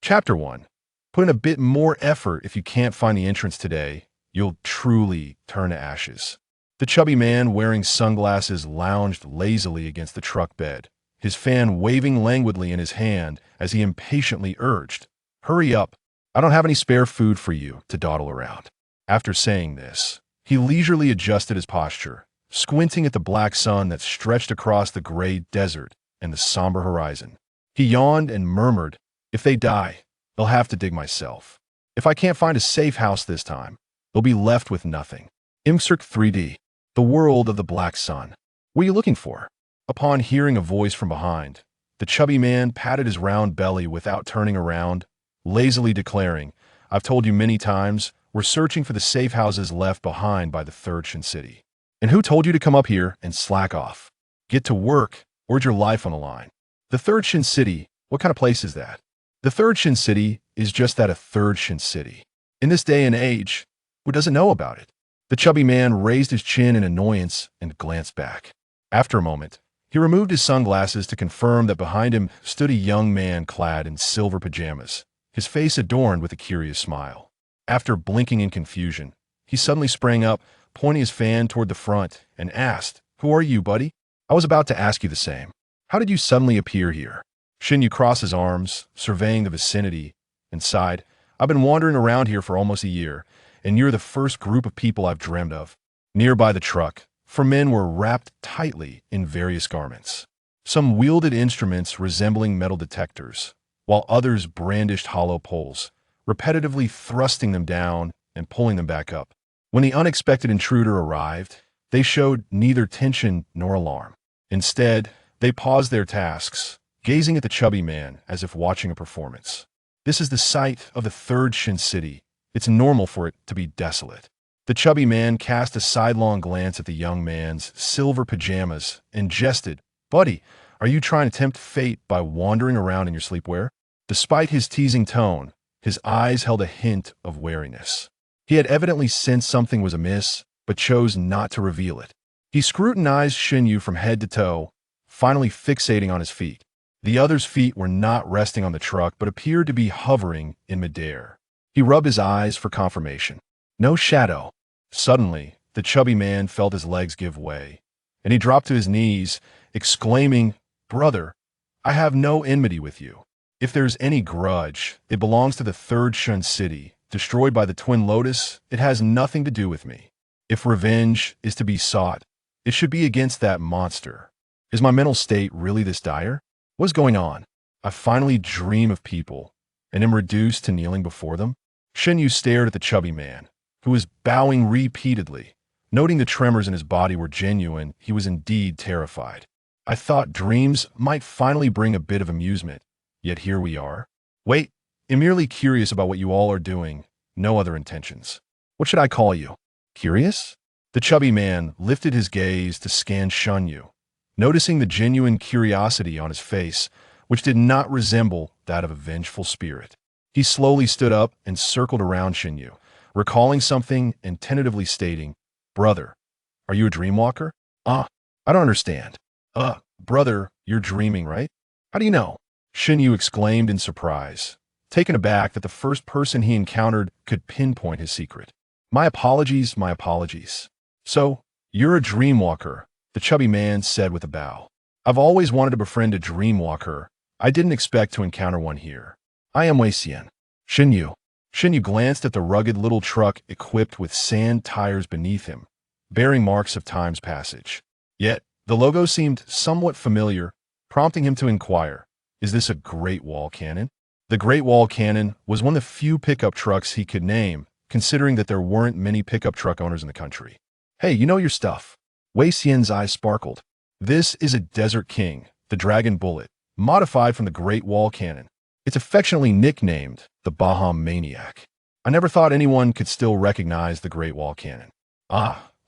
Chapter 1. Put in a bit more effort if you can't find the entrance today. You'll truly turn to ashes. The chubby man wearing sunglasses lounged lazily against the truck bed, his fan waving languidly in his hand as he impatiently urged, "Hurry up. I don't have any spare food for you to dawdle around." After saying this, he leisurely adjusted his posture, squinting at the black sun that stretched across the gray desert and the somber horizon. He yawned and murmured, "If they die, they'll have to dig myself. If I can't find a safe house this time, they'll be left with nothing." Imcirc 3D. The world of the black sun. What are you looking for? Upon hearing a voice from behind, the chubby man patted his round belly without turning around, lazily declaring, "I've told you many times, we're searching for the safe houses left behind by the Third Shin City. And who told you to come up here and slack off? Get to work, or is your life on the line?" The Third Shin City, what kind of place is that? The Third Shin City is just that, a Third Shin City. In this day and age, who doesn't know about it? The chubby man raised his chin in annoyance and glanced back. After a moment, he removed his sunglasses to confirm that behind him stood a young man clad in silver pajamas, his face adorned with a curious smile. After blinking in confusion, he suddenly sprang up, pointing his fan toward the front, and asked, "Who are you, buddy?" "I was about to ask you the same. How did you suddenly appear here?" Shinyu crossed his arms, surveying the vicinity, and sighed, "I've been wandering around here for almost a year, and you're the first group of people I've dreamed of." Nearby the truck, 4 men were wrapped tightly in various garments. Some wielded instruments resembling metal detectors, while others brandished hollow poles, repetitively thrusting them down and pulling them back up. When the unexpected intruder arrived, they showed neither tension nor alarm. Instead, they paused their tasks, gazing at the chubby man as if watching a performance. This is the site of the Third Shin City. It's normal for it to be desolate. The chubby man cast a sidelong glance at the young man's silver pajamas and jested, "Buddy, are you trying to tempt fate by wandering around in your sleepwear?" Despite his teasing tone, his eyes held a hint of wariness. He had evidently sensed something was amiss, but chose not to reveal it. He scrutinized Shinyu from head to toe, finally fixating on his feet. The other's feet were not resting on the truck, but appeared to be hovering in midair. He rubbed his eyes for confirmation. No shadow. Suddenly, the chubby man felt his legs give way, and he dropped to his knees, exclaiming, "Brother, I have no enmity with you. If there's any grudge, it belongs to the Third Shin City, destroyed by the Twin Lotus. It has nothing to do with me. If revenge is to be sought, it should be against that monster. Is my mental state really this dire? What's going on? I finally dream of people, and am reduced to kneeling before them." Shinyu stared at the chubby man, who was bowing repeatedly. Noting the tremors in his body were genuine, he was indeed terrified. "I thought dreams might finally bring a bit of amusement, yet here we are. Wait, I'm merely curious about what you all are doing, no other intentions. What should I call you? Curious?" The chubby man lifted his gaze to scan Shinyu, noticing the genuine curiosity on his face, which did not resemble that of a vengeful spirit. He slowly stood up and circled around Shinyu, recalling something and tentatively stating, "Brother, are you a dreamwalker?" I don't understand." Brother, you're dreaming, right?" "How do you know?" Shinyu exclaimed in surprise, taken aback that the first person he encountered could pinpoint his secret. My apologies. "So, you're a dreamwalker," the chubby man said with a bow. "I've always wanted to befriend a dreamwalker. I didn't expect to encounter one here. I am Wei Xian." Shinyu glanced at the rugged little truck equipped with sand tires beneath him, bearing marks of time's passage. Yet, the logo seemed somewhat familiar, prompting him to inquire, "Is this a Great Wall Cannon?" The Great Wall Cannon was one of the few pickup trucks he could name, considering that there weren't many pickup truck owners in the country. "Hey, you know your stuff." Wei Xian's eyes sparkled. "This is a Desert King, the Dragon Bullet, modified from the Great Wall Cannon. It's affectionately nicknamed the Baham Maniac. I never thought anyone could still recognize the Great Wall Cannon.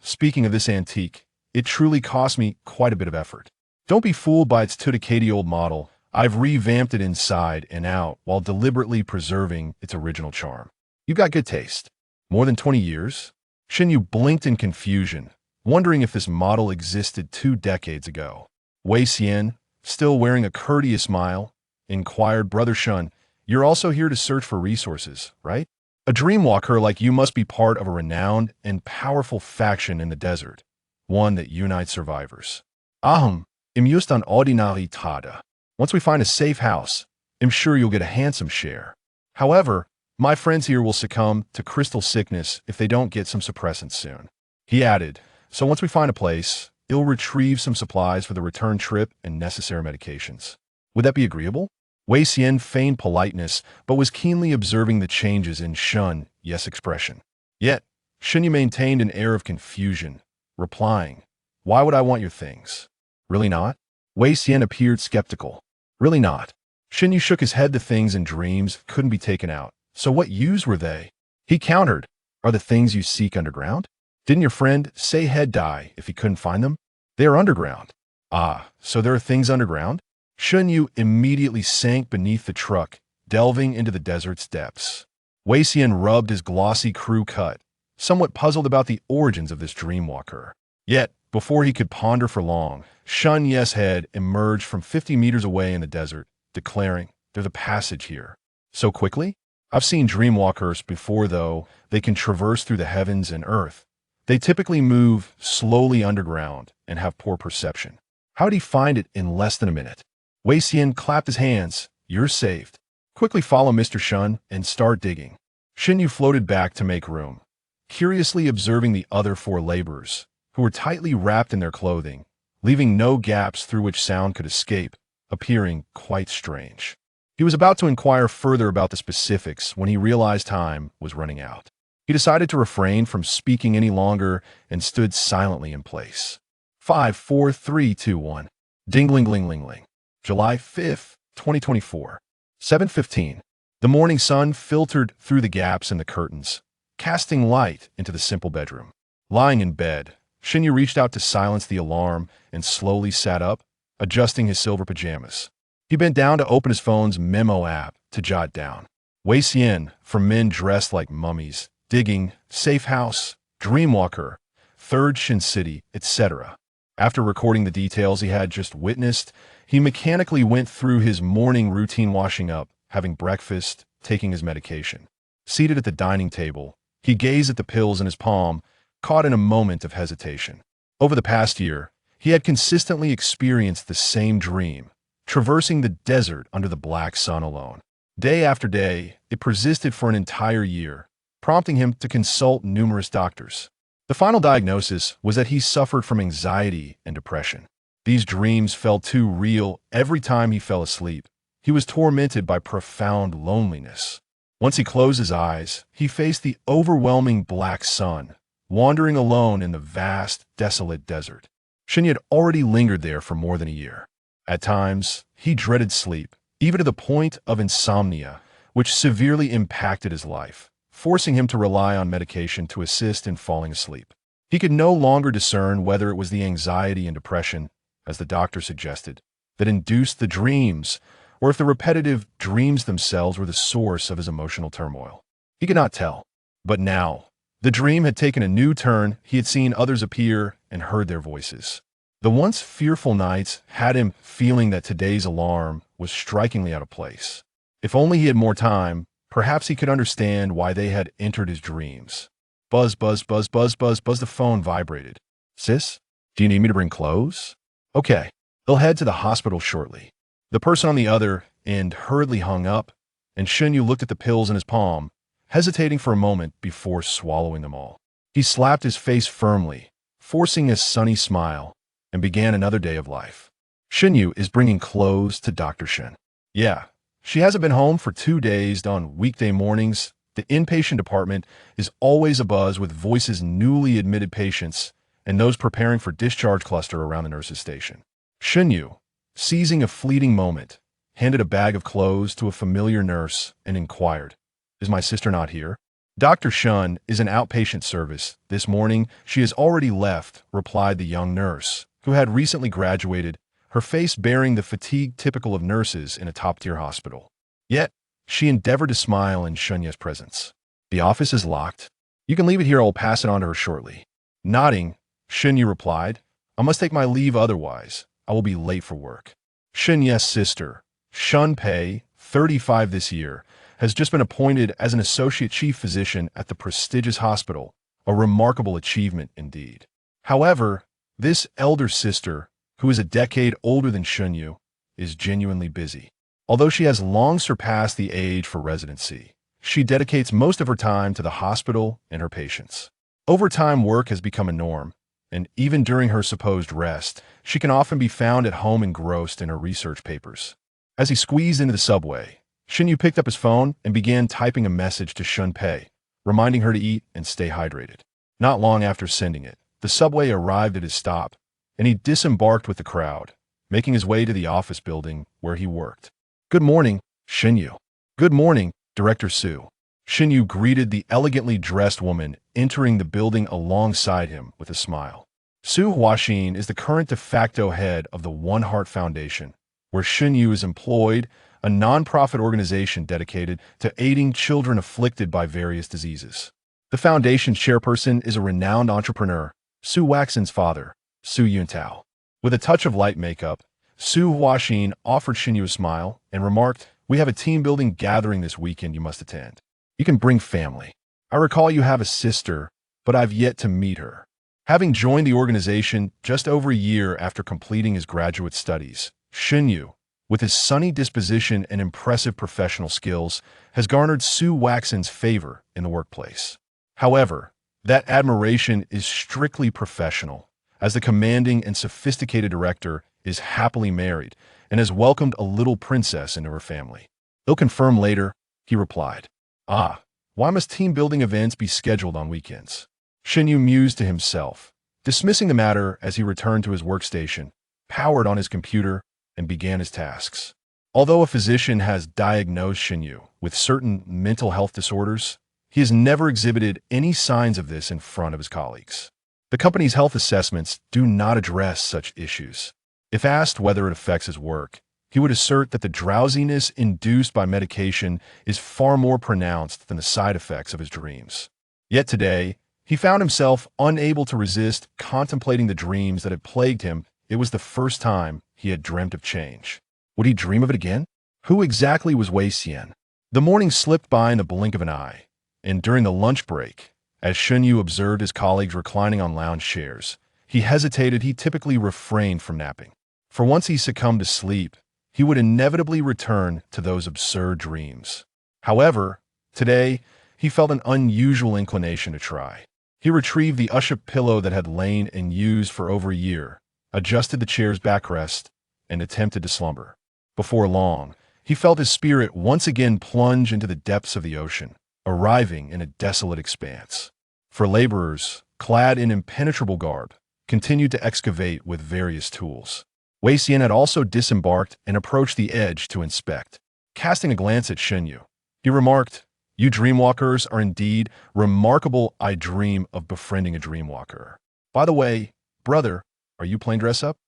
Speaking of this antique, it truly cost me quite a bit of effort. Don't be fooled by its two-decade old model. I've revamped it inside and out while deliberately preserving its original charm. You've got good taste. More than 20 years? Shinyu blinked in confusion, wondering if this model existed 2 decades ago. Wei Xian, still wearing a courteous smile, inquired, "Brother Shun, You're also here to search for resources, right? A dreamwalker like you must be part of a renowned and powerful faction in the desert, one that unites survivors. Ahum, im just an ordinary tada. Once we find a safe house, I'm sure you'll get a handsome share. However, my friends here will succumb to crystal sickness if they don't get some suppressants soon. He added, so once we find a place, it'll retrieve some supplies for the return trip and necessary medications. Would that be agreeable? Wei Xian feigned politeness, but was keenly observing the changes in Shun Yes expression. Yet, Shunyu maintained an air of confusion, replying, why would I want your things? Really not? Wei Xian appeared skeptical. Really not. Shinyu shook his head. The things in dreams couldn't be taken out. So what use were they? He countered, are the things you seek underground? Didn't your friend say he'd die if he couldn't find them? They are underground. Ah, so there are things underground? Shunyu immediately sank beneath the truck, delving into the desert's depths. Wei Xian rubbed his glossy crew cut, somewhat puzzled about the origins of this dreamwalker. Yet, before he could ponder for long, Shun Yes head emerged from 50 meters away in the desert, declaring, there's a passage here. So quickly? I've seen dreamwalkers before, though. They can traverse through the heavens and earth. They typically move slowly underground and have poor perception. How'd he find it in less than a minute? Wei Xian clapped his hands. You're saved. Quickly follow Mr. Shun and start digging. Shinyu floated back to make room, curiously observing the other 4 laborers, who were tightly wrapped in their clothing, leaving no gaps through which sound could escape, appearing quite strange. He was about to inquire further about the specifics when he realized time was running out. He decided to refrain from speaking any longer and stood silently in place. 5, 4, 3, 2, 1. Ding-ling-ling-ling-ling. July 5th, 2024. 7:15. The morning sun filtered through the gaps in the curtains, casting light into the simple bedroom. Lying in bed, Shinyu reached out to silence the alarm and slowly sat up, adjusting his silver pajamas. He bent down to open his phone's memo app to jot down. Wei Xian, for men dressed like mummies, digging, safe house, dreamwalker, third Shin City, etc. After recording the details he had just witnessed, he mechanically went through his morning routine, washing up, having breakfast, taking his medication. Seated at the dining table, he gazed at the pills in his palm, caught in a moment of hesitation. Over the past year, he had consistently experienced the same dream, traversing the desert under the black sun alone. Day after day, it persisted for an entire year, prompting him to consult numerous doctors. The final diagnosis was that he suffered from anxiety and depression. These dreams felt too real. Every time he fell asleep, he was tormented by profound loneliness. Once he closed his eyes, he faced the overwhelming black sun, wandering alone in the vast, desolate desert. Shin had already lingered there for more than a year. At times, he dreaded sleep, even to the point of insomnia, which severely impacted his life, forcing him to rely on medication to assist in falling asleep. He could no longer discern whether it was the anxiety and depression, as the doctor suggested, that induced the dreams, or if the repetitive dreams themselves were the source of his emotional turmoil. He could not tell. But now, the dream had taken a new turn. He had seen others appear and heard their voices. The once fearful nights had him feeling that today's alarm was strikingly out of place. If only he had more time, perhaps he could understand why they had entered his dreams. Buzz, buzz, buzz, buzz, buzz, buzz. The phone vibrated. Sis, do you need me to bring clothes? Okay, they'll head to the hospital shortly. The person on the other end hurriedly hung up, and Shinyu looked at the pills in his palm, hesitating for a moment before swallowing them all. He slapped his face firmly, forcing a sunny smile, and began another day of life. Shinyu is bringing clothes to Dr. Shin. Yeah, she hasn't been home for 2 days. On weekday mornings, the inpatient department is always abuzz with voices newly admitted patients and those preparing for discharge cluster around the nurse's station. Shinyu, seizing a fleeting moment, handed a bag of clothes to a familiar nurse and inquired, is my sister not here? Dr. Shun is an outpatient service. This morning, she has already left, replied the young nurse, who had recently graduated, her face bearing the fatigue typical of nurses in a top-tier hospital. Yet, she endeavored to smile in Shunya's presence. The office is locked. You can leave it here. I'll pass it on to her shortly. Nodding, Shunya replied, I must take my leave, otherwise I will be late for work. Shunya's sister, Shunpei, 35 this year, has just been appointed as an associate chief physician at the prestigious hospital, a remarkable achievement indeed. However, this elder sister, who is a decade older than Shunyu, is genuinely busy. Although she has long surpassed the age for residency, she dedicates most of her time to the hospital and her patients. Overtime work has become a norm, and even during her supposed rest, she can often be found at home engrossed in her research papers. As he squeezed into the subway, Shunyu picked up his phone and began typing a message to Shunpei, reminding her to eat and stay hydrated. Not long after sending it, the subway arrived at his stop, and he disembarked with the crowd, making his way to the office building where he worked. "Good morning, Shunyu." "Good morning, Director Su." Shunyu greeted the elegantly dressed woman entering the building alongside him with a smile. Su Huaxin is the current de facto head of the One Heart Foundation, where Shunyu is employed, a non-profit organization dedicated to aiding children afflicted by various diseases. The foundation's chairperson is a renowned entrepreneur, Su Huaxin's father, Su Yuntao. With a touch of light makeup, Su Huaxin offered Shunyu a smile and remarked, "We have a team-building gathering this weekend you must attend. You can bring family. I recall you have a sister, but I've yet to meet her." Having joined the organization just over a year after completing his graduate studies, Shunyu, with his sunny disposition and impressive professional skills, has garnered Su Huaxin's favor in the workplace. However, that admiration is strictly professional, as the commanding and sophisticated director is happily married and has welcomed a little princess into her family. "They'll confirm later," he replied. "Ah, why must team-building events be scheduled on weekends?" Shunyu mused to himself, dismissing the matter as he returned to his workstation, powered on his computer, and began his tasks. Although a physician has diagnosed Shunyu with certain mental health disorders, he has never exhibited any signs of this in front of his colleagues. The company's health assessments do not address such issues. If asked whether it affects his work, he would assert that the drowsiness induced by medication is far more pronounced than the side effects of his dreams. Yet today, he found himself unable to resist contemplating the dreams that had plagued him. It was the first time he had dreamt of change. Would he dream of it again? Who exactly was Wei Xian? The morning slipped by in the blink of an eye, and during the lunch break, as Shunyu observed his colleagues reclining on lounge chairs, he hesitated. He typically refrained from napping. For once he succumbed to sleep, he would inevitably return to those absurd dreams. However, today, he felt an unusual inclination to try. He retrieved the Uship pillow that had lain unused for over a year, adjusted the chair's backrest, and attempted to slumber. Before long, he felt his spirit once again plunge into the depths of the ocean, arriving in a desolate expanse. For laborers, clad in impenetrable garb, continued to excavate with various tools. Wei Xian had also disembarked and approached the edge to inspect. Casting a glance at Shunyu, he remarked, "You dreamwalkers are indeed remarkable. I dream of befriending a dreamwalker. By the way, brother, are you playing dress-up?"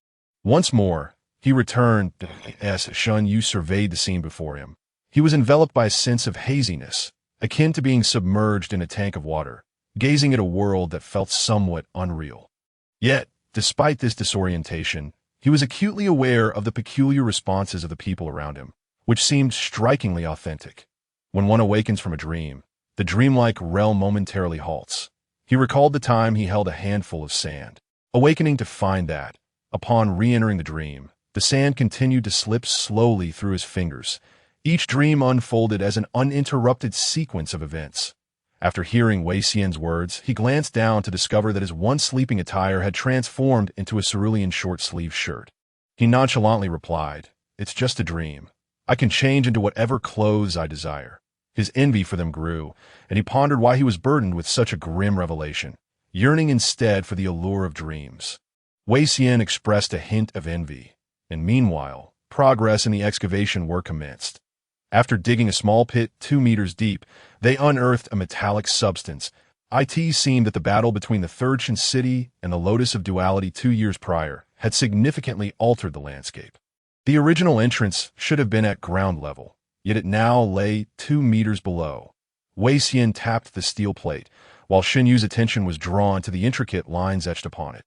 Once more, he returned as Shunyu surveyed the scene before him. He was enveloped by a sense of haziness, akin to being submerged in a tank of water, gazing at a world that felt somewhat unreal. Yet, despite this disorientation, he was acutely aware of the peculiar responses of the people around him, which seemed strikingly authentic. When one awakens from a dream, the dreamlike realm momentarily halts. He recalled the time he held a handful of sand, awakening to find that, upon re-entering the dream, the sand continued to slip slowly through his fingers. Each dream unfolded as an uninterrupted sequence of events. After hearing Wei Xian's words, he glanced down to discover that his once sleeping attire had transformed into a cerulean short-sleeved shirt. He nonchalantly replied, "It's just a dream. I can change into whatever clothes I desire." His envy for them grew, and he pondered why he was burdened with such a grim revelation, yearning instead for the allure of dreams. Wei Xian expressed a hint of envy, and meanwhile, progress in the excavation work commenced. After digging a small pit 2 meters deep, they unearthed a metallic substance. It seemed that the battle between the Third Shin City and the Lotus of Duality 2 years prior had significantly altered the landscape. The original entrance should have been at ground level, yet it now lay 2 meters below. Wei Xian tapped the steel plate, while Xunyu's attention was drawn to the intricate lines etched upon it.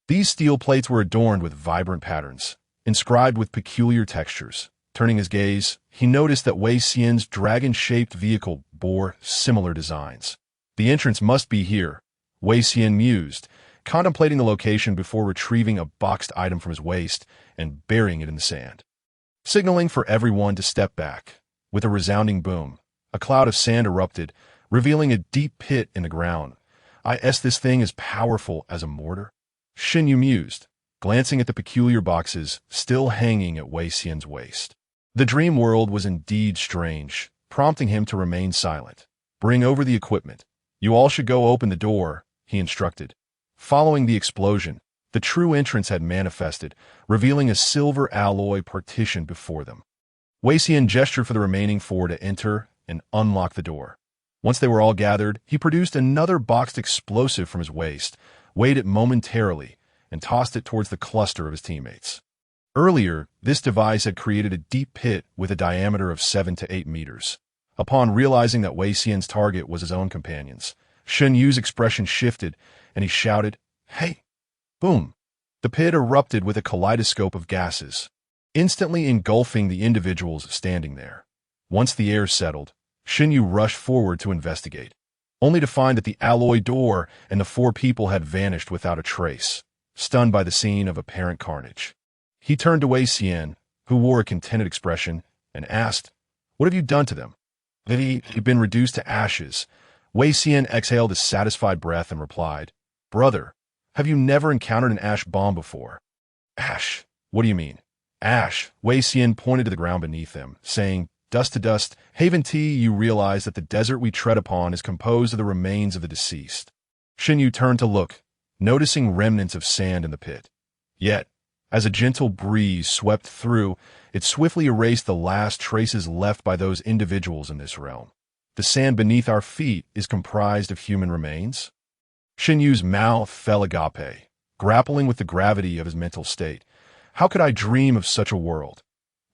These steel plates were adorned with vibrant patterns, inscribed with peculiar textures, Turning his gaze, he noticed that Wei Xian's dragon-shaped vehicle bore similar designs. The entrance must be here, Wei Xian mused, contemplating the location before retrieving a boxed item from his waist and burying it in the sand. Signaling for everyone to step back. With a resounding boom, a cloud of sand erupted, revealing a deep pit in the ground. This thing as powerful as a mortar? Shin Yu mused, glancing at the peculiar boxes still hanging at Wei Xian's waist. The dream world was indeed strange, prompting him to remain silent. Bring over the equipment. You all should go open the door, he instructed. Following the explosion, the true entrance had manifested, revealing a silver alloy partition before them. Wei Xian gestured for the remaining four to enter and unlock the door. Once they were all gathered, he produced another boxed explosive from his waist, weighed it momentarily, and tossed it towards the cluster of his teammates. Earlier, this device had created a deep pit with a diameter of 7 to 8 meters. Upon realizing that Wei Xian's target was his own companions, Shen Yu's expression shifted, and he shouted, "Hey!" Boom! The pit erupted with a kaleidoscope of gases, instantly engulfing the individuals standing there. Once the air settled, Shen Yu rushed forward to investigate, only to find that the alloy door and the four people had vanished without a trace, stunned by the scene of apparent carnage. He turned to Wei Xian, who wore a contented expression, and asked, "What have you done to them?" They've been reduced to ashes. Wei Xian exhaled a satisfied breath and replied, "Brother, have you never encountered an ash bomb before?" "Ash? What do you mean?" "Ash." Wei Xian pointed to the ground beneath them, saying, "Dust to dust. Haven T, you realize that the desert we tread upon is composed of the remains of the deceased." Shin Yu turned to look, noticing remnants of sand in the pit. Yet, as a gentle breeze swept through, it swiftly erased the last traces left by those individuals in this realm. "The sand beneath our feet is comprised of human remains?" Shin Yu's mouth fell agape, grappling with the gravity of his mental state. How could I dream of such a world?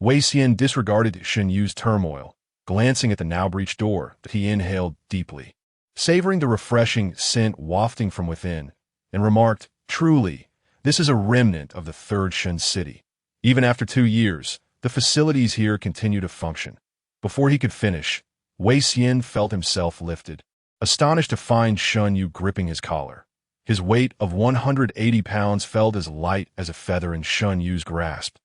Wei Xian disregarded Shin Yu's turmoil, glancing at the now-breached door that he inhaled deeply, savoring the refreshing scent wafting from within, and remarked, "Truly, this is a remnant of the Third Shen City. Even after 2 years, the facilities here continue to function." Before he could finish, Wei Xian felt himself lifted, astonished to find Shen Yu gripping his collar. His weight of 180 pounds felt as light as a feather in Shen Yu's grasp.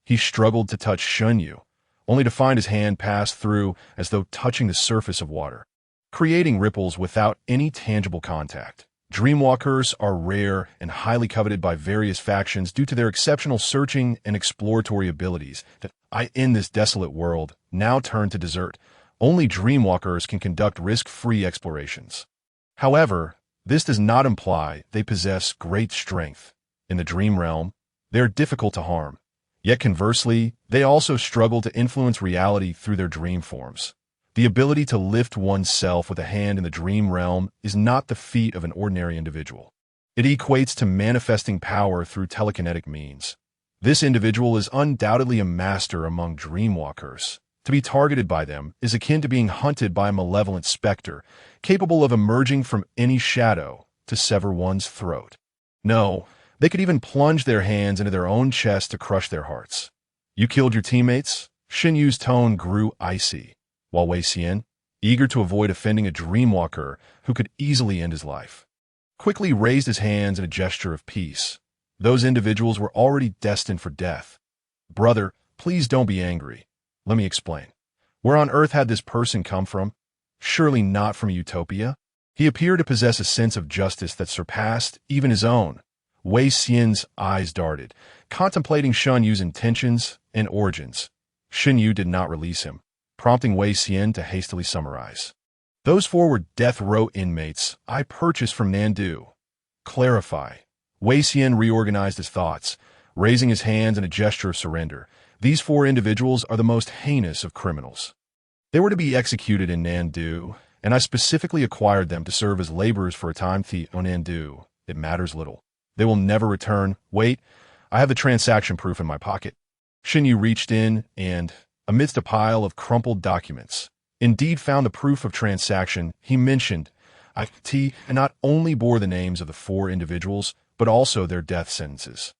He struggled to touch Shen Yu, only to find his hand pass through as though touching the surface of water, creating ripples without any tangible contact. Dreamwalkers are rare and highly coveted by various factions due to their exceptional searching and exploratory abilities that in this desolate world now turn to desert. Only dreamwalkers can conduct risk-free explorations. However, this does not imply they possess great strength. In the dream realm, they are difficult to harm. Yet conversely, they also struggle to influence reality through their dream forms. The ability to lift oneself with a hand in the dream realm is not the feat of an ordinary individual. It equates to manifesting power through telekinetic means. This individual is undoubtedly a master among dreamwalkers. To be targeted by them is akin to being hunted by a malevolent specter, capable of emerging from any shadow to sever one's throat. No, they could even plunge their hands into their own chest to crush their hearts. "You killed your teammates?" Shin Yu's tone grew icy, while Wei Xian, eager to avoid offending a dreamwalker who could easily end his life, quickly raised his hands in a gesture of peace. Those individuals were already destined for death. "Brother, please don't be angry. Let me explain. Where on earth had this person come from? Surely not from utopia." He appeared to possess a sense of justice that surpassed even his own. Wei Xian's eyes darted, contemplating Shen Yu's intentions and origins. Shen Yu did not release him, prompting Wei Xian to hastily summarize. "Those four were death row inmates I purchased from Nandu." "Clarify." Wei Xian reorganized his thoughts, raising his hands in a gesture of surrender. "These four individuals are the most heinous of criminals. They were to be executed in Nandu, and I specifically acquired them to serve as laborers for a time. On Nandu, it matters little. They will never return. Wait, I have the transaction proof in my pocket." Shin Yu reached in and, amidst a pile of crumpled documents, indeed found the proof of transaction he mentioned. It not only bore the names of the four individuals, but also their death sentences.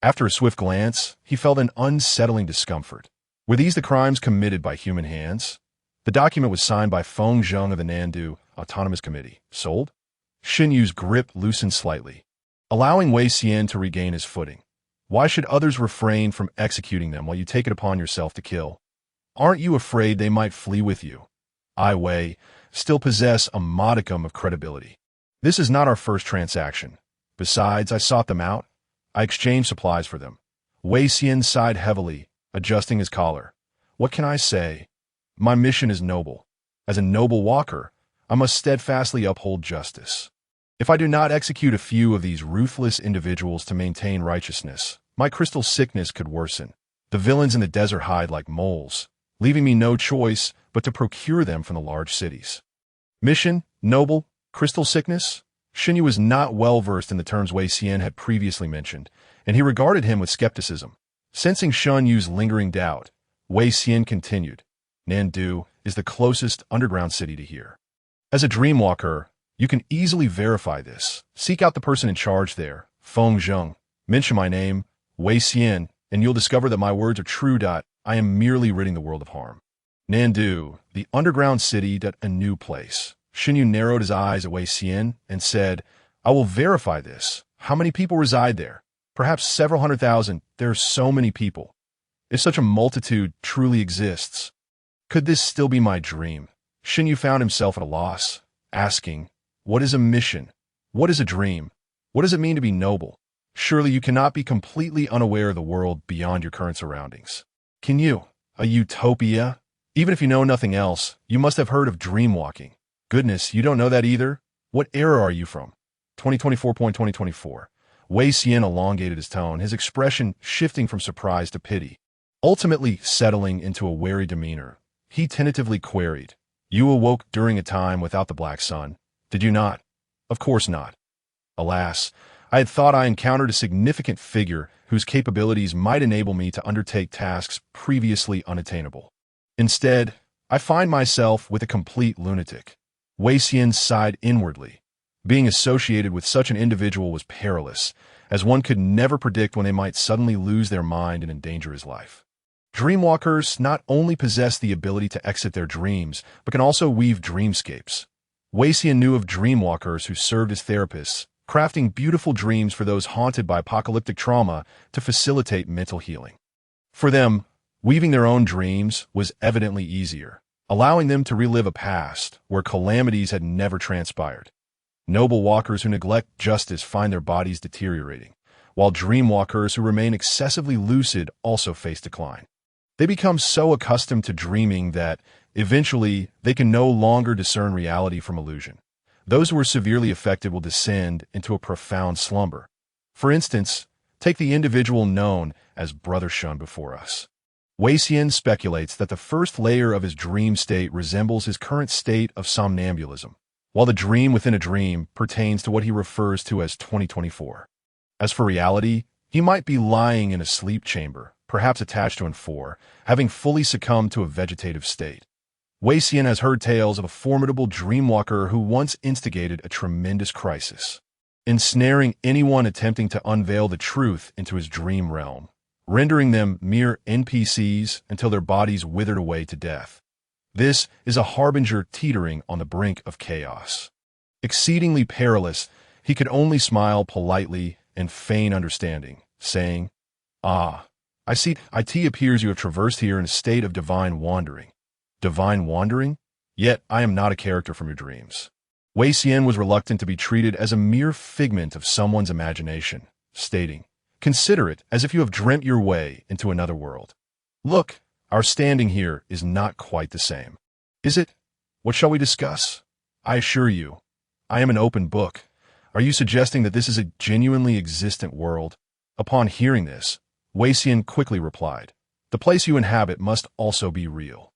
After a swift glance, he felt an unsettling discomfort. Were these the crimes committed by human hands? The document was signed by Feng Zheng of the Nandu Autonomous Committee. Sold? Xin Yu's grip loosened slightly, allowing Wei Xian to regain his footing. Why should others refrain from executing them while you take it upon yourself to kill? Aren't you afraid they might flee with you? I, Wei, still possess a modicum of credibility. This is not our first transaction. Besides, I sought them out. I exchanged supplies for them. Wei Xian sighed heavily, adjusting his collar. What can I say? My mission is noble. As a noble walker, I must steadfastly uphold justice. If I do not execute a few of these ruthless individuals to maintain righteousness, my crystal sickness could worsen. The villains in the desert hide like moles, leaving me no choice but to procure them from the large cities. Mission, noble, crystal sickness? Xinyu was not well versed in the terms Wei Xian had previously mentioned, and he regarded him with skepticism. Sensing Xun Yu's lingering doubt, Wei Xian continued, Nandu is the closest underground city to here. As a dreamwalker, you can easily verify this. Seek out the person in charge there, Feng Zheng. Mention my name, Wei Xian, and you'll discover that my words are true. I am merely ridding the world of harm. Nandu, the underground city, a new place. Xinyu narrowed his eyes at Wei Xian and said, I will verify this. How many people reside there? Perhaps several 100,000. There are so many people. If such a multitude truly exists, could this still be my dream? Xinyu found himself at a loss, asking, what is a mission? What is a dream? What does it mean to be noble? Surely you cannot be completely unaware of the world beyond your current surroundings. Can you? A utopia? Even if you know nothing else, you must have heard of dreamwalking. Goodness, you don't know that either? What era are you from? 2024.2024. Wei Xian elongated his tone, his expression shifting from surprise to pity. Ultimately settling into a wary demeanor, he tentatively queried, You awoke during a time without the black sun, did you not? Of course not. Alas, I had thought I encountered a significant figure whose capabilities might enable me to undertake tasks previously unattainable. Instead, I find myself with a complete lunatic. Wei Xian sighed inwardly. Being associated with such an individual was perilous, as one could never predict when they might suddenly lose their mind and endanger his life. Dreamwalkers not only possess the ability to exit their dreams, but can also weave dreamscapes. Wei Xian knew of dreamwalkers who served as therapists, crafting beautiful dreams for those haunted by apocalyptic trauma to facilitate mental healing. For them, weaving their own dreams was evidently easier, allowing them to relive a past where calamities had never transpired. Noble walkers who neglect justice find their bodies deteriorating, while dreamwalkers who remain excessively lucid also face decline. They become so accustomed to dreaming that, eventually, they can no longer discern reality from illusion. Those who are severely affected will descend into a profound slumber. For instance, take the individual known as Brother Shun before us. Wei Xian speculates that the first layer of his dream state resembles his current state of somnambulism, while the dream within a dream pertains to what he refers to as 2024. As for reality, he might be lying in a sleep chamber, perhaps attached to an 4, having fully succumbed to a vegetative state. Wei Xian has heard tales of a formidable dreamwalker who once instigated a tremendous crisis, ensnaring anyone attempting to unveil the truth into his dream realm, rendering them mere NPCs until their bodies withered away to death. This is a harbinger teetering on the brink of chaos. Exceedingly perilous, he could only smile politely and feign understanding, saying, I see, it appears you have traversed here in a state of divine wandering. Divine wandering? Yet I am not a character from your dreams. Wei Xian was reluctant to be treated as a mere figment of someone's imagination, stating, Consider it as if you have dreamt your way into another world. Look, our standing here is not quite the same. Is it? What shall we discuss? I assure you, I am an open book. Are you suggesting that this is a genuinely existent world? Upon hearing this, Wei Xian quickly replied, The place you inhabit must also be real.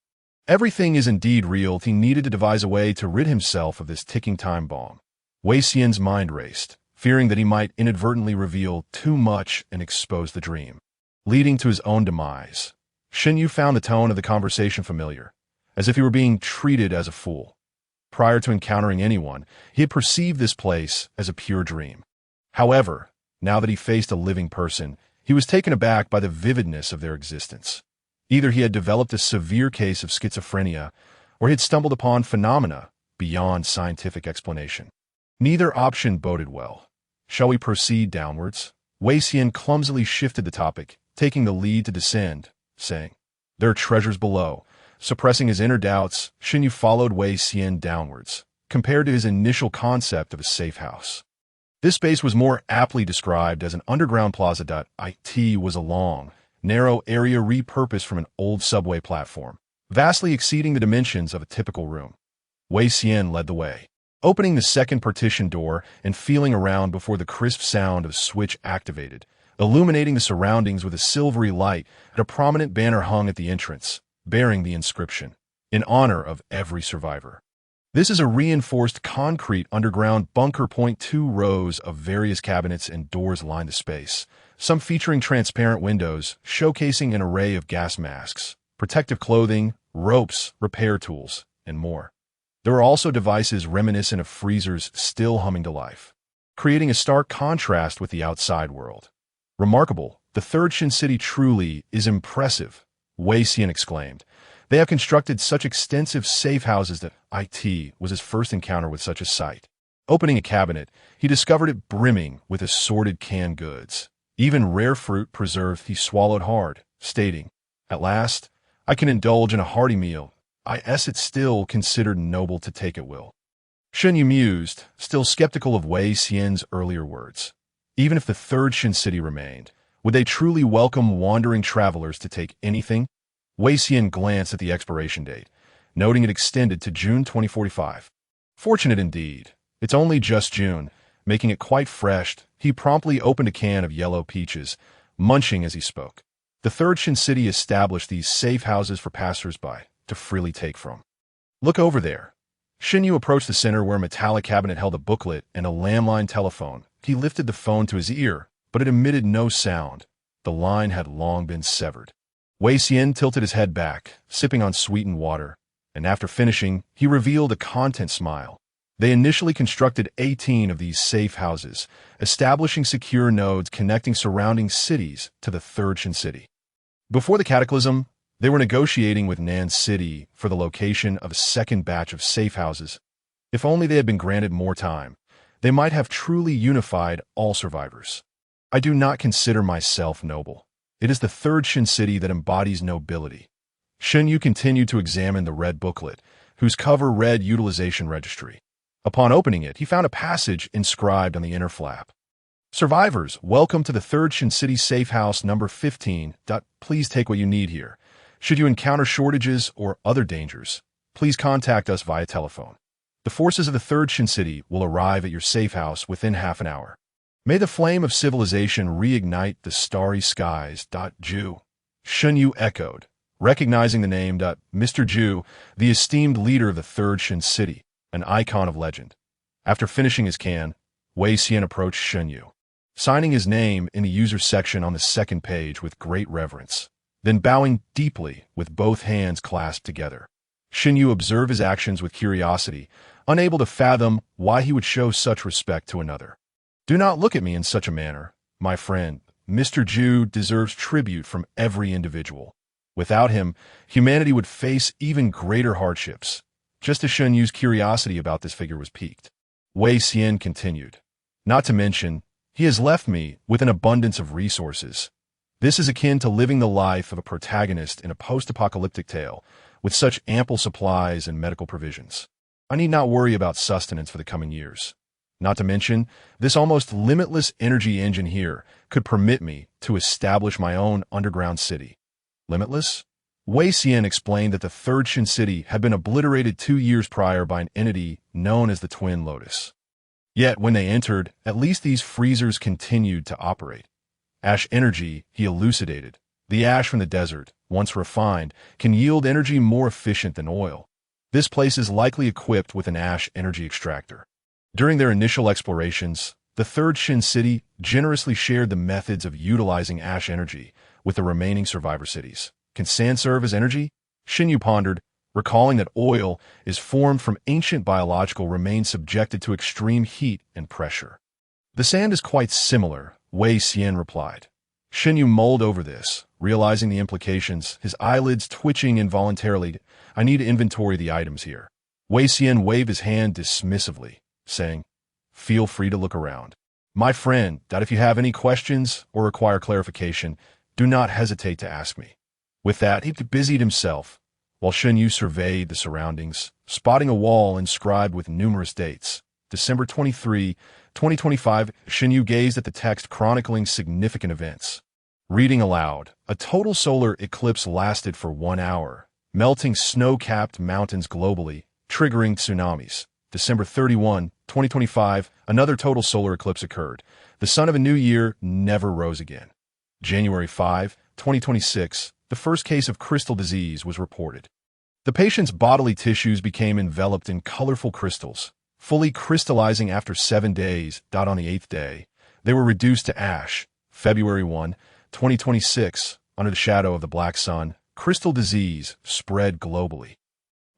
Everything is indeed real. He needed to devise a way to rid himself of this ticking time bomb. Wei Xian's mind raced, fearing that he might inadvertently reveal too much and expose the dream, leading to his own demise. Xin Yu found the tone of the conversation familiar, as if he were being treated as a fool. Prior to encountering anyone, he had perceived this place as a pure dream. However, now that he faced a living person, he was taken aback by the vividness of their existence. Either he had developed a severe case of schizophrenia, or he had stumbled upon phenomena beyond scientific explanation. Neither option boded well. Shall we proceed downwards? Wei Xian clumsily shifted the topic, taking the lead to descend, saying, "There are treasures below." Suppressing his inner doubts, Xinyu followed Wei Xian downwards, compared to his initial concept of a safe house. This space was more aptly described as an underground plaza. It was a long, narrow area repurposed from an old subway platform, vastly exceeding the dimensions of a typical room. Wei Xian led the way, opening the second partition door and feeling around before the crisp sound of a switch activated, illuminating the surroundings with a silvery light. A prominent banner hung at the entrance, bearing the inscription, "In honor of every survivor." This is a reinforced concrete underground bunker. 2 rows of various cabinets and doors line the space, some featuring transparent windows, showcasing an array of gas masks, protective clothing, ropes, repair tools, and more. There are also devices reminiscent of freezers still humming to life, creating a stark contrast with the outside world. "Remarkable, the third Shin City truly is impressive," Wei Xian exclaimed. "They have constructed such extensive safe houses that it was his first encounter with such a sight." Opening a cabinet, he discovered it brimming with assorted canned goods. Even rare fruit preserved. He swallowed hard, stating, "At last, I can indulge in a hearty meal. It's still considered noble to take at will." Xinyu mused, still skeptical of Wei Xian's earlier words. Even if the third Shin City remained, would they truly welcome wandering travelers to take anything? Wei Xian glanced at the expiration date, noting it extended to June 2045. Fortunate indeed. It's only just June, making it quite fresh. He promptly opened a can of yellow peaches, munching as he spoke. The third Shin City established these safe houses for passers-by to freely take from. "Look over there." Xinyu approached the center where a metallic cabinet held a booklet and a landline telephone. He lifted the phone to his ear, but it emitted no sound. The line had long been severed. Wei Xian tilted his head back, sipping on sweetened water, and after finishing, he revealed a content smile. They initially constructed 18 of these safe houses, establishing secure nodes connecting surrounding cities to the third Shin City. Before the cataclysm, they were negotiating with Nan City for the location of a second batch of safe houses. If only they had been granted more time, they might have truly unified all survivors. "I do not consider myself noble. It is the third Shin City that embodies nobility." Xinyu continued to examine the red booklet, whose cover read Utilization Registry. Upon opening it, he found a passage inscribed on the inner flap. "Survivors, welcome to the third Shin City Safe House number 15. Please take what you need here. Should you encounter shortages or other dangers, please contact us via telephone. The forces of the third Shin City will arrive at your safe house within half an hour. May the flame of civilization reignite the starry skies. Ju. Xinyu echoed, recognizing the name. Mr. Ju, the esteemed leader of the third Shin City, an icon of legend. After finishing his can, Wei Xian approached Xinyu, signing his name in the user section on the second page with great reverence, then bowing deeply with both hands clasped together. Xinyu observed his actions with curiosity, unable to fathom why he would show such respect to another. "Do not look at me in such a manner, my friend. Mr. Ju deserves tribute from every individual. Without him, humanity would face even greater hardships." Just as Xunyu's curiosity about this figure was piqued, Wei Xian continued, "Not to mention, he has left me with an abundance of resources. This is akin to living the life of a protagonist in a post-apocalyptic tale, with such ample supplies and medical provisions. I need not worry about sustenance for the coming years. Not to mention, this almost limitless energy engine here could permit me to establish my own underground city." Limitless? Wei Xian explained that the third Shin City had been obliterated 2 years prior by an entity known as the Twin Lotus. Yet when they entered, at least these freezers continued to operate. Ash energy, he elucidated. The ash from the desert, once refined, can yield energy more efficient than oil. This place is likely equipped with an ash energy extractor. During their initial explorations, the third Shin City generously shared the methods of utilizing ash energy with the remaining survivor cities. Can sand serve as energy? Xinyu pondered, recalling that oil is formed from ancient biological remains subjected to extreme heat and pressure. "The sand is quite similar," Wei Xian replied. Xinyu mulled over this, realizing the implications, his eyelids twitching involuntarily. I need to inventory the items here. Wei Xian waved his hand dismissively, saying, feel free to look around. My friend, that if you have any questions or require clarification, do not hesitate to ask me. With that, he busied himself, while Shen Yu surveyed the surroundings, spotting a wall inscribed with numerous dates. December 23, 2025, Shen Yu gazed at the text chronicling significant events. Reading aloud, a total solar eclipse lasted for 1 hour, melting snow-capped mountains globally, triggering tsunamis. December 31, 2025, another total solar eclipse occurred. The sun of a new year never rose again. January 5, 2026, the first case of crystal disease was reported. The patient's bodily tissues became enveloped in colorful crystals, fully crystallizing after 7 days. On the 8th day, they were reduced to ash. February 1, 2026, under the shadow of the black sun, crystal disease spread globally.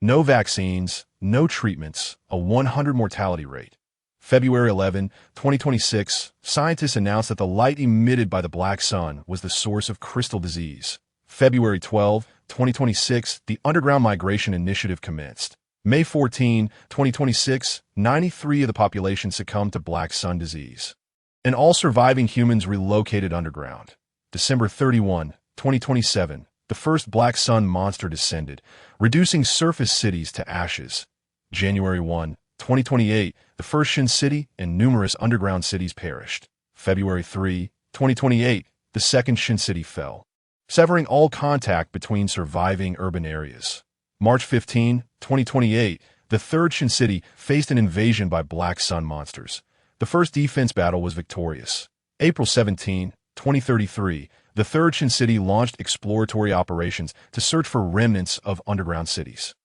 No vaccines, no treatments, a 100 mortality rate. February 11, 2026, scientists announced that the light emitted by the black sun was the source of crystal disease. February 12, 2026, the Underground Migration Initiative commenced. May 14, 2026, 93% of the population succumbed to black sun disease, and all surviving humans relocated underground. December 31, 2027, the first black sun monster descended, reducing surface cities to ashes. January 1, 2028, the first Shin city and numerous underground cities perished. February 3, 2028, the second Shin city fell, severing all contact between surviving urban areas. March 15, 2028, the third Shin city faced an invasion by black sun monsters. The first defense battle was victorious. April 17, 2033, the third Shin city launched exploratory operations to search for remnants of underground cities.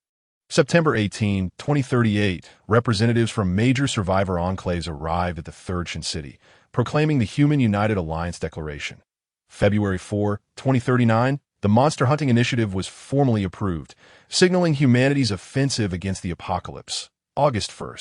September 18, 2038, representatives from major survivor enclaves arrived at the third Shin city, proclaiming the Human United Alliance Declaration. February 4, 2039, the Monster Hunting Initiative was formally approved, signaling humanity's offensive against the apocalypse. August 1,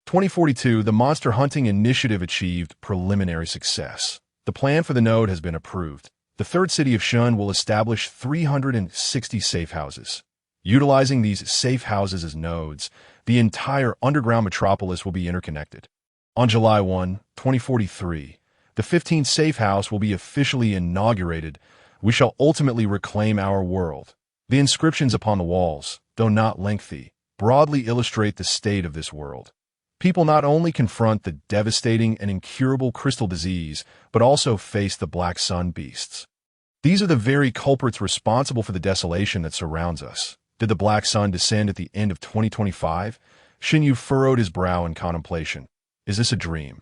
2042, the Monster Hunting Initiative achieved preliminary success. The plan for the node has been approved. The third city of Shun will establish 360 safe houses. Utilizing these safe houses as nodes, the entire underground metropolis will be interconnected. On July 1, 2043, the 15th safe house will be officially inaugurated. We shall ultimately reclaim our world. The inscriptions upon the walls, though not lengthy, broadly illustrate the state of this world. People not only confront the devastating and incurable crystal disease, but also face the black sun beasts. These are the very culprits responsible for the desolation that surrounds us. Did the black sun descend at the end of 2025? Shin Yu furrowed his brow in contemplation. Is this a dream?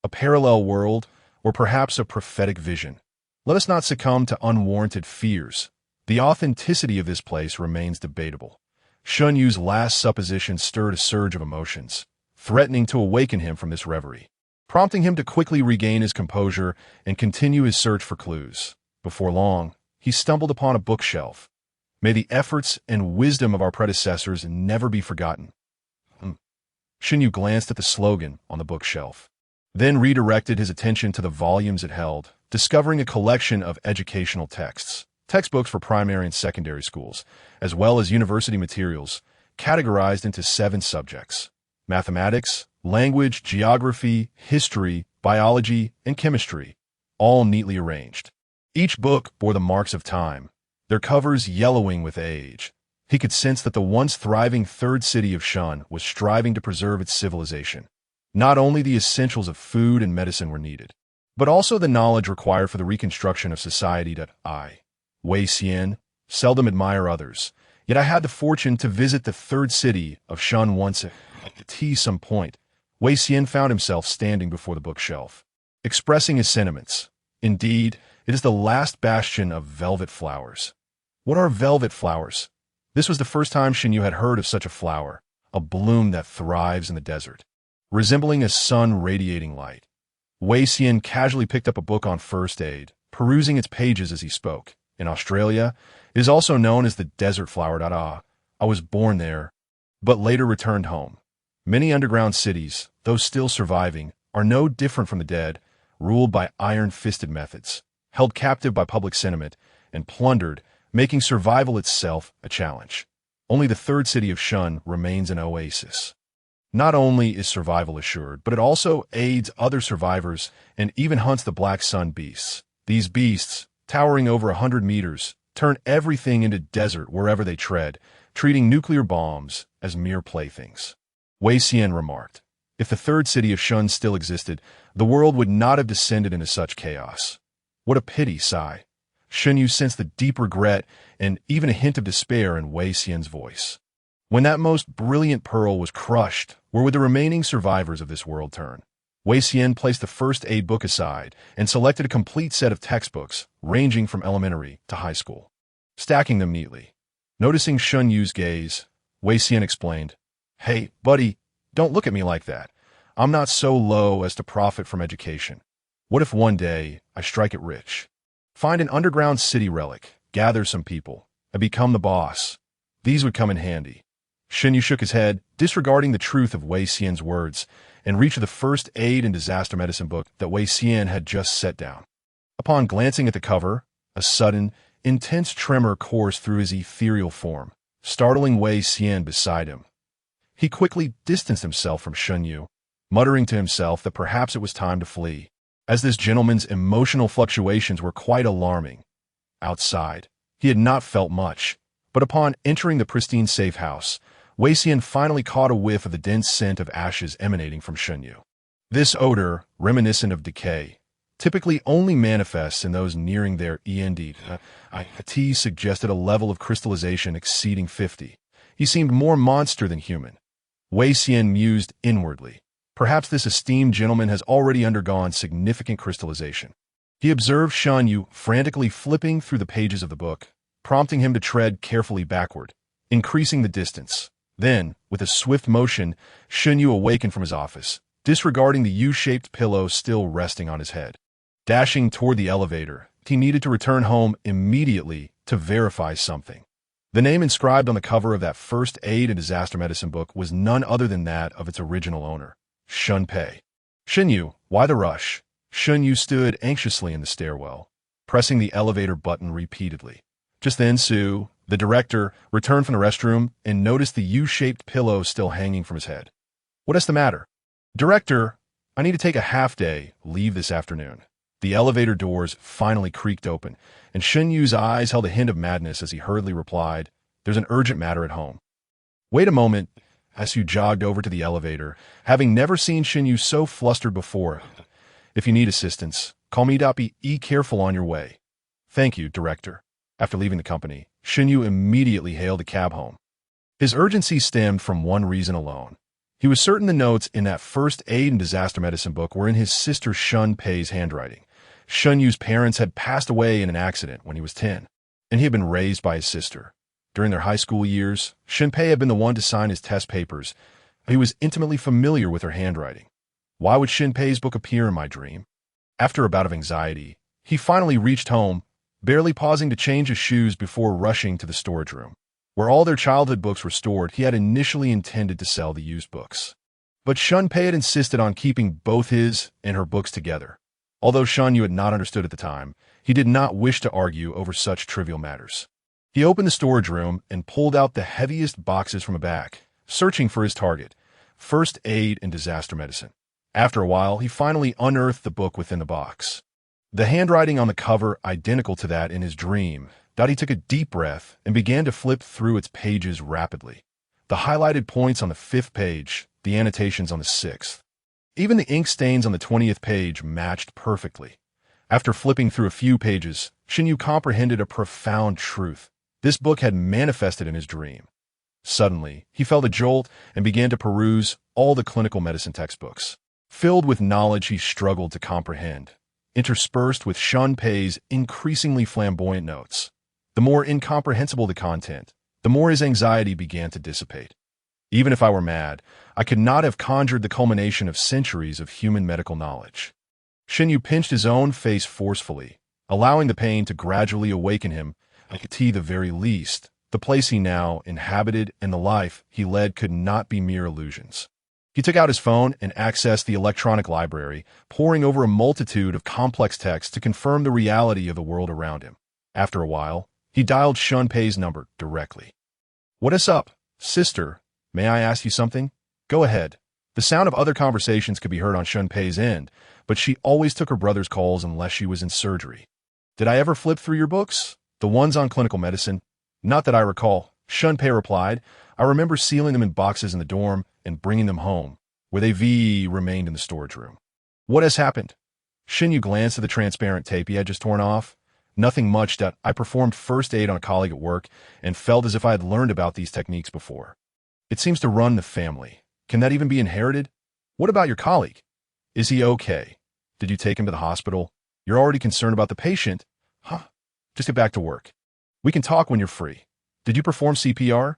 A parallel world? Or perhaps a prophetic vision? Let us not succumb to unwarranted fears. The authenticity of this place remains debatable. Shun Yu's last supposition stirred a surge of emotions, threatening to awaken him from this reverie, prompting him to quickly regain his composure and continue his search for clues. Before long, he stumbled upon a bookshelf. May the efforts and wisdom of our predecessors never be forgotten. Shin Yu glanced at the slogan on the bookshelf, then redirected his attention to the volumes it held, discovering a collection of educational textbooks for primary and secondary schools, as well as university materials, categorized into 7 subjects: mathematics, language, geography, history, biology, and chemistry, all neatly arranged. Each book bore the marks of time, their covers yellowing with age. He could sense that the once thriving third city of Shun was striving to preserve its civilization. Not only the essentials of food and medicine were needed, but also the knowledge required for the reconstruction of society. I, Wei Xian, seldom admire others, yet I had the fortune to visit the third city of Shun once at some point. Wei Xian found himself standing before the bookshelf, expressing his sentiments. Indeed, it is the last bastion of velvet flowers. What are velvet flowers? This was the first time Shin Yu had heard of such a flower, a bloom that thrives in the desert, resembling a sun radiating light. Wei Xian casually picked up a book on first aid, perusing its pages as he spoke. In Australia, it is also known as the desert flower. I was born there, but later returned home. Many underground cities, though still surviving, are no different from the dead, ruled by iron-fisted methods, held captive by public sentiment, and plundered, making survival itself a challenge. Only the third city of Shun remains an oasis. Not only is survival assured, but it also aids other survivors and even hunts the Black Sun beasts. These beasts, towering over 100 meters, turn everything into desert wherever they tread, treating nuclear bombs as mere playthings. Wei Xian remarked, "If the third city of Shun still existed, the world would not have descended into such chaos." What a pity, sigh. Shen Yu sensed the deep regret and even a hint of despair in Wei Xian's voice. When that most brilliant pearl was crushed, where would the remaining survivors of this world turn? Wei Xian placed the first aid book aside and selected a complete set of textbooks, ranging from elementary to high school, stacking them neatly. Noticing Shun Yu's gaze, Wei Xian explained, "Hey, buddy, don't look at me like that. I'm not so low as to profit from education. What if one day I strike it rich? Find an underground city relic, gather some people, and become the boss. These would come in handy." Shen Yu shook his head, disregarding the truth of Wei Xian's words, and reached for the first aid and disaster medicine book that Wei Xian had just set down. Upon glancing at the cover, a sudden, intense tremor coursed through his ethereal form, startling Wei Xian beside him. He quickly distanced himself from Shen Yu, muttering to himself that perhaps it was time to flee, as this gentleman's emotional fluctuations were quite alarming. Outside, he had not felt much, but upon entering the pristine safe house, Wei Xian finally caught a whiff of the dense scent of ashes emanating from Shen Yu. This odor, reminiscent of decay, typically only manifests in those nearing their end. T suggested a level of crystallization exceeding 50. He seemed more monster than human. Wei Xian mused inwardly. Perhaps this esteemed gentleman has already undergone significant crystallization. He observed Shen Yu frantically flipping through the pages of the book, prompting him to tread carefully backward, increasing the distance. Then, with a swift motion, Shen Yu awakened from his office, disregarding the U-shaped pillow still resting on his head. Dashing toward the elevator, he needed to return home immediately to verify something. The name inscribed on the cover of that first aid and disaster medicine book was none other than that of its original owner, Shun Pei. "Shen Yu, why the rush?" Shen Yu stood anxiously in the stairwell, pressing the elevator button repeatedly. Just then, Su, the director, returned from the restroom and noticed the U-shaped pillow still hanging from his head. "What is the matter?" "Director, I need to take a half-day leave this afternoon." The elevator doors finally creaked open, and Shen Yu's eyes held a hint of madness as he hurriedly replied, "There's an urgent matter at home." "Wait a moment," as Su jogged over to the elevator, having never seen Shen Yu so flustered before. "If you need assistance, call me. Be careful on your way." "Thank you, Director." After leaving the company, Shen Yu immediately hailed a cab home. His urgency stemmed from one reason alone. He was certain the notes in that first aid and disaster medicine book were in his sister Shun Pei's handwriting. Shen Yu's parents had passed away in an accident when he was 10, and he had been raised by his sister. During their high school years, Shen Pei had been the one to sign his test papers. He was intimately familiar with her handwriting. Why would Shen Pei's book appear in my dream? After a bout of anxiety, he finally reached home, barely pausing to change his shoes before rushing to the storage room. Where all their childhood books were stored, he had initially intended to sell the used books. But Shun Pei had insisted on keeping both his and her books together. Although Shen Yu had not understood at the time, he did not wish to argue over such trivial matters. He opened the storage room and pulled out the heaviest boxes from a bag, searching for his target, first aid and disaster medicine. After a while, he finally unearthed the book within the box. The handwriting on the cover identical to that in his dream. Dottie took a deep breath and began to flip through its pages rapidly. The highlighted points on the 5th page, the annotations on the 6th. Even the ink stains on the 20th page matched perfectly. After flipping through a few pages, Shen Yu comprehended a profound truth. This book had manifested in his dream. Suddenly, he felt a jolt and began to peruse all the clinical medicine textbooks. Filled with knowledge he struggled to comprehend, interspersed with Shun Pei's increasingly flamboyant notes. The more incomprehensible the content, the more his anxiety began to dissipate. Even if I were mad, I could not have conjured the culmination of centuries of human medical knowledge. Shen Yu pinched his own face forcefully, allowing the pain to gradually awaken him. At the very least, the place he now inhabited and the life he led could not be mere illusions. He took out his phone and accessed the electronic library, poring over a multitude of complex texts to confirm the reality of the world around him. After a while, he dialed Shunpei's number directly. "What is up, sister? May I ask you something?" "Go ahead." The sound of other conversations could be heard on Shunpei's end, but she always took her brother's calls unless she was in surgery. "Did I ever flip through your books? The ones on clinical medicine?" "Not that I recall," Shunpei replied. "I remember sealing them in boxes in the dorm and bringing them home, where they remained in the storage room." "What has happened?" Shinyu glanced at the transparent tape he had just torn off. "Nothing much. That I performed first aid on a colleague at work and felt as if I had learned about these techniques before. It seems to run the family. Can that even be inherited?" "What about your colleague? Is he okay? Did you take him to the hospital? You're already concerned about the patient." "Huh? Just get back to work. We can talk when you're free. Did you perform CPR?"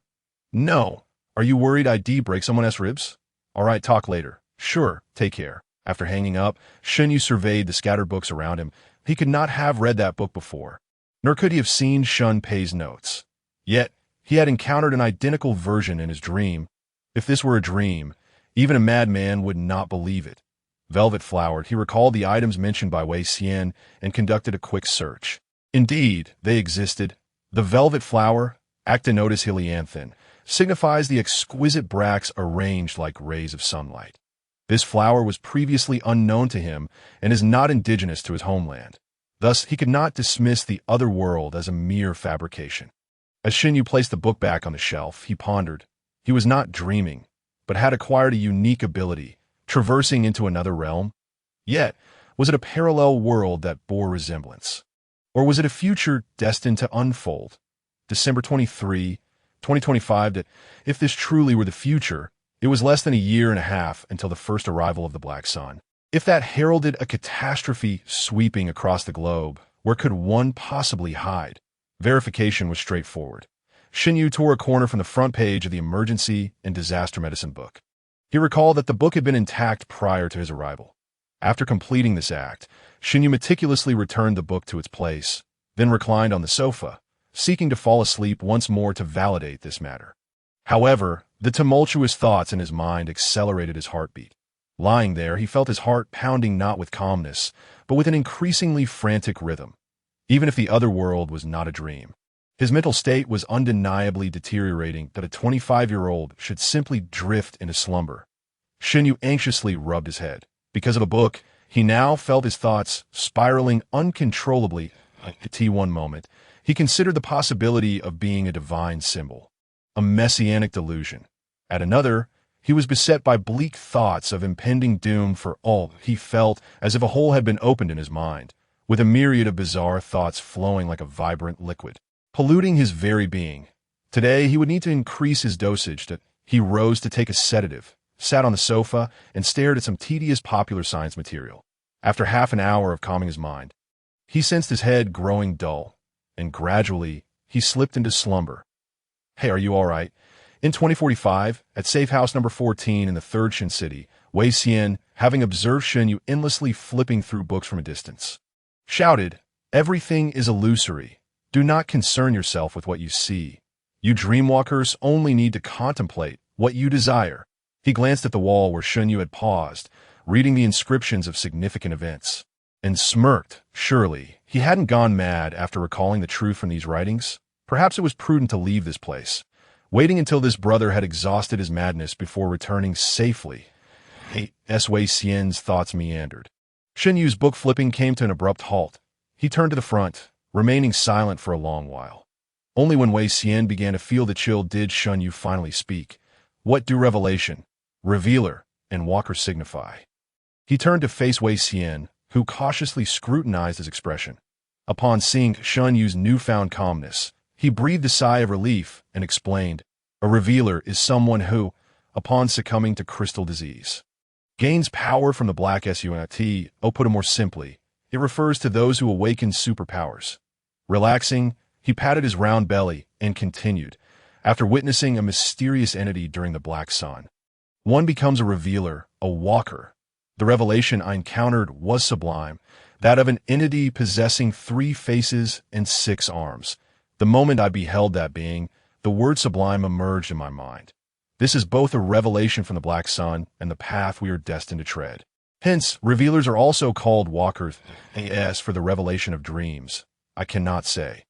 "No." "Are you worried I'd break someone else's ribs?" "All right, talk later." "Sure, take care." After hanging up, Shinyu surveyed the scattered books around him. He could not have read that book before, nor could he have seen Shunpei's notes. Yet, he had encountered an identical version in his dream. If this were a dream, even a madman would not believe it. Velvet-flowered, he recalled the items mentioned by Wei Xian and conducted a quick search. Indeed, they existed. The velvet flower, Actinotis helianthine, signifies the exquisite bracts arranged like rays of sunlight. This flower was previously unknown to him and is not indigenous to his homeland. Thus, he could not dismiss the other world as a mere fabrication. As Shinyu placed the book back on the shelf, he pondered. He was not dreaming, but had acquired a unique ability, traversing into another realm. Yet, was it a parallel world that bore resemblance? Or was it a future destined to unfold? December 23, 2025, that if this truly were the future, it was less than a year and a half until the first arrival of the Black Sun. If that heralded a catastrophe sweeping across the globe, where could one possibly hide? Verification was straightforward. Shinyu tore a corner from the front page of the Emergency and Disaster Medicine book. He recalled that the book had been intact prior to his arrival. After completing this act, Shinyu meticulously returned the book to its place, then reclined on the sofa, seeking to fall asleep once more to validate this matter. However, the tumultuous thoughts in his mind accelerated his heartbeat. Lying there, he felt his heart pounding not with calmness, but with an increasingly frantic rhythm, even if the other world was not a dream. His mental state was undeniably deteriorating that a 25-year-old should simply drift into slumber. Shinyu anxiously rubbed his head. Because of a book, he now felt his thoughts spiraling uncontrollably. At one moment, he considered the possibility of being a divine symbol, a messianic delusion. At another, he was beset by bleak thoughts of impending doom for all. He felt as if a hole had been opened in his mind, with a myriad of bizarre thoughts flowing like a vibrant liquid, polluting his very being. Today, he would need to increase his dosage. He rose to take a sedative, sat on the sofa, and stared at some tedious popular science material. After half an hour of calming his mind, he sensed his head growing dull, and gradually, he slipped into slumber. "Hey, are you all right?" In 2045, at safe house number 14 in the 3rd Shin City, Wei Xian, having observed Shinyu endlessly flipping through books from a distance, shouted, "Everything is illusory. Do not concern yourself with what you see. You dreamwalkers only need to contemplate what you desire." He glanced at the wall where Shinyu had paused, reading the inscriptions of significant events, and smirked. Surely, he hadn't gone mad after recalling the truth from these writings. Perhaps it was prudent to leave this place, waiting until this brother had exhausted his madness before returning safely. Wei Xian's thoughts meandered. Shinyu's book flipping came to an abrupt halt. He turned to the front, remaining silent for a long while. Only when Wei Xian began to feel the chill did Shinyu finally speak. "What do revelation, revealer, and walker signify?" He turned to face Wei Xian, who cautiously scrutinized his expression. Upon seeing Shinyu's newfound calmness, he breathed a sigh of relief and explained, "A revealer is someone who, upon succumbing to crystal disease, gains power from the black SUNT. Put it more simply, it refers to those who awaken superpowers." Relaxing, he patted his round belly and continued, after witnessing a mysterious entity during the Black Sun. "One becomes a revealer, a walker. The revelation I encountered was sublime, that of an entity possessing 3 faces and 6 arms. The moment I beheld that being, the word sublime emerged in my mind. This is both a revelation from the Black Sun and the path we are destined to tread. Hence, revealers are also called walkers. As for the revelation of dreams, I cannot say.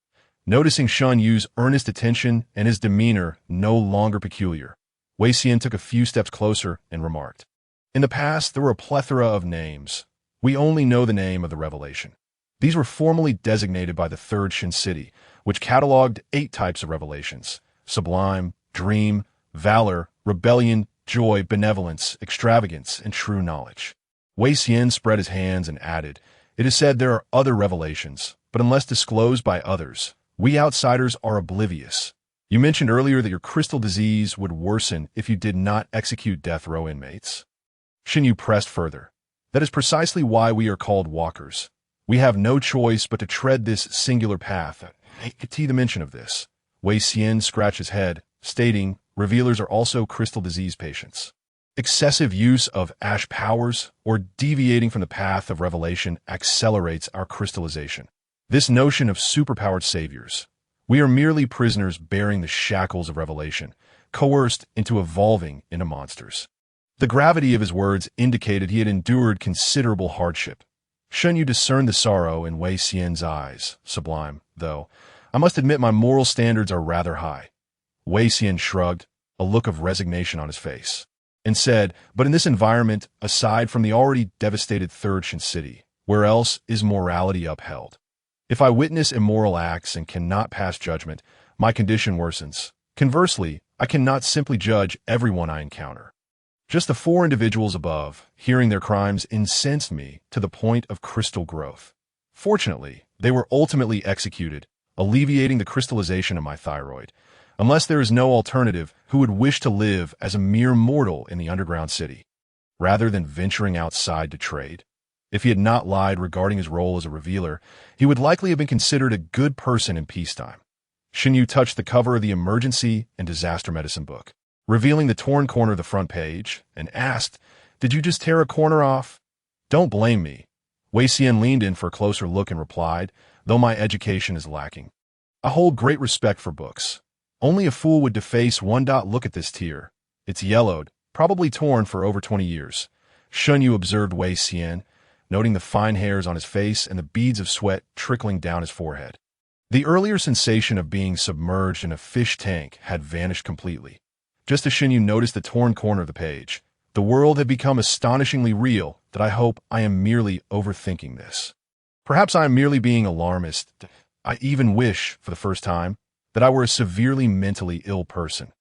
Noticing Shun Yu's earnest attention and his demeanor no longer peculiar, Wei Xian took a few steps closer and remarked, "In the past, there were a plethora of names. We only know the name of the revelation. These were formally designated by the Third Shin City, which cataloged 8 types of revelations: sublime, dream, valor, rebellion, joy, benevolence, extravagance, and true knowledge." Wei Xian spread his hands and added, "It is said there are other revelations, but unless disclosed by others, we outsiders are oblivious. You mentioned earlier that your crystal disease would worsen if you did not execute death row inmates." Shin Yu pressed further. "That is precisely why we are called walkers. We have no choice but to tread this singular path." To the mention of this, Wei Xian scratched his head, stating, "Revealers are also crystal disease patients. Excessive use of ash powers or deviating from the path of revelation accelerates our crystallization. This notion of superpowered saviors. We are merely prisoners bearing the shackles of revelation, coerced into evolving into monsters." The gravity of his words indicated he had endured considerable hardship. Shun Yu discerned the sorrow in Wei Xian's eyes. "Sublime, though. I must admit my moral standards are rather high." Wei Xian shrugged, a look of resignation on his face, and said, "But in this environment, aside from the already devastated Third Shin City, where else is morality upheld? If I witness immoral acts and cannot pass judgment, my condition worsens. Conversely, I cannot simply judge everyone I encounter." Just the 4 individuals above, hearing their crimes, incensed me to the point of crystal growth. Fortunately, they were ultimately executed, alleviating the crystallization of my thyroid. Unless there is no alternative, who would wish to live as a mere mortal in the underground city, rather than venturing outside to trade? If he had not lied regarding his role as a revealer, he would likely have been considered a good person in peacetime. Shin Yu touched the cover of the emergency and disaster medicine book, revealing the torn corner of the front page, and asked, "Did you just tear a corner off?" "Don't blame me." Wei Xian leaned in for a closer look and replied, "Though my education is lacking, I hold great respect for books. Only a fool would deface one. Look at this tear. It's yellowed, probably torn for over 20 years. Shun Yu observed Wei Xian, noting the fine hairs on his face and the beads of sweat trickling down his forehead. The earlier sensation of being submerged in a fish tank had vanished completely. Just as Shin Yu noticed the torn corner of the page, the world had become astonishingly real. That I hope I am merely overthinking this. Perhaps I am merely being alarmist. I even wish, for the first time, that I were a severely mentally ill person.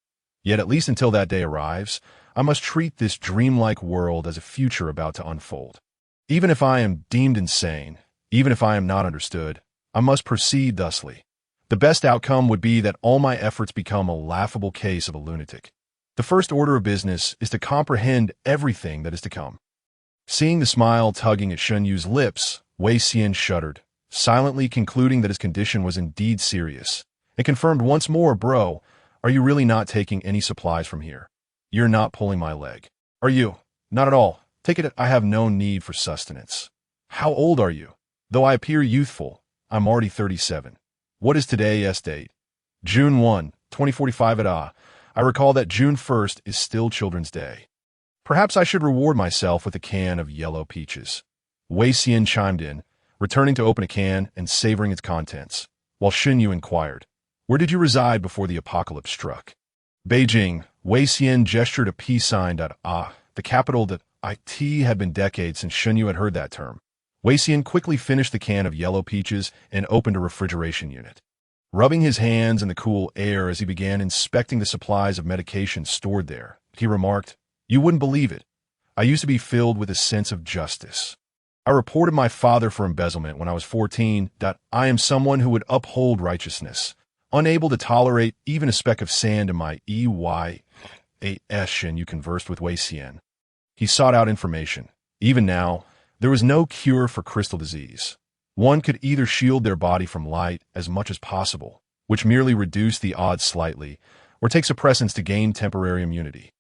Yet at least until that day arrives, I must treat this dreamlike world as a future about to unfold. Even if I am deemed insane, even if I am not understood, I must proceed thusly. The best outcome would be that all my efforts become a laughable case of a lunatic. The first order of business is to comprehend everything that is to come." Seeing the smile tugging at Shun Yu's lips, Wei Xian shuddered, silently concluding that his condition was indeed serious, and confirmed once more, "Bro, are you really not taking any supplies from here? You're not pulling my leg, are you?" "Not at all. Take it, I have no need for sustenance." "How old are you?" "Though I appear youthful, I'm already 37. What is today's date?" "June 1, 2045 I recall that June 1st is still Children's Day. Perhaps I should reward myself with a can of yellow peaches." Wei Xian chimed in, returning to open a can and savoring its contents, while Shin Yu inquired, "Where did you reside before the apocalypse struck?" "Beijing." Wei Xian gestured a peace sign. The capital. It had been decades since Shin Yu had heard that term. Wei Xian quickly finished the can of yellow peaches and opened a refrigeration unit. Rubbing his hands in the cool air as he began inspecting the supplies of medication stored there, he remarked, "You wouldn't believe it. I used to be filled with a sense of justice. I reported my father for embezzlement when I was 14. I am someone who would uphold righteousness, unable to tolerate even a speck of sand in my EYAS." And you conversed with Wei Xian. He sought out information. Even now, there was no cure for crystal disease. One could either shield their body from light as much as possible, which merely reduced the odds slightly, or take suppressants to gain temporary immunity.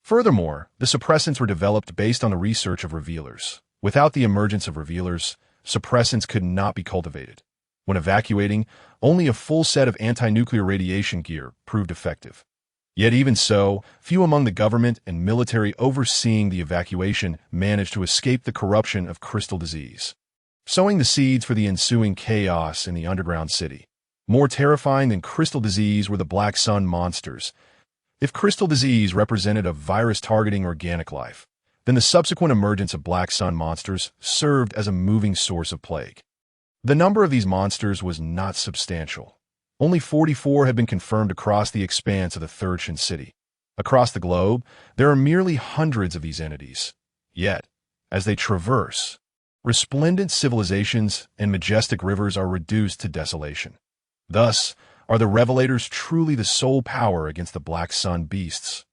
Furthermore, the suppressants were developed based on the research of revealers. Without the emergence of revealers, suppressants could not be cultivated. When evacuating, only a full set of anti-nuclear radiation gear proved effective. Yet even so, few among the government and military overseeing the evacuation managed to escape the corruption of crystal disease, sowing the seeds for the ensuing chaos in the underground city. More terrifying than crystal disease were the Black Sun monsters. If crystal disease represented a virus targeting organic life, then the subsequent emergence of Black Sun monsters served as a moving source of plague. The number of these monsters was not substantial. Only 44 had been confirmed across the expanse of the Third Shin City. Across the globe, there are merely hundreds of these entities. Yet, as they traverse, resplendent civilizations and majestic rivers are reduced to desolation. Thus, are the Revelators truly the sole power against the Black Sun beasts?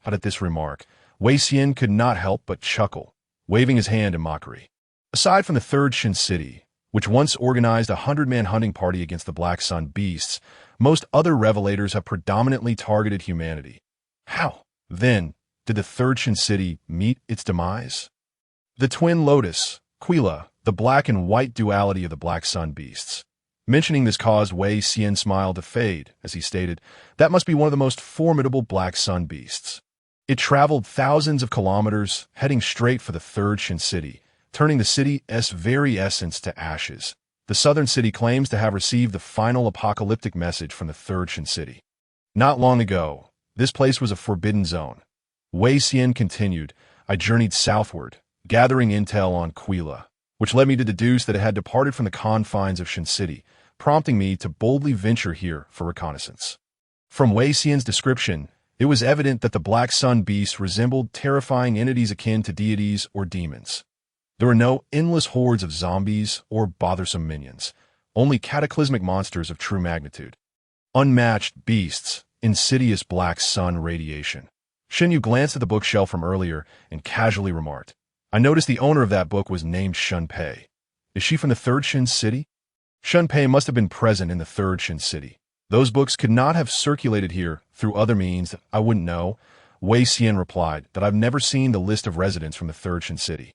But at this remark, Wei Xian could not help but chuckle, waving his hand in mockery. Aside from the Third Shin City, which once organized a 100-man hunting party against the Black Sun beasts, most other Revelators have predominantly targeted humanity. How, then, did the Third Shin City meet its demise? The twin lotus, Quila, the black and white duality of the Black Sun beasts. Mentioning this caused Wei Xian's smile to fade, as he stated, that must be one of the most formidable Black Sun beasts. It traveled thousands of kilometers, heading straight for the Third Shin City, turning the city's very essence to ashes. The southern city claims to have received the final apocalyptic message from the Third Shin City. Not long ago, this place was a forbidden zone. Wei Xian continued, I journeyed southward, gathering intel on Quila, which led me to deduce that it had departed from the confines of Shin City, prompting me to boldly venture here for reconnaissance. From Wei Xian's description, it was evident that the Black Sun beasts resembled terrifying entities akin to deities or demons. There were no endless hordes of zombies or bothersome minions, only cataclysmic monsters of true magnitude. Unmatched beasts, insidious Black Sun radiation. Shen Yu glanced at the bookshelf from earlier and casually remarked, I noticed the owner of that book was named Shun Pei. Is she from the Third Shin City? Shun Pei must have been present in the Third Shin City. Those books could not have circulated here through other means that I wouldn't know. Wei Xian replied that I've never seen the list of residents from the Third Shin City.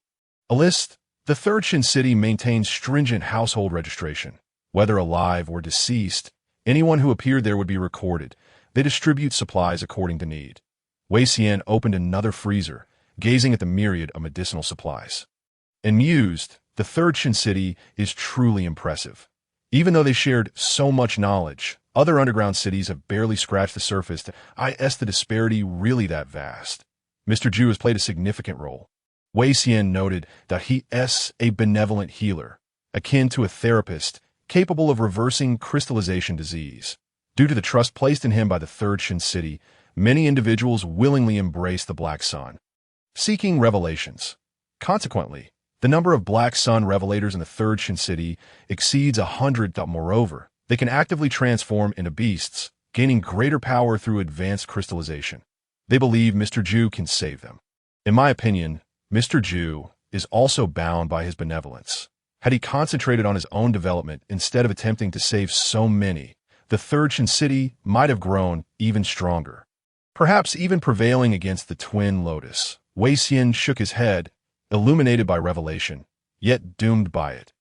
A list? The Third Shin City maintains stringent household registration. Whether alive or deceased, anyone who appeared there would be recorded. They distribute supplies according to need. Wei Xian opened another freezer, gazing at the myriad of medicinal supplies. And mused, the Third Shin City is truly impressive. Even though they shared so much knowledge, other underground cities have barely scratched the surface. Is the disparity really that vast? Mr. Zhu has played a significant role. Wei Xian noted that he is a benevolent healer, akin to a therapist, capable of reversing crystallization disease. Due to the trust placed in him by the Third Shin City, many individuals willingly embrace the Black Sun, seeking revelations. Consequently, the number of Black Sun revelators in the Third Shin City exceeds 100. Moreover, they can actively transform into beasts, gaining greater power through advanced crystallization. They believe Mr. Zhu can save them. In my opinion, Mr. Zhu is also bound by his benevolence. Had he concentrated on his own development instead of attempting to save so many, the Third Shin City might have grown even stronger, perhaps even prevailing against the twin lotus. Wei Xian shook his head, illuminated by revelation, yet doomed by it.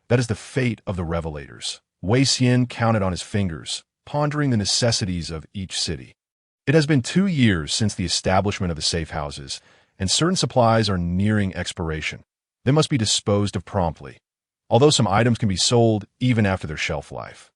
That is the fate of the Revelators. Wei Xian counted on his fingers, pondering the necessities of each city. It has been 2 years since the establishment of the safe houses, and certain supplies are nearing expiration. They must be disposed of promptly, although some items can be sold even after their shelf life.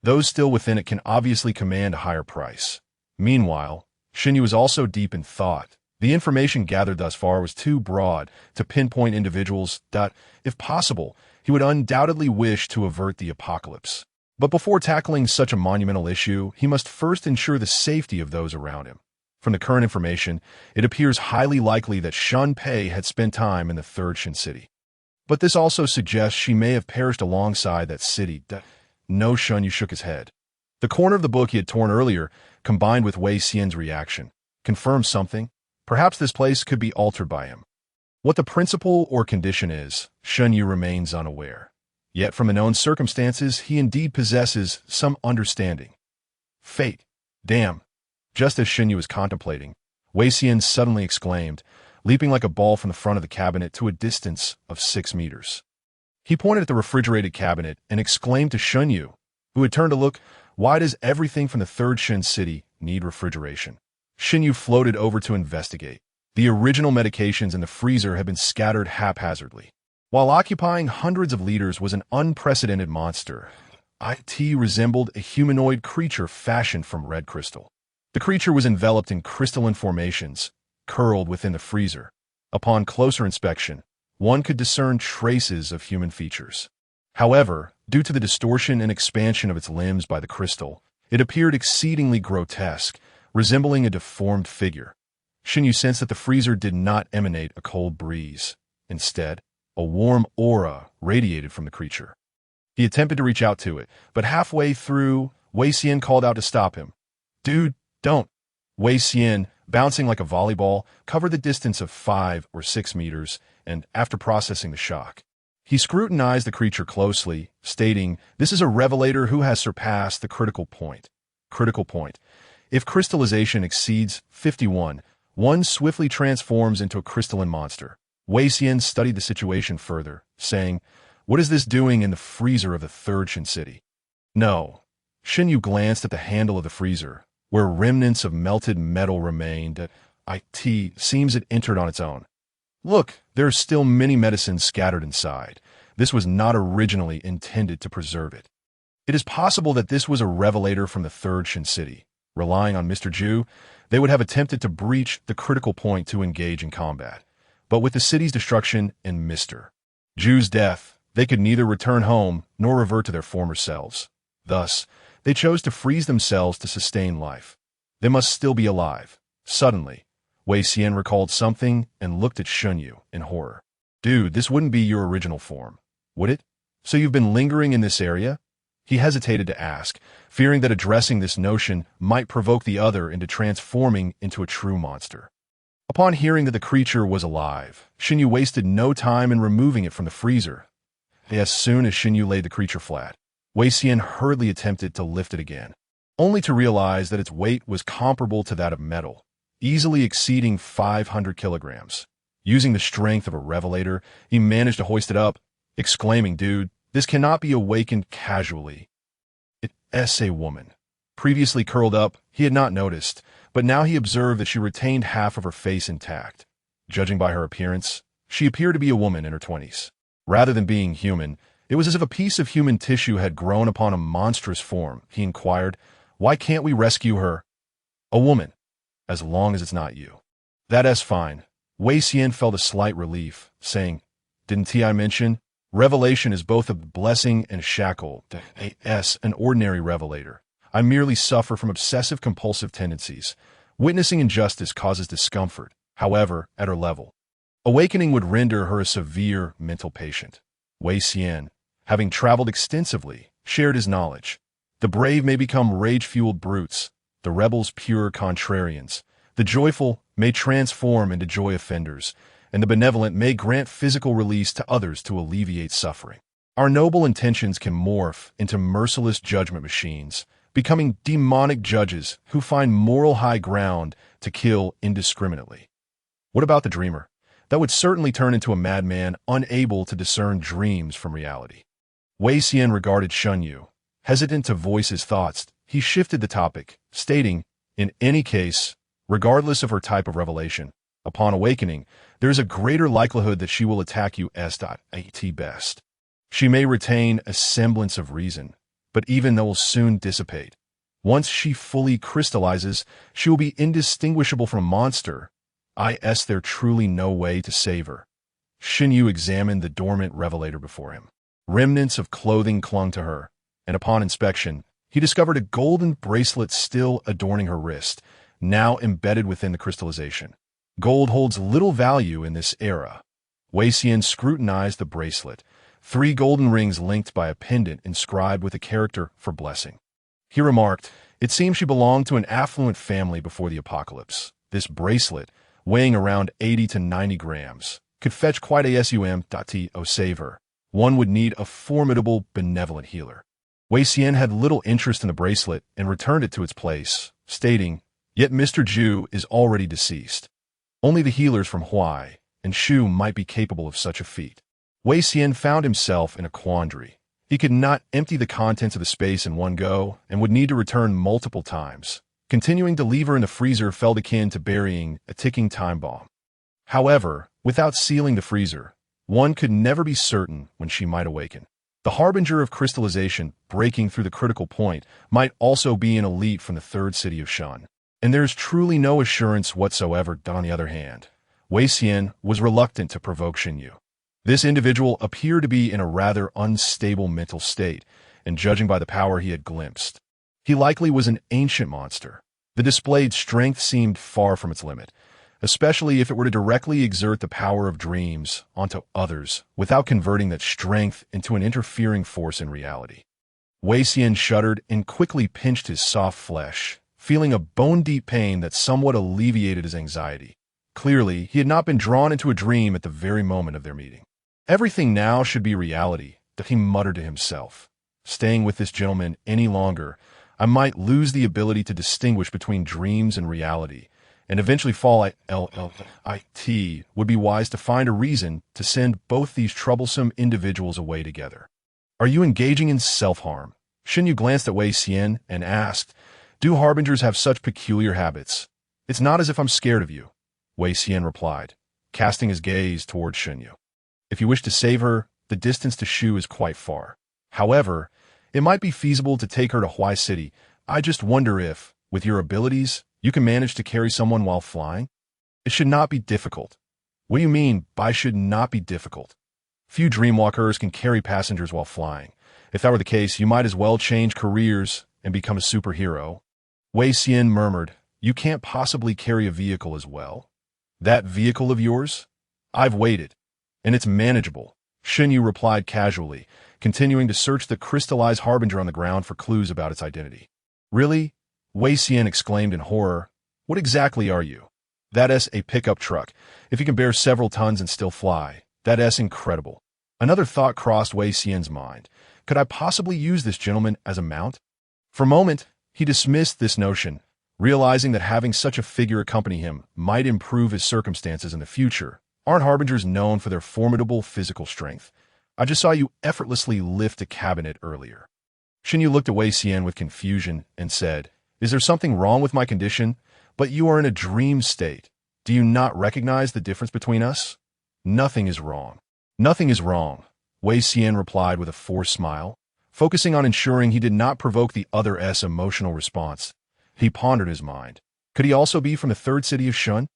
Those still within it can obviously command a higher price. Meanwhile, Shen Yu was also deep in thought. The information gathered thus far was too broad to pinpoint individuals that, if possible, he would undoubtedly wish to avert the apocalypse. But before tackling such a monumental issue, he must first ensure the safety of those around him. From the current information, it appears highly likely that Shun Pei had spent time in the Third Shin City. But this also suggests she may have perished alongside that city. No, Shun Yu shook his head. The corner of the book he had torn earlier, combined with Wei Xian's reaction, confirmed something. Perhaps this place could be altered by him. What the principle or condition is, Shun Yu remains unaware. Yet from the known circumstances, he indeed possesses some understanding. Fate. Damn. Just as Shen Yu was contemplating, Wei Xian suddenly exclaimed, leaping like a ball from the front of the cabinet to a distance of 6 meters. He pointed at the refrigerated cabinet and exclaimed to Shen Yu, who had turned to look, why does everything from the Third Shin City need refrigeration? Shen Yu floated over to investigate. The original medications in the freezer had been scattered haphazardly. While occupying hundreds of liters was an unprecedented monster. it resembled a humanoid creature fashioned from red crystal. The creature was enveloped in crystalline formations, curled within the freezer. Upon closer inspection, one could discern traces of human features. However, due to the distortion and expansion of its limbs by the crystal, it appeared exceedingly grotesque, resembling a deformed figure. Xinyu sensed that the freezer did not emanate a cold breeze. Instead, a warm aura radiated from the creature. He attempted to reach out to it, but halfway through, Wei Xian called out to stop him. "Dude, don't." Wei Xian, bouncing like a volleyball, covered the distance of 5 or 6 meters, and after processing the shock, he scrutinized the creature closely, stating, "This is a revelator who has surpassed the critical point. Critical point. If crystallization exceeds 51, one swiftly transforms into a crystalline monster." Wei Xian studied the situation further, saying, "What is this doing in the freezer of the third Shin city?" "No." Xinyu glanced at the handle of the freezer, where remnants of melted metal remained. It seems it entered on its own. "Look, there are still many medicines scattered inside. This was not originally intended to preserve it." It is possible that this was a revelator from the third Shin city. Relying on Mr. Zhu, they would have attempted to breach the critical point to engage in combat. But with the city's destruction and Mr. Zhu's death, they could neither return home nor revert to their former selves. Thus, they chose to freeze themselves to sustain life. They must still be alive. Suddenly, Wei Xian recalled something and looked at Xunyu in horror. "Dude, this wouldn't be your original form, would it? So you've been lingering in this area?" He hesitated to ask, fearing that addressing this notion might provoke the other into transforming into a true monster. Upon hearing that the creature was alive, Xinyu wasted no time in removing it from the freezer. As soon as Xinyu laid the creature flat, Wei Xian hurriedly attempted to lift it again, only to realize that its weight was comparable to that of metal, easily exceeding 500 kilograms. Using the strength of a revelator, he managed to hoist it up, exclaiming, "Dude, this cannot be awakened casually." It's a woman. Previously curled up, he had not noticed, but now he observed that she retained half of her face intact. Judging by her appearance, she appeared to be a woman in her 20s. Rather than being human, it was as if a piece of human tissue had grown upon a monstrous form. He inquired, "Why can't we rescue her?" "A woman, as long as it's not you." "That's fine." Wei Xian felt a slight relief, saying, "Didn't I mention? Revelation is both a blessing and a shackle. An ordinary revelator. I merely suffer from obsessive-compulsive tendencies. Witnessing injustice causes discomfort, however, at her level. Awakening would render her a severe mental patient." Wei Xian, having traveled extensively, shared his knowledge. The brave may become rage-fueled brutes, the rebels pure contrarians, the joyful may transform into joy offenders, and the benevolent may grant physical release to others to alleviate suffering. Our noble intentions can morph into merciless judgment machines, becoming demonic judges who find moral high ground to kill indiscriminately. What about the dreamer? That would certainly turn into a madman unable to discern dreams from reality. Wei Xian regarded Xunyu. Hesitant to voice his thoughts, he shifted the topic, stating, "In any case, regardless of her type of revelation, upon awakening, there is a greater likelihood that she will attack you at best. She may retain a semblance of reason, but even that will soon dissipate. Once she fully crystallizes, she will be indistinguishable from a monster. There truly no way to save her." Xinyu examined the dormant revelator before him. Remnants of clothing clung to her, and upon inspection, he discovered a golden bracelet still adorning her wrist, now embedded within the crystallization. Gold holds little value in this era. Wei Xian scrutinized the bracelet, 3 golden rings linked by a pendant inscribed with a character for blessing. He remarked, "It seems she belonged to an affluent family before the apocalypse. This bracelet, weighing around 80 to 90 grams, could fetch quite a to save her. One would need a formidable, benevolent healer." Wei Xian had little interest in the bracelet and returned it to its place, stating, "Yet Mr. Zhu is already deceased. Only the healers from Huai and Shu might be capable of such a feat." Wei Xian found himself in a quandary. He could not empty the contents of the space in one go and would need to return multiple times. Continuing to leave her in the freezer felt akin to burying a ticking time bomb. However, without sealing the freezer, one could never be certain when she might awaken. The harbinger of crystallization breaking through the critical point might also be an elite from the third city of Shun. And there's truly no assurance whatsoever that, on the other hand, Wei Xian was reluctant to provoke Shen Yu. This individual appeared to be in a rather unstable mental state, and judging by the power he had glimpsed, he likely was an ancient monster. The displayed strength seemed far from its limit, especially if it were to directly exert the power of dreams onto others without converting that strength into an interfering force in reality. Wei Xian shuddered and quickly pinched his soft flesh, feeling a bone-deep pain that somewhat alleviated his anxiety. Clearly, he had not been drawn into a dream at the very moment of their meeting. Everything now should be reality, that he muttered to himself. Staying with this gentleman any longer, I might lose the ability to distinguish between dreams and reality, and eventually fall at LLIT. Would be wise to find a reason to send both these troublesome individuals away together. Are you engaging in self-harm? Shen Yu glanced at Wei Xian and asked, do harbingers have such peculiar habits? It's not as if I'm scared of you, Wei Xian replied, casting his gaze toward Shen Yu. If you wish to save her, the distance to Shu is quite far. However, it might be feasible to take her to Huai City. I just wonder if, with your abilities, you can manage to carry someone while flying? It should not be difficult. What do you mean by should not be difficult? Few dreamwalkers can carry passengers while flying. If that were the case, you might as well change careers and become a superhero. Wei Xian murmured, you can't possibly carry a vehicle as well. That vehicle of yours? I've waited, and it's manageable, Shen Yu replied casually, continuing to search the crystallized harbinger on the ground for clues about its identity. Really? Wei Xian exclaimed in horror. What exactly are you? That's a pickup truck. If you can bear several tons and still fly, that's incredible. Another thought crossed Wei Xian's mind. Could I possibly use this gentleman as a mount? For a moment, he dismissed this notion, realizing that having such a figure accompany him might improve his circumstances in the future. Aren't harbingers known for their formidable physical strength? I just saw you effortlessly lift a cabinet earlier. Shen Yu looked at Wei Xian with confusion and said, is there something wrong with my condition? But you are in a dream state. Do you not recognize the difference between us? Nothing is wrong. Nothing is wrong, Wei Xian replied with a forced smile, focusing on ensuring he did not provoke the other's emotional response. He pondered his mind. Could he also be from the third city of Shun?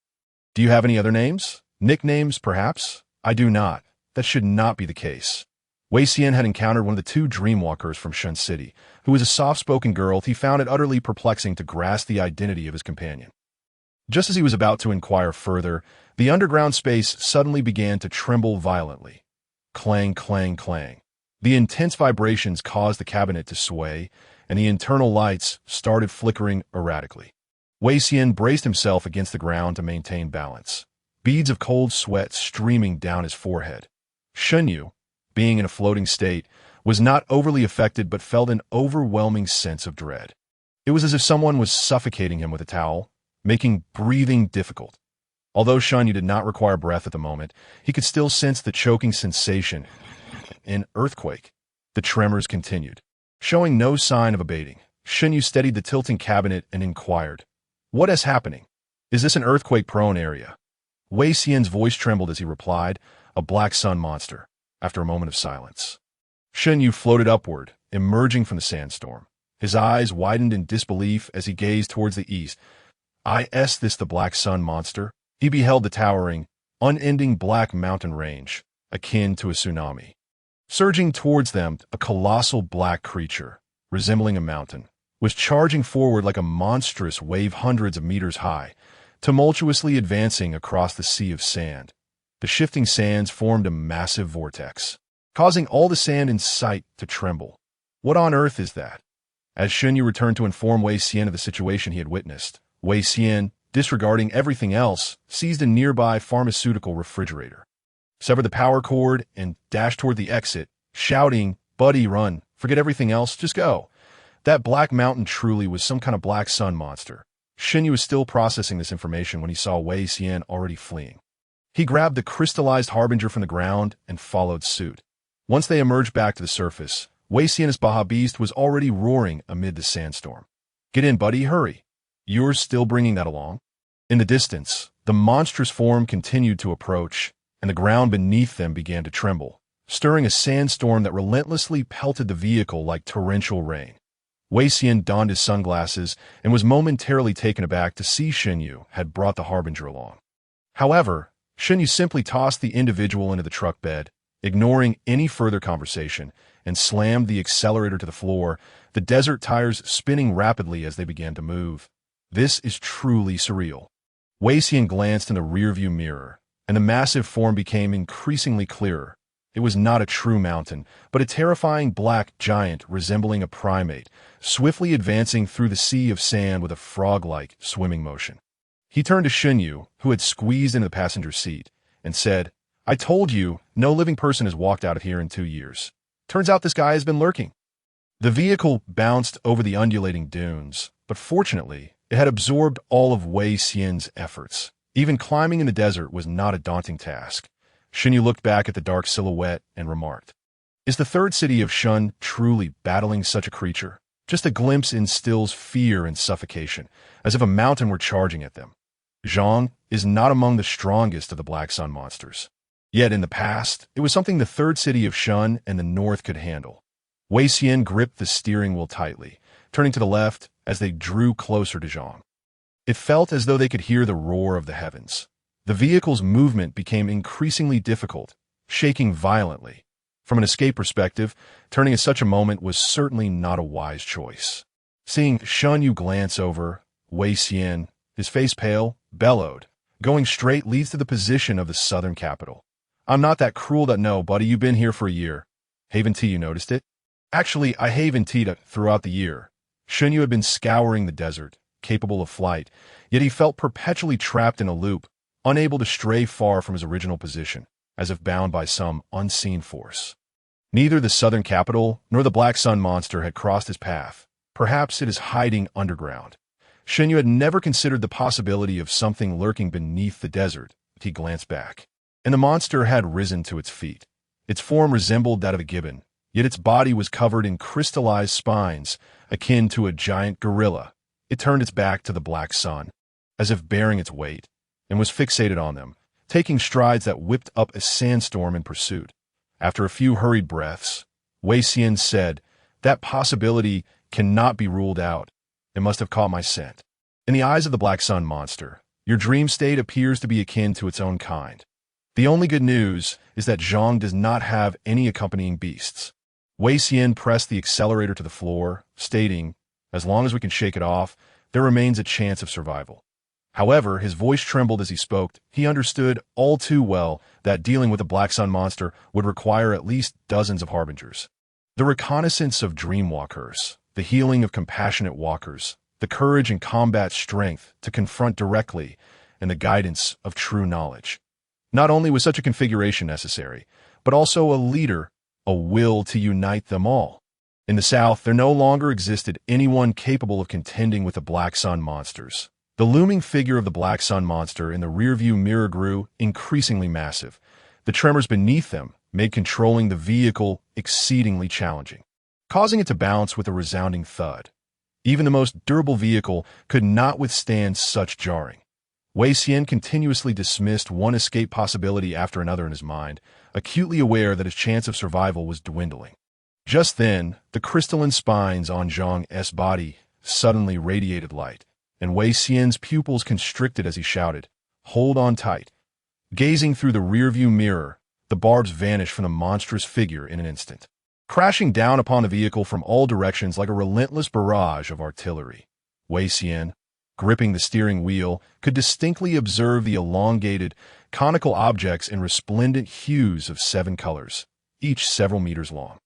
Do you have any other names? Nicknames, perhaps? I do not. That should not be the case. Wei Xian had encountered one of the two dreamwalkers from Shun City, who was a soft-spoken girl. He found it utterly perplexing to grasp the identity of his companion. Just as he was about to inquire further, the underground space suddenly began to tremble violently. Clang, clang, clang. The intense vibrations caused the cabinet to sway, and the internal lights started flickering erratically. Wei Xian braced himself against the ground to maintain balance, beads of cold sweat streaming down his forehead. Shen Yu, being in a floating state, was not overly affected but felt an overwhelming sense of dread. It was as if someone was suffocating him with a towel, making breathing difficult. Although Shen Yu did not require breath at the moment, he could still sense the choking sensation. An earthquake. The tremors continued. Showing no sign of abating, Shen Yu steadied the tilting cabinet and inquired, what is happening? Is this an earthquake-prone area? Wei Xian's voice trembled as he replied, a black sun monster. After a moment of silence, Shen Yu floated upward, emerging from the sandstorm. His eyes widened in disbelief as he gazed towards the east. Is this the black sun monster? He beheld the towering, unending black mountain range, akin to a tsunami. Surging towards them, a colossal black creature, resembling a mountain, was charging forward like a monstrous wave hundreds of meters high, tumultuously advancing across the sea of sand. The shifting sands formed a massive vortex, causing all the sand in sight to tremble. What on earth is that? As Shen Yu returned to inform Wei Xian of the situation he had witnessed, Wei Xian, disregarding everything else, seized a nearby pharmaceutical refrigerator, severed the power cord, and dashed toward the exit, shouting, "Buddy, run! Forget everything else, just go!" That black mountain truly was some kind of black sun monster. Shen Yu was still processing this information when he saw Wei Xian already fleeing. He grabbed the crystallized harbinger from the ground and followed suit. Once they emerged back to the surface, Wei Xian's Baja Beast was already roaring amid the sandstorm. Get in, buddy, hurry. You're still bringing that along? In the distance, the monstrous form continued to approach, and the ground beneath them began to tremble, stirring a sandstorm that relentlessly pelted the vehicle like torrential rain. Wei Xian donned his sunglasses and was momentarily taken aback to see Xinyu had brought the harbinger along. However, Xinyu simply tossed the individual into the truck bed, ignoring any further conversation, and slammed the accelerator to the floor, the desert tires spinning rapidly as they began to move. This is truly surreal. Wei Xian glanced in the rearview mirror, and the massive form became increasingly clearer. It was not a true mountain, but a terrifying black giant resembling a primate, swiftly advancing through the sea of sand with a frog-like swimming motion. He turned to Xinyu, who had squeezed into the passenger seat, and said, "I told you, no living person has walked out of here in 2 years. Turns out this guy has been lurking." The vehicle bounced over the undulating dunes, but fortunately, it had absorbed all of Wei Xian's efforts. Even climbing in the desert was not a daunting task. Xinyu looked back at the dark silhouette and remarked, "Is the third city of Shun truly battling such a creature? Just a glimpse instills fear and suffocation, as if a mountain were charging at them. Zhang is not among the strongest of the Black Sun monsters. Yet in the past, it was something the third city of Shun and the north could handle." Wei Xian gripped the steering wheel tightly, turning to the left as they drew closer to Zhang. It felt as though they could hear the roar of the heavens. The vehicle's movement became increasingly difficult, shaking violently. From an escape perspective, turning at such a moment was certainly not a wise choice. Seeing Xinyu glance over, Wei Xian, his face pale, bellowed, "Going straight leads to the position of the southern capital. I'm not that cruel that no, buddy, you've been here for a year. Haven't T, you noticed it?" Actually, I haven't T'd throughout the year. Xinyu had been scouring the desert, capable of flight, yet he felt perpetually trapped in a loop, unable to stray far from his original position, as if bound by some unseen force. Neither the southern capital nor the Black Sun monster had crossed his path. Perhaps it is hiding underground. Xinyu had never considered the possibility of something lurking beneath the desert. He glanced back, and the monster had risen to its feet. Its form resembled that of a gibbon, yet its body was covered in crystallized spines, akin to a giant gorilla. It turned its back to the Black Sun, as if bearing its weight, and was fixated on them, taking strides that whipped up a sandstorm in pursuit. After a few hurried breaths, Wei Xian said, "That possibility cannot be ruled out. It must have caught my scent. In the eyes of the Black Sun monster, your dream state appears to be akin to its own kind. The only good news is that Zhang does not have any accompanying beasts." Wei Xian pressed the accelerator to the floor, stating, "As long as we can shake it off, there remains a chance of survival." However, his voice trembled as he spoke. He understood all too well that dealing with the Black Sun monster would require at least dozens of harbingers. The reconnaissance of dreamwalkers, the healing of compassionate walkers, the courage and combat strength to confront directly, and the guidance of true knowledge. Not only was such a configuration necessary, but also a leader, a will to unite them all. In the south, there no longer existed anyone capable of contending with the Black Sun monsters. The looming figure of the Black Sun monster in the rearview mirror grew increasingly massive. The tremors beneath them made controlling the vehicle exceedingly challenging, causing it to bounce with a resounding thud. Even the most durable vehicle could not withstand such jarring. Wei Xian continuously dismissed one escape possibility after another in his mind, acutely aware that his chance of survival was dwindling. Just then, the crystalline spines on Zhang's body suddenly radiated light, and Wei Xian's pupils constricted as he shouted, "Hold on tight." Gazing through the rearview mirror, the barbs vanished from the monstrous figure in an instant, crashing down upon the vehicle from all directions like a relentless barrage of artillery. Wei Xian, gripping the steering wheel, could distinctly observe the elongated, conical objects in resplendent hues of 7 colors, each several meters long.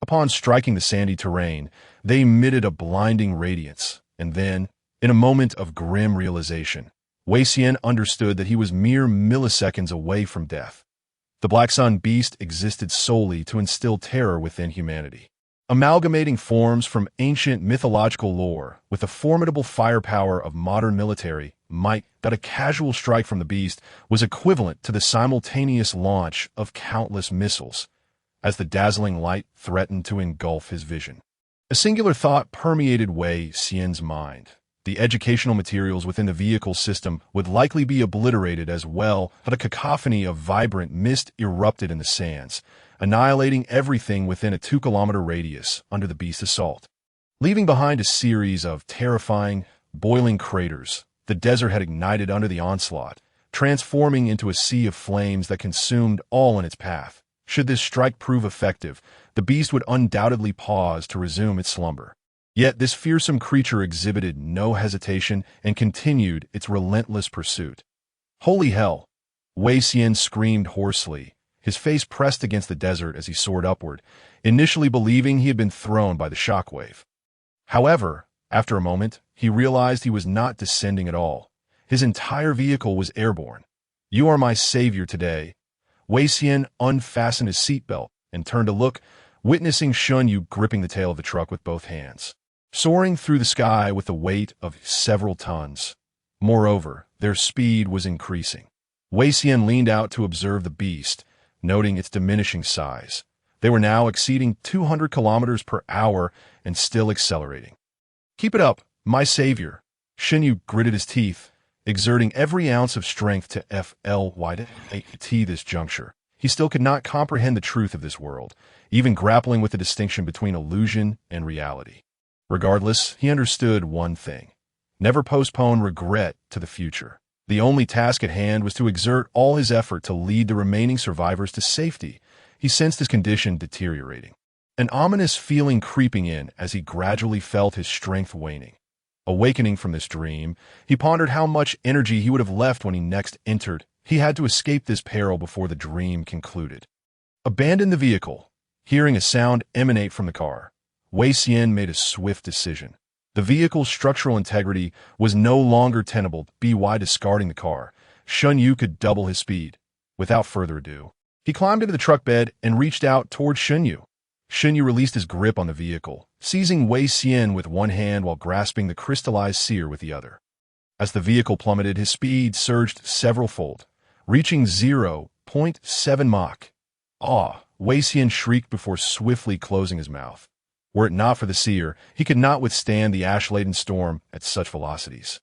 Upon striking the sandy terrain, they emitted a blinding radiance, and then, in a moment of grim realization, Wei Xian understood that he was mere milliseconds away from death. The Black Sun beast existed solely to instill terror within humanity, amalgamating forms from ancient mythological lore with the formidable firepower of modern military might. That a casual strike from the beast was equivalent to the simultaneous launch of countless missiles, as the dazzling light threatened to engulf his vision. A singular thought permeated Wei Xian's mind. The educational materials within the vehicle system would likely be obliterated as well, but a cacophony of vibrant mist erupted in the sands, annihilating everything within a 2-kilometer radius under the beast's assault. Leaving behind a series of terrifying, boiling craters, the desert had ignited under the onslaught, transforming into a sea of flames that consumed all in its path. Should this strike prove effective, the beast would undoubtedly pause to resume its slumber. Yet this fearsome creature exhibited no hesitation and continued its relentless pursuit. Holy hell! Wei Xian screamed hoarsely, his face pressed against the desert as he soared upward, initially believing he had been thrown by the shockwave. However, after a moment, he realized he was not descending at all. His entire vehicle was airborne. "You are my savior today." Wei Xian unfastened his seatbelt and turned to look, witnessing Shun Yu gripping the tail of the truck with both hands, soaring through the sky with the weight of several tons. Moreover, their speed was increasing. Wei Xian leaned out to observe the beast, noting its diminishing size. They were now exceeding 200 kilometers per hour and still accelerating. "Keep it up, my savior." Shun Yu gritted his teeth, exerting every ounce of strength to fly this juncture. He still could not comprehend the truth of this world, even grappling with the distinction between illusion and reality. Regardless, he understood one thing: never postpone regret to the future. The only task at hand was to exert all his effort to lead the remaining survivors to safety. He sensed his condition deteriorating, an ominous feeling creeping in as he gradually felt his strength waning. Awakening from this dream, he pondered how much energy he would have left when he next entered. He had to escape this peril before the dream concluded. Abandon the vehicle. Hearing a sound emanate from the car, Wei Xian made a swift decision. The vehicle's structural integrity was no longer tenable. By discarding the car, Shun Yu could double his speed. Without further ado, he climbed into the truck bed and reached out toward Shun Yu. Shun Yu released his grip on the vehicle, seizing Wei Xian with one hand while grasping the crystallized seer with the other. As the vehicle plummeted, his speed surged several-fold, reaching 0.7 Mach. Wei Xian shrieked before swiftly closing his mouth. Were it not for the seer, he could not withstand the ash-laden storm at such velocities.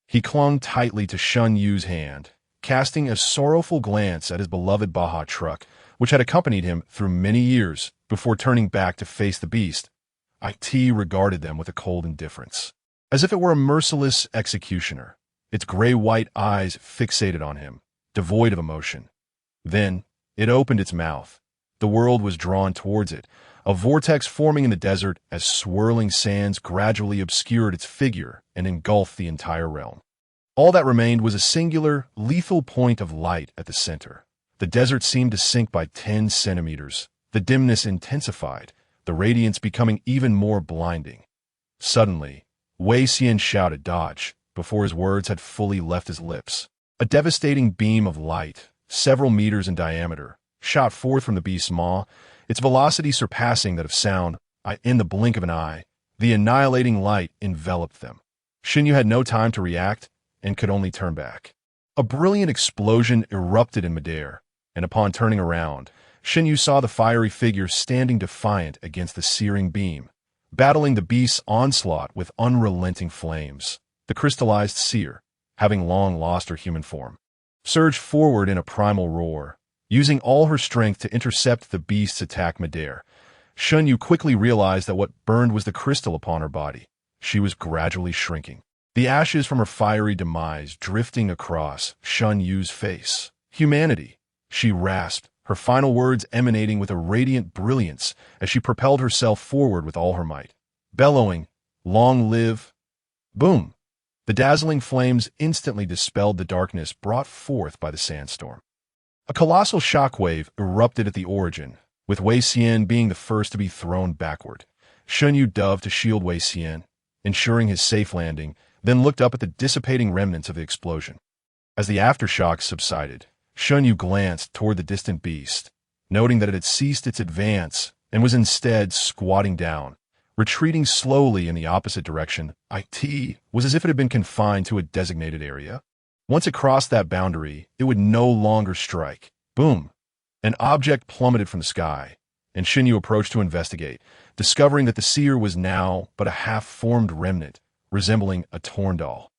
He clung tightly to Shun Yu's hand, casting a sorrowful glance at his beloved Baja truck, which had accompanied him through many years, before turning back to face the beast. It regarded them with a cold indifference, as if it were a merciless executioner, its gray-white eyes fixated on him, devoid of emotion. Then, it opened its mouth. The world was drawn towards it, a vortex forming in the desert as swirling sands gradually obscured its figure and engulfed the entire realm. All that remained was a singular, lethal point of light at the center. The desert seemed to sink by 10 centimeters. The dimness intensified, the radiance becoming even more blinding. Suddenly, Wei Xian shouted, "Dodge," before his words had fully left his lips. A devastating beam of light, several meters in diameter, shot forth from the beast's maw, its velocity surpassing that of sound. In the blink of an eye, the annihilating light enveloped them. Shun Yu had no time to react and could only turn back. A brilliant explosion erupted in midair, and upon turning around, Shun Yu saw the fiery figure standing defiant against the searing beam, battling the beast's onslaught with unrelenting flames. The crystallized seer, having long lost her human form, surged forward in a primal roar, using all her strength to intercept the beast's attack midair. Shun Yu quickly realized that what burned was the crystal upon her body. She was gradually shrinking, the ashes from her fiery demise drifting across Shun Yu's face. "Humanity," she rasped, her final words emanating with a radiant brilliance as she propelled herself forward with all her might, bellowing, "Long live!" Boom! The dazzling flames instantly dispelled the darkness brought forth by the sandstorm. A colossal shockwave erupted at the origin, with Wei Xian being the first to be thrown backward. Shun Yu dove to shield Wei Xian, ensuring his safe landing, then looked up at the dissipating remnants of the explosion. As the aftershocks subsided, Shun Yu glanced toward the distant beast, noting that it had ceased its advance and was instead squatting down, retreating slowly in the opposite direction. It was as if it had been confined to a designated area. Once it crossed that boundary, it would no longer strike. Boom! An object plummeted from the sky, and Shun Yu approached to investigate, discovering that the seer was now but a half-formed remnant, resembling a torn doll.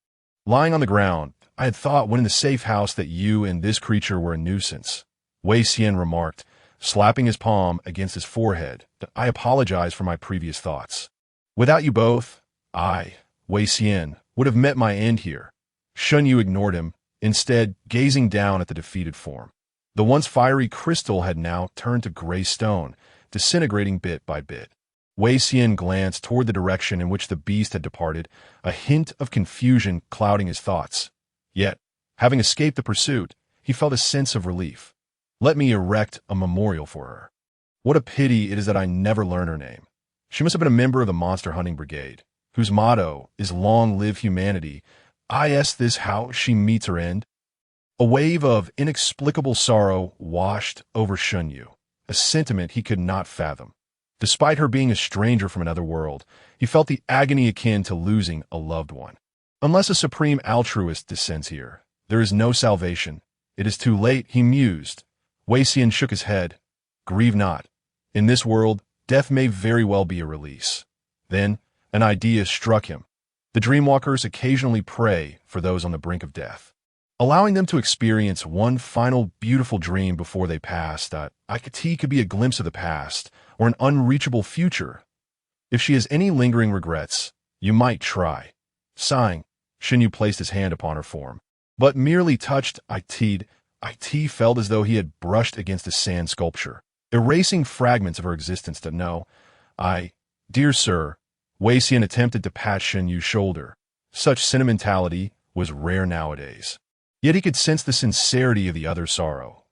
Lying on the ground, I had thought when in the safe house that you and this creature were a nuisance. Wei Xian remarked, slapping his palm against his forehead. I apologize for my previous thoughts. Without you both, I, Wei Xian, would have met my end here. Shun Yu ignored him, instead gazing down at the defeated form. The once fiery crystal had now turned to gray stone, disintegrating bit by bit. Wei Xian glanced toward the direction in which the beast had departed, a hint of confusion clouding his thoughts. Yet, having escaped the pursuit, he felt a sense of relief. Let me erect a memorial for her. What a pity it is that I never learned her name. She must have been a member of the monster hunting brigade, whose motto is "Long live humanity." This how she meets her end. A wave of inexplicable sorrow washed over Shun Yu, a sentiment he could not fathom. Despite her being a stranger from another world, he felt the agony akin to losing a loved one. Unless a supreme altruist descends here, there is no salvation. It is too late, he mused. Wei Xian shook his head. Grieve not. In this world, death may very well be a release. Then, an idea struck him. The dreamwalkers occasionally pray for those on the brink of death, allowing them to experience one final beautiful dream before they pass. He could be a glimpse of the past, or an unreachable future. If she has any lingering regrets, you might try. Sighing, Shun Yu placed his hand upon her form, but merely touched It felt as though he had brushed against a sand sculpture, erasing fragments of her existence to know. Dear sir, Wei Xian attempted to pat Shun Yu's shoulder. Such sentimentality was rare nowadays. Yet he could sense the sincerity of the other's sorrow.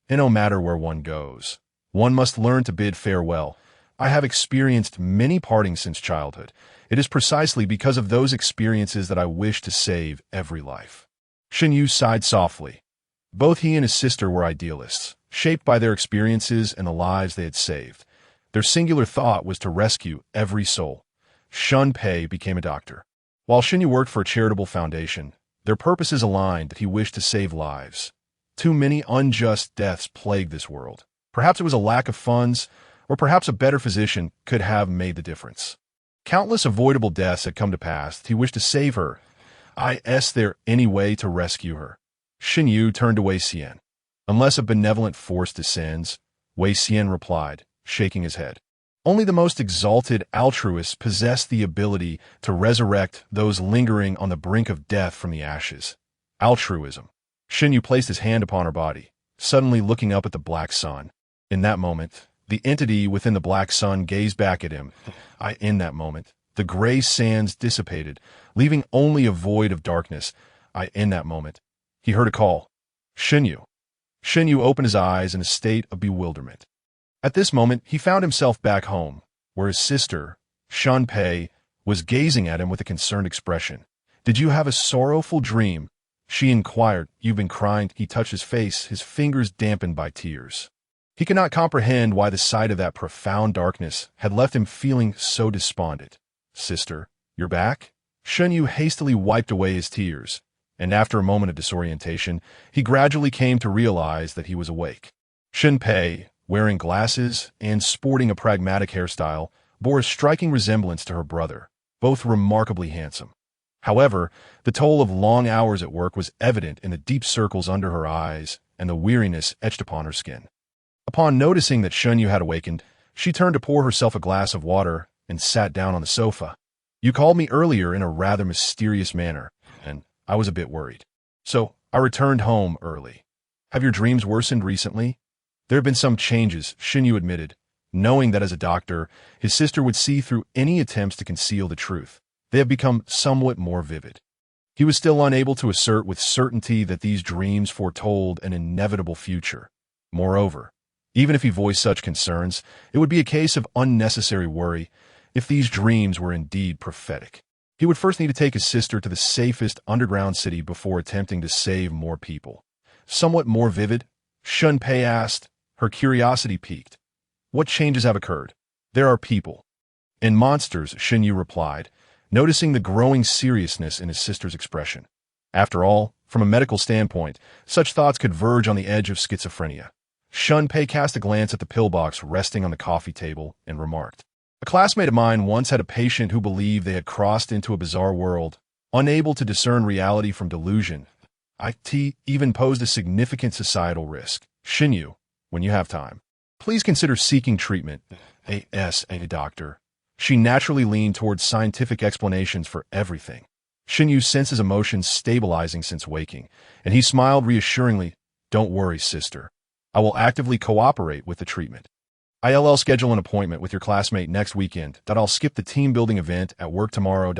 And no matter where one goes, one must learn to bid farewell. I have experienced many partings since childhood. It is precisely because of those experiences that I wish to save every life. Shun Yu sighed softly. Both he and his sister were idealists, shaped by their experiences and the lives they had saved. Their singular thought was to rescue every soul. Shun Pei became a doctor, while Shun Yu worked for a charitable foundation. Their purposes aligned that he wished to save lives. Too many unjust deaths plagued this world. Perhaps it was a lack of funds, or perhaps a better physician could have made the difference. Countless avoidable deaths had come to pass. He wished to save her. Is there any way to rescue her? Shun Yu turned to Wei Xian. Unless a benevolent force descends, Wei Xian replied, shaking his head. Only the most exalted altruists possess the ability to resurrect those lingering on the brink of death from the ashes. Altruism. Shun Yu placed his hand upon her body, suddenly looking up at the black sun. In that moment, the entity within the black sun gazed back at him. In that moment, the gray sands dissipated, leaving only a void of darkness. In that moment, he heard a call. Shun Yu. Shun Yu opened his eyes in a state of bewilderment. At this moment, he found himself back home, where his sister, Shun Pei, was gazing at him with a concerned expression. Did you have a sorrowful dream? She inquired. You've been crying. He touched his face, his fingers dampened by tears. He could not comprehend why the sight of that profound darkness had left him feeling so despondent. Sister, you're back? Shun Yu hastily wiped away his tears, and after a moment of disorientation, he gradually came to realize that he was awake. Shun Pei, wearing glasses and sporting a pragmatic hairstyle, bore a striking resemblance to her brother, both remarkably handsome. However, the toll of long hours at work was evident in the deep circles under her eyes and the weariness etched upon her skin. Upon noticing that Shun Yu had awakened, she turned to pour herself a glass of water and sat down on the sofa. You called me earlier in a rather mysterious manner, and I was a bit worried. So I returned home early. Have your dreams worsened recently? There have been some changes, Shun Yu admitted, knowing that as a doctor, his sister would see through any attempts to conceal the truth. They have become somewhat more vivid. He was still unable to assert with certainty that these dreams foretold an inevitable future. Moreover, even if he voiced such concerns, it would be a case of unnecessary worry if these dreams were indeed prophetic. He would first need to take his sister to the safest underground city before attempting to save more people. Somewhat more vivid, Shun Pei asked, her curiosity piqued. What changes have occurred? There are people. And monsters, Shun Yu replied, noticing the growing seriousness in his sister's expression. After all, from a medical standpoint, such thoughts could verge on the edge of schizophrenia. Shun Pei cast a glance at the pillbox resting on the coffee table and remarked, A classmate of mine once had a patient who believed they had crossed into a bizarre world, unable to discern reality from delusion. It even posed a significant societal risk. Shinyu, when you have time, please consider seeking treatment. A doctor. She naturally leaned towards scientific explanations for everything. Shinyu sensed his emotions stabilizing since waking, and he smiled reassuringly. Don't worry, sister. I will actively cooperate with the treatment. I'll schedule an appointment with your classmate next weekend that I'll skip the team-building event at work tomorrow.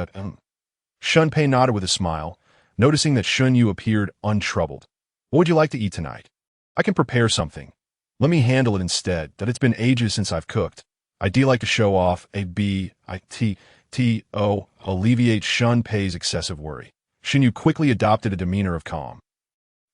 Shunpei nodded with a smile, noticing that Shunyu appeared untroubled. What would you like to eat tonight? I can prepare something. Let me handle it instead, that it's been ages since I've cooked. I do like to show off alleviate Shunpei's excessive worry. Shinyu quickly adopted a demeanor of calm,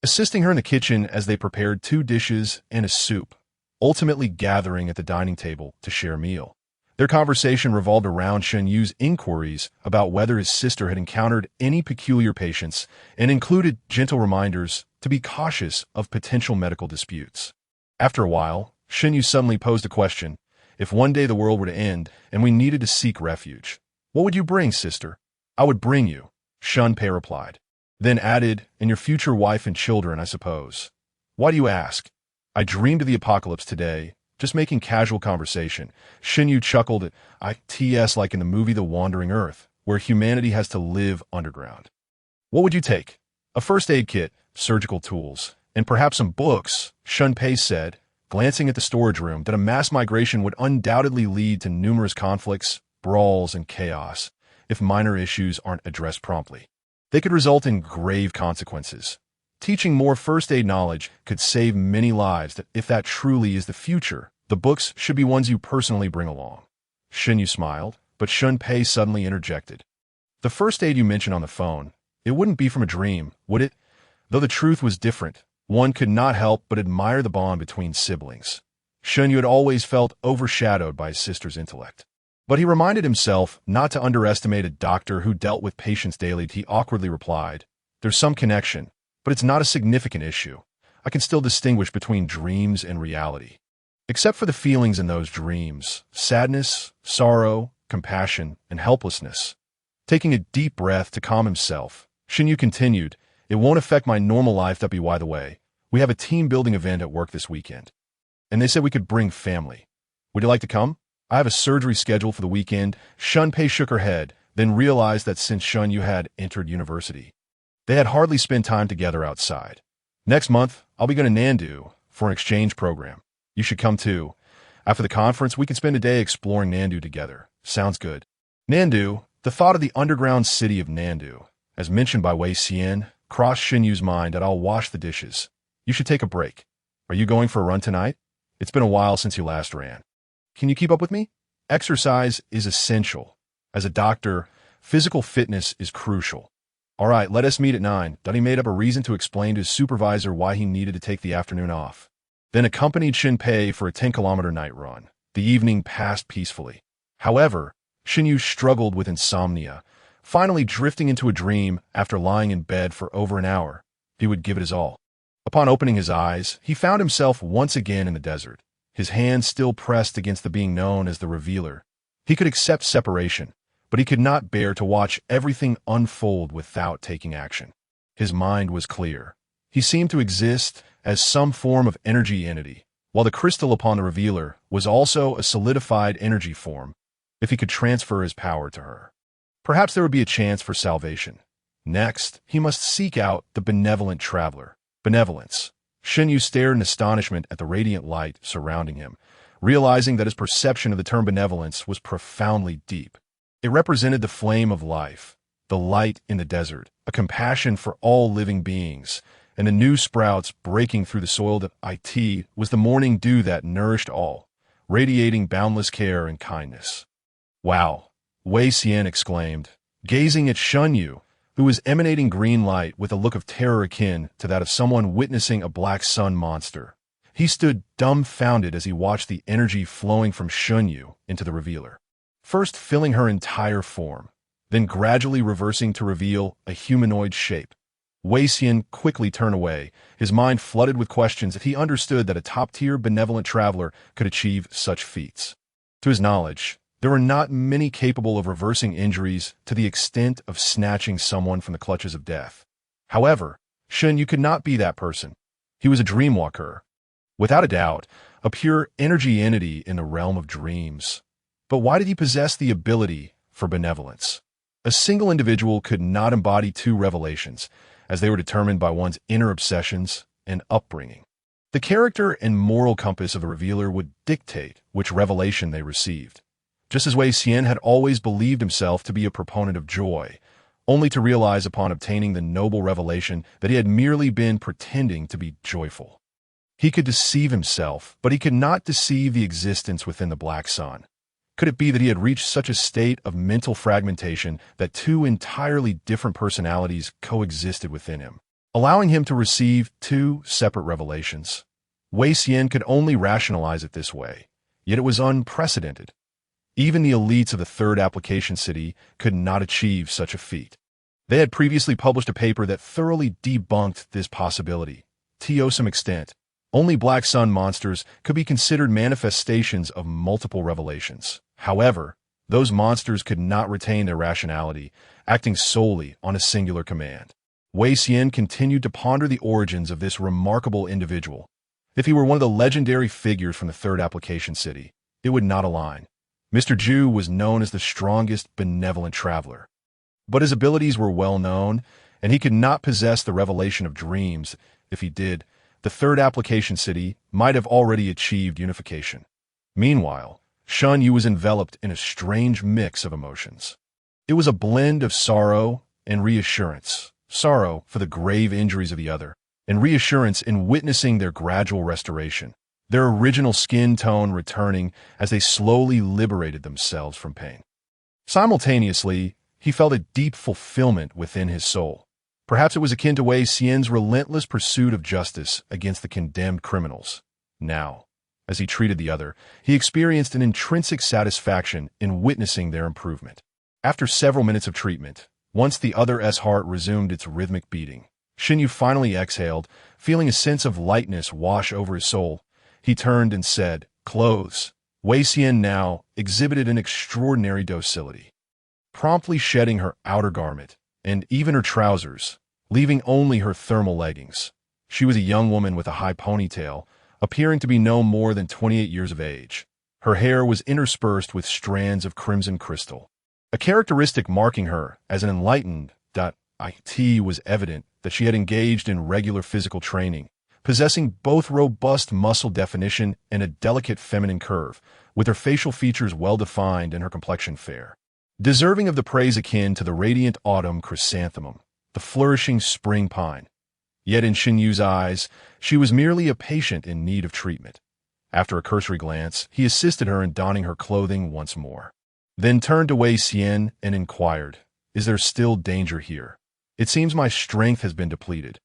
assisting her in the kitchen as they prepared 2 dishes and a soup, ultimately gathering at the dining table to share a meal. Their conversation revolved around Shinyu's inquiries about whether his sister had encountered any peculiar patients and included gentle reminders to be cautious of potential medical disputes. After a while, Shinyu suddenly posed a question. If one day the world were to end and we needed to seek refuge, what would you bring, sister? I would bring you, Shunpei replied, then added, and your future wife and children, I suppose. Why do you ask? I dreamed of the apocalypse today, just making casual conversation. Shinyu chuckled at ITS like in the movie The Wandering Earth, where humanity has to live underground. What would you take? A first aid kit, surgical tools, and perhaps some books, Shunpei said, glancing at the storage room that a mass migration would undoubtedly lead to numerous conflicts, brawls, and chaos if minor issues aren't addressed promptly. They could result in grave consequences. Teaching more first aid knowledge could save many lives. If that truly is the future, the books should be ones you personally bring along. Shinyu smiled, but Shunpei suddenly interjected. The first aid you mentioned on the phone, it wouldn't be from a dream, would it? Though the truth was different, one could not help but admire the bond between siblings. Shinyu had always felt overshadowed by his sister's intellect. But he reminded himself not to underestimate a doctor who dealt with patients daily. He awkwardly replied, there's some connection, but it's not a significant issue. I can still distinguish between dreams and reality. Except for the feelings in those dreams, sadness, sorrow, compassion, and helplessness. Taking a deep breath to calm himself, Shinyu continued, it won't affect my normal life. By the way, we have a team-building event at work this weekend. And they said we could bring family. Would you like to come? I have a surgery scheduled for the weekend. Shunpei shook her head, then realized that since Shunyu had entered university, they had hardly spent time together outside. Next month, I'll be going to Nandu for an exchange program. You should come too. After the conference, we can spend a day exploring Nandu together. Sounds good. Nandu, the thought of the underground city of Nandu, as mentioned by Wei Xian, crossed Shinyu's mind that I'll wash the dishes. You should take a break. Are you going for a run tonight? It's been a while since you last ran. Can you keep up with me? Exercise is essential. As a doctor, physical fitness is crucial. All right, let us meet at 9. He made up a reason to explain to his supervisor why he needed to take the afternoon off. Then accompanied Shinpei for a 10-kilometer night run. The evening passed peacefully. However, Shinyu struggled with insomnia, finally drifting into a dream after lying in bed for over an hour. He would give it his all. Upon opening his eyes, he found himself once again in the desert, his hands still pressed against the being known as the Revealer. He could accept separation, but he could not bear to watch everything unfold without taking action. His mind was clear. He seemed to exist as some form of energy entity, while the crystal upon the Revealer was also a solidified energy form, if he could transfer his power to her. Perhaps there would be a chance for salvation. Next, he must seek out the benevolent traveler. Benevolence. Shinyu stared in astonishment at the radiant light surrounding him, realizing that his perception of the term benevolence was profoundly deep. It represented the flame of life, the light in the desert, a compassion for all living beings, and the new sprouts breaking through the soil. That it was the morning dew that nourished all, radiating boundless care and kindness. Wow, Wei Xian exclaimed, gazing at Shunyu, who was emanating green light with a look of terror akin to that of someone witnessing a black sun monster. He stood dumbfounded as he watched the energy flowing from Shunyu into the Revealer, first filling her entire form, then gradually reversing to reveal a humanoid shape. Wei Xian quickly turned away, his mind flooded with questions if he understood that a top-tier benevolent traveler could achieve such feats. To his knowledge, There were not many capable of reversing injuries to the extent of snatching someone from the clutches of death. However, Shen Yu could not be that person. He was a dreamwalker. Without a doubt, a pure energy entity in the realm of dreams. But why did he possess the ability for benevolence? A single individual could not embody two revelations, as they were determined by one's inner obsessions and upbringing. The character and moral compass of a revealer would dictate which revelation they received. Just as Wei Xian had always believed himself to be a proponent of joy, only to realize upon obtaining the noble revelation that he had merely been pretending to be joyful. He could deceive himself, but he could not deceive the existence within the Black Sun. Could it be that he had reached such a state of mental fragmentation that two entirely different personalities coexisted within him, allowing him to receive two separate revelations? Wei Xian could only rationalize it this way, yet it was unprecedented. Even the elites of the Third Application City could not achieve such a feat. They had previously published a paper that thoroughly debunked this possibility. To some extent, only Black Sun monsters could be considered manifestations of multiple revelations. However, those monsters could not retain their rationality, acting solely on a singular command. Wei Xian continued to ponder the origins of this remarkable individual. If he were one of the legendary figures from the Third Application City, it would not align. Mr. Zhu was known as the strongest benevolent traveler. But his abilities were well known, and he could not possess the revelation of dreams. If he did, the Third Application City might have already achieved unification. Meanwhile, Shen Yu was enveloped in a strange mix of emotions. It was a blend of sorrow and reassurance. Sorrow for the grave injuries of the other, and reassurance in witnessing their gradual restoration, their original skin tone returning as they slowly liberated themselves from pain. Simultaneously, he felt a deep fulfillment within his soul. Perhaps it was akin to Wei Xian's relentless pursuit of justice against the condemned criminals. Now, as he treated the other, he experienced an intrinsic satisfaction in witnessing their improvement. After several minutes of treatment, once the other's heart resumed its rhythmic beating, Shen Yu finally exhaled, feeling a sense of lightness wash over his soul. He turned and said, "Clothes." Wei Xian now exhibited an extraordinary docility, promptly shedding her outer garment, and even her trousers, leaving only her thermal leggings. She was a young woman with a high ponytail, appearing to be no more than 28 years of age. Her hair was interspersed with strands of crimson crystal, a characteristic marking her as an enlightened. It was evident that she had engaged in regular physical training, possessing both robust muscle definition and a delicate feminine curve, with her facial features well-defined and her complexion fair, deserving of the praise akin to the radiant autumn chrysanthemum, the flourishing spring pine. Yet in Shen Yu's eyes, she was merely a patient in need of treatment. After a cursory glance, he assisted her in donning her clothing once more, then turned to Wei Xian and inquired, "Is there still danger here? It seems my strength has been depleted."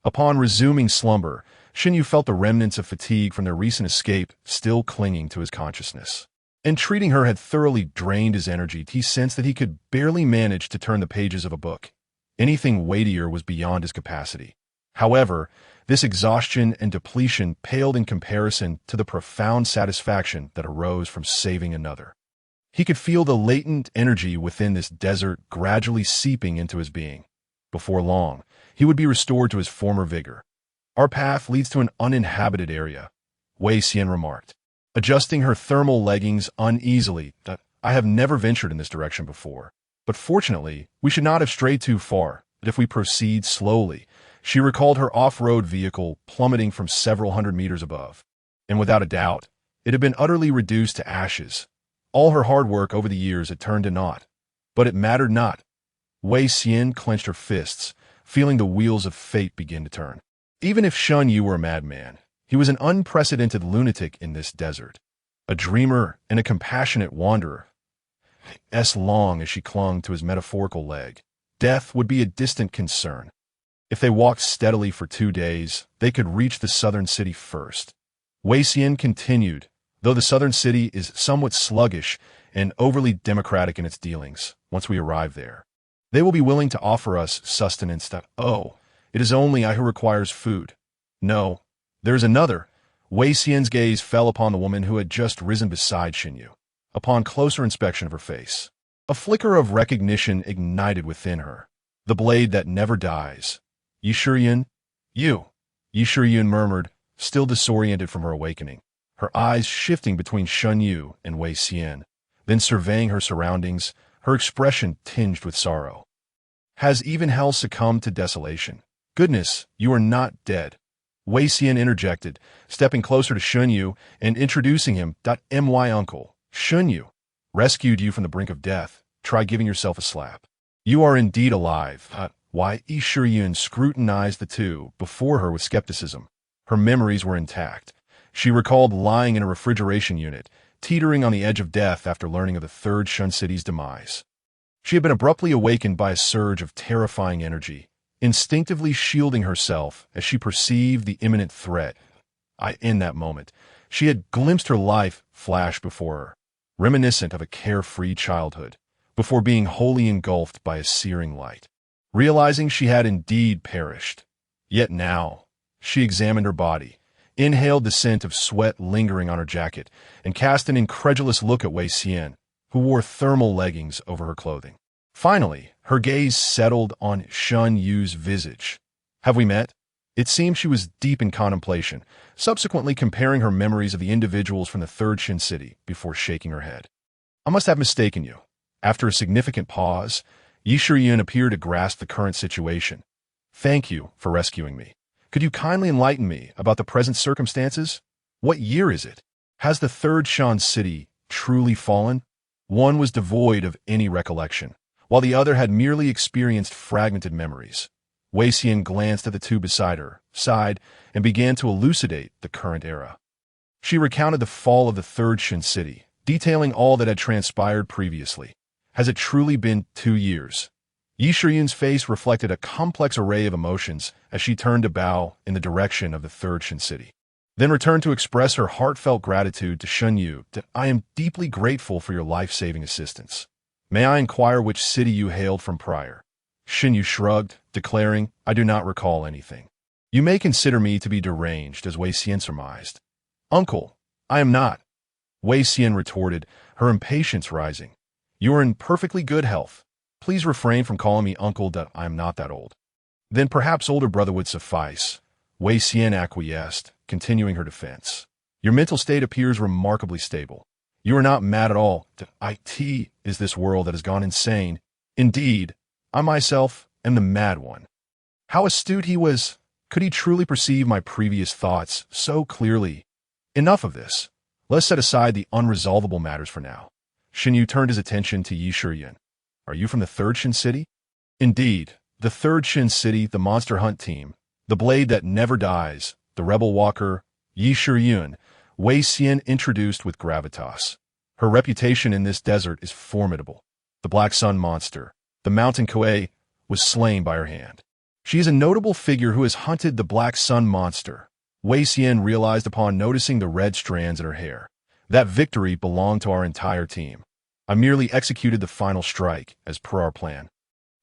Upon resuming slumber, Shen Yu felt the remnants of fatigue from their recent escape still clinging to his consciousness. Entreating her had thoroughly drained his energy. He sensed that he could barely manage to turn the pages of a book. Anything weightier was beyond his capacity. However, this exhaustion and depletion paled in comparison to the profound satisfaction that arose from saving another. He could feel the latent energy within this desert gradually seeping into his being. Before long, he would be restored to his former vigor. "Our path leads to an uninhabited area," Wei Xian remarked, adjusting her thermal leggings uneasily. "I have never ventured in this direction before, but fortunately, we should not have strayed too far. But if we proceed slowly," she recalled her off-road vehicle plummeting from several hundred meters above. And without a doubt, it had been utterly reduced to ashes. All her hard work over the years had turned to naught. But it mattered not. Wei Xian clenched her fists, feeling the wheels of fate begin to turn. Even if Shen Yu were a madman, he was an unprecedented lunatic in this desert, a dreamer and a compassionate wanderer. As long as she clung to his metaphorical leg, death would be a distant concern. If they walked steadily for 2 days, they could reach the southern city first. Wei Xian continued, "Though the southern city is somewhat sluggish and overly democratic in its dealings, once we arrive there, they will be willing to offer us sustenance. Oh, it is only I who requires food. No, there is another." Wei Xian's gaze fell upon the woman who had just risen beside Shen Yu. upon closer inspection of her face. A flicker of recognition ignited within her. The blade that never dies. "Yi Shiyun?" "You," Yi Shiyun murmured, still disoriented from her awakening, her eyes shifting between Shun Yu and Wei Xian, then surveying her surroundings, her expression tinged with sorrow. "Has even hell succumbed to desolation? Goodness, you are not dead," Wei Xian interjected, stepping closer to Shun Yu and introducing him. "My uncle, Shun Yu, rescued you from the brink of death. Try giving yourself a slap. You are indeed alive." Wei Shiyun scrutinized the two before her with skepticism. Her memories were intact. She recalled lying in a refrigeration unit, teetering on the edge of death after learning of the third Shun city's demise. She had been abruptly awakened by a surge of terrifying energy, instinctively shielding herself as she perceived the imminent threat. In that moment, she had glimpsed her life flash before her, reminiscent of a carefree childhood, before being wholly engulfed by a searing light. Realizing she had indeed perished. Yet now, she examined her body, inhaled the scent of sweat lingering on her jacket, and cast an incredulous look at Wei Xian, who wore thermal leggings over her clothing. Finally, her gaze settled on Shun Yu's visage. "Have we met?" It seemed she was deep in contemplation, subsequently comparing her memories of the individuals from the third Shin city before shaking her head. "I must have mistaken you." After a significant pause, Yi Shiyun appeared to grasp the current situation. "Thank you for rescuing me. Could you kindly enlighten me about the present circumstances? What year is it? Has the third Shan city truly fallen?" One was devoid of any recollection, while the other had merely experienced fragmented memories. Wei Xian glanced at the two beside her, sighed, and began to elucidate the current era. She recounted the fall of the third Shin city, detailing all that had transpired previously. Has it truly been 2 years? Yi Shiyun's face reflected a complex array of emotions as she turned to bow in the direction of the third Shin city, then returned to express her heartfelt gratitude to Shun Yu. "I am deeply grateful for your life-saving assistance. May I inquire which city you hailed from prior?" Shun Yu shrugged, declaring, "I do not recall anything." "You may consider me to be deranged," as Wei Xian surmised. "Uncle, I am not," Wei Xian retorted, her impatience rising. "You are in perfectly good health. Please refrain from calling me uncle. I am not that old." "Then perhaps older brother would suffice," Wei Xian acquiesced, continuing her defense. "Your mental state appears remarkably stable. You are not mad at all. It is this world that has gone insane. Indeed, I myself am the mad one." How astute he was! Could he truly perceive my previous thoughts so clearly? Enough of this. Let's set aside the unresolvable matters for now. Shun Yu turned his attention to Yi Shiyun. "Are you from the third Shin city?" "Indeed, the third Shin city, the monster hunt team, the blade that never dies, the rebel walker, Yi Shiyun," Wei Xian introduced with gravitas. "Her reputation in this desert is formidable. The Black Sun monster, the mountain Kuei, was slain by her hand. She is a notable figure who has hunted the Black Sun monster." Wei Xian realized upon noticing the red strands in her hair. That victory belonged to our entire team. I merely executed the final strike, as per our plan.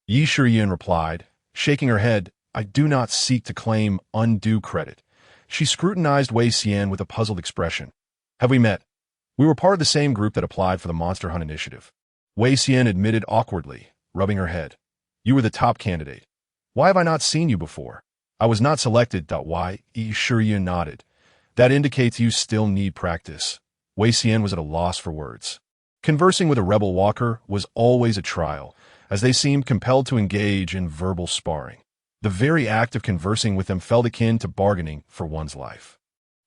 Yi Shiyun replied, shaking her head, "I do not seek to claim undue credit." She scrutinized Wei Xian with a puzzled expression. "Have we met?" "We were part of the same group that applied for the Monster Hunt initiative." Wei Xian admitted awkwardly, rubbing her head. "You were the top candidate. Why have I not seen you before?" "I was not selected." Wei Shiyun nodded. "That indicates you still need practice." Wei Xian was at a loss for words. Conversing with a rebel walker was always a trial, as they seemed compelled to engage in verbal sparring. The very act of conversing with them felt akin to bargaining for one's life.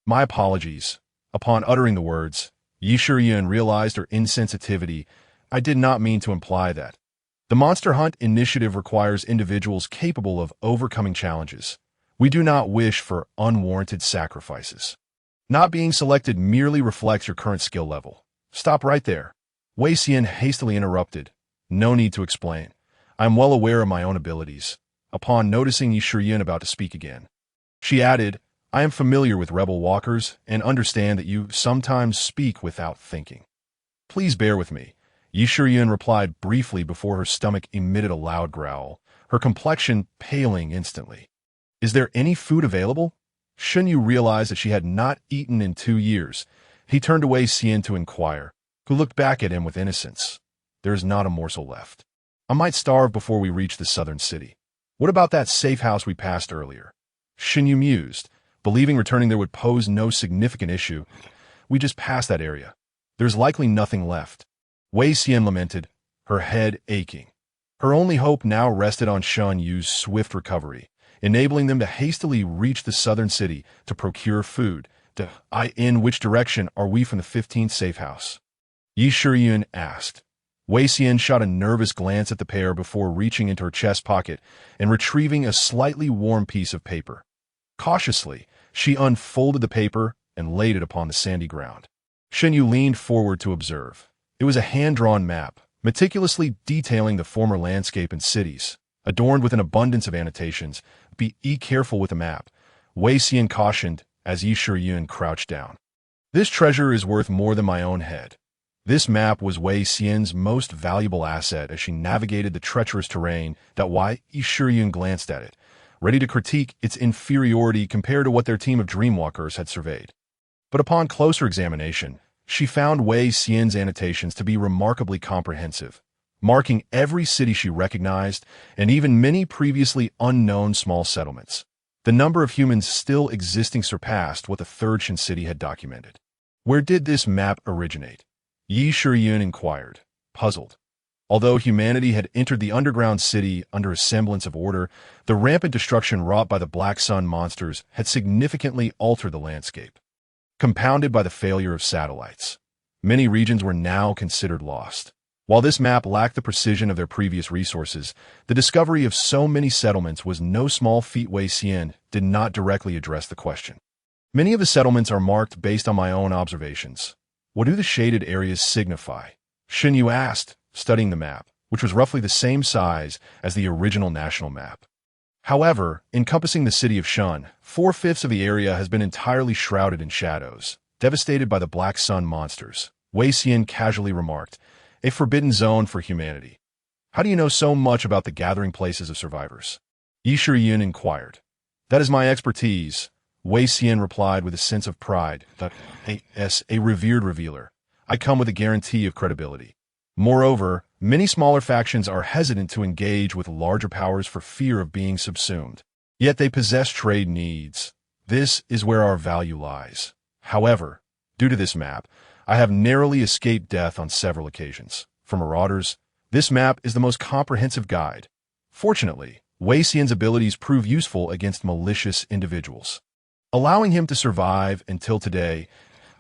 "My apologies." Upon uttering the words, Yi Shiyun realized her insensitivity. "I did not mean to imply that. The Monster Hunt initiative requires individuals capable of overcoming challenges. We do not wish for unwarranted sacrifices. Not being selected merely reflects your current skill level." "Stop right there." Wei Xian hastily interrupted. "No need to explain. I am well aware of my own abilities." Upon noticing Yi Shiyun about to speak again, she added, "I am familiar with rebel walkers and understand that you sometimes speak without thinking. Please bear with me." Yi Shiyun replied briefly before her stomach emitted a loud growl, her complexion paling instantly. "Is there any food available?" Shun Yu realized that she had not eaten in 2 years. He turned to Wei Xian to inquire, who looked back at him with innocence. There is not a morsel left. I might starve before we reach the southern city. What about that safe house we passed earlier? Xinyu mused, believing returning there would pose no significant issue. We just passed that area. There's likely nothing left. Wei Xian lamented, her head aching. Her only hope now rested on Shan Yu's swift recovery, enabling them to hastily reach the southern city to procure food. In which direction are we from the 15th safe house? Yi Shiyun asked. Wei Xian shot a nervous glance at the pair before reaching into her chest pocket and retrieving a slightly warm piece of paper. Cautiously, she unfolded the paper and laid it upon the sandy ground. Xinyu leaned forward to observe. It was a hand-drawn map, meticulously detailing the former landscape and cities, adorned with an abundance of annotations. Be careful with the map, Wei Xian cautioned as Yi Shiyun crouched down. This treasure is worth more than my own head. This map was Wei Xian's most valuable asset as she navigated the treacherous terrain. Yi Shiyun glanced at it, ready to critique its inferiority compared to what their team of dreamwalkers had surveyed. But upon closer examination, she found Wei Xian's annotations to be remarkably comprehensive, marking every city she recognized and even many previously unknown small settlements. The number of humans still existing surpassed what the third Shan city had documented. Where did this map originate? Yi Shiyun inquired, puzzled. Although humanity had entered the underground city under a semblance of order, the rampant destruction wrought by the Black Sun monsters had significantly altered the landscape. Compounded by the failure of satellites, many regions were now considered lost. While this map lacked the precision of their previous resources, the discovery of so many settlements was no small feat. Wei Xian did not directly address the question. Many of the settlements are marked based on my own observations. What do the shaded areas signify? Xinyu asked, studying the map, which was roughly the same size as the original national map. However, encompassing the city of Shan, 4/5 of the area has been entirely shrouded in shadows, devastated by the Black Sun monsters. Wei Xian casually remarked, a forbidden zone for humanity. How do you know so much about the gathering places of survivors? Yi Shiyun inquired. That is my expertise, Wei Xian replied with a sense of pride. As a revered revealer, I come with a guarantee of credibility. Moreover, many smaller factions are hesitant to engage with larger powers for fear of being subsumed. Yet they possess trade needs. This is where our value lies. However, due to this map, I have narrowly escaped death on several occasions. For marauders, this map is the most comprehensive guide. Fortunately, Wei Xian's abilities prove useful against malicious individuals, allowing him to survive until today.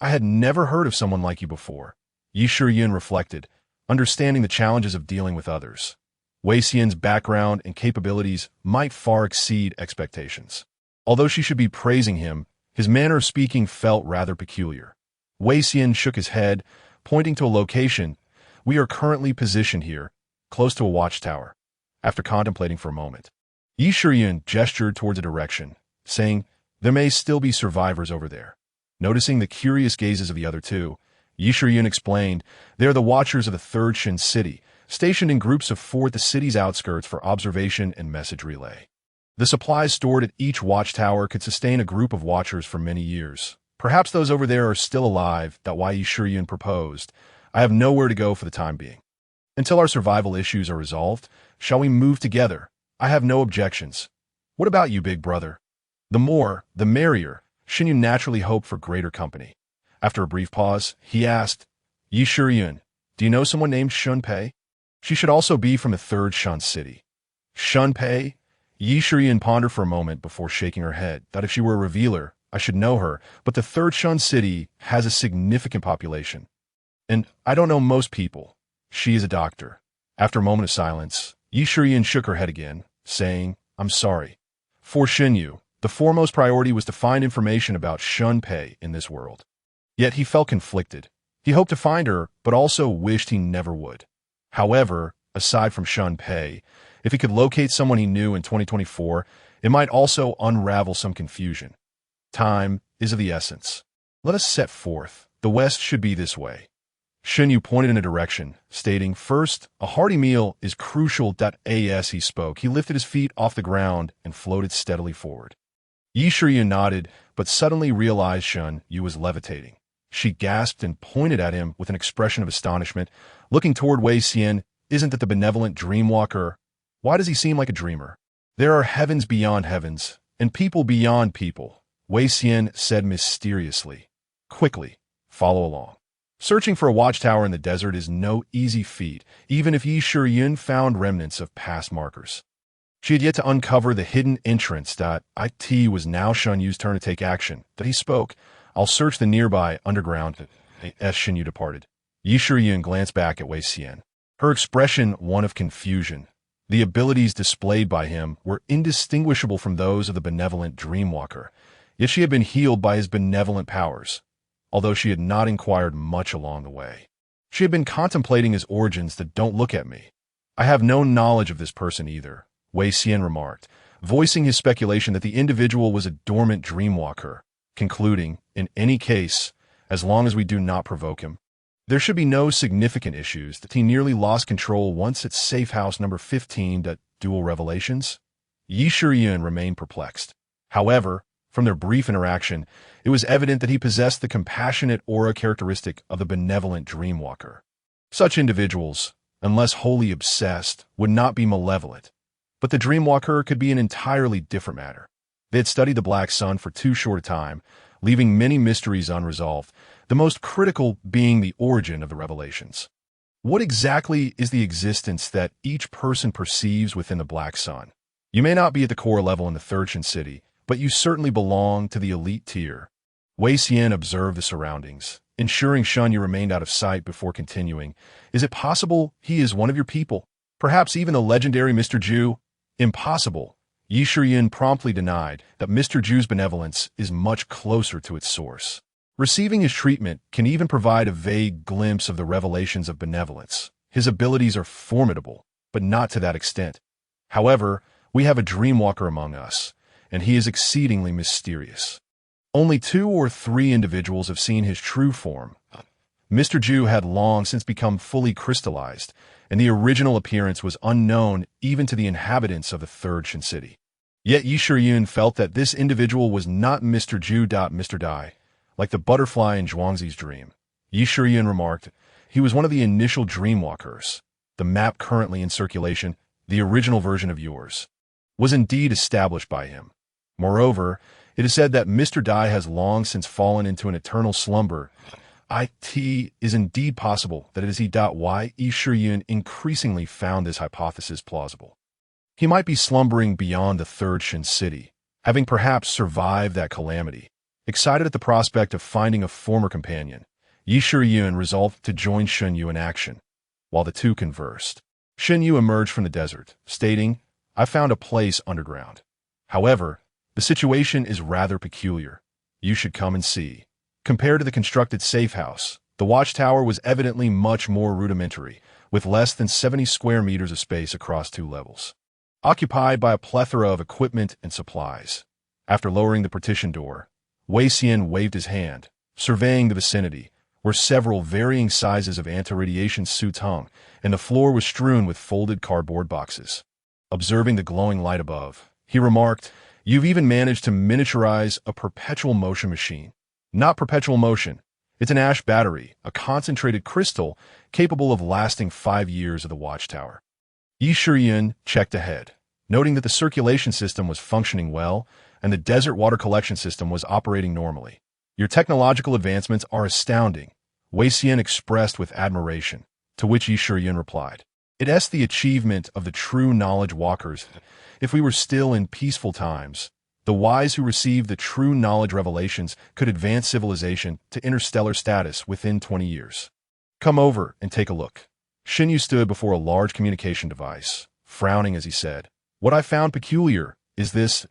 I had never heard of someone like you before. Yi Shiyun reflected, understanding the challenges of dealing with others. Wei Xian's background and capabilities might far exceed expectations. Although she should be praising him, his manner of speaking felt rather peculiar. Wei Xian shook his head, pointing to a location. We are currently positioned here, close to a watchtower. After contemplating for a moment, Yi Shiyun gestured towards a direction, saying, there may still be survivors over there. Noticing the curious gazes of the other two, Yi Shiyun explained, they are the watchers of the third Shan city, stationed in groups of 4 at the city's outskirts for observation and message relay. The supplies stored at each watchtower could sustain a group of watchers for many years. Perhaps those over there are still alive. Yi Shiyun proposed. I have nowhere to go for the time being. Until our survival issues are resolved, shall we move together? I have no objections. What about you, big brother? The more, the merrier. Xinyu naturally hoped for greater company. After a brief pause, he asked, Yi Shiyun, do you know someone named Shunpei? She should also be from the third Shan city. Shunpei? Yi Shiyun pondered for a moment before shaking her head. That if she were a revealer, I should know her, but the third Shan city has a significant population. And I don't know most people. She is a doctor. After a moment of silence, Yi Shiyun shook her head again, saying, I'm sorry. For Xinyu, the foremost priority was to find information about Shunpei in this world. Yet he felt conflicted. He hoped to find her, but also wished he never would. However, aside from Shunpei, if he could locate someone he knew in 2024, it might also unravel some confusion. Time is of the essence. Let us set forth. The west should be this way. Xinyu pointed in a direction, stating, first, a hearty meal is crucial. As he spoke, he lifted his feet off the ground and floated steadily forward. Yi Shiyun nodded, but suddenly realized Xinyu was levitating. She gasped and pointed at him with an expression of astonishment, looking toward Wei Xian. Isn't that the benevolent dreamwalker? Why does he seem like a dreamer? There are heavens beyond heavens, and people beyond people, Wei Xian said mysteriously. Quickly, follow along. Searching for a watchtower in the desert is no easy feat, even if Yi Shiyun found remnants of past markers. She had yet to uncover the hidden entrance. It was now Shen Yu's turn to take action. That he spoke. I'll search the nearby underground as Shen Yu departed. Yi Shiyun glanced back at Wei Xian. Her expression one of confusion. The abilities displayed by him were indistinguishable from those of the benevolent dreamwalker, yet she had been healed by his benevolent powers, although she had not inquired much along the way. She had been contemplating his origins. That don't look at me. I have no knowledge of this person either, Wei Xian remarked, voicing his speculation that the individual was a dormant dreamwalker, concluding, in any case, as long as we do not provoke him, there should be no significant issues. That he nearly lost control once at safe house number 15. Dual revelations? Yi Shiyun remained perplexed. However, from their brief interaction, it was evident that he possessed the compassionate aura characteristic of the benevolent dreamwalker. Such individuals, unless wholly obsessed, would not be malevolent. But the dreamwalker could be an entirely different matter. They had studied the Black Sun for too short a time, leaving many mysteries unresolved, the most critical being the origin of the revelations. What exactly is the existence that each person perceives within the Black Sun? You may not be at the core level in the Third Shin City, but you certainly belong to the elite tier. Wei Xian observed the surroundings, ensuring Shen Yu remained out of sight before continuing. Is it possible he is one of your people? Perhaps even the legendary Mr. Zhu? Impossible. Yi Shiyun promptly denied that Mr. Zhu's benevolence is much closer to its source. Receiving his treatment can even provide a vague glimpse of the revelations of benevolence. His abilities are formidable, but not to that extent. However, we have a dreamwalker among us, and he is exceedingly mysterious. Only 2 or 3 individuals have seen his true form. Mr. Zhu had long since become fully crystallized, and the original appearance was unknown even to the inhabitants of the Third Shin City. Yet Yi Shiyun felt that this individual was not Mr. Zhu. Mr. Dai, like the butterfly in Zhuangzi's dream. Yi Shiyun remarked, he was one of the initial dreamwalkers. The map currently in circulation, the original version of yours, was indeed established by him. Moreover, it is said that Mr. Dai has long since fallen into an eternal slumber. It is indeed possible that it is he. Why Yi Shiyun increasingly found this hypothesis plausible. He might be slumbering beyond the Third Shin City, having perhaps survived that calamity. Excited at the prospect of finding a former companion, Yi Shiyun resolved to join Shen Yu in action. While the two conversed, Shen Yu emerged from the desert, stating, I found a place underground. However, the situation is rather peculiar. You should come and see. Compared to the constructed safe house, the watchtower was evidently much more rudimentary, with less than 70 square meters of space across 2 levels, occupied by a plethora of equipment and supplies. After lowering the partition door, Wei Xian waved his hand, surveying the vicinity, where several varying sizes of anti-radiation suits hung, and the floor was strewn with folded cardboard boxes. Observing the glowing light above, he remarked, You've even managed to miniaturize a perpetual motion machine. Not perpetual motion. It's an ash battery, a concentrated crystal capable of lasting 5 years of the watchtower. Yi Shiyun checked ahead, noting that the circulation system was functioning well and the desert water collection system was operating normally. Your technological advancements are astounding, Wei Xian expressed with admiration, to which Yi Shiyun replied. It's the achievement of the true knowledge walkers. If we were still in peaceful times, the wise who received the true knowledge revelations could advance civilization to interstellar status within 20 years. Come over and take a look. Shen Yu stood before a large communication device, frowning as he said, What I found peculiar is this.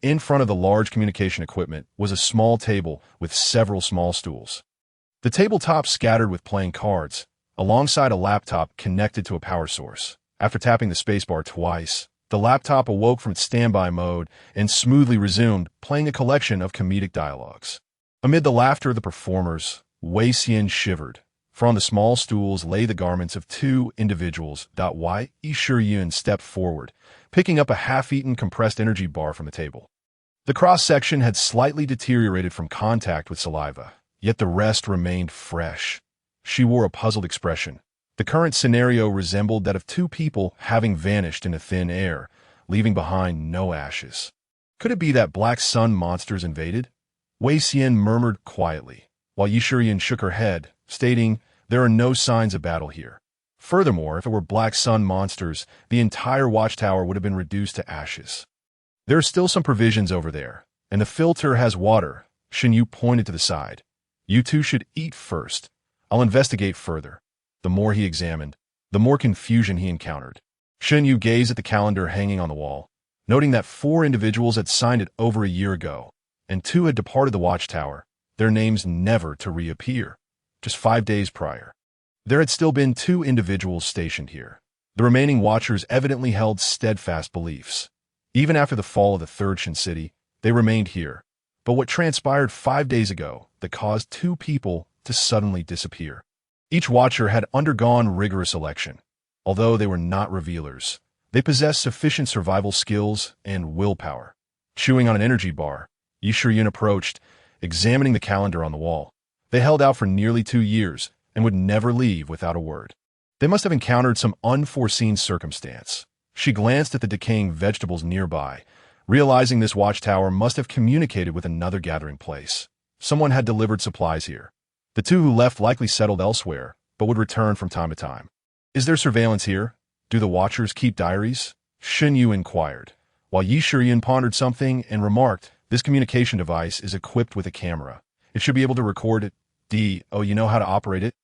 In front of the large communication equipment was a small table with several small stools. The tabletop scattered with playing cards, alongside a laptop connected to a power source. After tapping the spacebar twice, the laptop awoke from its standby mode and smoothly resumed, playing a collection of comedic dialogues. Amid the laughter of the performers, Wei Xian shivered, for on the small stools lay the garments of 2 individuals. Yi Shiyun stepped forward, picking up a half-eaten compressed energy bar from the table. The cross-section had slightly deteriorated from contact with saliva, yet the rest remained fresh. She wore a puzzled expression. The current scenario resembled that of two people having vanished into thin air, leaving behind no ashes. Could it be that black sun monsters invaded? Wei Xian murmured quietly, while Yi Shiyan shook her head, stating, "There are no signs of battle here." Furthermore, if it were black sun monsters, the entire watchtower would have been reduced to ashes. "There are still some provisions over there, and the filter has water." Shen Yu pointed to the side. "You two should eat first. I'll investigate further." The more he examined, the more confusion he encountered. Shen Yu gazed at the calendar hanging on the wall, noting that 4 individuals had signed it over a year ago, and 2 had departed the watchtower, their names never to reappear, just 5 days prior. There had still been 2 individuals stationed here. The remaining watchers evidently held steadfast beliefs. Even after the fall of the Third Shin City, they remained here. But what transpired 5 days ago that caused 2 people to suddenly disappear? Each watcher had undergone rigorous selection. Although they were not revealers, they possessed sufficient survival skills and willpower. Chewing on an energy bar, Yi Shiyan approached, examining the calendar on the wall. They held out for nearly 2 years, and would never leave without a word. They must have encountered some unforeseen circumstance. She glanced at the decaying vegetables nearby, realizing this watchtower must have communicated with another gathering place. Someone had delivered supplies here. The 2 who left likely settled elsewhere, but would return from time to time. "Is there surveillance here? Do the watchers keep diaries?" Shen Yu inquired, while Yi Shiyan pondered something and remarked, "This communication device is equipped with a camera. It should be able to record it. Oh, you know how to operate it?"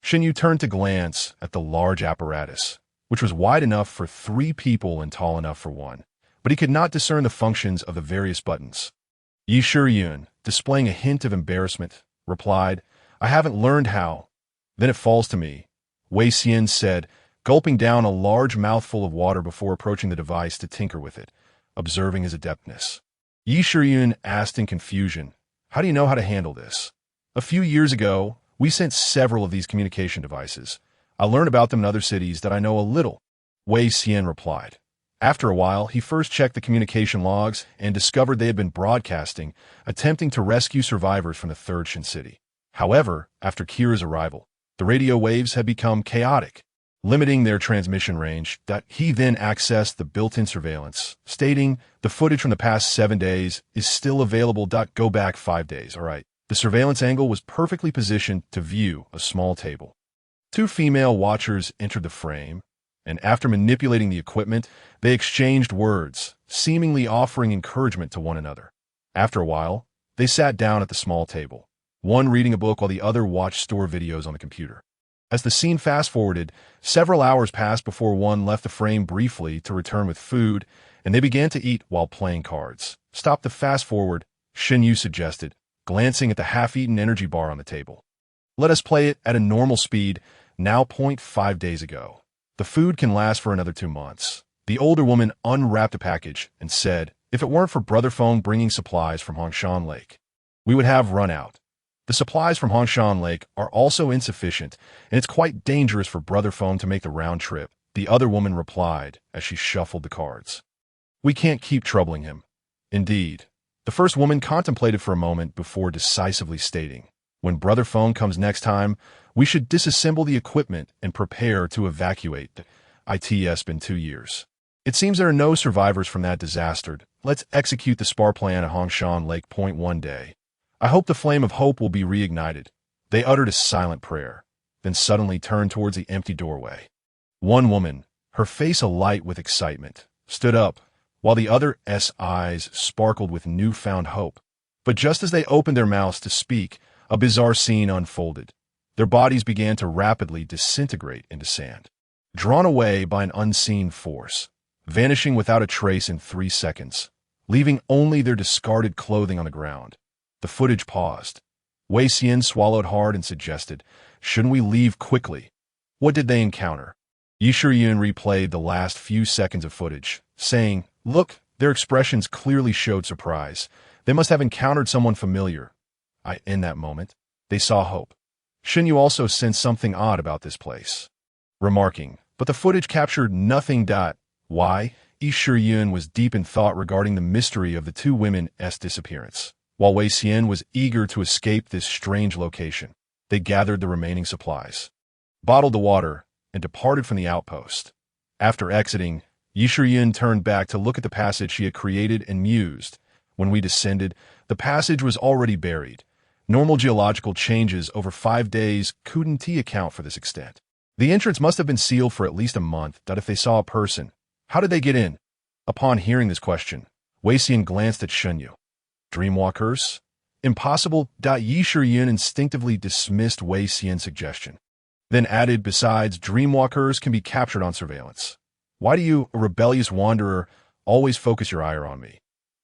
Shen Yu turned to glance at the large apparatus, which was wide enough for 3 people and tall enough for 1, but he could not discern the functions of the various buttons. Yi Shiyan, displaying a hint of embarrassment, replied, "I haven't learned how." "Then it falls to me," Wei Xian said, gulping down a large mouthful of water before approaching the device to tinker with it, observing his adeptness. Yi Shiyan asked in confusion, "How do you know how to handle this?" "A few years ago, we sent several of these communication devices. I learned about them in other cities that I know a little," Wei Xian replied. After a while, he first checked the communication logs and discovered they had been broadcasting, attempting to rescue survivors from the Third Shin City. However, after Kira's arrival, the radio waves had become chaotic, limiting their transmission range. That he then accessed the built-in surveillance, stating, "The footage from the past 7 days is still available. Go back 5 days, all right." The surveillance angle was perfectly positioned to view a small table. 2 female watchers entered the frame, and after manipulating the equipment, they exchanged words, seemingly offering encouragement to one another. After a while, they sat down at the small table, one reading a book while the other watched store videos on the computer. As the scene fast-forwarded, several hours passed before one left the frame briefly to return with food, and they began to eat while playing cards. "Stop the fast-forward," Shen Yu suggested, glancing at the half-eaten energy bar on the table. "Let us play it at a normal speed, now. 5 days ago. The food can last for another 2 months." The older woman unwrapped a package and said, "If it weren't for Brother Feng bringing supplies from Hongshan Lake, we would have run out. The supplies from Hongshan Lake are also insufficient, and it's quite dangerous for Brother Feng to make the round trip," the other woman replied as she shuffled the cards. "We can't keep troubling him." "Indeed." The first woman contemplated for a moment before decisively stating, "When Brother Feng comes next time, we should disassemble the equipment and prepare to evacuate. It's been 2 years. It seems there are no survivors from that disaster. Let's execute the spar plan at Hongshan Lake. 1 day. I hope the flame of hope will be reignited." They uttered a silent prayer, then suddenly turned towards the empty doorway. One woman, her face alight with excitement, stood up, while the other's eyes sparkled with newfound hope. But just as they opened their mouths to speak, a bizarre scene unfolded. Their bodies began to rapidly disintegrate into sand, drawn away by an unseen force, vanishing without a trace in 3 seconds, leaving only their discarded clothing on the ground. The footage paused. Wei Xian swallowed hard and suggested, "Shouldn't we leave quickly?" What did they encounter? Yi Shiyan replayed the last few seconds of footage, saying, "Look," their expressions clearly showed surprise. They must have encountered someone familiar. In that moment, they saw hope. Shen Yu also sensed something odd about this place, remarking, "But the footage captured nothing. Why?" Yi Shiyan was deep in thought regarding the mystery of the 2 women's disappearance. While Wei Xian was eager to escape this strange location, they gathered the remaining supplies, bottled the water, and departed from the outpost. After exiting, Yi Shiyun turned back to look at the passage she had created and mused. When we descended, the passage was already buried. Normal geological changes over 5 days couldn't account for this extent. The entrance must have been sealed for at least a month. If they saw a person, how did they get in? Upon hearing this question, Wei Xian glanced at Shunyu. Dreamwalkers? Impossible. Yi Shiyun instinctively dismissed Wei Xian's suggestion, then added, besides, dreamwalkers can be captured on surveillance. Why do you, a rebellious wanderer, always focus your ire on me?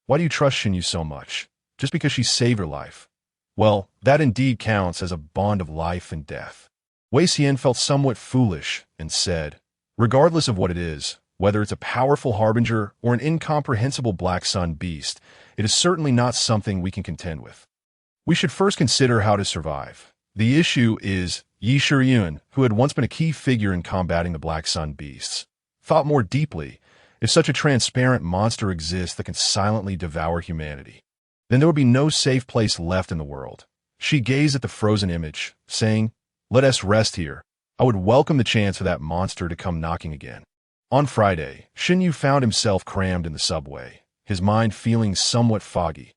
Why do you trust Shunyu so much? Just because she saved your life? Well, that indeed counts as a bond of life and death. Wei Xian felt somewhat foolish and said, regardless of what it is, whether it's a powerful harbinger or an incomprehensible black sun beast, it is certainly not something we can contend with. We should first consider how to survive. The issue is Yi Shiyun, who had once been a key figure in combating the black sun beasts, thought more deeply. If such a transparent monster exists that can silently devour humanity, then there would be no safe place left in the world. She gazed at the frozen image, saying, let us rest here. I would welcome the chance for that monster to come knocking again. On Friday, Shunyu found himself crammed in the subway, his mind feeling somewhat foggy.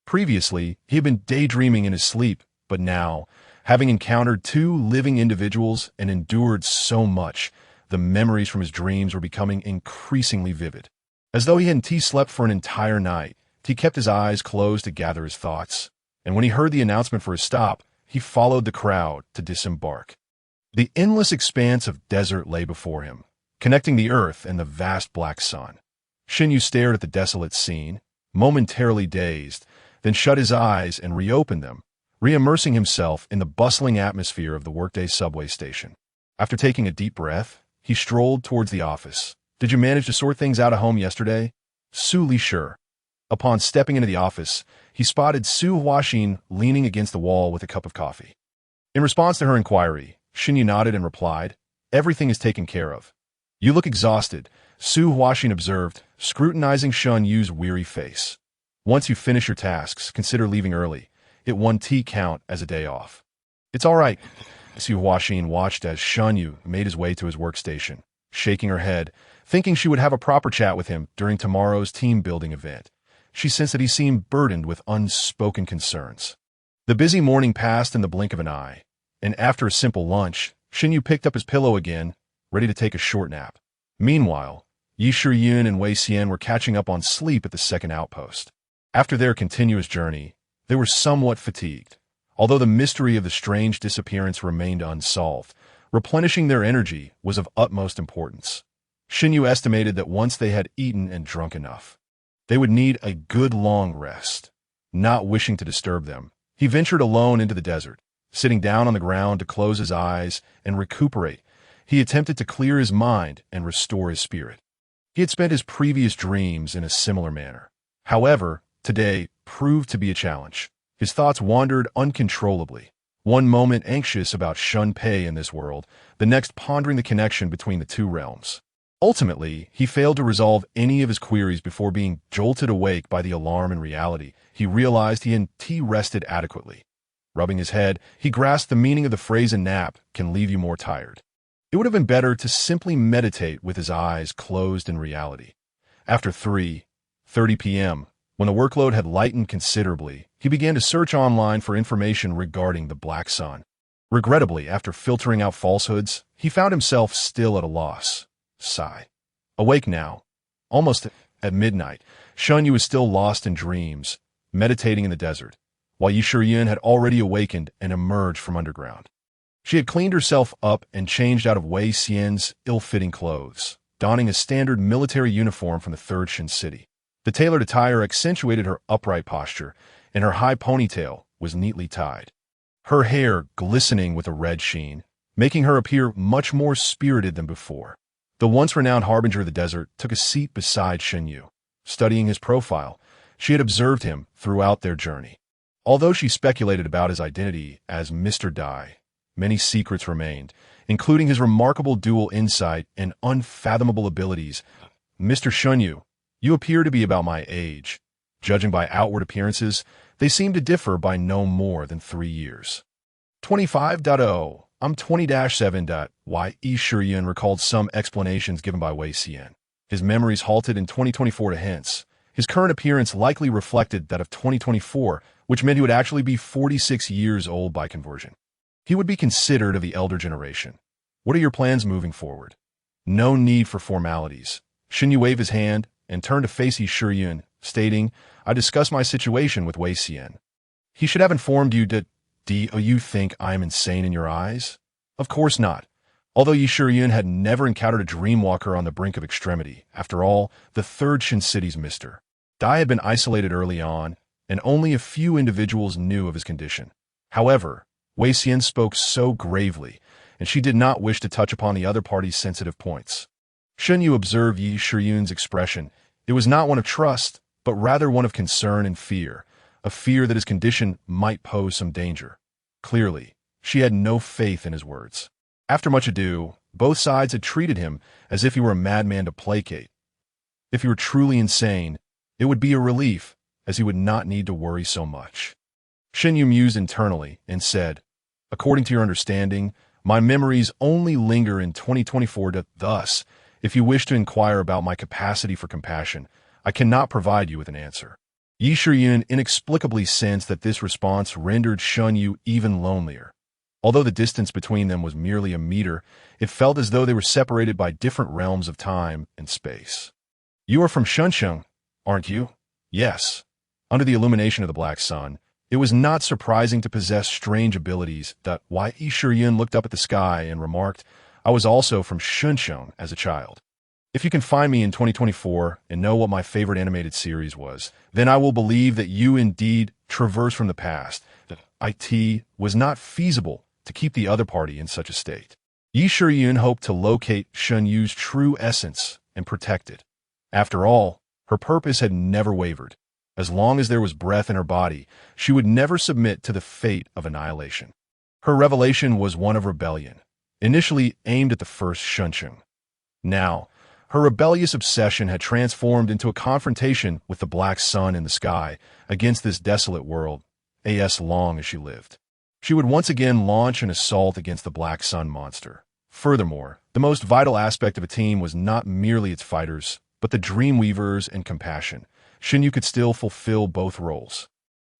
Previously, he had been daydreaming in his sleep, but now, having encountered 2 living individuals and endured so much, the memories from his dreams were becoming increasingly vivid. As though he hadn't slept for an entire night, he kept his eyes closed to gather his thoughts, and when he heard the announcement for his stop, he followed the crowd to disembark. The endless expanse of desert lay before him, connecting the earth and the vast black sun. Shunyu stared at the desolate scene, momentarily dazed, then shut his eyes and reopened them, re-immersing himself in the bustling atmosphere of the workday subway station. After taking a deep breath, he strolled towards the office. Did you manage to sort things out at home yesterday? Su Li sure. Upon stepping into the office, he spotted Su Huaxin leaning against the wall with a cup of coffee. In response to her inquiry, Shunyu nodded and replied, everything is taken care of. You look exhausted, Su Huaxin observed, scrutinizing Shunyu's weary face. Once you finish your tasks, consider leaving early. It won't count as a day off. It's all right. Su Huaxin watched as Shunyu made his way to his workstation, shaking her head, thinking she would have a proper chat with him during tomorrow's team-building event. She sensed that he seemed burdened with unspoken concerns. The busy morning passed in the blink of an eye, and after a simple lunch, Shunyu picked up his pillow again, ready to take a short nap. Meanwhile, Yi Shiyun and Wei Xian were catching up on sleep at the second outpost. After their continuous journey, they were somewhat fatigued. Although the mystery of the strange disappearance remained unsolved, replenishing their energy was of utmost importance. Shunyu estimated that once they had eaten and drunk enough, they would need a good long rest. Not wishing to disturb them, he ventured alone into the desert. Sitting down on the ground to close his eyes and recuperate, he attempted to clear his mind and restore his spirit. He had spent his previous dreams in a similar manner. However, today proved to be a challenge. His thoughts wandered uncontrollably, one moment anxious about Shun Pei in this world, the next pondering the connection between the 2 realms. Ultimately, he failed to resolve any of his queries before being jolted awake by the alarm in reality. He realized he hadn't rested adequately. Rubbing his head, he grasped the meaning of the phrase a nap can leave you more tired. It would have been better to simply meditate with his eyes closed in reality. After 3:30 p.m., when the workload had lightened considerably, he began to search online for information regarding the Black Sun. Regrettably, after filtering out falsehoods, he found himself still at a loss. Sigh. Awake now, almost at midnight, Shunyu was still lost in dreams, meditating in the desert, while Yi Shiyun had already awakened and emerged from underground. She had cleaned herself up and changed out of Wei Xian's ill-fitting clothes, donning a standard military uniform from the 3rd Shin City. The tailored attire accentuated her upright posture, and her high ponytail was neatly tied. Her hair glistening with a red sheen, making her appear much more spirited than before. The once renowned harbinger of the desert took a seat beside Shunyu. Studying his profile, she had observed him throughout their journey. Although she speculated about his identity as Mr. Dai, many secrets remained, including his remarkable dual insight and unfathomable abilities. Mr. Shunyu, you appear to be about my age. Judging by outward appearances, They seemed to differ by no more than 3 years. 25.0 I'm 20-7. Yi Shiyun recalled some explanations given by Wei Xian. His memories halted in 2024 to hence. His current appearance likely reflected that of 2024, which meant he would actually be 46 years old by conversion. He would be considered of the elder generation. What are your plans moving forward? No need for formalities. Xinyu waved his hand and turned to face Yi Shiyun, stating, I discussed my situation with Wei Xian. He should have informed you that, do you think I am insane in your eyes? Of course not. Although Yi Shiyun had never encountered a dreamwalker on the brink of extremity, after all, the third Shin City's mister. Dai had been isolated early on, and only a few individuals knew of his condition. However, Wei Xian spoke so gravely, and she did not wish to touch upon the other party's sensitive points. Xinyu observed Yi Shiyun's expression. It was not one of trust, but rather one of concern and fear, a fear that his condition might pose some danger. Clearly, she had no faith in his words. After much ado, both sides had treated him as if he were a madman to placate. If he were truly insane, it would be a relief, as he would not need to worry so much. Xinyu mused internally and said, according to your understanding, my memories only linger in 2024. Thus, if you wish to inquire about my capacity for compassion, I cannot provide you with an answer. Yi Shiyun inexplicably sensed that this response rendered Xinyu even lonelier. Although the distance between them was merely a meter, it felt as though they were separated by different realms of time and space. You are from Shunsheng, aren't you? Yes. Under the illumination of the black sun, it was not surprising to possess strange abilities. Yi Shiyun looked up at the sky and remarked, I was also from Shunsheng as a child. If you can find me in 2024 and know what my favorite animated series was, then I will believe that you indeed traverse from the past, that it was not feasible to keep the other party in such a state. Yi Shiyun hoped to locate Xunyu's true essence and protect it. After all, her purpose had never wavered. As long as there was breath in her body, she would never submit to the fate of annihilation. Her revelation was one of rebellion, initially aimed at the first Shunsheng. Now, her rebellious obsession had transformed into a confrontation with the black sun in the sky against this desolate world, as long as she lived. She would once again launch an assault against the black sun monster. Furthermore, the most vital aspect of a team was not merely its fighters, but the dreamweavers and compassion. Xinyu could still fulfill both roles.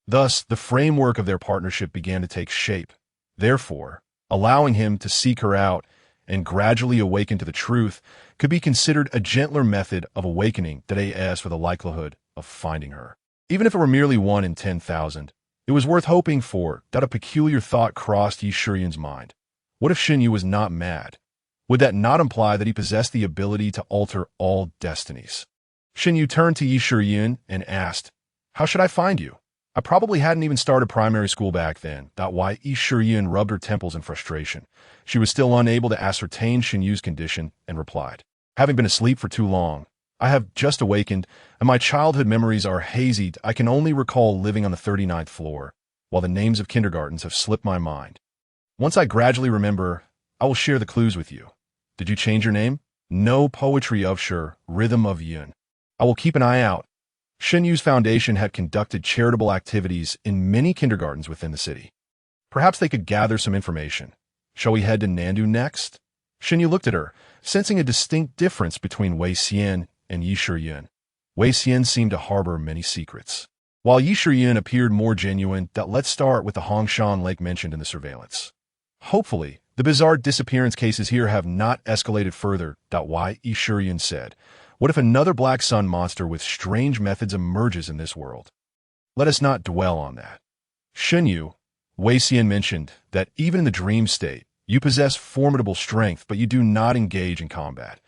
Thus, the framework of their partnership began to take shape. Therefore, allowing him to seek her out and gradually awaken to the truth could be considered a gentler method of awakening that as for the likelihood of finding her. Even if it were merely 1 in 10,000, it was worth hoping for. That a peculiar thought crossed Yi Shiyun's mind. What if Xinyu was not mad? Would that not imply that he possessed the ability to alter all destinies? Xinyu turned to Yi Shiyun and asked, how should I find you? I probably hadn't even started primary school back then. Yi Shiyun rubbed her temples in frustration. She was still unable to ascertain Xinyu's condition and replied, having been asleep for too long. I have just awakened, and my childhood memories are hazy. I can only recall living on the 39th floor, while the names of kindergartens have slipped my mind. Once I gradually remember, I will share the clues with you. Did you change your name? No poetry of Shur, rhythm of Yun. I will keep an eye out. Xinyu's foundation had conducted charitable activities in many kindergartens within the city. Perhaps they could gather some information. Shall we head to Nandu next? Xinyu looked at her, sensing a distinct difference between Wei Xian and Yi Shiyun. Wei Xian seemed to harbor many secrets, while Yi Shiyun appeared more genuine. Let's start with the Hongshan Lake mentioned in the surveillance. Hopefully, the bizarre disappearance cases here have not escalated further. Yi Shiyun said. What if another black sun monster with strange methods emerges in this world? Let us not dwell on that. Xinyu, Wei Xian mentioned that even in the dream state, you possess formidable strength, but you do not engage in combat.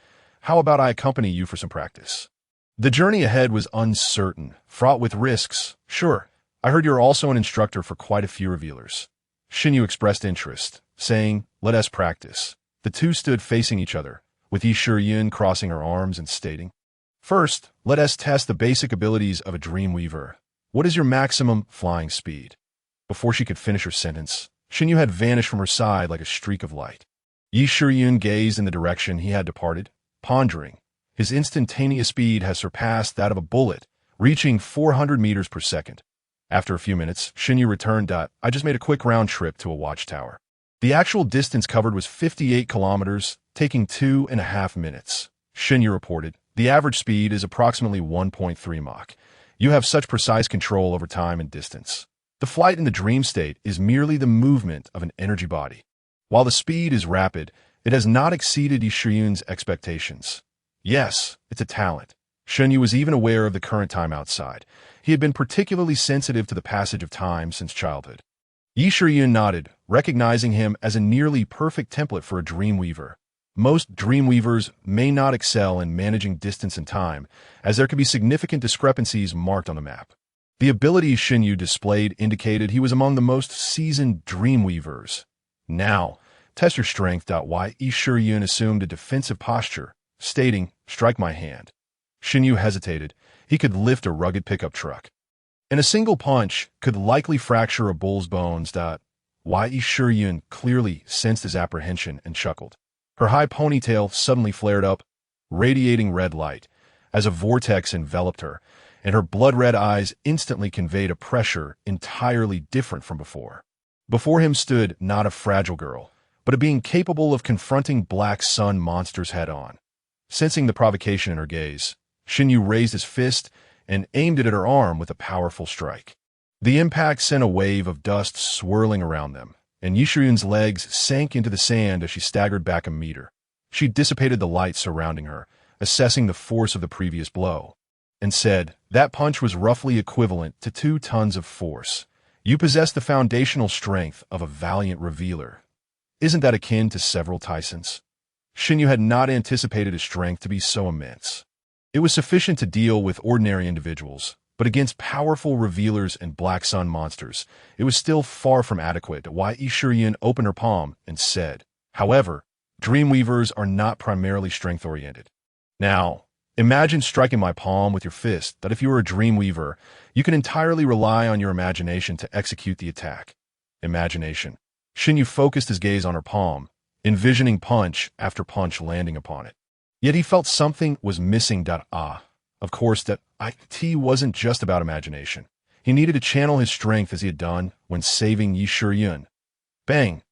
How about I accompany you for some practice? The journey ahead was uncertain, fraught with risks. Sure, I heard you're also an instructor for quite a few revealers. Xinyu expressed interest, saying, let us practice. The two stood facing each other, with Yi Shiyun crossing her arms and stating, first, let us test the basic abilities of a dreamweaver. What is your maximum flying speed? Before she could finish her sentence, Xinyu had vanished from her side like a streak of light. Yi Shiyun gazed in the direction he had departed, pondering. His instantaneous speed has surpassed that of a bullet, reaching 400 meters per second. After a few minutes, Shinyu returned. I just made a quick round trip to a watchtower. The actual distance covered was 58 kilometers, taking 2.5 minutes. Shinyu reported, the average speed is approximately 1.3 Mach. You have such precise control over time and distance. The flight in the dream state is merely the movement of an energy body. While the speed is rapid, it has not exceeded Yishuryun's expectations. Yes, it's a talent. Shinyu was even aware of the current time outside. He had been particularly sensitive to the passage of time since childhood. Yishuryun nodded, recognizing him as a nearly perfect template for a dreamweaver. Most dreamweavers may not excel in managing distance and time, as there could be significant discrepancies marked on the map. The abilities Shinyu displayed indicated he was among the most seasoned dreamweavers. Now, test your strength. Yishuryun assumed a defensive posture, stating, strike my hand. Shinyu hesitated. He could lift a rugged pickup truck, and a single punch could likely fracture a bull's bones. Yishuryun clearly sensed his apprehension and chuckled. Her high ponytail suddenly flared up, radiating red light, as a vortex enveloped her, and her blood-red eyes instantly conveyed a pressure entirely different from before. Before him stood not a fragile girl, but a being capable of confronting black sun monsters head-on. Sensing the provocation in her gaze, Shinyu raised his fist and aimed it at her arm with a powerful strike. The impact sent a wave of dust swirling around them, and Yishuryun's legs sank into the sand as she staggered back a meter. She dissipated the light surrounding her, assessing the force of the previous blow, and said, that punch was roughly equivalent to 2 tons of force. You possess the foundational strength of a valiant revealer. Isn't that akin to several Tysons? Shinyu had not anticipated his strength to be so immense. It was sufficient to deal with ordinary individuals, but against powerful revealers and black sun monsters, it was still far from adequate. Yishuryun opened her palm and said, however, dreamweavers are not primarily strength-oriented. Now, imagine striking my palm with your fist that if you were a dreamweaver, you can entirely rely on your imagination to execute the attack. Imagination. Shinyu focused his gaze on her palm, envisioning punch after punch landing upon it. Yet he felt something was missing. Of course, that it wasn't just about imagination. He needed to channel his strength as he had done when saving Yishuryun. Bang!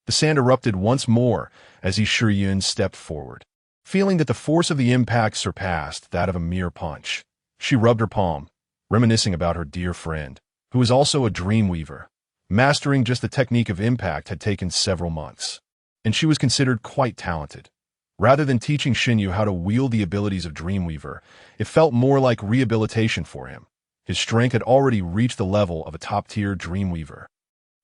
The sand erupted once more as Yishuryun stepped forward. Feeling that the force of the impact surpassed that of a mere punch, she rubbed her palm, reminiscing about her dear friend, who was also a dreamweaver. Mastering just the technique of impact had taken several months, and she was considered quite talented. Rather than teaching Shinyu how to wield the abilities of Dreamweaver, it felt more like rehabilitation for him. His strength had already reached the level of a top-tier Dreamweaver.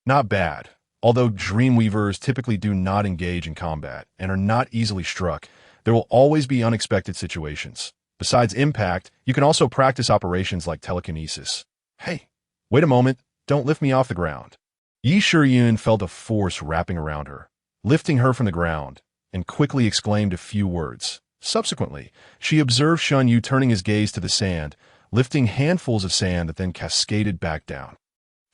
Not bad. Although Dreamweavers typically do not engage in combat and are not easily struck, there will always be unexpected situations. Besides impact, you can also practice operations like telekinesis. Hey, wait a moment, don't lift me off the ground. Yishuryun felt a force wrapping around her, lifting her from the ground, and quickly exclaimed a few words. Subsequently, she observed Shinyu turning his gaze to the sand, lifting handfuls of sand that then cascaded back down.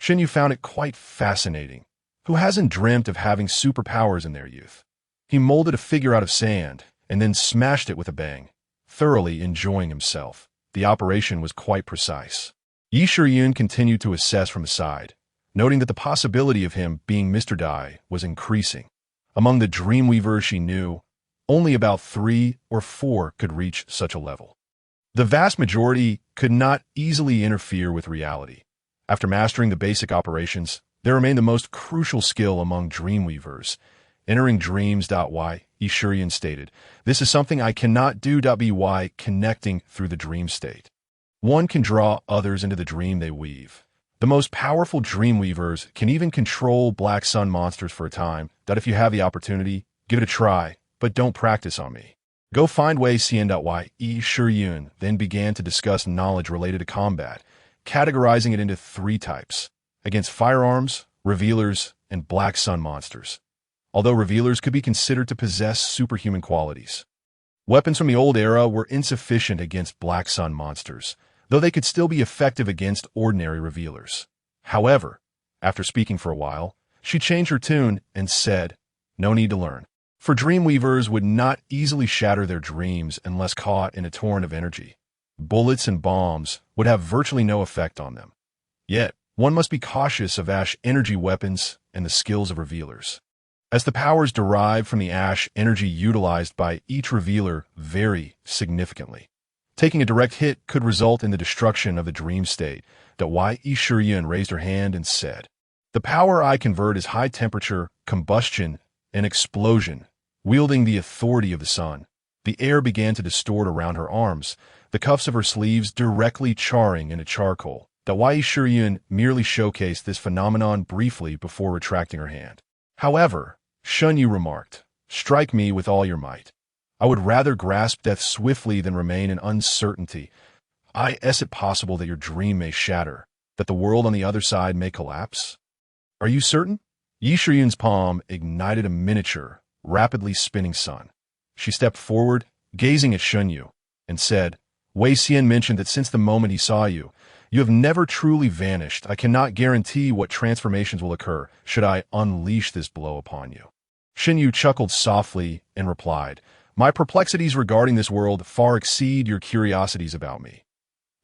Shinyu found it quite fascinating. Who hasn't dreamt of having superpowers in their youth? He molded a figure out of sand and then smashed it with a bang, thoroughly enjoying himself. The operation was quite precise. Yishuryun continued to assess from the side, noting that the possibility of him being Mr. Dai was increasing. Among the Dreamweavers she knew, only about 3 or 4 could reach such a level. The vast majority could not easily interfere with reality. After mastering the basic operations, there remained the most crucial skill among Dreamweavers, entering dreams. Yishuryun stated, this is something I cannot do. By connecting through the dream state, one can draw others into the dream they weave. The most powerful Dreamweavers can even control black sun monsters for a time. If you have the opportunity, give it a try, but don't practice on me. Go find Wei Xian. Yishuryun then began to discuss knowledge related to combat, categorizing it into 3 types: against firearms, revealers, and black sun monsters. Although revealers could be considered to possess superhuman qualities, weapons from the old era were insufficient against black sun monsters, though they could still be effective against ordinary revealers. However, after speaking for a while, she changed her tune and said, no need to learn. For Dreamweavers would not easily shatter their dreams unless caught in a torrent of energy. Bullets and bombs would have virtually no effect on them. Yet, One must be cautious of ash energy weapons and the skills of revealers, as the powers derived from the ash energy utilized by each revealer vary significantly. Taking a direct hit could result in the destruction of the dream state. Yi Shiyun raised her hand and said, "The power I convert is high temperature, combustion, and explosion, wielding the authority of the sun." The air began to distort around her arms, the cuffs of her sleeves directly charring into charcoal. Yi Shiyun merely showcased this phenomenon briefly before retracting her hand. "However," Shun Yu remarked, "strike me with all your might. I would rather grasp death swiftly than remain in uncertainty. Is it possible that your dream may shatter, that the world on the other side may collapse?" "Are you certain?" Yi Shiyun's palm ignited a miniature, rapidly spinning sun. She stepped forward, gazing at Shun Yu, and said, "Wei Xian mentioned that since the moment he saw you, you have never truly vanished. I cannot guarantee what transformations will occur should I unleash this blow upon you." Shun Yu chuckled softly and replied, "My perplexities regarding this world far exceed your curiosities about me.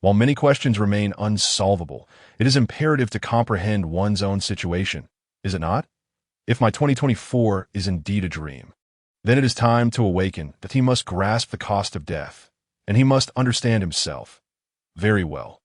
While many questions remain unsolvable, it is imperative to comprehend one's own situation, is it not? If my 2024 is indeed a dream, then it is time to awaken that he must grasp the cost of death, and he must understand himself very well."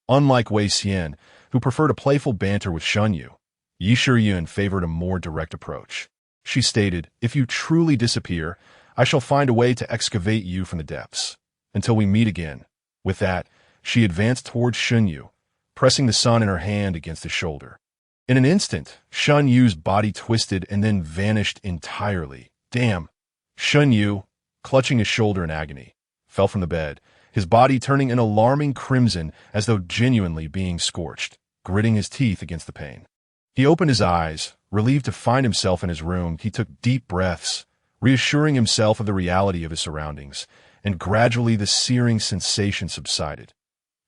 Unlike Wei Xian, who preferred a playful banter with Shun Yu, Yi Shiyun favored a more direct approach. She stated, "If you truly disappear, I shall find a way to excavate you from the depths. Until we meet again." With that, she advanced towards Shun Yu, pressing the sun in her hand against his shoulder. In an instant, Shun Yu's body twisted and then vanished entirely. "Damn!" Shun Yu, clutching his shoulder in agony, fell from the bed, his body turning an alarming crimson as though genuinely being scorched, gritting his teeth against the pain. He opened his eyes, relieved to find himself in his room. He took deep breaths, reassuring himself of the reality of his surroundings, and gradually the searing sensation subsided.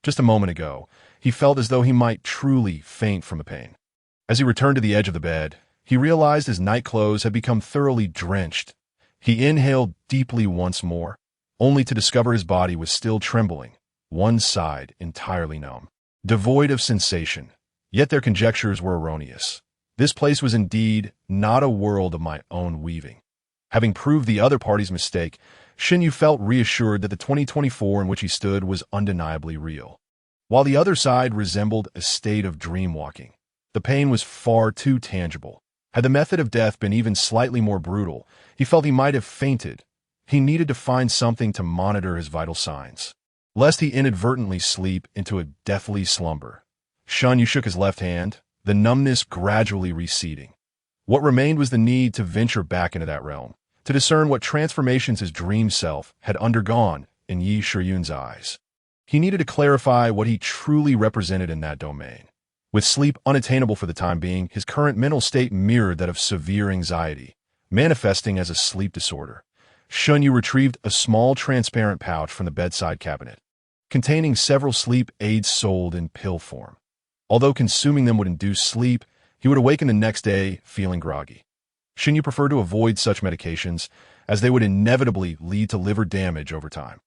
Just a moment ago, he felt as though he might truly faint from the pain. As he returned to the edge of the bed, he realized his night clothes had become thoroughly drenched. He inhaled deeply once more, only to discover his body was still trembling, one side entirely numb, devoid of sensation. Yet their conjectures were erroneous. This place was indeed not a world of my own weaving. Having proved the other party's mistake, Shun Yu felt reassured that the 2024 in which he stood was undeniably real. While the other side resembled a state of dream-walking, the pain was far too tangible. Had the method of death been even slightly more brutal, he felt he might have fainted. He needed to find something to monitor his vital signs, lest he inadvertently sleep into a deathly slumber. Shun Yu shook his left hand, the numbness gradually receding. What remained was the need to venture back into that realm, to discern what transformations his dream self had undergone in Yi Shiyun's eyes. He needed to clarify what he truly represented in that domain. With sleep unattainable for the time being, his current mental state mirrored that of severe anxiety, manifesting as a sleep disorder. Shun Yu retrieved a small transparent pouch from the bedside cabinet, containing several sleep aids sold in pill form. Although consuming them would induce sleep, he would awaken the next day feeling groggy. Shun Yu preferred to avoid such medications, as they would inevitably lead to liver damage over time.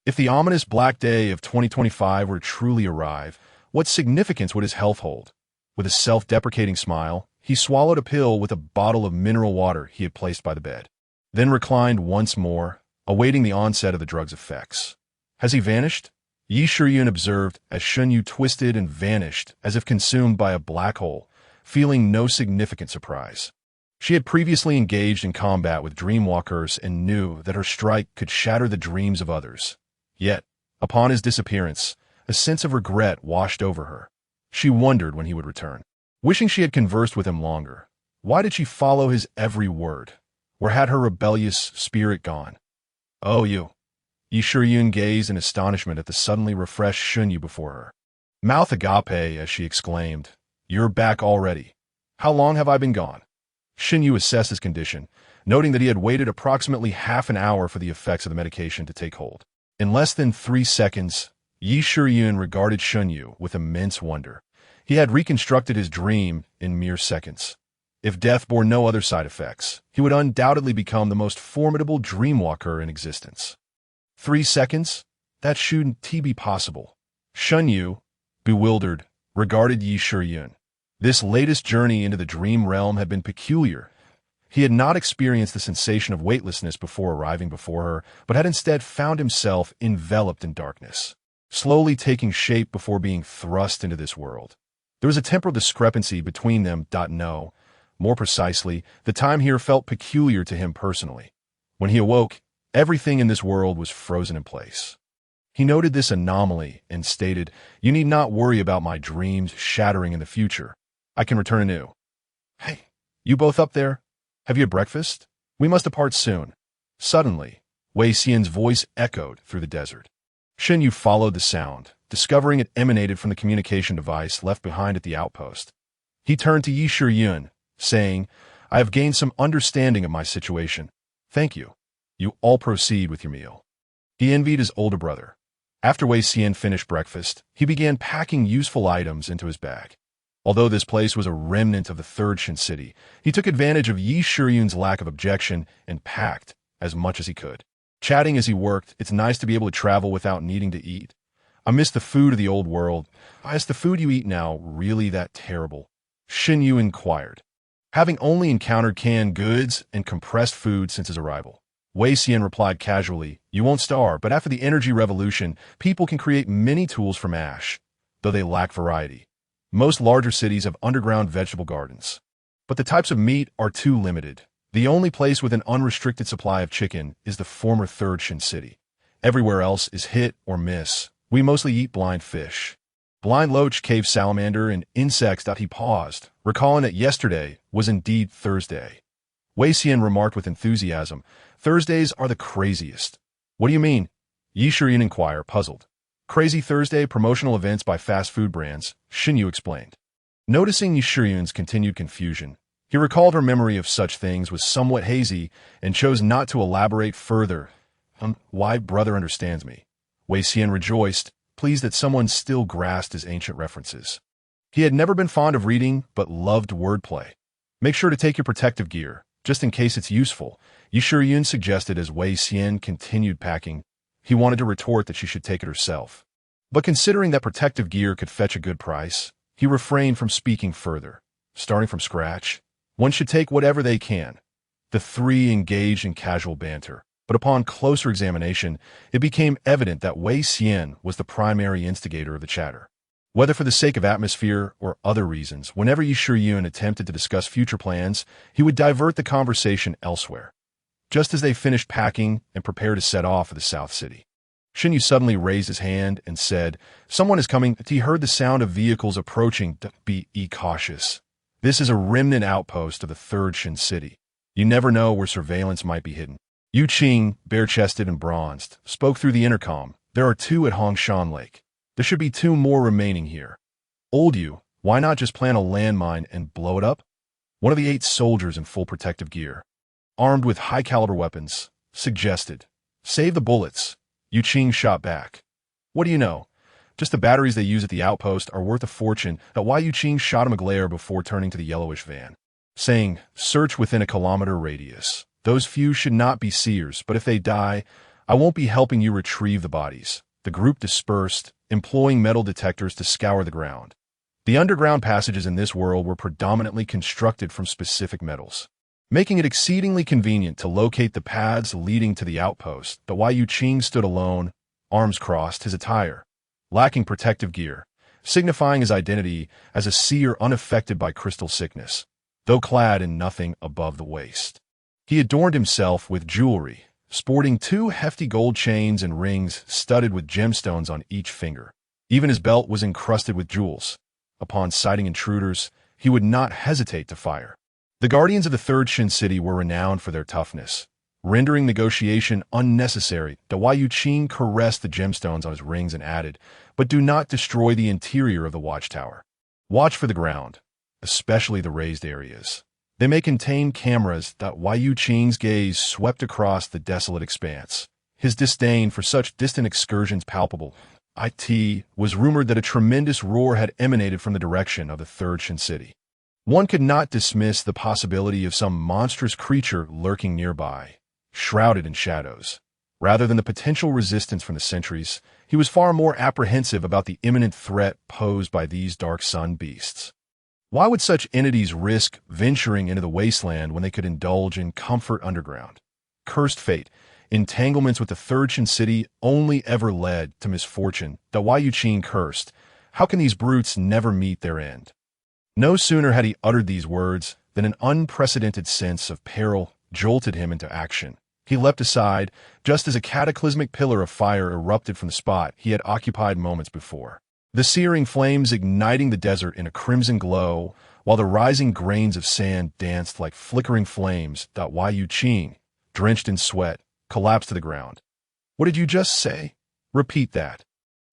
If the ominous black day of 2025 were to truly arrive, what significance would his health hold? With a self-deprecating smile, he swallowed a pill with a bottle of mineral water he had placed by the bed, then reclined once more, awaiting the onset of the drug's effects. Has he vanished? Yi Shiyun observed as Shun Yu twisted and vanished as if consumed by a black hole, feeling no significant surprise. She had previously engaged in combat with dreamwalkers and knew that her strike could shatter the dreams of others. Yet, upon his disappearance, a sense of regret washed over her. She wondered when he would return. Wishing she had conversed with him longer. Why did she follow his every word? Where had her rebellious spirit gone? "Oh, you." Yi Shiyun gazed in astonishment at the suddenly refreshed Shun Yu before her. Mouth agape as she exclaimed, "You're back already. How long have I been gone?" Shun Yu assessed his condition, noting that he had waited approximately half an hour for the effects of the medication to take hold. In less than 3 seconds, Yi Shiyun regarded Shun Yu with immense wonder. He had reconstructed his dream in mere seconds. If death bore no other side effects, he would undoubtedly become the most formidable dreamwalker in existence. 3 seconds? That shouldn't be possible. Shun Yu, bewildered, regarded Yi Shiryun. This latest journey into the dream realm had been peculiar. He had not experienced the sensation of weightlessness before arriving before her, but had instead found himself enveloped in darkness, slowly taking shape before being thrust into this world. There was a temporal discrepancy between them. No, more precisely, the time here felt peculiar to him personally. When he awoke, everything in this world was frozen in place. He noted this anomaly and stated, "You need not worry about my dreams shattering in the future. I can return anew." "Hey, you both up there? Have you had breakfast? We must depart soon." Suddenly, Wei Xian's voice echoed through the desert. Shen Yu followed the sound, discovering it emanated from the communication device left behind at the outpost. He turned to Yi Shiryun, saying, "I have gained some understanding of my situation. Thank you. You all proceed with your meal." He envied his older brother. After Wei Xian finished breakfast, he began packing useful items into his bag. Although this place was a remnant of the third Shin city, he took advantage of Yi Shiryun's lack of objection and packed as much as he could. Chatting as he worked, "It's nice to be able to travel without needing to eat. I miss the food of the old world. Is the food you eat now really that terrible?" Shin Yu inquired. Having only encountered canned goods and compressed food since his arrival, Wei Xian replied casually, "You won't starve, but after the energy revolution, people can create many tools from ash, though they lack variety. Most larger cities have underground vegetable gardens, but the types of meat are too limited. The only place with an unrestricted supply of chicken is the former Third Shin city. Everywhere else is hit or miss. We mostly eat blind fish, blind loach, cave salamander, and insects." He paused, recalling that yesterday was indeed Thursday. Wei Xian remarked with enthusiasm, "Thursdays are the craziest." "What do you mean?" Yi Shiryun inquired, puzzled. "Crazy Thursday promotional events by fast food brands," Shin Yu explained. Noticing Yi Shiryun's continued confusion, he recalled her memory of such things was somewhat hazy and chose not to elaborate further. Why brother understands me." Wei Xian rejoiced, pleased that someone still grasped his ancient references. He had never been fond of reading, but loved wordplay. "Make sure to take your protective gear, just in case it's useful," Yi Shiryun suggested as Wei Xian continued packing. He wanted to retort that she should take it herself, but considering that protective gear could fetch a good price, he refrained from speaking further. Starting from scratch, one should take whatever they can. The three engaged in casual banter, but upon closer examination, it became evident that Wei Xian was the primary instigator of the chatter. Whether for the sake of atmosphere or other reasons, whenever Yi Shiryun attempted to discuss future plans, he would divert the conversation elsewhere. Just as they finished packing and prepared to set off for the South City, Shin Yu suddenly raised his hand and said, "Someone is coming." He heard the sound of vehicles approaching. "Be cautious. This is a remnant outpost of the Third Shin city. You never know where surveillance might be hidden." Yu Qing, bare-chested and bronzed, spoke through the intercom. "There are 2 at Hongshan Lake. There should be 2 more remaining here. Old Yu, why not just plant a landmine and blow it up?" One of the 8 soldiers in full protective gear, armed with high-caliber weapons, suggested. "Save the bullets." Yu Qing shot back. "What do you know? Just the batteries they use at the outpost are worth a fortune." Why Yu Qing shot him a glare before turning to the yellowish van, saying, "Search within a kilometer radius. Those few should not be seers, but if they die, I won't be helping you retrieve the bodies." The group dispersed, employing metal detectors to scour the ground. The underground passages in this world were predominantly constructed from specific metals, making it exceedingly convenient to locate the paths leading to the outpost. Wei Yu Qing stood alone, arms crossed, his attire lacking protective gear, signifying his identity as a seer unaffected by crystal sickness, though clad in nothing above the waist. He adorned himself with jewelry, sporting 2 hefty gold chains and rings studded with gemstones on each finger. Even his belt was encrusted with jewels. Upon sighting intruders, he would not hesitate to fire. The guardians of the Third Shin city were renowned for their toughness, rendering negotiation unnecessary. Wei Yu Qing caressed the gemstones on his rings and added, "But do not destroy the interior of the watchtower. Watch for the ground, especially the raised areas. They may contain cameras." Wei Yu Qing's gaze swept across the desolate expanse, his disdain for such distant excursions palpable. It was rumored that a tremendous roar had emanated from the direction of the Third Shin city. One could not dismiss the possibility of some monstrous creature lurking nearby, shrouded in shadows. Rather than the potential resistance from the sentries, he was far more apprehensive about the imminent threat posed by these dark sun beasts. Why would such entities risk venturing into the wasteland when they could indulge in comfort underground? Cursed fate, entanglements with the Third Shin City only ever led to misfortune. The Yu Qing cursed. How can these brutes never meet their end? No sooner had he uttered these words than an unprecedented sense of peril jolted him into action. He leapt aside, just as a cataclysmic pillar of fire erupted from the spot he had occupied moments before. The searing flames igniting the desert in a crimson glow, while the rising grains of sand danced like flickering flames. Yu Qing, drenched in sweat, collapsed to the ground. What did you just say? Repeat that.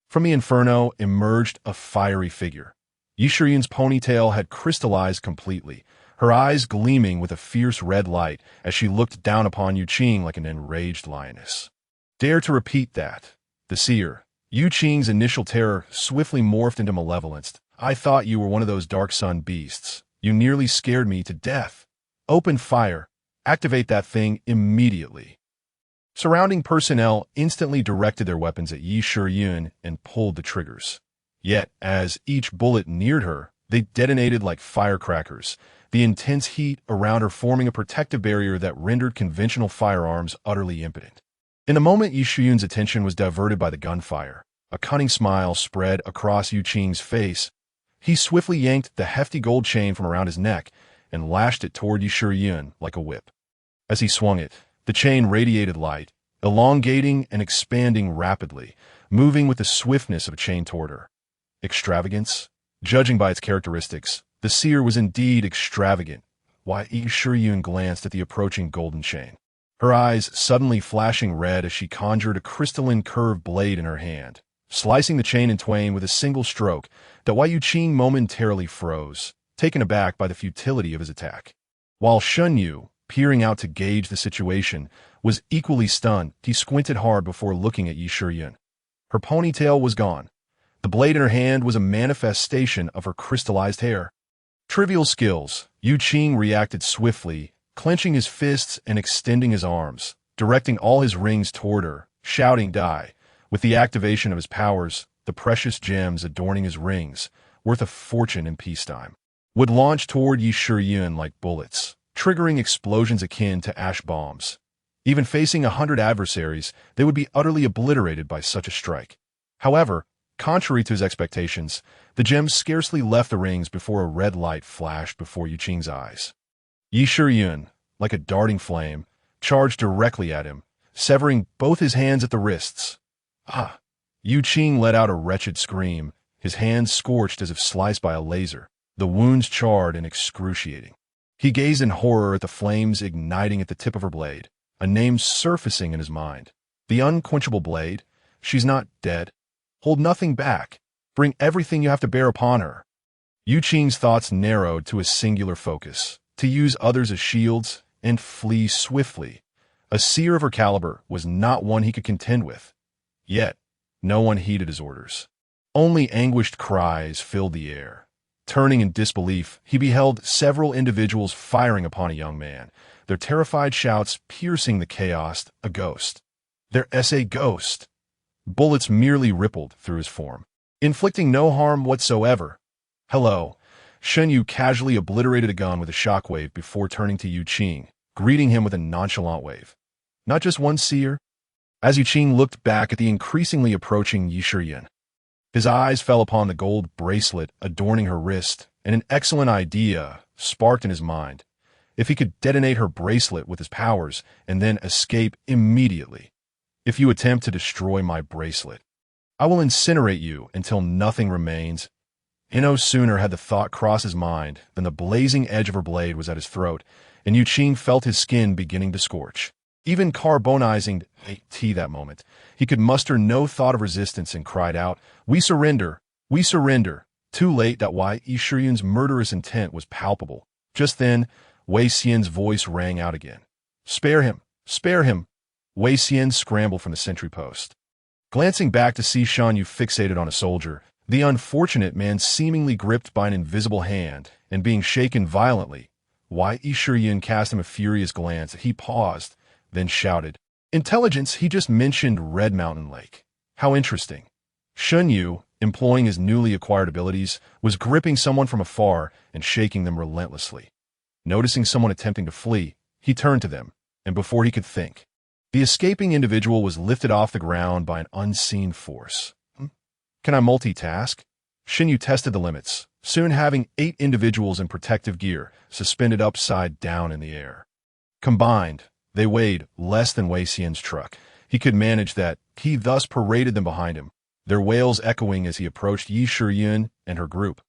From the inferno emerged a fiery figure. Yi Shiyun's ponytail had crystallized completely, her eyes gleaming with a fierce red light as she looked down upon Yu Qing like an enraged lioness. Dare to repeat that. The seer, Yu Qing's initial terror swiftly morphed into malevolence. I thought you were one of those dark sun beasts. You nearly scared me to death. Open fire. Activate that thing immediately. Surrounding personnel instantly directed their weapons at Yi Shiyun and pulled the triggers. Yet, as each bullet neared her, they detonated like firecrackers, the intense heat around her forming a protective barrier that rendered conventional firearms utterly impotent. In a moment, Yi Shiyun's attention was diverted by the gunfire. A cunning smile spread across Yu Qing's face. He swiftly yanked the hefty gold chain from around his neck and lashed it toward Yi Shiyun like a whip. As he swung it, the chain radiated light, elongating and expanding rapidly, moving with the swiftness of a chain toward her. Extravagance? Judging by its characteristics, the seer was indeed extravagant. Why, Yi Shiyun glanced at the approaching golden chain, her eyes suddenly flashing red as she conjured a crystalline curved blade in her hand, slicing the chain in twain with a single stroke. Yu Qing momentarily froze, taken aback by the futility of his attack. While Shun Yu, peering out to gauge the situation, was equally stunned, he squinted hard before looking at Yi Shiyun. Her ponytail was gone. The blade in her hand was a manifestation of her crystallized hair. Trivial skills. Yu Qing reacted swiftly, clenching his fists and extending his arms, directing all his rings toward her, shouting die. With the activation of his powers, the precious gems adorning his rings, worth a fortune in peacetime, would launch toward Yi Shiyun like bullets, triggering explosions akin to ash bombs. Even facing 100 adversaries, they would be utterly obliterated by such a strike. However, contrary to his expectations, the gems scarcely left the rings before a red light flashed before Yu Qing's eyes. Yi Shiyun, like a darting flame, charged directly at him, severing both his hands at the wrists. Ah! Yu Qing let out a wretched scream, his hands scorched as if sliced by a laser, the wounds charred and excruciating. He gazed in horror at the flames igniting at the tip of her blade, a name surfacing in his mind. The unquenchable blade? She's not dead. Hold nothing back. Bring everything you have to bear upon her. Yu Qing's thoughts narrowed to a singular focus, to use others as shields and flee swiftly. A seer of her caliber was not one he could contend with. Yet, no one heeded his orders. Only anguished cries filled the air. Turning in disbelief, he beheld several individuals firing upon a young man, their terrified shouts piercing the chaos. A ghost. Their SA ghost. Bullets merely rippled through his form, inflicting no harm whatsoever. Hello. Shun Yu casually obliterated a gun with a shockwave before turning to Yu Qing, greeting him with a nonchalant wave. Not just one seer? As Yu Qing looked back at the increasingly approaching Yi Shiyun, his eyes fell upon the gold bracelet adorning her wrist, and an excellent idea sparked in his mind. If he could detonate her bracelet with his powers and then escape immediately. If you attempt to destroy my bracelet, I will incinerate you until nothing remains. No sooner had the thought crossed his mind than the blazing edge of her blade was at his throat, and Yu Qing felt his skin beginning to scorch. Even carbonizing that moment, he could muster no thought of resistance and cried out, "We surrender! We surrender!" Too late. Yi Shiyun's murderous intent was palpable. Just then, Wei Xian's voice rang out again. "Spare him! Spare him!" Wei Xian scrambled from the sentry post. Glancing back to see Shan Yu fixated on a soldier, the unfortunate man seemingly gripped by an invisible hand and being shaken violently, Yi Shiyun cast him a furious glance. He paused, then shouted, Intelligence, he just mentioned Red Mountain Lake. How interesting. Shun Yu, employing his newly acquired abilities, was gripping someone from afar and shaking them relentlessly. Noticing someone attempting to flee, he turned to them, and before he could think, the escaping individual was lifted off the ground by an unseen force. Can I multitask? Shinyu tested the limits, soon having 8 individuals in protective gear suspended upside down in the air. Combined, they weighed less than Wei Xian's truck. He could manage that. He thus paraded them behind him, their wails echoing as he approached Yi Shiyun and her group.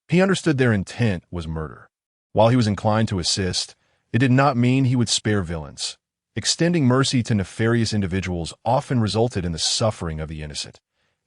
He understood their intent was murder. While he was inclined to assist, it did not mean he would spare villains. Extending mercy to nefarious individuals often resulted in the suffering of the innocent.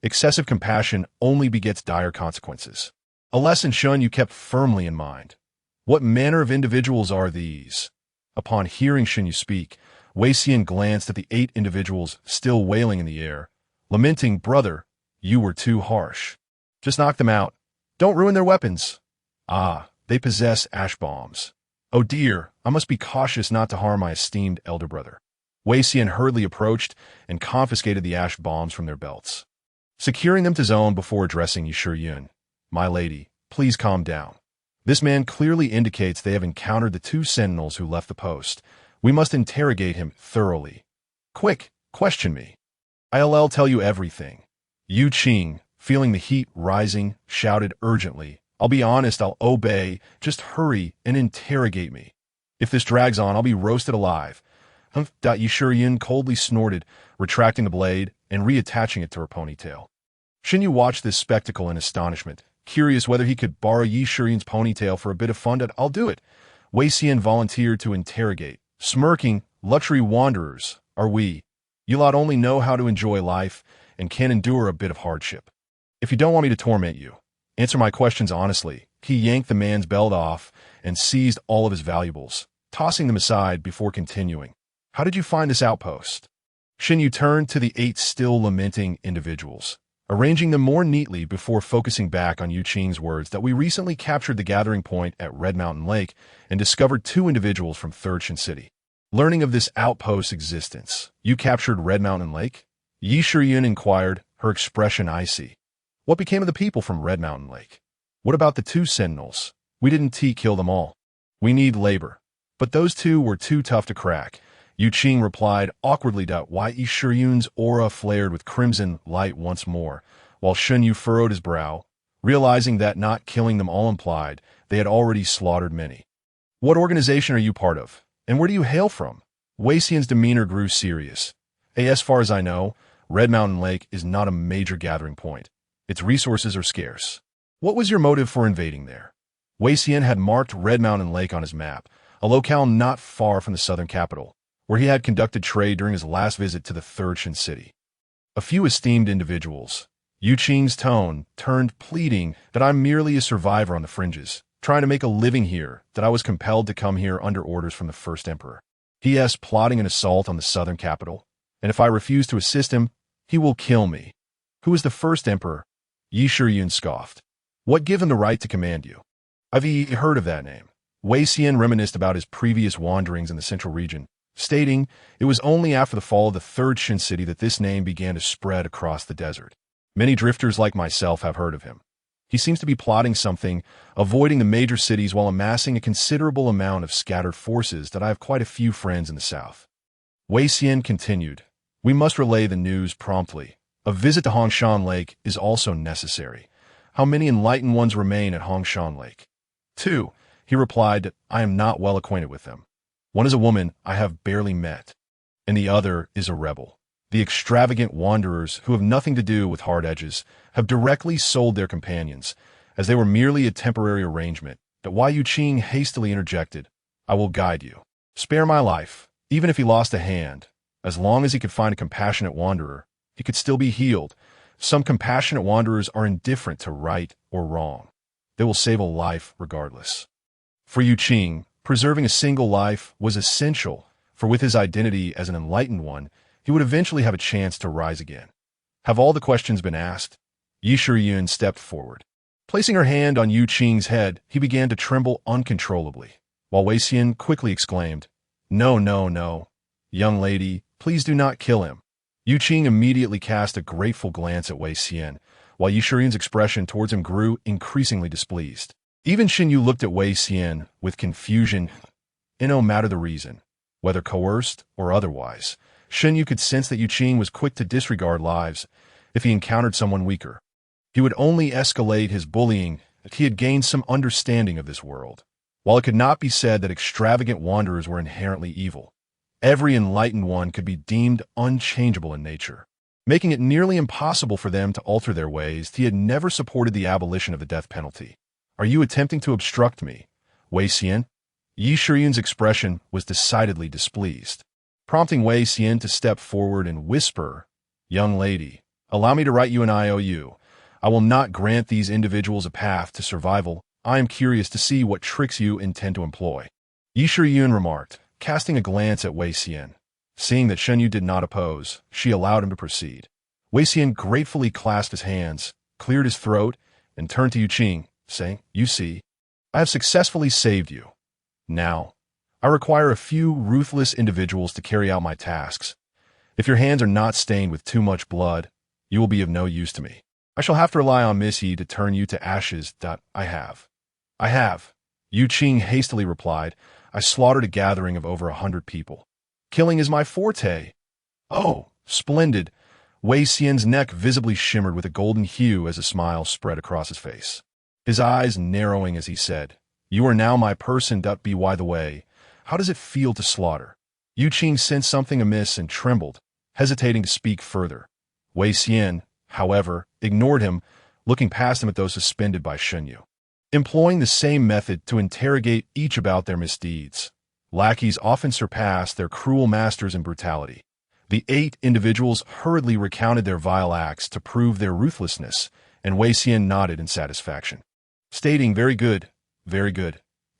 Excessive compassion only begets dire consequences. A lesson Shun Yu kept firmly in mind. What manner of individuals are these? Upon hearing Shin Yu speak, Wei Xian glanced at the 8 individuals still wailing in the air, lamenting, "Brother, you were too harsh. Just knock them out. Don't ruin their weapons." Ah, they possess ash bombs. Oh dear, I must be cautious not to harm my esteemed elder brother. Wei Xian hurriedly approached and confiscated the ash bombs from their belts. Securing them to his own before addressing Yi Shiyun, "My lady, please calm down. This man clearly indicates they have encountered the 2 sentinels who left the post. We must interrogate him thoroughly. Quick, question me. I'll tell you everything." Yu Qing, feeling the heat rising, shouted urgently, "I'll be honest, I'll obey. Just hurry and interrogate me. If this drags on, I'll be roasted alive." Yi Shiyun coldly snorted, retracting the blade and reattaching it to her ponytail. Shin Yu watched this spectacle in astonishment, curious whether he could borrow Yi Shiyun's ponytail for a bit of fun. "I'll do it." Wei Xian volunteered to interrogate, smirking, "Luxury wanderers, are we? You lot only know how to enjoy life and can endure a bit of hardship. If you don't want me to torment you, answer my questions honestly." He yanked the man's belt off and seized all of his valuables, tossing them aside before continuing. "How did you find this outpost?" Shin Yu turned to the 8 still lamenting individuals, arranging them more neatly before focusing back on Yu Qing's words that we recently captured the gathering point at Red Mountain Lake and discovered 2 individuals from 3rd Shin City. Learning of this outpost's existence, "You captured Red Mountain Lake?" Yi Shiyun inquired, her expression icy. "What became of the people from Red Mountain Lake? What about the 2 sentinels? We didn't kill them all. We need labor. But those 2 were too tough to crack." Yu Qing replied awkwardly. Yi Shiyun's aura flared with crimson light once more, while Shun Yu furrowed his brow, realizing that not killing them all implied they had already slaughtered many. "What organization are you part of, and where do you hail from?" Wei Xian's demeanor grew serious. "As far as I know, Red Mountain Lake is not a major gathering point. Its resources are scarce. What was your motive for invading there?" Wei Xian had marked Red Mountain Lake on his map, a locale not far from the southern capital, where he had conducted trade during his last visit to the 3rd Shin City. "A few esteemed individuals." Yu Qing's tone turned pleading, "that I'm merely a survivor on the fringes, trying to make a living here, that I was compelled to come here under orders from the first emperor. He is plotting an assault on the southern capital, and if I refuse to assist him, he will kill me." "Who is the first emperor?" Yi Shiyun scoffed. "What gave him the right to command you?" "I've heard of that name." Wei Xian reminisced about his previous wanderings in the central region, stating it was only after the fall of the 3rd Shin City that this name began to spread across the desert. "Many drifters like myself have heard of him. He seems to be plotting something, avoiding the major cities while amassing a considerable amount of scattered forces. That I have quite a few friends in the south." Wei Xian continued, "We must relay the news promptly. A visit to Hongshan Lake is also necessary. How many enlightened ones remain at Hongshan Lake?" "2," he replied. "I am not well acquainted with them. One is a woman I have barely met, and the other is a rebel. The extravagant wanderers who have nothing to do with hard edges have directly sold their companions, as they were merely a temporary arrangement." That Yu Qing hastily interjected, "I will guide you. Spare my life, even if he lost a hand. As long as he could find a compassionate wanderer, he could still be healed. Some compassionate wanderers are indifferent to right or wrong. They will save a life regardless." For Yu Qing, preserving a single life was essential, for with his identity as an enlightened one, he would eventually have a chance to rise again. "Have all the questions been asked?" Yi Shiyun stepped forward. Placing her hand on Yu Qing's head, he began to tremble uncontrollably, while Wei Xian quickly exclaimed, No. Young lady, Please do not kill him. Yu Qing immediately cast a grateful glance at Wei Xian, while Yi Shiyun's expression towards him grew increasingly displeased. Even Xin Yu looked at Wei Xian with confusion, and no matter the reason, whether coerced or otherwise. Xin Yu could sense that Yu Qing was quick to disregard lives if he encountered someone weaker. He would only escalate his bullying if he had gained some understanding of this world. While it could not be said that extravagant wanderers were inherently evil, every enlightened one could be deemed unchangeable in nature, making it nearly impossible for them to alter their ways. He had never supported the abolition of the death penalty. Are you attempting to obstruct me, Wei Xian? Yi Shiyun's expression was decidedly displeased, prompting Wei Xian to step forward and whisper, "Young lady, allow me to write you an IOU. I will not grant these individuals a path to survival. I am curious to see what tricks you intend to employ." Yi Shiyun remarked, casting a glance at Wei Xian. Seeing that Shen Yu did not oppose, she allowed him to proceed. Wei Xian gratefully clasped his hands, cleared his throat, and turned to Yu Qing, saying, "You see, I have successfully saved you. Now, I require a few ruthless individuals to carry out my tasks. If your hands are not stained with too much blood, you will be of no use to me. I shall have to rely on Miss Yi to turn you to ashes. I have. Yu Qing hastily replied. I slaughtered a gathering of over 100 people. Killing is my forte. Oh, splendid. Wei Xian's neck visibly shimmered with a golden hue as a smile spread across his face. His eyes narrowing as he said, "You are now my person. By the way, how does it feel to slaughter?" Yu Qing sensed something amiss and trembled, hesitating to speak further. Wei Xian, however, ignored him, looking past him at those suspended by Shen Yu. Employing the same method to interrogate each about their misdeeds, lackeys often surpass their cruel masters in brutality. The 8 individuals hurriedly recounted their vile acts to prove their ruthlessness, and Wei Xian nodded in satisfaction, stating, very good.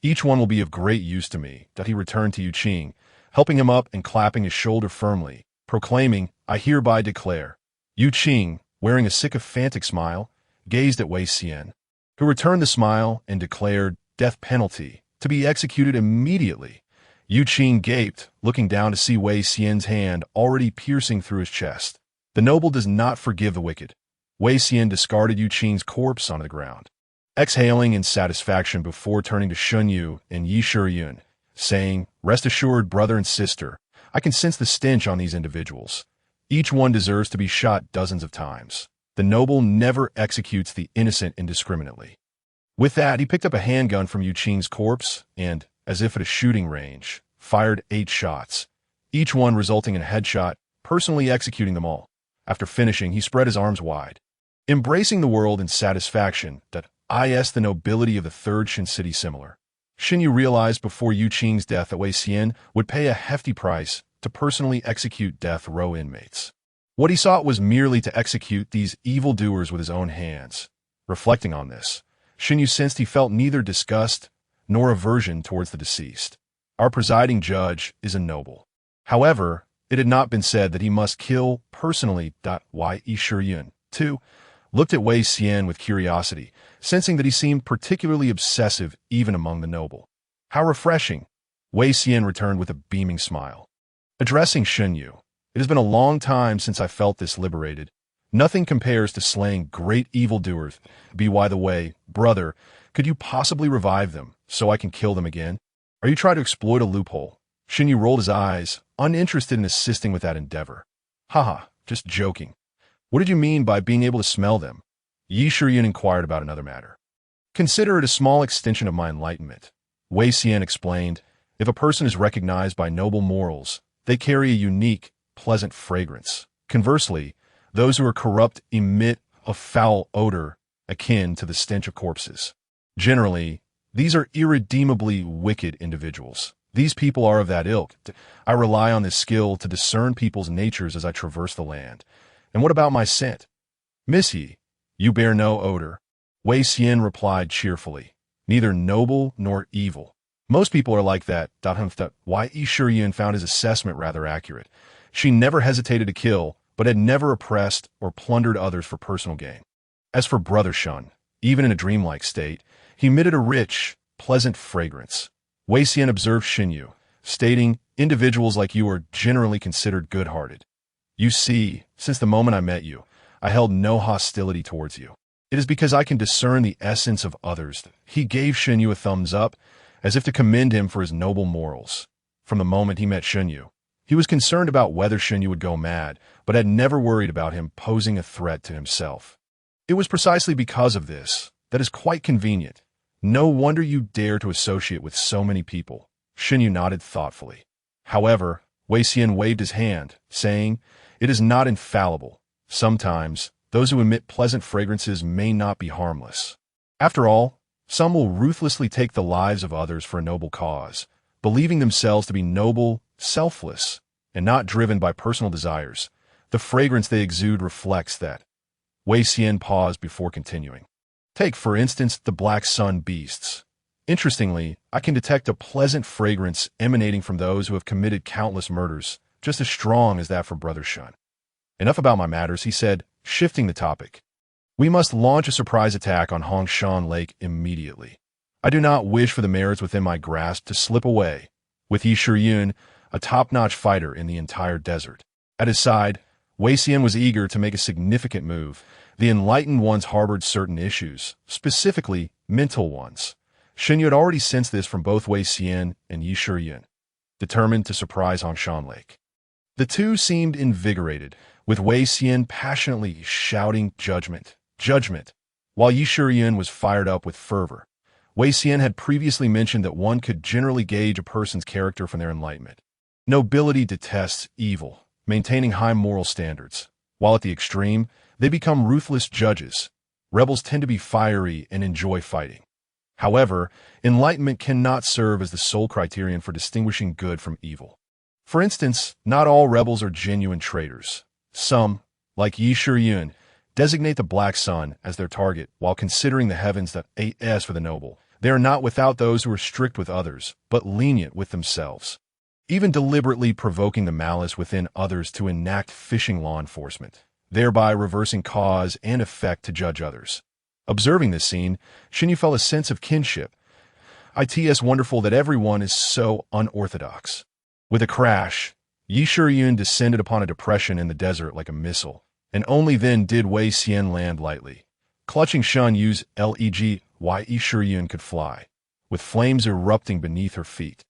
Each one will be of great use to me." He returned to Yu Qing, helping him up and clapping his shoulder firmly, proclaiming, "I hereby declare." Yu Qing, wearing a sycophantic smile, gazed at Wei Xian, who returned the smile and declared, "Death penalty, to be executed immediately." Yu Qing gaped, looking down to see Wei Xian's hand already piercing through his chest. The noble does not forgive the wicked. Wei Xian discarded Yu Qing's corpse onto the ground, exhaling in satisfaction before turning to Shen Yu and Yi Shiyun, saying, "Rest assured, brother and sister, I can sense the stench on these individuals. Each one deserves to be shot dozens of times. The noble never executes the innocent indiscriminately." With that, he picked up a handgun from Yu Qing's corpse and, as if at a shooting range, fired 8 shots, each one resulting in a headshot, personally executing them all. After finishing, he spread his arms wide, embracing the world in satisfaction. The nobility of the Third Shin City similar. Shin Yu realized before Yu Qing's death that Wei Xian would pay a hefty price to personally execute death row inmates. What he sought was merely to execute these evildoers with his own hands. Reflecting on this, Shin Yu sensed he felt neither disgust nor aversion towards the deceased. Our presiding judge is a noble. However, it had not been said that he must kill personally. Yi Shiyun, too, looked at Wei Xian with curiosity, sensing that he seemed particularly obsessive even among the noble. "How refreshing," Wei Xian returned with a beaming smile. Addressing Shen Yu, "It has been a long time since I felt this liberated. Nothing compares to slaying great evildoers. By the way, brother, could you possibly revive them so I can kill them again? Are you trying to exploit a loophole?" Shen Yu rolled his eyes, uninterested in assisting with that endeavor. "Haha, just joking. What did you mean by being able to smell them?" Yi Shiyun inquired about another matter. "Consider it a small extension of my enlightenment." Wei Xian explained, "If a person is recognized by noble morals, they carry a unique, pleasant fragrance. Conversely, those who are corrupt emit a foul odor akin to the stench of corpses. Generally, these are irredeemably wicked individuals. These people are of that ilk. I rely on this skill to discern people's natures as I traverse the land. And what about my scent?" "Miss Yi, you bear no odor." Wei Xian replied cheerfully, "Neither noble nor evil. Most people are like that." Yi Shiyun found his assessment rather accurate. She never hesitated to kill, but had never oppressed or plundered others for personal gain. As for Brother Shun, even in a dreamlike state, he emitted a rich, pleasant fragrance. Wei Xian observed Shen Yu, stating, Individuals like you are generally considered good-hearted. You see, since the moment I met you, I held no hostility towards you. It is because I can discern the essence of others. He gave Shinyu a thumbs up, as if to commend him for his noble morals. From the moment he met Shinyu, he was concerned about whether Shinyu would go mad, but had never worried about him posing a threat to himself. It was precisely because of this that is quite convenient. No wonder you dare to associate with so many people. Shinyu nodded thoughtfully. However, Wei Xian waved his hand, saying, "It is not infallible. Sometimes, those who emit pleasant fragrances may not be harmless. After all, some will ruthlessly take the lives of others for a noble cause, believing themselves to be noble, selfless, and not driven by personal desires. The fragrance they exude reflects that." Wei Xian paused before continuing. Take, for instance, the black sun beasts. Interestingly, I can detect a pleasant fragrance emanating from those who have committed countless murders, just as strong as that from Brother Shun. Enough about my matters, he said, shifting the topic. We must launch a surprise attack on Hongshan Lake immediately. I do not wish for the merits within my grasp to slip away, with Yi Shiyun, a top-notch fighter in the entire desert. At his side, Wei Xian was eager to make a significant move. The enlightened ones harbored certain issues, specifically mental ones. Shinyu had already sensed this from both Wei Xian and Yi Shiyun, determined to surprise Hongshan Lake. The two seemed invigorated, with Wei Xian passionately shouting judgment, judgment, while Yi Shiyun was fired up with fervor. Wei Xian had previously mentioned that one could generally gauge a person's character from their enlightenment. Nobility detests evil, maintaining high moral standards, while at the extreme, they become ruthless judges. Rebels tend to be fiery and enjoy fighting. However, enlightenment cannot serve as the sole criterion for distinguishing good from evil. For instance, not all rebels are genuine traitors. Some, like Yi Shiyun, designate the black sun as their target while considering the heavens that as for the noble. They are not without those who are strict with others, but lenient with themselves, even deliberately provoking the malice within others to enact fishing law enforcement, thereby reversing cause and effect to judge others. Observing this scene, Shinyu felt a sense of kinship. It's wonderful that everyone is so unorthodox. With a crash, Yi Shiyun descended upon a depression in the desert like a missile, and only then did Wei Xian land lightly. Clutching Shun Yu's leg, Yi Shiyun could fly, with flames erupting beneath her feet.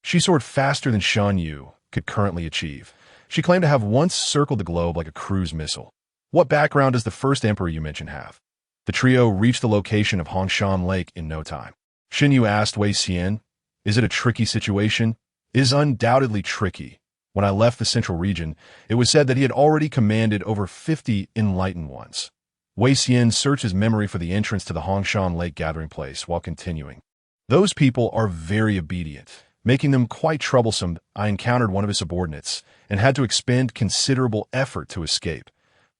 She soared faster than Shun Yu could currently achieve. She claimed to have once circled the globe like a cruise missile. What background does the first emperor you mentioned have? The trio reached the location of Hongshan Lake in no time. Shinyu asked Wei Xian, "Is it a tricky situation?" "It is undoubtedly tricky. When I left the central region, it was said that he had already commanded over 50 enlightened ones." Wei Xian searched his memory for the entrance to the Hongshan Lake gathering place while continuing. "Those people are very obedient, making them quite troublesome. I encountered one of his subordinates and had to expend considerable effort to escape.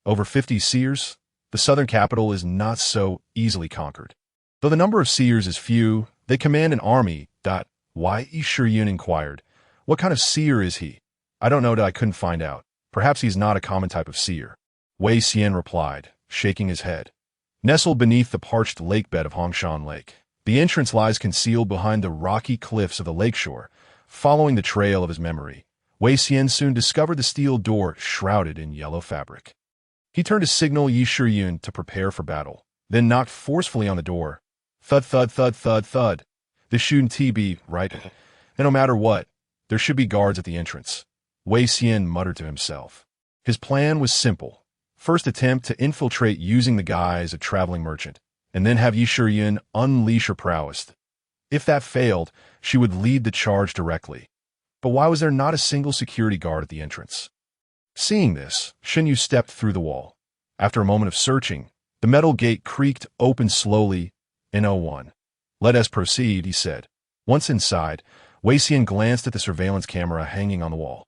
Over 50 seers? The southern capital is not so easily conquered. Though the number of seers is few, they command an army. Why? Shiyun inquired. What kind of seer is he? I don't know that I couldn't find out. Perhaps he's not a common type of seer. Wei Xian replied, shaking his head. Nestled beneath the parched lake bed of Hongshan Lake, the entrance lies concealed behind the rocky cliffs of the lakeshore. Following the trail of his memory, Wei Xian soon discovered the steel door shrouded in yellow fabric. He turned to signal Yi Shiyun to prepare for battle, then knocked forcefully on the door. Thud, thud, thud, thud, thud. This shouldn't be right. And no matter what, there should be guards at the entrance. Wei Xian muttered to himself. His plan was simple. First attempt to infiltrate using the guise of traveling merchant, and then have Yi Shiyun unleash her prowess. If that failed, she would lead the charge directly. But why was there not a single security guard at the entrance? Seeing this, Shinyu stepped through the wall. After a moment of searching, the metal gate creaked open slowly. "N01. Let us proceed," he said. Once inside, Wei Xian glanced at the surveillance camera hanging on the wall.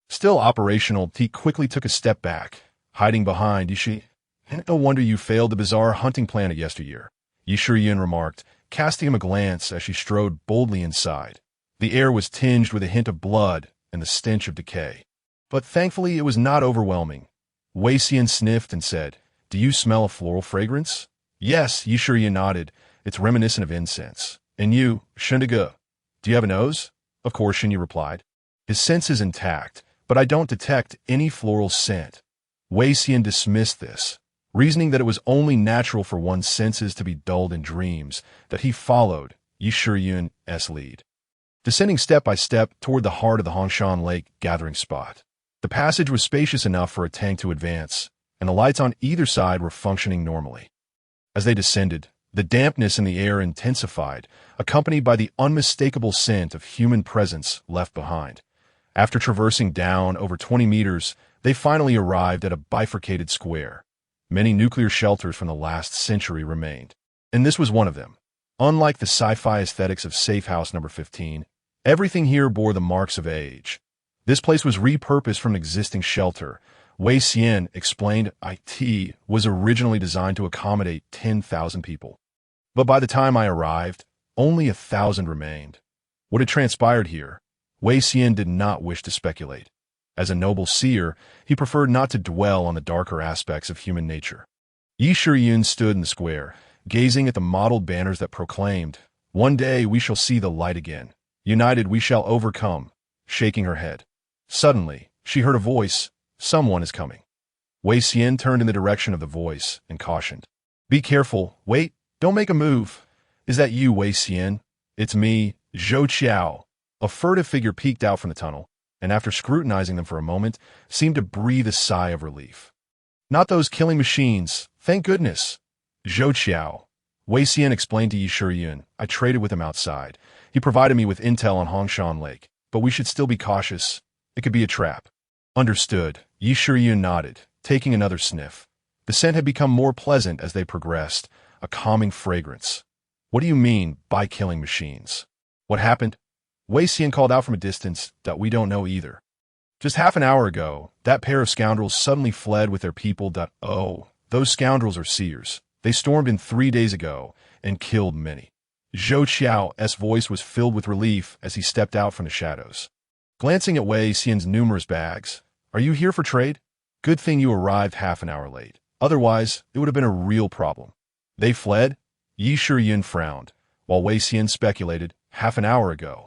Still operational, he quickly took a step back, hiding behind Yi. "No wonder you failed the bizarre hunting plan of yesteryear," Yi Shiyun remarked, casting him a glance as she strode boldly inside. The air was tinged with a hint of blood and the stench of decay. But thankfully it was not overwhelming. Wei Xian sniffed and said, "Do you smell a floral fragrance?" "Yes," Yi Shiyun nodded. "It's reminiscent of incense." "And you, Shindiga, do you have a nose?" "Of course," Shinyu replied. His sense is intact, but I don't detect any floral scent. Wei Xian dismissed this, reasoning that it was only natural for one's senses to be dulled in dreams, that he followed Yi Shiyun's lead, descending step by step toward the heart of the Hongshan Lake gathering spot. The passage was spacious enough for a tank to advance, and the lights on either side were functioning normally. As they descended, the dampness in the air intensified, accompanied by the unmistakable scent of human presence left behind. After traversing down over 20 meters, they finally arrived at a bifurcated square. Many nuclear shelters from the last century remained, and this was one of them. Unlike the sci-fi aesthetics of Safe House Number 15, everything here bore the marks of age. This place was repurposed from an existing shelter. Wei Xian explained it was originally designed to accommodate 10,000 people. But by the time I arrived, only 1,000 remained. What had transpired here, Wei Xian did not wish to speculate. As a noble seer, he preferred not to dwell on the darker aspects of human nature. Yi Shiyun stood in the square, gazing at the mottled banners that proclaimed, "One day we shall see the light again. United we shall overcome," shaking her head. Suddenly, she heard a voice. "Someone is coming." Wei Xian turned in the direction of the voice and cautioned, "Be careful. Wait, don't make a move." "Is that you, Wei Xian?" "It's me, Zhou Qiao." A furtive figure peeked out from the tunnel, and after scrutinizing them for a moment, seemed to breathe a sigh of relief. "Not those killing machines, thank goodness." "Zhou Qiao," Wei Xian explained to Yi Shiyun, "I traded with him outside. He provided me with intel on Hongshan Lake, but we should still be cautious. It could be a trap." "Understood." Yi Shiyun nodded, taking another sniff. The scent had become more pleasant as they progressed, a calming fragrance. "What do you mean by killing machines? What happened?" Wei Xian called out from a distance, "That we don't know either. Just half an hour ago, that pair of scoundrels suddenly fled with their people. Oh, those scoundrels are seers. They stormed in 3 days ago and killed many." Zhou Qiao's voice was filled with relief as he stepped out from the shadows. Glancing at Wei Xian's numerous bags, "Are you here for trade? Good thing you arrived half an hour late. Otherwise, it would have been a real problem." "They fled?" Yi Shiyun frowned, while Wei Xian speculated, "Half an hour ago.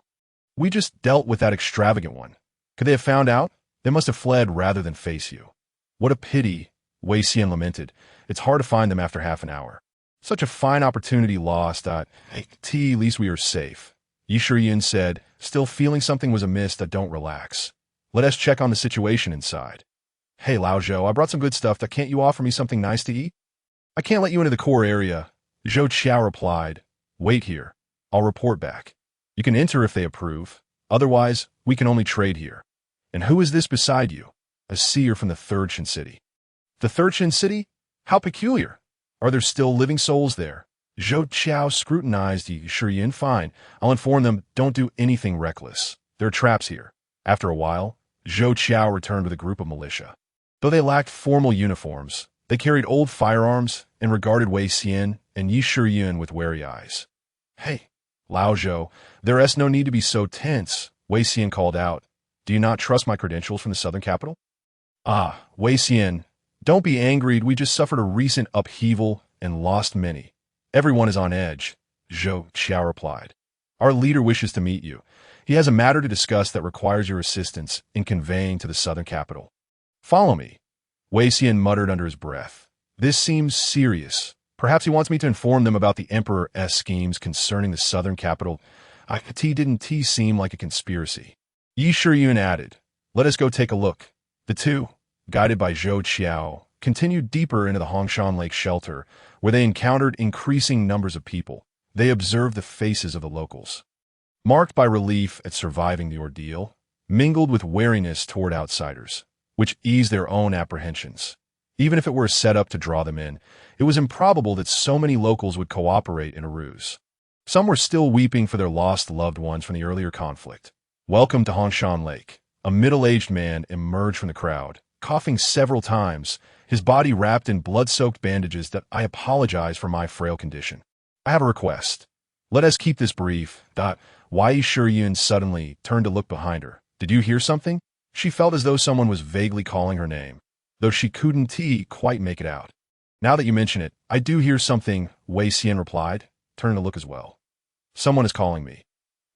We just dealt with that extravagant one. Could they have found out? They must have fled rather than face you." "What a pity," Wei Xian lamented. "It's hard to find them after half an hour. Such a fine opportunity lost. At least we are safe." Yi Shiyun said, still feeling something was amiss. "Don't relax. Let us check on the situation inside." "Hey, Lao Zhou, I brought some good stuff. Can't you offer me something nice to eat?" "I can't let you into the core area," Zhou Qiao replied. "Wait here. I'll report back. You can enter if they approve. Otherwise, we can only trade here." "And who is this beside you?" "A seer from the Third Shin City." "The Third Shin City? How peculiar. Are there still living souls there?" Zhou Qiao scrutinized Yi Shiyun. "Fine. I'll inform them, don't do anything reckless. There are traps here." After a while, Zhou Qiao returned with a group of militia. Though they lacked formal uniforms, they carried old firearms and regarded Wei Xian and Yi Shiyun with wary eyes. "Hey, Lao Zhou, there's no need to be so tense," Wei Xian called out. "Do you not trust my credentials from the southern capital?" "Ah, Wei Xian, don't be angry. We just suffered a recent upheaval and lost many. Everyone is on edge," Zhou Qiao replied. "Our leader wishes to meet you. He has a matter to discuss that requires your assistance in conveying to the southern capital." "Follow me," Wei Xian muttered under his breath. "This seems serious. Perhaps he wants me to inform them about the Emperor's schemes concerning the southern capital. Didn't seem like a conspiracy." Yi Shiyun added, "Let us go take a look." The two, guided by Zhou Qiao, continued deeper into the Hongshan Lake shelter, where they encountered increasing numbers of people. They observed the faces of the locals, marked by relief at surviving the ordeal, mingled with wariness toward outsiders, which eased their own apprehensions. Even if it were a setup to draw them in, it was improbable that so many locals would cooperate in a ruse. Some were still weeping for their lost loved ones from the earlier conflict. "Welcome to Hongshan Lake." A middle-aged man emerged from the crowd, coughing several times, his body wrapped in blood-soaked bandages. "I apologize for my frail condition. I have a request. Let us keep this brief." Wei Shiyun suddenly turned to look behind her. "Did you hear something?" She felt as though someone was vaguely calling her name, though she couldn't quite make it out. "Now that you mention it, I do hear something," Wei Xian replied, turning to look as well. "Someone is calling me."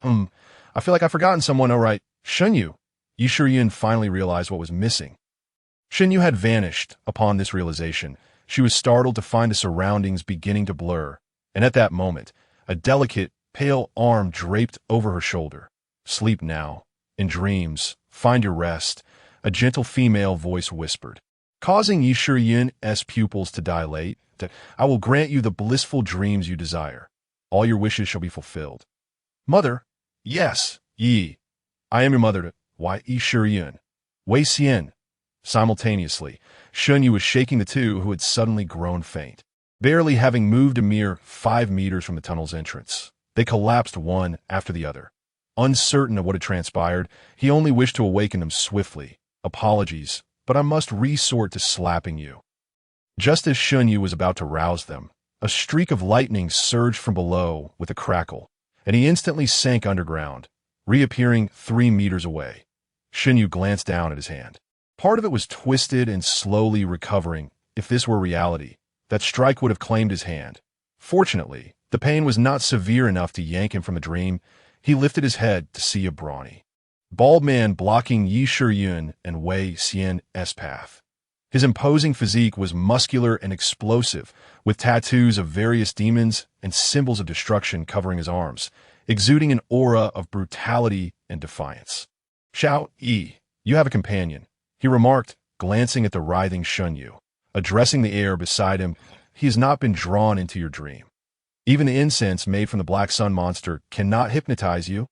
I feel like I've forgotten someone." "Oh right, Shunyu." Yi Shiyin finally realized what was missing. Shen Yu had vanished. Upon this realization, she was startled to find the surroundings beginning to blur, and at that moment, a delicate, pale arm draped over her shoulder. "Sleep now. In dreams, find your rest," a gentle female voice whispered, causing Yi Shiyin's pupils to dilate. "That I will grant you the blissful dreams you desire. All your wishes shall be fulfilled." "Mother?" "Yes, Yi. I am your mother." "Why, Yi Shiyin? Wei Xian." Simultaneously, Shen Yu was shaking the two who had suddenly grown faint. Barely having moved a mere 5 meters from the tunnel's entrance, they collapsed one after the other. Uncertain of what had transpired, he only wished to awaken them swiftly. "Apologies, but I must resort to slapping you." Just as Shen Yu was about to rouse them, a streak of lightning surged from below with a crackle, and he instantly sank underground, reappearing 3 meters away. Shen Yu glanced down at his hand. Part of it was twisted and slowly recovering. If this were reality, that strike would have claimed his hand. Fortunately, the pain was not severe enough to yank him from the dream. He lifted his head to see a brawny, bald man blocking Yi Shiyin and Wei Xian's path. His imposing physique was muscular and explosive, with tattoos of various demons and symbols of destruction covering his arms, exuding an aura of brutality and defiance. "Xiao Yi, you have a companion," he remarked, glancing at the writhing Shen Yu. Addressing the air beside him, "He has not been drawn into your dream. Even the incense made from the Black Sun monster cannot hypnotize you."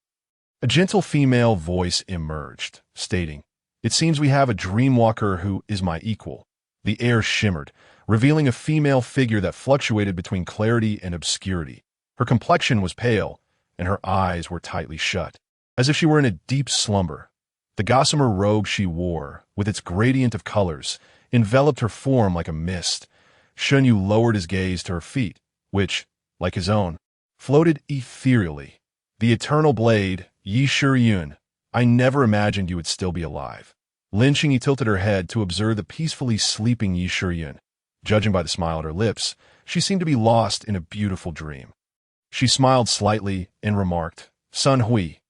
A gentle female voice emerged, stating, "It seems we have a dreamwalker who is my equal." The air shimmered, revealing a female figure that fluctuated between clarity and obscurity. Her complexion was pale, and her eyes were tightly shut, as if she were in a deep slumber. The gossamer robe she wore, with its gradient of colors, enveloped her form like a mist. Shen Yu lowered his gaze to her feet, which, like his own, floated ethereally. "The eternal blade, Yi Shiyin. I never imagined you would still be alive." Lin Qingyi tilted her head to observe the peacefully sleeping Yi Shiyin. Judging by the smile at her lips, she seemed to be lost in a beautiful dream. She smiled slightly and remarked, "Sun Hui,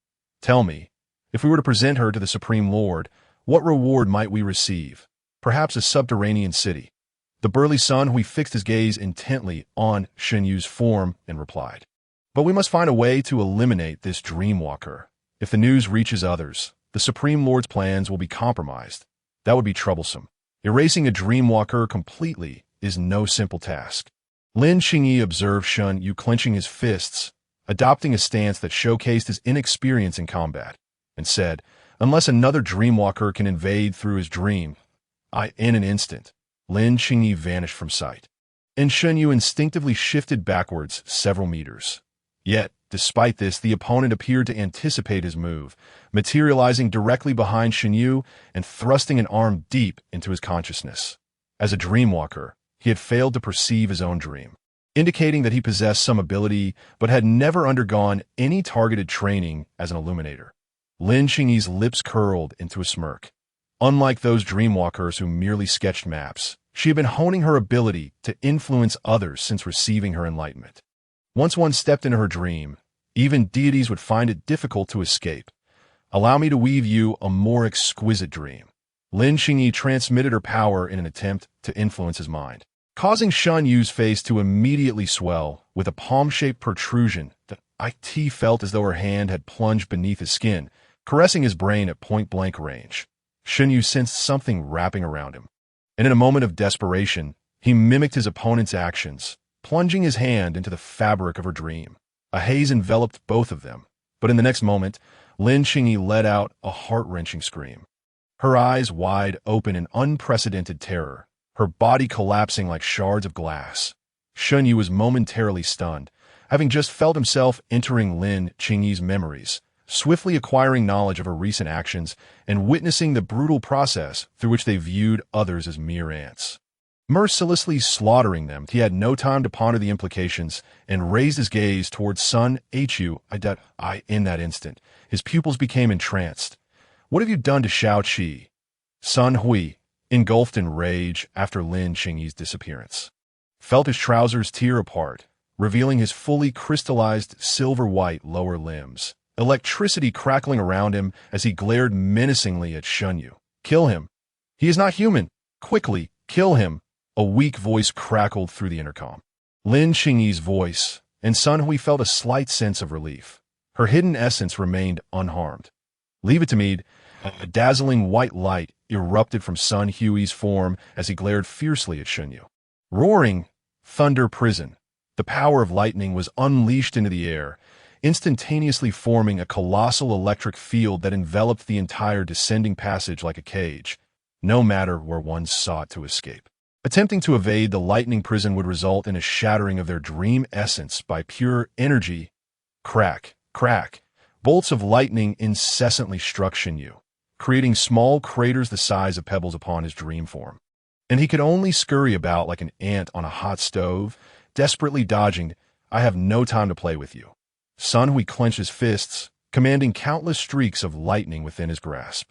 tell me, if we were to present her to the Supreme Lord, what reward might we receive? Perhaps a subterranean city." The burly Sun Hui fixed his gaze intently on Shen Yu's form and replied, "But we must find a way to eliminate this dreamwalker. If the news reaches others, the Supreme Lord's plans will be compromised. That would be troublesome. Erasing a dreamwalker completely is no simple task." Lin Qingyi observed Shen Yu clenching his fists, adopting a stance that showcased his inexperience in combat, and said, "Unless another dreamwalker can invade through his dream, in an instant." Lin Qingyi vanished from sight, and Shen Yu instinctively shifted backwards several meters. Yet, despite this, the opponent appeared to anticipate his move, materializing directly behind Shen Yu and thrusting an arm deep into his consciousness. As a dreamwalker, he had failed to perceive his own dream, indicating that he possessed some ability but had never undergone any targeted training as an illuminator. Lin Qingyi's lips curled into a smirk. Unlike those dreamwalkers who merely sketched maps, she had been honing her ability to influence others since receiving her enlightenment. Once one stepped into her dream, even deities would find it difficult to escape. "Allow me to weave you a more exquisite dream." Lin Qingyi transmitted her power in an attempt to influence his mind, causing Shen Yu's face to immediately swell with a palm-shaped protrusion that It felt as though her hand had plunged beneath his skin, caressing his brain at point-blank range. Shen Yu sensed something wrapping around him, and in a moment of desperation, he mimicked his opponent's actions, plunging his hand into the fabric of her dream. A haze enveloped both of them, but in the next moment, Lin Qingyi let out a heart-wrenching scream. Her eyes wide open in unprecedented terror, her body collapsing like shards of glass. Shen Yu was momentarily stunned, having just felt himself entering Lin Qingyi's memories, swiftly acquiring knowledge of her recent actions and witnessing the brutal process through which they viewed others as mere ants. Mercilessly slaughtering them, he had no time to ponder the implications and raised his gaze towards Sun Hu. In that instant, his pupils became entranced. "What have you done to Xiao Qi?" Sun Hui, engulfed in rage after Lin Qingyi's disappearance, felt his trousers tear apart, revealing his fully crystallized silver-white lower limbs. electricity crackling around him as he glared menacingly at Shun Yu. "Kill him. He is not human. Quickly, kill him." A weak voice crackled through the intercom. Lin Xingyi's voice, and Sun Hui felt a slight sense of relief. Her hidden essence remained unharmed. "Leave it to me." A dazzling white light erupted from Sun Hui's form as he glared fiercely at Shun Yu. Roaring thunder prison. The power of lightning was unleashed into the air, instantaneously forming a colossal electric field that enveloped the entire descending passage like a cage, no matter where one sought to escape. Attempting to evade the lightning prison would result in a shattering of their dream essence by pure energy. Crack, crack. Bolts of lightning incessantly struck Shun Yu, creating small craters the size of pebbles upon his dream form. And he could only scurry about like an ant on a hot stove, desperately dodging. "I have no time to play with you." Sun Hui clenched his fists, commanding countless streaks of lightning within his grasp.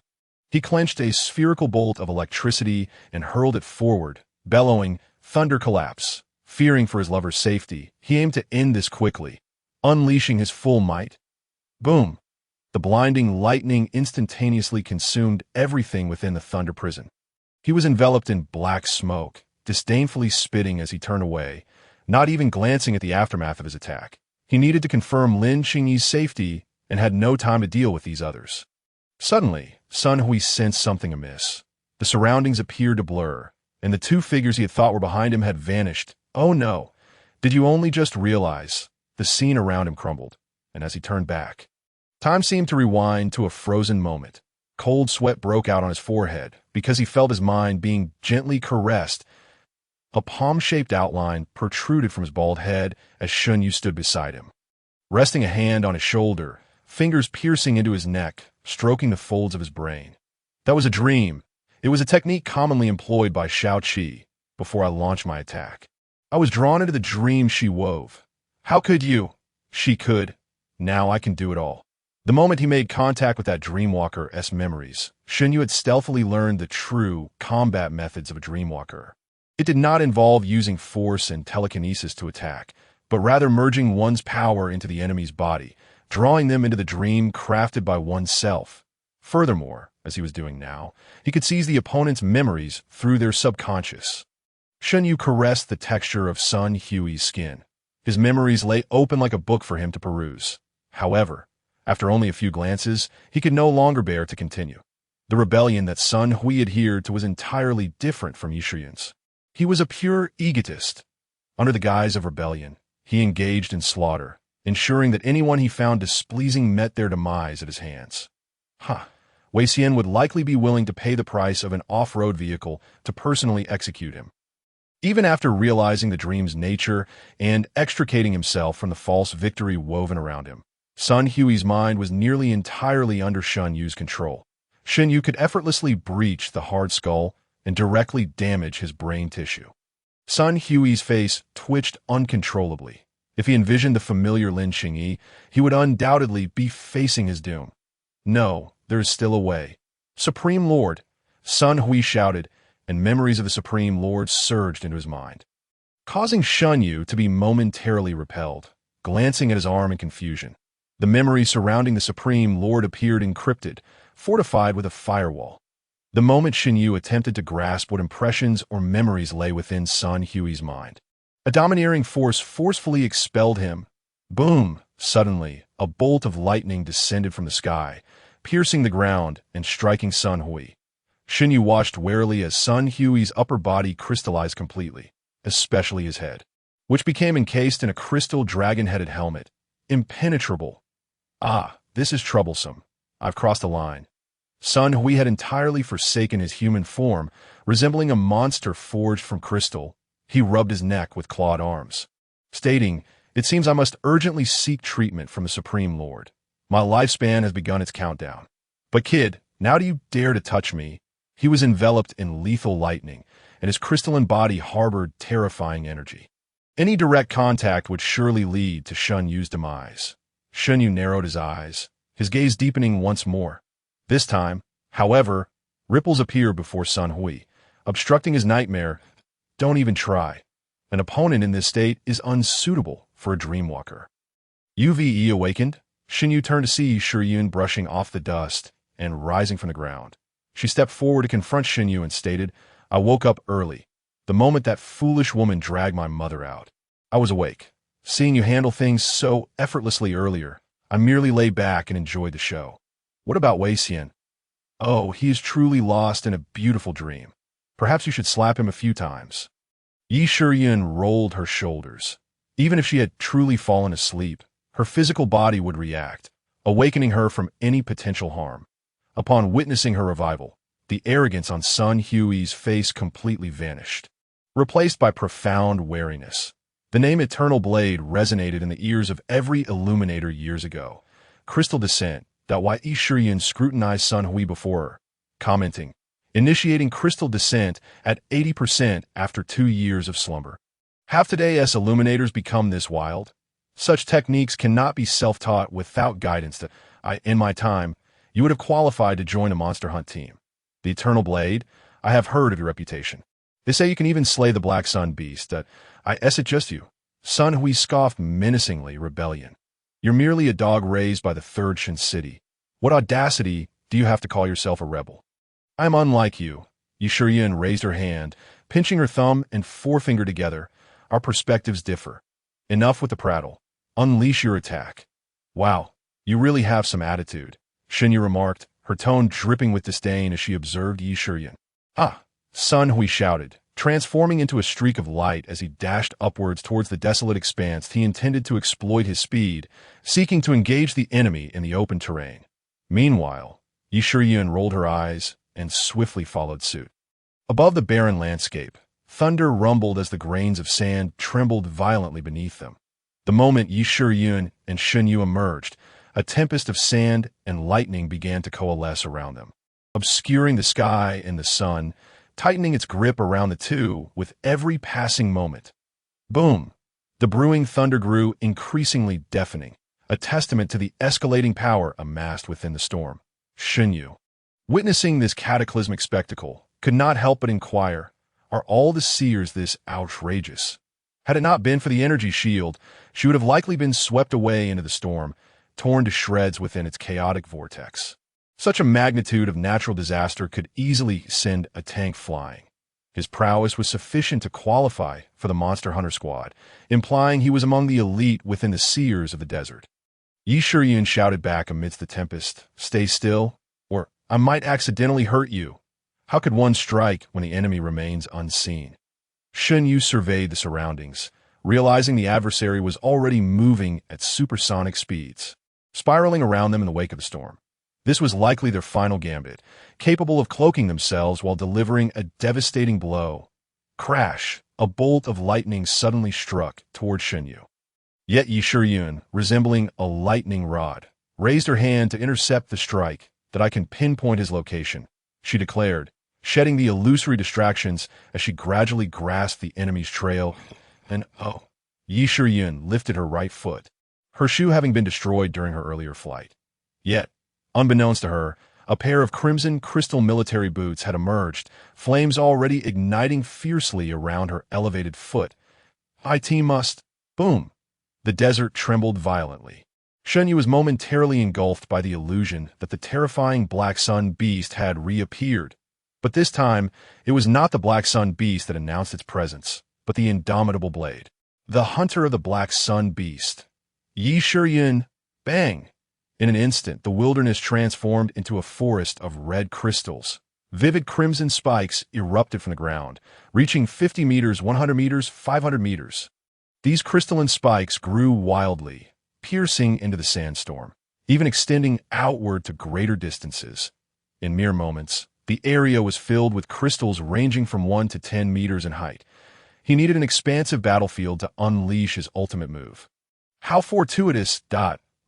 He clenched a spherical bolt of electricity and hurled it forward, bellowing, "Thunder collapse." Fearing for his lover's safety, he aimed to end this quickly, unleashing his full might. Boom! The blinding lightning instantaneously consumed everything within the thunder prison. He was enveloped in black smoke, disdainfully spitting as he turned away, not even glancing at the aftermath of his attack. He needed to confirm Lin Xingyi's safety and had no time to deal with these others. Suddenly, Sun Hui sensed something amiss. The surroundings appeared to blur, and the two figures he had thought were behind him had vanished. "Oh no! Did you only just realize?" The scene around him crumbled, and as he turned back, time seemed to rewind to a frozen moment. Cold sweat broke out on his forehead because he felt his mind being gently caressed. A palm-shaped outline protruded from his bald head as Shun Yu stood beside him. Resting a hand on his shoulder, fingers piercing into his neck, stroking the folds of his brain. "That was a dream. It was a technique commonly employed by Shao Qi before I launched my attack. I was drawn into the dream she wove. How could you?" "She could. Now I can do it all." The moment he made contact with that Dreamwalker's memories, Shun Yu had stealthily learned the true combat methods of a Dreamwalker. It did not involve using force and telekinesis to attack, but rather merging one's power into the enemy's body, drawing them into the dream crafted by oneself. Furthermore, as he was doing now, he could seize the opponent's memories through their subconscious. Shun Yu caressed the texture of Sun Hui's skin. His memories lay open like a book for him to peruse. However, after only a few glances, he could no longer bear to continue. The rebellion that Sun Hui adhered to was entirely different from Yishuyun's. He was a pure egotist. Under the guise of rebellion, he engaged in slaughter, ensuring that anyone he found displeasing met their demise at his hands. Wei Xian would likely be willing to pay the price of an off-road vehicle to personally execute him. Even after realizing the dream's nature and extricating himself from the false victory woven around him, Sun Hui's mind was nearly entirely under Shun Yu's control. Shun Yu could effortlessly breach the hard skull and directly damage his brain tissue. Sun Hui's face twitched uncontrollably. If he envisioned the familiar Lin Xingyi, he would undoubtedly be facing his doom. "No, there is still a way." "Supreme Lord!" Sun Hui shouted, and memories of the Supreme Lord surged into his mind, causing Shun Yu to be momentarily repelled, glancing at his arm in confusion. The memory surrounding the Supreme Lord appeared encrypted, fortified with a firewall. The moment Shun Yu attempted to grasp what impressions or memories lay within Sun Hui's mind, a domineering force forcefully expelled him. Boom! Suddenly, a bolt of lightning descended from the sky, piercing the ground and striking Sun Hui. Shun Yu watched warily as Sun Hui's upper body crystallized completely, especially his head, which became encased in a crystal dragon-headed helmet. Impenetrable. This is troublesome. I've crossed a line. Sun Hui had entirely forsaken his human form, resembling a monster forged from crystal. He rubbed his neck with clawed arms, stating, "It seems I must urgently seek treatment from the Supreme Lord. My lifespan has begun its countdown. But kid, now do you dare to touch me?" He was enveloped in lethal lightning, and his crystalline body harbored terrifying energy. Any direct contact would surely lead to Shun Yu's demise. Shun Yu narrowed his eyes, his gaze deepening once more. This time, however, ripples appeared before Sun Hui, obstructing his nightmare. Don't even try. An opponent in this state is unsuitable for a Dreamwalker. UVE awakened. Xinyu turned to see Shiyun brushing off the dust and rising from the ground. She stepped forward to confront Xinyu and stated, "I woke up early. The moment that foolish woman dragged my mother out. I was awake. Seeing you handle things so effortlessly earlier, I merely lay back and enjoyed the show. What about Wei Xian? Oh, he is truly lost in a beautiful dream. Perhaps you should slap him a few times." Yi Shiyun rolled her shoulders. Even if she had truly fallen asleep, her physical body would react, awakening her from any potential harm. Upon witnessing her revival, the arrogance on Sun Hui's face completely vanished, replaced by profound wariness. The name Eternal Blade resonated in the ears of every illuminator years ago. Crystal Descent, that why Yi Shiyun scrutinized Sun Hui before her, commenting, "Initiating Crystal Descent at 80% after 2 years of slumber. Have today's illuminators become this wild? Such techniques cannot be self-taught without guidance. In my time, you would have qualified to join a monster hunt team. The Eternal Blade, I have heard of your reputation. They say you can even slay the Black Sun Beast. Is it just you?" Sun Hui scoffed menacingly. "Rebellion. You're merely a dog raised by the Third Shin City. What audacity do you have to call yourself a rebel?" "I am unlike you." Yi Shiyun raised her hand, pinching her thumb and forefinger together. "Our perspectives differ. Enough with the prattle. Unleash your attack." "Wow, you really have some attitude," Xinyu remarked, her tone dripping with disdain as she observed Yi Shiyun. "Ah!" Sun Hui shouted, transforming into a streak of light as he dashed upwards towards the desolate expanse. He intended to exploit his speed, seeking to engage the enemy in the open terrain. Meanwhile, Yi Shiyun rolled her eyes and swiftly followed suit. Above the barren landscape, thunder rumbled as the grains of sand trembled violently beneath them. The moment Yi Shiyun and Xinyu emerged, a tempest of sand and lightning began to coalesce around them, obscuring the sky and the sun, tightening its grip around the two with every passing moment. Boom! The brewing thunder grew increasingly deafening, a testament to the escalating power amassed within the storm. Xinyu, witnessing this cataclysmic spectacle, could not help but inquire, are all the seers this outrageous? Had it not been for the energy shield, she would have likely been swept away into the storm, torn to shreds within its chaotic vortex. Such a magnitude of natural disaster could easily send a tank flying. His prowess was sufficient to qualify for the Monster Hunter squad, implying he was among the elite within the seers of the desert. Yi Shiyun shouted back amidst the tempest, "Stay still, or I might accidentally hurt you. How could one strike when the enemy remains unseen?" Xinyu surveyed the surroundings, realizing the adversary was already moving at supersonic speeds, spiraling around them in the wake of the storm. This was likely their final gambit, capable of cloaking themselves while delivering a devastating blow. Crash! A bolt of lightning suddenly struck toward Xinyu. Yet Yi Shiyun, resembling a lightning rod, raised her hand to intercept the strike. "That I can pinpoint his location," she declared, shedding the illusory distractions as she gradually grasped the enemy's trail. And oh! Yi Shiyun lifted her right foot, her shoe having been destroyed during her earlier flight. Yet, unbeknownst to her, a pair of crimson crystal military boots had emerged, flames already igniting fiercely around her elevated foot. "IT must..." Boom! The desert trembled violently. Xinyu was momentarily engulfed by the illusion that the terrifying Black Sun Beast had reappeared. But this time, it was not the Black Sun Beast that announced its presence, but the indomitable blade. The hunter of the Black Sun Beast. Yi Shiyun, bang! In an instant, the wilderness transformed into a forest of red crystals. Vivid crimson spikes erupted from the ground, reaching 50 meters, 100 meters, 500 meters. These crystalline spikes grew wildly, piercing into the sandstorm, even extending outward to greater distances. In mere moments, the area was filled with crystals ranging from 1 to 10 meters in height. He needed an expansive battlefield to unleash his ultimate move. How fortuitous!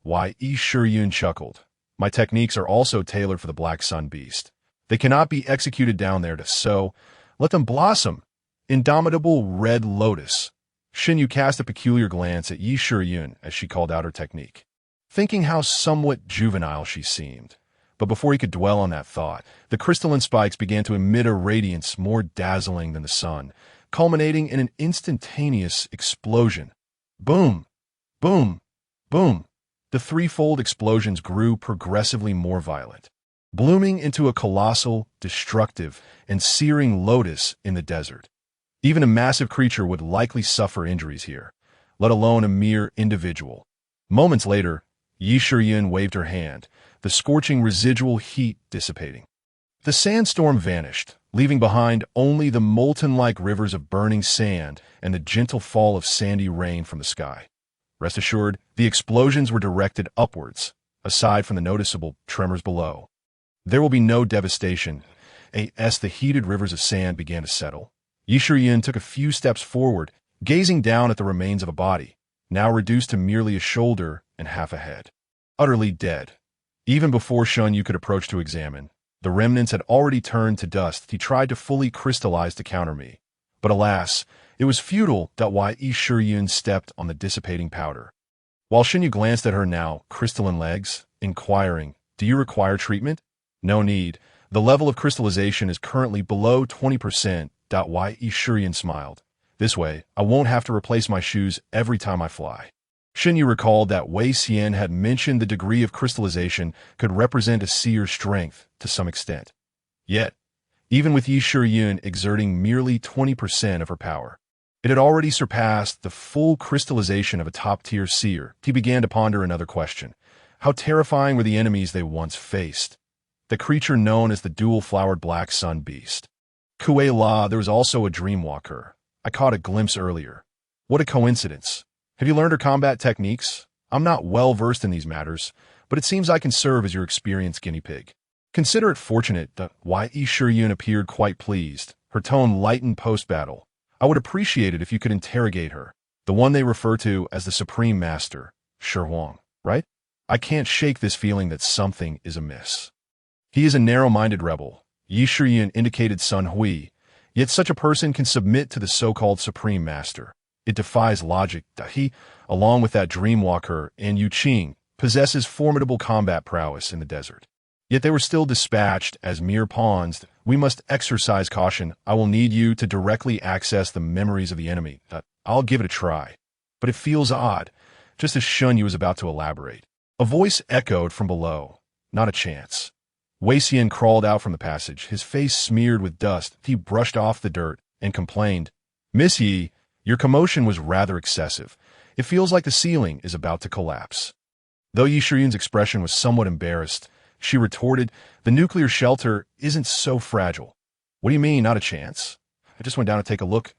Why, Yi Shiyun chuckled. My techniques are also tailored for the Black Sun Beast. They cannot be executed down there so let them blossom. Indomitable Red Lotus. Xinyu cast a peculiar glance at Yi Shiyun as she called out her technique, thinking how somewhat juvenile she seemed. But before he could dwell on that thought, the crystalline spikes began to emit a radiance more dazzling than the sun, culminating in an instantaneous explosion. Boom! Boom! Boom! The threefold explosions grew progressively more violent, blooming into a colossal, destructive, and searing lotus in the desert. Even a massive creature would likely suffer injuries here, let alone a mere individual. Moments later, Yi Shiyun waved her hand, the scorching residual heat dissipating. The sandstorm vanished, leaving behind only the molten-like rivers of burning sand and the gentle fall of sandy rain from the sky. Rest assured, the explosions were directed upwards, aside from the noticeable tremors below. There will be no devastation, as the heated rivers of sand began to settle. Yi Shiyun took a few steps forward, gazing down at the remains of a body, now reduced to merely a shoulder and half a head. Utterly dead. Even before Shun Yu could approach to examine, the remnants had already turned to dust. He tried to fully crystallize to counter me. But alas, it was futile. Why Yi Shiyun stepped on the dissipating powder. While Shun Yu glanced at her now crystalline legs, inquiring, "Do you require treatment?" "No need. The level of crystallization is currently below 20%. Why Yi Shiyun smiled. "This way, I won't have to replace my shoes every time I fly." Shun Yu recalled that Wei Xian had mentioned the degree of crystallization could represent a seer's strength to some extent. Yet, even with Yi Shiyun exerting merely 20% of her power, it had already surpassed the full crystallization of a top-tier seer. He began to ponder another question. How terrifying were the enemies they once faced? The creature known as the dual-flowered black sun beast. Kuei La, there was also a dreamwalker. I caught a glimpse earlier. What a coincidence. Have you learned her combat techniques? I'm not well-versed in these matters, but it seems I can serve as your experienced guinea pig. Consider it fortunate that Wai Yi Shiyun appeared quite pleased. Her tone lightened post-battle. I would appreciate it if you could interrogate her, the one they refer to as the Supreme Master, Shi Huang, right? I can't shake this feeling that something is amiss. He is a narrow-minded rebel. Yi Shiyun indicated Sun Hui, yet such a person can submit to the so-called Supreme Master. It defies logic that he, along with that dreamwalker and Yu Qing, possesses formidable combat prowess in the desert. Yet they were still dispatched as mere pawns. We must exercise caution. I will need you to directly access the memories of the enemy. I'll give it a try. But it feels odd, just as Shun Yu was about to elaborate. A voice echoed from below. Not a chance. Wei Xian crawled out from the passage, his face smeared with dust. He brushed off the dirt and complained, "Miss Yi, your commotion was rather excessive. It feels like the ceiling is about to collapse." Though Yi Shiyun's expression was somewhat embarrassed, she retorted, "The nuclear shelter isn't so fragile." "What do you mean, not a chance?" "I just went down to take a look."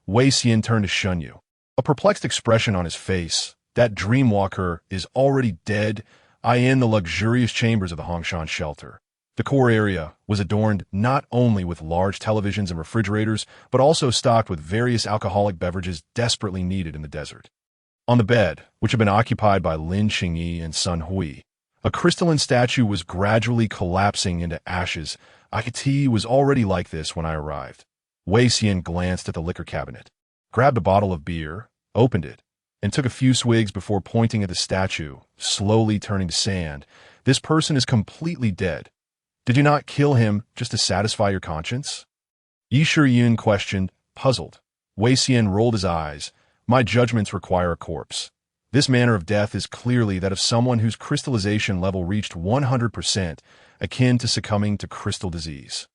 Wei Xian turned to Shun Yu, a perplexed expression on his face. "That dreamwalker is already dead. I in the luxurious chambers of the Hongshan shelter." The core area was adorned not only with large televisions and refrigerators, but also stocked with various alcoholic beverages desperately needed in the desert. On the bed, which had been occupied by Lin Qingyi and Sun Hui, a crystalline statue was gradually collapsing into ashes. Tea was already like this when I arrived. Wei Xian glanced at the liquor cabinet, grabbed a bottle of beer, opened it, and took a few swigs before pointing at the statue, slowly turning to sand. "This person is completely dead. Did you not kill him just to satisfy your conscience?" Yi Shiyun questioned, puzzled. Wei Xian rolled his eyes. "My judgments require a corpse. This manner of death is clearly that of someone whose crystallization level reached 100%, akin to succumbing to crystal disease."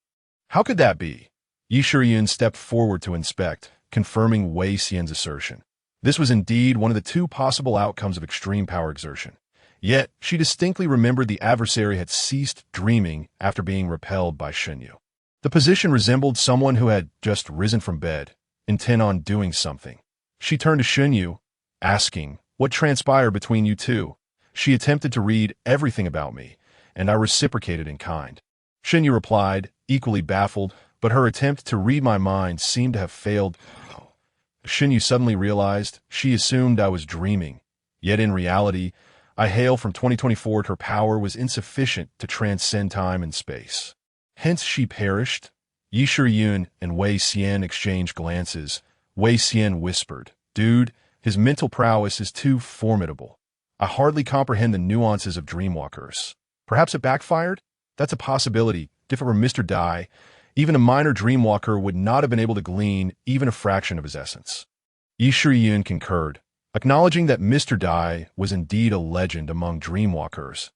"How could that be?" Yi Shiyun stepped forward to inspect, confirming Wei Xian's assertion. This was indeed one of the two possible outcomes of extreme power exertion. Yet, she distinctly remembered the adversary had ceased dreaming after being repelled by Shun Yu. The position resembled someone who had just risen from bed, intent on doing something. She turned to Shun Yu, asking, "What transpired between you two?" She attempted to read everything about me, and I reciprocated in kind. Shun Yu replied, equally baffled, but her attempt to read my mind seemed to have failed. Shun Yu suddenly realized she assumed I was dreaming, yet in reality, I hail from 2024. Her power was insufficient to transcend time and space. Hence she perished. Yi Shiyun and Wei Xian exchanged glances. Wei Xian whispered, "Dude, his mental prowess is too formidable. I hardly comprehend the nuances of dreamwalkers. Perhaps it backfired? That's a possibility. If it were Mr. Dai, even a minor dreamwalker would not have been able to glean even a fraction of his essence." Yi Shiyun concurred. acknowledging that Mr. Dai was indeed a legend among dreamwalkers.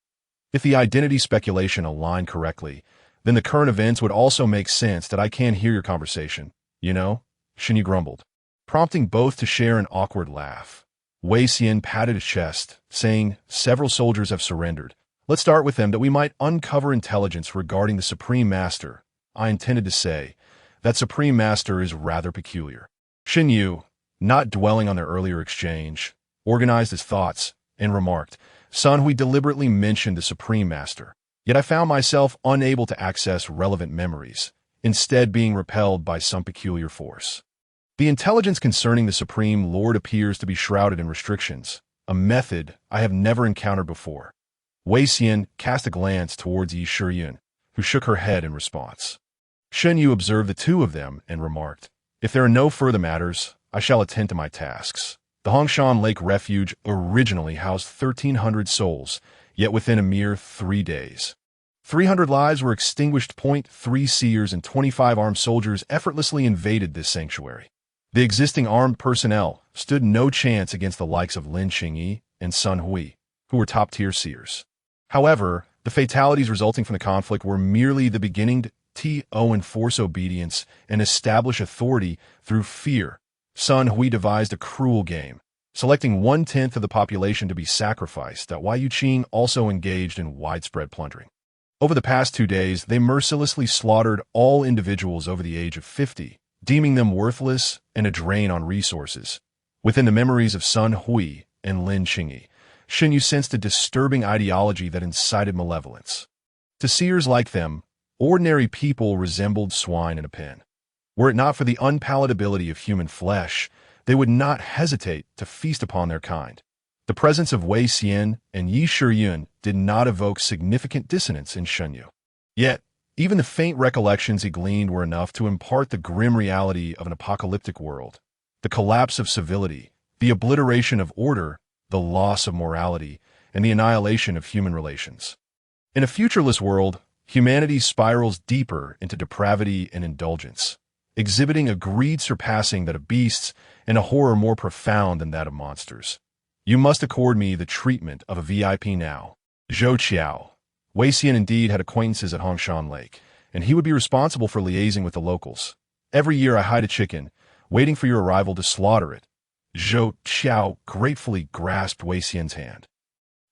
If the identity speculation aligned correctly, then the current events would also make sense. That I can't hear your conversation, you know? Shinyu grumbled, prompting both to share an awkward laugh. Wei Xian patted his chest, saying, several soldiers have surrendered. Let's start with them that we might uncover intelligence regarding the Supreme Master. I intended to say, that Supreme Master is rather peculiar. Shinyu, not dwelling on their earlier exchange, organized his thoughts and remarked, Son, we deliberately mentioned the Supreme Master, yet I found myself unable to access relevant memories, instead being repelled by some peculiar force. The intelligence concerning the Supreme Lord appears to be shrouded in restrictions, a method I have never encountered before. Wei Xian cast a glance towards Yi Shiyun, who shook her head in response. Shinyu observed the two of them and remarked, if there are no further matters, I shall attend to my tasks. The Hongshan Lake Refuge originally housed 1,300 souls, yet within a mere 3 days, 300 lives were extinguished. 3 seers and 25 armed soldiers effortlessly invaded this sanctuary. The existing armed personnel stood no chance against the likes of Lin Qingyi and Sun Hui, who were top-tier seers. However, the fatalities resulting from the conflict were merely the beginning to enforce obedience and establish authority through fear. Sun Hui devised a cruel game, selecting 1/10 of the population to be sacrificed. That Wei Yuqing also engaged in widespread plundering. Over the past 2 days, they mercilessly slaughtered all individuals over the age of 50, deeming them worthless and a drain on resources. Within the memories of Sun Hui and Lin Qingyi, Shinyu sensed a disturbing ideology that incited malevolence. To seers like them, ordinary people resembled swine in a pen. Were it not for the unpalatability of human flesh, they would not hesitate to feast upon their kind. The presence of Wei Xian and Yi Shiyun did not evoke significant dissonance in Shinyu. Yet, even the faint recollections he gleaned were enough to impart the grim reality of an apocalyptic world. The collapse of civility, the obliteration of order, the loss of morality, and the annihilation of human relations. In a futureless world, humanity spirals deeper into depravity and indulgence, exhibiting a greed surpassing that of beasts and a horror more profound than that of monsters. You must accord me the treatment of a VIP now. Zhou Qiao. Wei Xian indeed had acquaintances at Hongshan Lake, and he would be responsible for liaising with the locals. Every year I hide a chicken, waiting for your arrival to slaughter it. Zhou Qiao gratefully grasped Wei Xian's hand,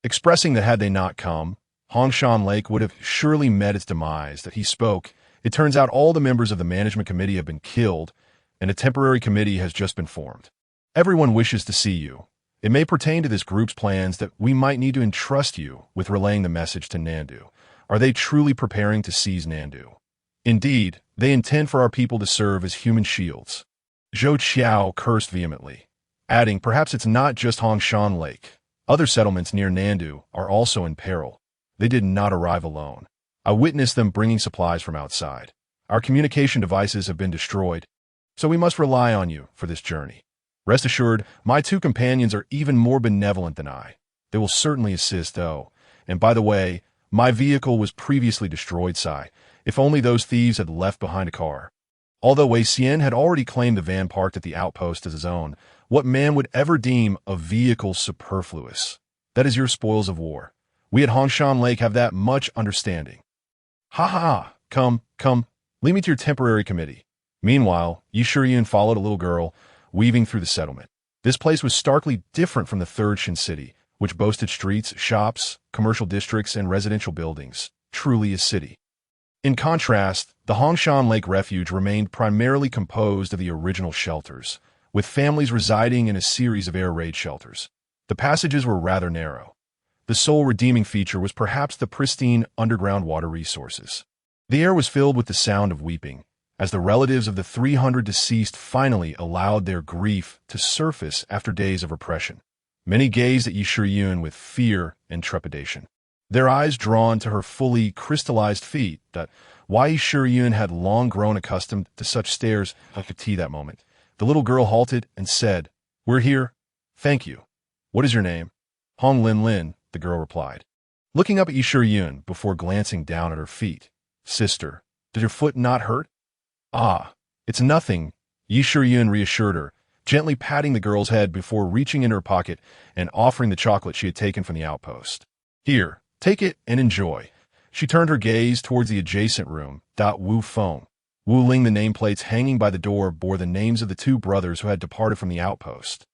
expressing that had they not come, Hongshan Lake would have surely met its demise. That he spoke, it turns out all the members of the management committee have been killed, and a temporary committee has just been formed. Everyone wishes to see you. It may pertain to this group's plans that we might need to entrust you with relaying the message to Nandu. Are they truly preparing to seize Nandu? Indeed, they intend for our people to serve as human shields. Zhou Qiao cursed vehemently, adding, perhaps it's not just Hongshan Lake. Other settlements near Nandu are also in peril. They did not arrive alone. I witnessed them bringing supplies from outside. Our communication devices have been destroyed, so we must rely on you for this journey. Rest assured, my 2 companions are even more benevolent than I. They will certainly assist, though. And by the way, my vehicle was previously destroyed, Sai. If only those thieves had left behind a car. Although Wei Xian had already claimed the van parked at the outpost as his own, what man would ever deem a vehicle superfluous? That is your spoils of war. We at Hongshan Lake have that much understanding. Ha ha! Come, lead me to your temporary committee. Meanwhile, Yi Shiyun followed a little girl, weaving through the settlement. This place was starkly different from the Third Shin City, which boasted streets, shops, commercial districts, and residential buildings. Truly a city. In contrast, the Hongshan Lake Refuge remained primarily composed of the original shelters, with families residing in a series of air raid shelters. The passages were rather narrow. The sole redeeming feature was perhaps the pristine underground water resources. The air was filled with the sound of weeping, as the relatives of the 300 deceased finally allowed their grief to surface after days of repression. Many gazed at Yi Shiyun with fear and trepidation, their eyes drawn to her fully crystallized feet. That Wei Yi Shiyun had long grown accustomed to such stares. At that moment, the little girl halted and said, "We're here. Thank you. What is your name?" "Hong Lin Lin," the girl replied, looking up at Yi Shiyun before glancing down at her feet. "Sister, did your foot not hurt?" "Ah, it's nothing," Yi Shiyun reassured her, gently patting the girl's head before reaching in her pocket and offering the chocolate she had taken from the outpost. Here, take it and enjoy. She turned her gaze towards the adjacent room. Wu Feng. Wu Ling, the nameplates hanging by the door, bore the names of the two brothers who had departed from the outpost.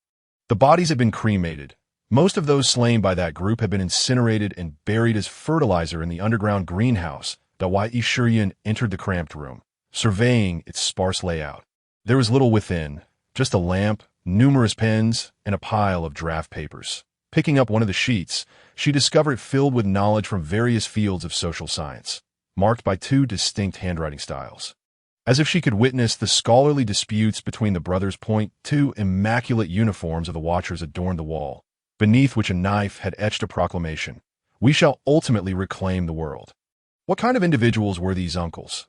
The bodies had been cremated. Most of those slain by that group had been incinerated and buried as fertilizer in the underground greenhouse. Wai Shuryan entered the cramped room, surveying its sparse layout. There was little within, just a lamp, numerous pens, and a pile of draft papers. Picking up one of the sheets, she discovered it filled with knowledge from various fields of social science, marked by two distinct handwriting styles. As if she could witness the scholarly disputes between the brothers, two immaculate uniforms of the Watchers adorned the wall, beneath which a knife had etched a proclamation: "We shall ultimately reclaim the world." What kind of individuals were these uncles?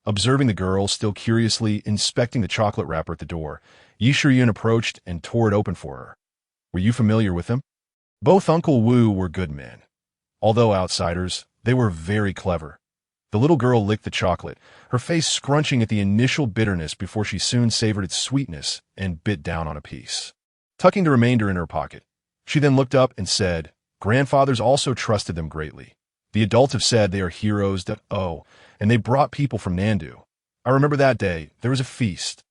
Observing the girl still curiously inspecting the chocolate wrapper at the door, Yi Shiyun approached and tore it open for her. Were you familiar with them? Both Uncle Wu were good men. Although outsiders, they were very clever. The little girl licked the chocolate, her face scrunching at the initial bitterness before she soon savored its sweetness and bit down on a piece. Tucking the remainder in her pocket, she then looked up and said, "Grandfathers also trusted them greatly. The adults have said they are heroes and they brought people from Nandu. I remember that day, there was a feast.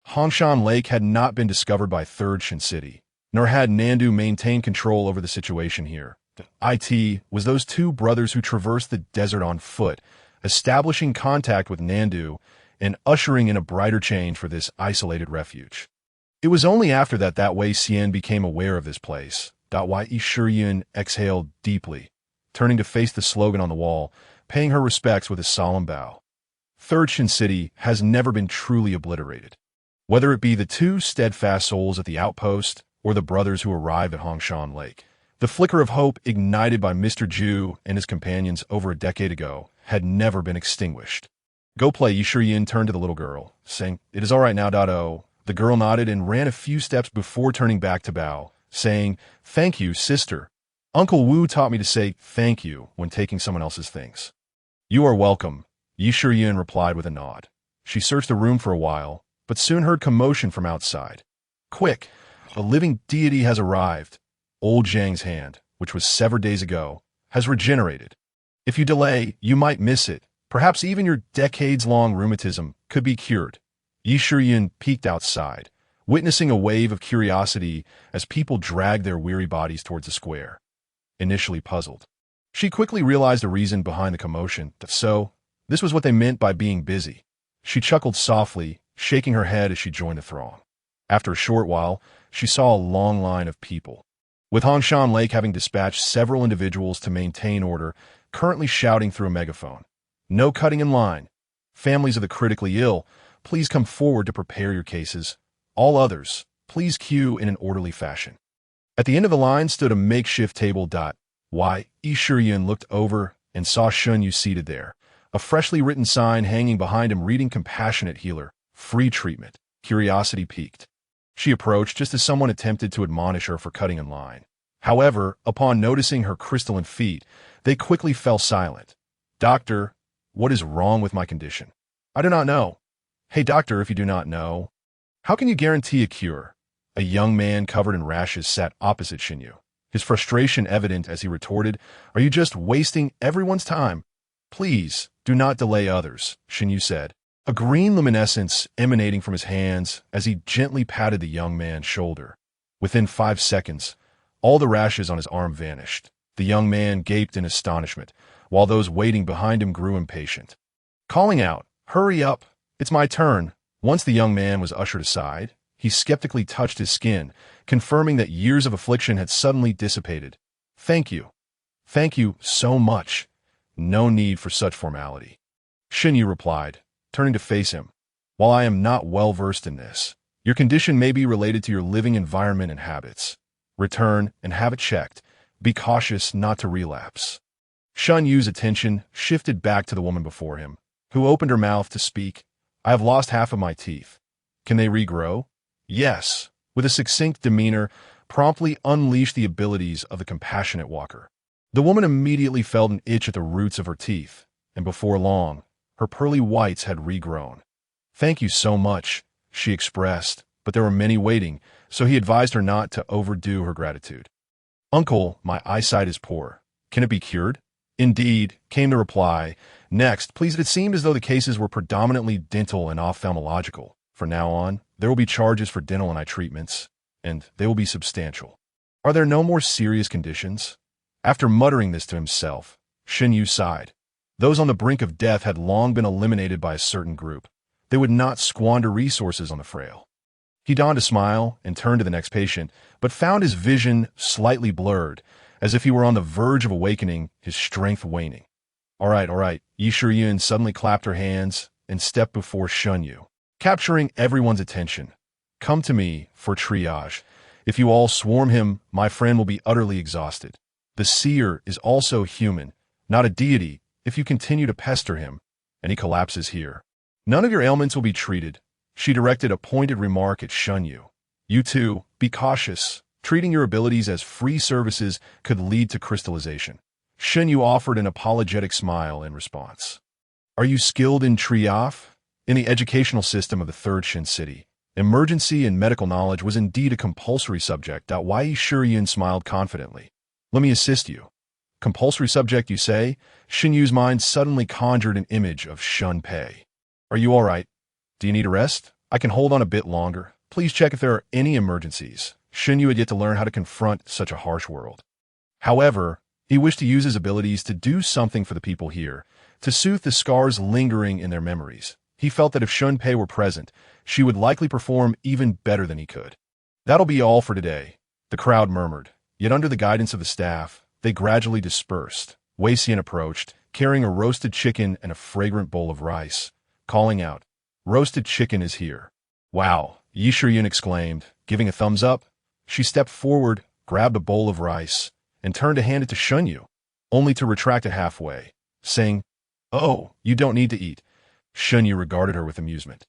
Hongshan Lake had not been discovered by Third Shin City, nor had Nandu maintained control over the situation here. It was those two brothers who traversed the desert on foot, establishing contact with Nandu and ushering in a brighter change for this isolated refuge. It was only after that Wei Xian became aware of this place. Wai Shiyun exhaled deeply, turning to face the slogan on the wall, paying her respects with a solemn bow. Third Shin City has never been truly obliterated. Whether it be the two steadfast souls at the outpost or the brothers who arrived at Hongshan Lake, the flicker of hope ignited by Mr. Zhu and his companions over a decade ago had never been extinguished. "Go play," Yi Shiyun turned to the little girl, saying, "It is all right now, Dado." The girl nodded and ran a few steps before turning back to bow, saying, "Thank you, sister. Uncle Wu taught me to say thank you when taking someone else's things." "You are welcome," Yi Shiyun replied with a nod. She searched the room for a while, but soon heard commotion from outside. "Quick! A living deity has arrived. Old Zhang's hand, which was severed days ago, has regenerated. If you delay, you might miss it. Perhaps even your decades-long rheumatism could be cured." Yi Shiyun peeked outside, witnessing a wave of curiosity as people dragged their weary bodies towards the square. Initially puzzled, she quickly realized the reason behind the commotion. So, this was what they meant by being busy. She chuckled softly, shaking her head as she joined the throng. After a short while, she saw a long line of people, with Hongshan Lake having dispatched several individuals to maintain order, currently shouting through a megaphone, "No cutting in line. Families of the critically ill, please come forward to prepare your cases. All others, please queue in an orderly fashion." At the end of the line stood a makeshift table. Wai Shiyun looked over and saw Shun Yu seated there, a freshly written sign hanging behind him reading "Compassionate Healer, Free Treatment." Curiosity piqued. She approached just as someone attempted to admonish her for cutting in line. However, upon noticing her crystalline feet, they quickly fell silent. "Doctor, what is wrong with my condition?" "I do not know." "Hey doctor, if you do not know, how can you guarantee a cure?" A young man covered in rashes sat opposite Xinyu, his frustration evident as he retorted, "Are you just wasting everyone's time?" "Please, do not delay others," Xinyu said, a green luminescence emanating from his hands as he gently patted the young man's shoulder. Within 5 seconds, all the rashes on his arm vanished. The young man gaped in astonishment, while those waiting behind him grew impatient, calling out, "Hurry up, it's my turn." Once the young man was ushered aside, he skeptically touched his skin, confirming that years of affliction had suddenly dissipated. "Thank you. Thank you so much. No need for such formality," Xinyu replied, turning to face him. "While I am not well versed in this, your condition may be related to your living environment and habits. Return and have it checked. Be cautious not to relapse." Xun Yu's attention shifted back to the woman before him, who opened her mouth to speak. "I have lost half of my teeth. Can they regrow?" "Yes," with a succinct demeanor, promptly unleashed the abilities of the compassionate walker. The woman immediately felt an itch at the roots of her teeth, and before long, her pearly whites had regrown. "Thank you so much," she expressed, but there were many waiting, so he advised her not to overdo her gratitude. "Uncle, my eyesight is poor. Can it be cured?" "Indeed," came the reply. "Next, please." It seemed as though the cases were predominantly dental and ophthalmological. From now on, there will be charges for dental and eye treatments, and they will be substantial. "Are there no more serious conditions?" After muttering this to himself, Shen Yu sighed. Those on the brink of death had long been eliminated by a certain group. They would not squander resources on the frail. He donned a smile and turned to the next patient, but found his vision slightly blurred, as if he were on the verge of awakening, his strength waning. All right, Yi Shiyun suddenly clapped her hands and stepped before Shen Yu, capturing everyone's attention. "Come to me for triage. If you all swarm him, my friend will be utterly exhausted. The seer is also human, not a deity. If you continue to pester him, and he collapses here, none of your ailments will be treated." She directed a pointed remark at Shen Yu. "You too, be cautious. Treating your abilities as free services could lead to crystallization." Shen Yu offered an apologetic smile in response. "Are you skilled in triage?" In the educational system of the Third Shin City, emergency and medical knowledge was indeed a compulsory subject. Yi Shiyun smiled confidently. "Let me assist you." "Compulsory subject, you say?" Shen Yu's mind suddenly conjured an image of Shun Pei. "Are you all right? Do you need a rest? I can hold on a bit longer. Please check if there are any emergencies." Shen Yu had yet to learn how to confront such a harsh world. However, he wished to use his abilities to do something for the people here, to soothe the scars lingering in their memories. He felt that if Shun Pei were present, she would likely perform even better than he could. "That'll be all for today," the crowd murmured. Yet under the guidance of the staff, they gradually dispersed. Wei Xian approached, carrying a roasted chicken and a fragrant bowl of rice, calling out, "Roasted chicken is here." "Wow," Yi Shiyun exclaimed, giving a thumbs up. She stepped forward, grabbed a bowl of rice, and turned to hand it to Shen Yu, only to retract it halfway, saying, "Oh, you don't need to eat." Shen Yu regarded her with amusement.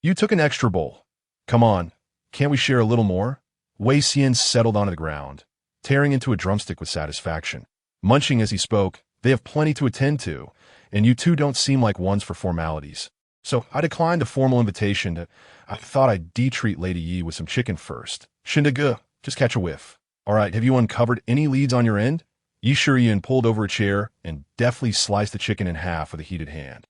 "You took an extra bowl. Come on, can't we share a little more?" Wei Xian settled onto the ground, tearing into a drumstick with satisfaction. Munching as he spoke, "They have plenty to attend to, and you two don't seem like ones for formalities. So I declined the formal invitation. I thought I'd de-treat Lady Yi with some chicken first. Shindagu, just catch a whiff. All right, have you uncovered any leads on your end?" Yi Shiyun pulled over a chair and deftly sliced the chicken in half with a heated hand.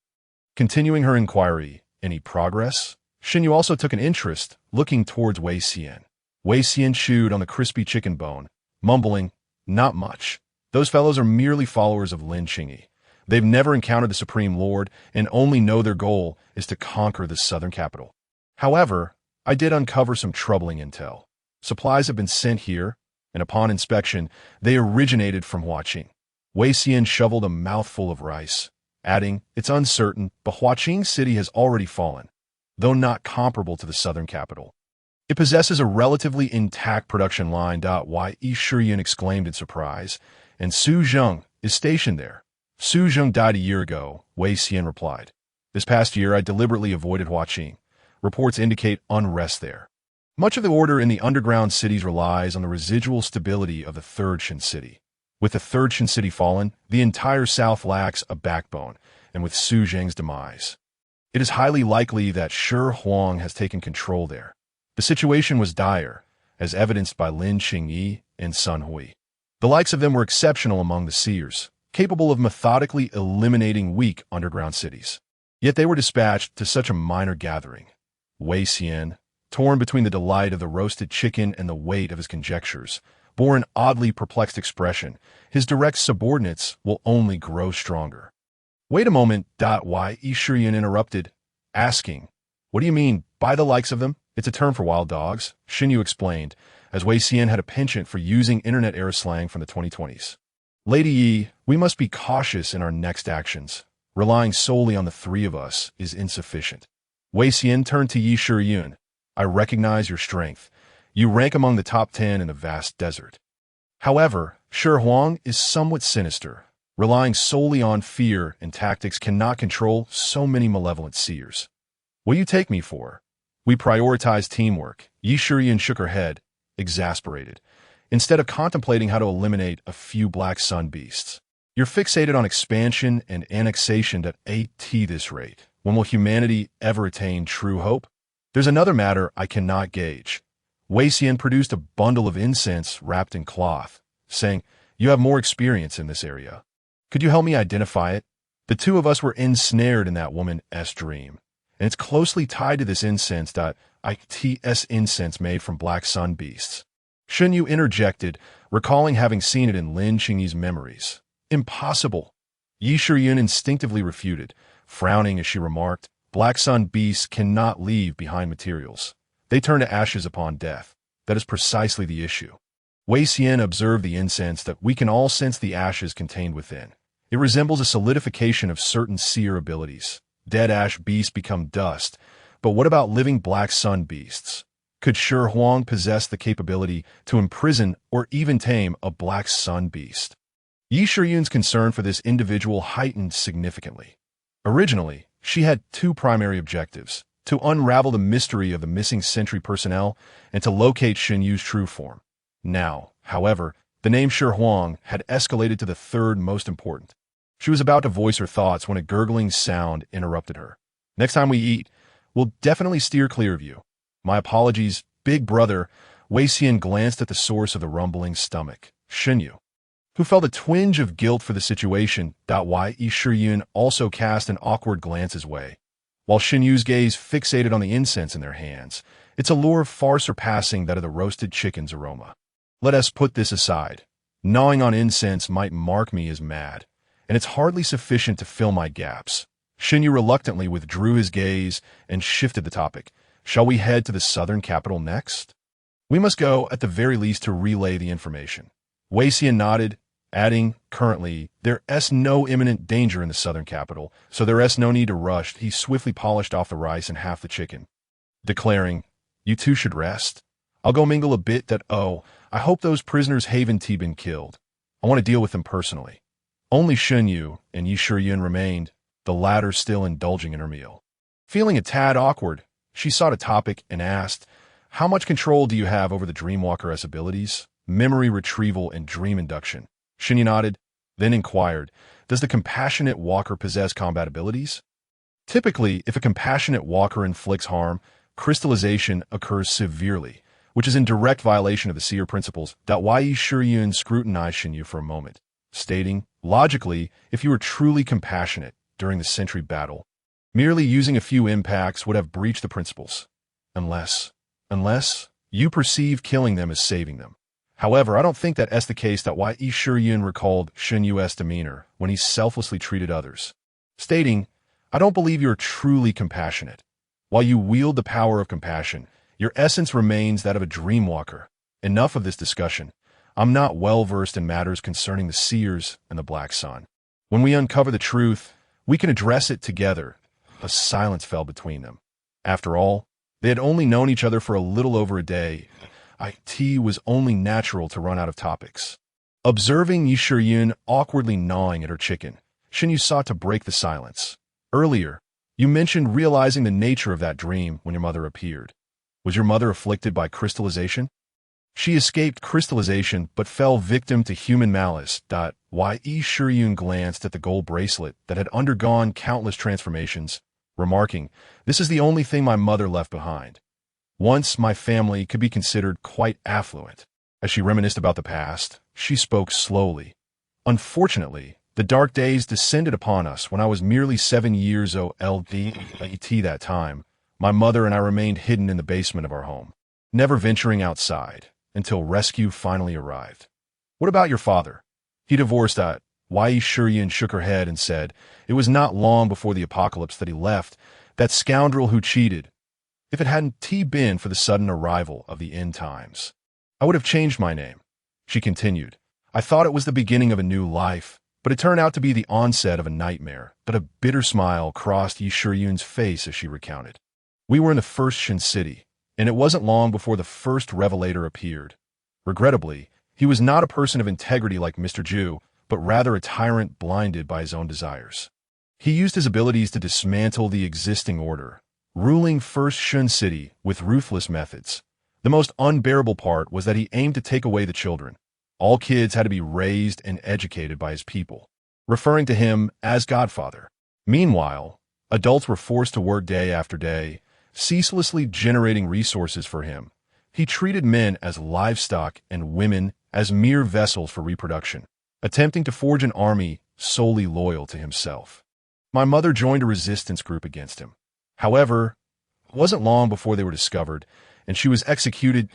Continuing her inquiry, "Any progress?" Shen Yu also took an interest, looking towards Wei Xian. Wei Xian chewed on the crispy chicken bone, mumbling, "Not much. Those fellows are merely followers of Lin Qingyi. They've never encountered the Supreme Lord and only know their goal is to conquer the southern capital. However, I did uncover some troubling intel. Supplies have been sent here, and upon inspection, they originated from Huaqing." Wei Xian shoveled a mouthful of rice, adding, "It's uncertain, but Huaqing City has already fallen, though not comparable to the southern capital. It possesses a relatively intact production line. Yi Shiyun exclaimed in surprise, "And Su Zheng is stationed there." "Su Zheng died a year ago," Wei Xian replied. "This past year I deliberately avoided Huaqing. Reports indicate unrest there. Much of the order in the underground cities relies on the residual stability of the Third Shin City. With the Third Shin City fallen, the entire South lacks a backbone, and with Su Zheng's demise, it is highly likely that Shi Huang has taken control there." The situation was dire, as evidenced by Lin Qingyi and Sun Hui. The likes of them were exceptional among the seers, capable of methodically eliminating weak underground cities. Yet they were dispatched to such a minor gathering. Wei Xian, torn between the delight of the roasted chicken and the weight of his conjectures, bore an oddly perplexed expression. His direct subordinates will only grow stronger. "Wait a moment." Yi Shiyun interrupted, asking, "What do you mean, by the likes of them?" "It's a term for wild dogs," Shen Yu explained, as Wei Xian had a penchant for using internet-era slang from the 2020s. "Lady Yi, we must be cautious in our next actions. Relying solely on the three of us is insufficient." Wei Xian turned to Yi Shiyun. "I recognize your strength. You rank among the top 10 in the vast desert. However, Shi Huang is somewhat sinister. Relying solely on fear and tactics cannot control so many malevolent seers. What do you take me for?" "We prioritize teamwork." Yi Shiyun shook her head, exasperated, instead of contemplating how to eliminate a few black sun beasts. "You're fixated on expansion and annexation at this rate. When will humanity ever attain true hope?" There's another matter I cannot gauge. Wei Xian produced a bundle of incense wrapped in cloth, saying, "You have more experience in this area. Could you help me identify it?" The two of us were ensnared in that woman's dream, and it's closely tied to this incense. Its incense made from black sun beasts. Shun Yu interjected, recalling having seen it in Lin Qingyi's memories. Impossible. Yi Shiyun instinctively refuted, frowning as she remarked, "Black sun beasts cannot leave behind materials. They turn to ashes upon death. That is precisely the issue." Wei Xian observed the incense that we can all sense the ashes contained within. It resembles a solidification of certain seer abilities. Dead ash beasts become dust, but what about living black sun beasts? Could Shi Huang possess the capability to imprison or even tame a black sun beast? Yi Shiyun's concern for this individual heightened significantly. Originally, she had two primary objectives: to unravel the mystery of the missing sentry personnel and to locate Shen Yu's true form. Now, however, the name Shi Huang had escalated to the third most important. She was about to voice her thoughts when a gurgling sound interrupted her. "Next time we eat, we'll definitely steer clear of you. My apologies, big brother." Wei Xian glanced at the source of the rumbling stomach, Shen Yu, who felt a twinge of guilt for the situation. Yi Shiyun also cast an awkward glance his way, while Shen Yu's gaze fixated on the incense in their hands, its allure far surpassing that of the roasted chicken's aroma. "Let us put this aside. Gnawing on incense might mark me as mad, and it's hardly sufficient to fill my gaps." Shen Yu reluctantly withdrew his gaze and shifted the topic. "Shall we head to the southern capital next?" "We must go, at the very least, to relay the information." Wei Xian nodded, adding, "Currently, there's no imminent danger in the southern capital, so there's no need to rush." He swiftly polished off the rice and half the chicken, declaring, "You two should rest. I'll go mingle a bit. I hope those prisoners haven't been killed. I want to deal with them personally." Only Shen Yu and Yi Shiyun remained, the latter still indulging in her meal. Feeling a tad awkward, she sought a topic and asked, "How much control do you have over the Dreamwalker's abilities, memory retrieval and dream induction?" Shen Yu nodded, then inquired, "Does the compassionate walker possess combat abilities?" Typically, if a compassionate walker inflicts harm, crystallization occurs severely, which is in direct violation of the seer principles. Yi Shiyun scrutinized Shen Yu for a moment, stating, "Logically, if you were truly compassionate during the sentry battle, merely using a few impacts would have breached the principles. Unless you perceive killing them as saving them. However, I don't think that's the case." Yi Shiyun recalled Shen Yu's demeanor when he selflessly treated others, stating, "I don't believe you're truly compassionate. While you wield the power of compassion, your essence remains that of a dreamwalker. Enough of this discussion. I'm not well versed in matters concerning the seers and the Black Sun. When we uncover the truth, we can address it together." A silence fell between them. After all, they had only known each other for a little over a day. It was only natural to run out of topics. Observing Yi Shiyun awkwardly gnawing at her chicken, Shen Yu sought to break the silence. "Earlier, you mentioned realizing the nature of that dream when your mother appeared. Was your mother afflicted by crystallization?" "She escaped crystallization but fell victim to human malice." Yi Shiyun glanced at the gold bracelet that had undergone countless transformations, remarking, "This is the only thing my mother left behind. Once my family could be considered quite affluent." As she reminisced about the past, she spoke slowly. "Unfortunately, the dark days descended upon us when I was merely 7 years old. That time, my mother and I remained hidden in the basement of our home, never venturing outside, until rescue finally arrived." "What about your father?" "He divorced." Yi Shiyun shook her head and said, "It was not long before the apocalypse that he left, that scoundrel who cheated. If it hadn't been for the sudden arrival of the end times, I would have changed my name." She continued, "I thought it was the beginning of a new life, but it turned out to be the onset of a nightmare." But a bitter smile crossed Yi Shiyun's face as she recounted. "We were in the first Shin city, and it wasn't long before the first revelator appeared. Regrettably, he was not a person of integrity like Mr. Ju, but rather a tyrant blinded by his own desires. He used his abilities to dismantle the existing order, ruling First Shun City with ruthless methods. The most unbearable part was that he aimed to take away the children. All kids had to be raised and educated by his people, referring to him as Godfather. Meanwhile, adults were forced to work day after day, ceaselessly generating resources for him. He treated men as livestock and women as mere vessels for reproduction, attempting to forge an army solely loyal to himself. My mother joined a resistance group against him. However, it wasn't long before they were discovered, and she was executed.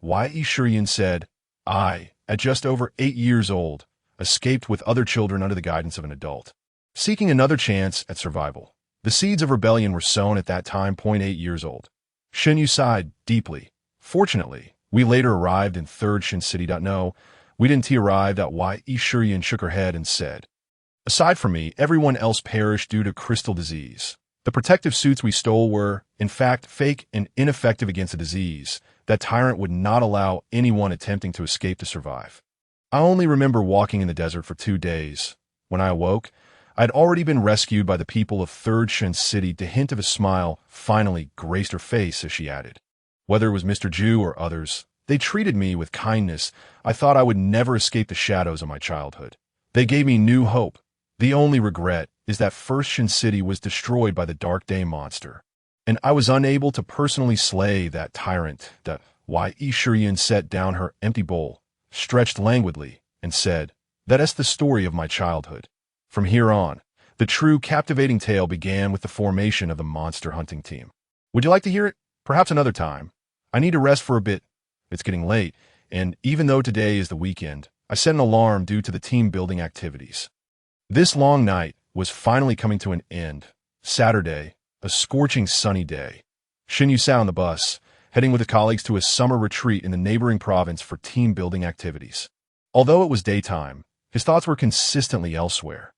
Wai Shurian said, I, at just over 8 years old, escaped with other children under the guidance of an adult, seeking another chance at survival. The seeds of rebellion were sown at that time. 8 years old. Shinyu sighed deeply. Fortunately, we later arrived in 3rd Shin City. No, we didn't arrive. Wai Shurian shook her head and said, aside from me, everyone else perished due to crystal disease. The protective suits we stole were, in fact, fake and ineffective against the disease. That tyrant would not allow anyone attempting to escape to survive. I only remember walking in the desert for 2 days. When I awoke, I had already been rescued by the people of 3rd Shin City. The hint of a smile finally graced her face as she added, whether it was Mr. Ju or others, they treated me with kindness. I thought I would never escape the shadows of my childhood. They gave me new hope. The only regret is that 1st Shin City was destroyed by the Dark Day monster, and I was unable to personally slay that tyrant. Wai Shurian set down her empty bowl, stretched languidly, and said, that is the story of my childhood. From here on, the true captivating tale began with the formation of the monster hunting team. Would you like to hear it? Perhaps another time. I need to rest for a bit. It's getting late, and even though today is the weekend, I set an alarm due to the team-building activities. This long night was finally coming to an end. Saturday, a scorching sunny day. Shinyu sat on the bus, heading with his colleagues to a summer retreat in the neighboring province for team-building activities. Although it was daytime, his thoughts were consistently elsewhere.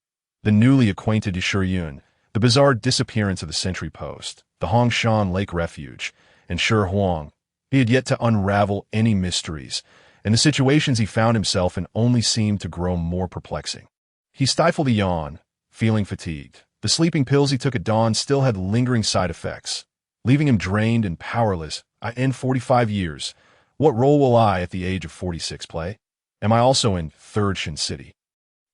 The newly acquainted Yishuryun, the bizarre disappearance of the sentry post, the Hongshan Lake Refuge, and Shi Huang. He had yet to unravel any mysteries, and the situations he found himself in only seemed to grow more perplexing. He stifled a yawn, feeling fatigued. The sleeping pills he took at dawn still had lingering side effects, leaving him drained and powerless. In 45 years, what role will I at the age of 46 play? Am I also in 3rd Shin City?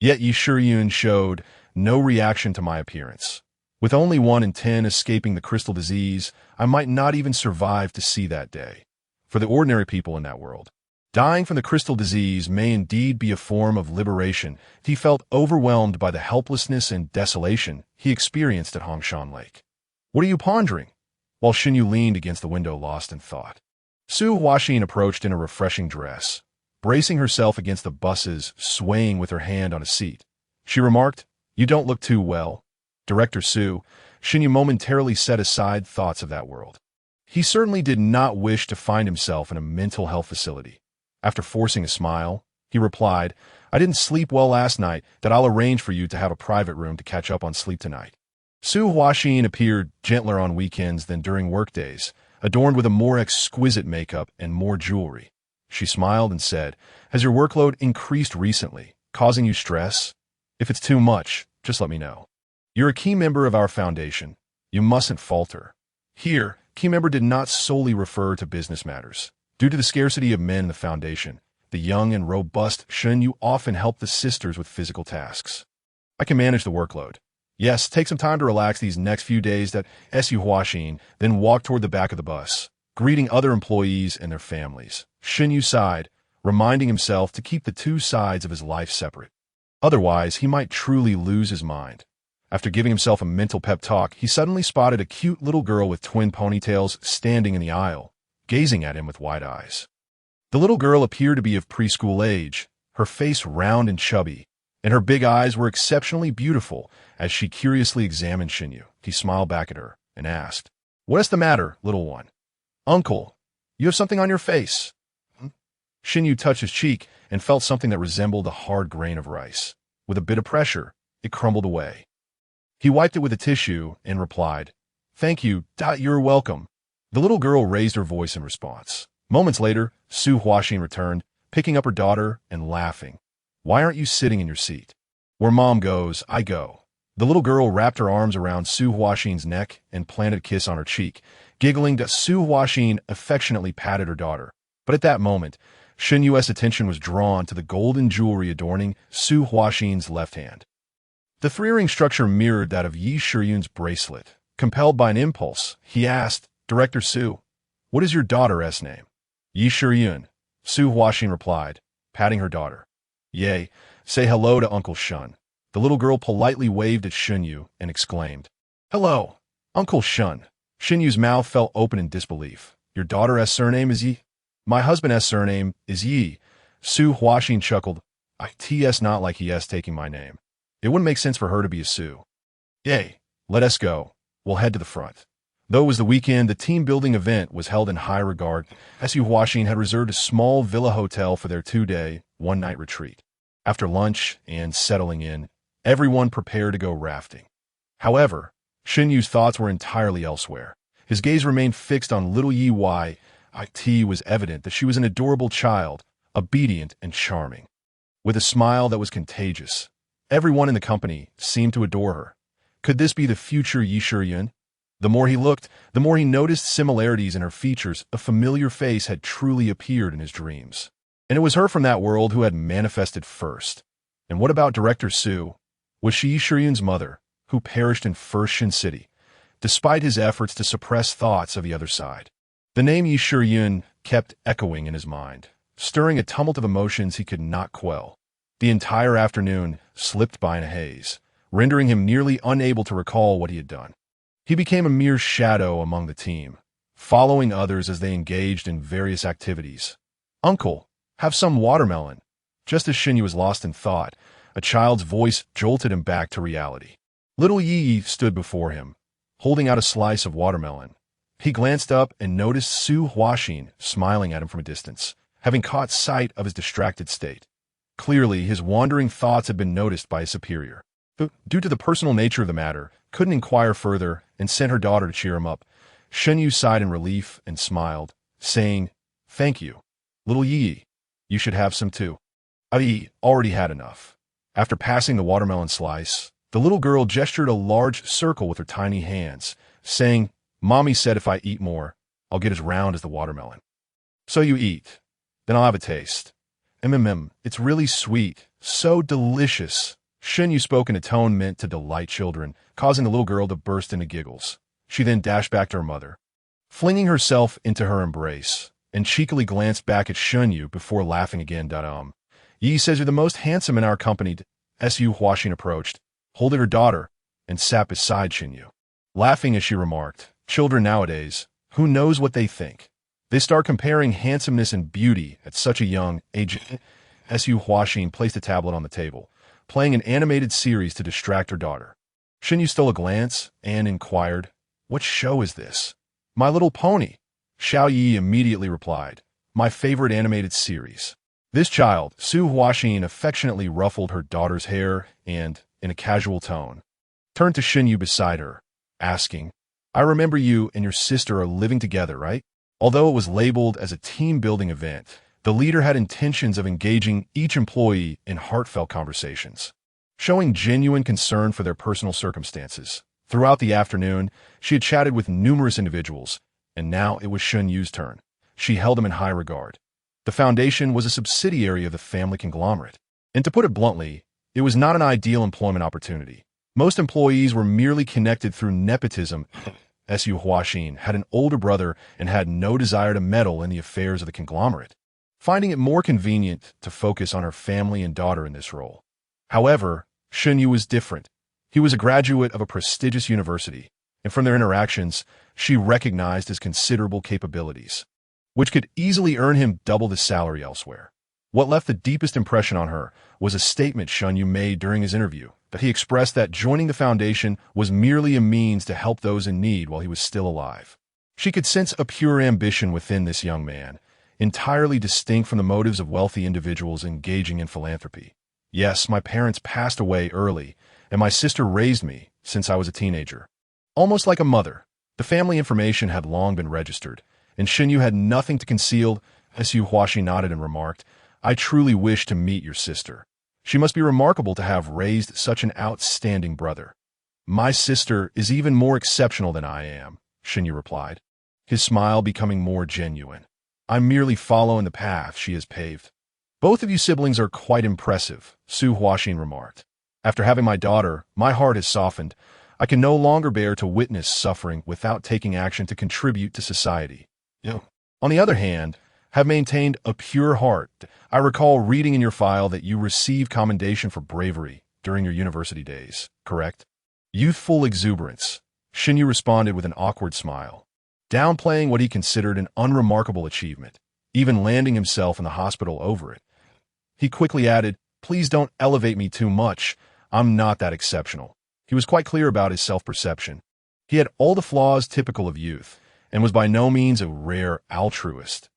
Yet Yishuryun showed no reaction to my appearance. With only 1 in 10 escaping the crystal disease, I might not even survive to see that day. For the ordinary people in that world, dying from the crystal disease may indeed be a form of liberation. He felt overwhelmed by the helplessness and desolation he experienced at Hongshan Lake. What are you pondering? While Shinyu leaned against the window lost in thought. Su Huaxin approached in a refreshing dress, bracing herself against the buses, swaying with her hand on a seat. She remarked, you don't look too well. Director Su, Shinyu momentarily set aside thoughts of that world. He certainly did not wish to find himself in a mental health facility. After forcing a smile, he replied, I didn't sleep well last night. I'll arrange for you to have a private room to catch up on sleep tonight. Su Huaxin appeared gentler on weekends than during workdays, adorned with a more exquisite makeup and more jewelry. She smiled and said, has your workload increased recently, causing you stress? If it's too much, just let me know. You're a key member of our foundation. You mustn't falter. Here, key member did not solely refer to business matters. Due to the scarcity of men in the foundation, the young and robust Shinyu often help the sisters with physical tasks. I can manage the workload. Yes, take some time to relax these next few days. Su Huaxin then walked toward the back of the bus, greeting other employees and their families. Shinyu sighed, reminding himself to keep the two sides of his life separate. Otherwise, he might truly lose his mind. After giving himself a mental pep talk, he suddenly spotted a cute little girl with twin ponytails standing in the aisle, gazing at him with wide eyes. The little girl appeared to be of preschool age, her face round and chubby, and her big eyes were exceptionally beautiful as she curiously examined Shinyu. He smiled back at her and asked, "What is the matter, little one?" "Uncle, you have something on your face." Shinyu touched his cheek and felt something that resembled a hard grain of rice. With a bit of pressure, it crumbled away. He wiped it with a tissue and replied, "Thank you, you're welcome." The little girl raised her voice in response. Moments later, Su Huaxin returned, picking up her daughter and laughing. "Why aren't you sitting in your seat?" "Where Mom goes, I go." The little girl wrapped her arms around Su Huaxin's neck and planted a kiss on her cheek. Giggling, Su Huaxin affectionately patted her daughter. But at that moment, Shinyu's attention was drawn to the golden jewelry adorning Su Huaxin's left hand. The three-ring structure mirrored that of Yi Shiryun's bracelet. Compelled by an impulse, he asked, Director Su, what is your daughter's name? Yi Shiyun, Su Huaxin replied, patting her daughter. Yay, say hello to Uncle Shun. The little girl politely waved at Xunyu and exclaimed, Hello, Uncle Shun. Xunyu's mouth fell open in disbelief. Your daughter's surname is Yi? My husband's surname is Yi. Su Huaxin chuckled. It's not like he is taking my name. It wouldn't make sense for her to be a Su. Yay, let us go. We'll head to the front. Though it was the weekend, the team-building event was held in high regard. Su Huaxin had reserved a small villa hotel for their 2-day, 1-night retreat. After lunch and settling in, everyone prepared to go rafting. However, Xunyu's thoughts were entirely elsewhere. His gaze remained fixed on little Yi Wai. It was evident that she was an adorable child, obedient and charming. With a smile that was contagious, everyone in the company seemed to adore her. Could this be the future Yi Shiyun? The more he looked, the more he noticed similarities in her features. A familiar face had truly appeared in his dreams. And it was her from that world who had manifested first. And what about Director Su? Was she Yi Shiyun's mother, who perished in First Shin City, despite his efforts to suppress thoughts of the other side? The name Yi Shiyun kept echoing in his mind, stirring a tumult of emotions he could not quell. The entire afternoon slipped by in a haze, rendering him nearly unable to recall what he had done. He became a mere shadow among the team, following others as they engaged in various activities. Uncle, have some watermelon. Just as Xunyu was lost in thought, a child's voice jolted him back to reality. Little Yi stood before him, holding out a slice of watermelon. He glanced up and noticed Su Huaxin smiling at him from a distance, having caught sight of his distracted state. Clearly, his wandering thoughts had been noticed by his superior, who, due to the personal nature of the matter, couldn't inquire further and sent her daughter to cheer him up. Xunyu sighed in relief and smiled, saying, Thank you. Little Yi, you should have some too. I already had enough. After passing the watermelon slice, the little girl gestured a large circle with her tiny hands, saying, Mommy said if I eat more, I'll get as round as the watermelon. So you eat. Then I'll have a taste. It's really sweet. So delicious. Xunyu spoke in a tone meant to delight children, causing the little girl to burst into giggles. She then dashed back to her mother, flinging herself into her embrace, and cheekily glanced back at Xunyu before laughing again. Yi says you're the most handsome in our company. Su Huaxin approached, holding her daughter, and sat beside Xunyu. Laughing as she remarked, Children nowadays, who knows what they think? They start comparing handsomeness and beauty at such a young age. Su Huaxin placed a tablet on the table, playing an animated series to distract her daughter. Xunyu stole a glance and inquired, What show is this? My Little Pony. Xiao Yi immediately replied, My favorite animated series. This child, Su Huaxin, affectionately ruffled her daughter's hair and, in a casual tone, turned to Xunyu beside her, asking, I remember you and your sister are living together, right? Although it was labeled as a team-building event, the leader had intentions of engaging each employee in heartfelt conversations, showing genuine concern for their personal circumstances. Throughout the afternoon, she had chatted with numerous individuals, and now it was Xunyu's turn. She held him in high regard. The foundation was a subsidiary of the family conglomerate, and to put it bluntly, it was not an ideal employment opportunity. Most employees were merely connected through nepotism. Su Huaxin had an older brother and had no desire to meddle in the affairs of the conglomerate, finding it more convenient to focus on her family and daughter in this role. However, Xunyu was different. He was a graduate of a prestigious university, and from their interactions, she recognized his considerable capabilities, which could easily earn him double the salary elsewhere. What left the deepest impression on her was a statement Xunyu made during his interview, that he expressed that joining the foundation was merely a means to help those in need while he was still alive. She could sense a pure ambition within this young man, entirely distinct from the motives of wealthy individuals engaging in philanthropy. Yes, my parents passed away early, and my sister raised me since I was a teenager. Almost like a mother, the family information had long been registered, and Xunyu had nothing to conceal. Su Huaxin nodded and remarked, I truly wish to meet your sister. She must be remarkable to have raised such an outstanding brother. My sister is even more exceptional than I am, Xunyu replied, his smile becoming more genuine. I'm merely following the path she has paved. Both of you siblings are quite impressive, Su Huaxin remarked. After having my daughter, my heart has softened. I can no longer bear to witness suffering without taking action to contribute to society. On the other hand, have maintained a pure heart. I recall reading in your file that you received commendation for bravery during your university days, correct? Youthful exuberance. Shinyu responded with an awkward smile, downplaying what he considered an unremarkable achievement, even landing himself in the hospital over it. He quickly added, "Please don't elevate me too much. I'm not that exceptional." He was quite clear about his self-perception. He had all the flaws typical of youth, and was by no means a rare altruist.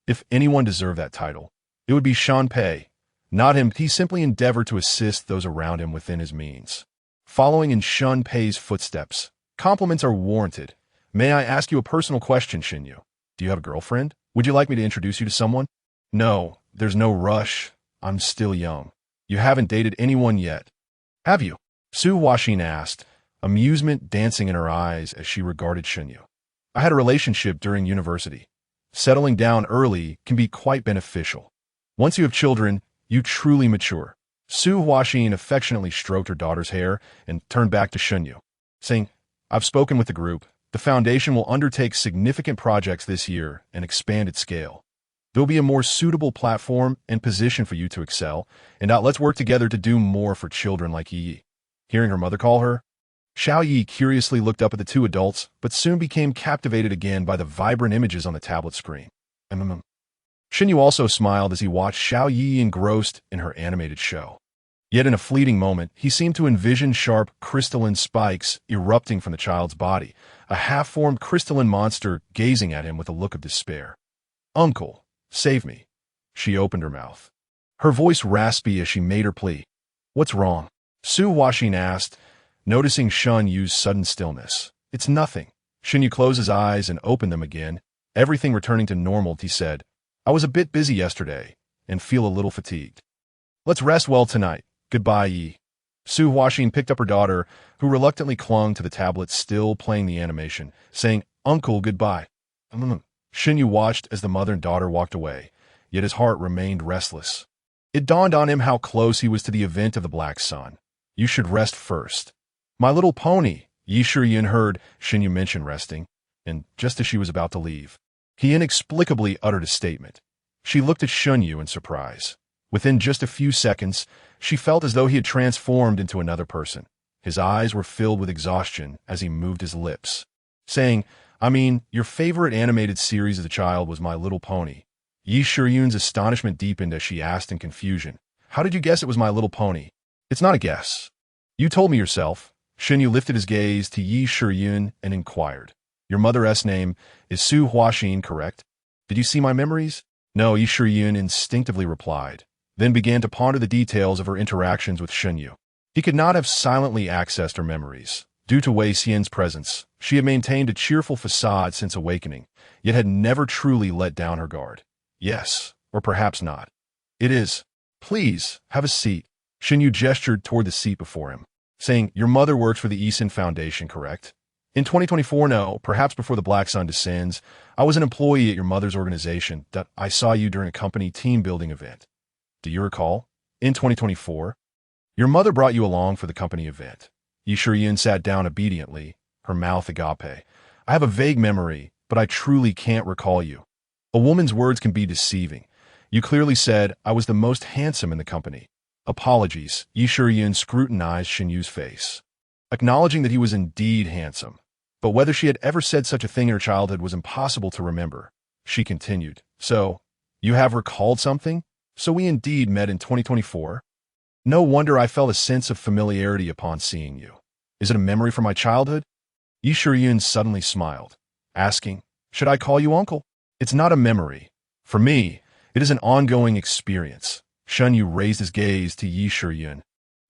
If anyone deserved that title, it would be Shanpei, not him. He simply endeavored to assist those around him within his means. Following in Shanpei's footsteps, compliments are warranted. May I ask you a personal question, Shinyu? Do you have a girlfriend? Would you like me to introduce you to someone? No, there's no rush. I'm still young. You haven't dated anyone yet, have you? Su Huaxin asked, amusement dancing in her eyes as she regarded Shinyu. I had a relationship during university. Settling down early can be quite beneficial. Once you have children, you truly mature. Su Huaxin affectionately stroked her daughter's hair and turned back to Shinyu, saying, I've spoken with the group. The Foundation will undertake significant projects this year and expand its scale. There will be a more suitable platform and position for you to excel, and now let's work together to do more for children like Yi. Hearing her mother call her, Xiao Yi curiously looked up at the two adults, but soon became captivated again by the vibrant images on the tablet screen. Shinyu also smiled as he watched Xiao Yi engrossed in her animated show. Yet in a fleeting moment, he seemed to envision sharp, crystalline spikes erupting from the child's body, a half-formed crystalline monster gazing at him with a look of despair. Uncle, save me. She opened her mouth, her voice raspy as she made her plea. What's wrong? Su Huaxin asked, noticing Shun Yu's sudden stillness. It's nothing. Shinyu closed his eyes and opened them again, everything returning to normal. He said, I was a bit busy yesterday and feel a little fatigued. Let's rest well tonight. Goodbye, Yi. Su Huaxin picked up her daughter, who reluctantly clung to the tablet still playing the animation, saying, Uncle, goodbye. Shinyu watched as the mother and daughter walked away, yet his heart remained restless. It dawned on him how close he was to the event of the Black Sun. You should rest first. My little pony, Yi Shiyun heard Shinyu mention resting, and just as she was about to leave, he inexplicably uttered a statement. She looked at Shinyu in surprise. Within just a few seconds, she felt as though he had transformed into another person. His eyes were filled with exhaustion as he moved his lips, saying, your favorite animated series as a child was My Little Pony. Yi Shiyun's astonishment deepened as she asked in confusion, How did you guess it was My Little Pony? It's not a guess. You told me yourself. Shinyu lifted his gaze to Yi Shiyun and inquired, Your mother's name is Su Huaxin, correct? Did you see my memories? No, Yi Shiyun instinctively replied, then began to ponder the details of her interactions with Shinyu. He could not have silently accessed her memories. Due to Wei Xian's presence, she had maintained a cheerful facade since awakening, yet had never truly let down her guard. Yes, or perhaps not. It is. Please, have a seat. Shinyu gestured toward the seat before him, saying, Your mother works for the Eason Foundation, correct? In 2024, no, perhaps before the Black Sun descends, I was an employee at your mother's organization that I saw you during a company team-building event. Do you recall? In 2024, your mother brought you along for the company event. Yi Shiyun sat down obediently, her mouth agape. I have a vague memory, but I truly can't recall you. A woman's words can be deceiving. You clearly said I was the most handsome in the company. Apologies. Yi Shiyun scrutinized Shinyu's face, acknowledging that he was indeed handsome. But whether she had ever said such a thing in her childhood was impossible to remember. She continued, So, you have recalled something? So we indeed met in 2024? No wonder I felt a sense of familiarity upon seeing you. Is it a memory from my childhood? Yi Shiyun suddenly smiled, asking, Should I call you uncle? It's not a memory. For me, it is an ongoing experience. Shinyu raised his gaze to Yi Shiyun,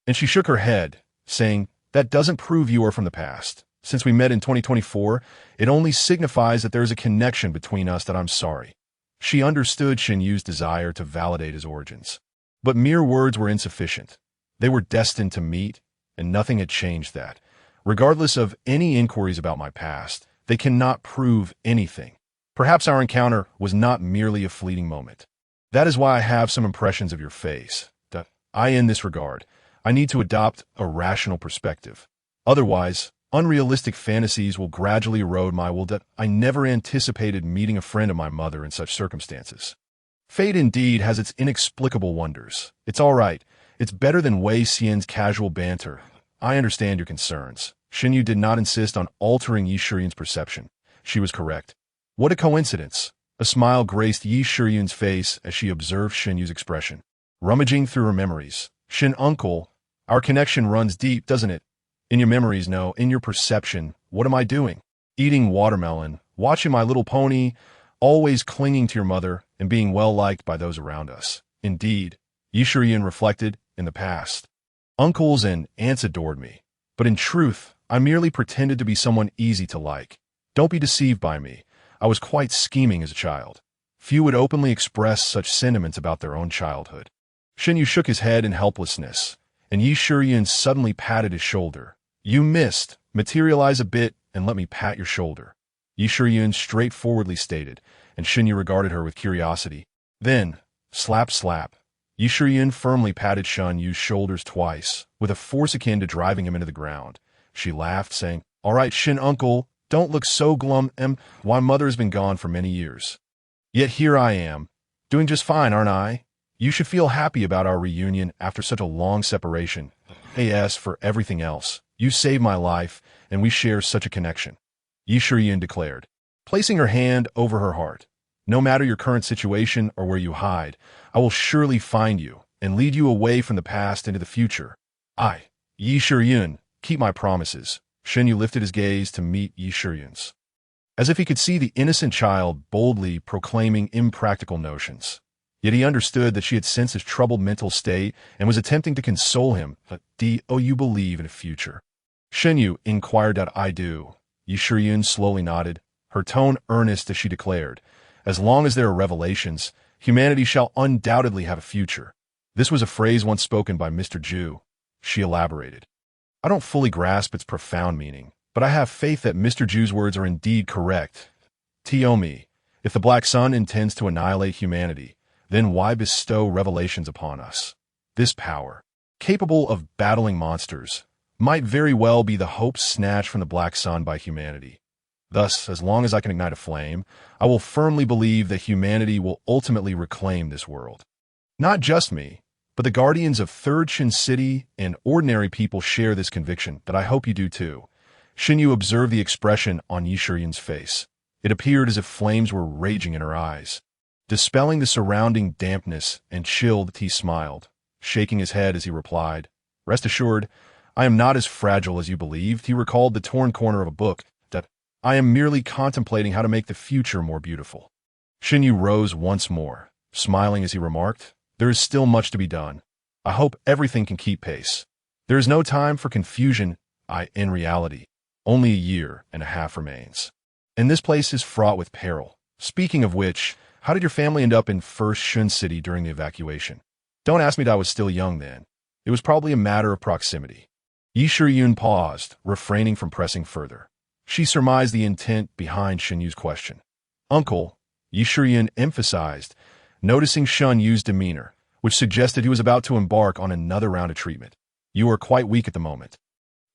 and she shook her head, saying, That doesn't prove you are from the past. Since we met in 2024, it only signifies that there is a connection between us that I'm sorry. She understood Shinyu's desire to validate his origins. But mere words were insufficient. They were destined to meet, and nothing had changed that. Regardless of any inquiries about my past, they cannot prove anything. Perhaps our encounter was not merely a fleeting moment. That is why I have some impressions of your face. In this regard, I need to adopt a rational perspective. Otherwise, Unrealistic fantasies will gradually erode my will that I never anticipated meeting a friend of my mother in such circumstances. Fate indeed has its inexplicable wonders. It's all right. It's better than Wei Xian's casual banter. I understand your concerns. Xinyu did not insist on altering Yi Shiyun's perception. She was correct. What a coincidence. A smile graced Yi Shiyun's face as she observed Xinyu's expression. Rummaging through her memories. Xin uncle, our connection runs deep, doesn't it? In your memories, no. In your perception, what am I doing? Eating watermelon, watching My Little Pony, always clinging to your mother, and being well-liked by those around us. Indeed, Yi Shiyun reflected, in the past. Uncles and aunts adored me. But in truth, I merely pretended to be someone easy to like. Don't be deceived by me. I was quite scheming as a child. Few would openly express such sentiments about their own childhood. Xinyu shook his head in helplessness, and Yi Shiyun suddenly patted his shoulder. You missed. Materialize a bit and let me pat your shoulder. Yi Shiyun straightforwardly stated, and Xinyu regarded her with curiosity. Then, slap slap. Yi Shiyun firmly patted Xinyu's shoulders twice, with a force akin to driving him into the ground. She laughed, saying, All right, Xin uncle, don't look so glum. Why, mother has been gone for many years. Yet here I am, doing just fine, aren't I? You should feel happy about our reunion after such a long separation. As for everything else, you saved my life, and we share such a connection. Yi Shiyun declared, placing her hand over her heart. No matter your current situation or where you hide, I will surely find you and lead you away from the past into the future. I, Yi Shiyun, keep my promises. Xinyu lifted his gaze to meet Yi Shiyun's, as if he could see the innocent child boldly proclaiming impractical notions. Yet he understood that she had sensed his troubled mental state and was attempting to console him. Do you believe in a future? Xinyu inquired. I do. Yi Shiyun slowly nodded, her tone earnest as she declared, As long as there are revelations, humanity shall undoubtedly have a future. This was a phrase once spoken by Mr. Zhu. She elaborated. I don't fully grasp its profound meaning, but I have faith that Mr. Zhu's words are indeed correct. Tiomi, if the Black Sun intends to annihilate humanity, then why bestow revelations upon us? This power, capable of battling monsters, might very well be the hope snatched from the Black Sun by humanity. Thus, as long as I can ignite a flame, I will firmly believe that humanity will ultimately reclaim this world. Not just me, but the guardians of Third Shin City and ordinary people share this conviction that I hope you do too. Xinyu observed the expression on Yi Shiyun's face. It appeared as if flames were raging in her eyes. Dispelling the surrounding dampness and chill, he smiled, shaking his head as he replied, Rest assured, I am not as fragile as you believed. He recalled the torn corner of a book, that I am merely contemplating how to make the future more beautiful. Xinyu rose once more, smiling as he remarked, There is still much to be done. I hope everything can keep pace. There is no time for confusion. In reality, only a year and a half remains. And this place is fraught with peril. Speaking of which, how did your family end up in First Shun City during the evacuation? Don't ask me. I was still young then. It was probably a matter of proximity. Yi Shiyun paused, refraining from pressing further. She surmised the intent behind Xinyu's question. Uncle, Yi Shiyun emphasized, noticing Xinyu's demeanor, which suggested he was about to embark on another round of treatment. You are quite weak at the moment.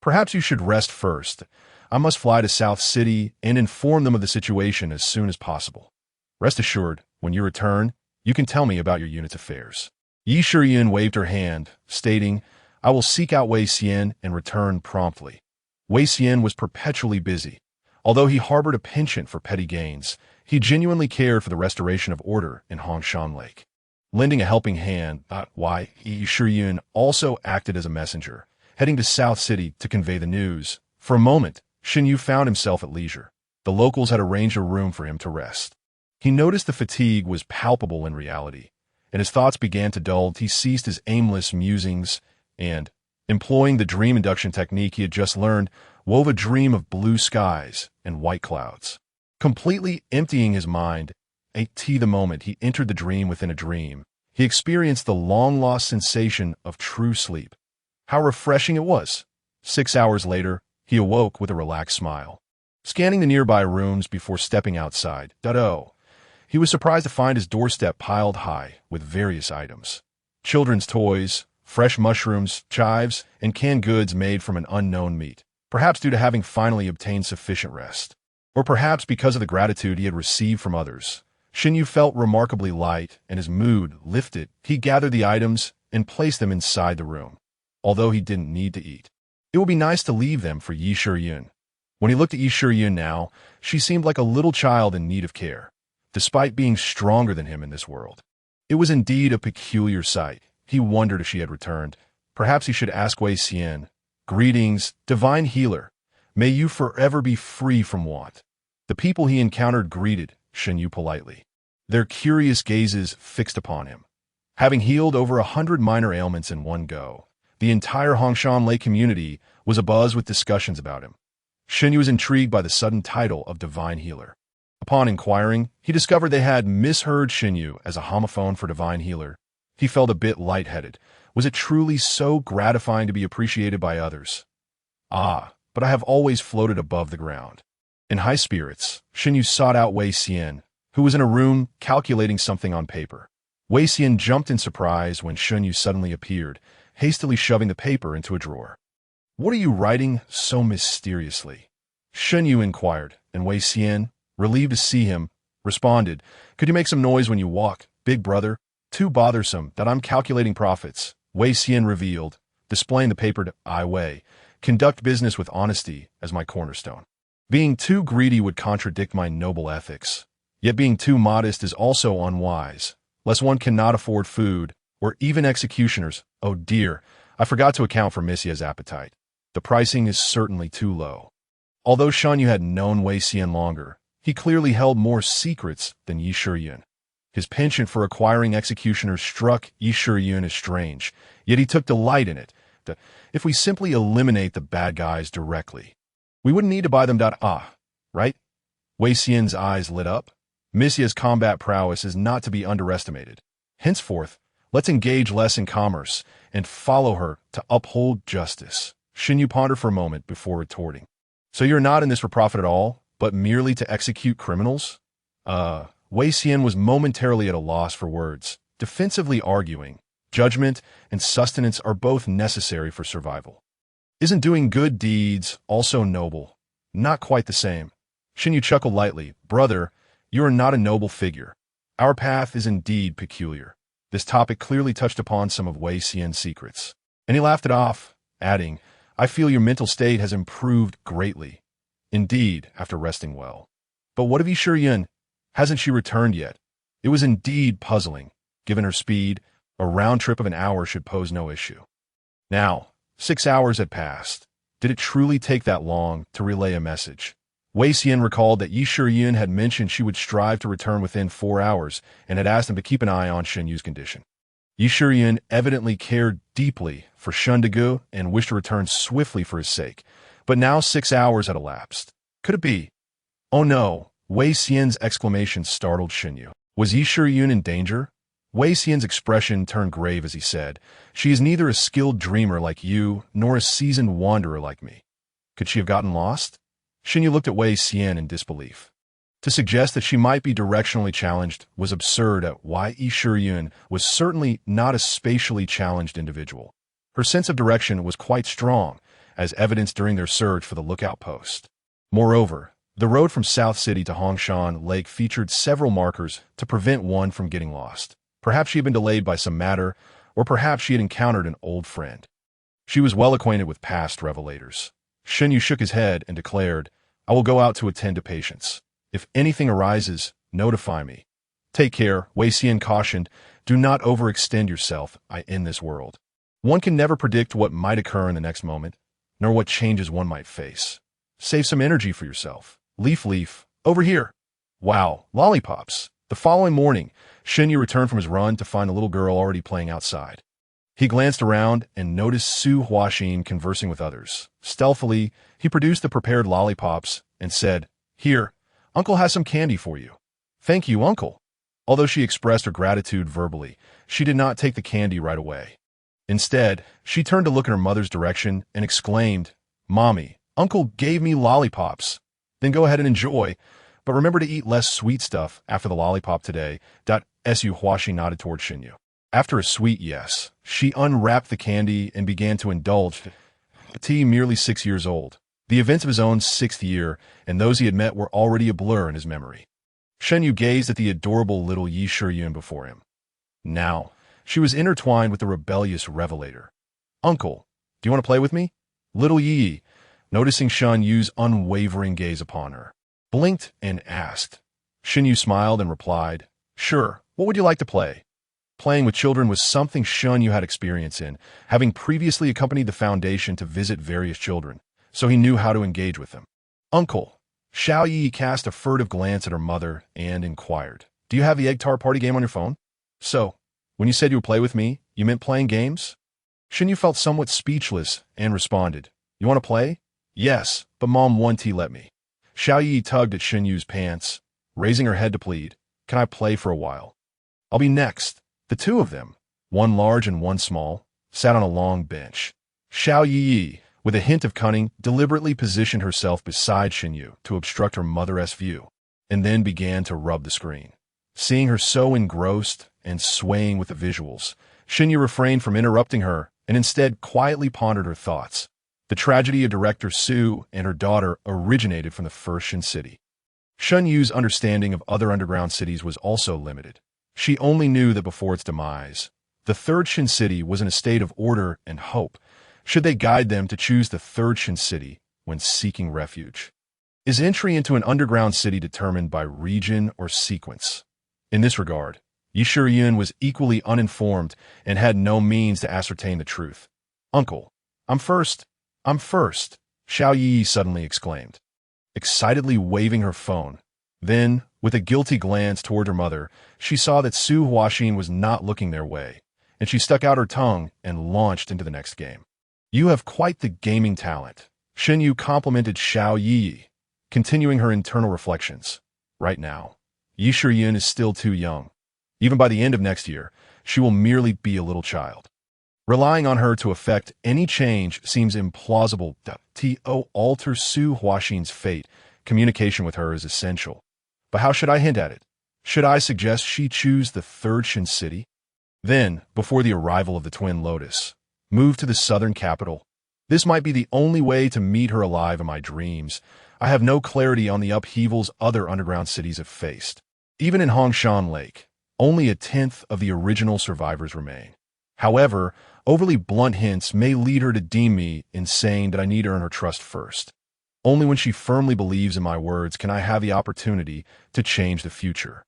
Perhaps you should rest first. I must fly to South City and inform them of the situation as soon as possible. Rest assured, when you return, you can tell me about your unit's affairs. Yi Shiyun waved her hand, stating, I will seek out Wei Xian and return promptly. Wei Xian was perpetually busy. Although he harbored a penchant for petty gains, he genuinely cared for the restoration of order in Hongshan Lake. Lending a helping hand, Yi Shiyun also acted as a messenger, heading to South City to convey the news. For a moment, Xinyu found himself at leisure. The locals had arranged a room for him to rest. He noticed the fatigue was palpable in reality, and his thoughts began to dull. He ceased his aimless musings and, employing the dream induction technique he had just learned, wove a dream of blue skies and white clouds. Completely emptying his mind, the moment he entered the dream within a dream, he experienced the long-lost sensation of true sleep. How refreshing it was! 6 hours later, he awoke with a relaxed smile. Scanning the nearby rooms before stepping outside, he was surprised to find his doorstep piled high with various items. Children's toys, fresh mushrooms, chives, and canned goods made from an unknown meat. perhaps due to having finally obtained sufficient rest, or perhaps because of the gratitude he had received from others. Shinyu felt remarkably light, and his mood lifted. He gathered the items and placed them inside the room, although he didn't need to eat. It would be nice to leave them for Yi Shiyun. When he looked at Yi Shiyun now, she seemed like a little child in need of care, despite being stronger than him in this world. It was indeed a peculiar sight. He wondered if she had returned. Perhaps he should ask Wei Xian. Greetings, divine healer. May you forever be free from want. The people he encountered greeted Shinyu politely, their curious gazes fixed upon him. Having healed over 100 minor ailments in one go, the entire Hongshan Lake community was abuzz with discussions about him. Shinyu was intrigued by the sudden title of divine healer. Upon inquiring, he discovered they had misheard Shinyu as a homophone for divine healer. He felt a bit lightheaded. Was it truly so gratifying to be appreciated by others? Ah, but I have always floated above the ground. In high spirits, Shinyu sought out Wei Xian, who was in a room calculating something on paper. Wei Xian jumped in surprise when Shinyu suddenly appeared, hastily shoving the paper into a drawer. "What are you writing so mysteriously?" Shinyu inquired, and Wei Xian, relieved to see him, responded, "Could you make some noise when you walk, big brother? Too bothersome that I'm calculating profits." Wei Xian revealed, displaying the paper to Ai Wei, "Conduct business with honesty as my cornerstone. Being too greedy would contradict my noble ethics. Yet being too modest is also unwise, lest one cannot afford food, or even executioners. Oh dear, I forgot to account for Missia's appetite. The pricing is certainly too low." Although Shanyu had known Wei Xian longer, he clearly held more secrets than Yi Shiyun. His penchant for acquiring executioners struck Yi Shiyun as strange, yet he took delight in it. That if we simply eliminate the bad guys directly, we wouldn't need to buy them. Right? Wei Xian's eyes lit up. Missia's combat prowess is not to be underestimated. Henceforth, let's engage less in commerce and follow her to uphold justice. Shinyu pondered for a moment before retorting. "So you're not in this for profit at all, but merely to execute criminals?" Wei Xian was momentarily at a loss for words, defensively arguing, judgment and sustenance are both necessary for survival. Isn't doing good deeds also noble? Not quite the same. Shinyu chuckled lightly. "Brother, you are not a noble figure. Our path is indeed peculiar." This topic clearly touched upon some of Wei Xian's secrets, and he laughed it off, adding, "I feel your mental state has improved greatly. Indeed, after resting well. But what of Yi Shiyun? Hasn't she returned yet?" It was indeed puzzling. Given her speed, a round trip of an hour should pose no issue. Now, 6 hours had passed. Did it truly take that long to relay a message? Wei Xian recalled that Yi Shiyun had mentioned she would strive to return within 4 hours and had asked him to keep an eye on Shinyu's condition. Yi Shiyun evidently cared deeply for Shundagu and wished to return swiftly for his sake, but now 6 hours had elapsed. Could it be? Oh no! Wei Xian's exclamation startled Shinyu. Was Yi Shiyun in danger? Wei Xian's expression turned grave as he said, "She is neither a skilled dreamer like you, nor a seasoned wanderer like me. Could she have gotten lost?" Shinyu looked at Wei Xian in disbelief. To suggest that she might be directionally challenged was absurd at why Yi Shiyun was certainly not a spatially challenged individual. Her sense of direction was quite strong, as evidenced during their search for the lookout post. Moreover, the road from South City to Hongshan Lake featured several markers to prevent one from getting lost. Perhaps she had been delayed by some matter, or perhaps she had encountered an old friend. She was well acquainted with past revelators. Shinyu shook his head and declared, "I will go out to attend to patients. If anything arises, notify me." "Take care," Wei Xian cautioned. "Do not overextend yourself in this world. One can never predict what might occur in the next moment, nor what changes one might face. Save some energy for yourself. Leaf, over here." Wow, lollipops. The following morning, Shinyu returned from his run to find the little girl already playing outside. He glanced around and noticed Su Huaxin conversing with others. Stealthily, he produced the prepared lollipops and said, "Here, Uncle has some candy for you." "Thank you, Uncle." Although she expressed her gratitude verbally, she did not take the candy right away. Instead, she turned to look in her mother's direction and exclaimed, "Mommy, Uncle gave me lollipops. Then go ahead and enjoy, but remember to eat less sweet stuff after the lollipop today." Su Huaxi nodded toward Shinyu. After a sweet yes, she unwrapped the candy and began to indulge. T merely 6 years old. The events of his own 6th year and those he had met were already a blur in his memory. Shen Yu gazed at the adorable little Yi Shiyun before him. Now, she was intertwined with the rebellious revelator. "Uncle, do you want to play with me?" Little Yi, noticing Shen Yu's unwavering gaze upon her, blinked and asked. Shen Yu smiled and replied, "Sure, what would you like to play?" Playing with children was something Shen Yu had experience in, having previously accompanied the Foundation to visit various children, so he knew how to engage with them. "Uncle." Xiao Yi cast a furtive glance at her mother and inquired, "Do you have the egg tart party game on your phone?" "So, when you said you would play with me, you meant playing games?" Shen Yu felt somewhat speechless and responded, "You want to play?" "Yes, but Mom won't let me." Xiao Yi tugged at Shen Yu's pants, raising her head to plead, "Can I play for a while?" "I'll be next." The two of them, one large and one small, sat on a long bench. Xiao Yi, with a hint of cunning, deliberately positioned herself beside Shen Yu to obstruct her mother's view, and then began to rub the screen. Seeing her so engrossed and swaying with the visuals, Shen Yu refrained from interrupting her and instead quietly pondered her thoughts. The tragedy of director Su and her daughter originated from the first Shin city. Shen Yu's understanding of other underground cities was also limited. She only knew that before its demise, the third Shin city was in a state of order and hope, should they guide them to choose the third Shin city when seeking refuge. Is entry into an underground city determined by region or sequence? In this regard, Yi Shiyun was equally uninformed and had no means to ascertain the truth. "Uncle, I'm first. I'm first," Xiao Yi suddenly exclaimed, excitedly waving her phone. Then, with a guilty glance toward her mother, she saw that Su Huaxin was not looking their way, and she stuck out her tongue and launched into the next game. "You have quite the gaming talent," Shen Yu complimented Xiao Yi, continuing her internal reflections. Right now, Yi Shiyun is still too young. Even by the end of next year, she will merely be a little child. Relying on her to effect any change seems implausible. To alter Su Huaxin's fate, communication with her is essential. But how should I hint at it? Should I suggest she choose the third Shin city? Then, before the arrival of the Twin Lotus, move to the southern capital. This might be the only way to meet her alive in my dreams. I have no clarity on the upheavals other underground cities have faced. Even in Hongshan Lake, only a tenth of the original survivors remain. However, overly blunt hints may lead her to deem me insane that I need to earn her trust first. Only when she firmly believes in my words can I have the opportunity to change the future.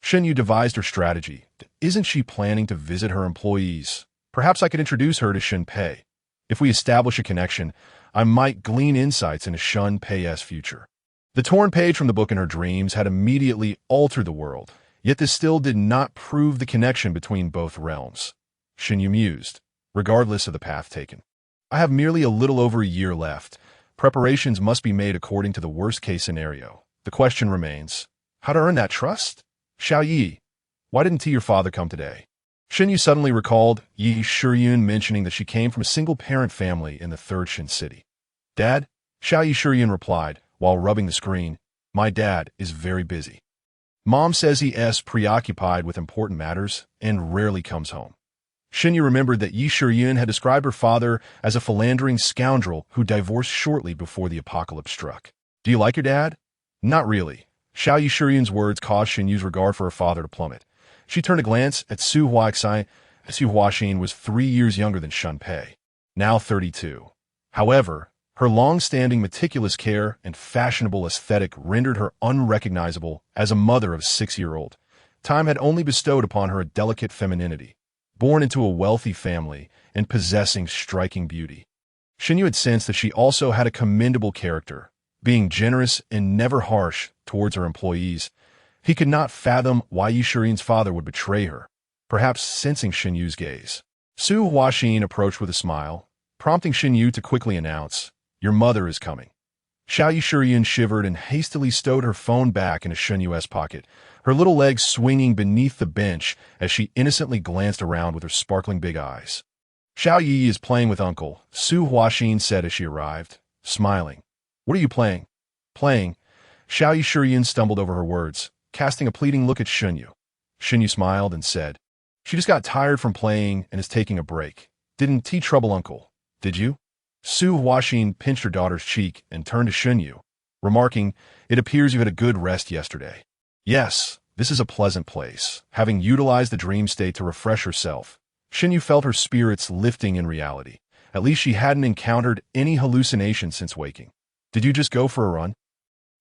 Shen Yu devised her strategy. Isn't she planning to visit her employees? Perhaps I could introduce her to Shen Pei. If we establish a connection, I might glean insights into Shen Pei's future. The torn page from the book in her dreams had immediately altered the world, yet this still did not prove the connection between both realms. Shen Yu mused, regardless of the path taken. I have merely a little over a year left. Preparations must be made according to the worst-case scenario. The question remains, how to earn that trust? Xiao Yi, why didn't your father come today? Shen Yu suddenly recalled Yi Shiyun mentioning that she came from a single-parent family in the third Shin city. "Dad?" Xiao Yi Shiyun replied, while rubbing the screen, "My dad is very busy. Mom says he is preoccupied with important matters and rarely comes home." Shen Yu remembered that Yi Shiyun had described her father as a philandering scoundrel who divorced shortly before the apocalypse struck. "Do you like your dad?" "Not really." Xiao Yi Shiyun's words caused Shen Yu's regard for her father to plummet. She turned a glance at Su Huaxin. Su Huaxin was 3 years younger than Shen Pei, now 32. However, her long-standing meticulous care and fashionable aesthetic rendered her unrecognizable as a mother of a 6-year-old. Time had only bestowed upon her a delicate femininity, born into a wealthy family and possessing striking beauty. Shen Yu had sensed that she also had a commendable character, being generous and never harsh towards her employees. He could not fathom why Yi Shiyun's father would betray her, perhaps sensing Shen Yu's gaze. Su Huaxin approached with a smile, prompting Shen Yu to quickly announce, "Your mother is coming." Xiao Yi Shiyun shivered and hastily stowed her phone back into Shen Yu's pocket, her little legs swinging beneath the bench as she innocently glanced around with her sparkling big eyes. "Xiao Yi is playing with Uncle," Su Huaxin said as she arrived, smiling. "What are you playing?" "Playing." Xiao Yi Shiyun stumbled over her words, casting a pleading look at Shen Yu. Shen Yu smiled and said, "She just got tired from playing and is taking a break. Didn't trouble Uncle, did you?" Su Huaxin pinched her daughter's cheek and turned to Xunyu, remarking, "It appears you had a good rest yesterday." "Yes, this is a pleasant place." Having utilized the dream state to refresh herself, Xunyu felt her spirits lifting in reality. At least she hadn't encountered any hallucinations since waking. "Did you just go for a run?"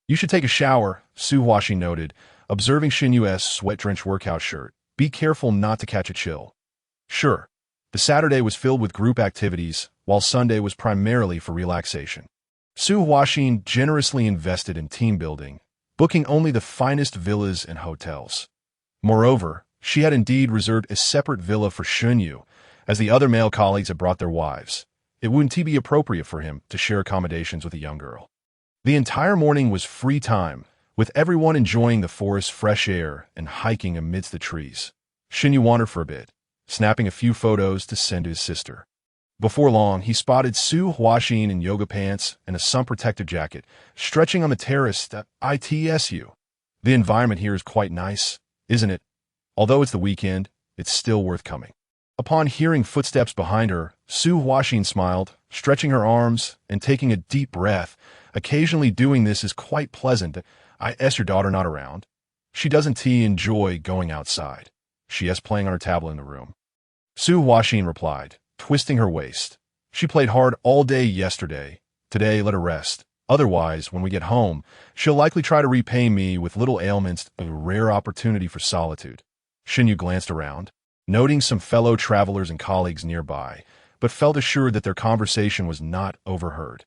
"You should take a shower," Su Huaxin noted, observing Xinyu's sweat-drenched workout shirt. "Be careful not to catch a chill." "Sure." The Saturday was filled with group activities, while Sunday was primarily for relaxation. Su Huaxin generously invested in team building, booking only the finest villas and hotels. Moreover, she had indeed reserved a separate villa for Xunyu, as the other male colleagues had brought their wives. It wouldn't be appropriate for him to share accommodations with a young girl. The entire morning was free time, with everyone enjoying the forest's fresh air and hiking amidst the trees. Xunyu wandered for a bit, snapping a few photos to send to his sister. Before long, he spotted Su Huaxin in yoga pants and a sun-protected jacket, stretching on the terrace at ITSU. The environment here is quite nice, isn't it? Although it's the weekend, it's still worth coming. Upon hearing footsteps behind her, Su Huaxin smiled, stretching her arms and taking a deep breath. Occasionally doing this is quite pleasant. Your daughter not around? She doesn't enjoy going outside. She is playing on her tablet in the room. Su Huaxin replied, twisting her waist. She played hard all day yesterday. Today, let her rest. Otherwise, when we get home, she'll likely try to repay me with little ailments, a rare opportunity for solitude. Xunyu glanced around, noting some fellow travelers and colleagues nearby, but felt assured that their conversation was not overheard.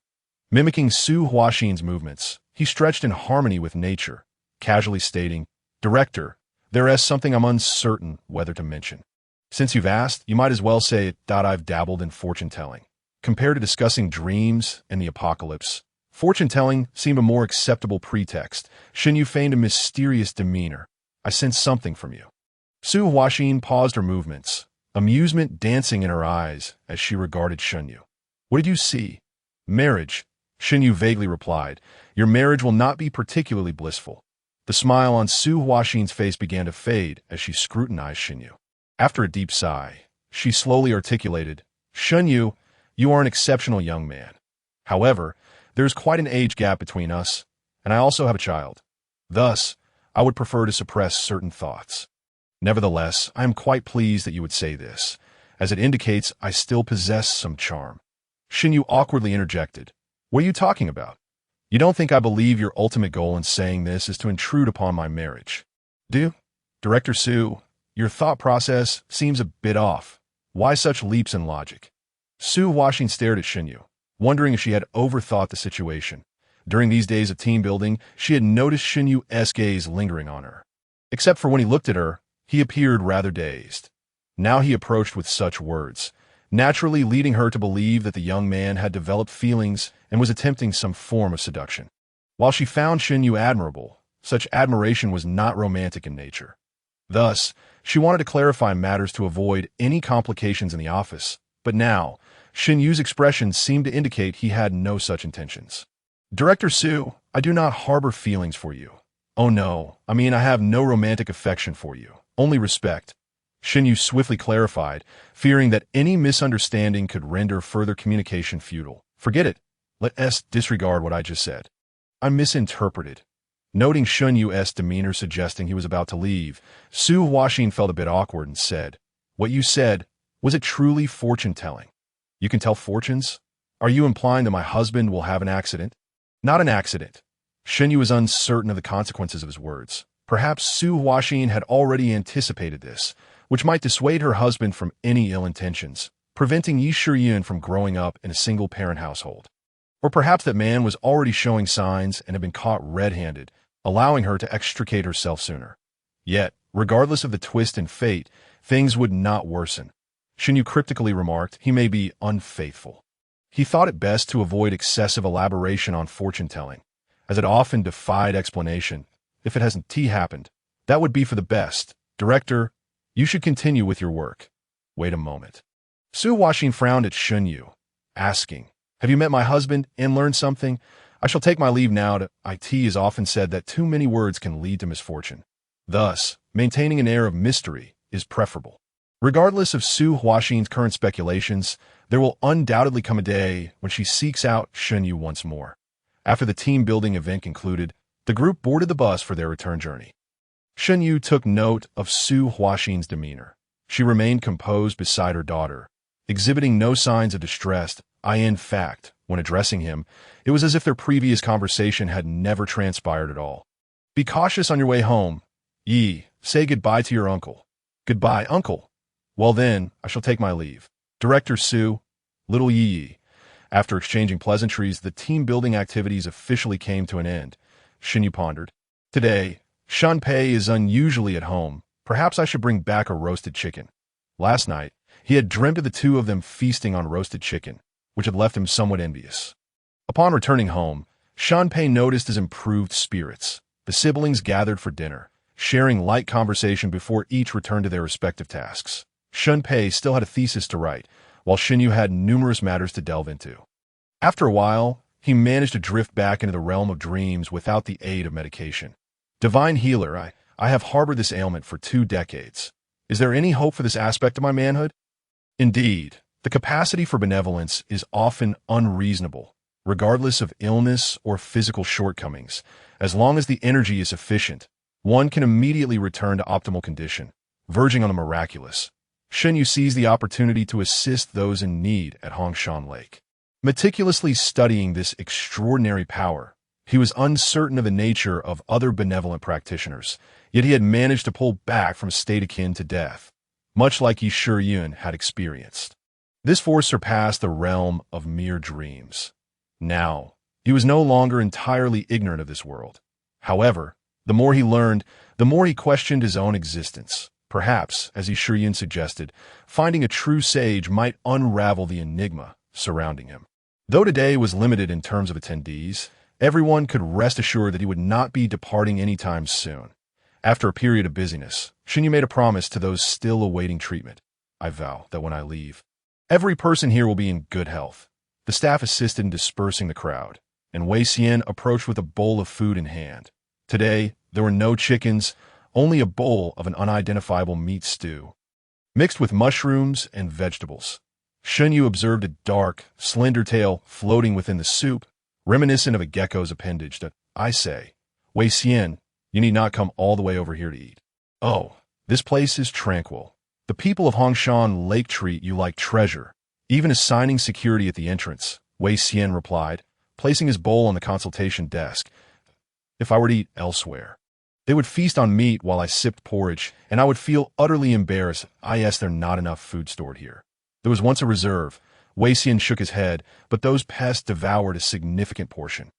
Mimicking Su Huaxin's movements, he stretched in harmony with nature, casually stating, "Director, there is something I'm uncertain whether to mention. Since you've asked, you might as well say it. I've dabbled in fortune-telling. Compared to discussing dreams and the apocalypse, fortune-telling seemed a more acceptable pretext." Xunyu feigned a mysterious demeanor. "I sense something from you." Su Huaxin paused her movements, amusement dancing in her eyes as she regarded Xunyu. "What did you see?" "Marriage," Xunyu vaguely replied. "Your marriage will not be particularly blissful." The smile on Su Huaxin's face began to fade as she scrutinized Xunyu. After a deep sigh, she slowly articulated, "Xunyu, you are an exceptional young man. However, there is quite an age gap between us, and I also have a child. Thus, I would prefer to suppress certain thoughts. Nevertheless, I am quite pleased that you would say this, as it indicates I still possess some charm." Xunyu awkwardly interjected, "What are you talking about? You don't think I believe your ultimate goal in saying this is to intrude upon my marriage, do you?" "Director Su, your thought process seems a bit off. Why such leaps in logic?" Su Huaxin stared at Xunyu, wondering if she had overthought the situation. During these days of team building, she had noticed Xinyu's gaze lingering on her. Except for when he looked at her, he appeared rather dazed. Now he approached with such words, naturally leading her to believe that the young man had developed feelings and was attempting some form of seduction. While she found Xunyu admirable, such admiration was not romantic in nature. Thus, she wanted to clarify matters to avoid any complications in the office, but now, Xinyu's expression seemed to indicate he had no such intentions. "Director Su, I do not harbor feelings for you. Oh no, I have no romantic affection for you, only respect," Xunyu swiftly clarified, fearing that any misunderstanding could render further communication futile. "Forget it. Let's disregard what I just said." "I misinterpreted." Noting Xinyu's demeanor suggesting he was about to leave, Su Huaxin felt a bit awkward and said, "What you said, was it truly fortune-telling? You can tell fortunes? Are you implying that my husband will have an accident?" "Not an accident." Xunyu was uncertain of the consequences of his words. Perhaps Su Huaxin had already anticipated this, which might dissuade her husband from any ill intentions, preventing Yi Shiyun from growing up in a single-parent household. Or perhaps that man was already showing signs and had been caught red-handed, allowing her to extricate herself sooner. Yet, regardless of the twist in fate, things would not worsen. Xunyu cryptically remarked, "He may be unfaithful." He thought it best to avoid excessive elaboration on fortune-telling, as it often defied explanation. If it hasn't happened, that would be for the best. "Director, you should continue with your work." "Wait a moment." Su Huaxin frowned at Xunyu, asking, "Have you met my husband and learned something? I shall take my leave now. It is often said that too many words can lead to misfortune. Thus, maintaining an air of mystery is preferable." Regardless of Su Huaxin's current speculations, there will undoubtedly come a day when she seeks out Shen Yu once more. After the team-building event concluded, the group boarded the bus for their return journey. Shen Yu took note of Su Huaxin's demeanor. She remained composed beside her daughter, exhibiting no signs of distress. In fact, when addressing him, it was as if their previous conversation had never transpired at all. Be cautious on your way home. Yi, say goodbye to your uncle. Goodbye, uncle. Well then, I shall take my leave. Director Su, little Yi. After exchanging pleasantries, the team-building activities officially came to an end. Shen Yu pondered. Today, Shanpei is unusually at home. Perhaps I should bring back a roasted chicken. Last night, he had dreamt of the two of them feasting on roasted chicken, which had left him somewhat envious. Upon returning home, Shanpei noticed his improved spirits. The siblings gathered for dinner, sharing light conversation before each returned to their respective tasks. Shanpei still had a thesis to write, while Shen Yu had numerous matters to delve into. After a while, he managed to drift back into the realm of dreams without the aid of medication. Divine healer, I have harbored this ailment for 2 decades. Is there any hope for this aspect of my manhood? Indeed, the capacity for benevolence is often unreasonable, regardless of illness or physical shortcomings. As long as the energy is sufficient, one can immediately return to optimal condition, verging on the miraculous. Shen Yu seized the opportunity to assist those in need at Hongshan Lake. Meticulously studying this extraordinary power, he was uncertain of the nature of other benevolent practitioners, yet he had managed to pull back from a state akin to death, much like Yi Shiyun had experienced. This force surpassed the realm of mere dreams. Now, he was no longer entirely ignorant of this world. However, the more he learned, the more he questioned his own existence. Perhaps, as Yi Shiyun suggested, finding a true sage might unravel the enigma surrounding him. Though today was limited in terms of attendees, everyone could rest assured that he would not be departing anytime soon. After a period of busyness, Shen Yu made a promise to those still awaiting treatment. I vow that when I leave, every person here will be in good health. The staff assisted in dispersing the crowd, and Wei Xian approached with a bowl of food in hand. Today, there were no chickens, only a bowl of an unidentifiable meat stew, mixed with mushrooms and vegetables. Shen Yu observed a dark, slender tail floating within the soup, reminiscent of a gecko's appendage. I say, Wei Xian, you need not come all the way over here to eat. Oh, this place is tranquil. The people of Hongshan Lake treat you like treasure, even assigning security at the entrance, Wei Xian replied, placing his bowl on the consultation desk. If I were to eat elsewhere, they would feast on meat while I sipped porridge, and I would feel utterly embarrassed. There's not enough food stored here. There was once a reserve. Wei Xian shook his head, but those pests devoured a significant portion.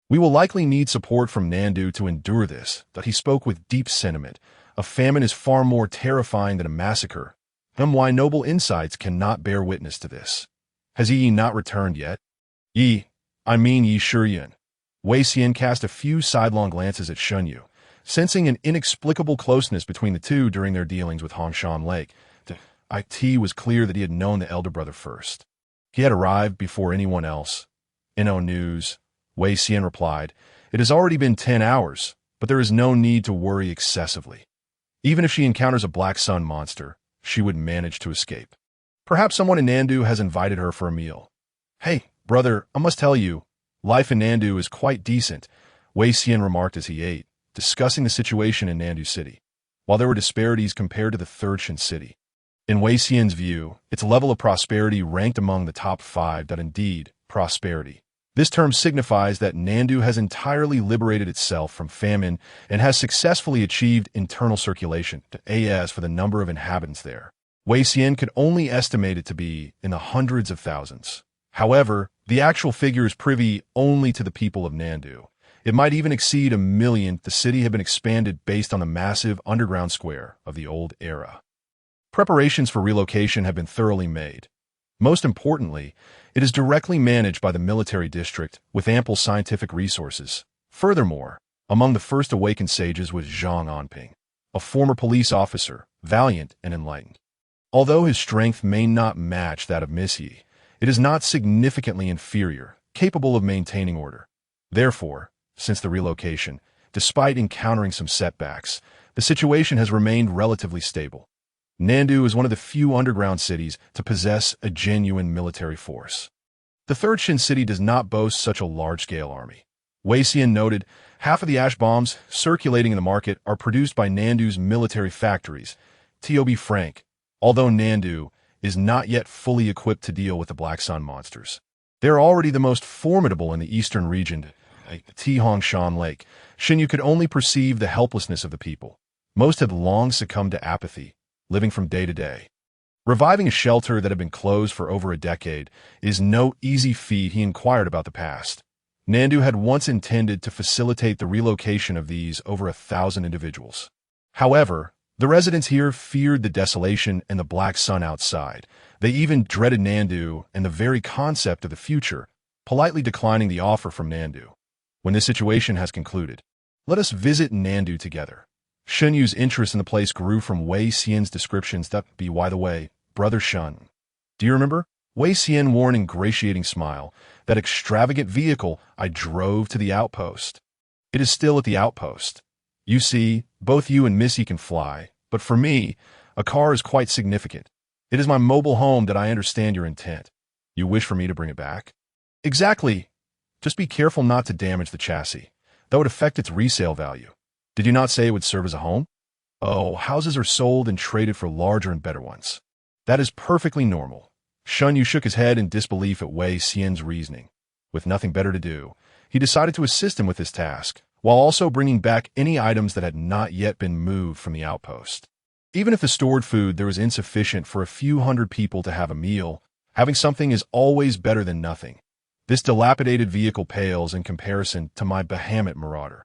We will likely need support from Nandu to endure this, but he spoke with deep sentiment. A famine is far more terrifying than a massacre. Why noble insights cannot bear witness to this. Has Yi not returned yet? Yi Shiyun. Wei Xian cast a few sidelong glances at Shen Yu, sensing an inexplicable closeness between the two during their dealings with Hongshan Lake. It was clear that he had known the elder brother first. He had arrived before anyone else. No news, Wei Xian replied. It has already been 10 hours, but there is no need to worry excessively. Even if she encounters a black sun monster, she would manage to escape. Perhaps someone in Nandu has invited her for a meal. Hey, brother, I must tell you, life in Nandu is quite decent, Wei Xian remarked as he ate, discussing the situation in Nandu City. While there were disparities compared to the Third Shin City, in Wei Xian's view, its level of prosperity ranked among the top 5. Indeed, prosperity. This term signifies that Nandu has entirely liberated itself from famine and has successfully achieved internal circulation. As for the number of inhabitants there, Wei Xian could only estimate it to be in the hundreds of thousands. However, the actual figure is privy only to the people of Nandu. It might even exceed 1 million. The city had been expanded based on the massive underground square of the old era. Preparations for relocation have been thoroughly made. Most importantly, it is directly managed by the military district with ample scientific resources. Furthermore, among the first awakened sages was Zhang Anping, a former police officer, valiant and enlightened. Although his strength may not match that of Miss Yi, it is not significantly inferior, capable of maintaining order. Therefore, since the relocation, despite encountering some setbacks, the situation has remained relatively stable. Nandu is one of the few underground cities to possess a genuine military force. The third Shin city does not boast such a large-scale army. Wei Xian noted, half of the ash bombs circulating in the market are produced by Nandu's military factories. To be frank, although Nandu is not yet fully equipped to deal with the Black Sun monsters, they are already the most formidable in the eastern region. At Tihongshan Lake, Shinyu could only perceive the helplessness of the people. Most had long succumbed to apathy, living from day to day. Reviving a shelter that had been closed for over a decade is no easy feat. He inquired about the past. Nandu had once intended to facilitate the relocation of these over 1,000 individuals. However, the residents here feared the desolation and the black sun outside. They even dreaded Nandu and the very concept of the future, politely declining the offer from Nandu. When this situation has concluded, let us visit Nandu together. Shunyu's interest in the place grew from Wei Xian's descriptions. By the way, Brother Shun, do you remember? Wei Xian wore an ingratiating smile. That extravagant vehicle I drove to the outpost. It is still at the outpost. You see, both you and Missy can fly, but for me, a car is quite significant. It is my mobile home. That I understand your intent. You wish for me to bring it back? Exactly. Just be careful not to damage the chassis. That would affect its resale value. Did you not say it would serve as a home? Oh, houses are sold and traded for larger and better ones. That is perfectly normal. Shunyu shook his head in disbelief at Wei Xian's reasoning. With nothing better to do, he decided to assist him with this task, while also bringing back any items that had not yet been moved from the outpost. Even if the stored food there was insufficient for a few hundred people to have a meal, having something is always better than nothing. This dilapidated vehicle pales in comparison to my behemoth marauder.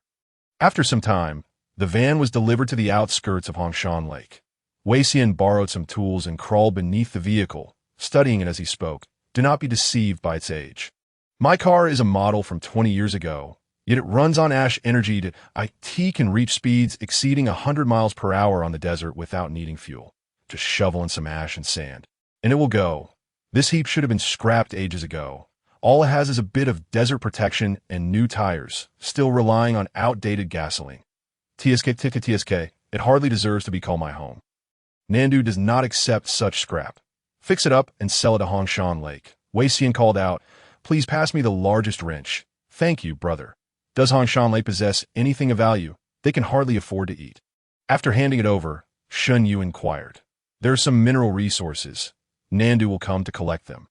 After some time, the van was delivered to the outskirts of Hongshan Lake. Wei Xian borrowed some tools and crawled beneath the vehicle, studying it as he spoke. Do not be deceived by its age. My car is a model from 20 years ago, yet it runs on ash energy. It can reach speeds exceeding 100 miles per hour on the desert without needing fuel. Just shovel in some ash and sand, and it will go. This heap should have been scrapped ages ago. All it has is a bit of desert protection and new tires, still relying on outdated gasoline. TSK, it hardly deserves to be called my home. Nandu does not accept such scrap. Fix it up and sell it to Hongshan Lake. Wei Xian called out, please pass me the largest wrench. Thank you, brother. Does Hongshan Lake possess anything of value? They can hardly afford to eat. After handing it over, Shun Yu inquired. There are some mineral resources. Nandu will come to collect them.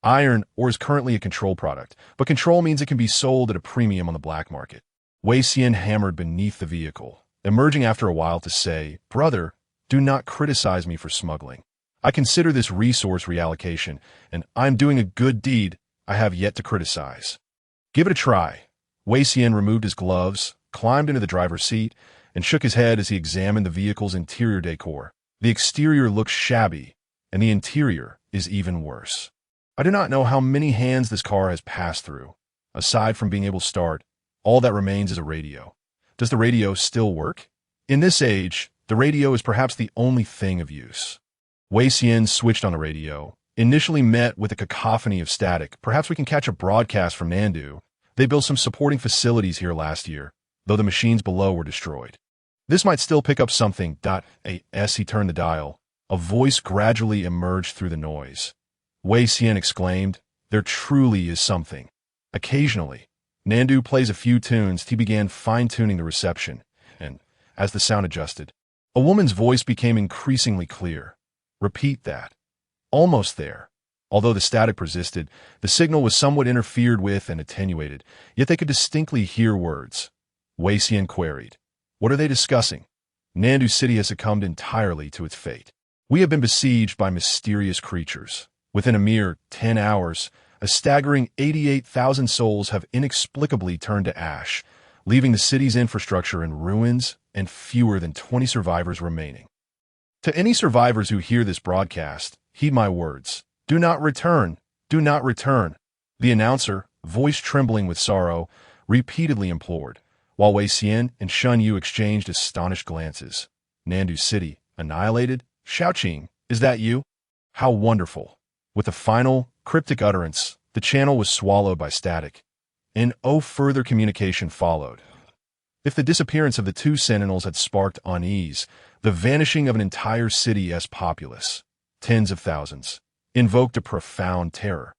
Iron ore is currently a control product, but control means it can be sold at a premium on the black market. Wei Xian hammered beneath the vehicle, emerging after a while to say, brother, do not criticize me for smuggling. I consider this resource reallocation, and I'm doing a good deed I have yet to criticize. Give it a try. Wei Xian removed his gloves, climbed into the driver's seat, and shook his head as he examined the vehicle's interior decor. The exterior looks shabby, and the interior is even worse. I do not know how many hands this car has passed through. Aside from being able to start, all that remains is a radio. Does the radio still work? In this age, the radio is perhaps the only thing of use. Wei Xian switched on the radio, initially met with a cacophony of static. Perhaps we can catch a broadcast from Nandu. They built some supporting facilities here last year, though the machines below were destroyed. This might still pick up something. As he turned the dial, a voice gradually emerged through the noise. Wei Xian exclaimed, there truly is something. Occasionally, Nandu plays a few tunes. He began fine-tuning the reception, and, as the sound adjusted, a woman's voice became increasingly clear. Repeat that. Almost there. Although the static persisted, the signal was somewhat interfered with and attenuated, yet they could distinctly hear words. Wei Xian queried, what are they discussing? Nandu City has succumbed entirely to its fate. We have been besieged by mysterious creatures. Within a mere 10 hours, a staggering 88,000 souls have inexplicably turned to ash, leaving the city's infrastructure in ruins and fewer than 20 survivors remaining. To any survivors who hear this broadcast, heed my words. Do not return. Do not return. The announcer, voice trembling with sorrow, repeatedly implored, while Wei Xian and Shun Yu exchanged astonished glances. Nandu City, annihilated? Xiaoqing, is that you? How wonderful. With a final, cryptic utterance, the channel was swallowed by static, and no further communication followed. If the disappearance of the two sentinels had sparked unease, the vanishing of an entire city as populace, tens of thousands, invoked a profound terror.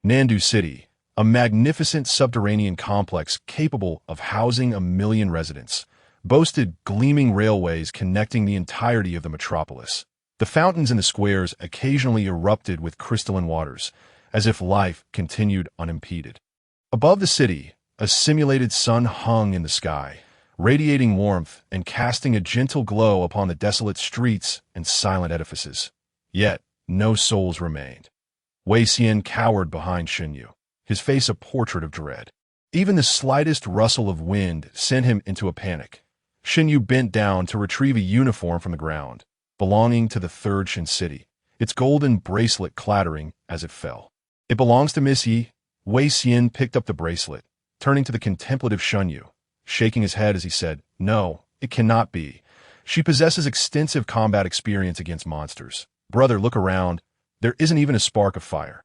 Nandu City, a magnificent subterranean complex capable of housing 1 million residents, boasted gleaming railways connecting the entirety of the metropolis. The fountains in the squares occasionally erupted with crystalline waters, as if life continued unimpeded. Above the city, a simulated sun hung in the sky, radiating warmth and casting a gentle glow upon the desolate streets and silent edifices. Yet, no souls remained. Wei Xian cowered behind Xunyu, his face a portrait of dread. Even the slightest rustle of wind sent him into a panic. Xunyu bent down to retrieve a uniform from the ground, belonging to the third Shin city, its golden bracelet clattering as it fell. It belongs to Miss Yi. Wei Xian picked up the bracelet, turning to the contemplative Xunyu, shaking his head as he said, "No, it cannot be. She possesses extensive combat experience against monsters. Brother, look around. There isn't even a spark of fire.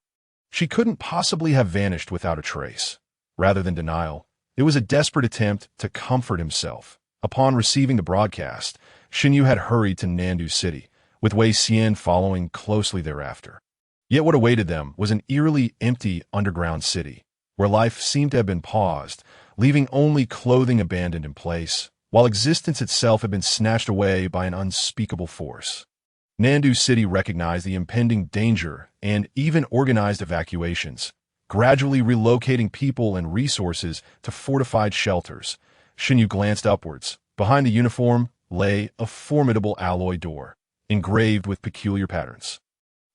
She couldn't possibly have vanished without a trace." Rather than denial, it was a desperate attempt to comfort himself. Upon receiving the broadcast, Xunyu had hurried to Nandu City, with Wei Xian following closely thereafter. Yet what awaited them was an eerily empty underground city, where life seemed to have been paused, leaving only clothing abandoned in place, while existence itself had been snatched away by an unspeakable force. Nandu City recognized the impending danger and even organized evacuations, gradually relocating people and resources to fortified shelters. Xunyu glanced upwards. Behind the uniform lay a formidable alloy door, engraved with peculiar patterns.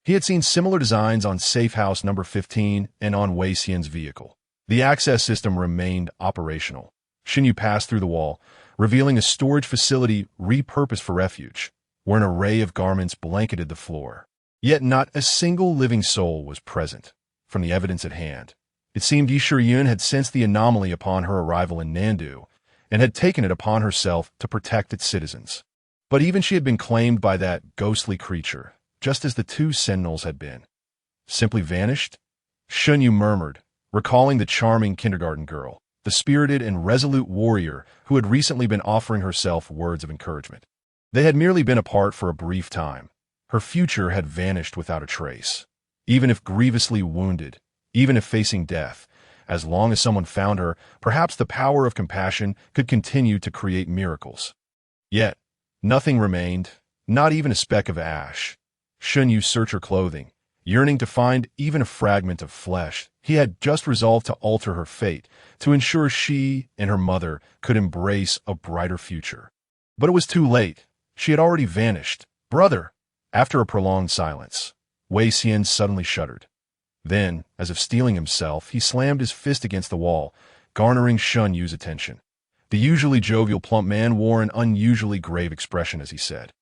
He had seen similar designs on Safe House number 15 and on Wei Xian's vehicle. The access system remained operational. Xunyu passed through the wall, revealing a storage facility repurposed for refuge, where an array of garments blanketed the floor. Yet not a single living soul was present. From the evidence at hand, it seemed Yi Shiyun had sensed the anomaly upon her arrival in Nandu, and had taken it upon herself to protect its citizens. But even she had been claimed by that ghostly creature, just as the two sentinels had been. Simply vanished? Xunyu murmured, recalling the charming kindergarten girl, the spirited and resolute warrior who had recently been offering herself words of encouragement. They had merely been apart for a brief time. Her future had vanished without a trace. Even if grievously wounded, even if facing death, as long as someone found her, perhaps the power of compassion could continue to create miracles. Yet, nothing remained, not even a speck of ash. Xunyu searched her clothing, yearning to find even a fragment of flesh. He had just resolved to alter her fate, to ensure she and her mother could embrace a brighter future. But it was too late. She had already vanished. "Brother!" After a prolonged silence, Wei Xian suddenly shuddered. Then, as if steeling himself, he slammed his fist against the wall, garnering Xunyu's attention. The usually jovial plump man wore an unusually grave expression as he said,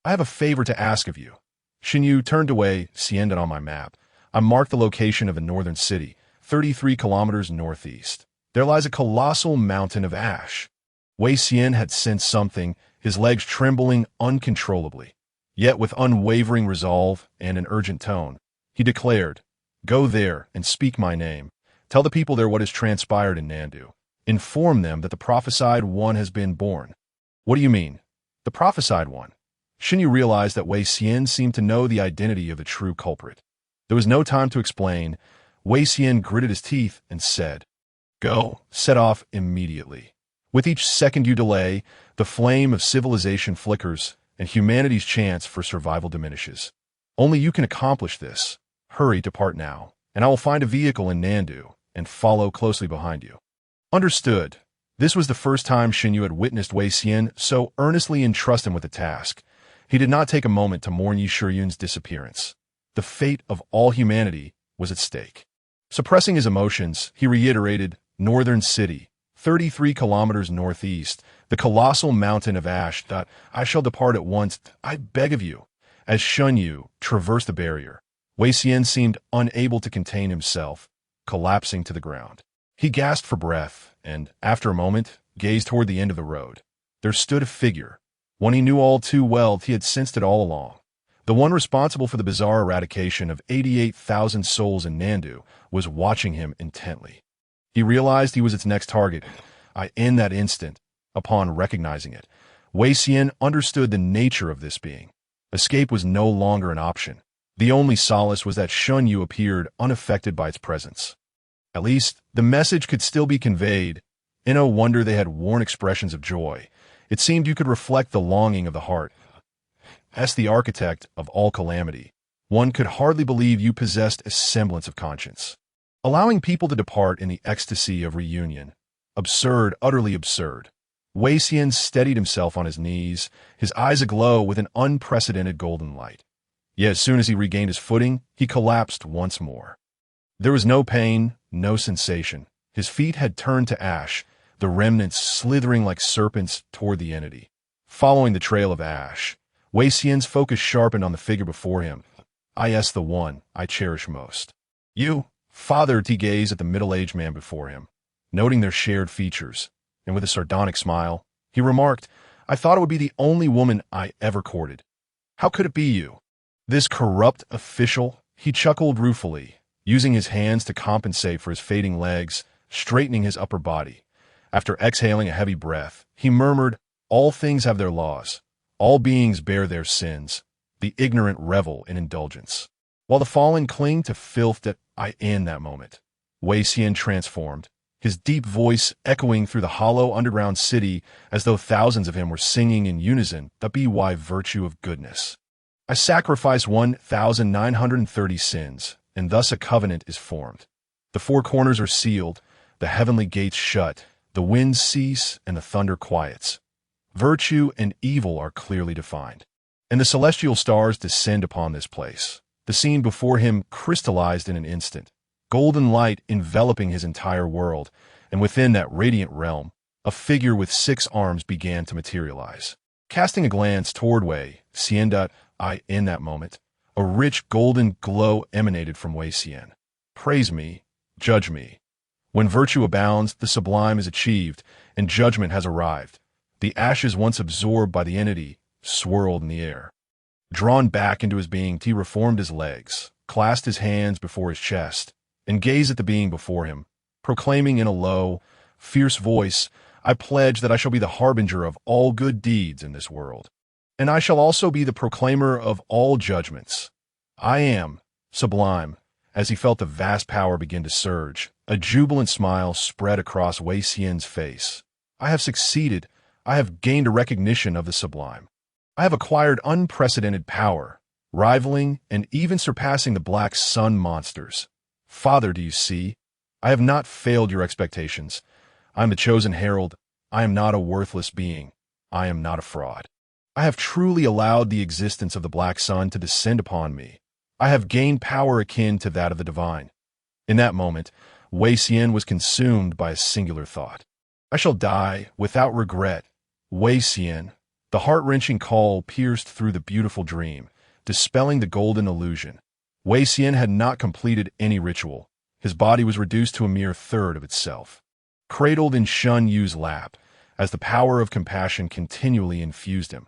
"I have a favor to ask of you." Xunyu turned away. "Xian, on my map, I marked the location of a northern city, 33 kilometers northeast. There lies a colossal mountain of ash." Wei Xian had sensed something, his legs trembling uncontrollably. Yet with unwavering resolve and an urgent tone, he declared, "Go there and speak my name. Tell the people there what has transpired in Nandu. Inform them that the prophesied one has been born." "What do you mean? The prophesied one?" Xunyu realized that Wei Xian seemed to know the identity of the true culprit. There was no time to explain. Wei Xian gritted his teeth and said, "Go, set off immediately. With each second you delay, the flame of civilization flickers and humanity's chance for survival diminishes. Only you can accomplish this. Hurry, depart now, and I will find a vehicle in Nandu and follow closely behind you." Understood. This was the first time Xunyu had witnessed Wei Xian so earnestly entrust him with a task. He did not take a moment to mourn Yi Shiyun's disappearance. The fate of all humanity was at stake. Suppressing his emotions, he reiterated, "Northern city, 33 kilometers northeast, the colossal mountain of ash. I shall depart at once, I beg of you." As Xunyu traversed the barrier, Wei Xian seemed unable to contain himself, collapsing to the ground. He gasped for breath, and, after a moment, gazed toward the end of the road. There stood a figure, one he knew all too well. He had sensed it all along. The one responsible for the bizarre eradication of 88,000 souls in Nandu was watching him intently. He realized he was its next target. In that instant, Upon recognizing it, Wei Xian understood the nature of this being. Escape was no longer an option. The only solace was that Shun Yu appeared unaffected by its presence. At least, the message could still be conveyed. In no wonder they had worn expressions of joy. It seemed you could reflect the longing of the heart. As the architect of all calamity, one could hardly believe you possessed a semblance of conscience. Allowing people to depart in the ecstasy of reunion. Absurd, utterly absurd. Wei Xian steadied himself on his knees, his eyes aglow with an unprecedented golden light. Yet as soon as he regained his footing, he collapsed once more. There was no pain, no sensation. His feet had turned to ash, the remnants slithering like serpents toward the entity. Following the trail of ash, Wei Xian's focus sharpened on the figure before him. "I the one I cherish most." "You?" Father T gazed at the middle-aged man before him, noting their shared features, and with a sardonic smile, he remarked, "I thought it would be the only woman I ever courted. How could it be you?" This corrupt official, he chuckled ruefully, using his hands to compensate for his fading legs, straightening his upper body. After exhaling a heavy breath, he murmured, "All things have their laws. All beings bear their sins. The ignorant revel in indulgence. While the fallen cling to filth that I in that moment." Wei Xian transformed, his deep voice echoing through the hollow underground city as though thousands of him were singing in unison the by virtue of goodness. "I sacrifice 1,930 sins, and thus a covenant is formed. The four corners are sealed, the heavenly gates shut, the winds cease, and the thunder quiets. Virtue and evil are clearly defined. And the celestial stars descend upon this place. The scene before him crystallized in an instant, golden light enveloping his entire world, and within that radiant realm, a figure with 6 arms began to materialize. Casting a glance toward Wei Xian, in that moment, a rich golden glow emanated from Wei Xian. "Praise me, judge me. When virtue abounds, the sublime is achieved, and judgment has arrived." The ashes once absorbed by the entity swirled in the air. Drawn back into his being, he reformed his legs, clasped his hands before his chest, and gazed at the being before him, proclaiming in a low, fierce voice, "I pledge that I shall be the harbinger of all good deeds in this world. And I shall also be the proclaimer of all judgments. I am sublime." As he felt the vast power begin to surge, a jubilant smile spread across Wei Xian's face. "I have succeeded. I have gained a recognition of the sublime. I have acquired unprecedented power, rivaling and even surpassing the Black Sun monsters. Father, do you see? I have not failed your expectations. I am the chosen herald. I am not a worthless being. I am not a fraud. I have truly allowed the existence of the Black Sun to descend upon me. I have gained power akin to that of the divine." In that moment, Wei Xian was consumed by a singular thought. "I shall die without regret." Wei Xian. The heart-wrenching call pierced through the beautiful dream, dispelling the golden illusion. Wei Xian had not completed any ritual. His body was reduced to a mere third of itself. Cradled in Shun Yu's lap, as the power of compassion continually infused him.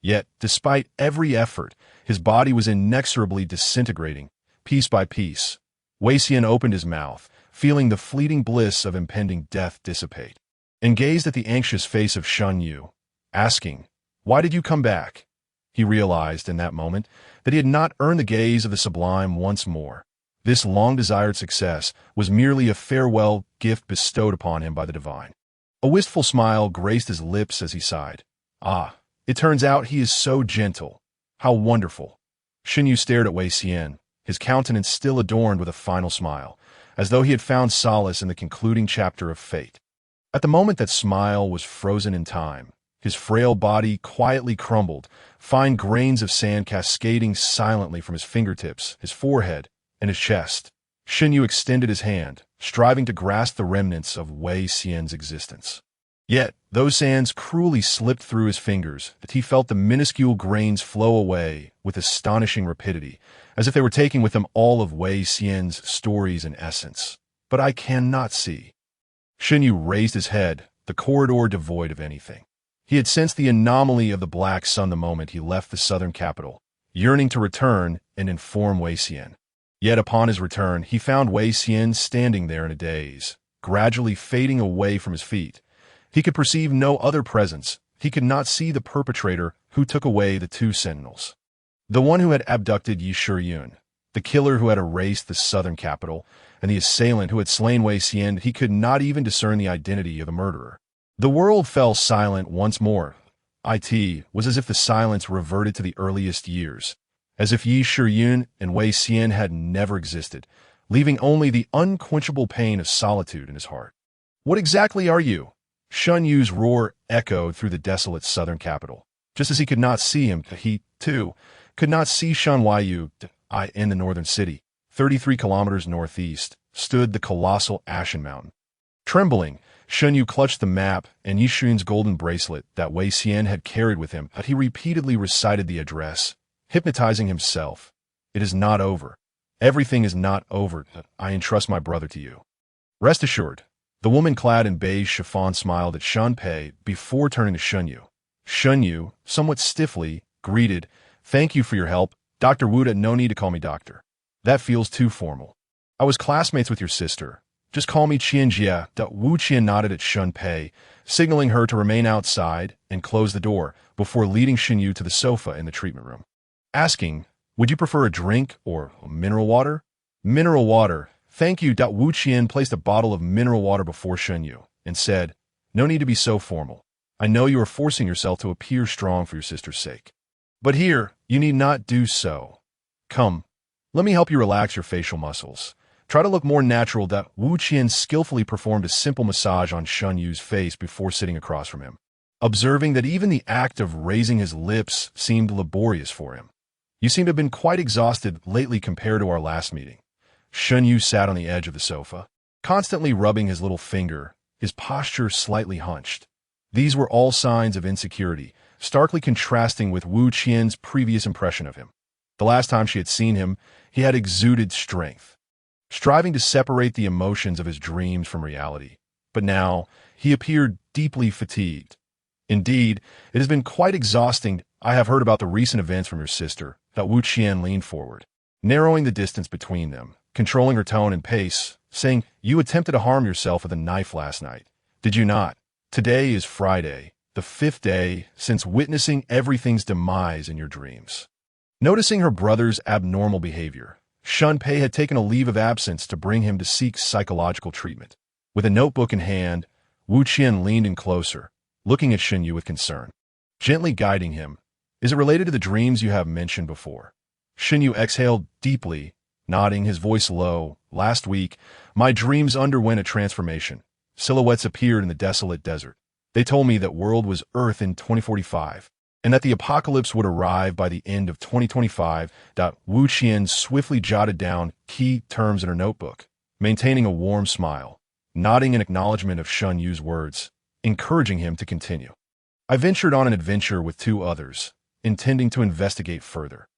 Yet, despite every effort, his body was inexorably disintegrating, piece by piece. Wei Xian opened his mouth, feeling the fleeting bliss of impending death dissipate, and gazed at the anxious face of Shun Yu, asking, "Why did you come back?" He realized in that moment that he had not earned the gaze of the sublime once more. This long-desired success was merely a farewell gift bestowed upon him by the divine. A wistful smile graced his lips as he sighed. "Ah, it turns out he is so gentle. How wonderful." Shun Yu stared at Wei Xian, his countenance still adorned with a final smile, as though he had found solace in the concluding chapter of fate. At the moment that smile was frozen in time, his frail body quietly crumbled, fine grains of sand cascading silently from his fingertips, his forehead, and his chest. Shun Yu extended his hand, striving to grasp the remnants of Wei Xian's existence. Yet, those sands cruelly slipped through his fingers, that he felt the minuscule grains flow away with astonishing rapidity, as if they were taking with them all of Wei Xian's stories and essence. "But I cannot see." Shun Yu raised his head, the corridor devoid of anything. He had sensed the anomaly of the Black Sun the moment he left the southern capital, yearning to return and inform Wei Xian. Yet upon his return, he found Wei Xian standing there in a daze, gradually fading away from his feet, He could perceive no other presence. He could not see the perpetrator who took away the two sentinels. The one who had abducted Yi Shiyun, the killer who had erased the southern capital, and the assailant who had slain Wei Xian. He could not even discern the identity of the murderer. The world fell silent once more. It was as if the silence reverted to the earliest years, as if Yi Shiyun and Wei Xian had never existed, leaving only the unquenchable pain of solitude in his heart. "What exactly are you?" Shun Yu's roar echoed through the desolate southern capital. Just as he could not see him, he, too, could not see Shan Yu. In the northern city, 33 kilometers northeast, stood the colossal Ashen Mountain. Trembling, Shun Yu clutched the map and Yi Shiyun's golden bracelet that Wei Xian had carried with him, but he repeatedly recited the address, hypnotizing himself. "It is not over. Everything is not over. I entrust my brother to you." Rest assured, the woman clad in beige chiffon smiled at Shan Pei before turning to Shun Yu. Shun Yu, somewhat stiffly, greeted, "Thank you for your help, Dr. Wu. No need to call me doctor. That feels too formal. I was classmates with your sister. Just call me Qian Jia." Wu Qian nodded at Shun Pei, signaling her to remain outside and close the door before leading Shun Yu to the sofa in the treatment room. Asking, "Would you prefer a drink or mineral water?" "Mineral water, thank you." Wu Qian placed a bottle of mineral water before Shun Yu and said, "No need to be so formal. I know you are forcing yourself to appear strong for your sister's sake. But here, you need not do so. Come, let me help you relax your facial muscles. Try to look more natural." Wu Qian skillfully performed a simple massage on Shun Yu's face before sitting across from him, observing that even the act of raising his lips seemed laborious for him. "You seem to have been quite exhausted lately compared to our last meeting." Shun Yu sat on the edge of the sofa, constantly rubbing his little finger, his posture slightly hunched. These were all signs of insecurity, starkly contrasting with Wu Qian's previous impression of him. The last time she had seen him, he had exuded strength, striving to separate the emotions of his dreams from reality. But now, he appeared deeply fatigued. "Indeed, it has been quite exhausting. I have heard about the recent events from your sister." Wu Qian leaned forward, narrowing the distance between them, controlling her tone and pace, saying, "You attempted to harm yourself with a knife last night, did you not? Today is Friday, the 5th day since witnessing everything's demise in your dreams." Noticing her brother's abnormal behavior, Shun Pei had taken a leave of absence to bring him to seek psychological treatment. With a notebook in hand, Wu Qian leaned in closer, looking at Shun Yu with concern, gently guiding him. "Is it related to the dreams you have mentioned before?" Shun Yu exhaled deeply, nodding, his voice low. "Last week, my dreams underwent a transformation. Silhouettes appeared in the desolate desert. They told me that world was Earth in 2045, and that the apocalypse would arrive by the end of 2025. Wu Qian swiftly jotted down key terms in her notebook, maintaining a warm smile, nodding in acknowledgement of Shun Yu's words, encouraging him to continue. "I ventured on an adventure with 2 others, intending to investigate further.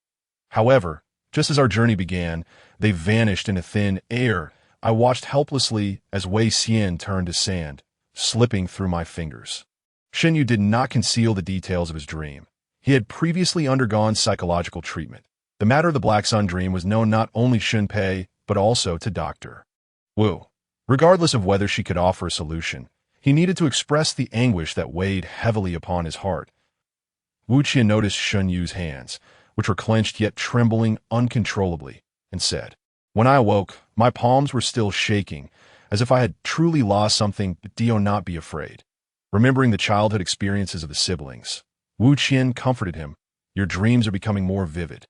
However, just as our journey began, they vanished into thin air. I watched helplessly as Wei Xian turned to sand, slipping through my fingers." Shun Yu did not conceal the details of his dream. He had previously undergone psychological treatment. The matter of the Black Sun dream was known not only Shun Pei, but also to Dr. Wu. Regardless of whether she could offer a solution, he needed to express the anguish that weighed heavily upon his heart. Wu Qian noticed Shun Yu's hands, which were clenched yet trembling uncontrollably, and said, "When I awoke, my palms were still shaking, as if I had truly lost something. But do not be afraid." Remembering the childhood experiences of the siblings, Wu Qian comforted him. "Your dreams are becoming more vivid,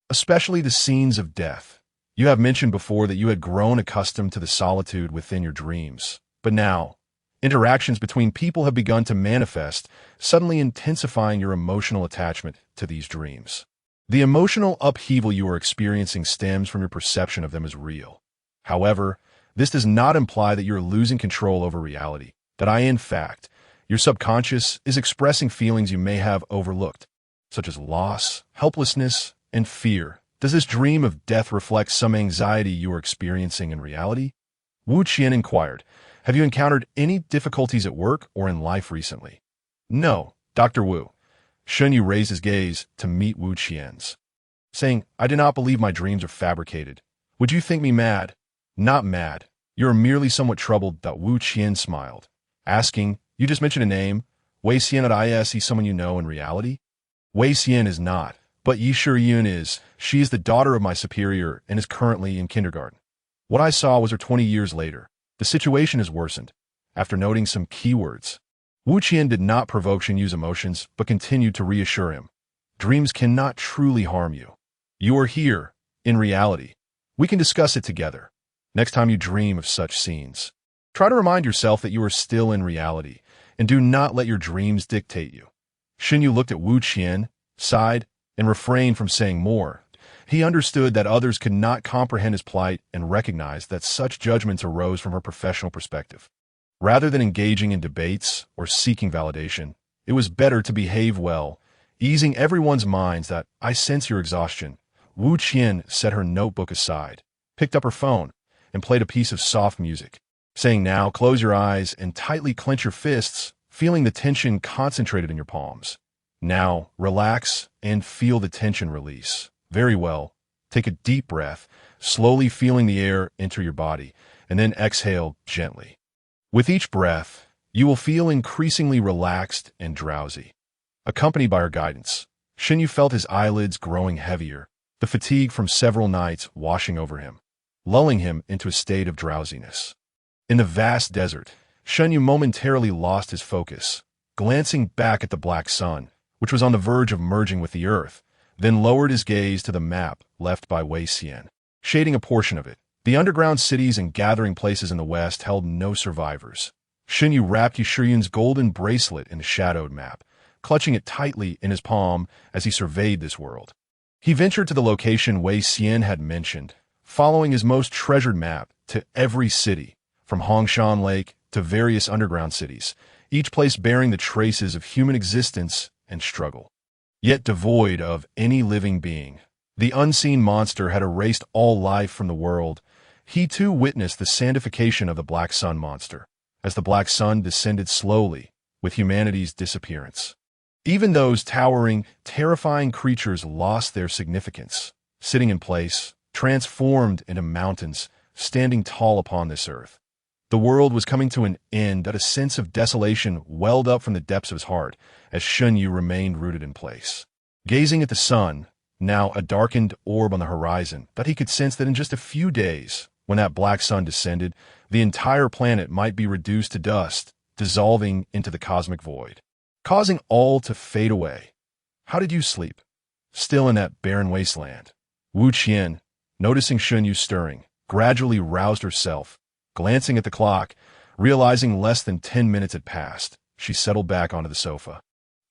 especially the scenes of death. You have mentioned before that you had grown accustomed to the solitude within your dreams, but now, interactions between people have begun to manifest, suddenly intensifying your emotional attachment to these dreams. The emotional upheaval you are experiencing stems from your perception of them as real. However, this does not imply that you are losing control over reality, in fact, your subconscious is expressing feelings you may have overlooked, such as loss, helplessness, and fear. Does this dream of death reflect some anxiety you are experiencing in reality?" Wu Qian inquired. "Have you encountered any difficulties at work or in life recently?" "No, Dr. Wu." Shun Yu raised his gaze to meet Wu Qian's, saying, "I do not believe my dreams are fabricated. Would you think me mad?" "Not mad. You are merely somewhat troubled." Wu Qian smiled, asking, You just mentioned a name. Wei Xian at IS, he's someone you know in reality? Wei Xian is not, but Yi Shiyun is. She is the daughter of my superior and is currently in kindergarten. What I saw was her 20 years later. The situation has worsened. After noting some keywords, Wu Qian did not provoke Xinyu's emotions, but continued to reassure him. Dreams cannot truly harm you. You are here, in reality. We can discuss it together. Next time you dream of such scenes, try to remind yourself that you are still in reality, and do not let your dreams dictate you. Xinyu looked at Wu Qian, sighed, and refrained from saying more. He understood that others could not comprehend his plight and recognized that such judgments arose from her professional perspective. Rather than engaging in debates or seeking validation, it was better to behave well, easing everyone's minds that, I sense your exhaustion. Wu Qian set her notebook aside, picked up her phone, and played a piece of soft music, saying, now close your eyes and tightly clench your fists, feeling the tension concentrated in your palms. Now, relax and feel the tension release. Very well. Take a deep breath, slowly feeling the air enter your body, and then exhale gently. With each breath, you will feel increasingly relaxed and drowsy. Accompanied by her guidance, Xinyu felt his eyelids growing heavier, the fatigue from several nights washing over him, lulling him into a state of drowsiness. In the vast desert, Xinyu momentarily lost his focus, glancing back at the black sun, which was on the verge of merging with the earth, then lowered his gaze to the map left by Wei Xian, shading a portion of it. The underground cities and gathering places in the west held no survivors. Xinyu wrapped Yi Shiyun's golden bracelet in the shadowed map, clutching it tightly in his palm as he surveyed this world. He ventured to the location Wei Xian had mentioned, following his most treasured map to every city, from Hongshan Lake to various underground cities, each place bearing the traces of human existence and struggle. Yet devoid of any living being, the unseen monster had erased all life from the world. He too witnessed the sandification of the Black Sun monster, as the Black Sun descended slowly with humanity's disappearance. Even those towering, terrifying creatures lost their significance, sitting in place, transformed into mountains, standing tall upon this earth. The world was coming to an end, and a sense of desolation welled up from the depths of his heart as Xinyu remained rooted in place. Gazing at the sun, now a darkened orb on the horizon, that he could sense that in just a few days, when that black sun descended, the entire planet might be reduced to dust, dissolving into the cosmic void, causing all to fade away. How did you sleep? Still in that barren wasteland. Wu Qian, noticing Xinyu stirring, gradually roused herself. Glancing at the clock, realizing less than 10 minutes had passed, she settled back onto the sofa,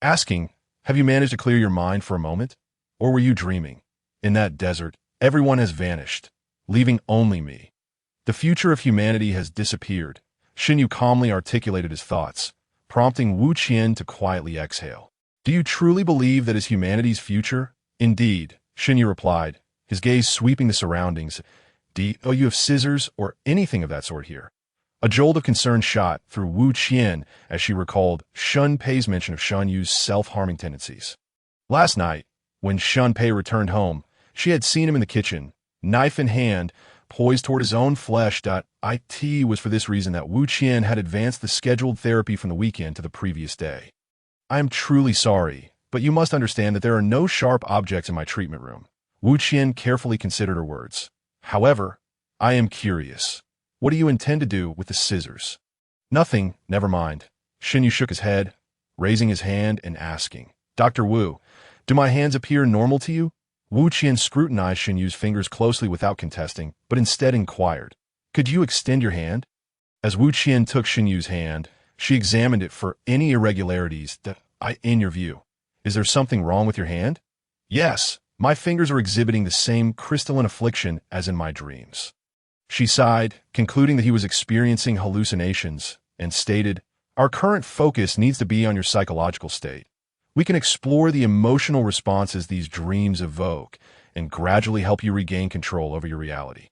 asking, have you managed to clear your mind for a moment? Or were you dreaming? In that desert, everyone has vanished, leaving only me. The future of humanity has disappeared. Xinyu calmly articulated his thoughts, prompting Wu Qian to quietly exhale. Do you truly believe that is humanity's future? Indeed, Xinyu replied, his gaze sweeping the surroundings. Oh, you have scissors or anything of that sort here? A jolt of concern shot through Wu Qian as she recalled Shun Pei's mention of Shan Yu's self-harming tendencies. Last night, when Shun Pei returned home, she had seen him in the kitchen, knife in hand, poised toward his own flesh. It was for this reason that Wu Qian had advanced the scheduled therapy from the weekend to the previous day. I am truly sorry, but you must understand that there are no sharp objects in my treatment room. Wu Qian carefully considered her words. However, I am curious. What do you intend to do with the scissors? Nothing, never mind. Xinyu shook his head, raising his hand and asking, Dr. Wu, do my hands appear normal to you? Wu Qian scrutinized Xinyu's fingers closely without contesting, but instead inquired, could you extend your hand? As Wu Qian took Xinyu's hand, she examined it for any irregularities in your view. Is there something wrong with your hand? Yes. My fingers are exhibiting the same crystalline affliction as in my dreams. She sighed, concluding that he was experiencing hallucinations, and stated, our current focus needs to be on your psychological state. We can explore the emotional responses these dreams evoke and gradually help you regain control over your reality.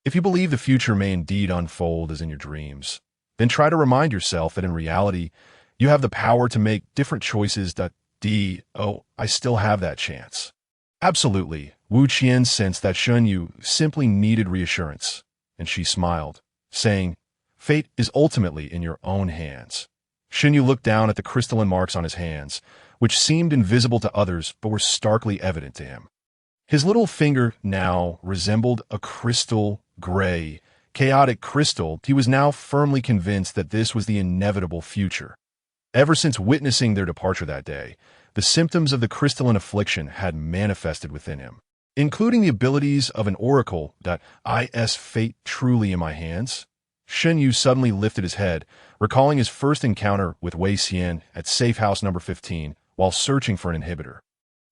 If you believe the future may indeed unfold as in your dreams, then try to remind yourself that in reality, you have the power to make different choices. I still have that chance. Absolutely, Wu Qian sensed that Xinyu simply needed reassurance, and she smiled, saying, fate is ultimately in your own hands. Xinyu looked down at the crystalline marks on his hands, which seemed invisible to others but were starkly evident to him. His little finger now resembled a crystal gray, chaotic crystal. He was now firmly convinced that this was the inevitable future. Ever since witnessing their departure that day, the symptoms of the crystalline affliction had manifested within him, including the abilities of an oracle. Is fate truly in my hands? Xinyu suddenly lifted his head, recalling his first encounter with Wei Xian at safe house number 15 while searching for an inhibitor.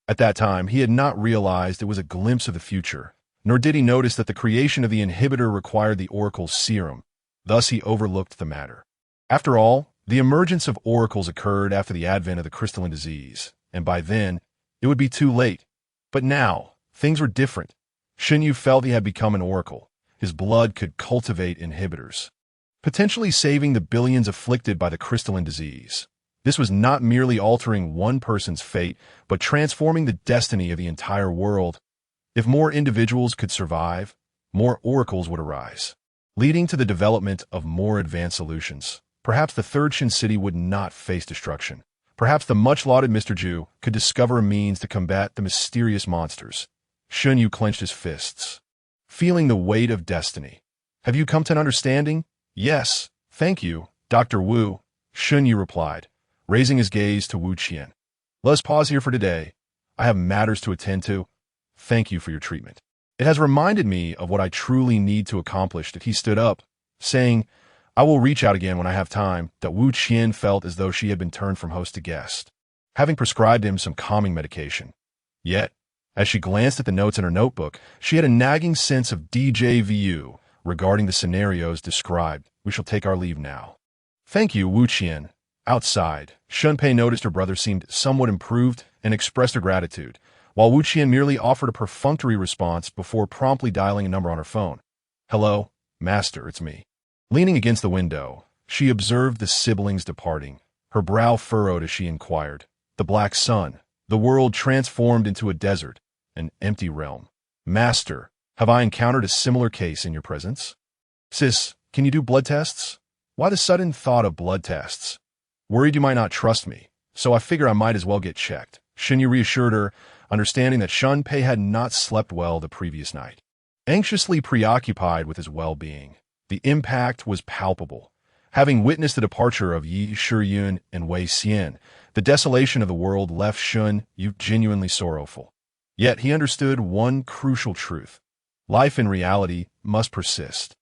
At that time, he had not realized it was a glimpse of the future, nor did he notice that the creation of the inhibitor required the oracle's serum. Thus, he overlooked the matter. After all, the emergence of oracles occurred after the advent of the crystalline disease, and by then, it would be too late. But now, things were different. Xinyu felt he had become an oracle. His blood could cultivate inhibitors, potentially saving the billions afflicted by the crystalline disease. This was not merely altering one person's fate, but transforming the destiny of the entire world. If more individuals could survive, more oracles would arise, leading to the development of more advanced solutions. Perhaps the third Shin city would not face destruction. Perhaps the much-lauded Mr. Zhu could discover a means to combat the mysterious monsters. Xinyu clenched his fists, feeling the weight of destiny. Have you come to an understanding? Yes, thank you, Dr. Wu, Xinyu replied, raising his gaze to Wu Qian. Let's pause here for today. I have matters to attend to. Thank you for your treatment. It has reminded me of what I truly need to accomplish. That he stood up, saying, I will reach out again when I have time. That Wu Qian felt as though she had been turned from host to guest, having prescribed him some calming medication. Yet, as she glanced at the notes in her notebook, she had a nagging sense of deja vu regarding the scenarios described. We shall take our leave now. Thank you, Wu Qian. Outside, Shunpei noticed her brother seemed somewhat improved and expressed her gratitude, while Wu Qian merely offered a perfunctory response before promptly dialing a number on her phone. Hello, Master, it's me. Leaning against the window, she observed the siblings departing. Her brow furrowed as she inquired. The black sun, the world transformed into a desert, an empty realm. Master, have I encountered a similar case in your presence? Sis, can you do blood tests? Why the sudden thought of blood tests? Worried you might not trust me, so I figure I might as well get checked. Xinyu reassured her, understanding that Shunpei had not slept well the previous night. Anxiously preoccupied with his well-being, the impact was palpable. Having witnessed the departure of Yi Shiyun and Wei Xian, the desolation of the world left Xun Yu genuinely sorrowful. Yet he understood one crucial truth. Life in reality must persist.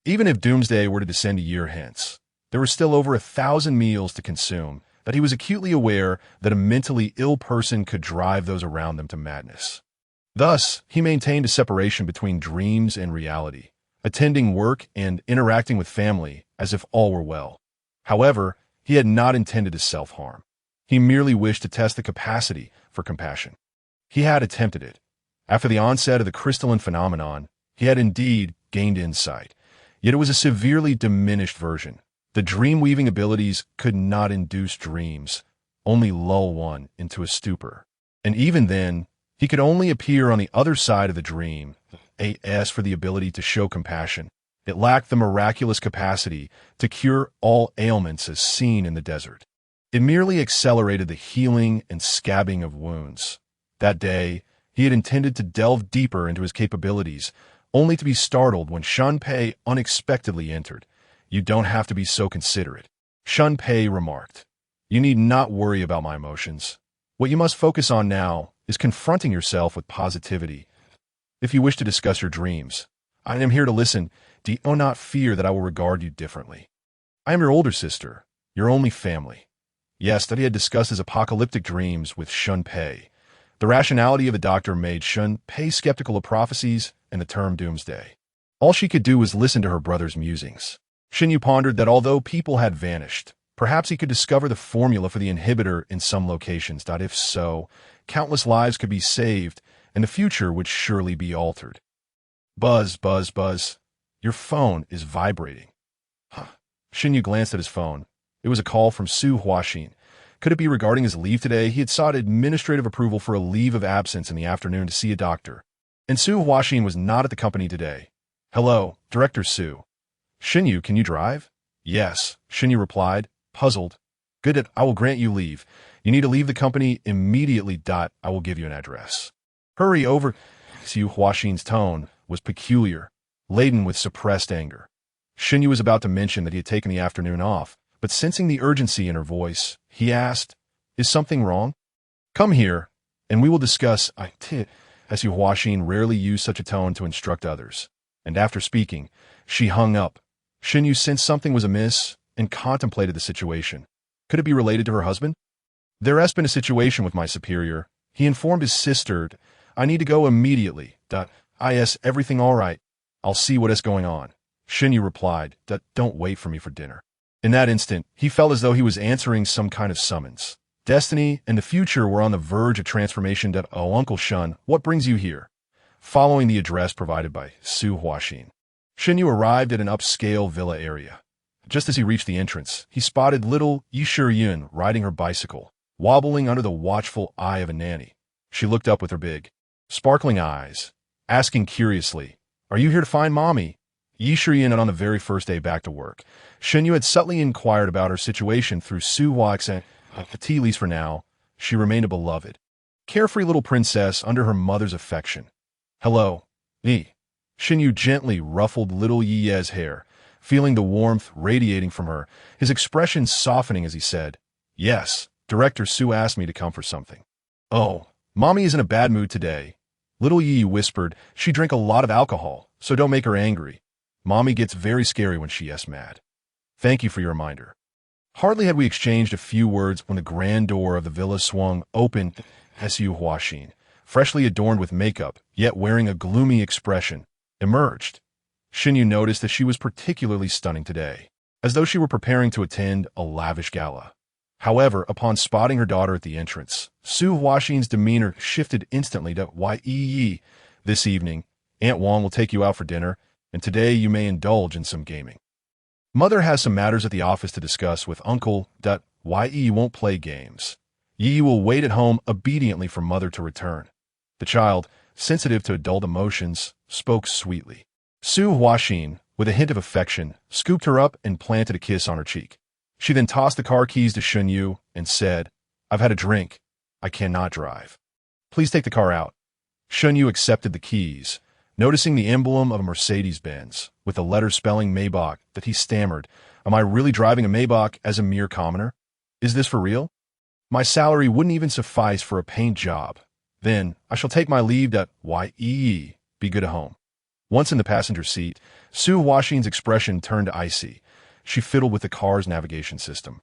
Even if doomsday were to descend a year hence, there were still over 1,000 meals to consume, that he was acutely aware that a mentally ill person could drive those around them to madness. Thus, he maintained a separation between dreams and reality, attending work and interacting with family as if all were well. However, he had not intended to self-harm. He merely wished to test the capacity for compassion. He had attempted it. After the onset of the crystalline phenomenon, he had indeed gained insight, yet it was a severely diminished version. The dream-weaving abilities could not induce dreams, only lull one into a stupor. And even then, he could only appear on the other side of the dream. As for the ability to show compassion, it lacked the miraculous capacity to cure all ailments as seen in the desert. It merely accelerated the healing and scabbing of wounds. That day, he had intended to delve deeper into his capabilities, only to be startled when Shunpei unexpectedly entered. You don't have to be so considerate, Shunpei remarked. You need not worry about my emotions. What you must focus on now is confronting yourself with positivity. If you wish to discuss your dreams, I am here to listen. Do not fear that I will regard you differently. I am your older sister, your only family. Yes, that he had discussed his apocalyptic dreams with Shunpei. The rationality of the doctor made Shunpei skeptical of prophecies and the term doomsday. All she could do was listen to her brother's musings. Xinyu pondered that although people had vanished, perhaps he could discover the formula for the inhibitor in some locations. If so, countless lives could be saved, and the future would surely be altered. Buzz, buzz, buzz. Your phone is vibrating. Xinyu glanced at his phone. It was a call from Su Huaxin. Could it be regarding his leave today? He had sought administrative approval for a leave of absence in the afternoon to see a doctor. And Su Huaxin was not at the company today. Hello, Director Su. Xinyu, can you drive? Yes, Xinyu replied, puzzled. Good, I will grant you leave. You need to leave the company immediately. I will give you an address. Hurry over. Xu Huaxin's tone was peculiar, laden with suppressed anger. Xinyu was about to mention that he had taken the afternoon off, but sensing the urgency in her voice, he asked, "Is something wrong? Come here, and we will discuss." Xu Huaxin rarely used such a tone to instruct others, and after speaking, she hung up. Xinyu sensed something was amiss and contemplated the situation. Could it be related to her husband? "There has been a situation with my superior. He informed his sister. I need to go immediately. Is everything all right? I'll see what is going on." Xinyu replied, "Don't wait for me for dinner." In that instant, he felt as though he was answering some kind of summons. Destiny and the future were on the verge of transformation. "Oh, Uncle Shun, what brings you here?" Following the address provided by Xu Huaxin, Xinyu arrived at an upscale villa area. Just as he reached the entrance, he spotted little Yishir Yun riding her bicycle, wobbling under the watchful eye of a nanny. She looked up with her big, sparkling eyes, asking curiously, "Are you here to find Mommy?" Yishir Yun on the very first day back to work. Xinyu had subtly inquired about her situation through Su Huaxin. At least for now, she remained a beloved, carefree little princess under her mother's affection. "Hello, Yi." Xinyu gently ruffled little Yi's hair, feeling the warmth radiating from her, his expression softening as he said, "Yes, Director Su asked me to come for something." "Oh, Mommy is in a bad mood today." Little Yi whispered, "She drank a lot of alcohol, so don't make her angry. Mommy gets very scary when she gets mad." "Thank you for your reminder." Hardly had we exchanged a few words when the grand door of the villa swung open. Xu Huaxin, freshly adorned with makeup, yet wearing a gloomy expression, emerged. Xinyu noticed that she was particularly stunning today, as though she were preparing to attend a lavish gala. However, upon spotting her daughter at the entrance, Su Huaxin's demeanor shifted instantly to, "Yi, this evening, Aunt Wang will take you out for dinner, and today you may indulge in some gaming. Mother has some matters at the office to discuss with Uncle. Yi won't play games. Yi will wait at home obediently for Mother to return." The child, sensitive to adult emotions, spoke sweetly. Su Huaxin, with a hint of affection, scooped her up and planted a kiss on her cheek. She then tossed the car keys to Xinyu and said, "I've had a drink. I cannot drive. Please take the car out." Xinyu accepted the keys, noticing the emblem of a Mercedes-Benz with the letter spelling Maybach that he stammered, "Am I really driving a Maybach as a mere commoner? Is this for real? My salary wouldn't even suffice for a paint job. Then I shall take my leave. Yi, be good at home." Once in the passenger seat, Su Huaxin's expression turned icy. She fiddled with the car's navigation system,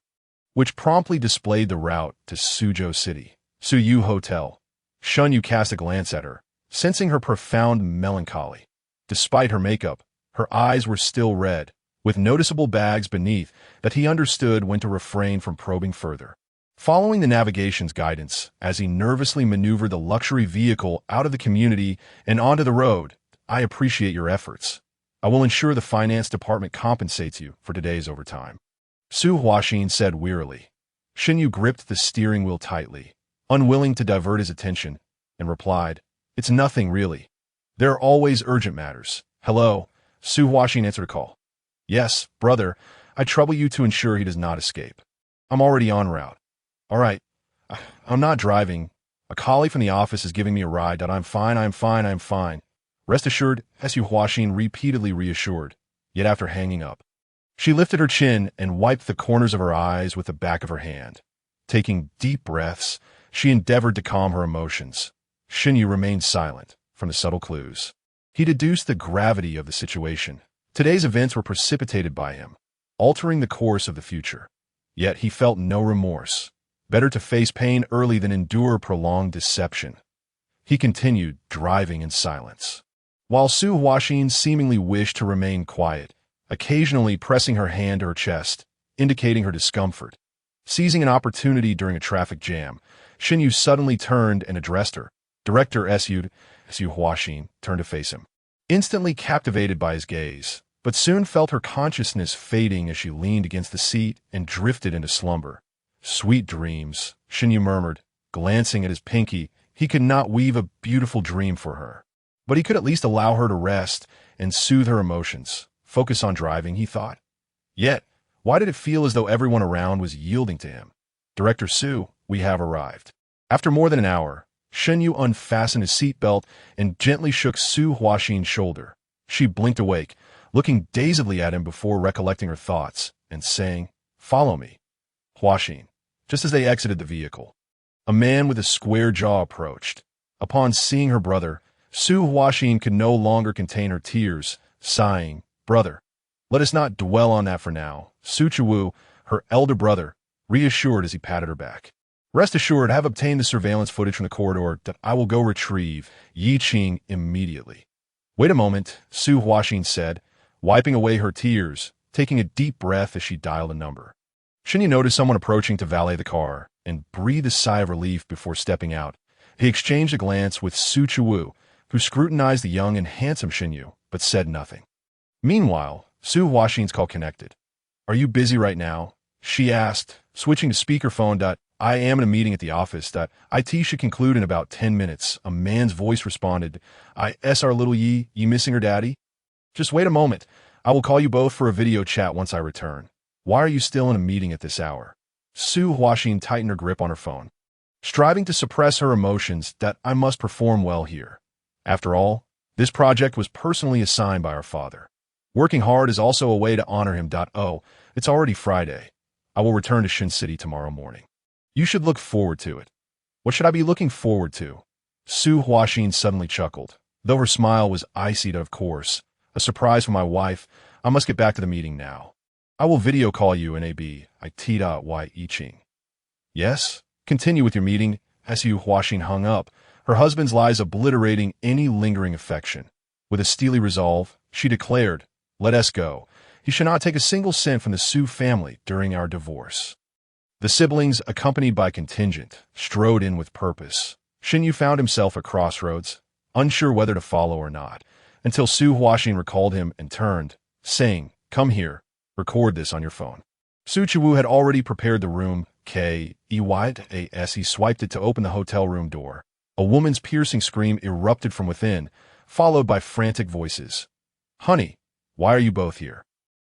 which promptly displayed the route to Suzhou City, Suyu Hotel. Xinyu cast a glance at her, sensing her profound melancholy. Despite her makeup, her eyes were still red, with noticeable bags beneath that he understood when to refrain from probing further. Following the navigation's guidance, as he nervously maneuvered the luxury vehicle out of the community and onto the road, "I appreciate your efforts. I will ensure the finance department compensates you for today's overtime," Su Huaxin said wearily. Xinyu gripped the steering wheel tightly, unwilling to divert his attention, and replied, "It's nothing really. There are always urgent matters." "Hello," Su Huaxin answered a call. "Yes, brother, I trouble you to ensure he does not escape. I'm already en route." "All right. I'm not driving. A colleague from the office is giving me a ride. I'm fine. Rest assured," Xu Huaxin repeatedly reassured, yet after hanging up, she lifted her chin and wiped the corners of her eyes with the back of her hand. Taking deep breaths, she endeavored to calm her emotions. Xinyu remained silent from the subtle clues. He deduced the gravity of the situation. Today's events were precipitated by him, altering the course of the future. Yet he felt no remorse. Better to face pain early than endure prolonged deception. He continued driving in silence, while Su Huaxin seemingly wished to remain quiet, occasionally pressing her hand to her chest, indicating her discomfort. Seizing an opportunity during a traffic jam, Xinyu suddenly turned and addressed her. "Director Su Huaxin turned to face him, instantly captivated by his gaze, but soon felt her consciousness fading as she leaned against the seat and drifted into slumber. "Sweet dreams," Xinyu murmured, glancing at his pinky. He could not weave a beautiful dream for her, but he could at least allow her to rest and soothe her emotions. Focus on driving, he thought. Yet, Why did it feel as though everyone around was yielding to him? Director Su, we have arrived. After more than an hour, Shen Yu unfastened his seatbelt and gently shook Su Huaxin's shoulder. She blinked awake, looking dazedly at him before recollecting her thoughts, and saying, "Follow me." Huaxin. Just as they exited the vehicle, a man with a square jaw approached. Upon seeing her brother, Su Huaxin could no longer contain her tears, sighing, "Brother, let us not dwell on that for now," Su Chuwu, her elder brother, reassured as he patted her back. "Rest assured, I have obtained the surveillance footage from the corridor that I will go retrieve Yi Qing immediately." "Wait a moment," Su Huaxin said, wiping away her tears, taking a deep breath as she dialed a number. Shen Yu noticed someone approaching to valet the car and breathed a sigh of relief before stepping out. He exchanged a glance with Su Chuwu, who scrutinized the young and handsome Shen Yu, but said nothing. Meanwhile, Su Huaxin's call connected. "Are you busy right now?" she asked, switching to speakerphone. "I am in a meeting at the office. IT should conclude in about 10 minutes. A man's voice responded. Our little Yi missing her daddy?" "Just wait a moment. I will call you both for a video chat once I return." "Why are you still in a meeting at this hour?" Su Huaxin tightened her grip on her phone, striving to suppress her emotions. "I must perform well here. After all, this project was personally assigned by our father. Working hard is also a way to honor him. Oh, it's already Friday. I will return to Shin City tomorrow morning. You should look forward to it." "What should I be looking forward to?" Su Huaxin suddenly chuckled, though her smile was icy. "Of course, a surprise for my wife. I must get back to the meeting now. I will video call you in AB. Y Iching." "Yes, continue with your meeting." As Su Huaxin hung up, her husband's lies obliterating any lingering affection. With a steely resolve, she declared, "Let us go. He should not take a single cent from the Su family during our divorce." The siblings, accompanied by contingent, strode in with purpose. Shen Yu found himself at crossroads, unsure whether to follow or not, until Su Huaxin recalled him and turned, saying, "Come here, record this on your phone." Su Chuwu had already prepared the room. As he swiped it to open the hotel room door, a woman's piercing scream erupted from within, followed by frantic voices. "Honey, why are you both here?"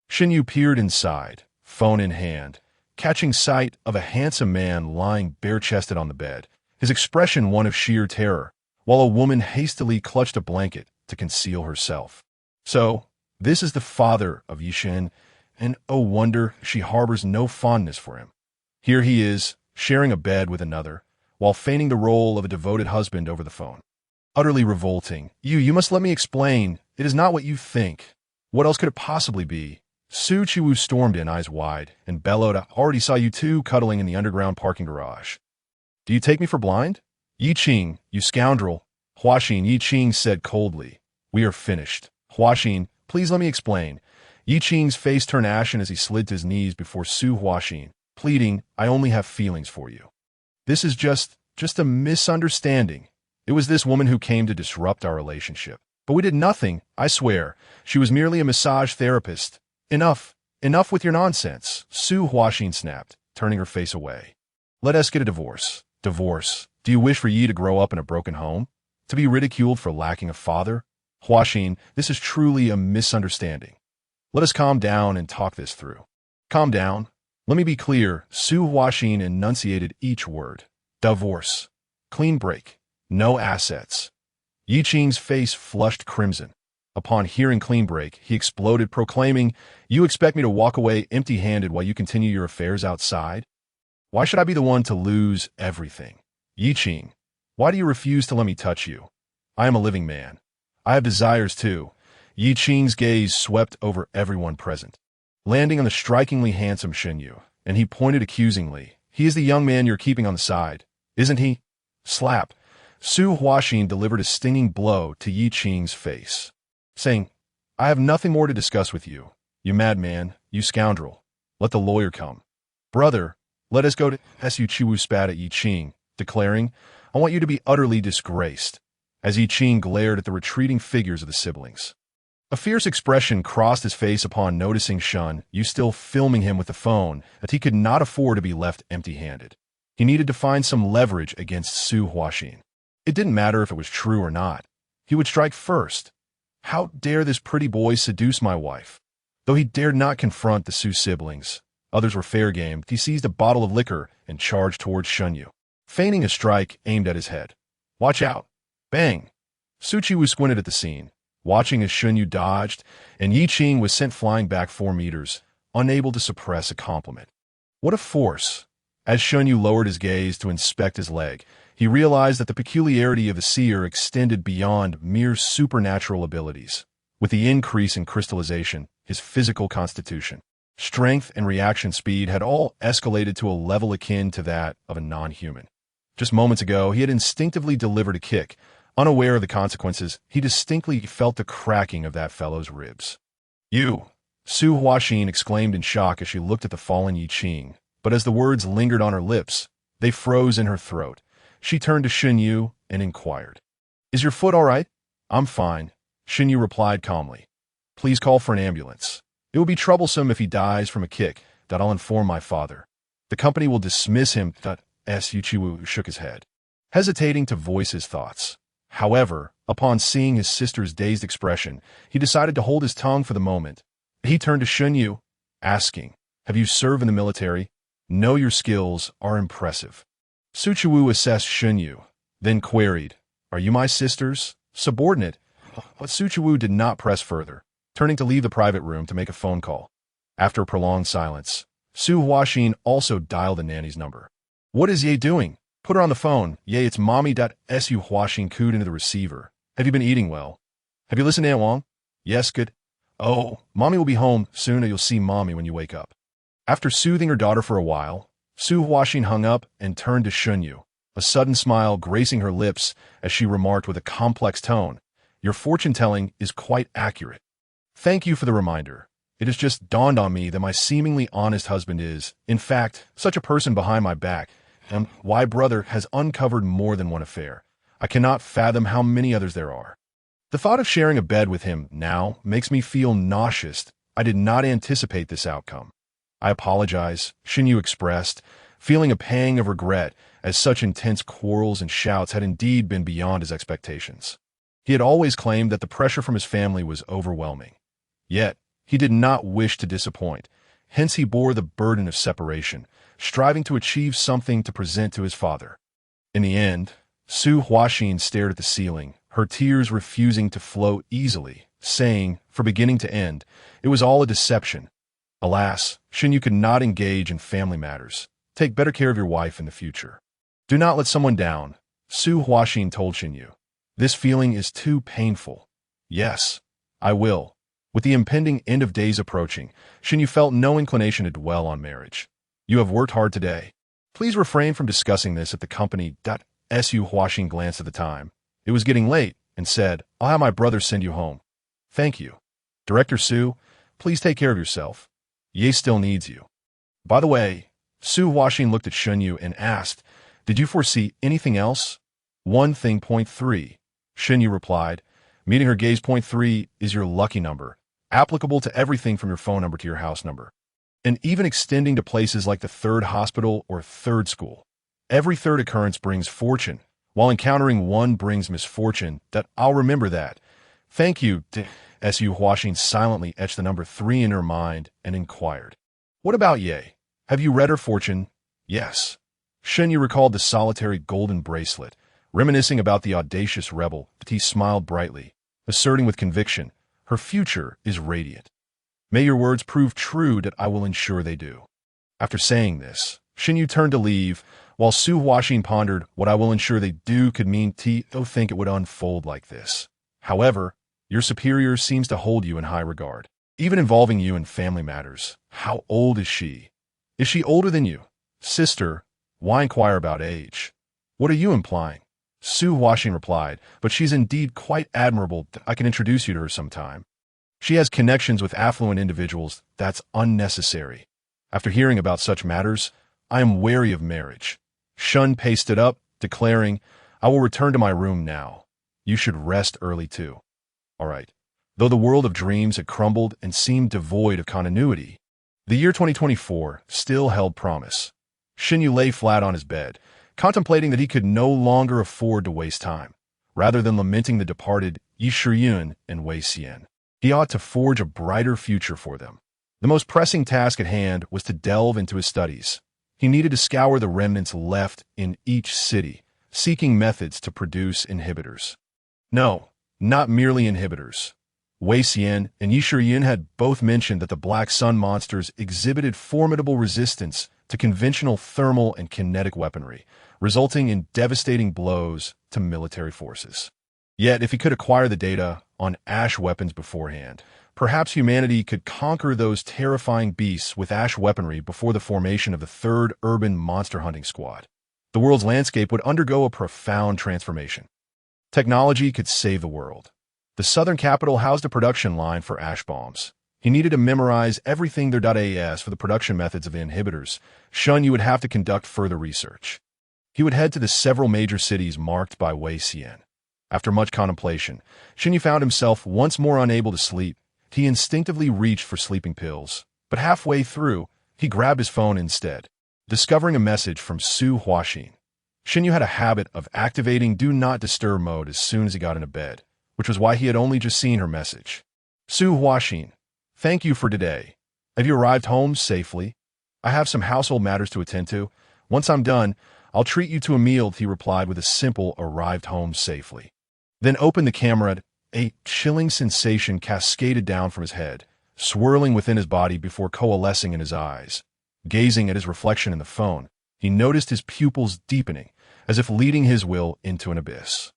Shen Yu peered inside, phone in hand, catching sight of a handsome man lying bare-chested on the bed, his expression one of sheer terror, while a woman hastily clutched a blanket to conceal herself. "So, this is the father of Yishen, and oh wonder, she harbors no fondness for him. Here he is, sharing a bed with another, while feigning the role of a devoted husband over the phone. Utterly revolting. You must let me explain. It is not what you think. What else could it possibly be?" Su Chuwu stormed in, eyes wide, and bellowed, "I already saw you two cuddling in the underground parking garage. Do you take me for blind?" "Yi Qing, you scoundrel." "Huaxin," Yi Qing said coldly. "We are finished." "Huaxin, please let me explain." Yi Qing's face turned ashen as he slid to his knees before Su Huaxin, pleading, "I only have feelings for you. This is just a misunderstanding. It was this woman who came to disrupt our relationship. But we did nothing, I swear. She was merely a massage therapist." Enough with your nonsense," Su Huaxin snapped, turning her face away. "Let us get a divorce." "Divorce? Do you wish for Yi to grow up in a broken home? To be ridiculed for lacking a father?" "Huaxin, this is truly a misunderstanding. Let us calm down and talk this through." "Calm down? Let me be clear." Su Huaxin enunciated each word. "Divorce. Clean break. No assets." Yi Qing's face flushed crimson. Upon hearing clean break, he exploded, proclaiming, "You expect me to walk away empty-handed while you continue your affairs outside? Why should I be the one to lose everything? Yi Qing, why do you refuse to let me touch you? I am a living man. I have desires too." Yi Qing's gaze swept over everyone present, landing on the strikingly handsome Shen Yu, and he pointed accusingly. "He is the young man you're keeping on the side, isn't he?" Slap. Su Huaxin delivered a stinging blow to Yi Qing's face, saying, "I have nothing more to discuss with you, you madman, you scoundrel. Let the lawyer come." "Brother, let us go to..." Su Chuwu spat at Yi Qing, declaring, "I want you to be utterly disgraced," as Yi Qing glared at the retreating figures of the siblings. A fierce expression crossed his face upon noticing Shen Yu still filming him with the phone, that he could not afford to be left empty-handed. He needed to find some leverage against Su Huaxin. It didn't matter if it was true or not. He would strike first. How dare this pretty boy seduce my wife? Though he dared not confront the Su siblings, Others were fair game. He seized a bottle of liquor and charged towards Shunyu, feigning a strike aimed at his head. Watch out! Bang! Suchiwu squinted at the scene, watching as Shunyu dodged, and Yi Qing was sent flying back 4 meters, unable to suppress a compliment. What a force! As Shunyu lowered his gaze to inspect his leg, he realized that the peculiarity of the seer extended beyond mere supernatural abilities. With the increase in crystallization, his physical constitution, strength, and reaction speed had all escalated to a level akin to that of a non-human. Just moments ago, he had instinctively delivered a kick. Unaware of the consequences, he distinctly felt the cracking of that fellow's ribs. You! Su Huaxin exclaimed in shock as she looked at the fallen Yi Qing, but as the words lingered on her lips, they froze in her throat. She turned to Xinyu and inquired, "Is your foot all right?" "I'm fine," Xinyu replied calmly. "Please call for an ambulance. It will be troublesome if he dies from a kick. That I'll inform my father. The company will dismiss him." Yuchiwu shook his head, hesitating to voice his thoughts. However, upon seeing his sister's dazed expression, he decided to hold his tongue for the moment. He turned to Xinyu, asking, "Have you served in the military? Know your skills are impressive." Suchiwu assessed Xinyu, then queried, "Are you my sister's subordinate?" But Suchiwu did not press further, turning to leave the private room to make a phone call. After a prolonged silence, Su Huaxin also dialed the nanny's number. "What is Ye doing? Put her on the phone." "Ye, it's mommy." Su Huaxin cooed into the receiver. "Have you been eating well? Have you listened to Aunt Wang?" "Yes, good." "Oh, mommy will be home soon and you'll see mommy when you wake up." After soothing her daughter for a while, Su Huaxin hung up and turned to Xunyu, a sudden smile gracing her lips as she remarked with a complex tone, "Your fortune-telling is quite accurate. Thank you for the reminder. It has just dawned on me that my seemingly honest husband is, in fact, such a person behind my back, and why brother has uncovered more than one affair. I cannot fathom how many others there are. The thought of sharing a bed with him now makes me feel nauseous. I did not anticipate this outcome." "I apologize," Xinyu expressed, feeling a pang of regret as such intense quarrels and shouts had indeed been beyond his expectations. He had always claimed that the pressure from his family was overwhelming. Yet, he did not wish to disappoint. Hence he bore the burden of separation, striving to achieve something to present to his father. In the end, Su Huaxin stared at the ceiling, her tears refusing to flow easily, saying, from beginning to end, it was all a deception. Alas, Xinyu could not engage in family matters. Take better care of your wife in the future. Do not let someone down, Su Huaxin told Xinyu. This feeling is too painful. Yes, I will. With the impending end of days approaching, Xinyu felt no inclination to dwell on marriage. You have worked hard today. Please refrain from discussing this at the company. Su Huaxin glanced at the time. It was getting late, and said, I'll have my brother send you home. Thank you. Director Su, please take care of yourself. Ye still needs you. By the way, Su Huaxin looked at Xinyu and asked, did you foresee anything else? One thing. Point 3. Xinyu replied, meeting her gaze. Point 3 is your lucky number, applicable to everything from your phone number to your house number, and even extending to places like the third hospital or third school. Every third occurrence brings fortune, while encountering one brings misfortune. That I'll remember that. Thank you. Su Huaxin silently etched the number 3 in her mind and inquired, what about Ye? Have you read her fortune? Yes. Xinyu recalled the solitary golden bracelet, reminiscing about the audacious rebel, but he smiled brightly, asserting with conviction, her future is radiant. May your words prove true. That I will ensure they do. After saying this, Xinyu turned to leave, while Su Huaxin pondered what I will ensure they do could mean. Don't think it would unfold like this. However, your superior seems to hold you in high regard, even involving you in family matters. How old is she? Is she older than you? Sister, why inquire about age? What are you implying? Su Huaxin replied, but she's indeed quite admirable. I can introduce you to her sometime. She has connections with affluent individuals. That's unnecessary. After hearing about such matters, I am wary of marriage. Shun paced it up, declaring, I will return to my room now. You should rest early too. All right. Though the world of dreams had crumbled and seemed devoid of continuity, the year 2024 still held promise. Xinyu lay flat on his bed, contemplating that he could no longer afford to waste time. Rather than lamenting the departed Yi Shiyun and Wei Xian, he ought to forge a brighter future for them. The most pressing task at hand was to delve into his studies. He needed to scour the remnants left in each city, seeking methods to produce inhibitors. No, not merely inhibitors. Wei Xian and Yi Shiyin had both mentioned that the Black Sun monsters exhibited formidable resistance to conventional thermal and kinetic weaponry, resulting in devastating blows to military forces. Yet, if he could acquire the data on ash weapons beforehand, perhaps humanity could conquer those terrifying beasts with ash weaponry before the formation of the third urban monster hunting squad. The world's landscape would undergo a profound transformation. Technology could save the world. The southern capital housed a production line for ash bombs. He needed to memorize everything there.as for the production methods of the inhibitors. Shun Yu would have to conduct further research. He would head to the several major cities marked by Wei Xian. After much contemplation, Shen Yu found himself once more unable to sleep. He instinctively reached for sleeping pills, but halfway through, he grabbed his phone instead, discovering a message from Su Huaxin. Shen Yu had a habit of activating Do Not Disturb mode as soon as he got into bed, which was why he had only just seen her message. Su Huaxin, thank you for today. Have you arrived home safely? I have some household matters to attend to. Once I'm done, I'll treat you to a meal, he replied with a simple arrived home safely. Then opened the camera. A chilling sensation cascaded down from his head, swirling within his body before coalescing in his eyes. Gazing at his reflection in the phone, he noticed his pupils deepening, as if leading his will into an abyss.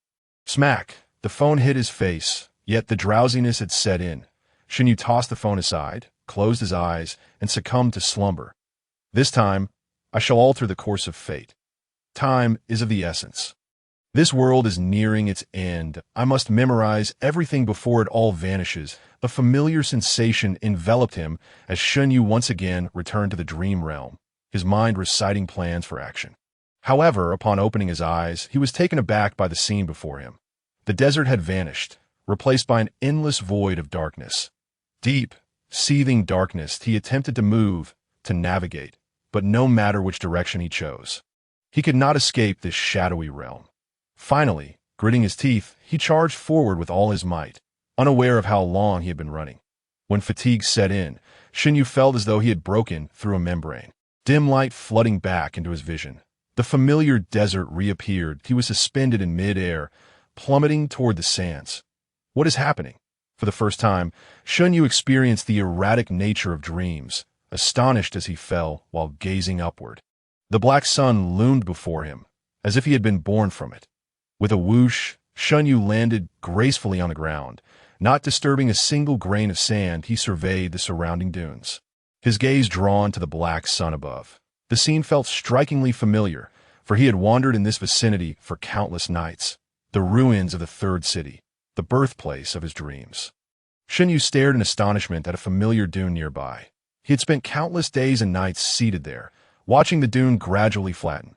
Smack! The phone hit his face, yet the drowsiness had set in. Shen Yu tossed the phone aside, closed his eyes, and succumbed to slumber. This time, I shall alter the course of fate. Time is of the essence. This world is nearing its end. I must memorize everything before it all vanishes. A familiar sensation enveloped him as Shen Yu once again returned to the dream realm, his mind reciting plans for action. However, upon opening his eyes, he was taken aback by the scene before him. The desert had vanished, replaced by an endless void of darkness. Deep, seething darkness. He attempted to move, to navigate, but no matter which direction he chose, he could not escape this shadowy realm. Finally, gritting his teeth, he charged forward with all his might, unaware of how long he had been running. When fatigue set in, Shen Yu felt as though he had broken through a membrane. Dim light flooding back into his vision. The familiar desert reappeared. He was suspended in mid-air, plummeting toward the sands. What is happening? For the first time, Shen Yu experienced the erratic nature of dreams, astonished as he fell while gazing upward. The black sun loomed before him, as if he had been born from it. With a whoosh, Shen Yu landed gracefully on the ground. Not disturbing a single grain of sand, he surveyed the surrounding dunes, his gaze drawn to the black sun above. The scene felt strikingly familiar, for he had wandered in this vicinity for countless nights. The ruins of the third city, the birthplace of his dreams. Shen Yu stared in astonishment at a familiar dune nearby. He had spent countless days and nights seated there, watching the dune gradually flatten.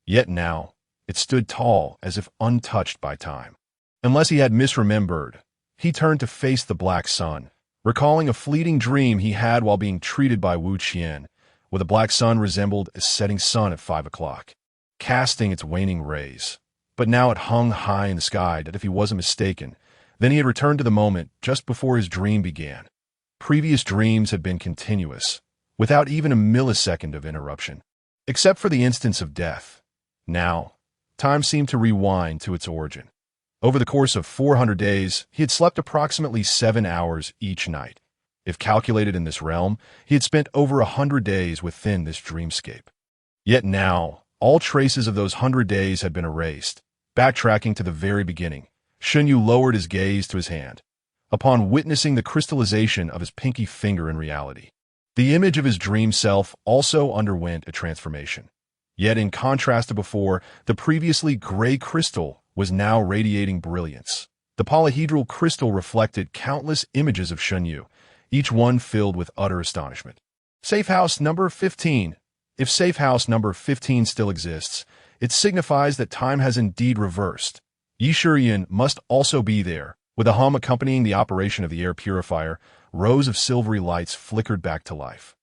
Yet now, it stood tall as if untouched by time. Unless he had misremembered, he turned to face the black sun, recalling a fleeting dream he had while being treated by Wu Qian, where the black sun resembled a setting sun at 5 o'clock, casting its waning rays. But now it hung high in the sky, that if he wasn't mistaken, then he had returned to the moment just before his dream began. Previous dreams had been continuous, without even a millisecond of interruption, except for the instance of death. Now, time seemed to rewind to its origin. Over the course of 400 days, he had slept approximately 7 hours each night. If calculated in this realm, he had spent over 100 days within this dreamscape. Yet now, all traces of those 100 days had been erased. Backtracking to the very beginning, Shen Yu lowered his gaze to his hand, upon witnessing the crystallization of his pinky finger in reality. The image of his dream self also underwent a transformation. Yet in contrast to before, the previously gray crystal was now radiating brilliance. The polyhedral crystal reflected countless images of Shen Yu, each one filled with utter astonishment. Safe house number 15. If safe house number 15 still exists, it signifies that time has indeed reversed. Yi Shiyin must also be there. With a hum accompanying the operation of the air purifier, rows of silvery lights flickered back to life,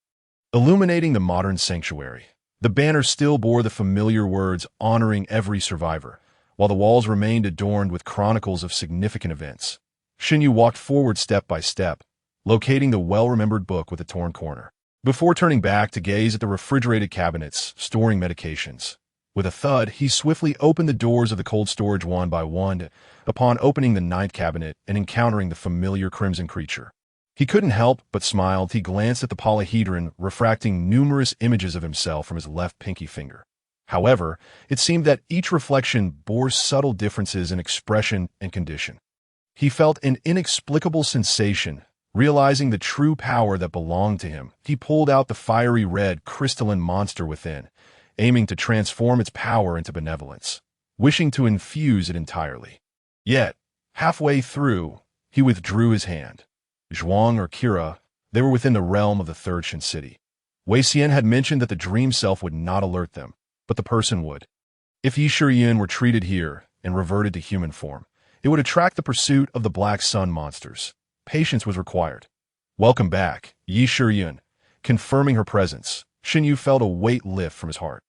illuminating the modern sanctuary. The banner still bore the familiar words honoring every survivor, while the walls remained adorned with chronicles of significant events. Shen Yu walked forward step by step, locating the well-remembered book with the torn corner. Before turning back to gaze at the refrigerated cabinets storing medications. With a thud, he swiftly opened the doors of the cold storage one by one upon opening the ninth cabinet and encountering the familiar crimson creature. He couldn't help but smile as he glanced at the polyhedron, refracting numerous images of himself from his left pinky finger. However, it seemed that each reflection bore subtle differences in expression and condition. He felt an inexplicable sensation. Realizing the true power that belonged to him, he pulled out the fiery red crystalline monster within, aiming to transform its power into benevolence, wishing to infuse it entirely. Yet, halfway through, he withdrew his hand. Zhuang or Kira, they were within the realm of the third Shin city. Wei Xian had mentioned that the dream self would not alert them, but the person would. If Yi Shiyun were treated here and reverted to human form, it would attract the pursuit of the Black Sun monsters. Patience was required. Welcome back, Yi Shiyun. Confirming her presence, Shin Yu felt a weight lift from his heart.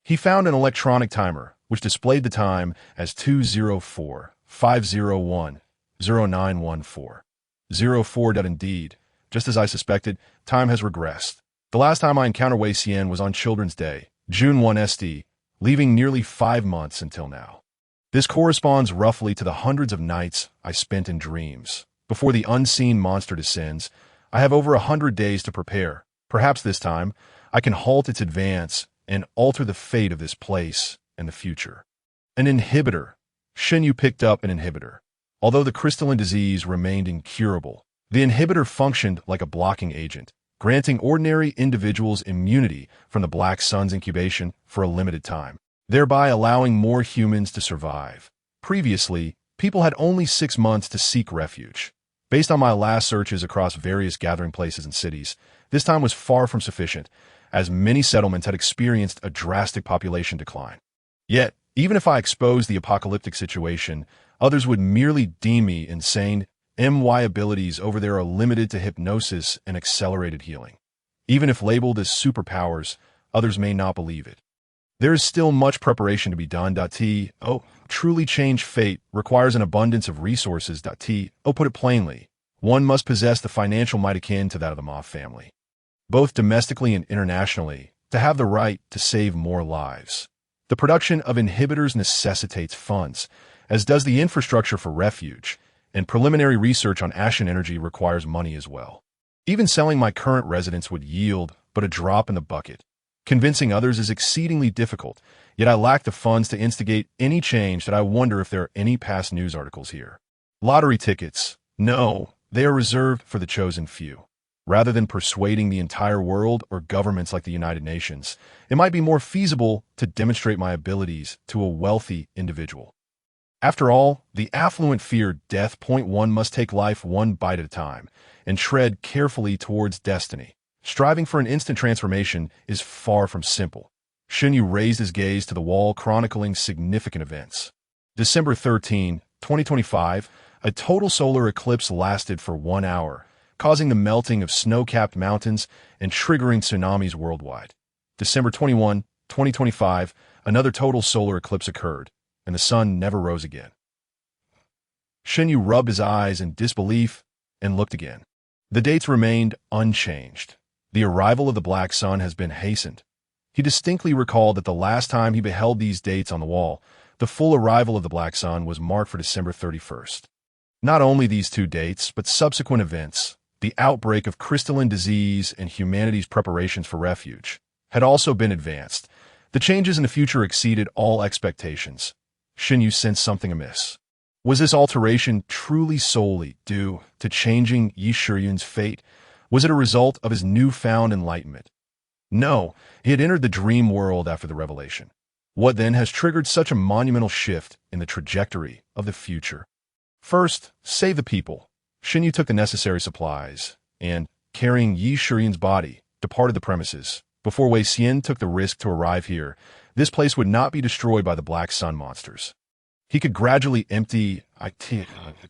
He found an electronic timer, which displayed the time as 2:04:501:0914. 04. Indeed, just as I suspected, time has regressed. The last time I encountered Wei Xian was on Children's Day, June 1 SD, leaving nearly 5 months until now. This corresponds roughly to the hundreds of nights I spent in dreams. Before the unseen monster descends, I have over 100 days to prepare. Perhaps this time, I can halt its advance and alter the fate of this place and the future. An inhibitor. Shin Yu picked up an inhibitor. Although the crystalline disease remained incurable, the inhibitor functioned like a blocking agent, granting ordinary individuals immunity from the Black Sun's incubation for a limited time, thereby allowing more humans to survive. Previously, people had only 6 months to seek refuge. Based on my last searches across various gathering places and cities, this time was far from sufficient, as many settlements had experienced a drastic population decline. Yet, even if I exposed the apocalyptic situation, others would merely deem me insane. My abilities over there are limited to hypnosis and accelerated healing. Even if labeled as superpowers, others may not believe it. There is still much preparation to be done. Truly change fate requires an abundance of resources. Put it plainly, one must possess the financial might akin to that of the Ma family, both domestically and internationally, to have the right to save more lives. The production of inhibitors necessitates funds, as does the infrastructure for refuge, and preliminary research on Ashen energy requires money as well. Even selling my current residence would yield but a drop in the bucket. Convincing others is exceedingly difficult, yet I lack the funds to instigate any change that I wonder if there are any past news articles here. Lottery tickets. No, they are reserved for the chosen few. Rather than persuading the entire world or governments like the United Nations, it might be more feasible to demonstrate my abilities to a wealthy individual. After all, the affluent fear death. One must take life one bite at a time and tread carefully towards destiny. Striving for an instant transformation is far from simple. Shin Yu raised his gaze to the wall, chronicling significant events. December 13, 2025, a total solar eclipse lasted for 1 hour, causing the melting of snow-capped mountains and triggering tsunamis worldwide. December 21, 2025, another total solar eclipse occurred, and the sun never rose again. Shin Yu rubbed his eyes in disbelief and looked again. The dates remained unchanged. The arrival of the Black Sun has been hastened. He distinctly recalled that the last time he beheld these dates on the wall, the full arrival of the Black Sun was marked for December 31st. Not only these 2 dates, but subsequent events, the outbreak of crystalline disease and humanity's preparations for refuge, had also been advanced. The changes in the future exceeded all expectations. Shin Yu sensed something amiss. Was this alteration truly solely due to changing Yi Shiyun's fate? Was it a result of his newfound enlightenment? No, he had entered the dream world after the revelation. What then has triggered such a monumental shift in the trajectory of the future? First, save the people. Shin Yu took the necessary supplies and, carrying Yi Shiyun's body, departed the premises. Before Wei Xian took the risk to arrive here, this place would not be destroyed by the Black Sun monsters. He could gradually empty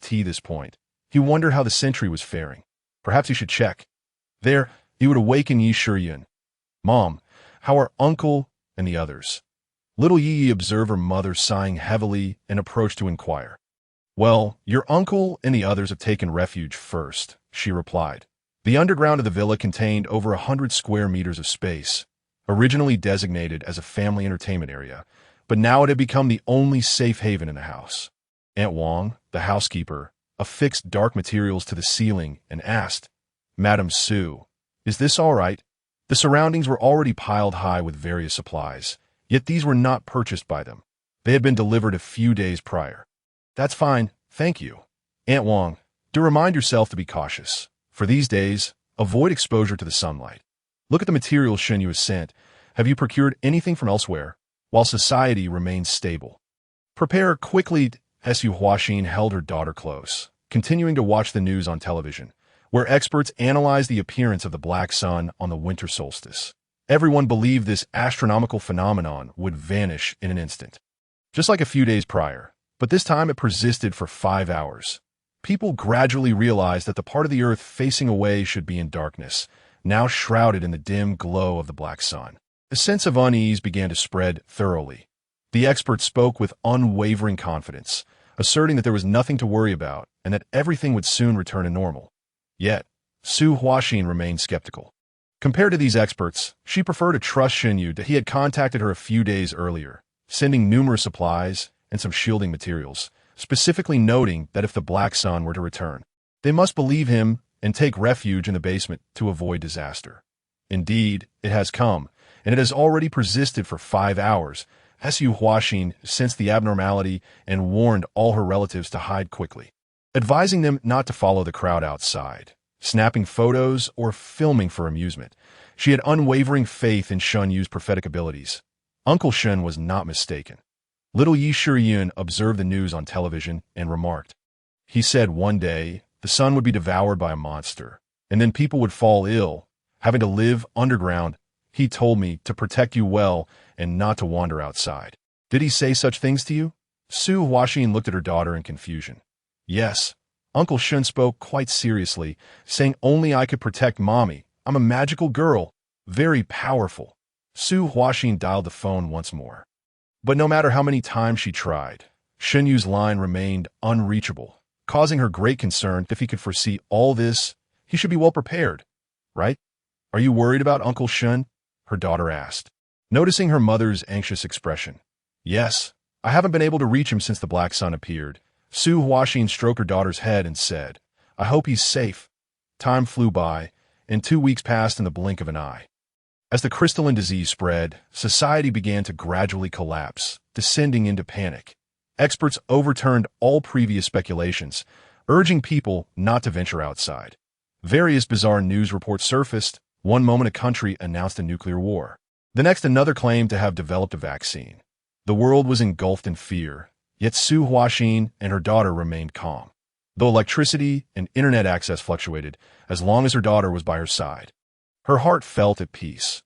this point. He wondered how the sentry was faring. Perhaps he should check. There, he would awaken Yi Shiyun. Mom, how are Uncle and the others? Little Yi observed her mother sighing heavily and approached to inquire. Well, your uncle and the others have taken refuge first, she replied. The underground of the villa contained over 100 square meters of space, originally designated as a family entertainment area, but now it had become the only safe haven in the house. Aunt Wong, the housekeeper, affixed dark materials to the ceiling and asked, Madam Sue, is this all right? The surroundings were already piled high with various supplies, yet these were not purchased by them. They had been delivered a few days prior. That's fine, thank you. Aunt Wong, do remind yourself to be cautious. For these days, avoid exposure to the sunlight. Look at the materials Shen Yu has sent. Have you procured anything from elsewhere? While society remains stable. Prepare quickly. Su Huaxin held her daughter close, continuing to watch the news on television, where experts analyzed the appearance of the black sun on the winter solstice. Everyone believed this astronomical phenomenon would vanish in an instant. Just like a few days prior, but this time it persisted for 5 hours. People gradually realized that the part of the earth facing away should be in darkness, now shrouded in the dim glow of the black sun. A sense of unease began to spread thoroughly. The experts spoke with unwavering confidence, asserting that there was nothing to worry about and that everything would soon return to normal. Yet, Su Huaxin remained skeptical. Compared to these experts, she preferred to trust Shen Yu that he had contacted her a few days earlier, sending numerous supplies and some shielding materials, specifically noting that if the black sun were to return, they must believe him and take refuge in the basement to avoid disaster. Indeed, it has come, and it has already persisted for 5 hours. Su Huaxin sensed the abnormality and warned all her relatives to hide quickly, advising them not to follow the crowd outside, snapping photos or filming for amusement. She had unwavering faith in Shen Yu's prophetic abilities. Uncle Shen was not mistaken. Little Yi Shiyun observed the news on television and remarked. He said one day the sun would be devoured by a monster, and then people would fall ill, having to live underground. He told me to protect you well and not to wander outside. Did he say such things to you? Su Huaxin looked at her daughter in confusion. Yes. Uncle Shen spoke quite seriously, saying only I could protect Mommy. I'm a magical girl, very powerful. Su Huaxin dialed the phone once more. But no matter how many times she tried, Shen Yu's line remained unreachable, causing her great concern. If he could foresee all this, he should be well prepared, right? Are you worried about Uncle Shen? Her daughter asked, noticing her mother's anxious expression. Yes, I haven't been able to reach him since the black sun appeared. Su Huaxin stroked her daughter's head and said, I hope he's safe. Time flew by, and 2 weeks passed in the blink of an eye. As the crystalline disease spread, society began to gradually collapse, descending into panic. Experts overturned all previous speculations, urging people not to venture outside. Various bizarre news reports surfaced. One moment a country announced a nuclear war. The next another claimed to have developed a vaccine. The world was engulfed in fear, yet Su Huaxin and her daughter remained calm. Though electricity and internet access fluctuated, as long as her daughter was by her side, her heart felt at peace.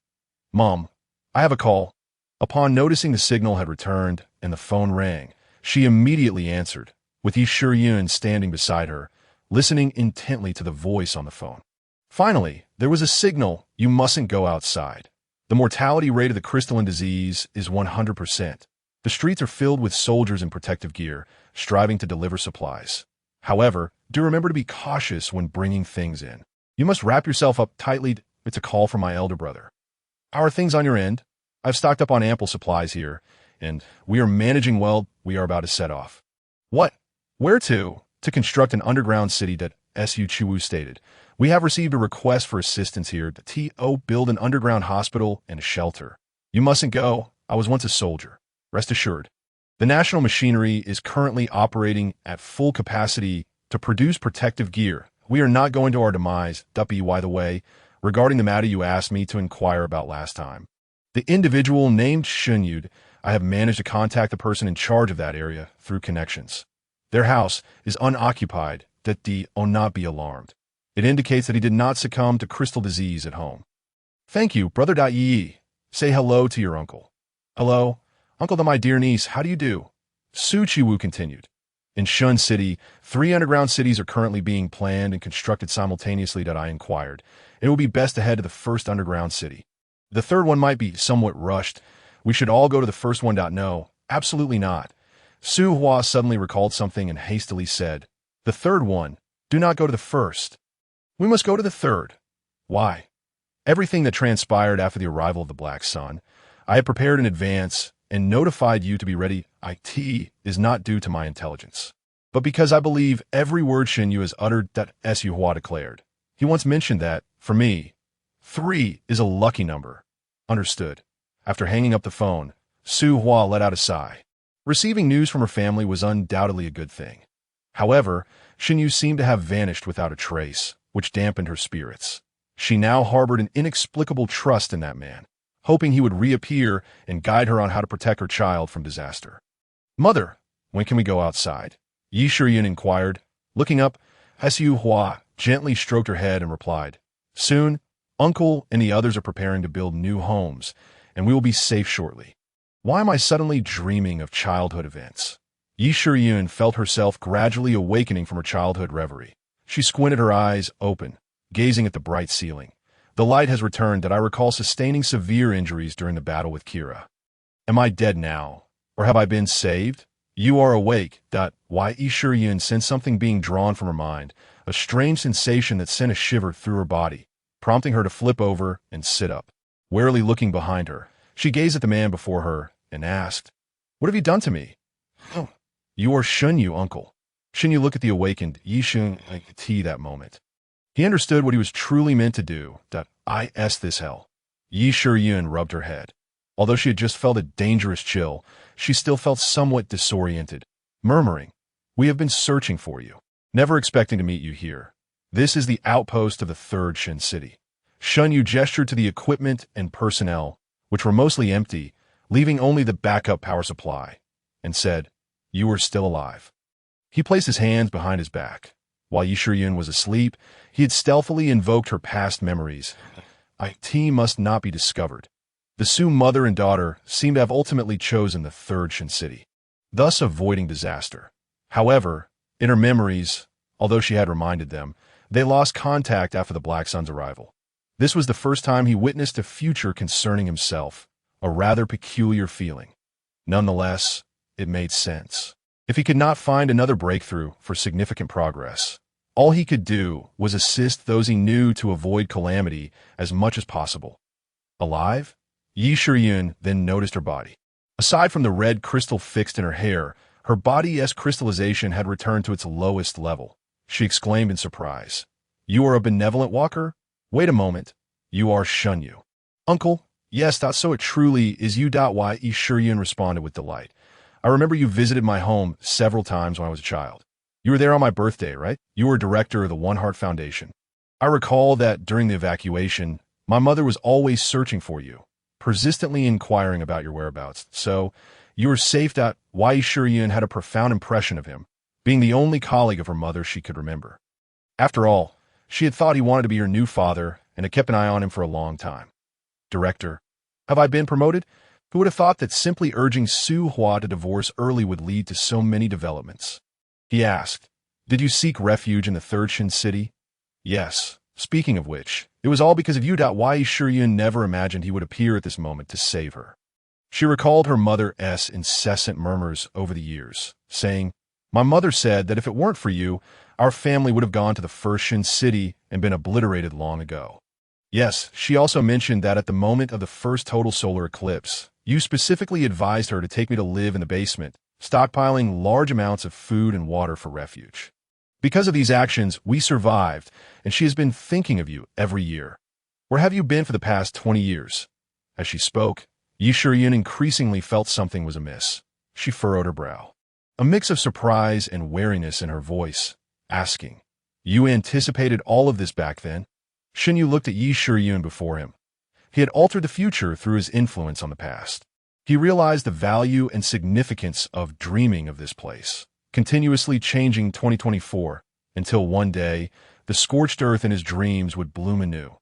Mom, I have a call. Upon noticing the signal had returned and the phone rang, she immediately answered, with Yi Shiyun standing beside her, listening intently to the voice on the phone. Finally, there was a signal. You mustn't go outside. The mortality rate of the crystalline disease is 100%. The streets are filled with soldiers in protective gear, striving to deliver supplies. However, do remember to be cautious when bringing things in. You must wrap yourself up tightly. It's a call from my elder brother. How are things on your end? I've stocked up on ample supplies here, and we are managing well. We are about to set off. What? Where to? To construct an underground city, that Su Chiwu stated. We have received a request for assistance here to build an underground hospital and a shelter. You mustn't go. I was once a soldier. Rest assured. The national machinery is currently operating at full capacity to produce protective gear. We are not going to our demise. By the way, regarding the matter you asked me to inquire about last time. The individual named Shen Yu, I have managed to contact the person in charge of that area through connections. Their house is unoccupied. Not be alarmed. It indicates that he did not succumb to crystal disease at home. Thank you, Brother Yi. Say hello to your uncle. Hello, Uncle to my dear niece, how do you do? Su Chiwu continued. In Shun City, 3 underground cities are currently being planned and constructed simultaneously. I inquired. It would be best to head to the first underground city. The third one might be somewhat rushed. We should all go to the first one. No, absolutely not. Su Hua suddenly recalled something and hastily said, "The third one. Do not go to the first. We must go to the third." Why? Everything that transpired after the arrival of the Black Sun, I had prepared in advance and notified you to be ready. It is not due to my intelligence, but because I believe every word Shin Yu has uttered, that Su Hua declared. He once mentioned that, for me, 3 is a lucky number. Understood. After hanging up the phone, Su Hua let out a sigh. Receiving news from her family was undoubtedly a good thing. However, Shin Yu seemed to have vanished without a trace, which dampened her spirits. She now harbored an inexplicable trust in that man, hoping he would reappear and guide her on how to protect her child from disaster. "Mother, when can we go outside?" Yi Shiyun inquired. Looking up, Su Hua gently stroked her head and replied, "Soon, Uncle and the others are preparing to build new homes, and we will be safe shortly." Why am I suddenly dreaming of childhood events? Yi Shiyun felt herself gradually awakening from her childhood reverie. She squinted her eyes open, gazing at the bright ceiling. The light has returned that I recall sustaining severe injuries during the battle with Kira. Am I dead now, or have I been saved? You are awake. Why? Yi Shiyun sensed something being drawn from her mind, a strange sensation that sent a shiver through her body, prompting her to flip over and sit up. Warily looking behind her, she gazed at the man before her and asked, "What have you done to me?" "Oh, you are Shun Yu, uncle." Shin Yu looked at the awakened Yi Shun that moment. He understood what he was truly meant to do. This hell. Yi Shiyun rubbed her head. Although she had just felt a dangerous chill, she still felt somewhat disoriented, murmuring, "We have been searching for you, never expecting to meet you here. This is the outpost of the third Shin City." Shun Yu gestured to the equipment and personnel, which were mostly empty, leaving only the backup power supply, and said, "You are still alive." He placed his hands behind his back. While Yi Shiyun was asleep, he had stealthily invoked her past memories. It must not be discovered. The Su mother and daughter seemed to have ultimately chosen the third Shin City, thus avoiding disaster. However, in her memories, although she had reminded them, they lost contact after the Black Sun's arrival. This was the first time he witnessed a future concerning himself, a rather peculiar feeling. Nonetheless, it made sense. If he could not find another breakthrough for significant progress, all he could do was assist those he knew to avoid calamity as much as possible. Alive? Yi Shiyun then noticed her body. Aside from the red crystal fixed in her hair, her body's crystallization had returned to its lowest level. She exclaimed in surprise, "You are a benevolent walker? Wait a moment. You are Shun Yu." "Uncle, yes, so it truly is you." Yi Shiyun responded with delight. "I remember you visited my home several times when I was a child. You were there on my birthday, right? You were director of the One Heart Foundation. I recall that during the evacuation, my mother was always searching for you, persistently inquiring about your whereabouts. So, you were safe. Yi Shiyun had a profound impression of him, being the only colleague of her mother she could remember. After all, she had thought he wanted to be her new father and had kept an eye on him for a long time. Director, have I been promoted? Who would have thought that simply urging Su Hua to divorce early would lead to so many developments? He asked, "Did you seek refuge in the third Shin City?" "Yes. Speaking of which, it was all because of you." Yi Shiyun never imagined he would appear at this moment to save her. She recalled her mother's incessant murmurs over the years, saying, "My mother said that if it weren't for you, our family would have gone to the first Shin City and been obliterated long ago." Yes, she also mentioned that at the moment of the first total solar eclipse, you specifically advised her to take me to live in the basement, stockpiling large amounts of food and water for refuge. Because of these actions, we survived, and she has been thinking of you every year. Where have you been for the past 20 years? As she spoke, Yi Shiyun increasingly felt something was amiss. She furrowed her brow, a mix of surprise and wariness in her voice, asking, "You anticipated all of this back then?" Shin Yu looked at Yi Shiyun before him. He had altered the future through his influence on the past. He realized the value and significance of dreaming of this place, continuously changing 2024, until one day, the scorched earth in his dreams would bloom anew.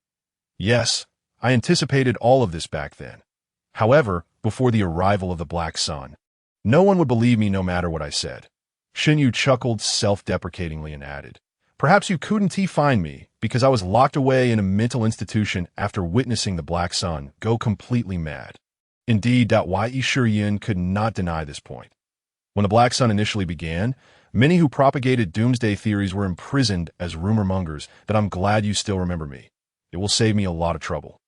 Yes, I anticipated all of this back then. However, before the arrival of the Black Sun, no one would believe me no matter what I said. Shin Yu chuckled self-deprecatingly and added, "Perhaps you couldn't find me because I was locked away in a mental institution after witnessing the Black Sun go completely mad." Indeed, Yi Shiyun could not deny this point. When the Black Sun initially began, many who propagated doomsday theories were imprisoned as rumor mongers. That I'm glad you still remember me. It will save me a lot of trouble.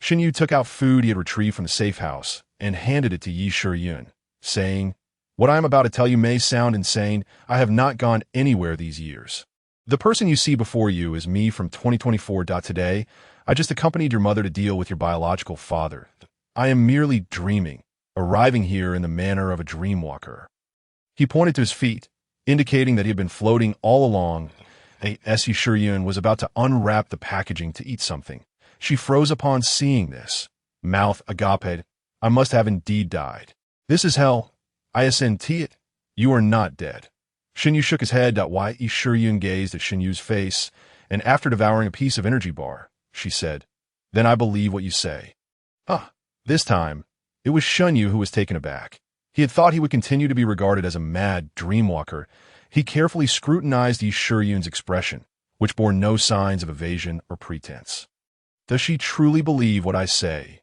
Xinyu took out food he had retrieved from the safe house and handed it to Yi Shiyun, saying, "What I am about to tell you may sound insane. I have not gone anywhere these years. The person you see before you is me from 2024. Today, I just accompanied your mother to deal with your biological father. I am merely dreaming, arriving here in the manner of a dreamwalker." He pointed to his feet, indicating that he had been floating all along. Yi Shiyun was about to unwrap the packaging to eat something. She froze upon seeing this. Mouth agape, "I must have indeed died. This is hell. I assent it. You are not dead." Xinyu shook his head. Yi Shiyun gazed at Xinyu's face, and after devouring a piece of energy bar, she said, "Then I believe what you say." This time, it was Xinyu who was taken aback. He had thought he would continue to be regarded as a mad dreamwalker. He carefully scrutinized Yi Shiyun's expression, which bore no signs of evasion or pretense. "Does she truly believe what I say?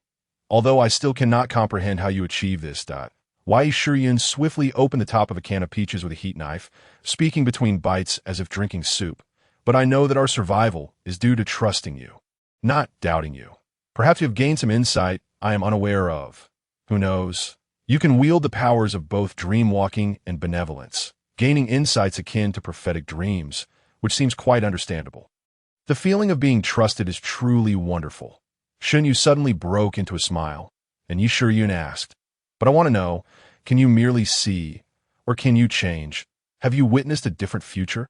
Although I still cannot comprehend how you achieve this." Yi Shiyun swiftly opened the top of a can of peaches with a heat knife, speaking between bites as if drinking soup. "But I know that our survival is due to trusting you, not doubting you. Perhaps you have gained some insight I am unaware of. Who knows? You can wield the powers of both dream-walking and benevolence, gaining insights akin to prophetic dreams, which seems quite understandable. The feeling of being trusted is truly wonderful." Xinyu suddenly broke into a smile, and Yi Shiyun asked, "But I want to know, can you merely see, or can you change? Have you witnessed a different future?"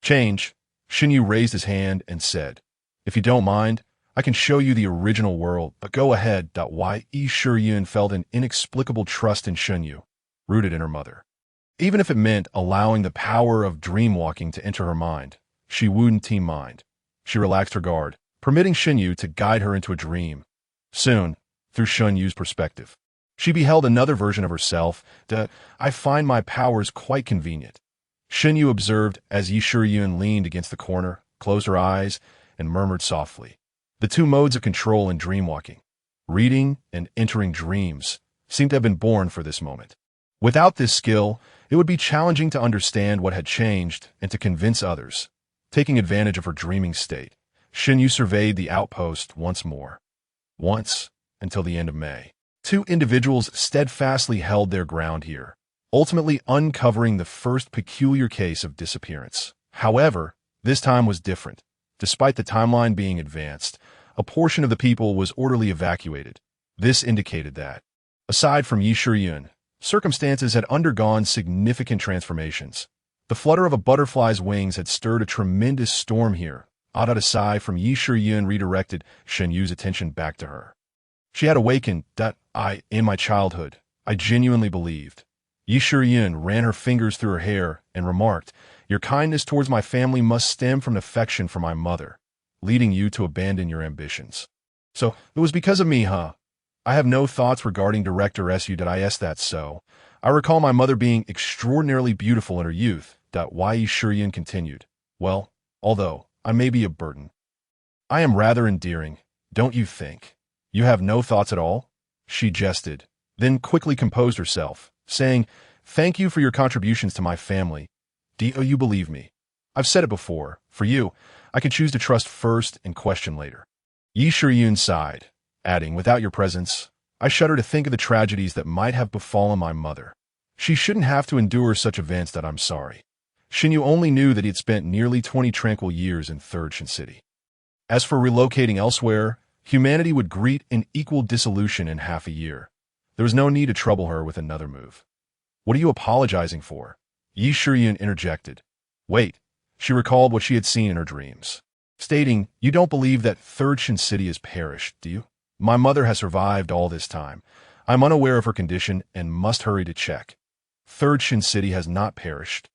"Change?" Xinyu raised his hand and said, "If you don't mind, I can show you the original world, but go ahead." Yi Shiyun felt an inexplicable trust in Xinyu, rooted in her mother. Even if it meant allowing the power of dreamwalking to enter her mind, she wouldn't mind. She relaxed her guard, permitting Xinyu to guide her into a dream. Soon, through Xinyu's perspective, she beheld another version of herself. "I find my powers quite convenient," Xinyu observed as Yi Shiyun leaned against the corner, closed her eyes, and murmured softly. The two modes of control in dreamwalking, reading and entering dreams, seemed to have been born for this moment. Without this skill, it would be challenging to understand what had changed and to convince others. Taking advantage of her dreaming state, Xinyu surveyed the outpost once more. Once, until the end of May. Two individuals steadfastly held their ground here, ultimately uncovering the first peculiar case of disappearance. However, this time was different. Despite the timeline being advanced, a portion of the people was orderly evacuated. This indicated that, aside from Yi Shiyun, circumstances had undergone significant transformations. The flutter of a butterfly's wings had stirred a tremendous storm here. A sigh from Yi Shiyun redirected Xinyu's attention back to her. She had awakened. In my childhood, I genuinely believed. Yi Shiyun ran her fingers through her hair and remarked, "Your kindness towards my family must stem from affection for my mother, leading you to abandon your ambitions. So, it was because of me, huh? I have no thoughts regarding Director SU. I asked that so. I recall my mother being extraordinarily beautiful in her youth." Yi Shiyun continued, "Well, although I may be a burden, I am rather endearing, don't you think? You have no thoughts at all?" She jested, then quickly composed herself, saying, "Thank you for your contributions to my family. Do you believe me? I've said it before. For you, I can choose to trust first and question later." Yi Shiyun sighed, adding, "Without your presence, I shudder to think of the tragedies that might have befallen my mother. She shouldn't have to endure such events. I'm sorry." Xinyu only knew that he had spent nearly 20 tranquil years in Third Shin City. As for relocating elsewhere, humanity would greet an equal dissolution in half a year. There was no need to trouble her with another move. "What are you apologizing for?" Yi Shiyun interjected. "Wait." She recalled what she had seen in her dreams, stating, "You don't believe that Third Shin City has perished, do you? My mother has survived all this time. I'm unaware of her condition and must hurry to check. Third Shin City has not perished.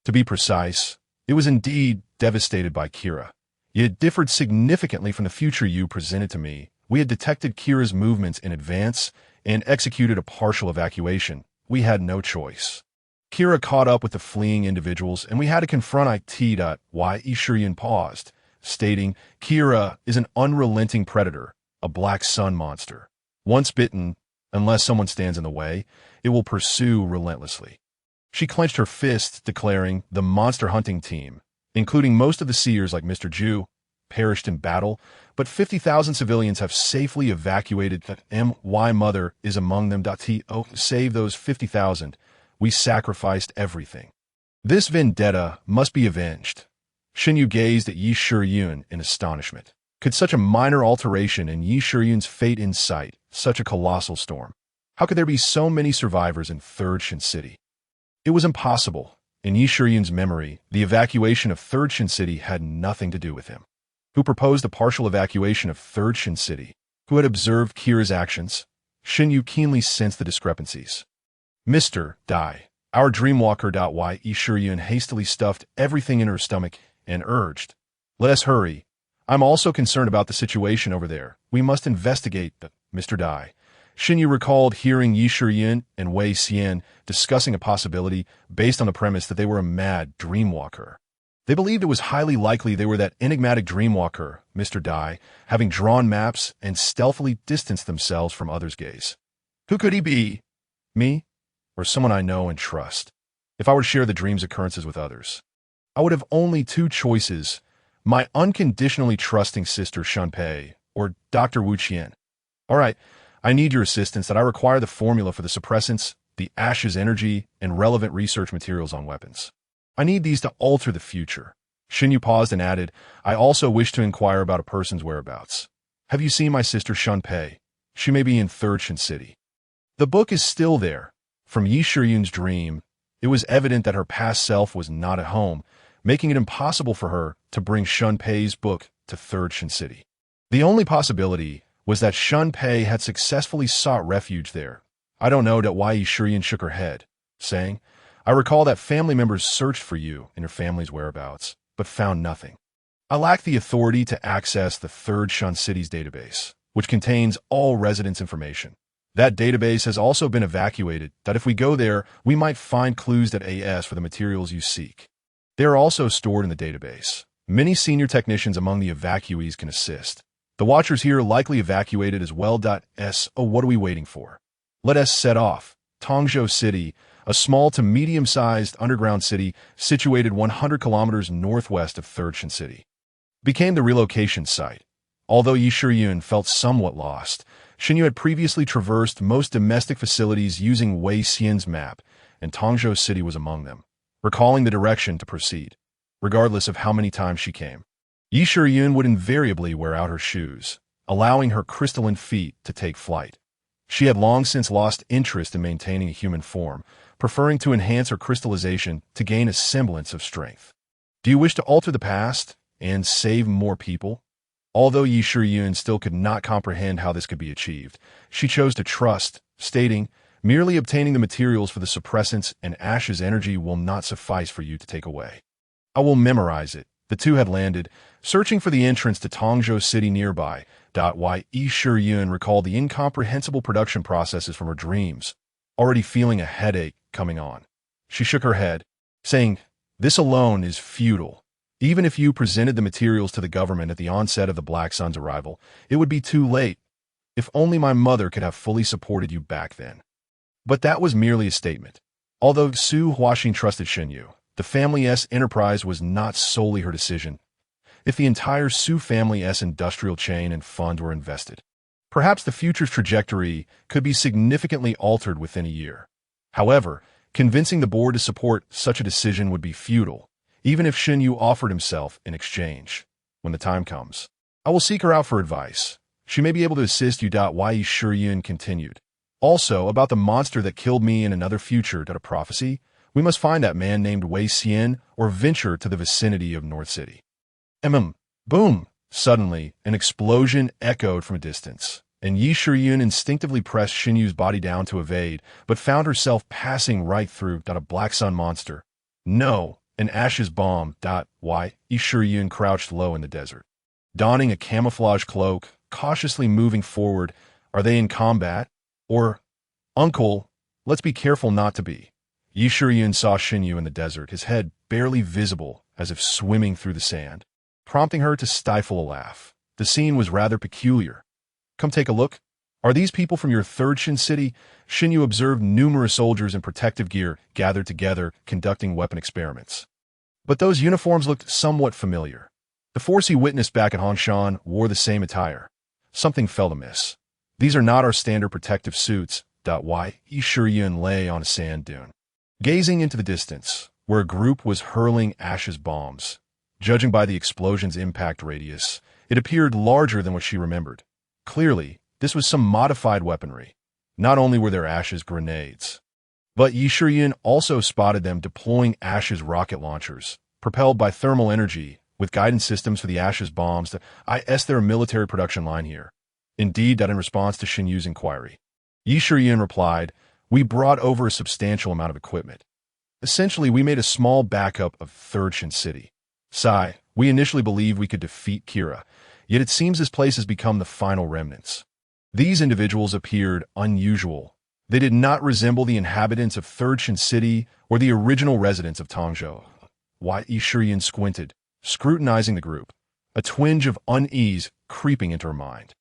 To be precise, it was indeed devastated by Kira. Yet it differed significantly from the future you presented to me. We had detected Kira's movements in advance and executed a partial evacuation. We had no choice. Kira caught up with the fleeing individuals, and we had to confront it. Yi Shiyun paused, stating, "Kira is an unrelenting predator, a black sun monster. Once bitten, unless someone stands in the way, it will pursue relentlessly." She clenched her fists, declaring, "The monster hunting team, including most of the seers like Mr. Jew, perished in battle, but 50,000 civilians have safely evacuated. My mother is among them. To save those 50,000, we sacrificed everything. This vendetta must be avenged." Shinyu gazed at Yi Shiryun in astonishment. Could such a minor alteration in Yi Shiryun's fate incite such a colossal storm? How could there be so many survivors in Third Shin City? It was impossible. In Yi Shiryun's memory, the evacuation of Third Shin City had nothing to do with him. Who proposed a partial evacuation of Third Shin City? Who had observed Kira's actions? Shinyu keenly sensed the discrepancies. "Mr. Dai, our dreamwalker. Yi Shiryun hastily stuffed everything in her stomach and urged, "Let us hurry. I'm also concerned about the situation over there. We must investigate the Mr. Dai." Shinyu recalled hearing Yi Shiryun and Wei Xian discussing a possibility based on the premise that they were a mad dreamwalker. They believed it was highly likely they were that enigmatic dreamwalker, Mr. Dai, having drawn maps and stealthily distanced themselves from others' gaze. Who could he be? Me? Or someone I know and trust? If I were to share the dream's occurrences with others, I would have only two choices: my unconditionally trusting sister Shunpei or Dr. Wu Qian. All right, I need your assistance. That I require the formula for the suppressants, the ashes energy, and relevant research materials on weapons. I need these to alter the future. Shinyu paused and added, "I also wish to inquire about a person's whereabouts. Have you seen my sister Shunpei? She may be in Third Shin City." The book is still there. From Yi Shiryun's dream, it was evident that her past self was not at home, making it impossible for her to bring Shunpei's book to Third Shin City. The only possibility was that Shunpei had successfully sought refuge there. I don't know why Yi Shiryun shook her head, saying, "I recall that family members searched for you and your family's whereabouts, but found nothing. I lack the authority to access the Third Shin City's database, which contains all residents' information. That database has also been evacuated, that if we go there, we might find clues as for the materials you seek. They are also stored in the database. Many senior technicians among the evacuees can assist. The watchers here likely evacuated as well. What are we waiting for? Let us set off." Tongzhou City, a small to medium-sized underground city situated 100 kilometers northwest of Third Shin City, became the relocation site. Although Yi Shiryun felt somewhat lost, Shinyu had previously traversed most domestic facilities using Wei Xian's map, and Tongzhou City was among them, recalling the direction to proceed, regardless of how many times she came. Yi Shiryun would invariably wear out her shoes, allowing her crystalline feet to take flight. She had long since lost interest in maintaining a human form, preferring to enhance her crystallization to gain a semblance of strength. Do you wish to alter the past and save more people? Although Yi Shiryun still could not comprehend how this could be achieved, she chose to trust, stating, "Merely obtaining the materials for the suppressants and ashes energy will not suffice for you to take away. I will memorize it." The two had landed, searching for the entrance to Tongzhou City nearby. Yi Shiryun recalled the incomprehensible production processes from her dreams, already feeling a headache coming on. She shook her head, saying, "This alone is futile. Even if you presented the materials to the government at the onset of the Black Sun's arrival, it would be too late. If only my mother could have fully supported you back then." But that was merely a statement. Although Su Huaxing trusted Shinyu, the family's enterprise was not solely her decision. If the entire Su family's industrial chain and fund were invested, perhaps the future's trajectory could be significantly altered within a year. However, convincing the board to support such a decision would be futile, even if Shinyu offered himself in exchange. When the time comes, I will seek her out for advice. She may be able to assist you. Yi Shiryun continued. Also, about the monster that killed me in another future. A prophecy? We must find that man named Wei Xian or venture to the vicinity of North City. Boom! Suddenly, an explosion echoed from a distance, and Yi Shiryun instinctively pressed Shinyu's body down to evade, but found herself passing right through a Black Sun monster. No, an ashes bomb. Yi Shiryun crouched low in the desert, donning a camouflage cloak, cautiously moving forward. Are they in combat? Or, "Uncle, let's be careful not to be." Yi Shiryun saw Shinyu in the desert, his head barely visible, as if swimming through the sand, prompting her to stifle a laugh. The scene was rather peculiar. "Come take a look." Are these people from your third Shin city? Shinyu observed numerous soldiers in protective gear gathered together, conducting weapon experiments. But those uniforms looked somewhat familiar. The force he witnessed back at Hongshan wore the same attire. Something felt amiss. These are not our standard protective suits. Why? Yi Shiyun lay on a sand dune, gazing into the distance, where a group was hurling ashes bombs. Judging by the explosion's impact radius, it appeared larger than what she remembered. Clearly, this was some modified weaponry. Not only were there ashes grenades, but Yi Shiyun also spotted them deploying ashes rocket launchers, propelled by thermal energy, with guidance systems for the ashes bombs. Is there a military production line here? Indeed, that in response to Shinyu's inquiry. Yi Shiyun replied, we brought over a substantial amount of equipment. Essentially, we made a small backup of Third Shin City. Sai, we initially believed we could defeat Kira, yet it seems this place has become the final remnants. These individuals appeared unusual. They did not resemble the inhabitants of Third Shin City or the original residents of Tongzhou. Why? Yi Shiyun squinted, scrutinizing the group, a twinge of unease creeping into her mind.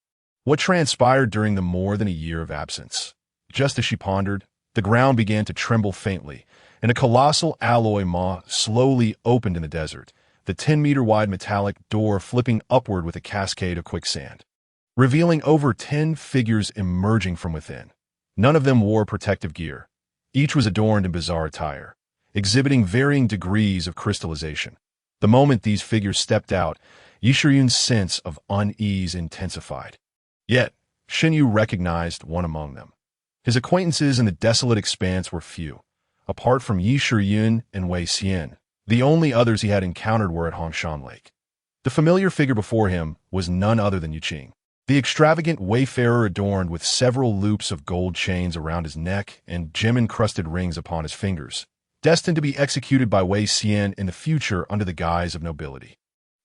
What transpired during the more than a year of absence? Just as she pondered, the ground began to tremble faintly, and a colossal alloy maw slowly opened in the desert, the 10-meter-wide metallic door flipping upward with a cascade of quicksand, revealing over 10 figures emerging from within. None of them wore protective gear. Each was adorned in bizarre attire, exhibiting varying degrees of crystallization. The moment these figures stepped out, Yi Shiyun's sense of unease intensified. Yet, Shinyu recognized one among them. His acquaintances in the desolate expanse were few. Apart from Yi Shiyun and Wei Xian, the only others he had encountered were at Hongshan Lake. The familiar figure before him was none other than Yu Qing, the extravagant wayfarer adorned with several loops of gold chains around his neck and gem-encrusted rings upon his fingers, destined to be executed by Wei Xian in the future under the guise of nobility.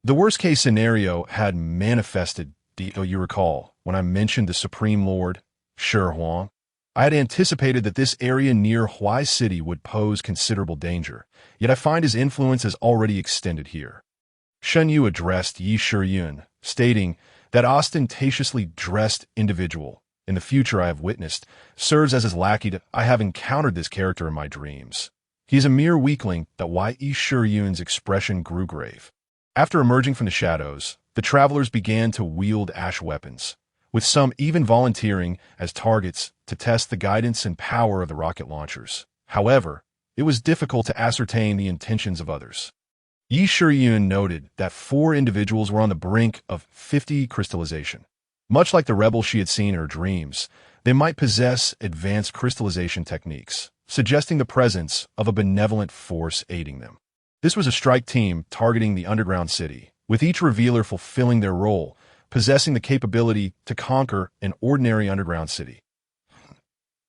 The worst-case scenario had manifested, you recall, when I mentioned the Supreme Lord, Shi Huang. I had anticipated that this area near Huai City would pose considerable danger, yet I find his influence has already extended here. Shen Yu addressed Yi Shiyun, stating that ostentatiously dressed individual, in the future I have witnessed, serves as his lackey. I have encountered this character in my dreams. He is a mere weakling. Why? Yi Shiyun's expression grew grave. After emerging from the shadows, the travelers began to wield ash weapons, with some even volunteering as targets to test the guidance and power of the rocket launchers. However, it was difficult to ascertain the intentions of others. Yi Shiyun noted that 4 individuals were on the brink of 50 crystallization. Much like the rebels she had seen in her dreams, they might possess advanced crystallization techniques, suggesting the presence of a benevolent force aiding them. This was a strike team targeting the underground city, with each revealer fulfilling their role, possessing the capability to conquer an ordinary underground city.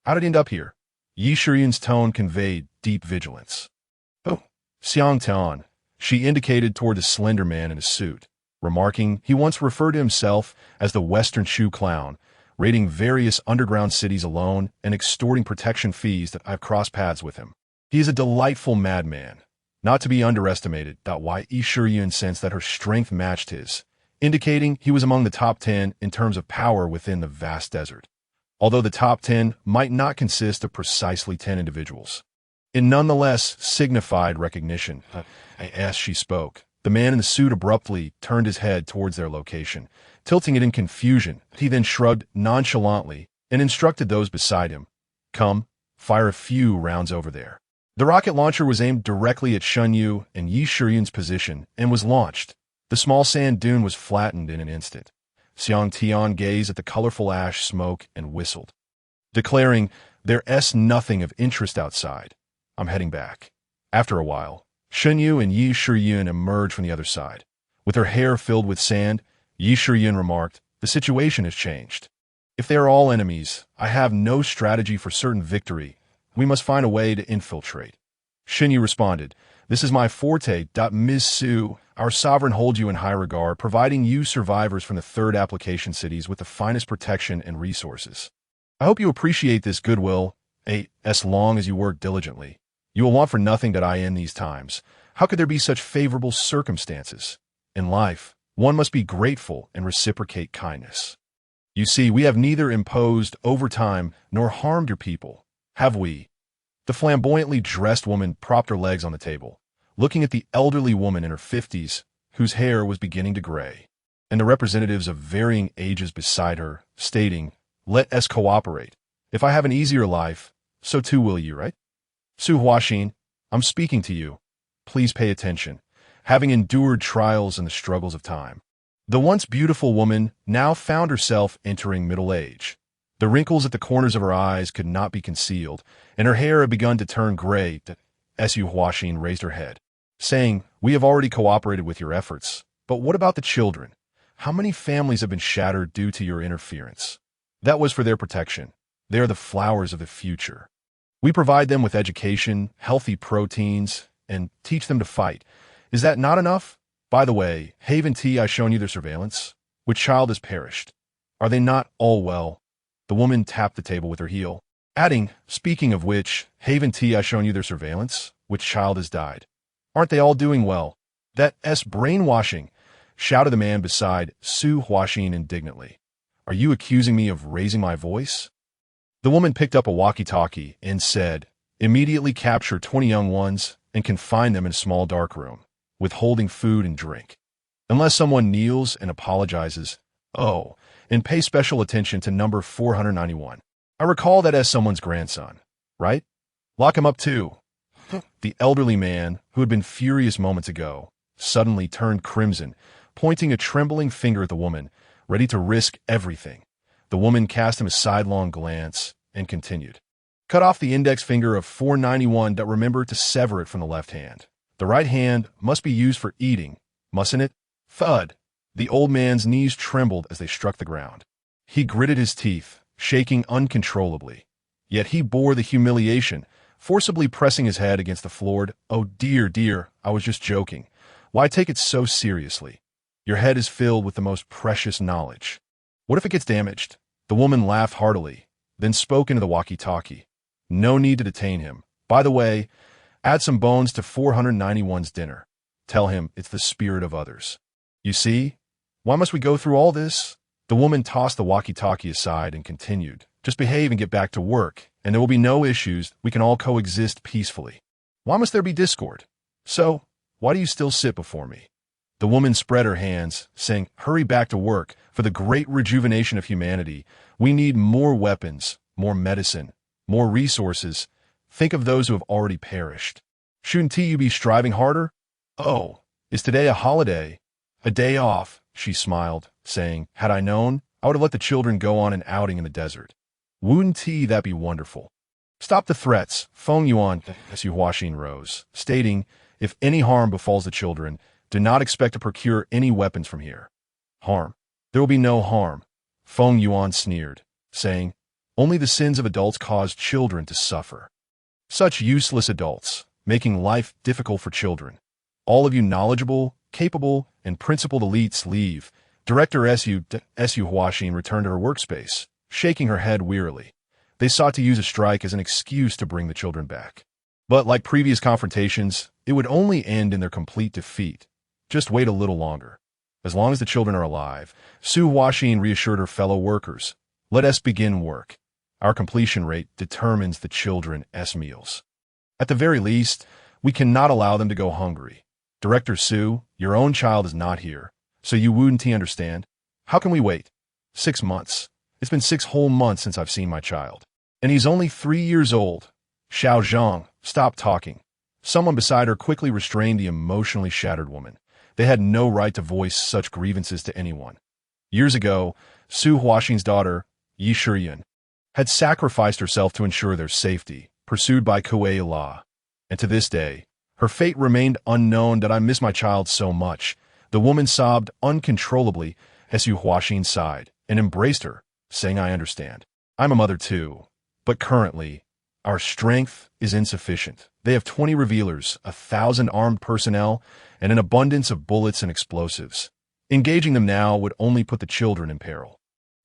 How did he end up here? Yi Shiyun's tone conveyed deep vigilance. Oh, Xiang Tian, she indicated toward the slender man in a suit, remarking he once referred to himself as the Western Shoe Clown, raiding various underground cities alone and extorting protection fees. That I've crossed paths with him. He is a delightful madman, not to be underestimated. Why? Yi Shiyun sensed that her strength matched his, indicating he was among the top 10 in terms of power within the vast desert. Although the top 10 might not consist of precisely 10 individuals, it nonetheless signified recognition. As she spoke, the man in the suit abruptly turned his head towards their location, tilting it in confusion. He then shrugged nonchalantly and instructed those beside him, "Come, fire a few rounds over there." The rocket launcher was aimed directly at Shen Yu and Yi Shiyun's position and was launched. The small sand dune was flattened in an instant. Xiang Tian gazed at the colorful ash smoke and whistled, declaring, "There's nothing of interest outside. I'm heading back." After a while, Shen Yu and Yi Shiyun emerged from the other side. With her hair filled with sand, Yi Shiyun remarked, "The situation has changed. If they are all enemies, I have no strategy for certain victory. We must find a way to infiltrate." Shen Yu responded, "This is my forte. Ms. Su, our sovereign holds you in high regard, providing you survivors from the third application cities with the finest protection and resources. I hope you appreciate this goodwill, as long as you work diligently. You will want for nothing in these times. How could there be such favorable circumstances? In life, one must be grateful and reciprocate kindness." You see, we have neither imposed overtime nor harmed your people, have we? The flamboyantly dressed woman propped her legs on the table, looking at the elderly woman in her 50s, whose hair was beginning to gray, and the representatives of varying ages beside her, stating, "Let us cooperate. If I have an easier life, so too will you, right? Su Huaxin, I'm speaking to you. Please pay attention, having endured trials and the struggles of time." The once beautiful woman now found herself entering middle age. The wrinkles at the corners of her eyes could not be concealed, and her hair had begun to turn gray. Su Huaxin raised her head, saying, "We have already cooperated with your efforts, but what about the children? How many families have been shattered due to your interference? That was for their protection. They are the flowers of the future. We provide them with education, healthy proteins, and teach them to fight. Is that not enough? By the way, Haven T, I've shown you their surveillance. Which child has perished? Are they not all well?" The woman tapped the table with her heel, adding, "Speaking of which, Haven T, I've shown you their surveillance. Which child has died? Aren't they all doing well?" "That's brainwashing," shouted the man beside Su Huaxin indignantly. "Are you accusing me of raising my voice?" The woman picked up a walkie-talkie and said, "Immediately capture 20 young ones and confine them in a small dark room, withholding food and drink. Unless someone kneels and apologizes. Oh, and pay special attention to number 491. I recall that as someone's grandson, right? Lock him up too." The elderly man, who had been furious moments ago, suddenly turned crimson, pointing a trembling finger at the woman, ready to risk everything. The woman cast him a sidelong glance and continued. "Cut off the index finger of 491, but remember to sever it from the left hand. The right hand must be used for eating, mustn't it?" Thud! The old man's knees trembled as they struck the ground. He gritted his teeth, shaking uncontrollably. Yet he bore the humiliation, forcibly pressing his head against the floor. "Oh dear, dear, I was just joking. Why take it so seriously? Your head is filled with the most precious knowledge. What if it gets damaged?" The woman laughed heartily, then spoke into the walkie-talkie. "No need to detain him. By the way, add some bones to 491's dinner. Tell him it's the spirit of others. You see? Why must we go through all this?" The woman tossed the walkie-talkie aside and continued, "Just behave and get back to work, and there will be no issues. We can all coexist peacefully. Why must there be discord? So, why do you still sit before me?" The woman spread her hands, saying, "Hurry back to work. For the great rejuvenation of humanity, we need more weapons, more medicine, more resources. Think of those who have already perished. Shouldn't you be striving harder? Oh, is today a holiday? A day off?" She smiled, saying, "Had I known, I would have let the children go on an outing in the desert. Wouldn't that be wonderful?" "Stop the threats. Feng Yuan," Su Huaxin rose, stating, "If any harm befalls the children, do not expect to procure any weapons from here." "Harm? There will be no harm," Feng Yuan sneered, saying, "Only the sins of adults cause children to suffer. Such useless adults, making life difficult for children. All of you knowledgeable, capable, and principled elites leave." Director Su Huaxin returned to her workspace, shaking her head wearily. They sought to use a strike as an excuse to bring the children back. But like previous confrontations, it would only end in their complete defeat. Just wait a little longer. As long as the children are alive, Su Huaxin reassured her fellow workers, "Let us begin work. Our completion rate determines the children's meals. At the very least, we cannot allow them to go hungry. Director Su, your own child is not here, so you wouldn't understand. How can we wait? 6 months. It's been 6 whole months since I've seen my child. And he's only 3 years old." Xiao Zhang, stop talking. Someone beside her quickly restrained the emotionally shattered woman. They had no right to voice such grievances to anyone. Years ago, Su Huaxin's daughter, Yi Shiyun, had sacrificed herself to ensure their safety, pursued by Kuei La. And to this day, her fate remained unknown. "That I miss my child so much." The woman sobbed uncontrollably as Su Huaxin sighed and embraced her, saying, "I understand. I'm a mother too. But currently, our strength is insufficient. They have 20 revealers, 1,000 armed personnel, and an abundance of bullets and explosives. Engaging them now would only put the children in peril.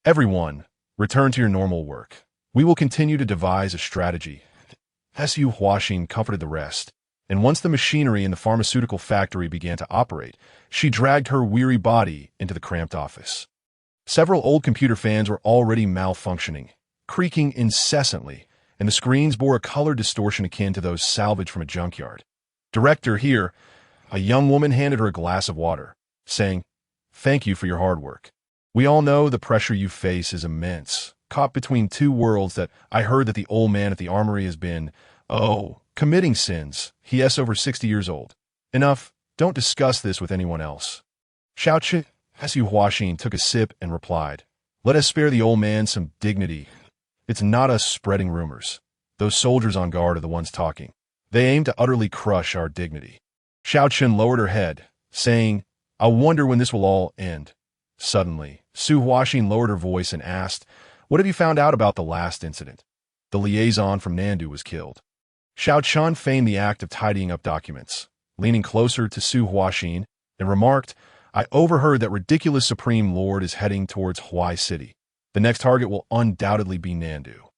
Everyone, return to your normal work. We will continue to devise a strategy." Su Huaxin comforted the rest, and once the machinery in the pharmaceutical factory began to operate, she dragged her weary body into the cramped office. Several old computer fans were already malfunctioning, creaking incessantly, and the screens bore a color distortion akin to those salvaged from a junkyard. "Director, here." A young woman handed her a glass of water, saying, "Thank you for your hard work. We all know the pressure you face is immense, caught between two worlds that I heard that the old man at the armory has been, committing sins. He is over 60 years old. Enough, don't discuss this with anyone else." Xiaoqi Huaxin took a sip and replied, "Let us spare the old man some dignity. It's not us spreading rumors. Those soldiers on guard are the ones talking. They aim to utterly crush our dignity." Xiaoqin lowered her head, saying, "I wonder when this will all end." Suddenly, Su Huaxin lowered her voice and asked, "What have you found out about the last incident?" "The liaison from Nandu was killed." Xiaoqin feigned the act of tidying up documents, leaning closer to Su Huaxin, and remarked, "I overheard that ridiculous Supreme Lord is heading towards Huai City. The next target will undoubtedly be Nandu.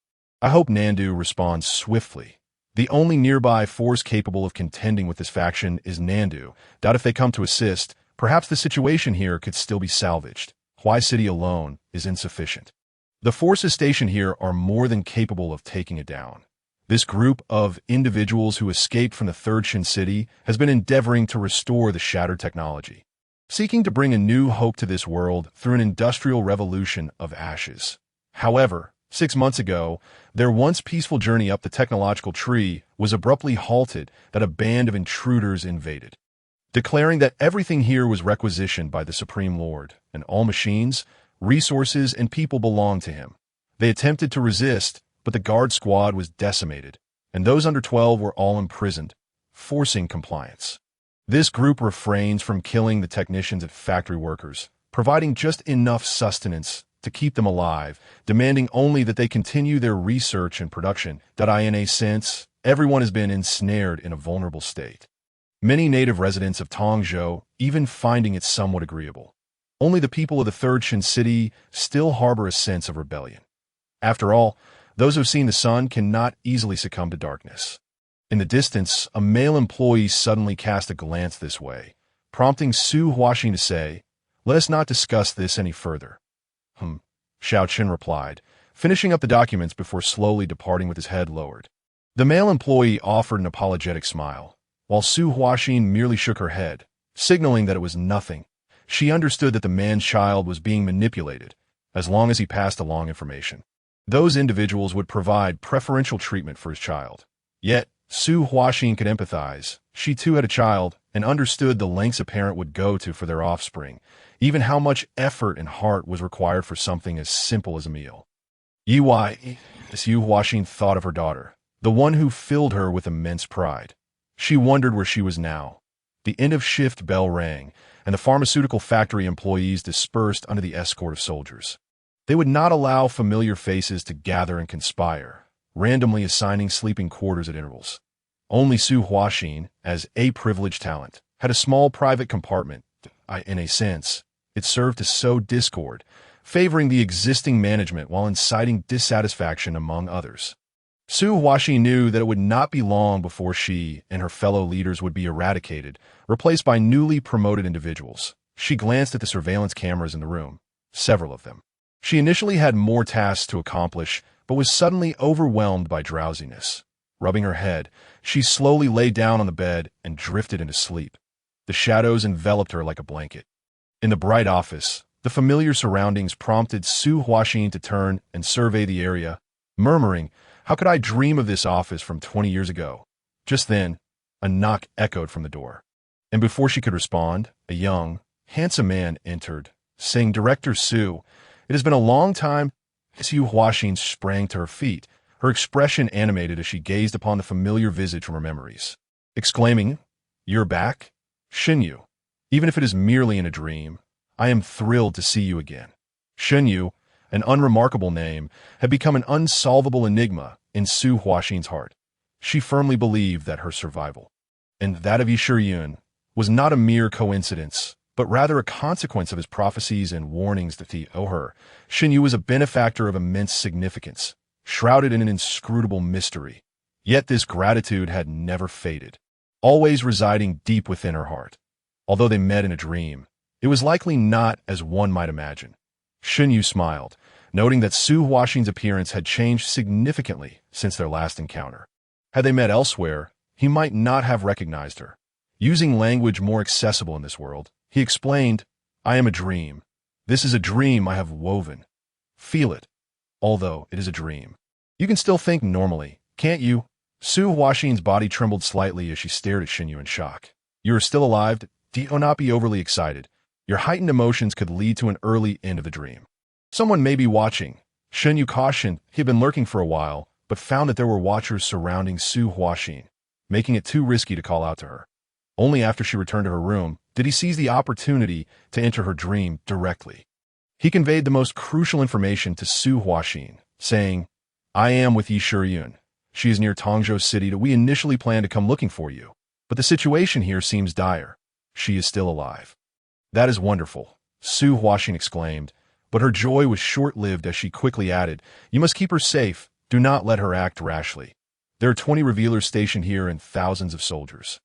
I hope Nandu responds swiftly. The only nearby force capable of contending with this faction is Nandu. Doubt if they come to assist, perhaps the situation here could still be salvaged. Huai City alone is insufficient. The forces stationed here are more than capable of taking it down. This group of individuals who escaped from the Third Shin City has been endeavoring to restore the shattered technology, seeking to bring a new hope to this world through an industrial revolution of ashes. However, 6 months ago, their once peaceful journey up the technological tree was abruptly halted that a band of intruders invaded, declaring that everything here was requisitioned by the Supreme Lord, and all machines, resources, and people belonged to him. They attempted to resist, but the guard squad was decimated, and those under 12 were all imprisoned, forcing compliance. This group refrains from killing the technicians and factory workers, providing just enough sustenance to keep them alive, demanding only that they continue their research and production. In a sense, everyone has been ensnared in a vulnerable state. Many native residents of Tongzhou even finding it somewhat agreeable. Only the people of the Third Shin City still harbor a sense of rebellion. After all, those who have seen the sun cannot easily succumb to darkness. In the distance, a male employee suddenly cast a glance this way, prompting Su Huaxin to say, "Let us not discuss this any further." Xiaoqin replied, finishing up the documents before slowly departing with his head lowered. The male employee offered an apologetic smile, while Su Huaxin merely shook her head, signaling that it was nothing. She understood that the man-child was being manipulated, as long as he passed along information. Those individuals would provide preferential treatment for his child. Yet, Su Huaxin could empathize. She too had a child and understood the lengths a parent would go to for their offspring, even how much effort and heart was required for something as simple as a meal. Su Huaxin thought of her daughter, the one who filled her with immense pride. She wondered where she was now. The end-of-shift bell rang, and the pharmaceutical factory employees dispersed under the escort of soldiers. They would not allow familiar faces to gather and conspire, randomly assigning sleeping quarters at intervals. Only Su Huaxin, as a privileged talent, had a small private compartment. In a sense, it served to sow discord, favoring the existing management while inciting dissatisfaction among others. Su Huaxin knew that it would not be long before she and her fellow leaders would be eradicated, replaced by newly promoted individuals. She glanced at the surveillance cameras in the room, several of them. She initially had more tasks to accomplish, but was suddenly overwhelmed by drowsiness. Rubbing her head, she slowly lay down on the bed and drifted into sleep. The shadows enveloped her like a blanket. In the bright office, the familiar surroundings prompted Su Huaxin to turn and survey the area, murmuring, "How could I dream of this office from 20 years ago?" Just then, a knock echoed from the door, and before she could respond, a young, handsome man entered, saying, "Director Su, it has been a long time." Su Huaxin sprang to her feet, her expression animated as she gazed upon the familiar visage from her memories, exclaiming, "You're back? Shinyu. Even if it is merely in a dream, I am thrilled to see you again." Shinyu, an unremarkable name, had become an unsolvable enigma in Su Huaxin's heart. She firmly believed that her survival, and that of Yun, was not a mere coincidence, but rather a consequence of his prophecies and warnings that he owed her. Shinyu was a benefactor of immense significance, shrouded in an inscrutable mystery. Yet this gratitude had never faded, always residing deep within her heart. Although they met in a dream, it was likely not as one might imagine. Xunyu smiled, noting that Su Huaxin's appearance had changed significantly since their last encounter. Had they met elsewhere, he might not have recognized her. Using language more accessible in this world, he explained, "I am a dream. This is a dream I have woven. Feel it, although it is a dream. You can still think normally, can't you?" Su Huaxin's body trembled slightly as she stared at Xunyu in shock. "You are still alive? Do not be overly excited. Your heightened emotions could lead to an early end of the dream. Someone may be watching." Xunyu cautioned. He had been lurking for a while, but found that there were watchers surrounding Su Huaxin, making it too risky to call out to her. Only after she returned to her room did he seize the opportunity to enter her dream directly. He conveyed the most crucial information to Su Huaxin, saying, "I am with Yi Shiyun. She is near Tongzhou City. We initially planned to come looking for you, but the situation here seems dire. She is still alive." "That is wonderful," Su Huaxin exclaimed, but her joy was short-lived as she quickly added, "You must keep her safe. Do not let her act rashly. There are 20 revealers stationed here and thousands of soldiers.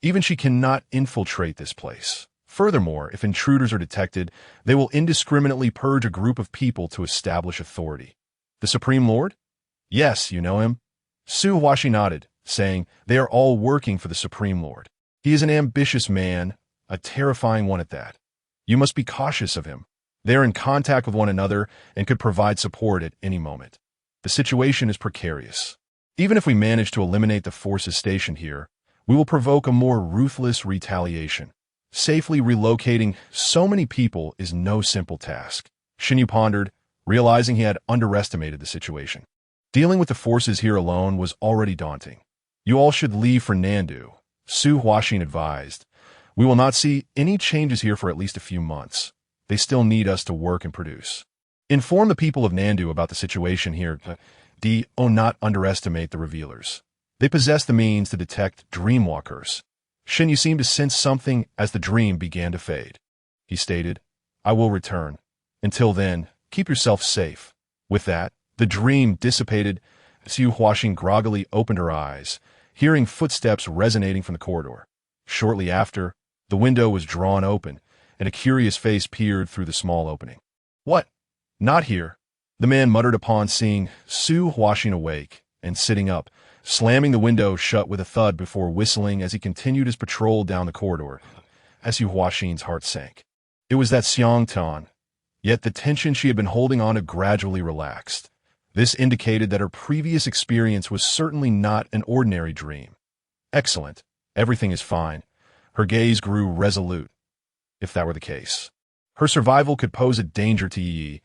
Even she cannot infiltrate this place. Furthermore, if intruders are detected, they will indiscriminately purge a group of people to establish authority." "The Supreme Lord?" "Yes, you know him." Su Huaxin nodded, saying, "They are all working for the Supreme Lord. He is an ambitious man, a terrifying one at that. You must be cautious of him. They are in contact with one another and could provide support at any moment. The situation is precarious. Even if we manage to eliminate the forces stationed here, we will provoke a more ruthless retaliation. Safely relocating so many people is no simple task." Xunyu pondered, realizing he had underestimated the situation. Dealing with the forces here alone was already daunting. "You all should leave for Nandu," Su Huaxin advised. "We will not see any changes here for at least a few months. They still need us to work and produce. Inform the people of Nandu about the situation here. Do not underestimate the revealers. They possess the means to detect dreamwalkers." Xunyu seemed to sense something as the dream began to fade. He stated, "I will return. Until then, keep yourself safe." With that, the dream dissipated. Su Huaxin groggily opened her eyes, hearing footsteps resonating from the corridor. Shortly after, the window was drawn open, and a curious face peered through the small opening. "What? Not here," the man muttered upon seeing Su Huaxin awake and sitting up, slamming the window shut with a thud before whistling as he continued his patrol down the corridor. Su Huaxin's heart sank. It was that Xiang Tan, yet the tension she had been holding on to gradually relaxed. This indicated that her previous experience was certainly not an ordinary dream. "Excellent. Everything is fine." Her gaze grew resolute. If that were the case, her survival could pose a danger to Yi,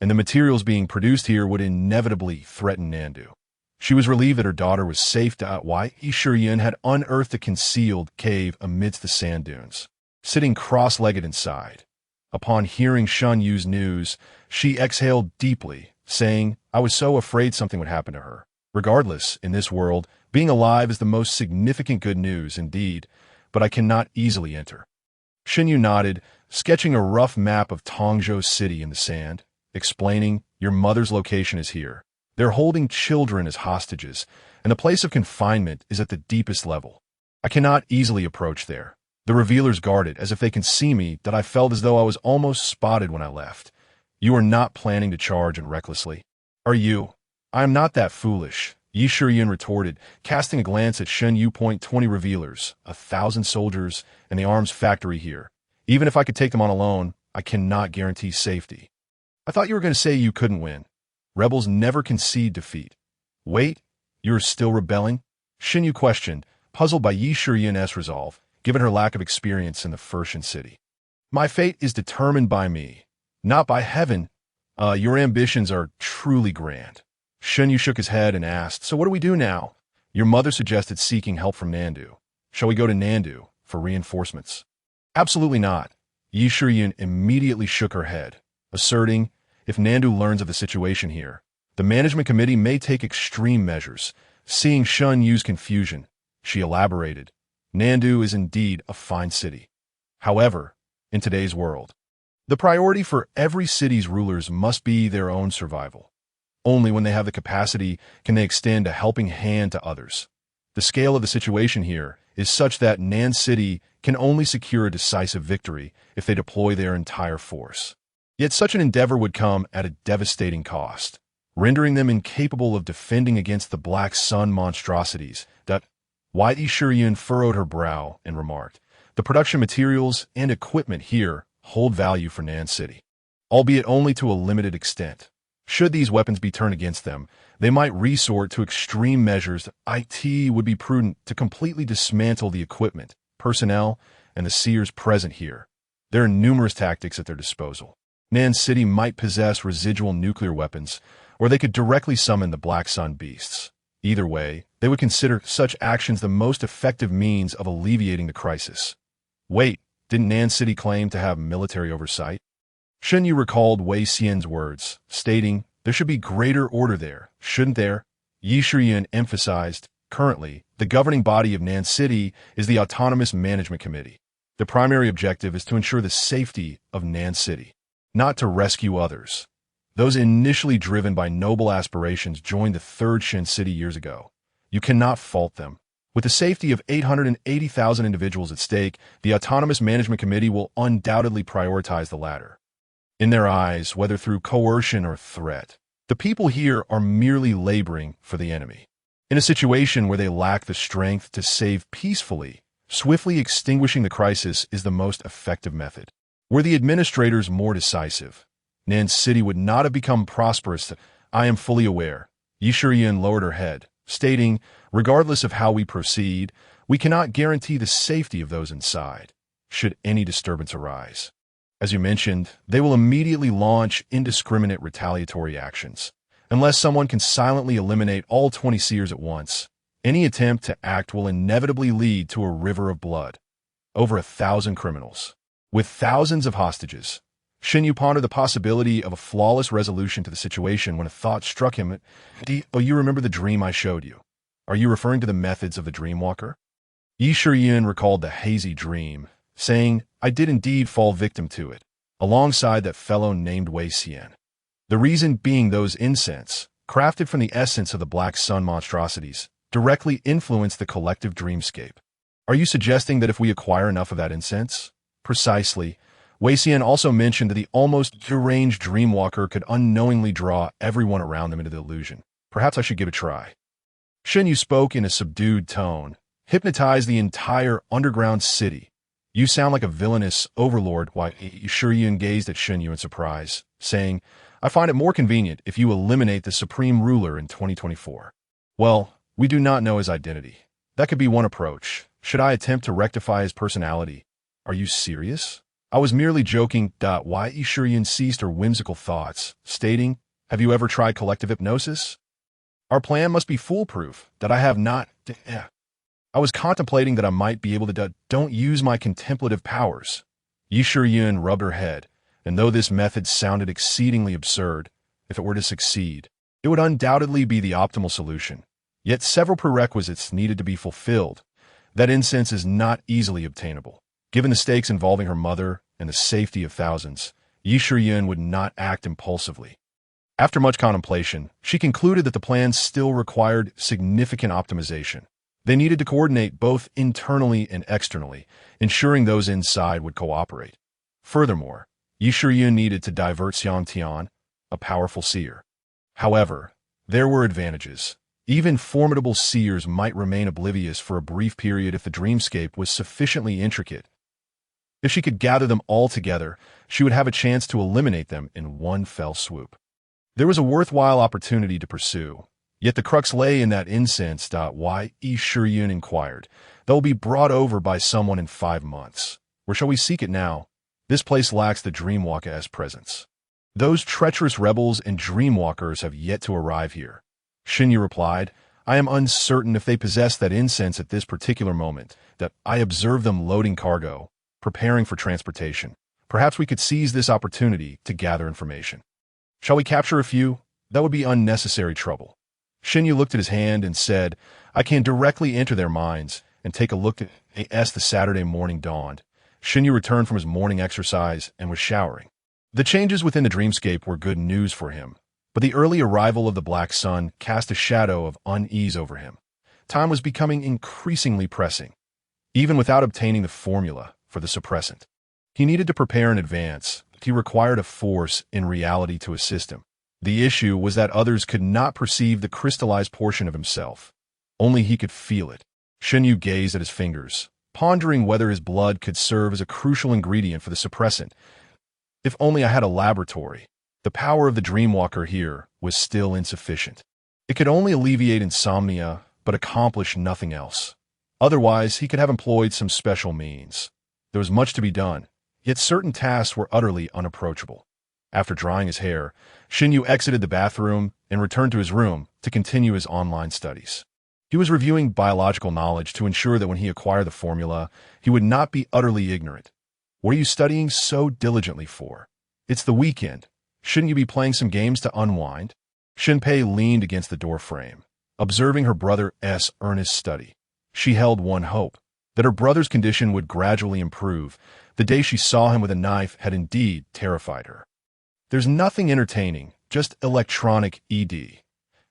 and the materials being produced here would inevitably threaten Nandu. She was relieved that her daughter was safe. Why Yi Shiyun had unearthed a concealed cave amidst the sand dunes, sitting cross-legged inside. Upon hearing Xunyu's news, she exhaled deeply, saying, "I was so afraid something would happen to her." Regardless, in this world, being alive is the most significant good news indeed, but I cannot easily enter. Xunyu nodded, sketching a rough map of Tongzhou City in the sand, explaining, "Your mother's location is here. They're holding children as hostages, and the place of confinement is at the deepest level. I cannot easily approach there. The revealers guard it as if they can see me, that I felt as though I was almost spotted when I left. You are not planning to charge in recklessly, are you?" "I am not that foolish," Yi Shiyun retorted, casting a glance at Xunyu. 20 revealers, 1,000 soldiers, and the arms factory here. Even if I could take them on alone, I cannot guarantee safety." "I thought you were going to say you couldn't win. Rebels never concede defeat." "Wait, you're still rebelling?" Xunyu questioned, puzzled by Yi Shiyun's resolve, given her lack of experience in the Furshan city. "My fate is determined by me, not by heaven." Your ambitions are truly grand." Xunyu shook his head and asked, "So what do we do now?" "Your mother suggested seeking help from Nandu. Shall we go to Nandu for reinforcements?" "Absolutely not." Yi Shiyun immediately shook her head, asserting, "If Nandu learns of the situation here, the management committee may take extreme measures." Seeing Xunyu's confusion, she elaborated, "Nandu is indeed a fine city. However, in today's world, the priority for every city's rulers must be their own survival. Only when they have the capacity can they extend a helping hand to others. The scale of the situation here is such that Nan City can only secure a decisive victory if they deploy their entire force. Yet such an endeavor would come at a devastating cost, rendering them incapable of defending against the Black Sun monstrosities. Wai Shuriyun furrowed her brow and remarked, "The production materials and equipment here hold value for Nan City, albeit only to a limited extent. Should these weapons be turned against them, they might resort to extreme measures. It would be prudent to completely dismantle the equipment, personnel, and the seers present here. There are numerous tactics at their disposal. Nan City might possess residual nuclear weapons, or they could directly summon the Black Sun beasts. Either way, they would consider such actions the most effective means of alleviating the crisis." Wait, didn't Nan City claim to have military oversight? Shen Yu recalled Wei Xian's words, stating, "There should be greater order there, shouldn't there?" Yi Shiyun emphasized, "Currently, the governing body of Nan City is the Autonomous Management Committee. The primary objective is to ensure the safety of Nan City, not to rescue others. Those initially driven by noble aspirations joined the Third Shen City years ago. You cannot fault them. With the safety of 880,000 individuals at stake, the Autonomous Management Committee will undoubtedly prioritize the latter. In their eyes, whether through coercion or threat, the people here are merely laboring for the enemy. In a situation where they lack the strength to save peacefully, swiftly extinguishing the crisis is the most effective method. Were the administrators more decisive, Nan City would not have become prosperous. I am fully aware." Yi Shuriyun lowered her head, stating, "Regardless of how we proceed, we cannot guarantee the safety of those inside, should any disturbance arise. As you mentioned, they will immediately launch indiscriminate retaliatory actions. Unless someone can silently eliminate all 20 seers at once, any attempt to act will inevitably lead to a river of blood. Over 1,000 criminals, with thousands of hostages." Shen Yu pondered the possibility of a flawless resolution to the situation when a thought struck him. "Oh, you remember the dream I showed you? Are you referring to the methods of the Dreamwalker?" Yi Shuriyun recalled the hazy dream, saying, "I did indeed fall victim to it, alongside that fellow named Wei Xian. The reason being those incense, crafted from the essence of the Black Sun monstrosities, directly influence the collective dreamscape. Are you suggesting that if we acquire enough of that incense?" "Precisely. Wei Xian also mentioned that the almost deranged Dreamwalker could unknowingly draw everyone around them into the illusion. Perhaps I should give it a try." Shen Yu spoke in a subdued tone. "Hypnotize the entire underground city. You sound like a villainous overlord." Why, Shuriyun gazed at Shen Yu in surprise, saying, "I find it more convenient if you eliminate the supreme ruler in 2024. "Well, we do not know his identity. That could be one approach. Should I attempt to rectify his personality?" "Are you serious?" "I was merely joking." Wai Shuriyun ceased her whimsical thoughts, stating, "Have you ever tried collective hypnosis?" "Our plan must be foolproof. That I have not. I was contemplating that I might be able to don't use my contemplative powers." Yi Shuriyun rubbed her head, and though this method sounded exceedingly absurd, if it were to succeed, it would undoubtedly be the optimal solution. Yet several prerequisites needed to be fulfilled. That incense is not easily obtainable. Given the stakes involving her mother and the safety of thousands, Yi Shuriyun would not act impulsively. After much contemplation, she concluded that the plan still required significant optimization. They needed to coordinate both internally and externally, ensuring those inside would cooperate. Furthermore, Yi Shuriyun needed to divert Xiang Tian, a powerful seer. However, there were advantages. Even formidable seers might remain oblivious for a brief period if the dreamscape was sufficiently intricate. If she could gather them all together, she would have a chance to eliminate them in one fell swoop. There was a worthwhile opportunity to pursue, yet the crux lay in that incense. Wai Shuriyun inquired. "That will be brought over by someone in 5 months. Where shall we seek it now? This place lacks the Dreamwalker's presence. Those treacherous rebels and Dreamwalkers have yet to arrive here." Shen Yu replied, "I am uncertain if they possess that incense at this particular moment. That I observe them loading cargo, preparing for transportation. Perhaps we could seize this opportunity to gather information. Shall we capture a few? That would be unnecessary trouble." Shen Yu looked at his hand and said, "I can directly enter their minds and take a look at as the Saturday morning dawned." Shen Yu returned from his morning exercise and was showering. The changes within the dreamscape were good news for him, but the early arrival of the Black Sun cast a shadow of unease over him. Time was becoming increasingly pressing. Even without obtaining the formula for the suppressant, he needed to prepare in advance. he required a force in reality to assist him. The issue was that others could not perceive the crystallized portion of himself. Only he could feel it. Shenyu gazed at his fingers, pondering whether his blood could serve as a crucial ingredient for the suppressant. If only I had a laboratory. The power of the Dreamwalker here was still insufficient. It could only alleviate insomnia, but accomplish nothing else. Otherwise, he could have employed some special means. There was much to be done, yet certain tasks were utterly unapproachable. After drying his hair, Shinyu exited the bathroom and returned to his room to continue his online studies. He was reviewing biological knowledge to ensure that when he acquired the formula, he would not be utterly ignorant. What are you studying so diligently for? It's the weekend. Shouldn't you be playing some games to unwind? Shinpei leaned against the doorframe, observing her brother's earnest study. She held one hope, that her brother's condition would gradually improve. The day she saw him with a knife had indeed terrified her. There's nothing entertaining, just electronic ED.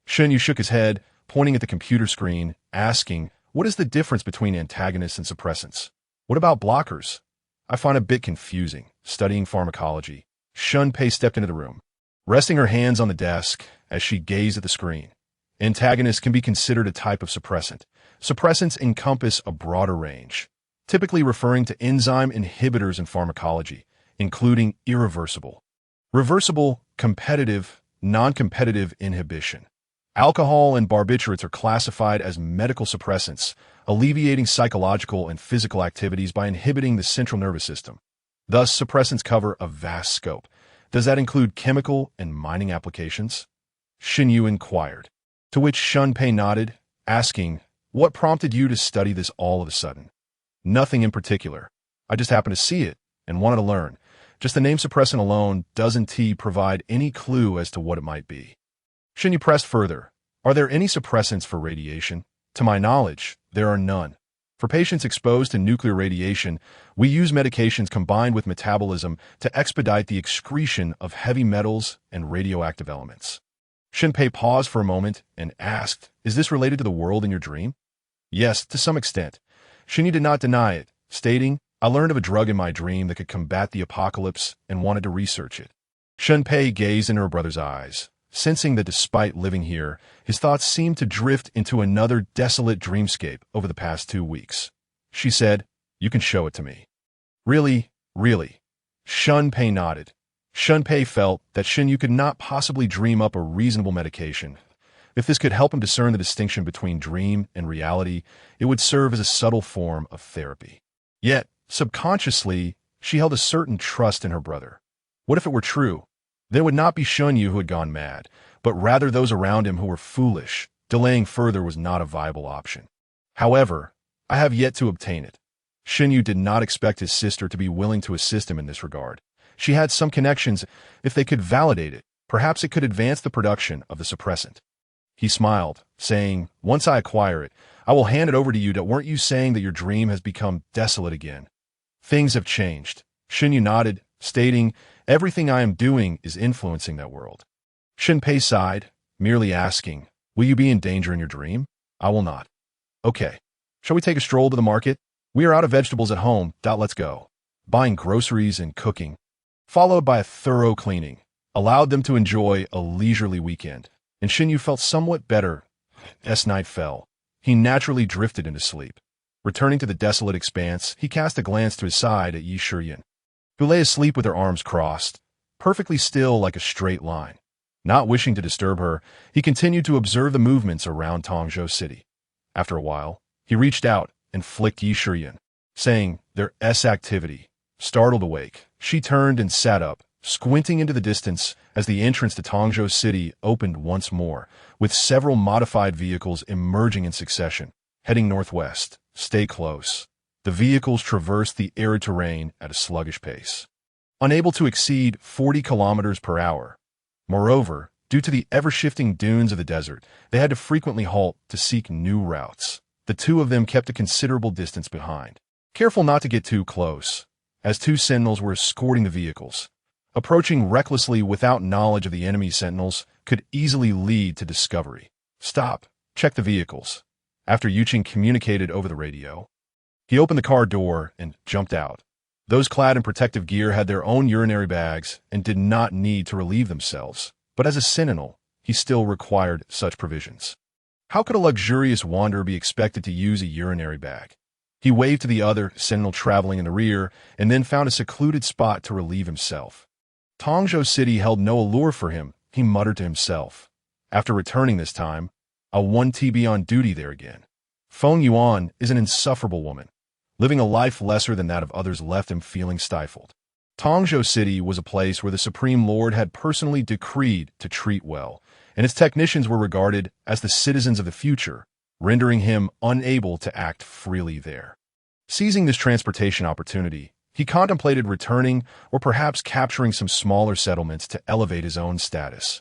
Shinyu shook his head, pointing at the computer screen, asking, what is the difference between antagonists and suppressants? What about blockers? I find it a bit confusing, studying pharmacology. Shunpei stepped into the room, resting her hands on the desk as she gazed at the screen. Antagonists can be considered a type of suppressant. Suppressants encompass a broader range, typically referring to enzyme inhibitors in pharmacology, including irreversible, reversible, competitive, non-competitive inhibition. Alcohol and barbiturates are classified as medical suppressants, alleviating psychological and physical activities by inhibiting the central nervous system. Thus, suppressants cover a vast scope. Does that include chemical and mining applications? Shinyu inquired, to which Shunpei nodded, asking, what prompted you to study this all of a sudden? Nothing in particular. I just happened to see it and wanted to learn. Just the name suppressant alone doesn't provide any clue as to what it might be. Shinyu pressed further. Are there any suppressants for radiation? To my knowledge, there are none. For patients exposed to nuclear radiation, we use medications combined with metabolism to expedite the excretion of heavy metals and radioactive elements. Shinpei paused for a moment and asked, is this related to the world in your dream? Yes, to some extent. Shinyu did not deny it, stating, I learned of a drug in my dream that could combat the apocalypse and wanted to research it. Shinpei gazed into her brother's eyes, sensing that despite living here, his thoughts seemed to drift into another desolate dreamscape over the past 2 weeks. She said, you can show it to me. Really? Shunpei nodded. Shunpei felt that Shinyu could not possibly dream up a reasonable medication. If this could help him discern the distinction between dream and reality, it would serve as a subtle form of therapy. Yet, subconsciously, she held a certain trust in her brother. What if it were true? Then it would not be Shinyu who had gone mad, but rather those around him who were foolish. Delaying further was not a viable option. However, I have yet to obtain it. Shinyu did not expect his sister to be willing to assist him in this regard. She had some connections. If they could validate it, perhaps it could advance the production of the suppressant. He smiled, saying, once I acquire it, I will hand it over to you. Weren't you saying that your dream has become desolate again? Things have changed. Shinyu nodded, stating, everything I am doing is influencing that world. Shinpei sighed, merely asking, will you be in danger in your dream? I will not. Okay. Shall we take a stroll to the market? We are out of vegetables at home. Let's go. Buying groceries and cooking, followed by a thorough cleaning, allowed them to enjoy a leisurely weekend, and Shinyu felt somewhat better. As night fell, he naturally drifted into sleep. Returning to the desolate expanse, he cast a glance to his side at Yi Shiyan, who lay asleep with her arms crossed, perfectly still like a straight line. Not wishing to disturb her, he continued to observe the movements around Tongzhou City. After a while, he reached out and flicked Yi Shiyan, saying, there's activity. Startled awake, she turned and sat up, squinting into the distance as the entrance to Tongzhou City opened once more, with several modified vehicles emerging in succession, heading northwest. Stay close. The vehicles traversed the arid terrain at a sluggish pace, unable to exceed 40 kilometers per hour. Moreover, due to the ever-shifting dunes of the desert, they had to frequently halt to seek new routes. The two of them kept a considerable distance behind, careful not to get too close, as 2 sentinels were escorting the vehicles. Approaching recklessly without knowledge of the enemy sentinels could easily lead to discovery. Stop. Check the vehicles. After Yuqing communicated over the radio, he opened the car door and jumped out. Those clad in protective gear had their own urinary bags and did not need to relieve themselves, but as a sentinel, he still required such provisions. How could a luxurious wanderer be expected to use a urinary bag? He waved to the other sentinel traveling in the rear and then found a secluded spot to relieve himself. Tongzhou City held no allure for him, he muttered to himself. After returning this time, I'll 1TB on duty there again. Feng Yuan is an insufferable woman. Living a life lesser than that of others left him feeling stifled. Tongzhou City was a place where the Supreme Lord had personally decreed to treat well, and its technicians were regarded as the citizens of the future, rendering him unable to act freely there. Seizing this transportation opportunity, he contemplated returning or perhaps capturing some smaller settlements to elevate his own status.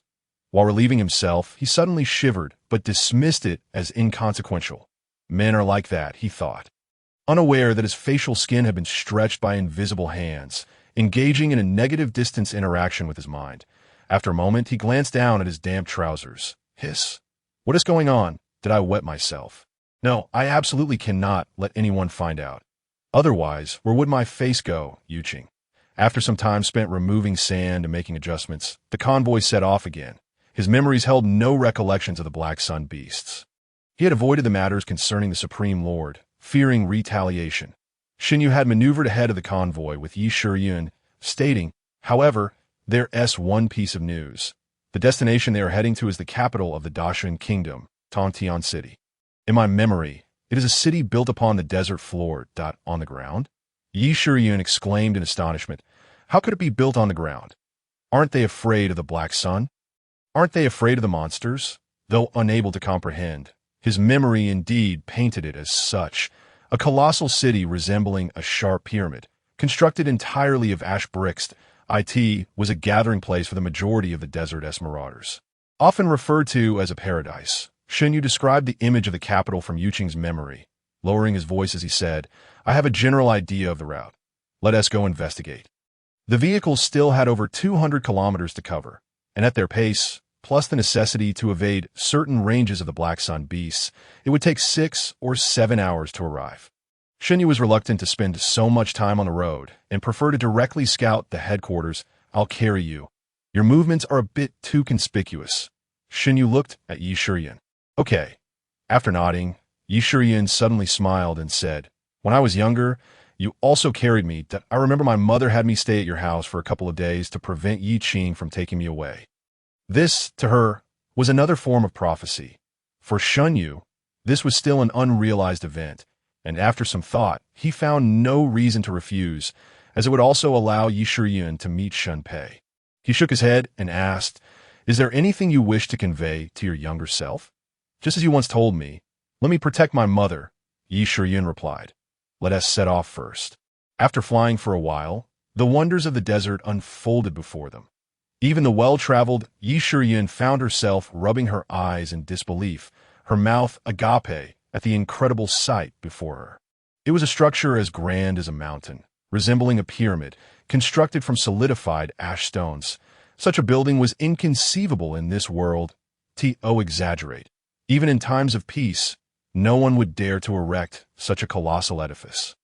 While relieving himself, he suddenly shivered, but dismissed it as inconsequential. Men are like that, he thought. Unaware that his facial skin had been stretched by invisible hands, engaging in a negative distance interaction with his mind. After a moment, he glanced down at his damp trousers. Hiss. What is going on? Did I wet myself? No, I absolutely cannot let anyone find out. Otherwise, where would my face go, Yuqing? After some time spent removing sand and making adjustments, the convoy set off again. His memories held no recollections of the Black Sun beasts. He had avoided the matters concerning the Supreme Lord, fearing retaliation. Xinyu had maneuvered ahead of the convoy with Yi Shiyun, stating, however, there's one piece of news. The destination they are heading to is the capital of the Dacian Kingdom, Tongtian City. In my memory, it is a city built upon the desert floor, on the ground? Yi Shiyun exclaimed in astonishment. How could it be built on the ground? Aren't they afraid of the Black Sun? Aren't they afraid of the monsters? Though unable to comprehend, his memory indeed painted it as such, a colossal city resembling a sharp pyramid, constructed entirely of ash bricks. It was a gathering place for the majority of the desert marauders. Often referred to as a paradise, Xinyu described the image of the capital from Yuqing's memory, lowering his voice as he said, I have a general idea of the route. Let us go investigate. The vehicles still had over 200 kilometers to cover, and at their pace, plus the necessity to evade certain ranges of the Black Sun beasts, it would take 6 or 7 hours to arrive. Xinyu was reluctant to spend so much time on the road and preferred to directly scout the headquarters. I'll carry you. Your movements are a bit too conspicuous. Xinyu looked at Yi Shiyun. Okay. After nodding, Yi Shiyun suddenly smiled and said, when I was younger, you also carried me. I remember my mother had me stay at your house for a couple of days to prevent Yi Qing from taking me away. This, to her, was another form of prophecy. For Xinyu, this was still an unrealized event, and after some thought, he found no reason to refuse, as it would also allow Yi Shiyun to meet Shunpei. He shook his head and asked, is there anything you wish to convey to your younger self? Just as you once told me, let me protect my mother, Yi Shiyun replied. Let us set off first. After flying for a while, the wonders of the desert unfolded before them. Even the well-traveled Yi Shiyun found herself rubbing her eyes in disbelief, her mouth agape at the incredible sight before her. It was a structure as grand as a mountain, resembling a pyramid, constructed from solidified ash stones. Such a building was inconceivable in this world. To exaggerate. Even in times of peace, no one would dare to erect such a colossal edifice.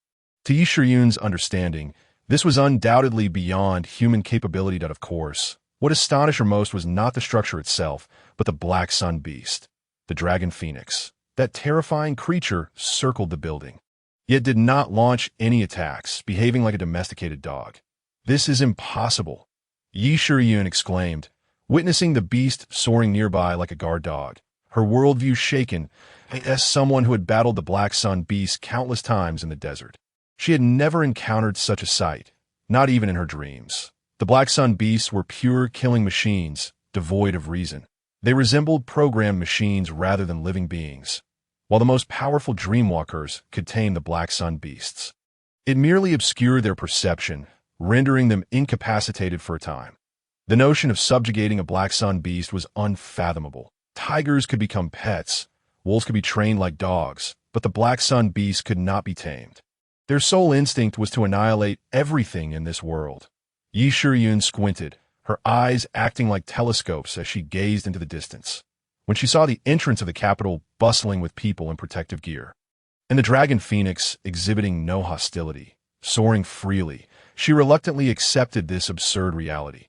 To Yi Shiyun's understanding, this was undoubtedly beyond human capability. Of course, what astonished her most was not the structure itself, but the Black Sun beast, the dragon phoenix. That terrifying creature circled the building, yet did not launch any attacks, behaving like a domesticated dog. This is impossible, Yi Shiyun exclaimed, witnessing the beast soaring nearby like a guard dog, her worldview shaken as someone who had battled the Black Sun beast countless times in the desert. She had never encountered such a sight, not even in her dreams. The Black Sun beasts were pure killing machines, devoid of reason. They resembled programmed machines rather than living beings, while the most powerful dreamwalkers could tame the Black Sun beasts. It merely obscured their perception, rendering them incapacitated for a time. The notion of subjugating a Black Sun beast was unfathomable. Tigers could become pets, wolves could be trained like dogs, but the Black Sun beast could not be tamed. Their sole instinct was to annihilate everything in this world. Yi Shiyun squinted, her eyes acting like telescopes as she gazed into the distance, when she saw the entrance of the capital bustling with people in protective gear, and the dragon phoenix exhibiting no hostility, soaring freely, She reluctantly accepted this absurd reality.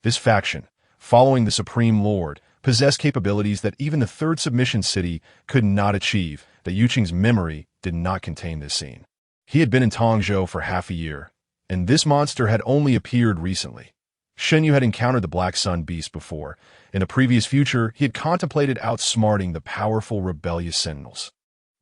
This faction, following the Supreme Lord, possessed capabilities that even the Third Submission City could not achieve, that Yuqing's memory did not contain this scene. He had been in Tongzhou for half a year, and this monster had only appeared recently. Shenyu had encountered the Black Sun Beast before. In a previous future, he had contemplated outsmarting the powerful rebellious sentinels.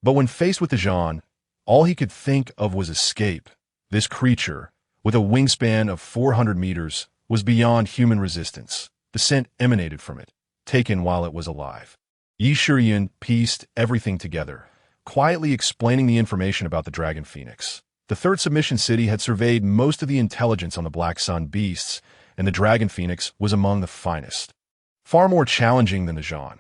But when faced with the Zhan, all he could think of was escape. This creature, with a wingspan of 400 meters, was beyond human resistance. The scent emanated from it, taken while it was alive. Yi Shiyun pieced everything together, quietly explaining the information about the Dragon Phoenix. The Third Submission City had surveyed most of the intelligence on the Black Sun Beasts, and the Dragon Phoenix was among the finest. Far more challenging than the Zhan.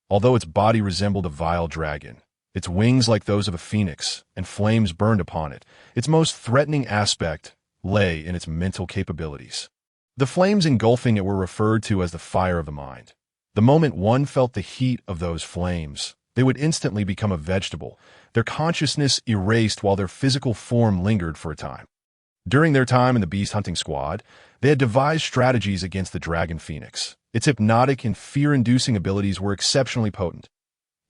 Although its body resembled a vile dragon, its wings like those of a phoenix, and flames burned upon it, its most threatening aspect lay in its mental capabilities. The flames engulfing it were referred to as the fire of the mind. The moment one felt the heat of those flames, they would instantly become a vegetable, their consciousness erased while their physical form lingered for a time. During their time in the beast hunting squad, they had devised strategies against the Dragon Phoenix. Its hypnotic and fear-inducing abilities were exceptionally potent.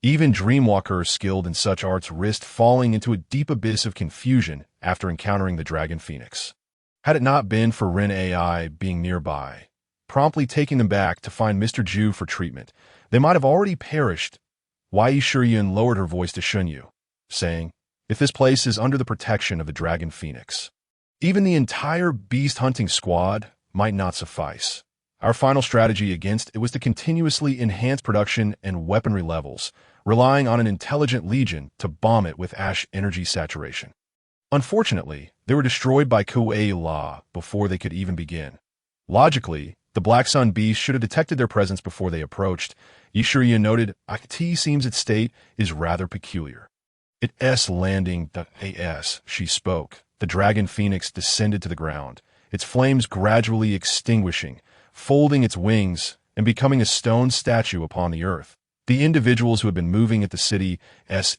Even dreamwalkers skilled in such arts risked falling into a deep abyss of confusion after encountering the Dragon Phoenix. Had it not been for Ren AI being nearby, promptly taking them back to find Mr. Ju for treatment, they might have already perished. Yi Shiyun lowered her voice to Shenyu, saying, "If this place is under the protection of the Dragon Phoenix, even the entire beast hunting squad might not suffice. Our final strategy against it was to continuously enhance production and weaponry levels, relying on an intelligent legion to bomb it with ash energy saturation. Unfortunately, they were destroyed by Kuei La before they could even begin. Logically, the Black Sun Beast should have detected their presence before they approached. Yi Shiyun noted, "It seems its state is rather peculiar." "It's landing the AS," she spoke. The Dragon Phoenix descended to the ground, its flames gradually extinguishing, folding its wings, and becoming a stone statue upon the earth. The individuals who had been moving at the city's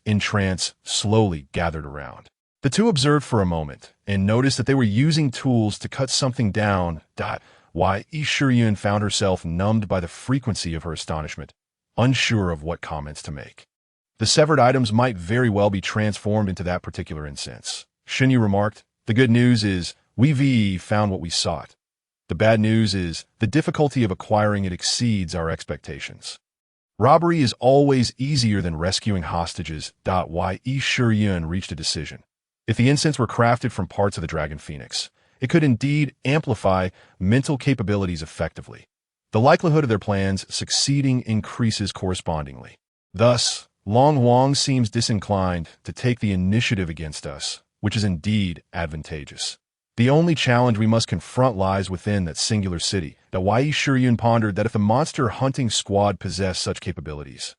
entrance slowly gathered around. The two observed for a moment, and noticed that they were using tools to cut something down. Yi Shiyun found herself numbed by the frequency of her astonishment, unsure of what comments to make. The severed items might very well be transformed into that particular incense. Shenyu remarked, "The good news is, we've found what we sought. The bad news is, the difficulty of acquiring it exceeds our expectations. Robbery is always easier than rescuing hostages." Yi Shiyun reached a decision. If the incense were crafted from parts of the Dragon Phoenix, it could indeed amplify mental capabilities effectively. The likelihood of their plans succeeding increases correspondingly. Thus, Long Huang seems disinclined to take the initiative against us, which is indeed advantageous. The only challenge we must confront lies within that singular city. Yi Shiyun pondered that if the monster hunting squad possessed such capabilities,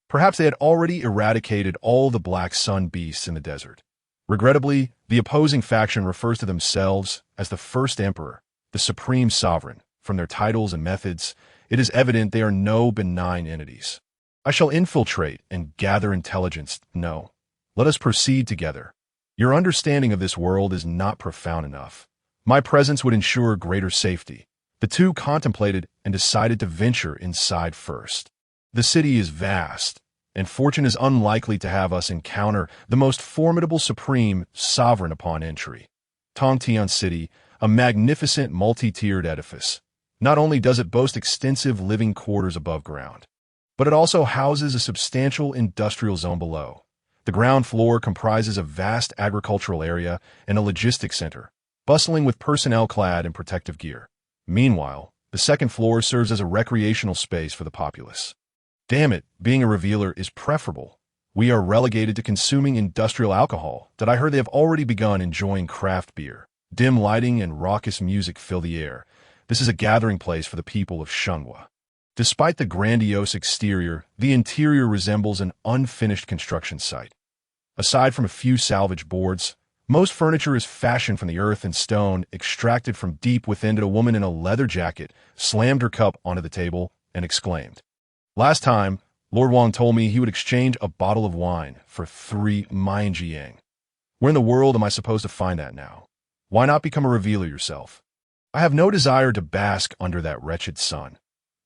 perhaps they had already eradicated all the Black Sun Beasts in the desert. Regrettably, the opposing faction refers to themselves as the First Emperor, the Supreme Sovereign. From their titles and methods, it is evident they are no benign entities. I shall infiltrate and gather intelligence. No. Let us proceed together. Your understanding of this world is not profound enough. My presence would ensure greater safety. The two contemplated and decided to venture inside first. The city is vast, and fortune is unlikely to have us encounter the most formidable Supreme Sovereign upon entry. Tongtian City, a magnificent multi-tiered edifice. Not only does it boast extensive living quarters above ground, but it also houses a substantial industrial zone below. The ground floor comprises a vast agricultural area and a logistics center, bustling with personnel clad in protective gear. Meanwhile, the second floor serves as a recreational space for the populace. Damn it, being a revealer is preferable. We are relegated to consuming industrial alcohol that I heard they have already begun enjoying craft beer. Dim lighting and raucous music fill the air. This is a gathering place for the people of Shenhua. Despite the grandiose exterior, the interior resembles an unfinished construction site. Aside from a few salvage boards, most furniture is fashioned from the earth and stone extracted from deep within it. A woman in a leather jacket slammed her cup onto the table and exclaimed, "Last time, Lord Wang told me he would exchange a bottle of wine for 3 Mainjiang. Where in the world am I supposed to find that now?" Why not become a revealer yourself? I have no desire to bask under that wretched sun.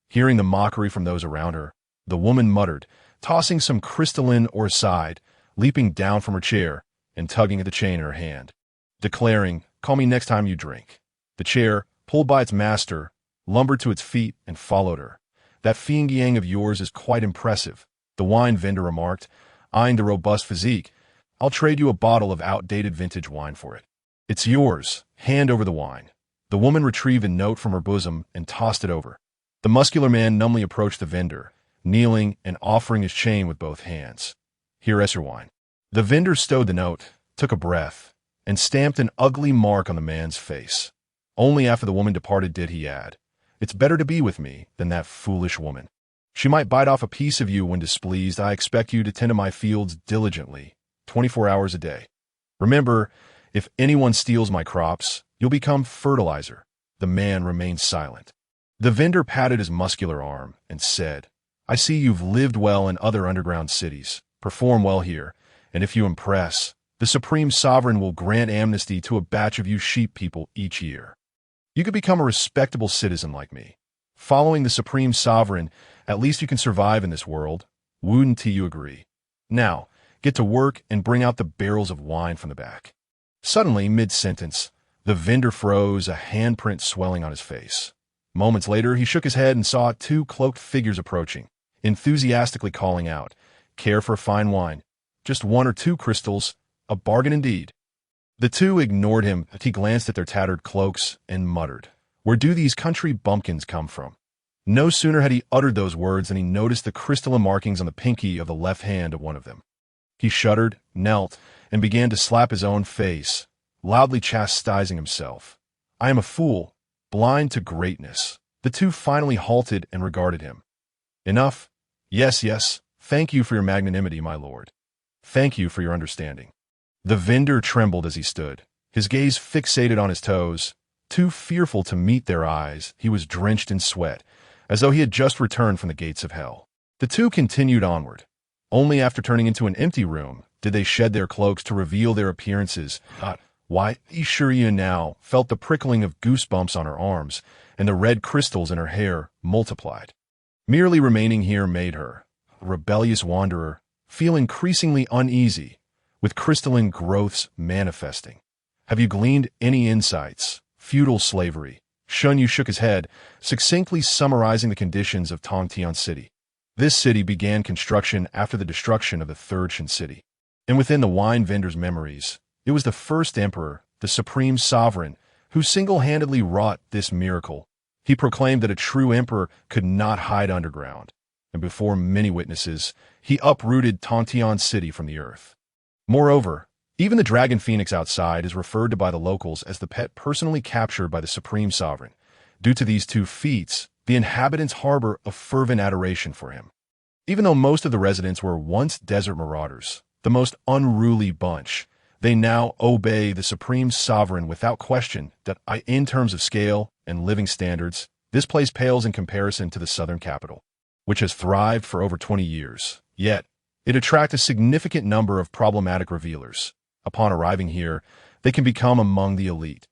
Hearing the mockery from those around her, the woman muttered, tossing some crystalline ore aside, leaping down from her chair and tugging at the chain in her hand, declaring, "Call me next time you drink." The chair, pulled by its master, lumbered to its feet and followed her. "That fiend-yang of yours is quite impressive," the wine vendor remarked, eyeing the robust physique. "I'll trade you a bottle of outdated vintage wine for it." "It's yours. Hand over the wine." The woman retrieved a note from her bosom and tossed it over. The muscular man numbly approached the vendor, kneeling and offering his chain with both hands. "Here's your wine." The vendor stowed the note, took a breath, and stamped an ugly mark on the man's face. Only after the woman departed did he add, "It's better to be with me than that foolish woman. She might bite off a piece of you when displeased. I expect you to tend to my fields diligently, 24 hours a day. Remember, if anyone steals my crops, you'll become fertilizer." The man remained silent. The vendor patted his muscular arm and said, "I see you've lived well in other underground cities. Perform well here, and if you impress, the Supreme Sovereign will grant amnesty to a batch of you sheep people each year. You could become a respectable citizen like me. Following the Supreme Sovereign, at least you can survive in this world. Wouldn't you agree? Now, get to work and bring out the barrels of wine from the back." Suddenly, mid-sentence, the vendor froze, a handprint swelling on his face. Moments later, he shook his head and saw two cloaked figures approaching, enthusiastically calling out, "Care for fine wine? Just 1 or 2 crystals, a bargain indeed." The two ignored him as he glanced at their tattered cloaks and muttered, "Where do these country bumpkins come from?" No sooner had he uttered those words than he noticed the crystalline markings on the pinky of the left hand of one of them. He shuddered, knelt, and began to slap his own face, loudly chastising himself. "I am a fool, blind to greatness." The two finally halted and regarded him. "Enough. Yes, yes. Thank you for your magnanimity, my lord. Thank you for your understanding." The vendor trembled as he stood, his gaze fixated on his toes. Too fearful to meet their eyes, he was drenched in sweat, as though he had just returned from the gates of hell. The two continued onward. Only after turning into an empty room did they shed their cloaks to reveal their appearances. Why, Ishuria now felt the prickling of goosebumps on her arms, and the red crystals in her hair multiplied. Merely remaining here made her, a rebellious wanderer, feel increasingly uneasy, with crystalline growths manifesting. "Have you gleaned any insights? Feudal slavery." Shun Yu shook his head, succinctly summarizing the conditions of Tongtian City. This city began construction after the destruction of the Third Shin City. And within the wine vendor's memories, it was the first emperor, the Supreme Sovereign, who single-handedly wrought this miracle. He proclaimed that a true emperor could not hide underground, and before many witnesses, he uprooted Tongtian City from the earth. Moreover, even the dragon phoenix outside is referred to by the locals as the pet personally captured by the Supreme Sovereign. Due to these two feats, the inhabitants harbor a fervent adoration for him. Even though most of the residents were once desert marauders, the most unruly bunch, they now obey the Supreme Sovereign without question. That in terms of scale and living standards, this place pales in comparison to the southern capital, which has thrived for over 20 years. Yet, it attracts a significant number of problematic revealers. Upon arriving here, they can become among the elite.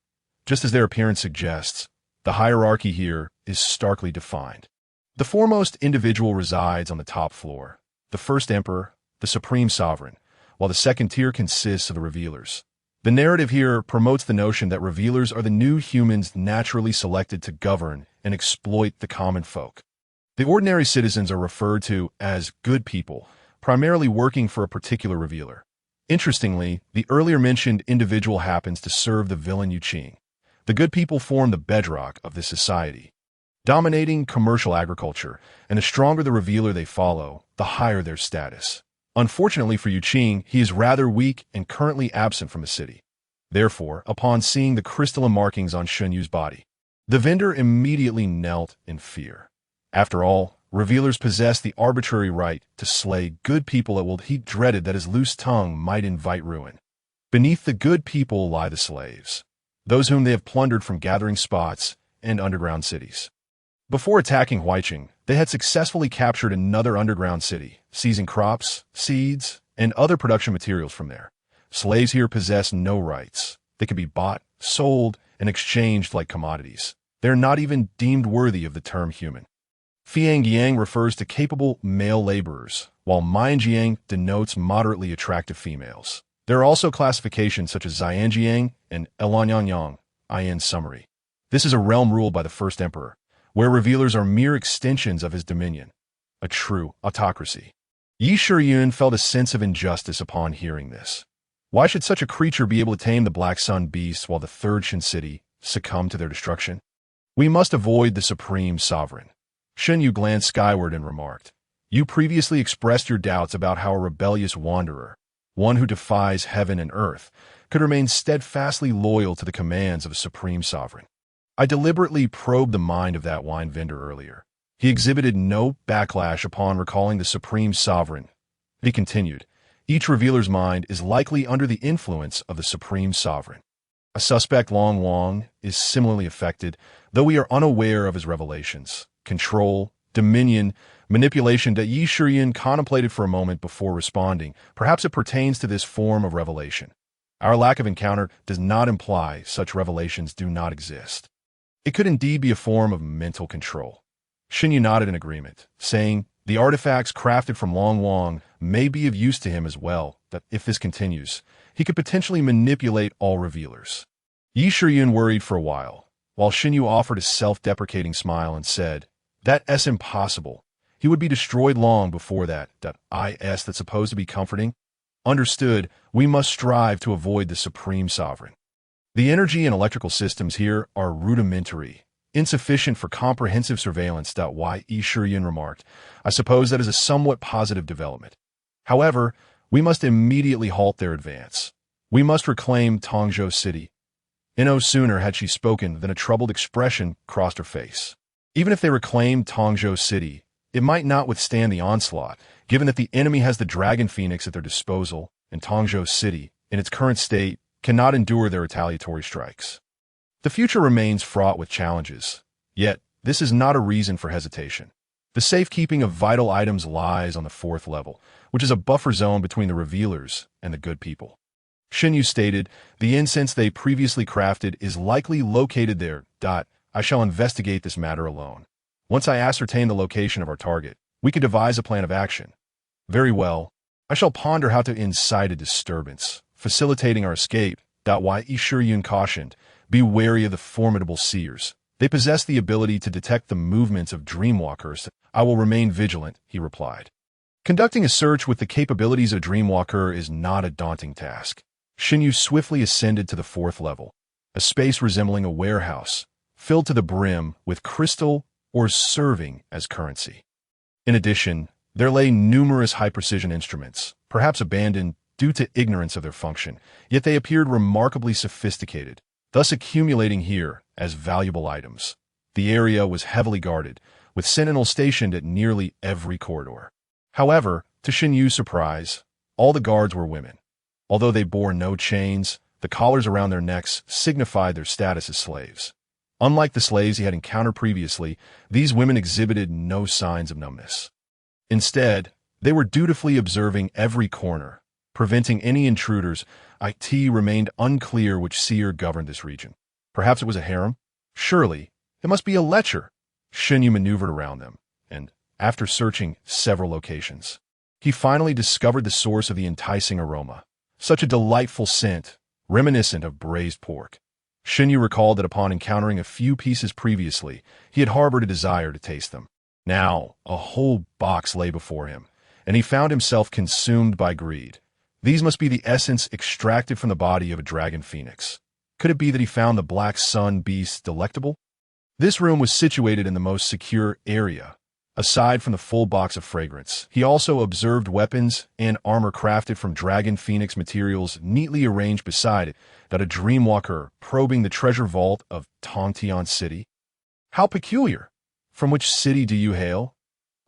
Just as their appearance suggests, the hierarchy here is starkly defined. The foremost individual resides on the top floor, the first emperor, the Supreme Sovereign, while the second tier consists of the revealers. The narrative here promotes the notion that revealers are the new humans naturally selected to govern and exploit the common folk. The ordinary citizens are referred to as good people, primarily working for a particular revealer. Interestingly, the earlier mentioned individual happens to serve the villain Yu Qing. The good people form the bedrock of this society, dominating commercial agriculture, and the stronger the revealer they follow, the higher their status. Unfortunately for Yu Qing, he is rather weak and currently absent from the city. Therefore, upon seeing the crystalline markings on Shun Yu's body, the vendor immediately knelt in fear. After all, revealers possess the arbitrary right to slay good people at will. He dreaded that his loose tongue might invite ruin. Beneath the good people lie the slaves, those whom they have plundered from gathering spots and underground cities. Before attacking Huicheng, they had successfully captured another underground city, seizing crops, seeds, and other production materials from there. Slaves here possess no rights. They could be bought, sold, and exchanged like commodities. They're not even deemed worthy of the term human. Fiangyang refers to capable male laborers, while Mianjiang denotes moderately attractive females. There are also classifications such as Xianjiang and Elanyanyang, in summary. This is a realm ruled by the first emperor, where revealers are mere extensions of his dominion, a true autocracy. Yi Shiyun felt a sense of injustice upon hearing this. Why should such a creature be able to tame the Black Sun beasts while the Third Shin city succumbed to their destruction? We must avoid the supreme sovereign. Shen Yu glanced skyward and remarked, "You previously expressed your doubts about how a rebellious wanderer, one who defies heaven and earth, could remain steadfastly loyal to the commands of a supreme sovereign. I deliberately probed the mind of that wine vendor earlier. He exhibited no backlash upon recalling the supreme sovereign." He continued, "Each revealer's mind is likely under the influence of the supreme sovereign. A suspect Long Wang is similarly affected, though we are unaware of his revelations. Control, dominion, manipulation that Yi Shiyun contemplated for a moment before responding. Perhaps it pertains to this form of revelation. Our lack of encounter does not imply such revelations do not exist. It could indeed be a form of mental control." Xinyu nodded in agreement, saying, "The artifacts crafted from Long Wang may be of use to him as well, that if this continues, he could potentially manipulate all revealers." Yi Shiyun worried for a while Xinyu offered a self-deprecating smile and said, "That's impossible. He would be destroyed long before that. That's supposed to be comforting. Understood, we must strive to avoid the supreme sovereign. The energy and electrical systems here are rudimentary, insufficient for comprehensive surveillance. Yi Shiyun remarked, "I suppose that is a somewhat positive development. However, we must immediately halt their advance. We must reclaim Tongzhou City." No sooner had she spoken than a troubled expression crossed her face. Even if they reclaimed Tongzhou City, it might not withstand the onslaught, given that the enemy has the Dragon Phoenix at their disposal, and Tongzhou City, in its current state, cannot endure their retaliatory strikes. The future remains fraught with challenges, yet this is not a reason for hesitation. The safekeeping of vital items lies on the 4th level, which is a buffer zone between the revealers and the good people. Xinyu stated, "The incense they previously crafted is likely located there. I shall investigate this matter alone. Once I ascertain the location of our target, we could devise a plan of action." "Very well. I shall ponder how to incite a disturbance, facilitating our escape." Yi Shiyun cautioned, "Be wary of the formidable seers. They possess the ability to detect the movements of dreamwalkers." "I will remain vigilant," he replied. Conducting a search with the capabilities of a dreamwalker is not a daunting task. Xinyu swiftly ascended to the 4th level, a space resembling a warehouse, filled to the brim with crystal ores serving as currency. In addition, there lay numerous high-precision instruments, perhaps abandoned due to ignorance of their function, yet they appeared remarkably sophisticated, thus accumulating here as valuable items. The area was heavily guarded, with sentinels stationed at nearly every corridor. However, to Xinyu's surprise, all the guards were women. Although they bore no chains, the collars around their necks signified their status as slaves. Unlike the slaves he had encountered previously, these women exhibited no signs of numbness. Instead, they were dutifully observing every corner, preventing any intruders. It remained unclear which seer governed this region. Perhaps it was a harem? Surely, it must be a lecher. Xinyu maneuvered around them, and, after searching several locations, he finally discovered the source of the enticing aroma. Such a delightful scent, reminiscent of braised pork. Xinyu recalled that upon encountering a few pieces previously, he had harbored a desire to taste them. Now, a whole box lay before him, and he found himself consumed by greed. These must be the essence extracted from the body of a dragon phoenix. Could it be that he found the Black Sun beast delectable? This room was situated in the most secure area. Aside from the full box of fragrance, he also observed weapons and armor crafted from dragon phoenix materials neatly arranged beside it, that a dreamwalker probing the treasure vault of Tongtian City. "How peculiar! From which city do you hail?"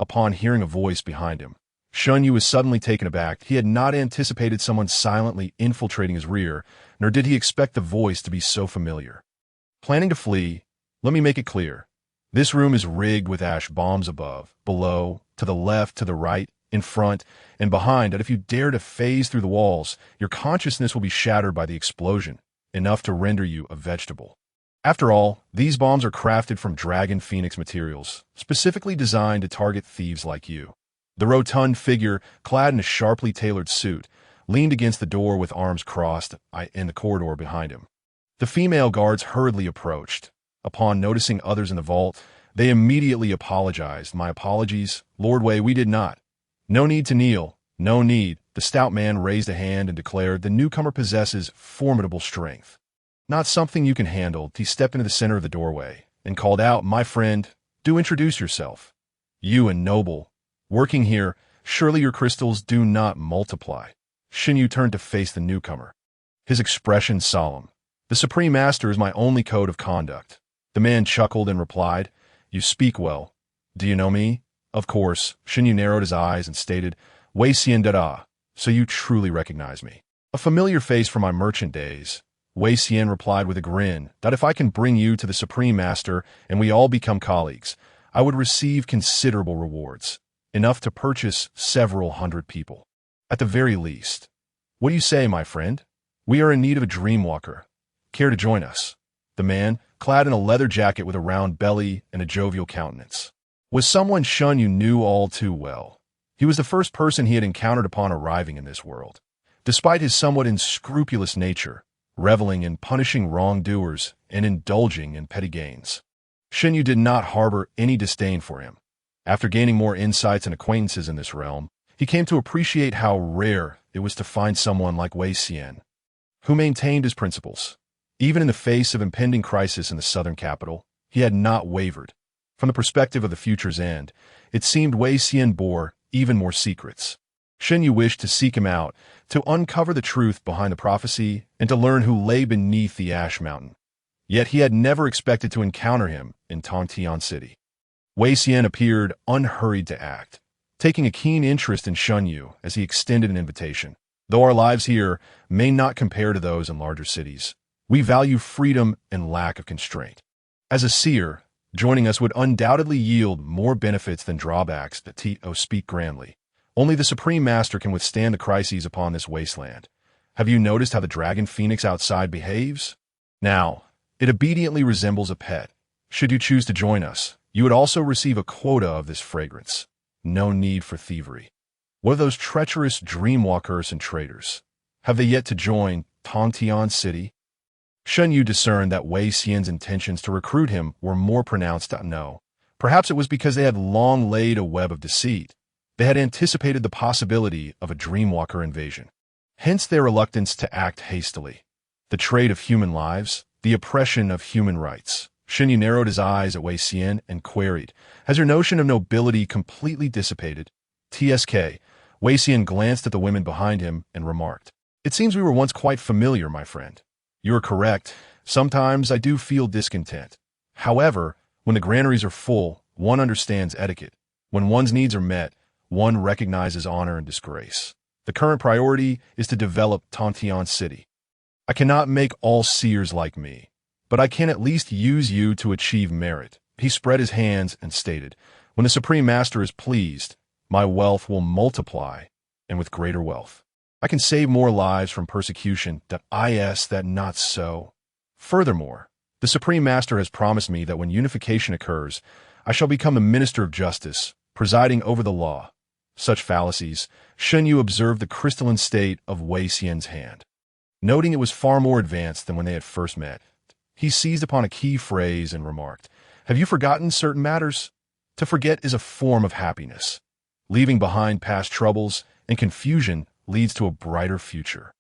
Upon hearing a voice behind him, Xinyu was suddenly taken aback. He had not anticipated someone silently infiltrating his rear, nor did he expect the voice to be so familiar. Planning to flee, let me make it clear. This room is rigged with ash bombs above, below, to the left, to the right, in front, and behind, that if you dare to phase through the walls, your consciousness will be shattered by the explosion. enough to render you a vegetable. After all, these bombs are crafted from dragon phoenix materials, specifically designed to target thieves like you. The rotund figure, clad in a sharply tailored suit, leaned against the door with arms crossed in the corridor behind him. The female guards hurriedly approached. Upon noticing others in the vault, they immediately apologized. "My apologies, Lord Wei, we did not." "No need to kneel, no need." The stout man raised a hand and declared, "The newcomer possesses formidable strength. Not something you can handle." He stepped into the center of the doorway and called out, "My friend, do introduce yourself. You and noble, working here, surely your crystals do not multiply." Xinyu turned to face the newcomer, his expression solemn. "The Supreme Master is my only code of conduct." The man chuckled and replied, "You speak well. Do you know me?" "Of course." Xinyu narrowed his eyes and stated, "Wei Xian da. So you truly recognize me." "A familiar face from my merchant days." Wei Xian replied with a grin, "That if I can bring you to the Supreme Master and we all become colleagues, I would receive considerable rewards, enough to purchase several hundred people. At the very least. What do you say, my friend? We are in need of a dreamwalker. Care to join us?" The man, clad in a leather jacket with a round belly and a jovial countenance, was someone Xinyu knew all too well. He was the first person he had encountered upon arriving in this world. Despite his somewhat unscrupulous nature, reveling in punishing wrongdoers and indulging in petty gains, Xinyu did not harbor any disdain for him. After gaining more insights and acquaintances in this realm, he came to appreciate how rare it was to find someone like Wei Xian, who maintained his principles. Even in the face of impending crisis in the southern capital, he had not wavered. From the perspective of the future's end, it seemed Wei Xian bore even more secrets. Xinyu wished to seek him out, to uncover the truth behind the prophecy, and to learn who lay beneath the Ash Mountain. Yet he had never expected to encounter him in Tongtian City. Wei Xian appeared unhurried to act, taking a keen interest in Xinyu as he extended an invitation. "Though our lives here may not compare to those in larger cities, we value freedom and lack of constraint. As a seer, joining us would undoubtedly yield more benefits than drawbacks." The Tito speak grandly. "Only the Supreme Master can withstand the crises upon this wasteland. Have you noticed how the dragon phoenix outside behaves? Now, it obediently resembles a pet. Should you choose to join us, you would also receive a quota of this fragrance. No need for thievery. What of those treacherous dreamwalkers and traitors? Have they yet to join Tongtian City?" Xinyu discerned that Wei Xian's intentions to recruit him were more pronounced. No. Perhaps it was because they had long laid a web of deceit. They had anticipated the possibility of a dreamwalker invasion. Hence their reluctance to act hastily. The trade of human lives, the oppression of human rights. Xinyu narrowed his eyes at Wei Xian and queried, "Has your notion of nobility completely dissipated?" "TSK." Wei Xian glanced at the women behind him and remarked, "It seems we were once quite familiar, my friend." "You are correct. Sometimes I do feel discontent. However, when the granaries are full, one understands etiquette. When one's needs are met, one recognizes honor and disgrace. The current priority is to develop Tongtian City. I cannot make all seers like me, but I can at least use you to achieve merit." He spread his hands and stated, "When the Supreme Master is pleased, my wealth will multiply, and with greater wealth, I can save more lives from persecution. That not so. Furthermore, the Supreme Master has promised me that when unification occurs, I shall become the Minister of Justice, presiding over the law." Such fallacies. Xinyu observed the crystalline state of Wei Xian's hand. Noting it was far more advanced than when they had first met, he seized upon a key phrase and remarked, "Have you forgotten certain matters? To forget is a form of happiness. Leaving behind past troubles and confusion leads to a brighter future.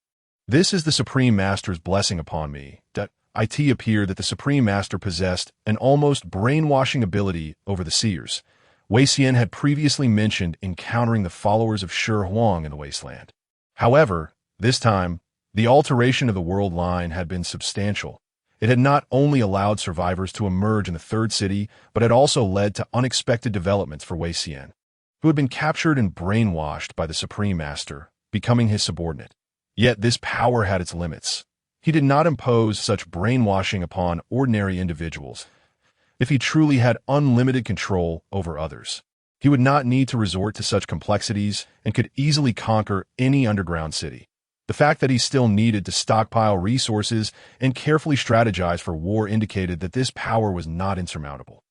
This is the Supreme Master's blessing upon me." It appeared that the Supreme Master possessed an almost brainwashing ability over the seers. Wei Xian had previously mentioned encountering the followers of Shi Huang in the wasteland. However, this time, the alteration of the world line had been substantial. It had not only allowed survivors to emerge in the third city, but had also led to unexpected developments for Wei Xian, who had been captured and brainwashed by the Supreme Master, becoming his subordinate. Yet this power had its limits. He did not impose such brainwashing upon ordinary individuals. If he truly had unlimited control over others, he would not need to resort to such complexities and could easily conquer any underground city. The fact that he still needed to stockpile resources and carefully strategize for war indicated that this power was not insurmountable.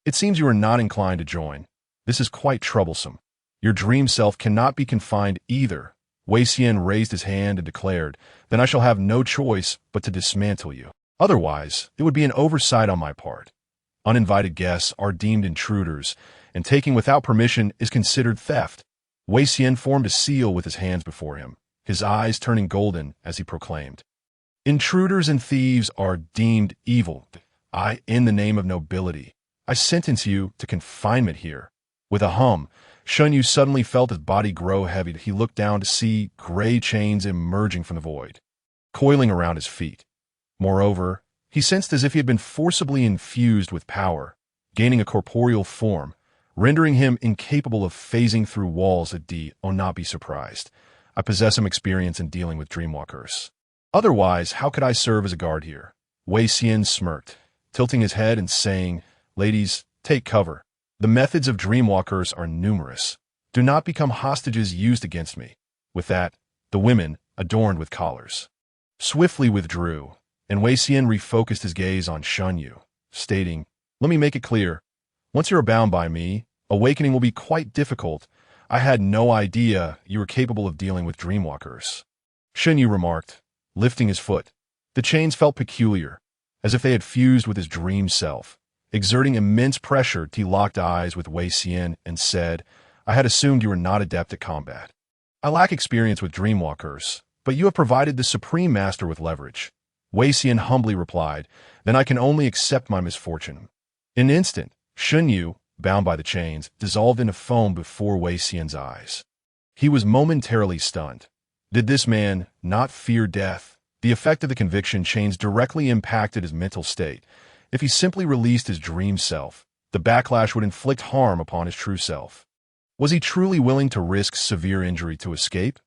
It seems you are not inclined to join. This is quite troublesome. Your dream self cannot be confined either. Wei Xian raised his hand and declared, then I shall have no choice but to dismantle you. Otherwise, it would be an oversight on my part. Uninvited guests are deemed intruders, and taking without permission is considered theft. Wei Xian formed a seal with his hands before him, his eyes turning golden as he proclaimed, intruders and thieves are deemed evil. In the name of nobility, I sentence you to confinement here. With a hum, Shun Yu suddenly felt his body grow heavy. He looked down to see gray chains emerging from the void, coiling around his feet. Moreover, he sensed as if he had been forcibly infused with power, gaining a corporeal form, rendering him incapable of phasing through walls. Not be surprised. I possess some experience in dealing with dreamwalkers. Otherwise, how could I serve as a guard here? Wei Xian smirked, tilting his head and saying, ladies, take cover. The methods of dreamwalkers are numerous. Do not become hostages used against me. With that, the women, adorned with collars, swiftly withdrew, and Wei Xian refocused his gaze on Shun Yu, stating, let me make it clear. Once you are bound by me, awakening will be quite difficult. I had no idea you were capable of dealing with dreamwalkers. Shun Yu remarked, lifting his foot. The chains felt peculiar, as if they had fused with his dream self. Exerting immense pressure, he locked eyes with Wei Xian and said, I had assumed you were not adept at combat. I lack experience with dreamwalkers, but you have provided the Supreme Master with leverage. Wei Xian humbly replied, then I can only accept my misfortune. In an instant, Shun Yu, bound by the chains, dissolved into foam before Wei Xian's eyes. He was momentarily stunned. Did this man not fear death? The effect of the conviction chains directly impacted his mental state. If he simply released his dream self, the backlash would inflict harm upon his true self. Was he truly willing to risk severe injury to escape?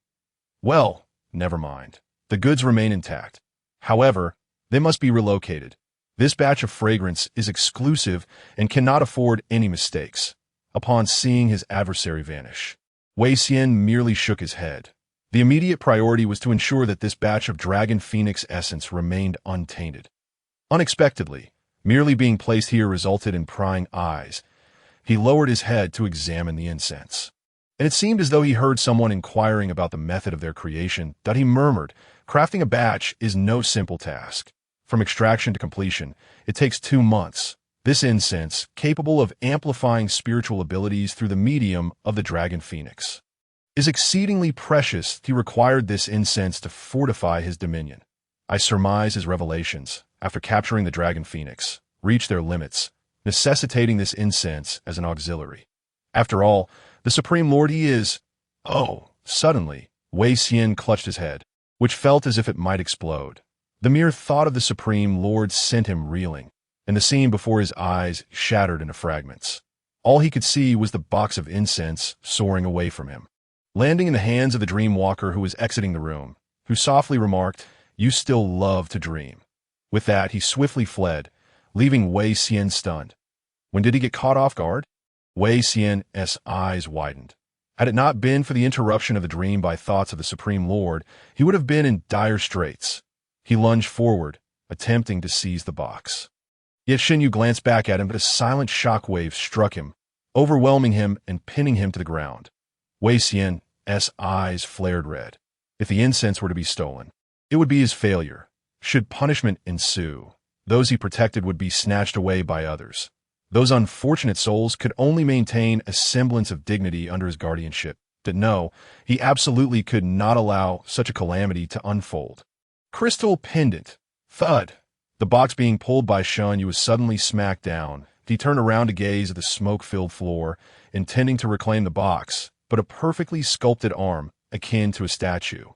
Well, never mind. The goods remain intact. However, they must be relocated. This batch of fragrance is exclusive and cannot afford any mistakes. Upon seeing his adversary vanish, Wei Xian merely shook his head. The immediate priority was to ensure that this batch of Dragon Phoenix essence remained untainted. Unexpectedly, merely being placed here resulted in prying eyes. He lowered his head to examine the incense, and it seemed as though he heard someone inquiring about the method of their creation. That he murmured, crafting a batch is no simple task. From extraction to completion, it takes 2 months. This incense, capable of amplifying spiritual abilities through the medium of the Dragon Phoenix, is exceedingly precious. He required this incense to fortify his dominion. I surmise his revelations, after capturing the Dragon Phoenix, reached their limits, necessitating this incense as an auxiliary. After all, the Supreme Lord he is. Oh, suddenly, Wei Xian clutched his head, which felt as if it might explode. The mere thought of the Supreme Lord sent him reeling, and the scene before his eyes shattered into fragments. All he could see was the box of incense soaring away from him, landing in the hands of the dream walker who was exiting the room, who softly remarked, "You still love to dream." With that, he swiftly fled, leaving Wei Xian stunned. When did he get caught off guard? Wei Xian's eyes widened. Had it not been for the interruption of the dream by thoughts of the Supreme Lord, he would have been in dire straits. He lunged forward, attempting to seize the box. Yet Shin Yu glanced back at him, but a silent shockwave struck him, overwhelming him and pinning him to the ground. Wei Xian's eyes flared red. If the incense were to be stolen, it would be his failure. Should punishment ensue, those he protected would be snatched away by others. Those unfortunate souls could only maintain a semblance of dignity under his guardianship. That no, he absolutely could not allow such a calamity to unfold. Crystal pendant. Thud. The box being pulled by Shun Yu was suddenly smacked down. He turned around to gaze at the smoke-filled floor, intending to reclaim the box, but a perfectly sculpted arm, akin to a statue,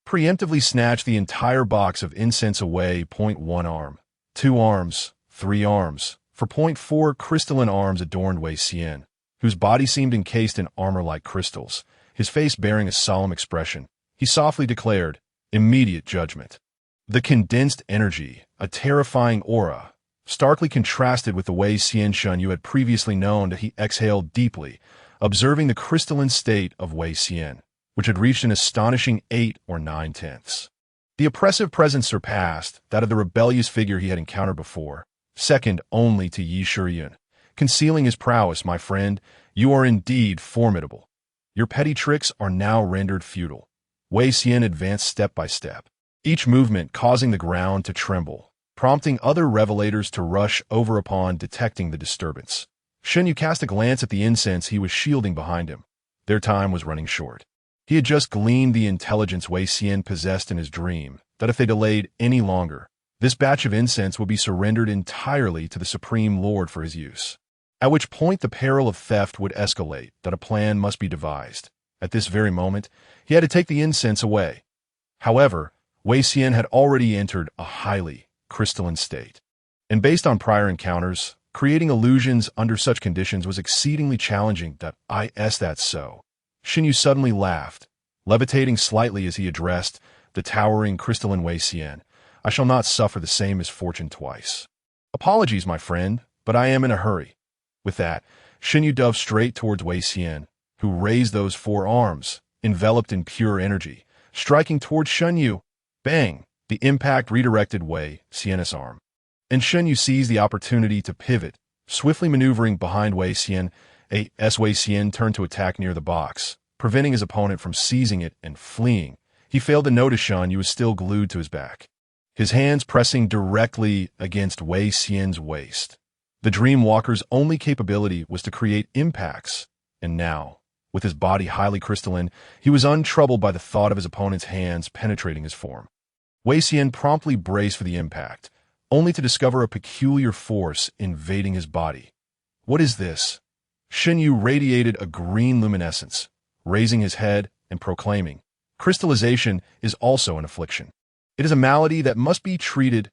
preemptively snatched the entire box of incense away. 1 arm, 2 arms, 3 arms. For 4 crystalline arms adorned Wei Xian, whose body seemed encased in armor like crystals, his face bearing a solemn expression. He softly declared, "Immediate judgment." The condensed energy, a terrifying aura, starkly contrasted with the Wei Xian Shun Yu had previously known. That he exhaled deeply, observing the crystalline state of Wei Xian. which had reached an astonishing 8 or 9/10. The oppressive presence surpassed that of the rebellious figure he had encountered before, second only to Yi Shiyun. Concealing his prowess, my friend, you are indeed formidable. Your petty tricks are now rendered futile. Wei Xian advanced step by step, each movement causing the ground to tremble, prompting other revelators to rush over upon detecting the disturbance. Shen Yu cast a glance at the incense he was shielding behind him. Their time was running short. He had just gleaned the intelligence Wei Xian possessed in his dream, that if they delayed any longer, this batch of incense would be surrendered entirely to the Supreme Lord for his use. At which point the peril of theft would escalate, that a plan must be devised. At this very moment, he had to take the incense away. However, Wei Xian had already entered a highly crystalline state. And based on prior encounters, creating illusions under such conditions was exceedingly challenging. That's so. Shen Yu suddenly laughed, levitating slightly as he addressed the towering crystalline Wei Xian. I shall not suffer the same misfortune twice. Apologies, my friend, but I am in a hurry. With that, Shen Yu dove straight towards Wei Xian, who raised those 4 arms, enveloped in pure energy, striking towards Shen Yu. Bang! The impact redirected Wei Xian's arm. And Shen Yu seized the opportunity to pivot, swiftly maneuvering behind Wei Xian. Wei Xian turned to attack near the box, preventing his opponent from seizing it and fleeing. He failed to notice Shen Yu was still glued to his back, his hands pressing directly against Wei Xian's waist. The Dream Walker's only capability was to create impacts, and now, with his body highly crystalline, he was untroubled by the thought of his opponent's hands penetrating his form. Wei Xian promptly braced for the impact, only to discover a peculiar force invading his body. What is this? Shen Yu radiated a green luminescence, raising his head and proclaiming, crystallization is also an affliction. It is a malady that must be treated.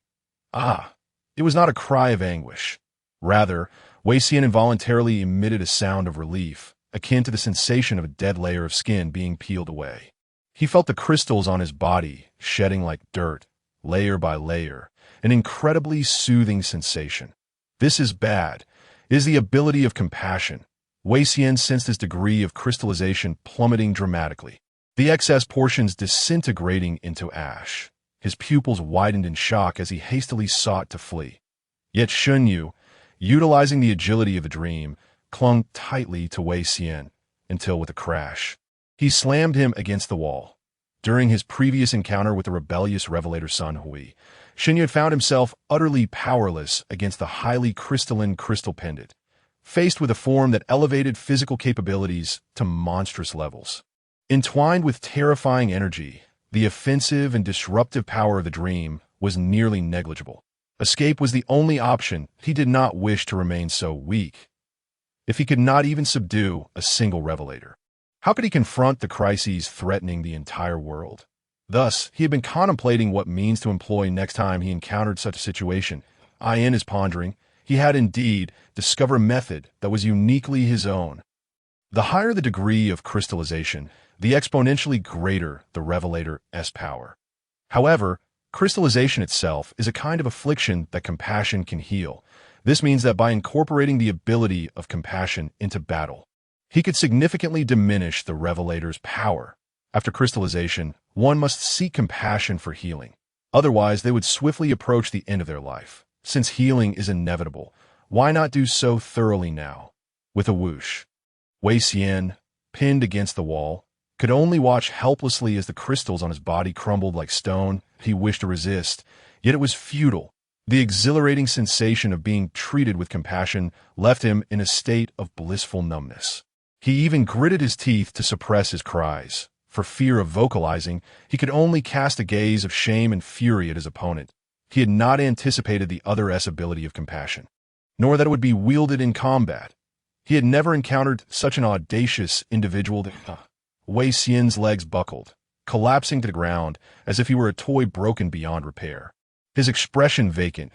It was not a cry of anguish. Rather, Wei Xian involuntarily emitted a sound of relief, akin to the sensation of a dead layer of skin being peeled away. He felt the crystals on his body shedding like dirt, layer by layer, an incredibly soothing sensation. This is bad. It is the ability of compassion. Wei Xian sensed his degree of crystallization plummeting dramatically, the excess portions disintegrating into ash. His pupils widened in shock as he hastily sought to flee. Yet Shen Yu, utilizing the agility of the dream, clung tightly to Wei Xian until, with a crash, he slammed him against the wall. During his previous encounter with the rebellious revelator Sun Hui, Shen Yu had found himself utterly powerless against the highly crystalline crystal pendant, faced with a form that elevated physical capabilities to monstrous levels. Entwined with terrifying energy, the offensive and disruptive power of the dream was nearly negligible. Escape was the only option. He did not wish to remain so weak. If he could not even subdue a single revelator, how could he confront the crises threatening the entire world? Thus, he had been contemplating what means to employ next time he encountered such a situation. In his pondering, he had indeed discovered a method that was uniquely his own. The higher the degree of crystallization, the exponentially greater the revelator's power. However, crystallization itself is a kind of affliction that compassion can heal. This means that by incorporating the ability of compassion into battle, he could significantly diminish the revelator's power. After crystallization, one must seek compassion for healing. Otherwise, they would swiftly approach the end of their life. Since healing is inevitable, why not do so thoroughly now? With a whoosh, Wei Xian, pinned against the wall, could only watch helplessly as the crystals on his body crumbled like stone. He wished to resist, yet it was futile. The exhilarating sensation of being treated with compassion left him in a state of blissful numbness. He even gritted his teeth to suppress his cries. For fear of vocalizing, he could only cast a gaze of shame and fury at his opponent. He had not anticipated the other's ability of compassion, nor that it would be wielded in combat. He had never encountered such an audacious individual. Wei Xian's legs buckled, collapsing to the ground as if he were a toy broken beyond repair. His expression vacant.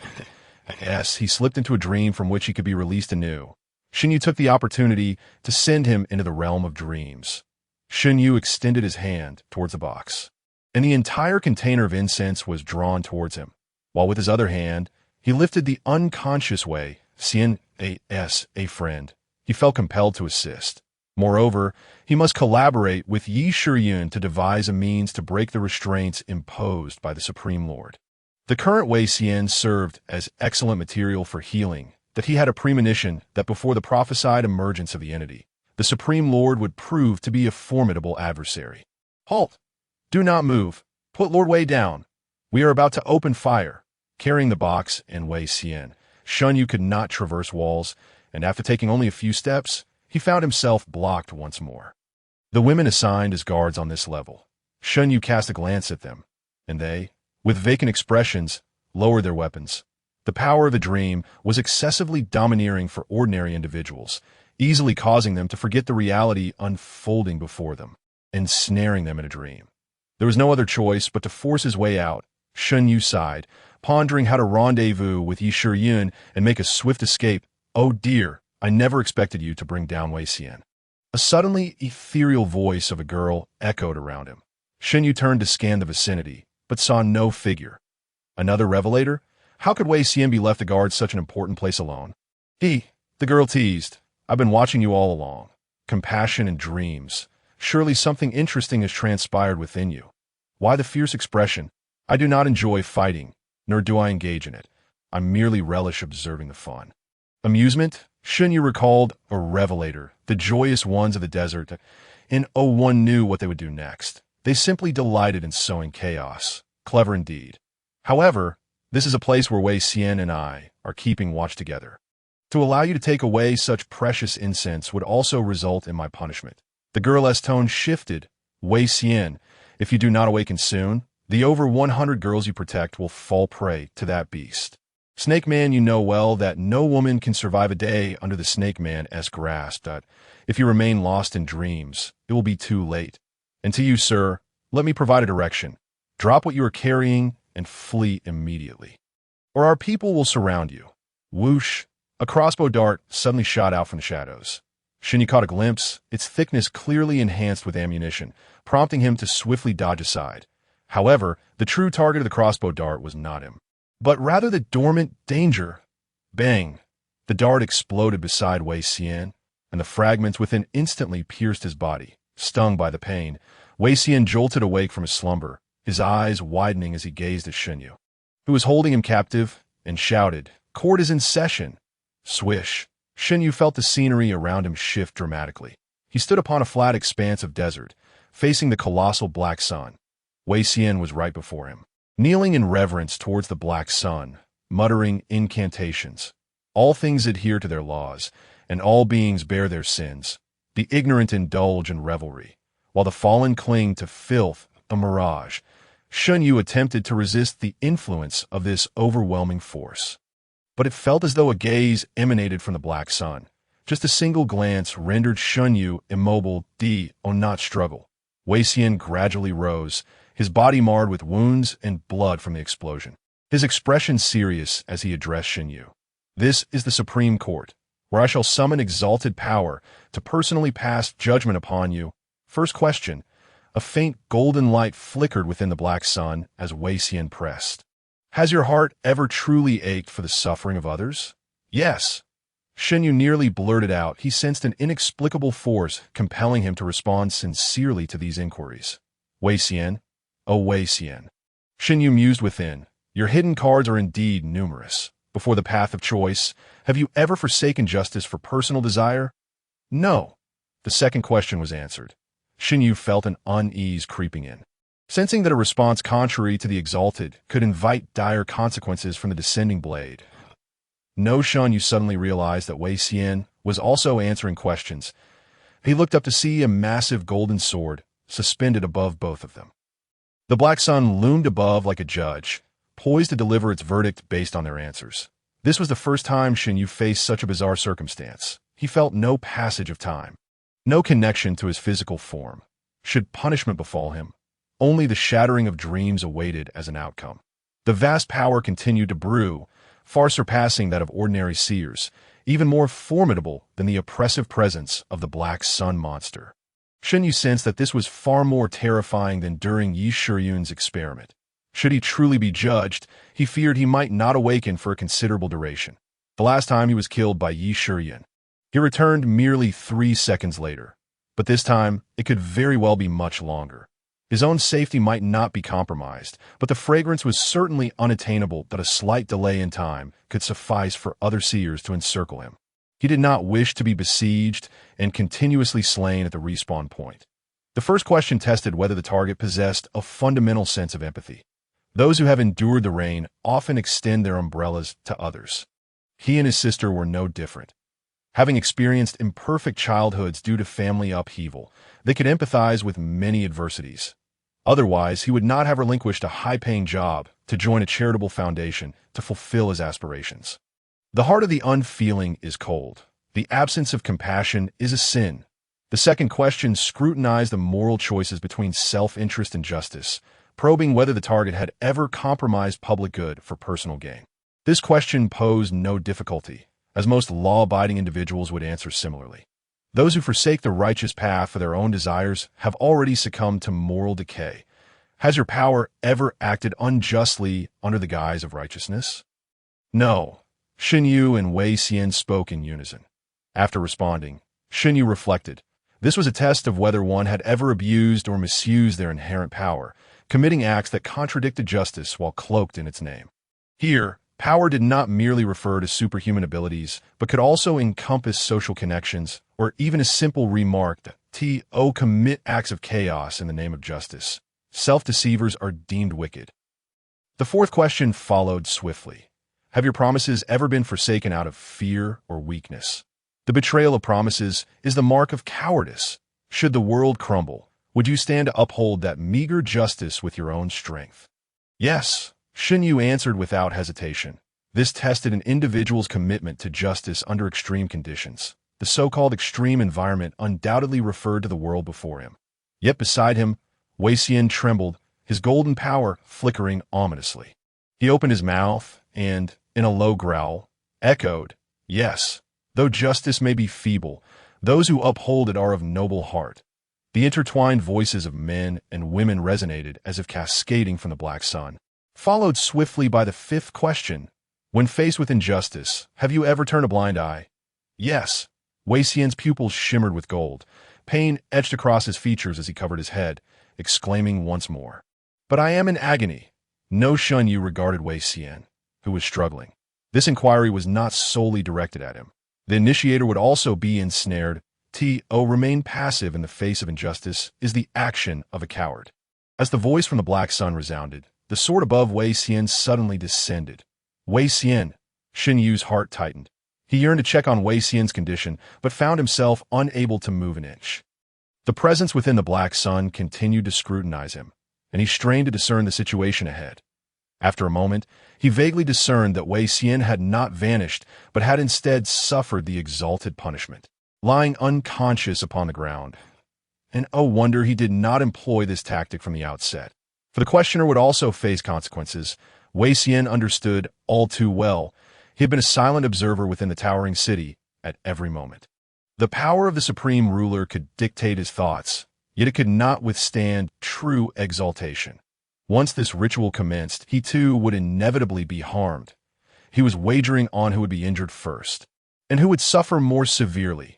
Yes, he slipped into a dream from which he could be released anew. Shen Yu took the opportunity to send him into the realm of dreams. Shen Yu extended his hand towards the box, and the entire container of incense was drawn towards him, while with his other hand, he lifted the unconscious Wei Xian a friend. He felt compelled to assist. Moreover, he must collaborate with Yi Shiryun to devise a means to break the restraints imposed by the Supreme Lord. The current Wei Xian served as excellent material for healing, that he had a premonition that before the prophesied emergence of the entity, the Supreme Lord would prove to be a formidable adversary. Halt! Do not move. Put Lord Wei down. We are about to open fire. Carrying the box and Wei Xian, Shun Yu could not traverse walls, and after taking only a few steps, he found himself blocked once more. The women assigned as guards on this level. Shun Yu cast a glance at them, and they, with vacant expressions, lowered their weapons. The power of the dream was excessively domineering for ordinary individuals, easily causing them to forget the reality unfolding before them, ensnaring them in a dream. There was no other choice but to force his way out. Shun Yu sighed, pondering how to rendezvous with Yi Shiryun and make a swift escape. Oh dear, I never expected you to bring down Wei Xian. A suddenly ethereal voice of a girl echoed around him. Shun Yu turned to scan the vicinity, but saw no figure. Another revelator? How could Wei Xian be left to guard such an important place alone? The girl teased. I've been watching you all along. Compassion and dreams. Surely something interesting has transpired within you. Why the fierce expression? I do not enjoy fighting, nor do I engage in it. I merely relish observing the fun. Amusement? Shun Yu recalled a revelator, the joyous ones of the desert, and one knew what they would do next. They simply delighted in sowing chaos. Clever indeed. However, this is a place where Wei Xian and I are keeping watch together. To allow you to take away such precious incense would also result in my punishment. The girl's tone shifted. Wei Xian, if you do not awaken soon, the over 100 girls you protect will fall prey to that beast. Snake Man, you know well that no woman can survive a day under the Snake Man's grasp. If you remain lost in dreams, it will be too late. And to you, sir, let me provide a direction. Drop what you are carrying and flee immediately, or our people will surround you. Whoosh! A crossbow dart suddenly shot out from the shadows. Shun Yu caught a glimpse, its thickness clearly enhanced with ammunition, prompting him to swiftly dodge aside. However, the true target of the crossbow dart was not him, but rather the dormant danger. Bang! The dart exploded beside Wei Xian, and the fragments within instantly pierced his body. Stung by the pain, Wei Xian jolted awake from his slumber, his eyes widening as he gazed at Shun Yu, who was holding him captive, and shouted, "Court is in session!" Swish! Shun Yu felt the scenery around him shift dramatically. He stood upon a flat expanse of desert, facing the colossal black sun. Wei Xian was right before him, kneeling in reverence towards the black sun, muttering incantations. All things adhere to their laws, and all beings bear their sins. The ignorant indulge in revelry, while the fallen cling to filth, a mirage. Shun Yu attempted to resist the influence of this overwhelming force, but it felt as though a gaze emanated from the black sun. Just a single glance rendered Shun Yu immobile. Not struggle. Wei Xian gradually rose, his body marred with wounds and blood from the explosion. His expression serious as he addressed Shun Yu. This is the Supreme Court, where I shall summon exalted power to personally pass judgment upon you. First question. A faint golden light flickered within the black sun as Wei Xian pressed. Has your heart ever truly ached for the suffering of others? Yes. Shun Yu nearly blurted out. He sensed an inexplicable force compelling him to respond sincerely to these inquiries. Wei Xian, oh Wei Xian. Shun Yu mused within. Your hidden cards are indeed numerous. Before the path of choice, have you ever forsaken justice for personal desire? No. The second question was answered. Shun Yu felt an unease creeping in, sensing that a response contrary to the exalted could invite dire consequences from the descending blade. No, Shun Yu suddenly realized that Wei Xian was also answering questions. He looked up to see a massive golden sword suspended above both of them. The black sun loomed above like a judge, poised to deliver its verdict based on their answers. This was the first time Shun Yu faced such a bizarre circumstance. He felt no passage of time, no connection to his physical form. Should punishment befall him, only the shattering of dreams awaited as an outcome. The vast power continued to brew, far surpassing that of ordinary seers, even more formidable than the oppressive presence of the black sun monster. Shun Yu sensed that this was far more terrifying than during Yi Shiryun's experiment. Should he truly be judged, he feared he might not awaken for a considerable duration. The last time he was killed by Yi Shiryun, he returned merely 3 seconds later, But this time, it could very well be much longer. His own safety might not be compromised, but the fragrance was certainly unattainable that a slight delay in time could suffice for other seers to encircle him. He did not wish to be besieged and continuously slain at the respawn point. The first question tested whether the target possessed a fundamental sense of empathy. Those who have endured the rain often extend their umbrellas to others. He and his sister were no different. Having experienced imperfect childhoods due to family upheaval, they could empathize with many adversities. Otherwise, he would not have relinquished a high-paying job to join a charitable foundation to fulfill his aspirations. The heart of the unfeeling is cold. The absence of compassion is a sin. The second question scrutinized the moral choices between self-interest and justice, probing whether the target had ever compromised public good for personal gain. This question posed no difficulty, as most law-abiding individuals would answer similarly. Those who forsake the righteous path for their own desires have already succumbed to moral decay. Has your power ever acted unjustly under the guise of righteousness? No. Xin Yu and Wei Xian spoke in unison. After responding, Xin Yu reflected. This was a test of whether one had ever abused or misused their inherent power, committing acts that contradicted justice while cloaked in its name. Here, power did not merely refer to superhuman abilities, but could also encompass social connections, or even a simple remark that commit acts of chaos in the name of justice. Self-deceivers are deemed wicked. The fourth question followed swiftly. Have your promises ever been forsaken out of fear or weakness? The betrayal of promises is the mark of cowardice. Should the world crumble, would you stand to uphold that meager justice with your own strength? Yes, Xin Yu answered without hesitation. This tested an individual's commitment to justice under extreme conditions. The so-called extreme environment undoubtedly referred to the world before him. Yet beside him, Wei Xian trembled, his golden power flickering ominously. He opened his mouth and, in a low growl, echoed, "Yes, though justice may be feeble, those who uphold it are of noble heart." The intertwined voices of men and women resonated as if cascading from the black sun. Followed swiftly by the fifth question, when faced with injustice, have you ever turned a blind eye? Yes. Wei Xian's pupils shimmered with gold. Pain etched across his features as he covered his head, exclaiming once more, "But I am in agony." No Shun Yu regarded Wei Xian, who was struggling. This inquiry was not solely directed at him. The initiator would also be ensnared. Remain passive in the face of injustice is the action of a coward. As the voice from the black sun resounded, the sword above Wei Xian suddenly descended. Wei Xian, Xin Yu's heart tightened. He yearned to check on Wei Xian's condition, but found himself unable to move an inch. The presence within the black sun continued to scrutinize him, and he strained to discern the situation ahead. After a moment, he vaguely discerned that Wei Xian had not vanished, but had instead suffered the exalted punishment, lying unconscious upon the ground. And oh wonder he did not employ this tactic from the outset. For the questioner would also face consequences. Wei Xian understood all too well. He had been a silent observer within the towering city at every moment. The power of the supreme ruler could dictate his thoughts, yet it could not withstand true exaltation. Once this ritual commenced, he too would inevitably be harmed. He was wagering on who would be injured first, and who would suffer more severely.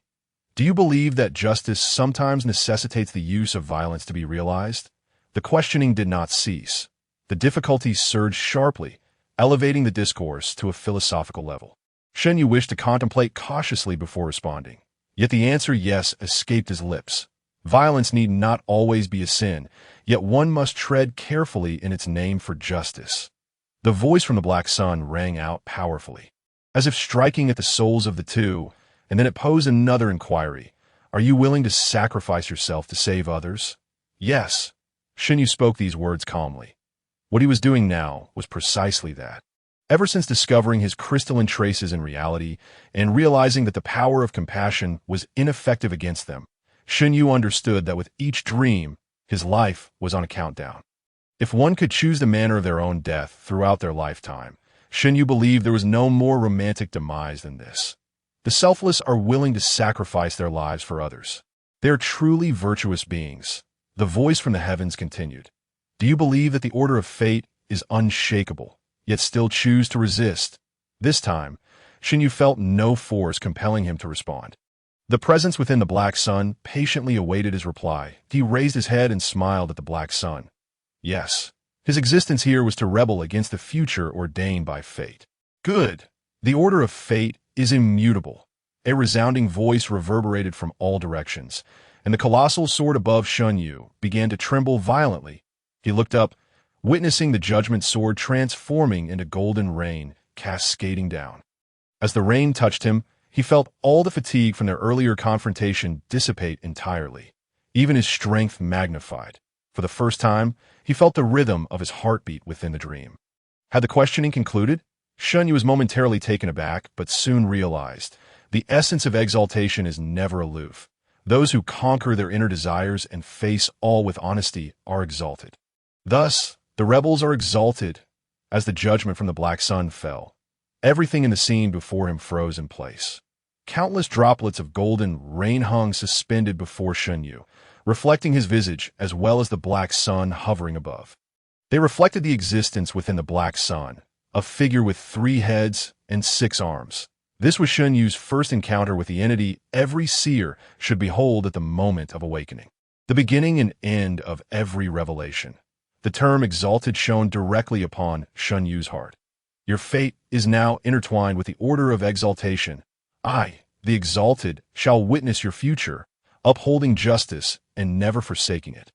Do you believe that justice sometimes necessitates the use of violence to be realized? The questioning did not cease. The difficulties surged sharply, elevating the discourse to a philosophical level. Shen Yu wished to contemplate cautiously before responding. Yet the answer yes escaped his lips. Violence need not always be a sin, yet one must tread carefully in its name for justice. The voice from the black sun rang out powerfully, as if striking at the souls of the two, and then it posed another inquiry. Are you willing to sacrifice yourself to save others? Yes. Shen Yu spoke these words calmly. What he was doing now was precisely that. Ever since discovering his crystalline traces in reality and realizing that the power of compassion was ineffective against them, Shen Yu understood that with each dream, his life was on a countdown. If one could choose the manner of their own death throughout their lifetime, Shen Yu believed there was no more romantic demise than this. The selfless are willing to sacrifice their lives for others. They are truly virtuous beings. The voice from the heavens continued. Do you believe that the order of fate is unshakable, yet still choose to resist? This time, Shen Yu felt no force compelling him to respond. The presence within the black sun patiently awaited his reply. He raised his head and smiled at the black sun. Yes, his existence here was to rebel against the future ordained by fate. Good. The order of fate is immutable. A resounding voice reverberated from all directions, and the colossal sword above Shun Yu began to tremble violently. He looked up, witnessing the judgment sword transforming into golden rain, cascading down. As the rain touched him, he felt all the fatigue from their earlier confrontation dissipate entirely, even his strength magnified. For the first time, he felt the rhythm of his heartbeat within the dream. Had the questioning concluded? Shun Yu was momentarily taken aback, but soon realized the essence of exaltation is never aloof. Those who conquer their inner desires and face all with honesty are exalted. Thus, the rebels are exalted as the judgment from the black sun fell. Everything in the scene before him froze in place. Countless droplets of golden rain hung suspended before Shun Yu, reflecting his visage as well as the black sun hovering above. They reflected the existence within the black sun, a figure with 3 heads and 6 arms. This was Shun Yu's first encounter with the entity every seer should behold at the moment of awakening. The beginning and end of every revelation. The term exalted shone directly upon Shun Yu's heart. Your fate is now intertwined with the order of exaltation. I, the exalted, shall witness your future, upholding justice and never forsaking it.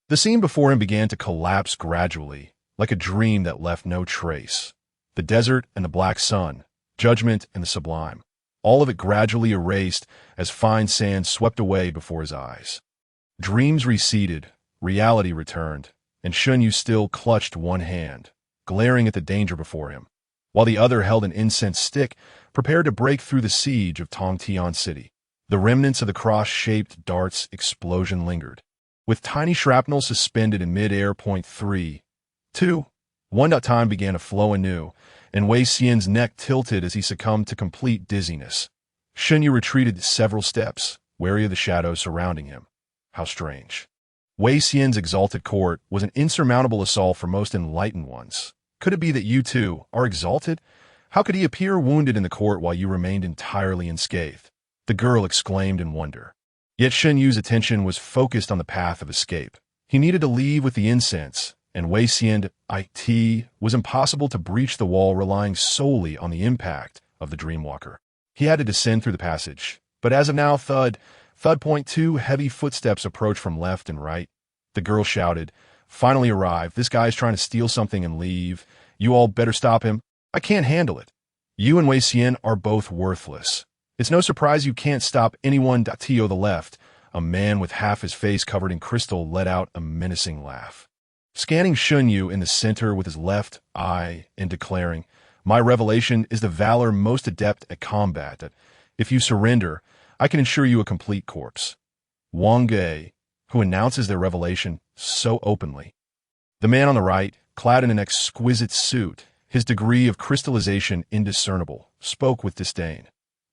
The scene before him began to collapse gradually, like a dream that left no trace. The desert and the black sun, judgment and the sublime, all of it gradually erased as fine sand swept away before his eyes. Dreams receded, reality returned, and Shun Yu still clutched one hand, glaring at the danger before him, while the other held an incense stick, prepared to break through the siege of Tongtian City. The remnants of the cross-shaped dart's explosion lingered, with tiny shrapnel suspended in mid-air. 3, 2, 1. Time began to flow anew, and Wei Xian's neck tilted as he succumbed to complete dizziness. Shun Yu retreated several steps, wary of the shadows surrounding him. How strange. Wei Xian's exalted court was an insurmountable assault for most enlightened ones. Could it be that you, too, are exalted? How could he appear wounded in the court while you remained entirely unscathed? The girl exclaimed in wonder. Yet Shun Yu's attention was focused on the path of escape. He needed to leave with the incense, and Wei Xian it was impossible to breach the wall relying solely on the impact of the Dreamwalker. He had to descend through the passage, but as of now, thud. 2 heavy footsteps approached from left and right. The girl shouted, "Finally arrived. This guy's trying to steal something and leave. You all better stop him. I can't handle it. You and Wei Xian are both worthless. It's no surprise you can't stop anyone." To the left, a man with half his face covered in crystal let out a menacing laugh, scanning Shun Yu in the center with his left eye and declaring, "My revelation is the valor most adept at combat. That if you surrender, I can ensure you a complete corpse." Wang Ge, who announces their revelation so openly. The man on the right, clad in an exquisite suit, his degree of crystallization indiscernible, spoke with disdain.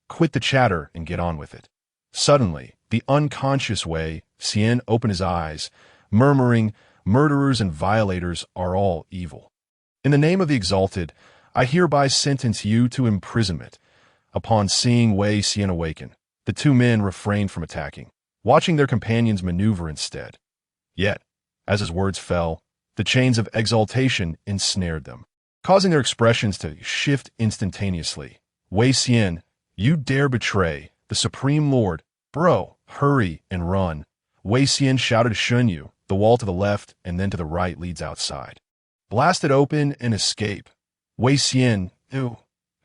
"Quit the chatter and get on with it." Suddenly, the unconscious Wei Xian opened his eyes, murmuring, "Murderers and violators are all evil. In the name of the exalted, I hereby sentence you to imprisonment." Upon seeing Wei Xian awaken, the 2 men refrained from attacking, watching their companions maneuver instead. Yet, as his words fell, the chains of exaltation ensnared them, causing their expressions to shift instantaneously. "Wei Xian, you dare betray the Supreme Lord? Bro, hurry and run." Wei Xian shouted to Shun Yu. The wall to the left and then to the right leads outside. "Blast it open and escape." Wei Xian, ew.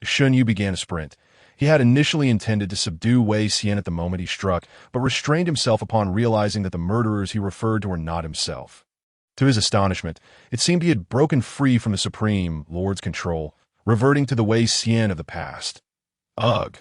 Shun Yu began a sprint. He had initially intended to subdue Wei Xian at the moment he struck, but restrained himself upon realizing that the murderers he referred to were not himself. To his astonishment, it seemed he had broken free from the Supreme Lord's control, reverting to the Wei Xian of the past. Ugh!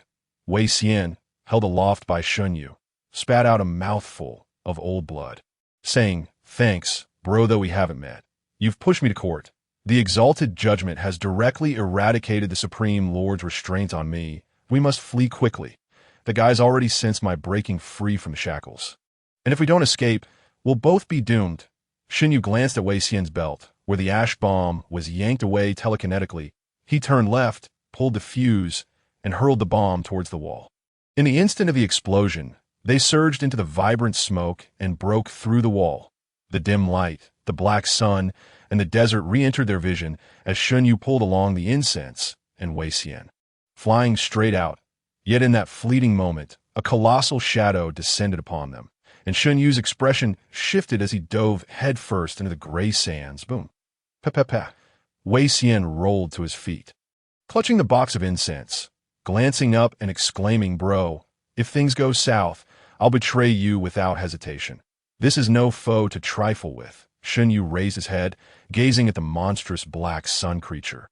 Wei Xian, held aloft by Shun Yu, spat out a mouthful of old blood, saying, "Thanks, bro, though we haven't met. You've pushed me to court. The exalted judgment has directly eradicated the Supreme Lord's restraint on me. We must flee quickly. The guy's already sensed my breaking free from the shackles. And if we don't escape, we'll both be doomed." Shun Yu glanced at Wei Xian's belt, where the ash bomb was yanked away telekinetically. He turned left, pulled the fuse, and hurled the bomb towards the wall. In the instant of the explosion, they surged into the vibrant smoke and broke through the wall. The dim light, the black sun, and the desert re-entered their vision as Shun Yu pulled along the incense and Wei Xian, flying straight out. Yet in that fleeting moment, a colossal shadow descended upon them, and Shun Yu's expression shifted as he dove headfirst into the gray sands. Boom. Pa-pa-pa. Wei Xian rolled to his feet, clutching the box of incense, glancing up and exclaiming, "Bro, if things go south, I'll betray you without hesitation. This is no foe to trifle with." Shun Yu raised his head, gazing at the monstrous black sun creature.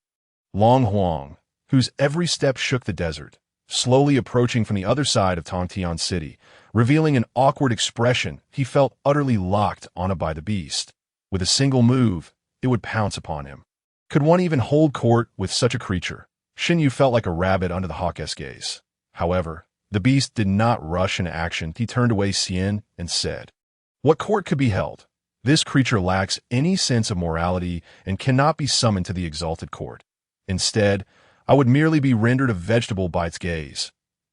Long Huang, whose every step shook the desert, slowly approaching from the other side of Tongtian City, revealing an awkward expression. He felt utterly locked on by the beast. With a single move, it would pounce upon him. Could one even hold court with such a creature? Shun Yu felt like a rabbit under the hawk's gaze. However, the beast did not rush into action. He turned away Xian and said, "What court could be held? This creature lacks any sense of morality and cannot be summoned to the exalted court. Instead, I would merely be rendered a vegetable by its gaze."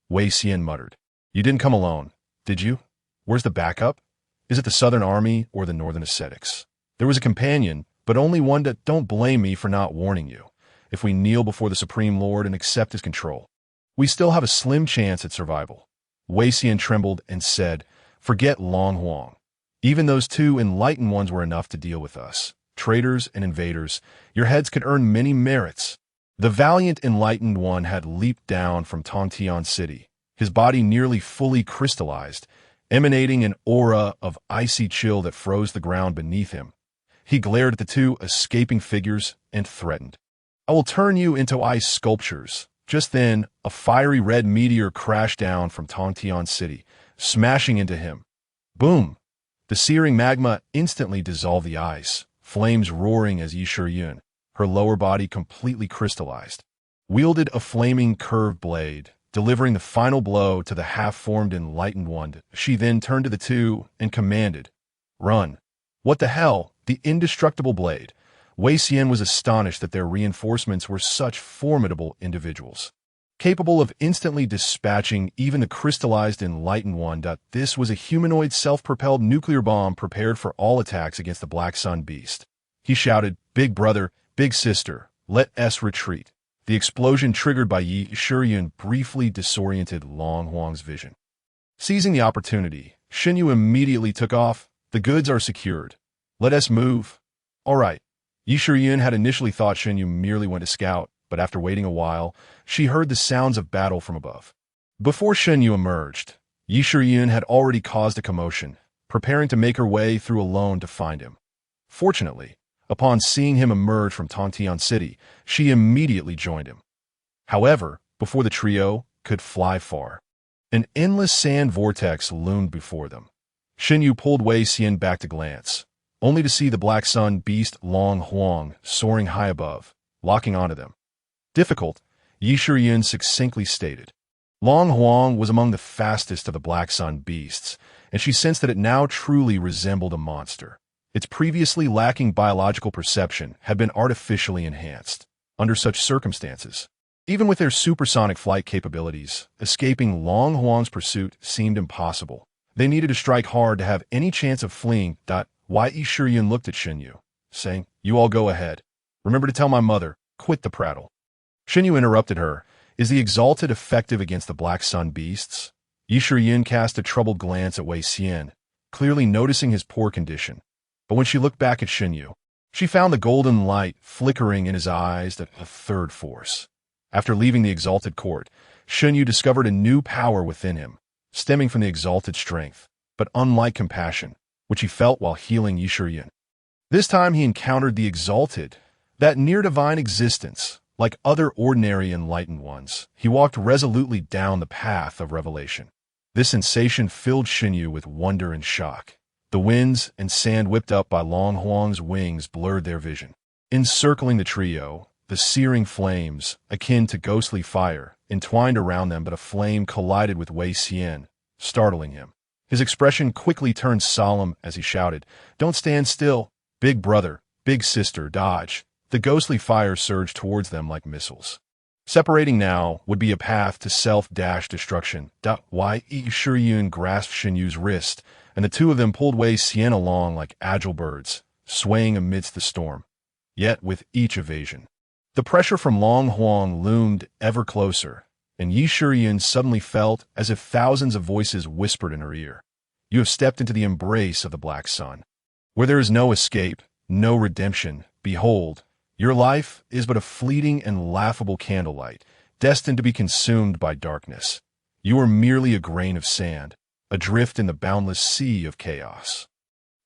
Wei Xian muttered, "You didn't come alone, did you? Where's the backup? Is it the Southern Army or the Northern Ascetics?" "There was a companion, but only one that don't blame me for not warning you. If we kneel before the Supreme Lord and accept his control, we still have a slim chance at survival." Wei Xian trembled and said, "Forget Long Huang. Even those two enlightened ones were enough to deal with us. Traitors and invaders, your heads could earn many merits." The valiant enlightened one had leaped down from Tongtian City, his body nearly fully crystallized, emanating an aura of icy chill that froze the ground beneath him. He glared at the two escaping figures and threatened, "I will turn you into ice sculptures." Just then, a fiery red meteor crashed down from Tongtian City, smashing into him. Boom! The searing magma instantly dissolved the ice, flames roaring as Yi Shiyun, her lower body completely crystallized, wielded a flaming curved blade, delivering the final blow to the half-formed enlightened one. She then turned to the two and commanded, "Run." What the hell? The indestructible blade. Wei Xian was astonished that their reinforcements were such formidable individuals, capable of instantly dispatching even the crystallized enlightened one. This was a humanoid self-propelled nuclear bomb prepared for all attacks against the Black Sun beast. He shouted, "Big brother, big sister, let us retreat." The explosion triggered by Yi Shiyun briefly disoriented Long Huang's vision. Seizing the opportunity, Shun Yu immediately took off. "The goods are secured. Let us move." "All right." Yi Shiyun had initially thought Shun Yu merely went to scout, but after waiting a while, she heard the sounds of battle from above. Before Shun Yu emerged, Yi Shiyun had already caused a commotion, preparing to make her way through alone to find him. Fortunately, upon seeing him emerge from Tongtian City, she immediately joined him. However, before the trio could fly far, an endless sand vortex loomed before them. Shun Yu pulled Wei Xian back to glance, only to see the Black Sun beast Long Huang soaring high above, locking onto them. "Difficult," Yi Shiyun succinctly stated. Long Huang was among the fastest of the Black Sun beasts, and she sensed that it now truly resembled a monster. Its previously lacking biological perception had been artificially enhanced. Under such circumstances, even with their supersonic flight capabilities, escaping Long Huang's pursuit seemed impossible. They needed to strike hard to have any chance of fleeing. Yi Shiyun looked at Shun Yu, saying, "You all go ahead. Remember to tell my mother, quit the prattle." Shun Yu interrupted her, "Is the exalted effective against the Black Sun beasts?" Yi Shiyun cast a troubled glance at Wei Xian, clearly noticing his poor condition. But when she looked back at Shun Yu, she found the golden light flickering in his eyes at a third force. After leaving the exalted court, Shun Yu discovered a new power within him, stemming from the exalted strength, but unlike compassion, which he felt while healing Yi Shiyun. This time he encountered the exalted, that near-divine existence. Like other ordinary enlightened ones, he walked resolutely down the path of revelation. This sensation filled Shun Yu with wonder and shock. The winds and sand whipped up by Long Huang's wings blurred their vision. Encircling the trio, the searing flames, akin to ghostly fire, entwined around them, but a flame collided with Wei Xian, startling him. His expression quickly turned solemn as he shouted, "Don't stand still! Big brother, big sister, dodge!" The ghostly fire surged towards them like missiles. Separating now would be a path to self-destruction. Why Shuyun grasped Shinyu's wrist, and the two of them pulled Wei Xian along like agile birds, swaying amidst the storm. Yet with each evasion, the pressure from Long Huang loomed ever closer, and Yi Shuyun suddenly felt as if thousands of voices whispered in her ear. You have stepped into the embrace of the Black Sun, where there is no escape, no redemption. Behold, your life is but a fleeting and laughable candlelight, destined to be consumed by darkness. You are merely a grain of sand, adrift in the boundless sea of chaos.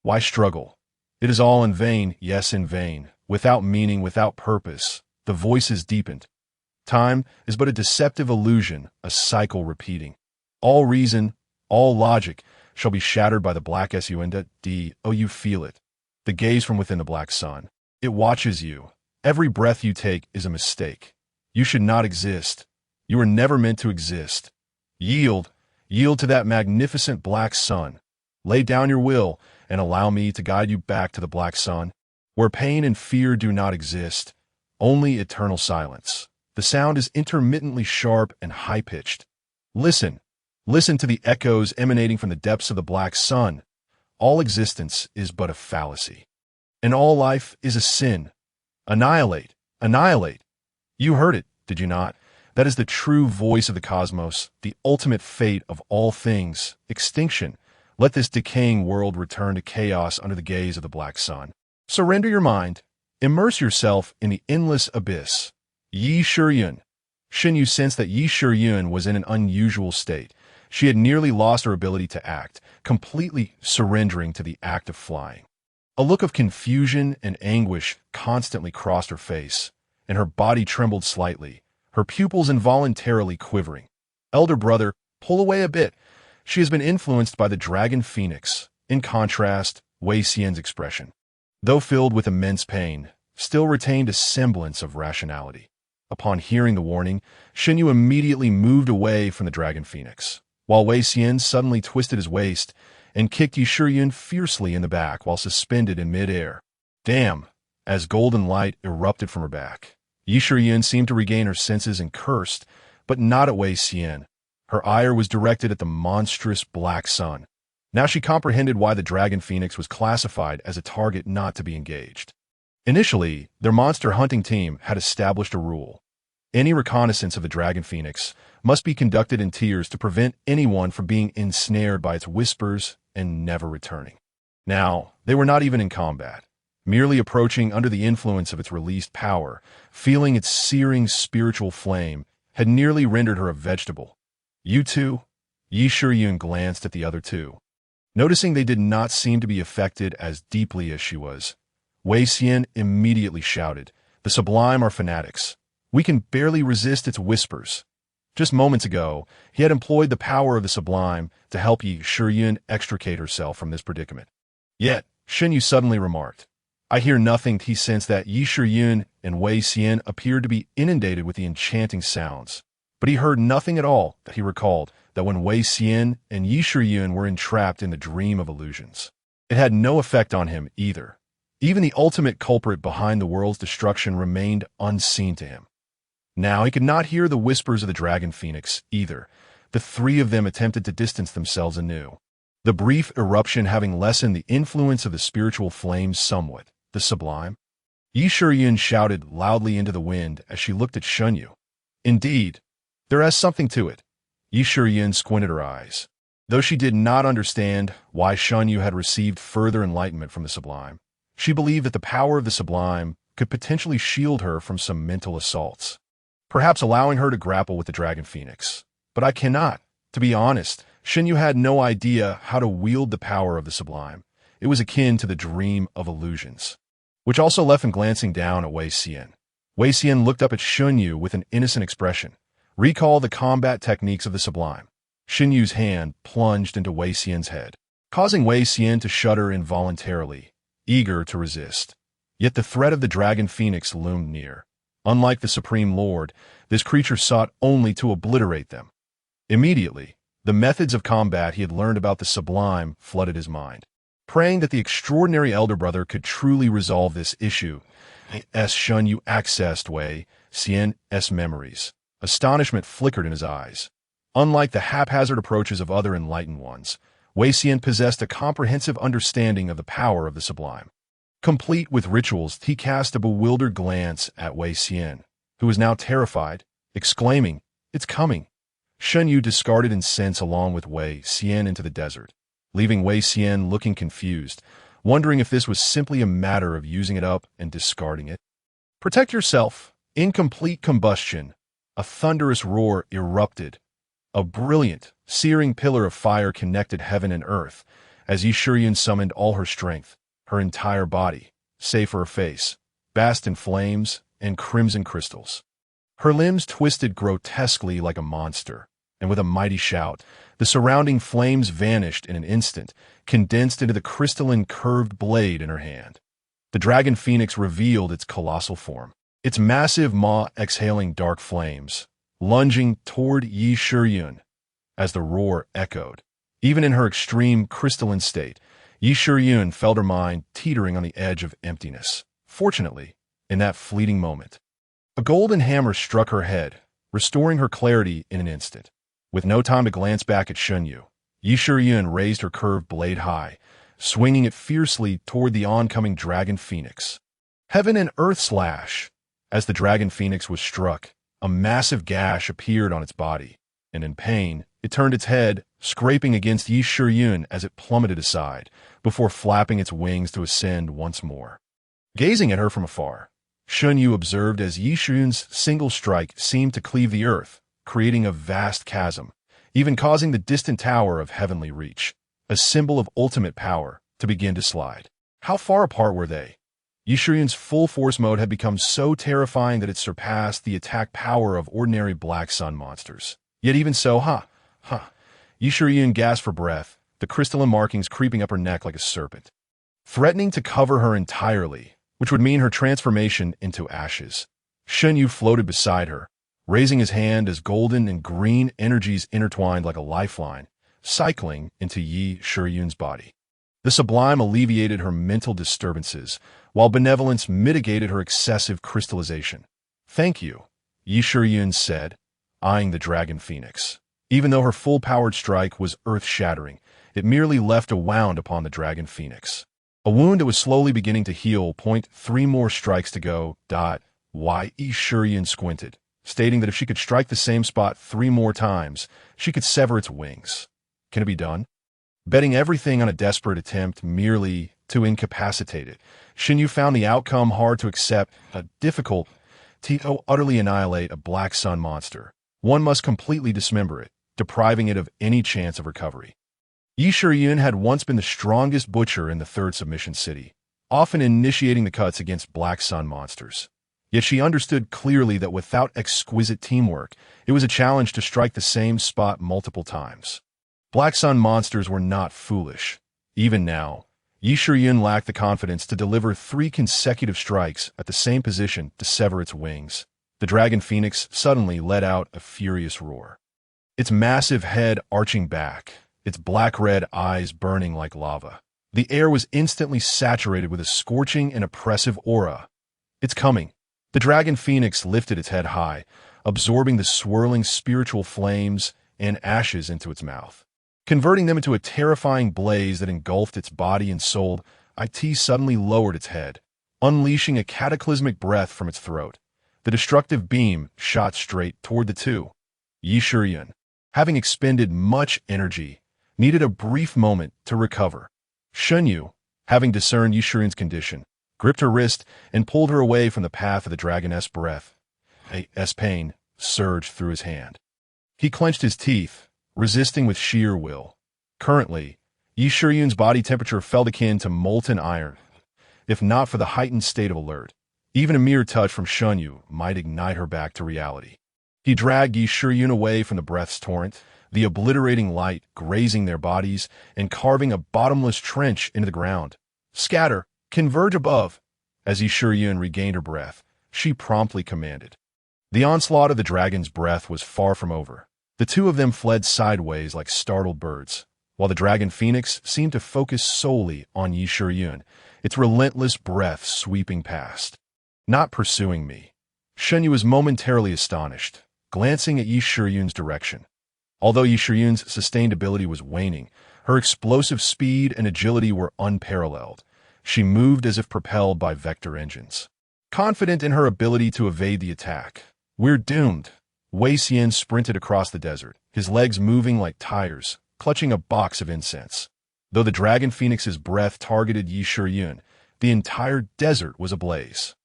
Why struggle? It is all in vain, yes, in vain, without meaning, without purpose. The voices deepened. Time is but a deceptive illusion, a cycle repeating. All reason, all logic, shall be shattered by the black sun. Oh, you feel it. The gaze from within the Black Sun. It watches you. Every breath you take is a mistake. You should not exist. You were never meant to exist. Yield to that magnificent Black Sun. Lay down your will and allow me to guide you back to the Black Sun, where pain and fear do not exist, only eternal silence. The sound is intermittently sharp and high-pitched. Listen to the echoes emanating from the depths of the Black Sun. All existence is but a fallacy, and all life is a sin. Annihilate. You heard it, did you not? That is the true voice of the cosmos, the ultimate fate of all things, extinction. Let this decaying world return to chaos under the gaze of the Black Sun. Surrender your mind. Immerse yourself in the endless abyss. Yi Shuyun. Xinyu sensed that Yi Shuyun was in an unusual state. She had nearly lost her ability to act, completely surrendering to the act of flying. A look of confusion and anguish constantly crossed her face, and her body trembled slightly, her pupils involuntarily quivering. Elder brother, pull away a bit. She has been influenced by the dragon phoenix. In contrast, Wei Xian's expression, though filled with immense pain, still retained a semblance of rationality. Upon hearing the warning, Xinyu immediately moved away from the dragon phoenix, while Wei Xian suddenly twisted his waist and kicked Yi Shuyun fiercely in the back while suspended in mid-air. Damn! As golden light erupted from her back, Yi Shuyun seemed to regain her senses and cursed, but not at Wei Xian. Her ire was directed at the monstrous Black Sun. Now she comprehended why the dragon phoenix was classified as a target not to be engaged. Initially, their monster hunting team had established a rule. Any reconnaissance of the dragon phoenix must be conducted in tiers to prevent anyone from being ensnared by its whispers and never returning. Now, they were not even in combat, merely approaching under the influence of its released power, feeling its searing spiritual flame, had nearly rendered her a vegetable. You two? Yi Shuyun glanced at the other two. Noticing they did not seem to be affected as deeply as she was, Wei Xian immediately shouted, "The Sublime are fanatics. We can barely resist its whispers." Just moments ago, he had employed the power of the Sublime to help Yi Shuyun extricate herself from this predicament. Yet, Xinyu suddenly remarked, "I hear nothing." He sensed that Yi Shuyun and Wei Xian appeared to be inundated with the enchanting sounds, but he heard nothing at all. That he recalled that when Wei Xian and Yi Shuyun were entrapped in the dream of illusions, it had no effect on him either. Even the ultimate culprit behind the world's destruction remained unseen to him. Now he could not hear the whispers of the dragon phoenix either. The three of them attempted to distance themselves anew, the brief eruption having lessened the influence of the spiritual flames somewhat. The Sublime? Yi Shuyun shouted loudly into the wind as she looked at Xinyu. Indeed, there is something to it. Yi Shuyun squinted her eyes. Though she did not understand why Xinyu had received further enlightenment from the Sublime, she believed that the power of the Sublime could potentially shield her from some mental assaults, perhaps allowing her to grapple with the dragon phoenix. But I cannot. To be honest, Xinyu had no idea how to wield the power of the Sublime. It was akin to the dream of illusions, which also left him glancing down at Wei Xian. Wei Xian looked up at Xinyu with an innocent expression. Recall the combat techniques of the Sublime. Xinyu's hand plunged into Wei Xian's head, causing Wei Xian to shudder involuntarily, eager to resist. Yet the threat of the dragon phoenix loomed near. Unlike the Supreme Lord, this creature sought only to obliterate them. Immediately, the methods of combat he had learned about the Sublime flooded his mind. Praying that the extraordinary elder brother could truly resolve this issue, Xinyu accessed Wei Xian's memories. Astonishment flickered in his eyes. Unlike the haphazard approaches of other enlightened ones, Wei Xian possessed a comprehensive understanding of the power of the sublime. Complete with rituals, he cast a bewildered glance at Wei Xian, who was now terrified, exclaiming, "It's coming!" Shen Yu discarded incense along with Wei Xian into the desert, leaving Wei Xian looking confused, wondering if this was simply a matter of using it up and discarding it. "Protect yourself!" Incomplete combustion. A thunderous roar erupted. A brilliant, searing pillar of fire connected heaven and earth as Yi Shiyun summoned all her strength. Her entire body, save for her face, basked in flames and crimson crystals. Her limbs twisted grotesquely like a monster, and with a mighty shout, the surrounding flames vanished in an instant, condensed into the crystalline curved blade in her hand. The dragon phoenix revealed its colossal form, its massive maw exhaling dark flames, lunging toward Yi Shiyun. As the roar echoed, even in her extreme crystalline state, Yi Shiyun felt her mind teetering on the edge of emptiness. Fortunately, in that fleeting moment, a golden hammer struck her head, restoring her clarity in an instant. With no time to glance back at Shen Yu, Yi Shiyun raised her curved blade high, swinging it fiercely toward the oncoming dragon phoenix. Heaven and earth slash! As the dragon phoenix was struck, a massive gash appeared on its body, and in pain, it turned its head, scraping against Yi Shiyun as it plummeted aside, before flapping its wings to ascend once more. Gazing at her from afar, Shen Yu observed as Yi Shiyun's single strike seemed to cleave the earth, creating a vast chasm, even causing the distant tower of heavenly reach, a symbol of ultimate power, to begin to slide. How far apart were they? Yi Shiyun's full force mode had become so terrifying that it surpassed the attack power of ordinary black sun monsters. Yet even so, Yi Shiyun gasped for breath, the crystalline markings creeping up her neck like a serpent, threatening to cover her entirely, which would mean her transformation into ashes. Shen Yu floated beside her, raising his hand as golden and green energies intertwined like a lifeline, cycling into Yi Shiyun's body. The sublime alleviated her mental disturbances, while benevolence mitigated her excessive crystallization. "Thank you," Yi Shiyun said, eyeing the dragon phoenix. Even though her full-powered strike was earth-shattering, it merely left a wound upon the dragon phoenix. A wound that was slowly beginning to heal. 3 more strikes to go. Yi Shiyun squinted, stating that if she could strike the same spot 3 more times, she could sever its wings. Can it be done? Betting everything on a desperate attempt merely to incapacitate it, Shen Yu found the outcome hard to accept. Difficult to utterly annihilate a black sun monster. One must completely dismember it, depriving it of any chance of recovery. Yi Shiyun had once been the strongest butcher in the Third Submission City, often initiating the cuts against black sun monsters. Yet she understood clearly that without exquisite teamwork, it was a challenge to strike the same spot multiple times. Black sun monsters were not foolish. Even now, Yi Shiyun lacked the confidence to deliver 3 consecutive strikes at the same position to sever its wings. The dragon phoenix suddenly let out a furious roar, its massive head arching back, its black-red eyes burning like lava. The air was instantly saturated with a scorching and oppressive aura. "It's coming." The dragon phoenix lifted its head high, absorbing the swirling spiritual flames and ashes into its mouth, converting them into a terrifying blaze that engulfed its body and soul. It suddenly lowered its head, unleashing a cataclysmic breath from its throat. The destructive beam shot straight toward the two. Yi Shiyun, having expended much energy, needed a brief moment to recover. Shen Yu, having discerned Yi Shiyun's condition, gripped her wrist and pulled her away from the path of the dragoness breath. Pain surged through his hand. He clenched his teeth, resisting with sheer will. Currently, Yi Shiyun's body temperature felt akin to molten iron. If not for the heightened state of alert, even a mere touch from Shen Yu might ignite her back to reality. He dragged Yi Shiyun away from the breath's torrent, the obliterating light grazing their bodies and carving a bottomless trench into the ground. "Scatter! Converge above!" As Yi Shiyun regained her breath, she promptly commanded. The onslaught of the dragon's breath was far from over. The two of them fled sideways like startled birds, while the dragon phoenix seemed to focus solely on Yi Shiyun, its relentless breath sweeping past. "Not pursuing me." Shenyu was momentarily astonished, glancing at Yi Shiyun's direction. Although Yi Shiyun's sustained ability was waning, her explosive speed and agility were unparalleled. She moved as if propelled by vector engines. Confident in her ability to evade the attack, "We're doomed." Wei Xian sprinted across the desert, his legs moving like tires, clutching a box of incense. Though the Dragon Phoenix's breath targeted Yi Shiyun, the entire desert was ablaze.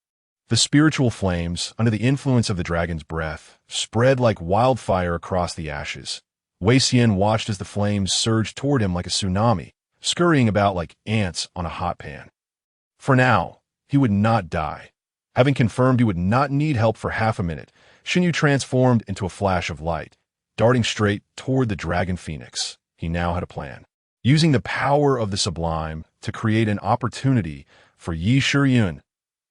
The spiritual flames, under the influence of the dragon's breath, spread like wildfire across the ashes. Wei Xian watched as the flames surged toward him like a tsunami, scurrying about like ants on a hot pan. For now, he would not die. Having confirmed he would not need help for half a minute, Shenyu transformed into a flash of light, darting straight toward the Dragon Phoenix. He now had a plan. Using the power of the sublime to create an opportunity for Yi Shiyun.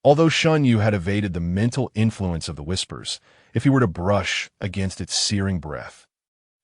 Although Shenyu had evaded the mental influence of the whispers, if he were to brush against its searing breath,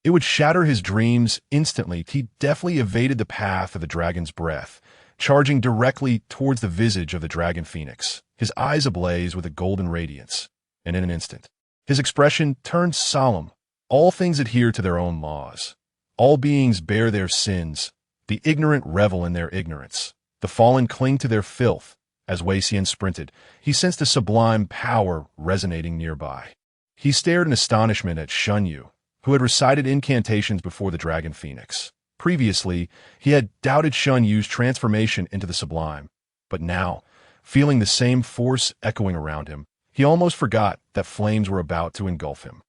it would shatter his dreams instantly. He deftly evaded the path of the dragon's breath, charging directly towards the visage of the Dragon Phoenix, his eyes ablaze with a golden radiance. And in an instant, his expression turned solemn. All things adhere to their own laws. All beings bear their sins. The ignorant revel in their ignorance. The fallen cling to their filth. As Wei Xian sprinted, he sensed a sublime power resonating nearby. He stared in astonishment at Shenyu, who had recited incantations before the Dragon Phoenix. Previously, he had doubted Shenyu's transformation into the sublime, but now, feeling the same force echoing around him, he almost forgot that flames were about to engulf him.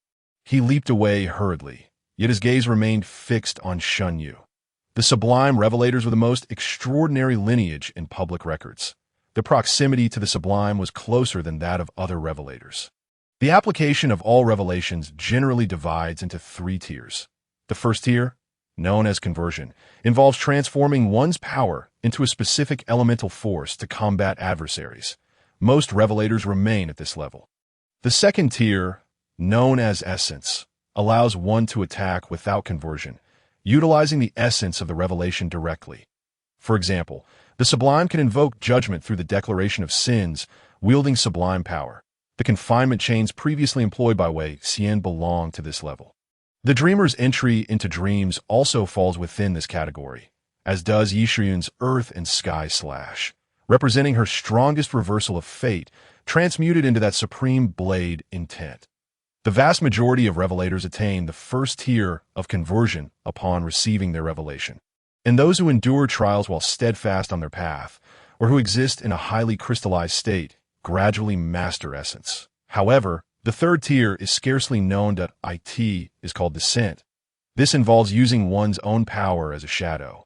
He leaped away hurriedly, yet his gaze remained fixed on Shenyu. The sublime revelators were the most extraordinary lineage in public records. The proximity to the sublime was closer than that of other revelators. The application of all revelations generally divides into 3 tiers. The first tier, known as conversion, involves transforming one's power into a specific elemental force to combat adversaries. Most revelators remain at this level. The second tier, known as essence, allows one to attack without conversion, utilizing the essence of the revelation directly. For example, the sublime can invoke judgment through the declaration of sins, wielding sublime power. The confinement chains previously employed by Wei Xian belong to this level. The dreamer's entry into dreams also falls within this category, as does Yi Shiyun's earth and sky slash, representing her strongest reversal of fate, transmuted into that supreme blade intent. The vast majority of revelators attain the first tier of conversion upon receiving their revelation. And those who endure trials while steadfast on their path, or who exist in a highly crystallized state, gradually master essence. However, the third tier is scarcely known. It is called descent. This involves using one's own power as a shadow,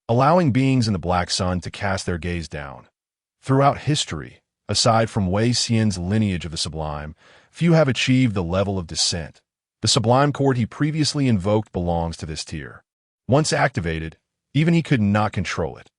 allowing beings in the Black Sun to cast their gaze down. Throughout history, aside from Wei Xian's lineage of the sublime, few have achieved the level of descent. The sublime court he previously invoked belongs to this tier. Once activated, even he could not control it.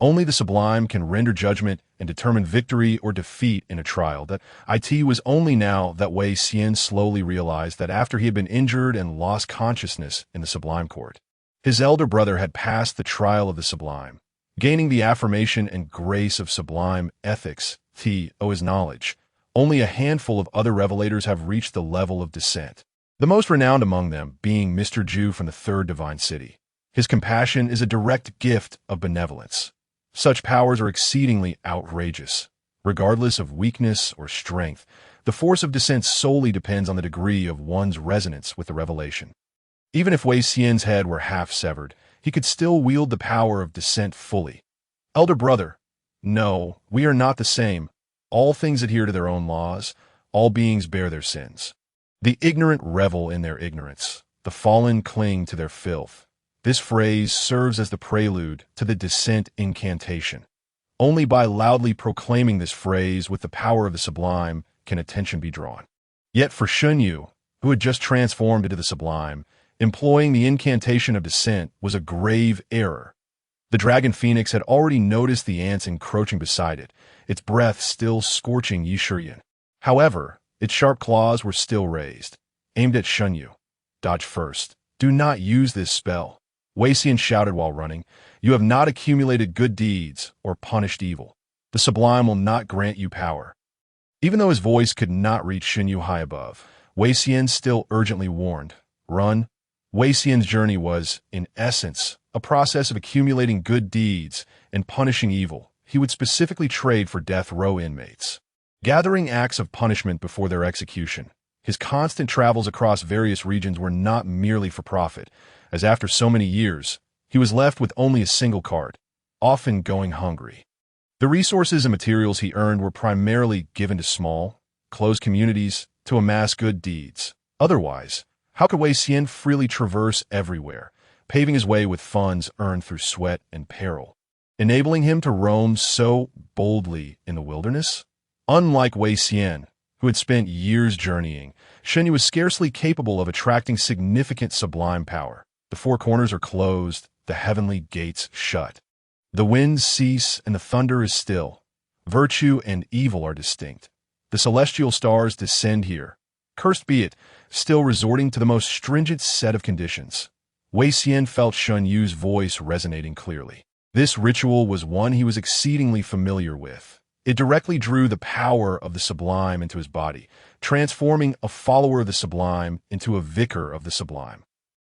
Only the sublime can render judgment and determine victory or defeat in a trial. It was only now that Wei Xian slowly realized that after he had been injured and lost consciousness in the sublime court, his elder brother had passed the trial of the sublime, gaining the affirmation and grace of sublime ethics. His knowledge. Only a handful of other revelators have reached the level of descent, the most renowned among them being Mr. Zhu from the Third Divine City. His compassion is a direct gift of benevolence. Such powers are exceedingly outrageous. Regardless of weakness or strength, the force of descent solely depends on the degree of one's resonance with the revelation. Even if Wei Xian's head were half severed, he could still wield the power of descent fully. Elder brother, no, we are not the same. All things adhere to their own laws. All beings bear their sins. The ignorant revel in their ignorance. The fallen cling to their filth. This phrase serves as the prelude to the descent incantation. Only by loudly proclaiming this phrase with the power of the sublime can attention be drawn. Yet for Shenyu, who had just transformed into the sublime, employing the incantation of descent was a grave error. The Dragon Phoenix had already noticed the ants encroaching beside it, its breath still scorching Yi Shiyun. However, its sharp claws were still raised, aimed at Shenyu. Dodge first. Do not use this spell. Wei Xian shouted while running. You have not accumulated good deeds or punished evil. The sublime will not grant you power. Even though his voice could not reach Xunyu high above, Wei Xian still urgently warned, "Run." Wei Xian's journey was, in essence, a process of accumulating good deeds and punishing evil. He would specifically trade for death row inmates, gathering acts of punishment before their execution. His constant travels across various regions were not merely for profit, as after so many years, he was left with only a single cart, often going hungry. The resources and materials he earned were primarily given to small, closed communities to amass good deeds. Otherwise, how could Wei Xian freely traverse everywhere, paving his way with funds earned through sweat and peril, enabling him to roam so boldly in the wilderness? Unlike Wei Xian, who had spent years journeying, Xunyu was scarcely capable of attracting significant sublime power. The four corners are closed, the heavenly gates shut. The winds cease and the thunder is still. Virtue and evil are distinct. The celestial stars descend here. Cursed be it, still resorting to the most stringent set of conditions. Wei Xian felt Xunyu's voice resonating clearly. This ritual was one he was exceedingly familiar with. It directly drew the power of the sublime into his body, transforming a follower of the sublime into a vicar of the sublime.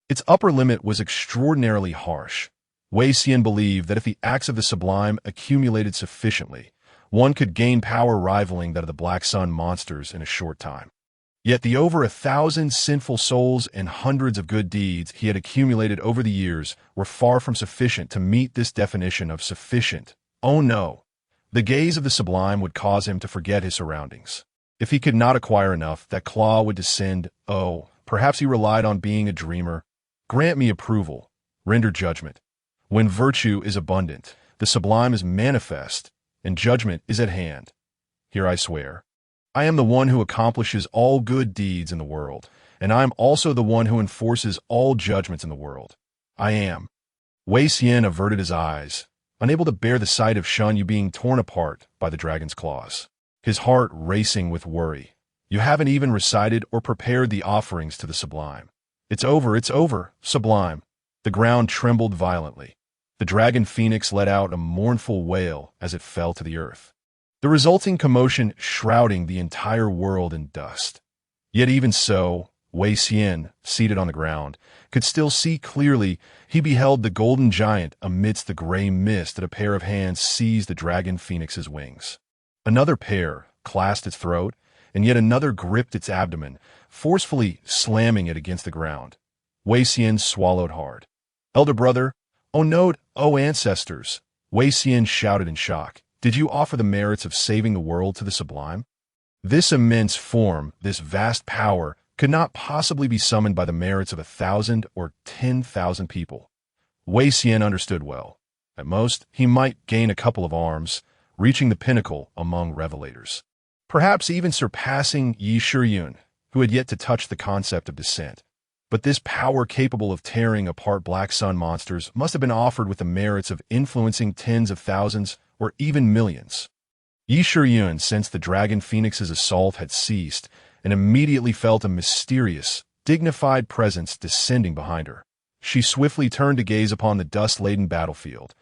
Its upper limit was extraordinarily harsh. Wei Xian believed that if the acts of the sublime accumulated sufficiently, one could gain power rivaling that of the Black Sun monsters in a short time. Yet the over 1,000 sinful souls and hundreds of good deeds he had accumulated over the years were far from sufficient to meet this definition of sufficient. Oh no! The gaze of the sublime would cause him to forget his surroundings. If he could not acquire enough, that claw would descend. Oh, perhaps he relied on being a dreamer. Grant me approval. Render judgment. When virtue is abundant, the sublime is manifest, and judgment is at hand. Here I swear. I am the one who accomplishes all good deeds in the world, and I am also the one who enforces all judgments in the world. I am. Wei Xian averted his eyes, unable to bear the sight of Xunyu being torn apart by the dragon's claws, his heart racing with worry. You haven't even recited or prepared the offerings to the sublime. It's over, sublime. The ground trembled violently. The dragon phoenix let out a mournful wail as it fell to the earth, the resulting commotion shrouding the entire world in dust. Yet even so, Wei Xian, seated on the ground, could still see clearly. He beheld the golden giant amidst the gray mist, and a pair of hands seized the dragon phoenix's wings. Another pair clasped its throat, and yet another gripped its abdomen, forcefully slamming it against the ground. Wei Xian swallowed hard. Elder brother, oh no, oh ancestors, Wei Xian shouted in shock. Did you offer the merits of saving the world to the sublime? This immense form, this vast power, could not possibly be summoned by the merits of 1,000 or 10,000 people. Wei Xian understood well. At most, he might gain a couple of arms, reaching the pinnacle among revelators. Perhaps even surpassing Yi Shiyun, who had yet to touch the concept of descent. But this power capable of tearing apart Black Sun monsters must have been offered with the merits of influencing tens of thousands or even millions. Yi Shiyun sensed the dragon phoenix's assault had ceased and immediately felt a mysterious, dignified presence descending behind her. She swiftly turned to gaze upon the dust-laden battlefield,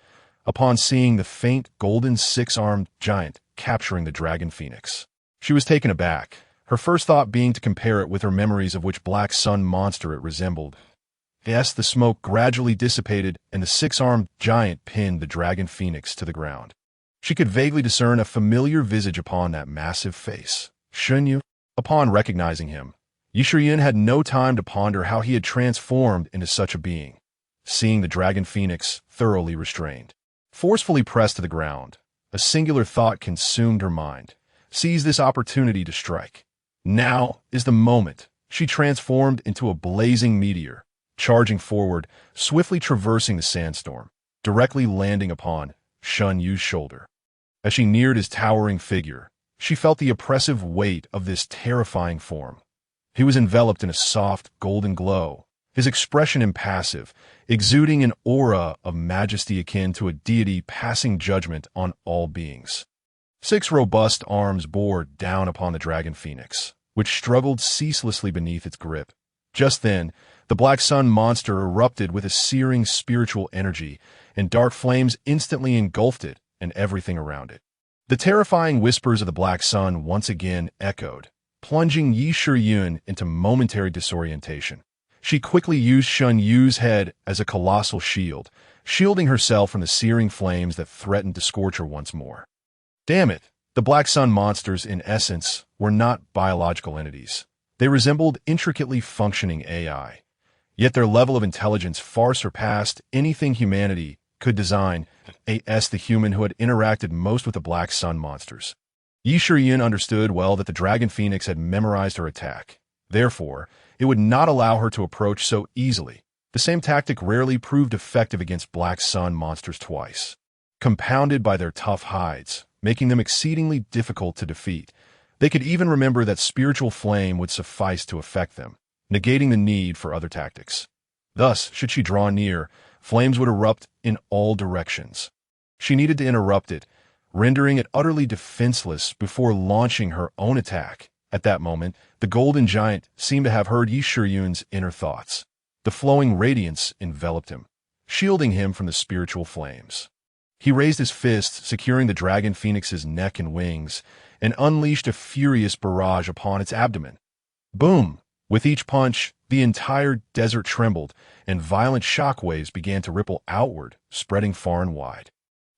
upon seeing the faint golden six-armed giant capturing the dragon phoenix. She was taken aback, her first thought being to compare it with her memories of which Black Sun monster it resembled. Yes, the smoke gradually dissipated, and the six-armed giant pinned the dragon phoenix to the ground. She could vaguely discern a familiar visage upon that massive face. Xunyu. Upon recognizing him, Yi Shiyun had no time to ponder how he had transformed into such a being. Seeing the dragon phoenix thoroughly restrained, forcefully pressed to the ground, a singular thought consumed her mind. Seize this opportunity to strike. Now is the moment. She transformed into a blazing meteor, charging forward, swiftly traversing the sandstorm, directly landing upon Xunyu's shoulder. As she neared his towering figure, she felt the oppressive weight of this terrifying form. He was enveloped in a soft, golden glow, his expression impassive, exuding an aura of majesty akin to a deity passing judgment on all beings. 6 robust arms bore down upon the dragon phoenix, which struggled ceaselessly beneath its grip. Just then, the Black Sun monster erupted with a searing spiritual energy, and dark flames instantly engulfed it and everything around it. The terrifying whispers of the Black Sun once again echoed, plunging Yi Shiyun into momentary disorientation. She quickly used Shun Yu's head as a colossal shield, shielding herself from the searing flames that threatened to scorch her once more. Damn it! The Black Sun monsters, in essence, were not biological entities. They resembled intricately functioning AI. Yet their level of intelligence far surpassed anything humanity could design, as the human who had interacted most with the Black Sun monsters. Yi Shiyun understood well that the Dragon Phoenix had memorized her attack. Therefore, it would not allow her to approach so easily. The same tactic rarely proved effective against Black Sun monsters twice. Compounded by their tough hides, making them exceedingly difficult to defeat, they could even remember that spiritual flame would suffice to affect them, negating the need for other tactics. Thus, should she draw near, flames would erupt in all directions. She needed to interrupt it, rendering it utterly defenseless before launching her own attack. At that moment, the golden giant seemed to have heard Yi Shiyun's inner thoughts. The flowing radiance enveloped him, shielding him from the spiritual flames. He raised his fist, securing the Dragon Phoenix's neck and wings, and unleashed a furious barrage upon its abdomen. Boom! With each punch, the entire desert trembled, and violent shockwaves began to ripple outward, spreading far and wide.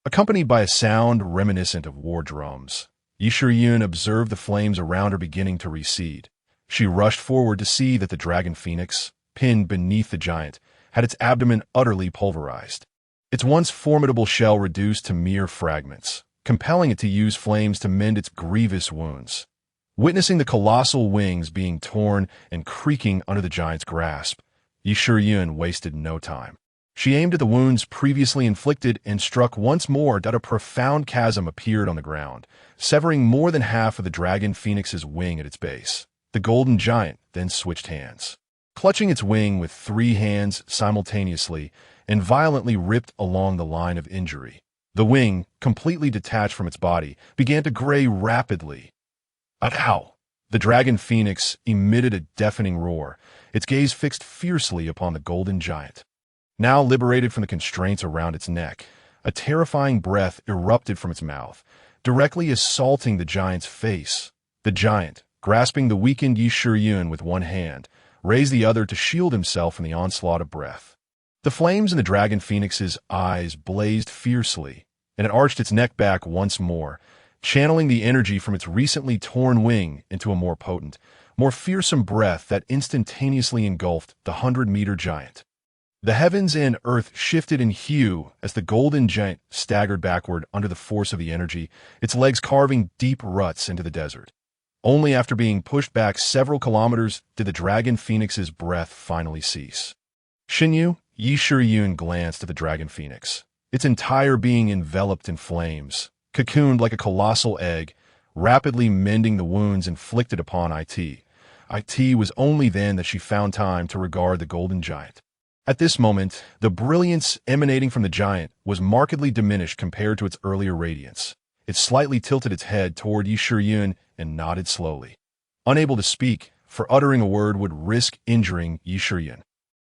Accompanied by a sound reminiscent of war drums, Yi Shiyun observed the flames around her beginning to recede. She rushed forward to see that the Dragon Phoenix, pinned beneath the giant, had its abdomen utterly pulverized. Its once formidable shell reduced to mere fragments, compelling it to use flames to mend its grievous wounds. Witnessing the colossal wings being torn and creaking under the giant's grasp, Yi Shiyun wasted no time. She aimed at the wounds previously inflicted and struck once more that a profound chasm appeared on the ground, severing more than half of the Dragon Phoenix's wing at its base. The golden giant then switched hands, clutching its wing with 3 hands simultaneously, and violently ripped along the line of injury. The wing, completely detached from its body, began to gray rapidly. Ow! The Dragon Phoenix emitted a deafening roar, its gaze fixed fiercely upon the golden giant. Now liberated from the constraints around its neck, a terrifying breath erupted from its mouth, directly assaulting the giant's face. The giant, grasping the weakened Yi Shiyun with one hand, raised the other to shield himself from the onslaught of breath. The flames in the Dragon Phoenix's eyes blazed fiercely, and it arched its neck back once more, channeling the energy from its recently torn wing into a more potent, more fearsome breath that instantaneously engulfed the 100-meter giant. The heavens and earth shifted in hue as the golden giant staggered backward under the force of the energy, its legs carving deep ruts into the desert. Only after being pushed back several kilometers did the Dragon Phoenix's breath finally cease. Xinyu, Yi Shiyun glanced at the Dragon Phoenix, its entire being enveloped in flames, cocooned like a colossal egg, rapidly mending the wounds inflicted upon It. It was only then that she found time to regard the golden giant. At this moment, the brilliance emanating from the giant was markedly diminished compared to its earlier radiance. It slightly tilted its head toward Yi Shiyun and nodded slowly, unable to speak, for uttering a word would risk injuring Yi Shiyun.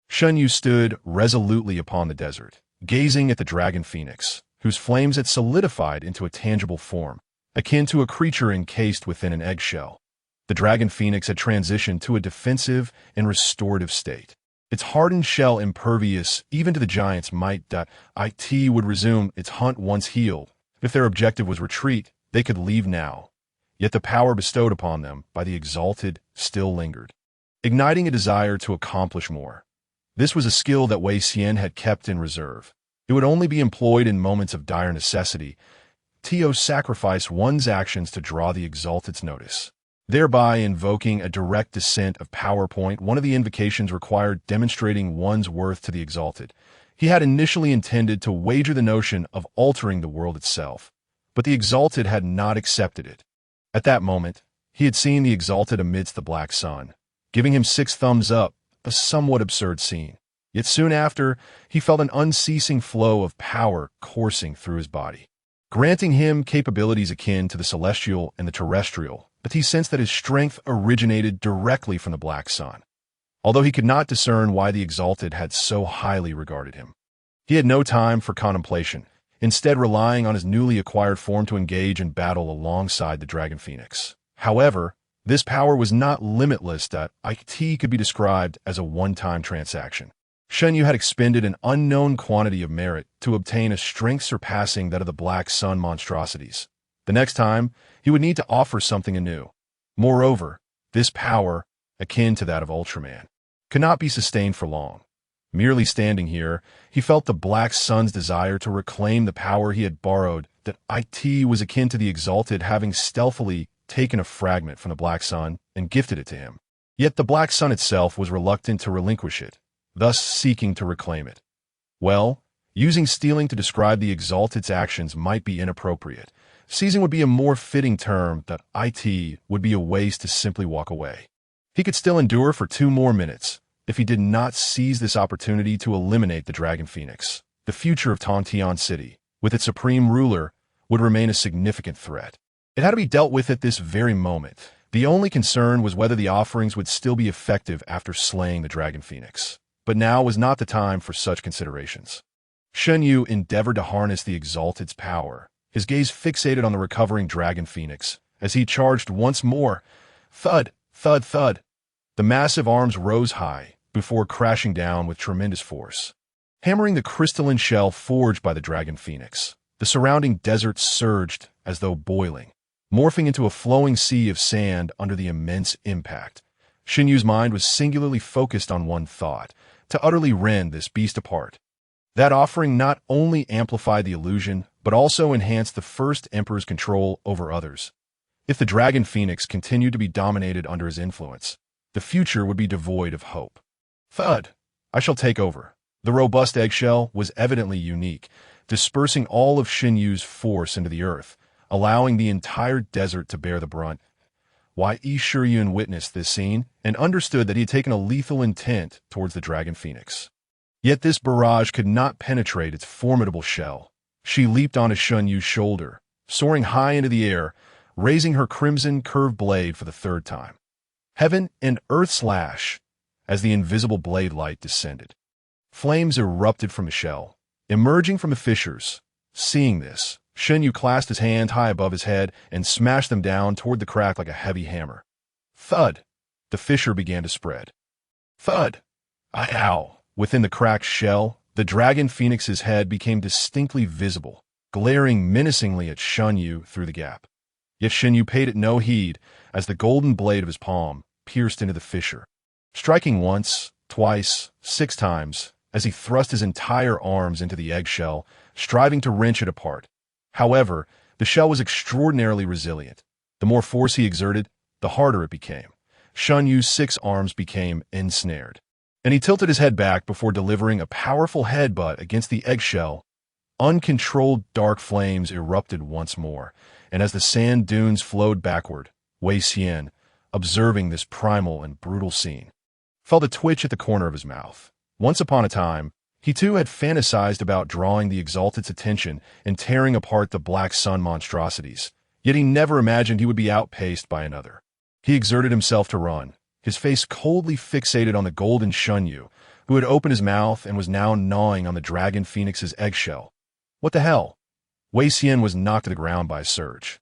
Shun Yu stood resolutely upon the desert, gazing at the Dragon Phoenix, whose flames had solidified into a tangible form, akin to a creature encased within an eggshell. The Dragon Phoenix had transitioned to a defensive and restorative state. Its hardened shell impervious even to the giant's might. It would resume its hunt once healed. If their objective was retreat, they could leave now. Yet the power bestowed upon them by the Exalted still lingered, igniting a desire to accomplish more. This was a skill that Wei Xian had kept in reserve. It would only be employed in moments of dire necessity, to sacrifice one's actions to draw the Exalted's notice, thereby invoking a direct descent of PowerPoint. One of the invocations required demonstrating one's worth to the Exalted. He had initially intended to wager the notion of altering the world itself, but the Exalted had not accepted it. At that moment, he had seen the Exalted amidst the Black Sun, giving him 6 thumbs up, a somewhat absurd scene. Yet soon after, he felt an unceasing flow of power coursing through his body, granting him capabilities akin to the celestial and the terrestrial, but he sensed that his strength originated directly from the Black Sun. Although he could not discern why the Exalted had so highly regarded him, he had no time for contemplation. instead relying on his newly acquired form to engage in battle alongside the Dragon Phoenix. However, this power was not limitless that it could be described as a one-time transaction. Shen Yu had expended an unknown quantity of merit to obtain a strength surpassing that of the Black Sun monstrosities. The next time, he would need to offer something anew. Moreover, this power, akin to that of Ultraman, could not be sustained for long. Merely standing here, he felt the Black Sun's desire to reclaim the power he had borrowed, that it was akin to the Exalted having stealthily taken a fragment from the Black Sun and gifted it to him. Yet the Black Sun itself was reluctant to relinquish it, thus seeking to reclaim it. Well, using stealing to describe the Exalted's actions might be inappropriate. Seizing would be a more fitting term, that it would be a waste to simply walk away. He could still endure for 2 more minutes. If he did not seize this opportunity to eliminate the Dragon Phoenix, the future of Tongtian City, with its supreme ruler, would remain a significant threat. It had to be dealt with at this very moment. The only concern was whether the offerings would still be effective after slaying the Dragon Phoenix. But now was not the time for such considerations. Shen Yu endeavored to harness the Exalted's power, his gaze fixated on the recovering Dragon Phoenix, as he charged once more. Thud, thud, thud. The massive arms rose high, before crashing down with tremendous force, hammering the crystalline shell forged by the Dragon Phoenix. The surrounding desert surged as though boiling, morphing into a flowing sea of sand under the immense impact. Shen Yu's mind was singularly focused on one thought: to utterly rend this beast apart. That offering not only amplified the illusion, but also enhanced the First Emperor's control over others. If the Dragon Phoenix continued to be dominated under his influence, the future would be devoid of hope. Thud! I shall take over. The robust eggshell was evidently unique, dispersing all of Shen Yu's force into the earth, allowing the entire desert to bear the brunt. Why, Sure Yun witnessed this scene and understood that he had taken a lethal intent towards the Dragon Phoenix. Yet this barrage could not penetrate its formidable shell. She leaped onto Shen Yu's shoulder, soaring high into the air, raising her crimson curved blade for the 3rd time. Heaven and earth slash as the invisible blade light descended. Flames erupted from the shell, emerging from the fissures. Seeing this, Shen Yu clasped his hand high above his head and smashed them down toward the crack like a heavy hammer. Thud! The fissure began to spread. Thud! Ow! Within the cracked shell, the Dragon Phoenix's head became distinctly visible, glaring menacingly at Shen Yu through the gap. Yet Shen Yu paid it no heed as the golden blade of his palm pierced into the fissure, striking once, twice, 6 times, as he thrust his entire arms into the eggshell, striving to wrench it apart. However, the shell was extraordinarily resilient. The more force he exerted, the harder it became. Shen Yu's 6 arms became ensnared, and he tilted his head back before delivering a powerful headbutt against the eggshell. Uncontrolled dark flames erupted once more, and as the sand dunes flowed backward, Wei Xian, observing this primal and brutal scene, felt a twitch at the corner of his mouth. Once upon a time, he too had fantasized about drawing the Exalted's attention and tearing apart the Black Sun monstrosities, yet he never imagined he would be outpaced by another. He exerted himself to run, his face coldly fixated on the golden Shen Yu, who had opened his mouth and was now gnawing on the Dragon Phoenix's eggshell. What the hell? Wei Xian was knocked to the ground by a surge.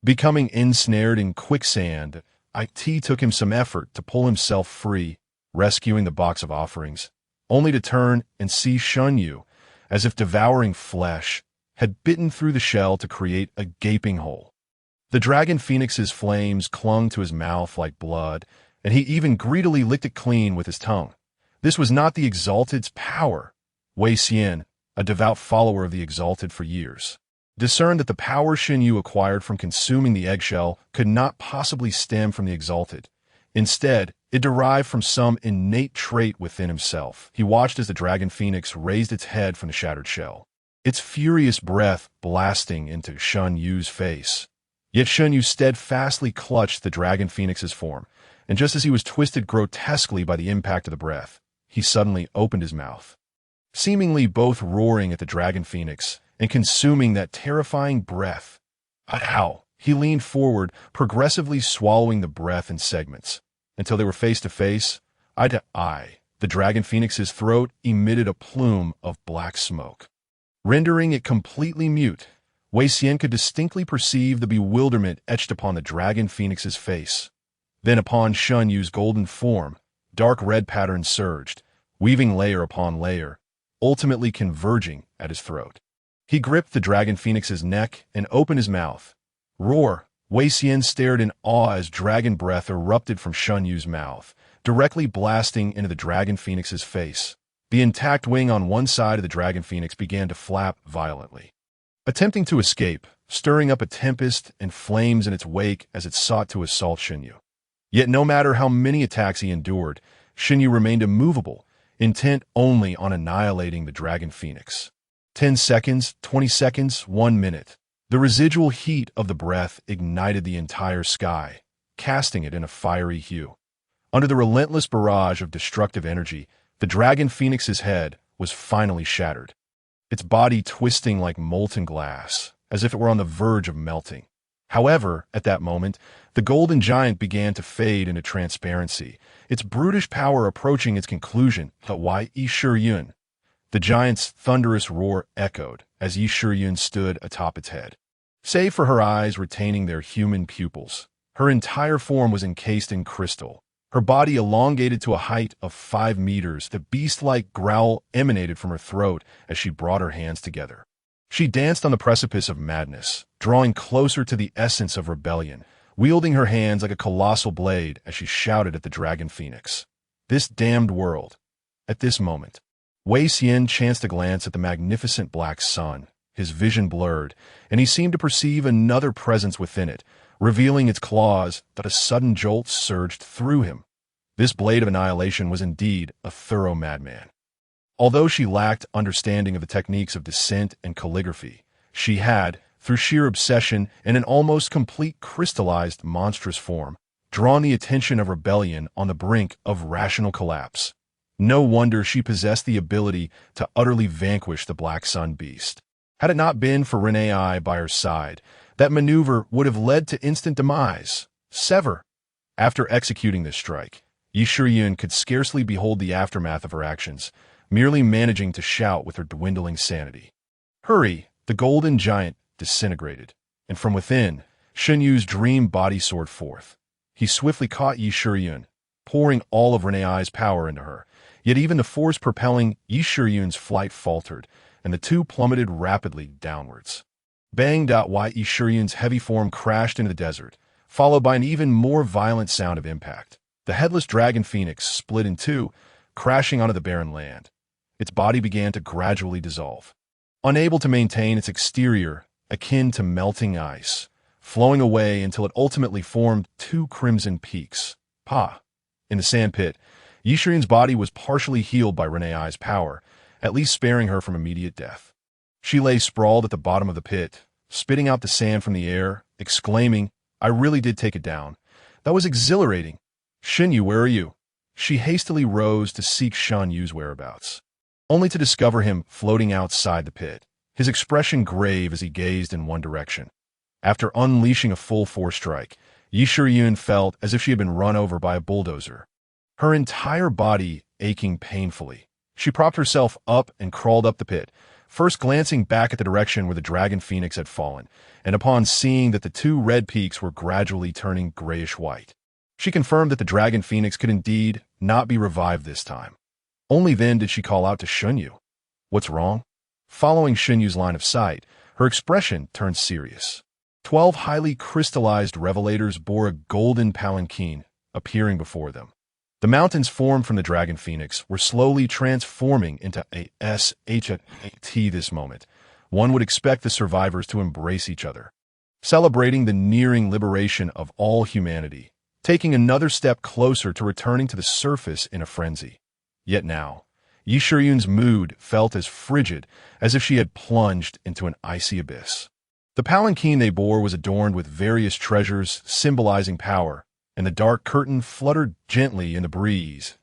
Becoming ensnared in quicksand, it took him some effort to pull himself free, rescuing the box of offerings, only to turn and see Shen Yu, as if devouring flesh, had bitten through the shell to create a gaping hole. The Dragon Phoenix's flames clung to his mouth like blood, and he even greedily licked it clean with his tongue. This was not the Exalted's power. Wei Xian, a devout follower of the Exalted for years, discerned that the power Shen Yu acquired from consuming the eggshell could not possibly stem from the Exalted. Instead, it derived from some innate trait within himself. He watched as the Dragon Phoenix raised its head from the shattered shell, its furious breath blasting into Shen Yu's face. Yet Shen Yu steadfastly clutched the Dragon Phoenix's form, and just as he was twisted grotesquely by the impact of the breath, he suddenly opened his mouth, seemingly both roaring at the Dragon Phoenix and consuming that terrifying breath. Ow! He leaned forward, progressively swallowing the breath in segments, until they were face to face, eye to eye. The Dragon Phoenix's throat emitted a plume of black smoke. Rendering it completely mute, Wei Xian could distinctly perceive the bewilderment etched upon the dragon phoenix's face. Then upon Shun Yu's golden form, dark red patterns surged, weaving layer upon layer, ultimately converging at his throat. He gripped the dragon phoenix's neck and opened his mouth. Roar! Wei Xian stared in awe as dragon breath erupted from Shun Yu's mouth, directly blasting into the dragon phoenix's face. The intact wing on one side of the dragon phoenix began to flap violently, attempting to escape, stirring up a tempest and flames in its wake as it sought to assault Shun Yu. Yet no matter how many attacks he endured, Shun Yu remained immovable, intent only on annihilating the dragon phoenix. 10 seconds, 20 seconds, 1 minute. The residual heat of the breath ignited the entire sky, casting it in a fiery hue. Under the relentless barrage of destructive energy, the dragon phoenix's head was finally shattered, its body twisting like molten glass, as if it were on the verge of melting. However, at that moment, the golden giant began to fade into transparency, its brutish power approaching its conclusion. But why Yi Shiyun? The giant's thunderous roar echoed as Yi Shiyun stood atop its head. Save for her eyes retaining their human pupils, her entire form was encased in crystal. Her body elongated to a height of 5 meters. The beast-like growl emanated from her throat as she brought her hands together. She danced on the precipice of madness, drawing closer to the essence of rebellion, wielding her hands like a colossal blade as she shouted at the dragon phoenix. This damned world. At this moment, Wei Xian chanced a glance at the magnificent black sun. His vision blurred, and he seemed to perceive another presence within it, revealing its claws. That a sudden jolt surged through him. This blade of annihilation was indeed a thorough madman. Although she lacked understanding of the techniques of descent and calligraphy, she had, through sheer obsession and an almost complete crystallized monstrous form, drawn the attention of rebellion on the brink of rational collapse. No wonder she possessed the ability to utterly vanquish the Black Sun beast. Had it not been for Renei by her side, that maneuver would have led to instant demise. Sever. After executing this strike, Yi Shiyun could scarcely behold the aftermath of her actions, merely managing to shout with her dwindling sanity. Hurry! The golden giant disintegrated, and from within, Shun Yu's dream body soared forth. He swiftly caught Yi Shiyun, pouring all of Renei's power into her, yet even the force propelling Yi Shiyun's flight faltered, and the two plummeted rapidly downwards. Bang! Yi Shiyun's heavy form crashed into the desert, followed by an even more violent sound of impact. The headless dragon phoenix split in two, crashing onto the barren land. Its body began to gradually dissolve, unable to maintain its exterior, akin to melting ice, flowing away until it ultimately formed two crimson peaks. In the sandpit, Yi Shiyun's body was partially healed by Renei's power, at least sparing her from immediate death. She lay sprawled at the bottom of the pit, spitting out the sand from the air, exclaiming, "I really did take it down. That was exhilarating. Shun Yu, where are you?" She hastily rose to seek Shun Yu's whereabouts, only to discover him floating outside the pit, his expression grave as he gazed in one direction. After unleashing a full force strike, Yi Shiyun felt as if she had been run over by a bulldozer, her entire body aching painfully. She propped herself up and crawled up the pit, first glancing back at the direction where the dragon phoenix had fallen, and upon seeing that the two red peaks were gradually turning grayish-white, she confirmed that the dragon phoenix could indeed not be revived this time. Only then did she call out to Shun Yu. "What's wrong?" Following Shun Yu's line of sight, her expression turned serious. 12 highly crystallized revelators bore a golden palanquin, appearing before them. The mountains formed from the dragon phoenix were slowly transforming into a SHT this moment. One would expect the survivors to embrace each other, celebrating the nearing liberation of all humanity, taking another step closer to returning to the surface in a frenzy. Yet now, Yi Shiyun's mood felt as frigid as if she had plunged into an icy abyss. The palanquin they bore was adorned with various treasures symbolizing power, and the dark curtain fluttered gently in the breeze.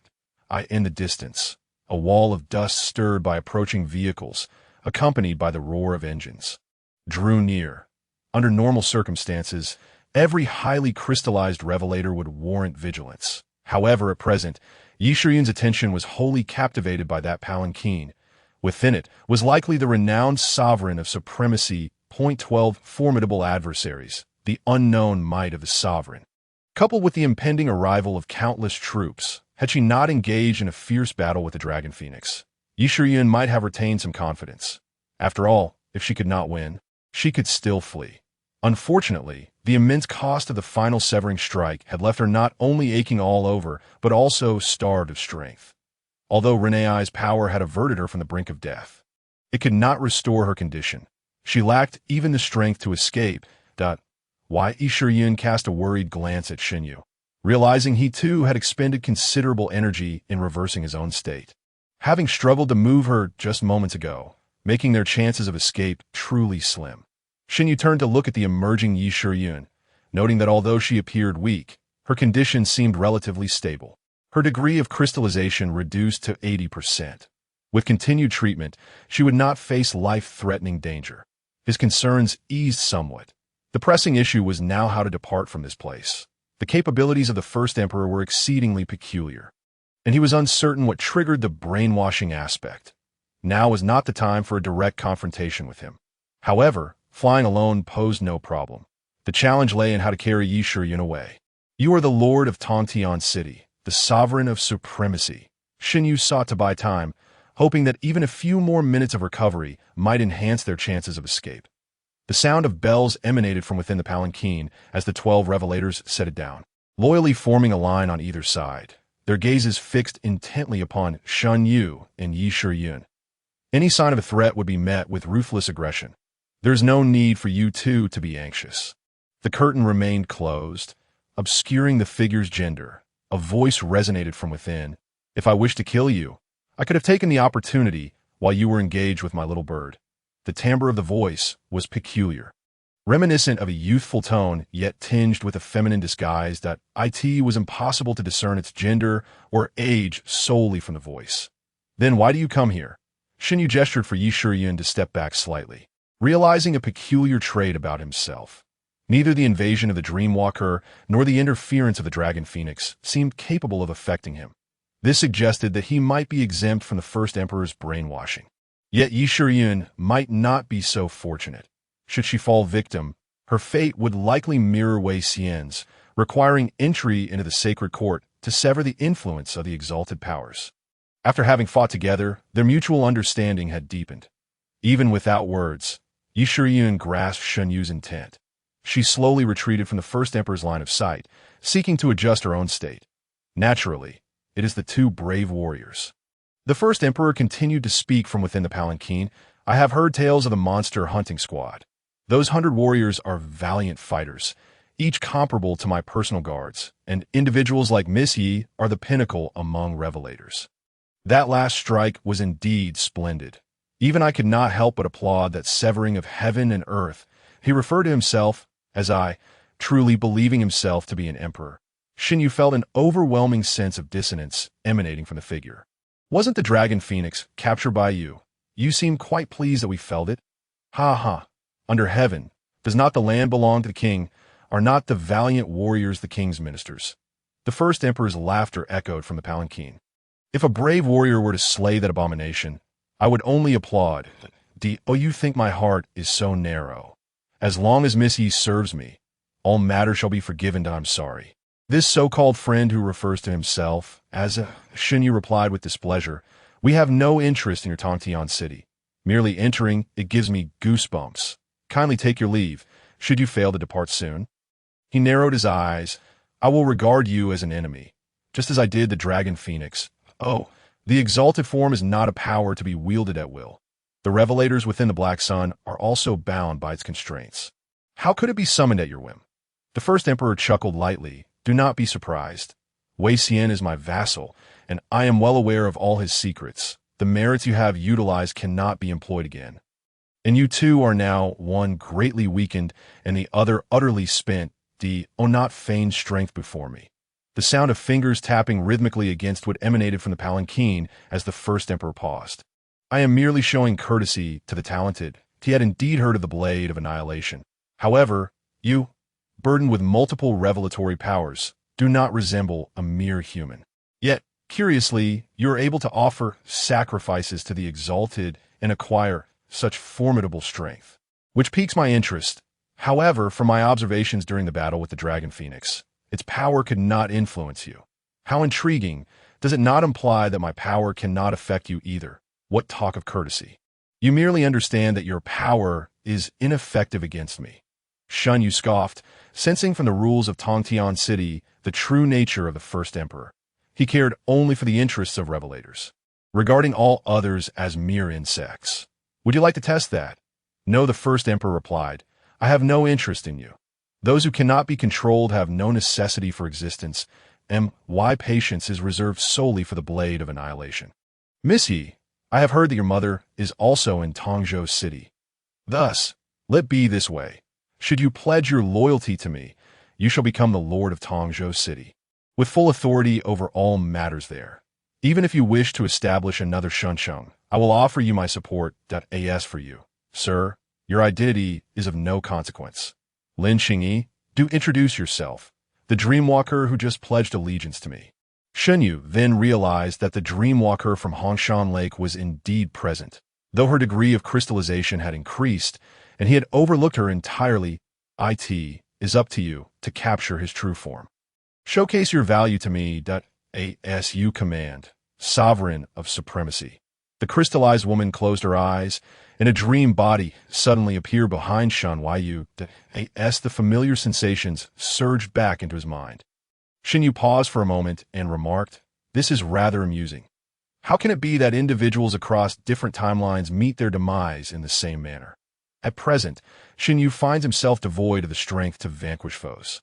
In the distance, a wall of dust stirred by approaching vehicles, accompanied by the roar of engines, drew near. Under normal circumstances, every highly crystallized revelator would warrant vigilance. However, at present, Yi Shiyun's attention was wholly captivated by that palanquin, Within it was likely the renowned sovereign of supremacy, point 12 formidable adversaries, the unknown might of the sovereign. Coupled with the impending arrival of countless troops, had she not engaged in a fierce battle with the Dragon Phoenix, Yi Shiyun might have retained some confidence. After all, if she could not win, she could still flee. Unfortunately, the immense cost of the final severing strike had left her not only aching all over, but also starved of strength. Although Reneai's power had averted her from the brink of death, it could not restore her condition. She lacked even the strength to escape. Why? Yi Shiyun cast a worried glance at Xinyu, realizing he too had expended considerable energy in reversing his own state, having struggled to move her just moments ago, making their chances of escape truly slim. Xinyu turned to look at the emerging Yi Shiyun, noting that although she appeared weak, her condition seemed relatively stable. Her degree of crystallization reduced to 80%. With continued treatment, she would not face life-threatening danger. His concerns eased somewhat. The pressing issue was now how to depart from this place. The capabilities of the First Emperor were exceedingly peculiar, and he was uncertain what triggered the brainwashing aspect. Now was not the time for a direct confrontation with him. However, flying alone posed no problem. The challenge lay in how to carry Yi Shiyun away. You are the lord of Tongtian City, the sovereign of supremacy. Xinyu sought to buy time, hoping that even a few more minutes of recovery might enhance their chances of escape. The sound of bells emanated from within the palanquin as the 12 revelators set it down, loyally forming a line on either side, their gazes fixed intently upon Shen Yu and Yi Shiyun. Any sign of a threat would be met with ruthless aggression. There's no need for you two to be anxious. The curtain remained closed, obscuring the figure's gender. A voice resonated from within. If I wished to kill you, I could have taken the opportunity while you were engaged with my little bird. The timbre of the voice was peculiar, reminiscent of a youthful tone, yet tinged with a feminine disguise that it was impossible to discern its gender or age solely from the voice. Then why do you come here? Xinyu gestured for Yi Shiyun to step back slightly, realizing a peculiar trait about himself. Neither the invasion of the Dreamwalker nor the interference of the Dragon Phoenix seemed capable of affecting him. This suggested that he might be exempt from the First Emperor's brainwashing. Yet Yi Shiyun might not be so fortunate. Should she fall victim, her fate would likely mirror Wei Xian's, requiring entry into the sacred court to sever the influence of the exalted powers. After having fought together, their mutual understanding had deepened. Even without words, Yi Shiyun grasped Shen Yu's intent. She slowly retreated from the First Emperor's line of sight, seeking to adjust her own state. Naturally, it is the two brave warriors. The First Emperor continued to speak from within the palanquin. I have heard tales of the monster hunting squad. Those 100 warriors are valiant fighters, each comparable to my personal guards, and individuals like Miss Yi are the pinnacle among revelators. That last strike was indeed splendid. Even I could not help but applaud that severing of heaven and earth. He referred to himself as I, truly believing himself to be an emperor. Xinyu felt an overwhelming sense of dissonance emanating from the figure. Wasn't the Dragon Phoenix captured by you? You seem quite pleased that we felled it. Ha ha. Under heaven, does not the land belong to the king? Are not the valiant warriors the king's ministers? The First Emperor's laughter echoed from the palanquin. If a brave warrior were to slay that abomination, I would only applaud. Oh, you think my heart is so narrow. As long as Miss Yi serves me, all matter shall be forgiven. I'm sorry. This so-called friend who refers to himself as Xinyu replied with displeasure. We have no interest in your Tongtian city. Merely entering, it gives me goosebumps. Kindly take your leave, should you fail to depart soon. He narrowed his eyes. I will regard you as an enemy, just as I did the Dragon Phoenix. Oh, the exalted form is not a power to be wielded at will. The revelators within the Black Sun are also bound by its constraints. How could it be summoned at your whim? The First Emperor chuckled lightly. Do not be surprised. Wei Xian is my vassal, and I am well aware of all his secrets. The merits you have utilized cannot be employed again. And you two are now one greatly weakened and the other utterly spent. Not feigned strength before me. The sound of fingers tapping rhythmically against what emanated from the palanquin as the First Emperor paused. I am merely showing courtesy to the talented. He had indeed heard of the Blade of Annihilation. However, you, burdened with multiple revelatory powers, do not resemble a mere human. Yet, Curiously, you are able to offer sacrifices to the exalted and acquire such formidable strength, which piques my interest. However, from my observations during the battle with the Dragon Phoenix, its power could not influence you. How intriguing. Does it not imply that my power cannot affect you either? What talk of courtesy? You merely understand that your power is ineffective against me. Shun, you scoffed, sensing from the rules of Tongtian City the true nature of the first emperor. He cared only for the interests of revelators, regarding all others as mere insects. Would you like to test that? No, the first emperor replied. I have no interest in you. Those who cannot be controlled have no necessity for existence, and why patience is reserved solely for the blade of annihilation. Miss Yi, I have heard that your mother is also in Tongzhou City. Thus, let be this way. Should you pledge your loyalty to me, you shall become the lord of Tongzhou City, with full authority over all matters there. Even if you wish to establish another Shunsheng, I will offer you my support. As for you, sir, your identity is of no consequence. Lin Xingyi, do introduce yourself, the Dreamwalker who just pledged allegiance to me. Shenyu then realized that the Dreamwalker from Hongshan Lake was indeed present, though her degree of crystallization had increased, and he had overlooked her entirely. It is up to you to capture his true form. Showcase your value to me. As you command, sovereign of supremacy. The crystallized woman closed her eyes, and a dream body suddenly appeared behind Shen Yu. As the familiar sensations surged back into his mind. Shen Yu paused for a moment and remarked, "This is rather amusing. How can it be that individuals across different timelines meet their demise in the same manner?" At present, Shen Yu finds himself devoid of the strength to vanquish foes.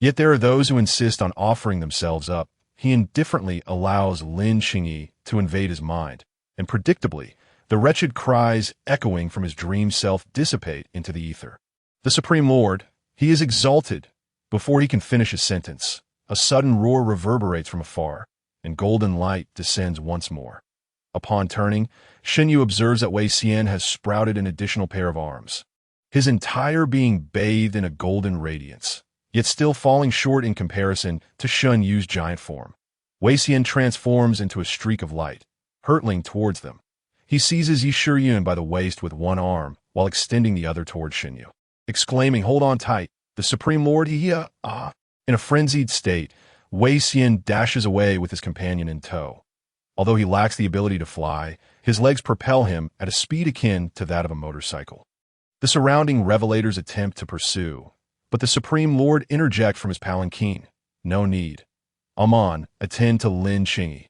Yet there are those who insist on offering themselves up. He indifferently allows Lin Xingyi to invade his mind, and predictably, the wretched cries echoing from his dream self dissipate into the ether. The Supreme Lord, he is exalted. Before he can finish his sentence, a sudden roar reverberates from afar, and golden light descends once more. Upon turning, Shen Yu observes that Wei Xian has sprouted an additional pair of arms, his entire being bathed in a golden radiance, yet still falling short in comparison to Shen Yu's giant form. Wei Xian transforms into a streak of light, hurtling towards them. He seizes Yi Shiyun by the waist with one arm, while extending the other towards Shen Yu, exclaiming, "Hold on tight, the Supreme Lord, In a frenzied state, Wei Xian dashes away with his companion in tow. Although he lacks the ability to fly, his legs propel him at a speed akin to that of a motorcycle. The surrounding revelators attempt to pursue, but the Supreme Lord interjects from his palanquin. No need. Amon, attend to Lin Xingyi.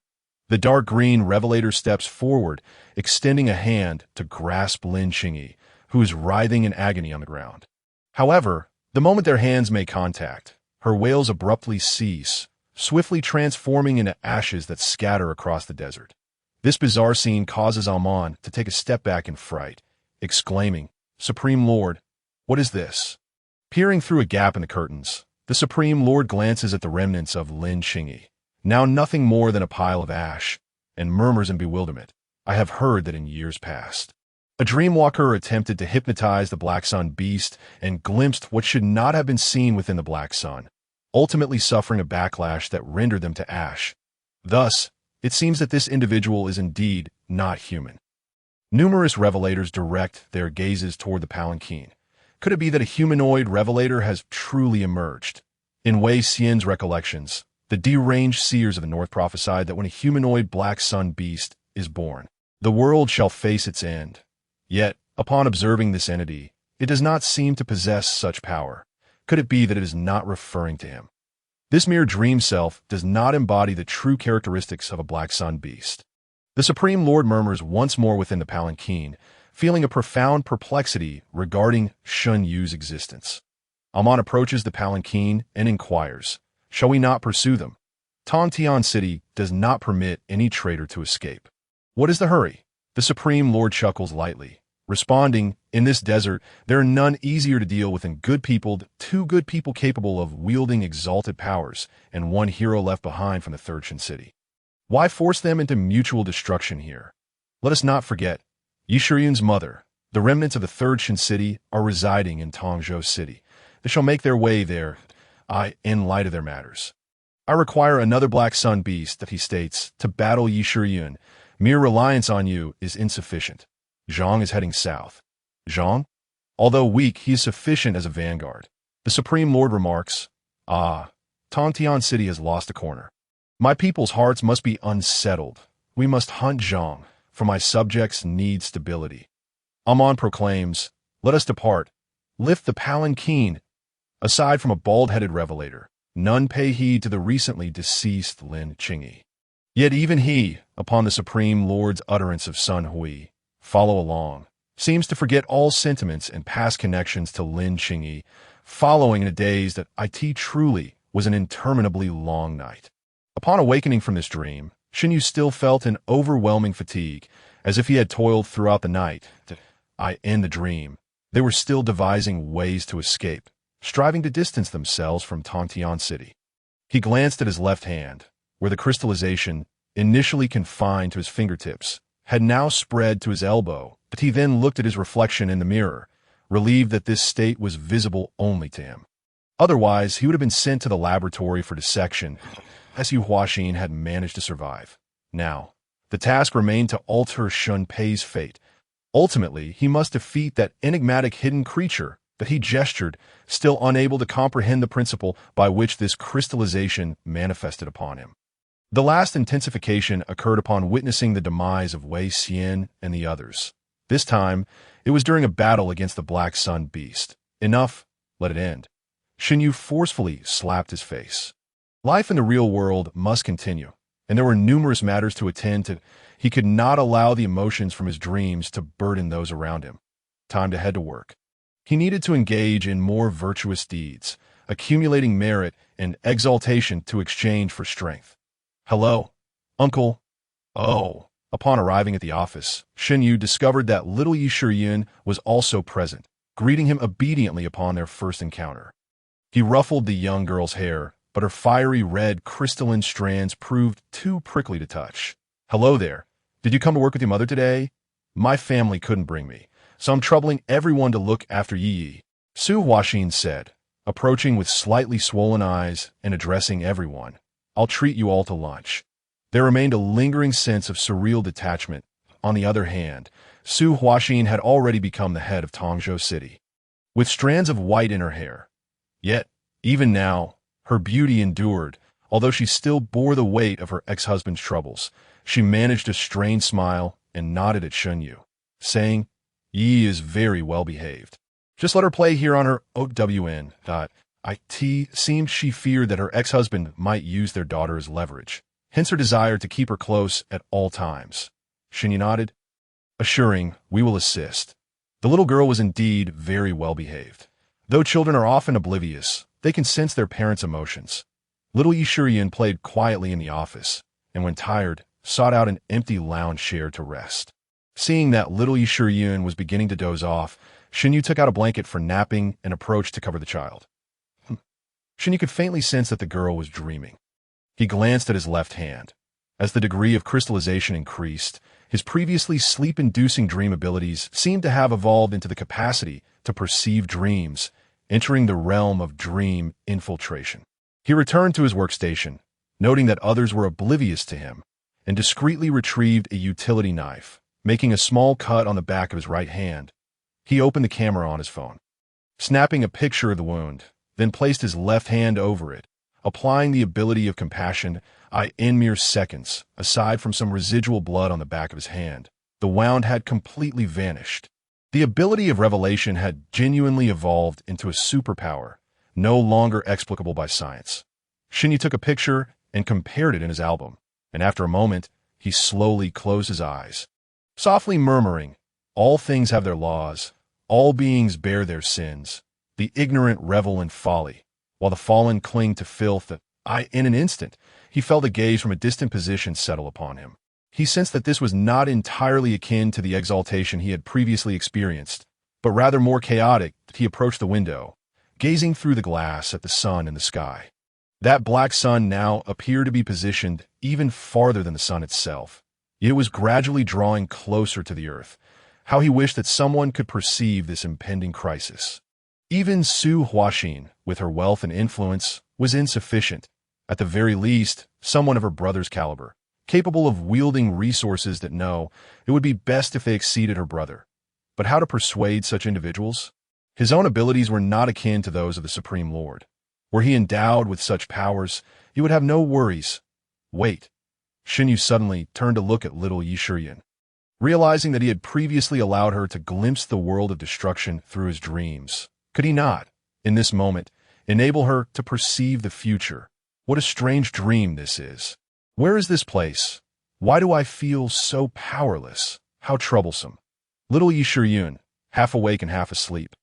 The dark green revelator steps forward, extending a hand to grasp Lin Xingyi, who is writhing in agony on the ground. However, the moment their hands make contact, her wails abruptly cease, swiftly transforming into ashes that scatter across the desert. This bizarre scene causes Amon to take a step back in fright, exclaiming, "Supreme Lord, what is this?" Peering through a gap in the curtains, the Supreme Lord glances at the remnants of Lin Xingyi, now nothing more than a pile of ash, and murmurs in bewilderment, "I have heard that in years past, a dreamwalker attempted to hypnotize the Black Sun beast and glimpsed what should not have been seen within the Black Sun, ultimately suffering a backlash that rendered them to ash. Thus, it seems that this individual is indeed not human." Numerous revelators direct their gazes toward the palanquin. Could it be that a humanoid revelator has truly emerged? In Wei Xian's recollections, the deranged seers of the north prophesied that when a humanoid Black Sun beast is born, the world shall face its end. Yet, upon observing this entity, it does not seem to possess such power. Could it be that it is not referring to him? This mere dream self does not embody the true characteristics of a Black Sun beast. The Supreme Lord murmurs once more within the palanquin, feeling a profound perplexity regarding Shen Yu's existence. Amon approaches the palanquin and inquires, "Shall we not pursue them? Tongtian City does not permit any traitor to escape." "What is the hurry?" The Supreme Lord chuckles lightly, responding, "In this desert, there are none easier to deal with than good people, two good people capable of wielding exalted powers, and one hero left behind from the Third Shin City. Why force them into mutual destruction here? Let us not forget, Yi Shiyun's mother, the remnants of the Third Shin City, are residing in Tongzhou City. They shall make their way there, in light of their matters." I require another black sun beast, he states, to battle Yi Shiyun. Mere reliance on you is insufficient. Zhang is heading south. Zhang? Although weak, he is sufficient as a vanguard. The Supreme Lord remarks, Ah, Tongtian City has lost a corner. My people's hearts must be unsettled. We must hunt Zhang, for my subjects need stability. Amon proclaims, Let us depart. Lift the palanquin. Aside from a bald-headed revelator, none pay heed to the recently deceased Lin Qingyi. Yet even he, upon the Supreme Lord's utterance of Sun Hui, follow along, seems to forget all sentiments and past connections to Lin Qingyi, following in a daze that it truly was an interminably long night. Upon awakening from this dream, Xinyu still felt an overwhelming fatigue, as if he had toiled throughout the night. In the dream, they were still devising ways to escape, striving to distance themselves from Tongtian City. He glanced at his left hand, where the crystallization, initially confined to his fingertips, had now spread to his elbow, but he then looked at his reflection in the mirror, relieved that this state was visible only to him. Otherwise, he would have been sent to the laboratory for dissection, as Su Huaxin had managed to survive. Now, the task remained to alter Shun Pei's fate. Ultimately, he must defeat that enigmatic hidden creature that he gestured, still unable to comprehend the principle by which this crystallization manifested upon him. The last intensification occurred upon witnessing the demise of Wei Xian and the others. This time, it was during a battle against the Black Sun Beast. Enough, let it end. Xinyu forcefully slapped his face. Life in the real world must continue, and there were numerous matters to attend to. He could not allow the emotions from his dreams to burden those around him. Time to head to work. He needed to engage in more virtuous deeds, accumulating merit and exaltation to exchange for strength. Hello, Uncle. Oh. Upon arriving at the office, Xinyu discovered that little Yi Shiyun was also present, greeting him obediently upon their first encounter. He ruffled the young girl's hair, but her fiery red crystalline strands proved too prickly to touch. Hello there. Did you come to work with your mother today? My family couldn't bring me, so I'm troubling everyone to look after Yi. Su Huaxin said, approaching with slightly swollen eyes and addressing everyone. I'll treat you all to lunch. There remained a lingering sense of surreal detachment. On the other hand, Su Huaxin had already become the head of Tongzhou City, with strands of white in her hair. Yet, even now, her beauty endured. Although she still bore the weight of her ex-husband's troubles, she managed a strained smile and nodded at Xinyu, saying, Yi is very well behaved. Just let her play here on her OWN. It seemed she feared that her ex-husband might use their daughter as leverage, hence her desire to keep her close at all times. Xinyu nodded, assuring, we will assist. The little girl was indeed very well behaved. Though children are often oblivious, they can sense their parents' emotions. Little Yi Shiyun played quietly in the office, and when tired, sought out an empty lounge chair to rest. Seeing that little Yi Shiyun was beginning to doze off, Xinyu took out a blanket for napping and approached to cover the child. Xinyu could faintly sense that the girl was dreaming. He glanced at his left hand. As the degree of crystallization increased, his previously sleep-inducing dream abilities seemed to have evolved into the capacity to perceive dreams, entering the realm of dream infiltration. He returned to his workstation, noting that others were oblivious to him, and discreetly retrieved a utility knife, making a small cut on the back of his right hand. He opened the camera on his phone, snapping a picture of the wound, then placed his left hand over it, applying the ability of compassion. In mere seconds, aside from some residual blood on the back of his hand, the wound had completely vanished. The ability of revelation had genuinely evolved into a superpower, no longer explicable by science. Xinyu took a picture and compared it in his album, and after a moment, he slowly closed his eyes, softly murmuring, all things have their laws, all beings bear their sins, the ignorant revel in folly, while the fallen cling to filth. In an instant, he felt a gaze from a distant position settle upon him. He sensed that this was not entirely akin to the exaltation he had previously experienced, but rather more chaotic. He approached the window, gazing through the glass at the sun in the sky. That black sun now appeared to be positioned even farther than the sun itself. It was gradually drawing closer to the earth. How he wished that someone could perceive this impending crisis. Even Su Huaxin, with her wealth and influence, was insufficient. At the very least, someone of her brother's caliber, capable of wielding resources that know it would be best if they exceeded her brother. But how to persuade such individuals? His own abilities were not akin to those of the Supreme Lord. Were he endowed with such powers, he would have no worries. Wait. Xinyu suddenly turned to look at little Yi Shiyun. Realizing that he had previously allowed her to glimpse the world of destruction through his dreams, could he not, in this moment, enable her to perceive the future? What a strange dream this is. Where is this place? Why do I feel so powerless? How troublesome. Little Yi Shiyun, half awake and half asleep,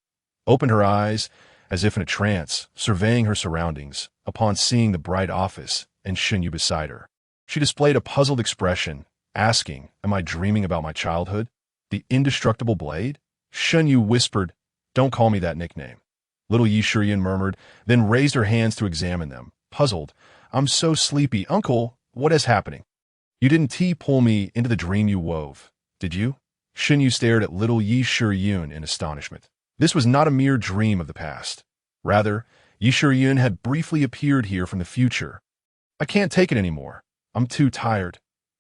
opened her eyes as if in a trance, surveying her surroundings, upon seeing the bright office and Xinyu beside her. She displayed a puzzled expression, asking, "Am I dreaming about my childhood? The indestructible blade?" Xinyu whispered, "Don't call me that nickname." Little Yi Shiyun murmured, then raised her hands to examine them, puzzled. "I'm so sleepy. Uncle, what is happening?" "You didn't pull me into the dream you wove, did you?" Xinyu stared at little Yi Shiyun in astonishment. This was not a mere dream of the past. Rather, Yi Shiyun had briefly appeared here from the future. "I can't take it anymore. I'm too tired.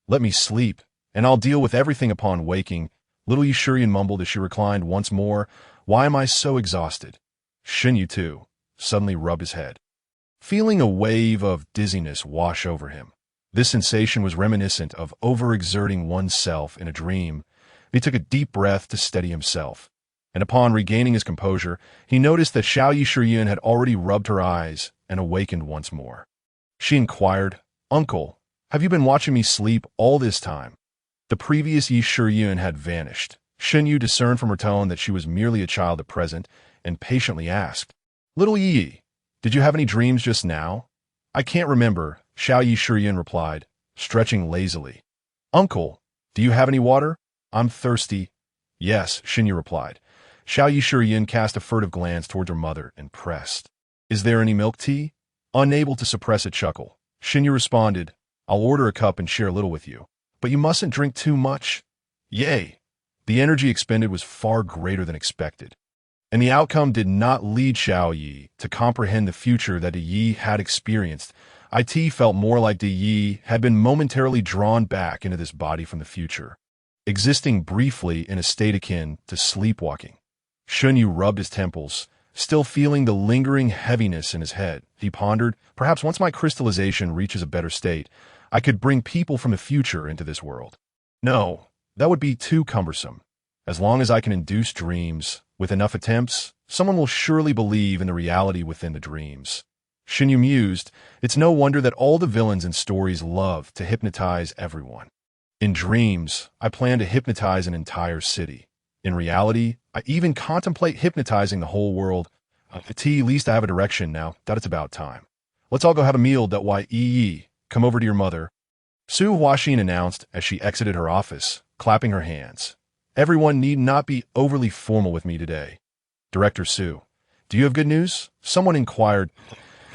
Let me sleep, and I'll deal with everything upon waking." Little Yi Shiyun mumbled as she reclined once more. "Why am I so exhausted?" Xinyu, too, suddenly rubbed his head, feeling a wave of dizziness wash over him. This sensation was reminiscent of overexerting oneself in a dream. He took a deep breath to steady himself, and upon regaining his composure, he noticed that Xiao Yi Shiyun had already rubbed her eyes and awakened once more. She inquired, "Uncle, have you been watching me sleep all this time?" The previous Yi Shiyun had vanished. Xinyu discerned from her tone that she was merely a child at present, and patiently asked, "Little Yi, did you have any dreams just now?" "I can't remember," Xiao Yi Shiyun replied, stretching lazily. "Uncle, do you have any water? I'm thirsty." "Yes," Xinyu replied. Xiao Yi Shiyun cast a furtive glance towards her mother and pressed, "Is there any milk tea?" Unable to suppress a chuckle, Xinyu responded, "I'll order a cup and share a little with you. But you mustn't drink too much." Yay! The energy expended was far greater than expected, and the outcome did not lead Xiao Yi to comprehend the future that Yi had experienced. It felt more like Yi had been momentarily drawn back into this body from the future, existing briefly in a state akin to sleepwalking. Xinyu rubbed his temples, still feeling the lingering heaviness in his head. He pondered, perhaps once my crystallization reaches a better state, I could bring people from the future into this world. No, that would be too cumbersome. As long as I can induce dreams, with enough attempts, someone will surely believe in the reality within the dreams. Xinyu mused, it's no wonder that all the villains in stories love to hypnotize everyone. In dreams, I plan to hypnotize an entire city. In reality, I even contemplate hypnotizing the whole world. At least I have a direction now that it's about time. Let's all go have a meal. Come over to your mother. Su Huaxin announced as she exited her office, clapping her hands. Everyone need not be overly formal with me today. Director Su, do you have good news? Someone inquired.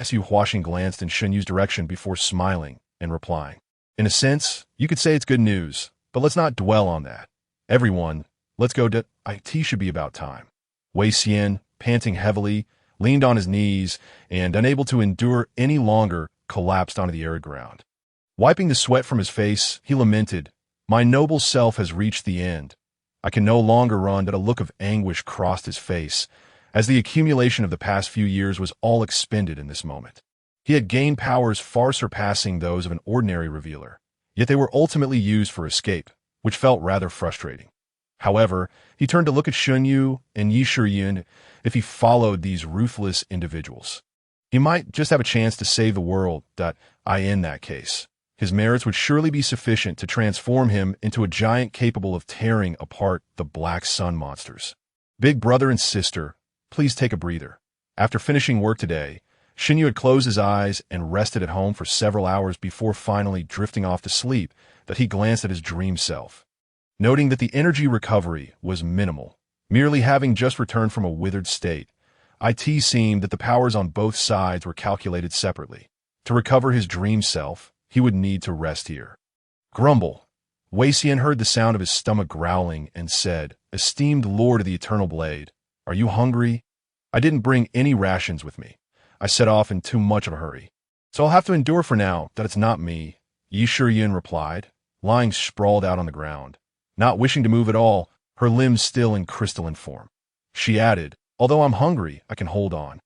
Su Huaxin glanced in Xinyu's direction before smiling and replying. In a sense, you could say it's good news, but let's not dwell on that. Everyone, let's go to IT should be about time. Wei Xian, panting heavily, leaned on his knees and, unable to endure any longer, collapsed onto the arid ground. Wiping the sweat from his face, he lamented, "My noble self has reached the end. I can no longer run." That a look of anguish crossed his face, as the accumulation of the past few years was all expended in this moment. He had gained powers far surpassing those of an ordinary revealer, yet they were ultimately used for escape, which felt rather frustrating. However, he turned to look at Xinyu and Yi Shiyun. If he followed these ruthless individuals, he might just have a chance to save the world. In that case, his merits would surely be sufficient to transform him into a giant capable of tearing apart the Black Sun monsters. Big brother and sister, please take a breather. After finishing work today, Xinyu had closed his eyes and rested at home for several hours before finally drifting off to sleep. That he glanced at his dream self, noting that the energy recovery was minimal, merely having just returned from a withered state. It seemed that the powers on both sides were calculated separately. To recover his dream self, he would need to rest here. Grumble. Wei Xian heard the sound of his stomach growling and said, "Esteemed Lord of the Eternal Blade, are you hungry?" "I didn't bring any rations with me. I set off in too much of a hurry." So I'll have to endure for now that it's not me, Yi Shiyin replied, lying sprawled out on the ground. Not wishing to move at all, her limbs still in crystalline form. She added, although I'm hungry, I can hold on.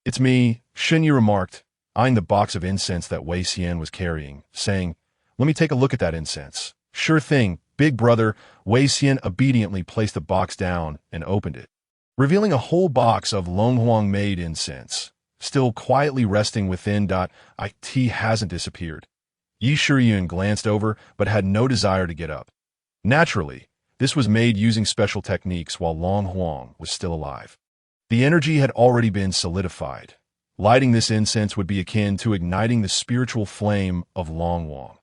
It's me, Xinyu remarked, eyeing the box of incense that Wei Xian was carrying, saying, let me take a look at that incense. Sure thing, big brother. Wei Xian obediently placed the box down and opened it, revealing a whole box of Longhuang-made incense, still quietly resting within. It hasn't disappeared. Yi Shiyin glanced over but had no desire to get up. Naturally, this was made using special techniques while Long Huang was still alive. The energy had already been solidified. Lighting this incense would be akin to igniting the spiritual flame of Long Huang.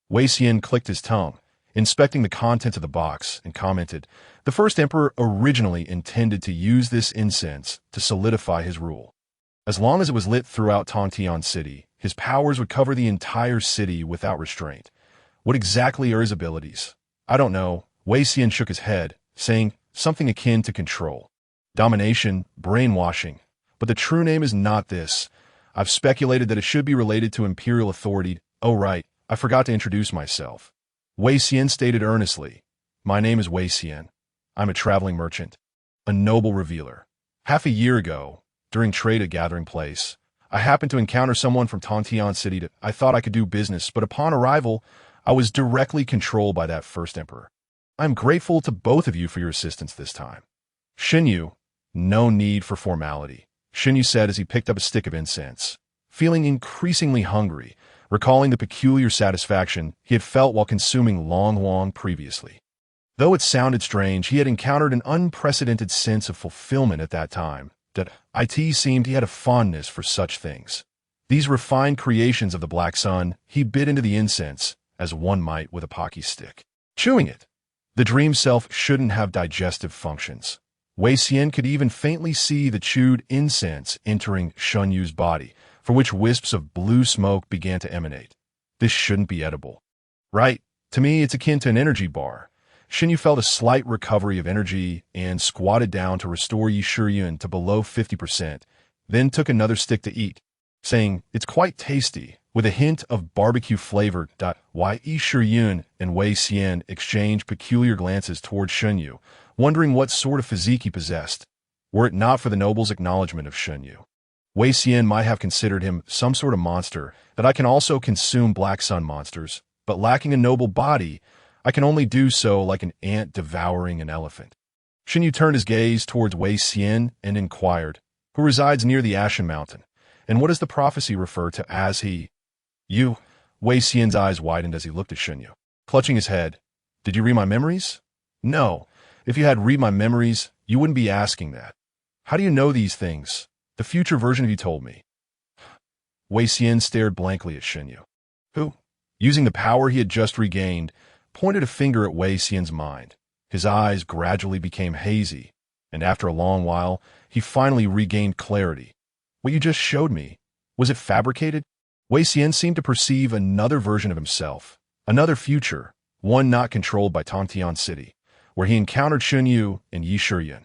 Wei Xian clicked his tongue, inspecting the contents of the box, and commented, the first emperor originally intended to use this incense to solidify his rule. As long as it was lit throughout Tongtian City, his powers would cover the entire city without restraint. What exactly are his abilities? I don't know. Wei Xian shook his head, saying something akin to control, domination, brainwashing. But the true name is not this. I've speculated that it should be related to imperial authority. Oh right, I forgot to introduce myself. Wei Xian stated earnestly. My name is Wei Xian. I'm a traveling merchant, a noble revealer. Half a year ago, during trade at Gathering Place, I happened to encounter someone from Tongtian City that I thought I could do business, but upon arrival, I was directly controlled by that first emperor. I'm grateful to both of you for your assistance this time. Xinyu, no need for formality, Xinyu said as he picked up a stick of incense, feeling increasingly hungry, recalling the peculiar satisfaction he had felt while consuming Long Huang previously. Though it sounded strange, he had encountered an unprecedented sense of fulfillment at that time. That it seemed he had a fondness for such things. These refined creations of the Black Sun he bit into the incense, as one might with a pocky stick, chewing it. The dream self shouldn't have digestive functions. Wei Xian could even faintly see the chewed incense entering Xunyu's body, from which wisps of blue smoke began to emanate. This shouldn't be edible. Right, to me it's akin to an energy bar. Xinyu felt a slight recovery of energy and squatted down to restore Yi Shiyin to below 50%, then took another stick to eat, saying, it's quite tasty, with a hint of barbecue flavor. Yi Shiyin and Wei Xian exchanged peculiar glances toward Xinyu, wondering what sort of physique he possessed. Were it not for the noble's acknowledgement of Xinyu, Wei Xian might have considered him some sort of monster, that I can also consume Black Sun monsters, but lacking a noble body, I can only do so like an ant devouring an elephant. Xinyu turned his gaze towards Wei Xian and inquired, who resides near the Ashen Mountain, and what does the prophecy refer to as he? You? Wei Xian's eyes widened as he looked at Xinyu, clutching his head. Did you read my memories? No. If you had read my memories, you wouldn't be asking that. How do you know these things? The future version of you told me. Wei Xian stared blankly at Xinyu, who, using the power he had just regained, pointed a finger at Wei Xian's mind. His eyes gradually became hazy, and after a long while, he finally regained clarity. What you just showed me, was it fabricated? Wei Xian seemed to perceive another version of himself, another future, one not controlled by Tongtian City, where he encountered Xinyu and Yi Shiyin.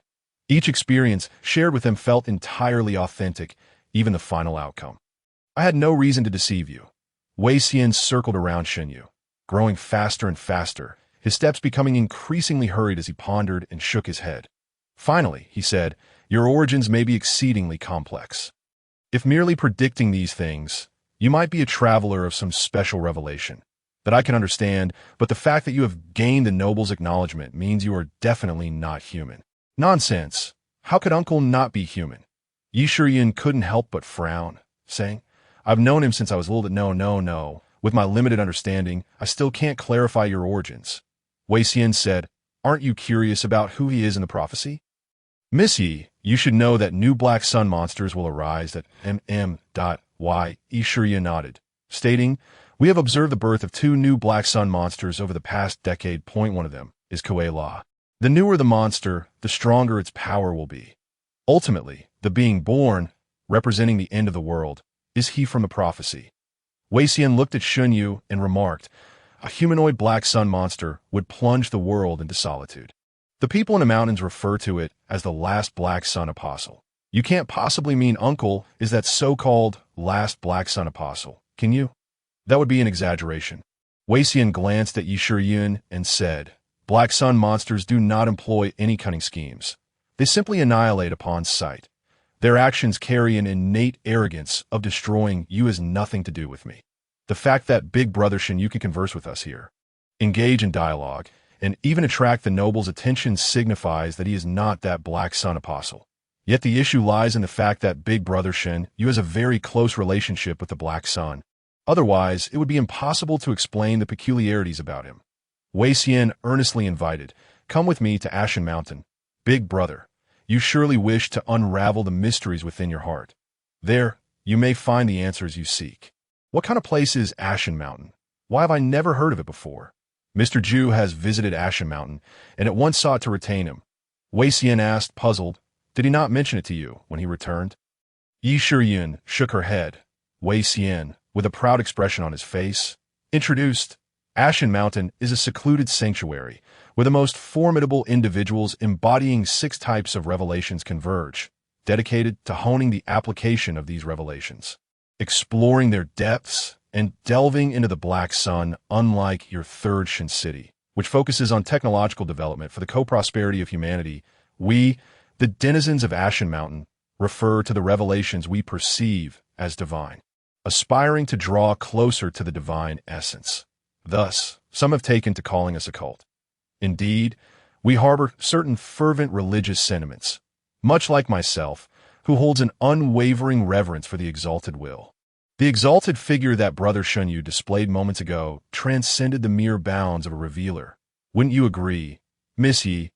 Each experience shared with him felt entirely authentic, even the final outcome. I had no reason to deceive you. Wei Xian circled around Xinyu, growing faster and faster, his steps becoming increasingly hurried as he pondered and shook his head. Finally, he said, your origins may be exceedingly complex. If merely predicting these things, you might be a traveler of some special revelation that I can understand, but the fact that you have gained the noble's acknowledgement means you are definitely not human. Nonsense. How could Uncle not be human? Yi Shiyin couldn't help but frown, saying, I've known him since I was little. No. With my limited understanding, I still can't clarify your origins. Wei Xian said, aren't you curious about who he is in the prophecy? Miss Yi, you should know that new Black Sun monsters will arise at Yi Shiyin nodded, stating, we have observed the birth of 2 new Black Sun monsters over the past decade. One of them is Kuei La. The newer the monster, the stronger its power will be. Ultimately, the being born, representing the end of the world, is he from the prophecy. Wei Xian looked at Xinyu and remarked, a humanoid Black Sun monster would plunge the world into solitude. The people in the mountains refer to it as the last Black Sun apostle. You can't possibly mean Uncle is that so-called last Black Sun apostle, Can you? That would be an exaggeration. Wei Xian glanced at Yi Shiyun and said, Black Sun monsters do not employ any cunning schemes. They simply annihilate upon sight. Their actions carry an innate arrogance of destroying you has nothing to do with me. The fact that Big Brother Shen you can converse with us here, engage in dialogue, and even attract the noble's attention signifies that he is not that Black Sun apostle. Yet the issue lies in the fact that Big Brother Shen you has a very close relationship with the Black Sun. Otherwise, it would be impossible to explain the peculiarities about him. Wei Xian earnestly invited, Come with me to Ashen Mountain. Big Brother, you surely wish to unravel the mysteries within your heart. There, you may find the answers you seek. What kind of place is Ashen Mountain? Why have I never heard of it before? Mr. Zhu has visited Ashen Mountain, and at once sought to retain him. Wei Xian asked, puzzled, Did he not mention it to you when he returned? Yi Shiyun shook her head. Wei Xian, with a proud expression on his face, introduced, Ashen Mountain is a secluded sanctuary where the most formidable individuals embodying 6 types of revelations converge, dedicated to honing the application of these revelations, exploring their depths, and delving into the Black Sun, unlike your third Shin City, which focuses on technological development for the co-prosperity of humanity. We, the denizens of Ashen Mountain, refer to the revelations we perceive as divine, aspiring to draw closer to the divine essence. Thus, some have taken to calling us a cult. Indeed, we harbor certain fervent religious sentiments, much like myself, who holds an unwavering reverence for the exalted will. The exalted figure that Brother Shunyu displayed moments ago transcended the mere bounds of a revealer. Wouldn't you agree, Miss Yi?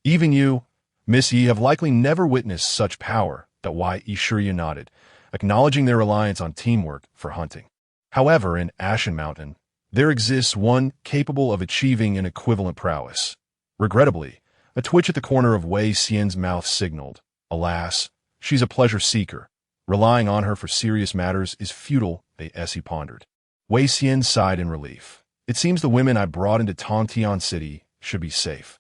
Even you, Miss Yi, have likely never witnessed such power. That why Yi Shiyun nodded, acknowledging their reliance on teamwork for hunting. However, in Ashen Mountain, there exists one capable of achieving an equivalent prowess. Regrettably, a twitch at the corner of Wei Xian's mouth signaled, Alas, she's a pleasure seeker. Relying on her for serious matters is futile, as he pondered. Wei Xian sighed in relief. It seems the women I brought into Tongtian City should be safe.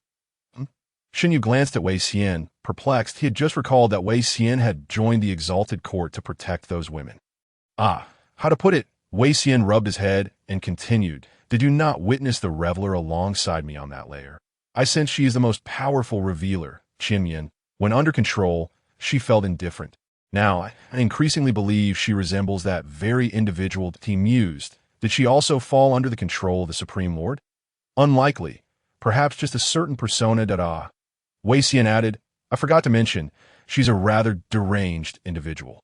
Shinyu glanced at Wei Xian, perplexed. He had just recalled that Wei Xian had joined the exalted court to protect those women. How to put it? Wei Xian rubbed his head and continued, Did you not witness the reveler alongside me on that layer? I sense she is the most powerful revealer, Qinyan. When under control, she felt indifferent. Now, I increasingly believe she resembles that very individual he mused. Did she also fall under the control of the Supreme Lord? Unlikely. Perhaps just a certain persona that Wei Xian added, I forgot to mention, she's a rather deranged individual.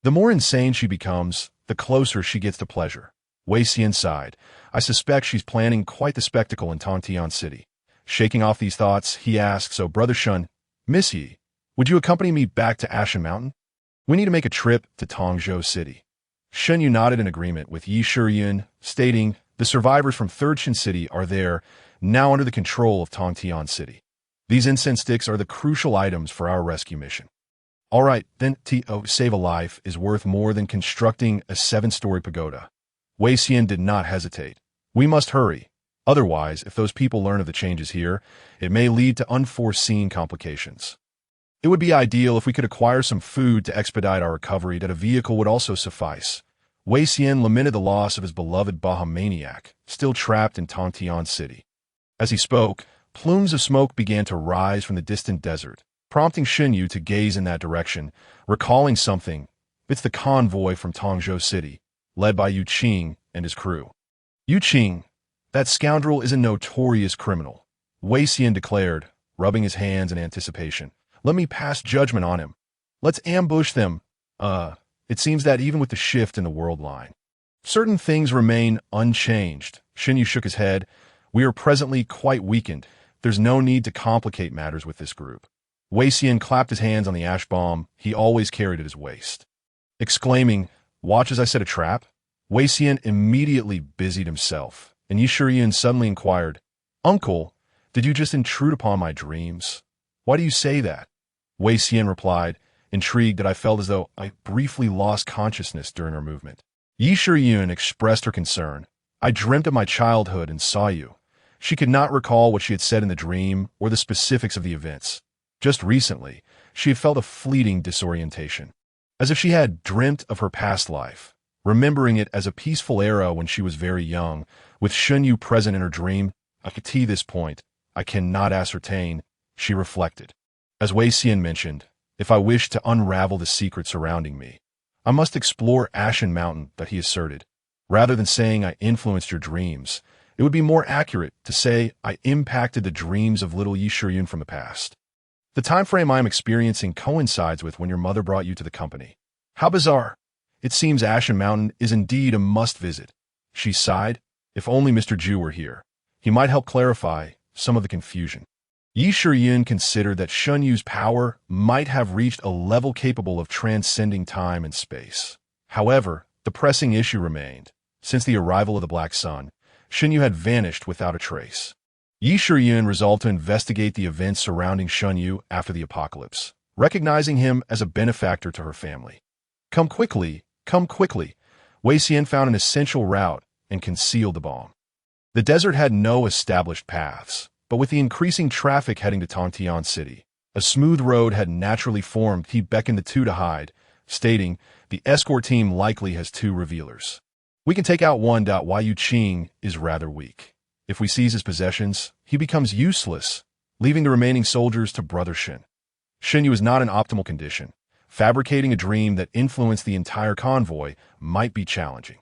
The more insane she becomes, the closer she gets to pleasure. Wei Xian sighed. I suspect she's planning quite the spectacle in Tongtian City. Shaking off these thoughts, he asked, So, Brother Shun, Miss Yi, would you accompany me back to Ashen Mountain? We need to make a trip to Tongzhou City. Shen Yu nodded in agreement with Yi Shiyun, stating, The survivors from Third Shin City are there, now under the control of Tongtian City. These incense sticks are the crucial items for our rescue mission. All right, then save a life is worth more than constructing a 7-story pagoda. Wei Xian did not hesitate. We must hurry. Otherwise, if those people learn of the changes here, it may lead to unforeseen complications. It would be ideal if we could acquire some food to expedite our recovery. That a vehicle would also suffice. Wei Xian lamented the loss of his beloved Bahamaniac, still trapped in Tongtian City. As he spoke, plumes of smoke began to rise from the distant desert, prompting Shinyu to gaze in that direction, recalling something. It's the convoy from Tongzhou City, led by Yu Qing and his crew. Yu Qing, that scoundrel is a notorious criminal, Wei Xian declared, rubbing his hands in anticipation. Let me pass judgment on him. Let's ambush them. It seems that even with the shift in the world line, certain things remain unchanged. Shinyu shook his head. We are presently quite weakened. There's no need to complicate matters with this group. Wei Xian clapped his hands on the ash bomb he always carried at his waist, exclaiming, Watch as I set a trap? Wei Xian immediately busied himself, and Yi Shiyun suddenly inquired, Uncle, did you just intrude upon my dreams? Why do you say that? Wei Xian replied, intrigued that I felt as though I briefly lost consciousness during our movement. Yi Shiyun expressed her concern. I dreamt of my childhood and saw you. She could not recall what she had said in the dream or the specifics of the events. Just recently, she had felt a fleeting disorientation, as if she had dreamt of her past life. remembering it as a peaceful era when she was very young, with Shunyu present in her dream. At this point, I cannot ascertain, she reflected. As Wei Xian mentioned, if I wish to unravel the secret surrounding me, I must explore Ashen Mountain, that he asserted. Rather than saying I influenced your dreams, it would be more accurate to say I impacted the dreams of little Yi Shiyun from the past. The time frame I am experiencing coincides with when your mother brought you to the company. How bizarre. It seems Ashen Mountain is indeed a must-visit. She sighed. If only Mr. Ju were here. He might help clarify some of the confusion. Yi Shiyun considered that Shunyu's power might have reached a level capable of transcending time and space. However, the pressing issue remained. Since the arrival of the Black Sun, Shunyu had vanished without a trace. Yi Shiyun resolved to investigate the events surrounding Shunyu after the apocalypse, recognizing him as a benefactor to her family. Come quickly, come quickly. Wei Xian found an essential route and concealed the bomb. The desert had no established paths, but with the increasing traffic heading to Tongtian City, a smooth road had naturally formed. He beckoned the two to hide, stating, the escort team likely has 2 revealers. We can take out one. Yu Qing is rather weak. If we seize his possessions, he becomes useless, leaving the remaining soldiers to Brother Shin. Shunyu is not in optimal condition. Fabricating a dream that influenced the entire convoy might be challenging.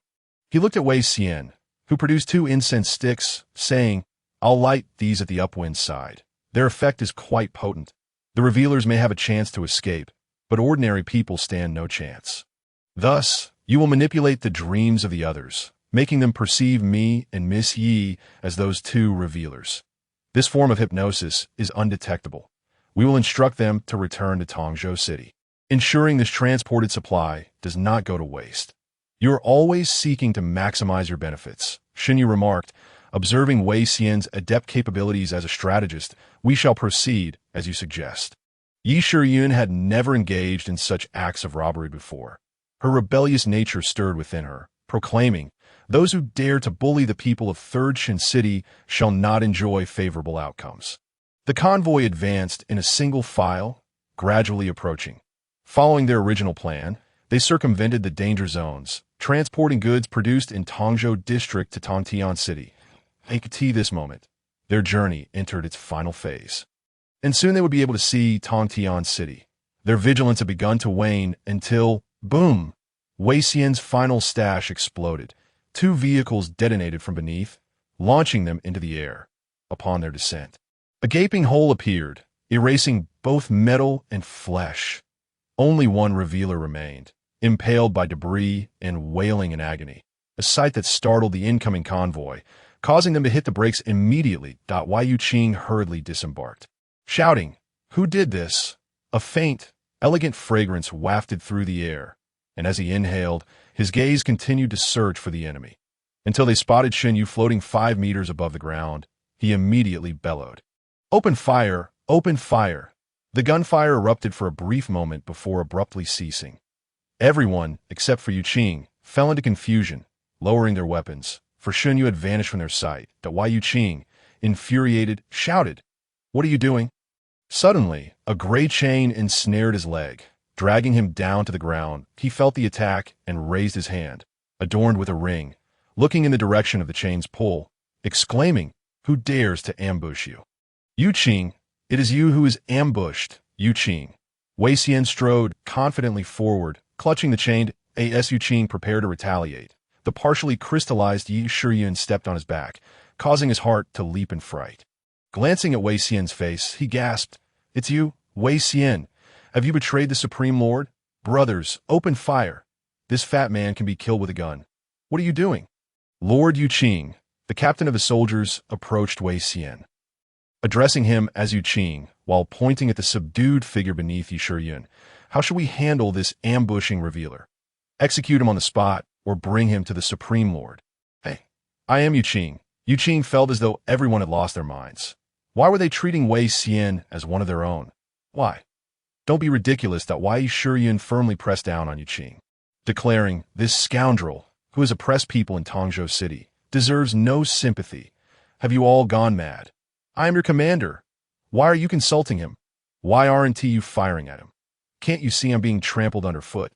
He looked at Wei Xian, who produced 2 incense sticks, saying, I'll light these at the upwind side. Their effect is quite potent. The revealers may have a chance to escape, but ordinary people stand no chance. Thus, you will manipulate the dreams of the others, making them perceive me and Miss Yi as those 2 revealers. This form of hypnosis is undetectable. We will instruct them to return to Tongzhou City, ensuring this transported supply does not go to waste. You are always seeking to maximize your benefits, Shunyu remarked, observing Wei Xian's adept capabilities as a strategist. We shall proceed, as you suggest. Yi Shiyun had never engaged in such acts of robbery before. Her rebellious nature stirred within her, proclaiming, those who dare to bully the people of 3rd Shin City shall not enjoy favorable outcomes. The convoy advanced in a single file, gradually approaching. Following their original plan, they circumvented the danger zones, transporting goods produced in Tongzhou District to Tongtian City. At this moment, their journey entered its final phase. And soon they would be able to see Tongtian City. Their vigilance had begun to wane until, boom, Wei Xian's final stash exploded. 2 vehicles detonated from beneath, launching them into the air. Upon their descent, a gaping hole appeared, erasing both metal and flesh. Only one revealer remained, impaled by debris and wailing in agony, a sight that startled the incoming convoy, causing them to hit the brakes immediately. Yu Qing hurriedly disembarked, shouting, who did this? A faint, elegant fragrance wafted through the air, and as he inhaled, his gaze continued to search for the enemy. Until they spotted Shunyu floating 5 meters above the ground, he immediately bellowed, open fire, open fire. The gunfire erupted for a brief moment before abruptly ceasing. Everyone, except for Yu Qing, fell into confusion, lowering their weapons, for Shunyu had vanished from their sight. Yu Qing, infuriated, shouted, what are you doing? Suddenly, a gray chain ensnared his leg, dragging him down to the ground. He felt the attack and raised his hand, adorned with a ring, looking in the direction of the chain's pull, exclaiming, who dares to ambush you? Yu Qing, it is you who is ambushed, Yu Qing. Wei Xian strode confidently forward, clutching the chain. As Yu Qing prepared to retaliate, the partially crystallized Yi Shiyun stepped on his back, causing his heart to leap in fright. Glancing at Wei Xian's face, he gasped, it's you, Wei Xian. Have you betrayed the Supreme Lord? Brothers, open fire. This fat man can be killed with a gun. What are you doing? Lord Yu Qing, the captain of his soldiers, approached Wei Xian, addressing him as Yu Qing, while pointing at the subdued figure beneath Yi Shiyun. How shall we handle this ambushing revealer? Execute him on the spot, or bring him to the Supreme Lord? Hey, I am Yu Qing. Yu Qing felt as though everyone had lost their minds. Why were they treating Wei Xian as one of their own? Why? Don't be ridiculous. Yi Shiyun firmly pressed down on Yu Qing, declaring, this scoundrel, who has oppressed people in Tongzhou City, deserves no sympathy. Have you all gone mad? I am your commander. Why are you consulting him? Why aren't you firing at him? Can't you see I'm being trampled underfoot?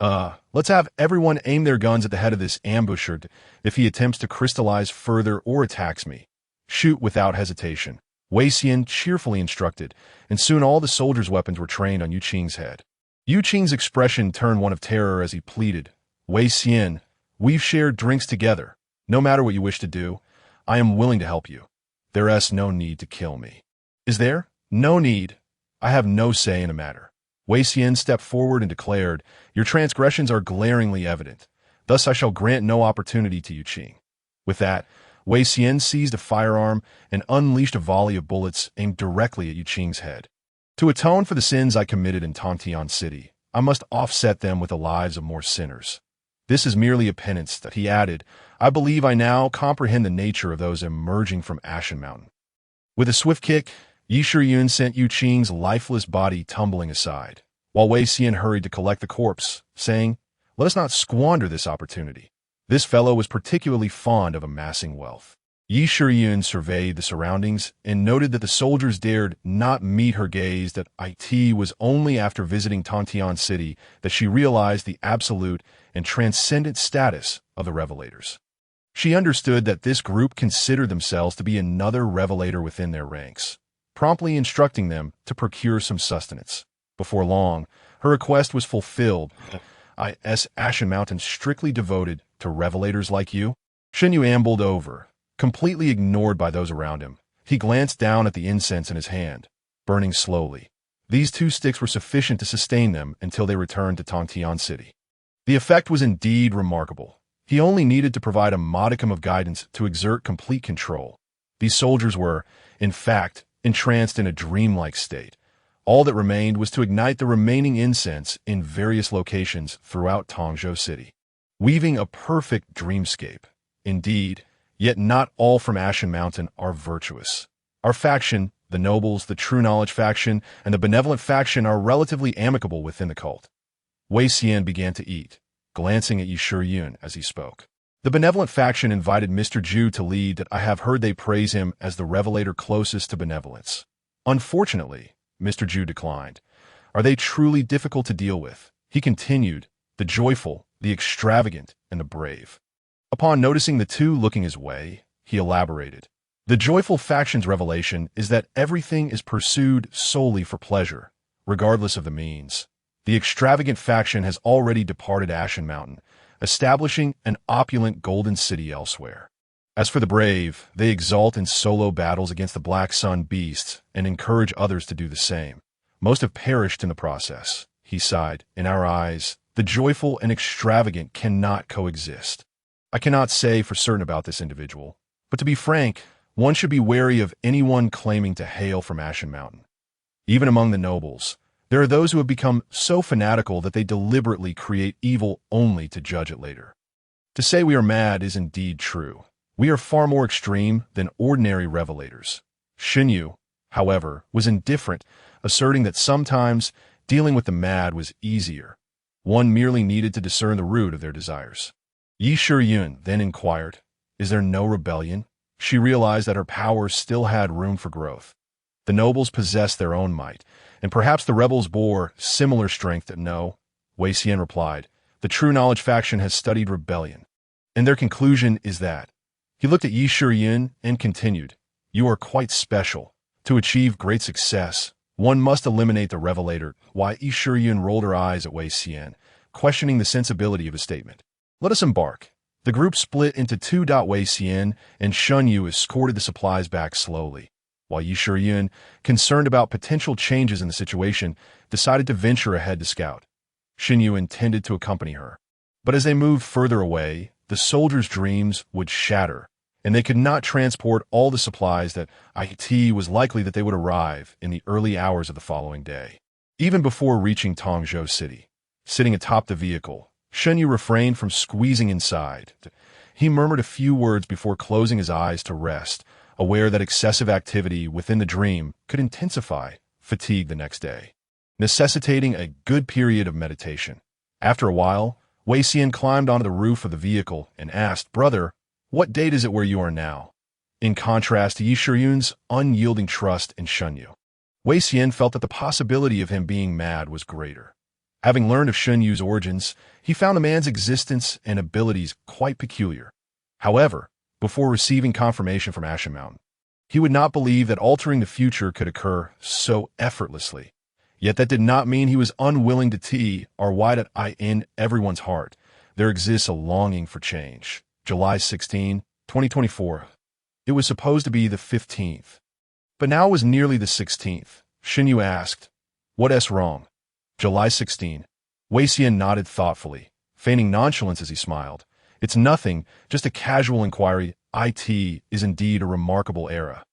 Let's have everyone aim their guns at the head of this ambusher if he attempts to crystallize further or attacks me. Shoot without hesitation. Wei Xian cheerfully instructed, and soon all the soldiers' weapons were trained on Yu Qing's head. Yu Qing's expression turned one of terror as he pleaded, Wei Xian, we've shared drinks together. No matter what you wish to do, I am willing to help you. There is no need to kill me. Is there? No need. I have no say in the matter. Wei Xian stepped forward and declared, Your transgressions are glaringly evident. Thus I shall grant no opportunity to Yu Qing. With that, Wei Xian seized a firearm and unleashed a volley of bullets aimed directly at Yu Qing's head. To atone for the sins I committed in Tontian City, I must offset them with the lives of more sinners. This is merely a penance that he added. I believe I now comprehend the nature of those emerging from Ashen Mountain. With a swift kick, Yi Shiyun sent Yu Qing's lifeless body tumbling aside, while Wei Xian hurried to collect the corpse, saying, Let us not squander this opportunity. This fellow was particularly fond of amassing wealth. Yi Shiyun surveyed the surroundings and noted that the soldiers dared not meet her gaze. That it was only after visiting Tontian City that she realized the absolute and transcendent status of the Revelators. She understood that this group considered themselves to be another Revelator within their ranks, promptly instructing them to procure some sustenance. Before long, her request was fulfilled. Is Ashen Mountain strictly devoted to Revelators like you? Shen Yu ambled over, completely ignored by those around him. He glanced down at the incense in his hand, burning slowly. These 2 sticks were sufficient to sustain them until they returned to Tontian City. The effect was indeed remarkable. He only needed to provide a modicum of guidance to exert complete control. These soldiers were, in fact, entranced in a dreamlike state. All that remained was to ignite the remaining incense in various locations throughout Tongzhou City, weaving a perfect dreamscape. Indeed, yet not all from Ashen Mountain are virtuous. Our faction, the nobles, the true knowledge faction, and the benevolent faction are relatively amicable within the cult. Wei Xian began to eat, glancing at Yi Shiyun as he spoke. The benevolent faction invited Mr. Zhu to lead that I have heard they praise him as the revelator closest to benevolence. Unfortunately, Mr. Zhu declined. Are they truly difficult to deal with? He continued, the joyful, the extravagant, and the brave. Upon noticing the 2 looking his way, he elaborated. The joyful faction's revelation is that everything is pursued solely for pleasure, regardless of the means. The extravagant faction has already departed Ashen Mountain, establishing an opulent golden city elsewhere. As for the brave, they exult in solo battles against the Black Sun beasts and encourage others to do the same. Most have perished in the process, he sighed. In our eyes, the joyful and extravagant cannot coexist. I cannot say for certain about this individual, but to be frank, one should be wary of anyone claiming to hail from Ashen Mountain. Even among the nobles, there are those who have become so fanatical that they deliberately create evil only to judge it later. To say we are mad is indeed true. We are far more extreme than ordinary revelators. Shen Yu, however, was indifferent, asserting that sometimes dealing with the mad was easier. One merely needed to discern the root of their desires. Yi Shiyun then inquired, Is there no rebellion? She realized that her power still had room for growth. The nobles possessed their own might, and perhaps the rebels bore similar strength. No, Wei Xian replied. The true knowledge faction has studied rebellion, and their conclusion is that. He looked at Yi Shiyun and continued, You are quite special. To achieve great success, one must eliminate the revelator. Why? Yi Shiyun rolled her eyes at Wei Xian, questioning the sensibility of his statement. Let us embark. The group split into 2. Wei Xian and Shen Yu escorted the supplies back slowly, while Yi Shiyun, concerned about potential changes in the situation, decided to venture ahead to scout. Shen Yu intended to accompany her, but as they moved further away, the soldiers' dreams would shatter, and they could not transport all the supplies that it was likely that they would arrive in the early hours of the following day. Even before reaching Tongzhou City, sitting atop the vehicle, Shen Yu refrained from squeezing inside. He murmured a few words before closing his eyes to rest, aware that excessive activity within the dream could intensify fatigue the next day, necessitating a good period of meditation. After a while, Wei Xian climbed onto the roof of the vehicle and asked, Brother, what date is it where you are now? In contrast to Yi Shiyun's unyielding trust in Shen Yu, Wei Xian felt that the possibility of him being mad was greater. Having learned of Shun Yu's origins, he found the man's existence and abilities quite peculiar. However, before receiving confirmation from Ashen Mountain, he would not believe that altering the future could occur so effortlessly. Yet that did not mean he was unwilling to see or why that in everyone's heart there exists a longing for change. July 16, 2024. It was supposed to be the 15th. But now it was nearly the 16th. Shun Yu asked, "What's wrong?" July 16. Wei Xian nodded thoughtfully, feigning nonchalance as he smiled. "It's nothing, just a casual inquiry. It is indeed a remarkable era.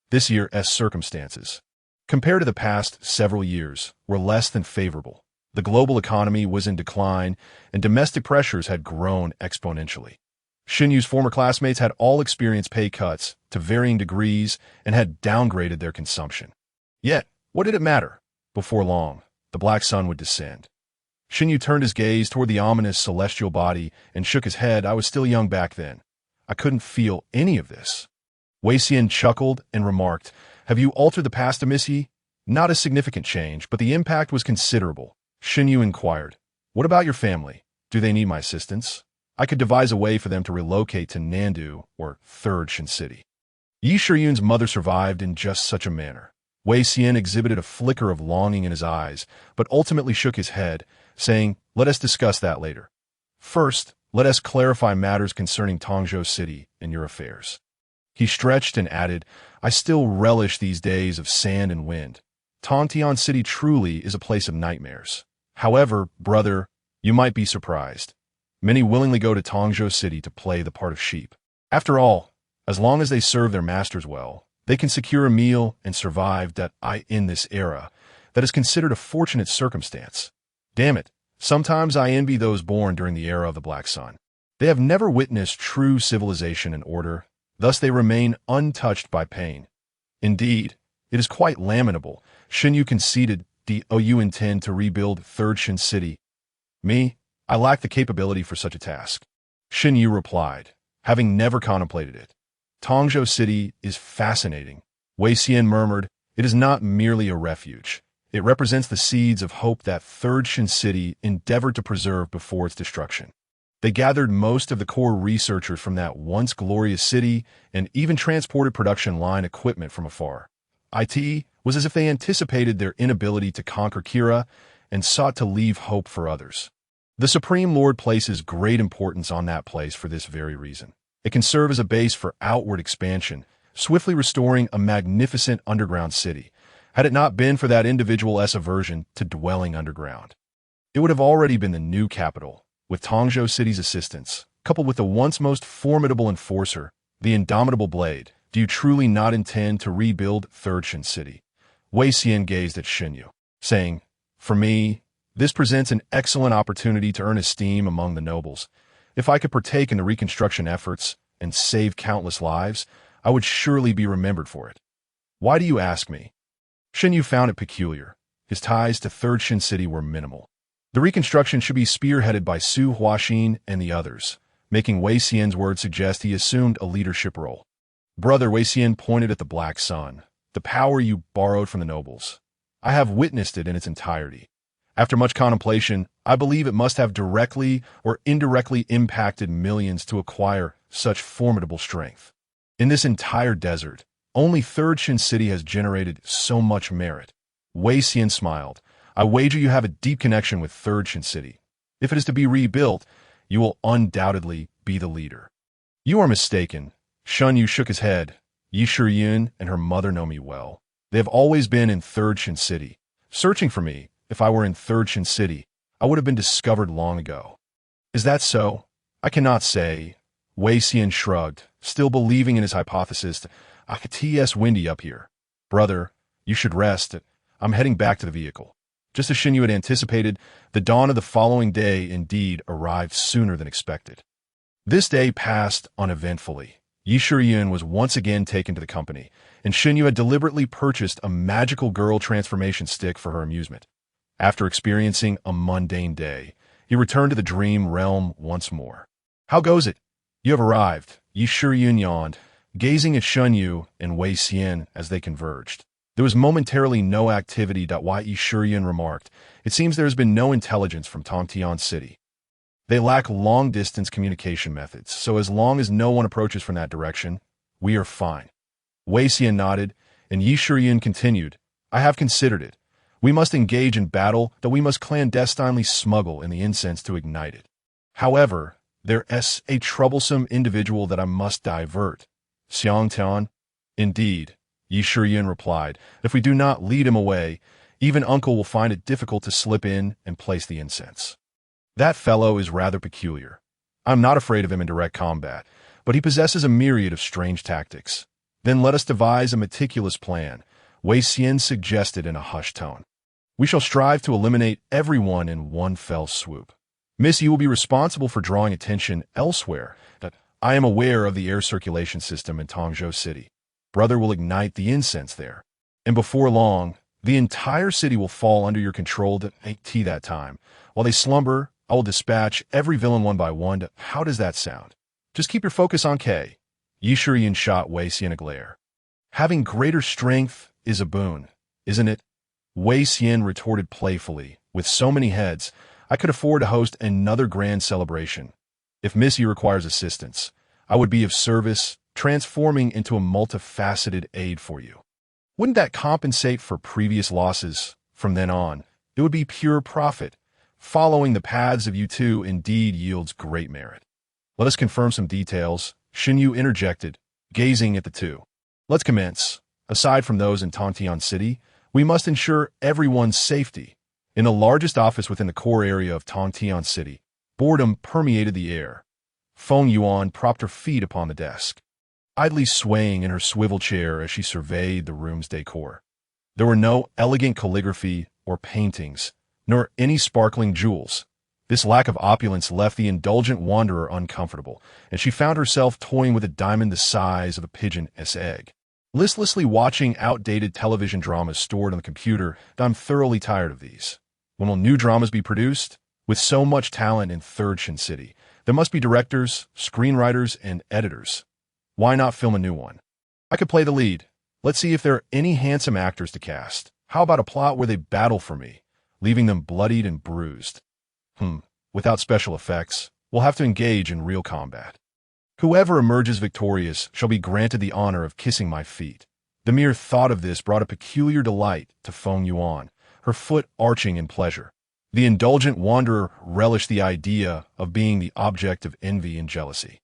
This year's circumstances, compared to the past several years, were less than favorable. The global economy was in decline, and domestic pressures had grown exponentially. Shun Yu's former classmates had all experienced pay cuts to varying degrees and had downgraded their consumption. Yet, what did it matter? Before long, the black sun would descend. Shun Yu turned his gaze toward the ominous celestial body and shook his head. "I was still young back then. I couldn't feel any of this." Wei Xian chuckled and remarked, "Have you altered the past, Amici?" "Not a significant change, but the impact was considerable." Shun Yu inquired, "What about your family? Do they need my assistance? I could devise a way for them to relocate to Nandu or Third Shin City." Yi Shiyun's mother survived in just such a manner. Wei Xian exhibited a flicker of longing in his eyes, but ultimately shook his head, saying, "Let us discuss that later. First, let us clarify matters concerning Tongzhou City and your affairs." He stretched and added, "I still relish these days of sand and wind. Tongtian City truly is a place of nightmares. However, brother, you might be surprised. Many willingly go to Tongzhou City to play the part of sheep. After all, as long as they serve their masters well, they can secure a meal and survive in this era. That is considered a fortunate circumstance. Damn it, sometimes I envy those born during the era of the Black Sun. They have never witnessed true civilization and order, thus they remain untouched by pain. Indeed, it is quite lamentable. Shun Yu conceded, "Do you intend to rebuild Third Shin City?" "Me? I lack the capability for such a task." Shun Yu replied, having never contemplated it. "Tongzhou City is fascinating." Wei Xian murmured, "It is not merely a refuge. It represents the seeds of hope that Third Shin City endeavored to preserve before its destruction. They gathered most of the core researchers from that once glorious city and even transported production line equipment from afar. It was as if they anticipated their inability to conquer Kira and sought to leave hope for others. The Supreme Lord places great importance on that place for this very reason. It can serve as a base for outward expansion, swiftly restoring a magnificent underground city. Had it not been for that individual's aversion to dwelling underground, it would have already been the new capital. With Tongzhou City's assistance, coupled with the once most formidable enforcer, the indomitable blade, do you truly not intend to rebuild Third Shin City?" Wei Xian gazed at Shun Yu, saying, "For me, this presents an excellent opportunity to earn esteem among the nobles. If I could partake in the reconstruction efforts and save countless lives, I would surely be remembered for it." "Why do you ask me?" Shun Yu found it peculiar. His ties to Third Shin City were minimal. The reconstruction should be spearheaded by Su Huaxin and the others, making Wei Xian's words suggest he assumed a leadership role. "Brother," Wei Xian pointed at the Black Sun, "the power you borrowed from the nobles. I have witnessed it in its entirety. After much contemplation, I believe it must have directly or indirectly impacted millions to acquire such formidable strength. In this entire desert, only Third Shin City has generated so much merit." Wei Xian smiled. "I wager you have a deep connection with Third Shin City. If it is to be rebuilt, you will undoubtedly be the leader." "You are mistaken." Shun Yu shook his head. "Yi Shiyun and her mother know me well. They have always been in Third Shin City, searching for me. If I were in Third Shin City, I would have been discovered long ago." "Is that so?" "I cannot say." Wei Xian shrugged, still believing in his hypothesis. "It's windy up here. Brother, you should rest. I'm heading back to the vehicle." Just as Shun Yu had anticipated, the dawn of the following day indeed arrived sooner than expected. This day passed uneventfully. Yi Shiyun was once again taken to the company, and Shun Yu had deliberately purchased a magical girl transformation stick for her amusement. After experiencing a mundane day, he returned to the dream realm once more. "How goes it? You have arrived." Yi Shiyun yawned, gazing at Shun Yu and Wei Xian as they converged. There was momentarily no activity. Yi Shuryan remarked. It seems there has been no intelligence from Tongtian City. They lack long-distance communication methods, so as long as no one approaches from that direction, we are fine. Wei Xian nodded, and Yi Shuryan continued. I have considered it. We must engage in battle, though we must clandestinely smuggle in the incense to ignite it. However, there is a troublesome individual that I must divert. Xiang Tian? Indeed, Yi Shuryan replied. If we do not lead him away, even Uncle will find it difficult to slip in and place the incense. That fellow is rather peculiar. I'm not afraid of him in direct combat, but he possesses a myriad of strange tactics. Then let us devise a meticulous plan, Wei Xian suggested in a hushed tone. We shall strive to eliminate everyone in one fell swoop. Miss, you will be responsible for drawing attention elsewhere. I am aware of the air circulation system in Tongzhou City. Brother will ignite the incense there. And before long, the entire city will fall under your control at that time. While they slumber, I will dispatch every villain one by one. How does that sound? Just keep your focus on K. Yi Shuryan shot Wei Xian a glare. Having greater strength is a boon, isn't it? Wei Xian retorted playfully. With so many heads, I could afford to host another grand celebration. If Missy requires assistance, I would be of service, transforming into a multifaceted aid for you. Wouldn't that compensate for previous losses? From then on, it would be pure profit. Following the paths of you two indeed yields great merit. Let us confirm some details, Xinyu interjected, gazing at the two. Let's commence. Aside from those in Tongtian City, we must ensure everyone's safety. In the largest office within the core area of Tongtian City, boredom permeated the air. Feng Yuan propped her feet upon the desk, idly swaying in her swivel chair as she surveyed the room's decor. There were no elegant calligraphy or paintings, nor any sparkling jewels. This lack of opulence left the indulgent wanderer uncomfortable, and she found herself toying with a diamond the size of a pigeon's egg. Listlessly watching outdated television dramas stored on the computer, I'm thoroughly tired of these. When will new dramas be produced? With so much talent in Third Shin City, there must be directors, screenwriters, and editors. Why not film a new one? I could play the lead. Let's see if there are any handsome actors to cast. How about a plot where they battle for me, leaving them bloodied and bruised? Without special effects, we'll have to engage in real combat. Whoever emerges victorious shall be granted the honor of kissing my feet. The mere thought of this brought a peculiar delight to Feng Yuan, her foot arching in pleasure. The indulgent wanderer relished the idea of being the object of envy and jealousy.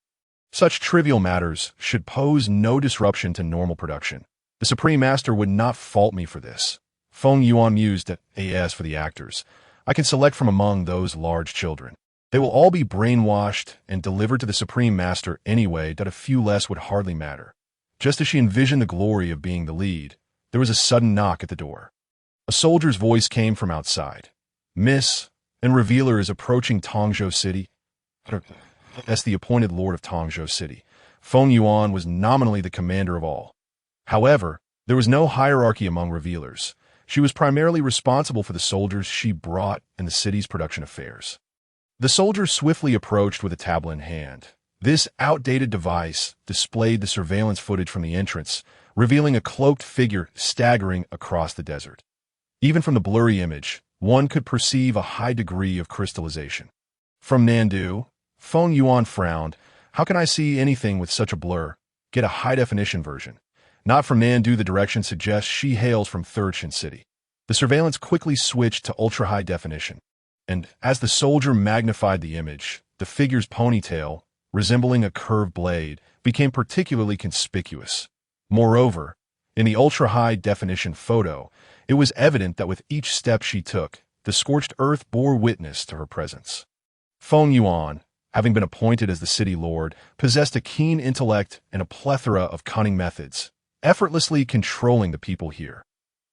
Such trivial matters should pose no disruption to normal production. The Supreme Master would not fault me for this. Feng Yuan mused at as for the actors. I can select from among those large children. They will all be brainwashed and delivered to the Supreme Master anyway, that a few less would hardly matter. Just as she envisioned the glory of being the lead, there was a sudden knock at the door. A soldier's voice came from outside. Miss, and Revealer is approaching Tongzhou City. As the appointed lord of Tongzhou City, Feng Yuan was nominally the commander of all. However, there was no hierarchy among Revealers. She was primarily responsible for the soldiers she brought in the city's production affairs. The soldier swiftly approached with a tablet in hand. This outdated device displayed the surveillance footage from the entrance, revealing a cloaked figure staggering across the desert. Even from the blurry image, one could perceive a high degree of crystallization. From Nandu, Feng Yuan frowned. How can I see anything with such a blur? Get a high-definition version. Not from Nandu, the direction suggests she hails from Third Shin City. The surveillance quickly switched to ultra-high definition. And as the soldier magnified the image, the figure's ponytail, resembling a curved blade, became particularly conspicuous. Moreover, in the ultra-high definition photo, it was evident that with each step she took, the scorched earth bore witness to her presence. Feng Yuan, having been appointed as the city lord, possessed a keen intellect and a plethora of cunning methods, effortlessly controlling the people here.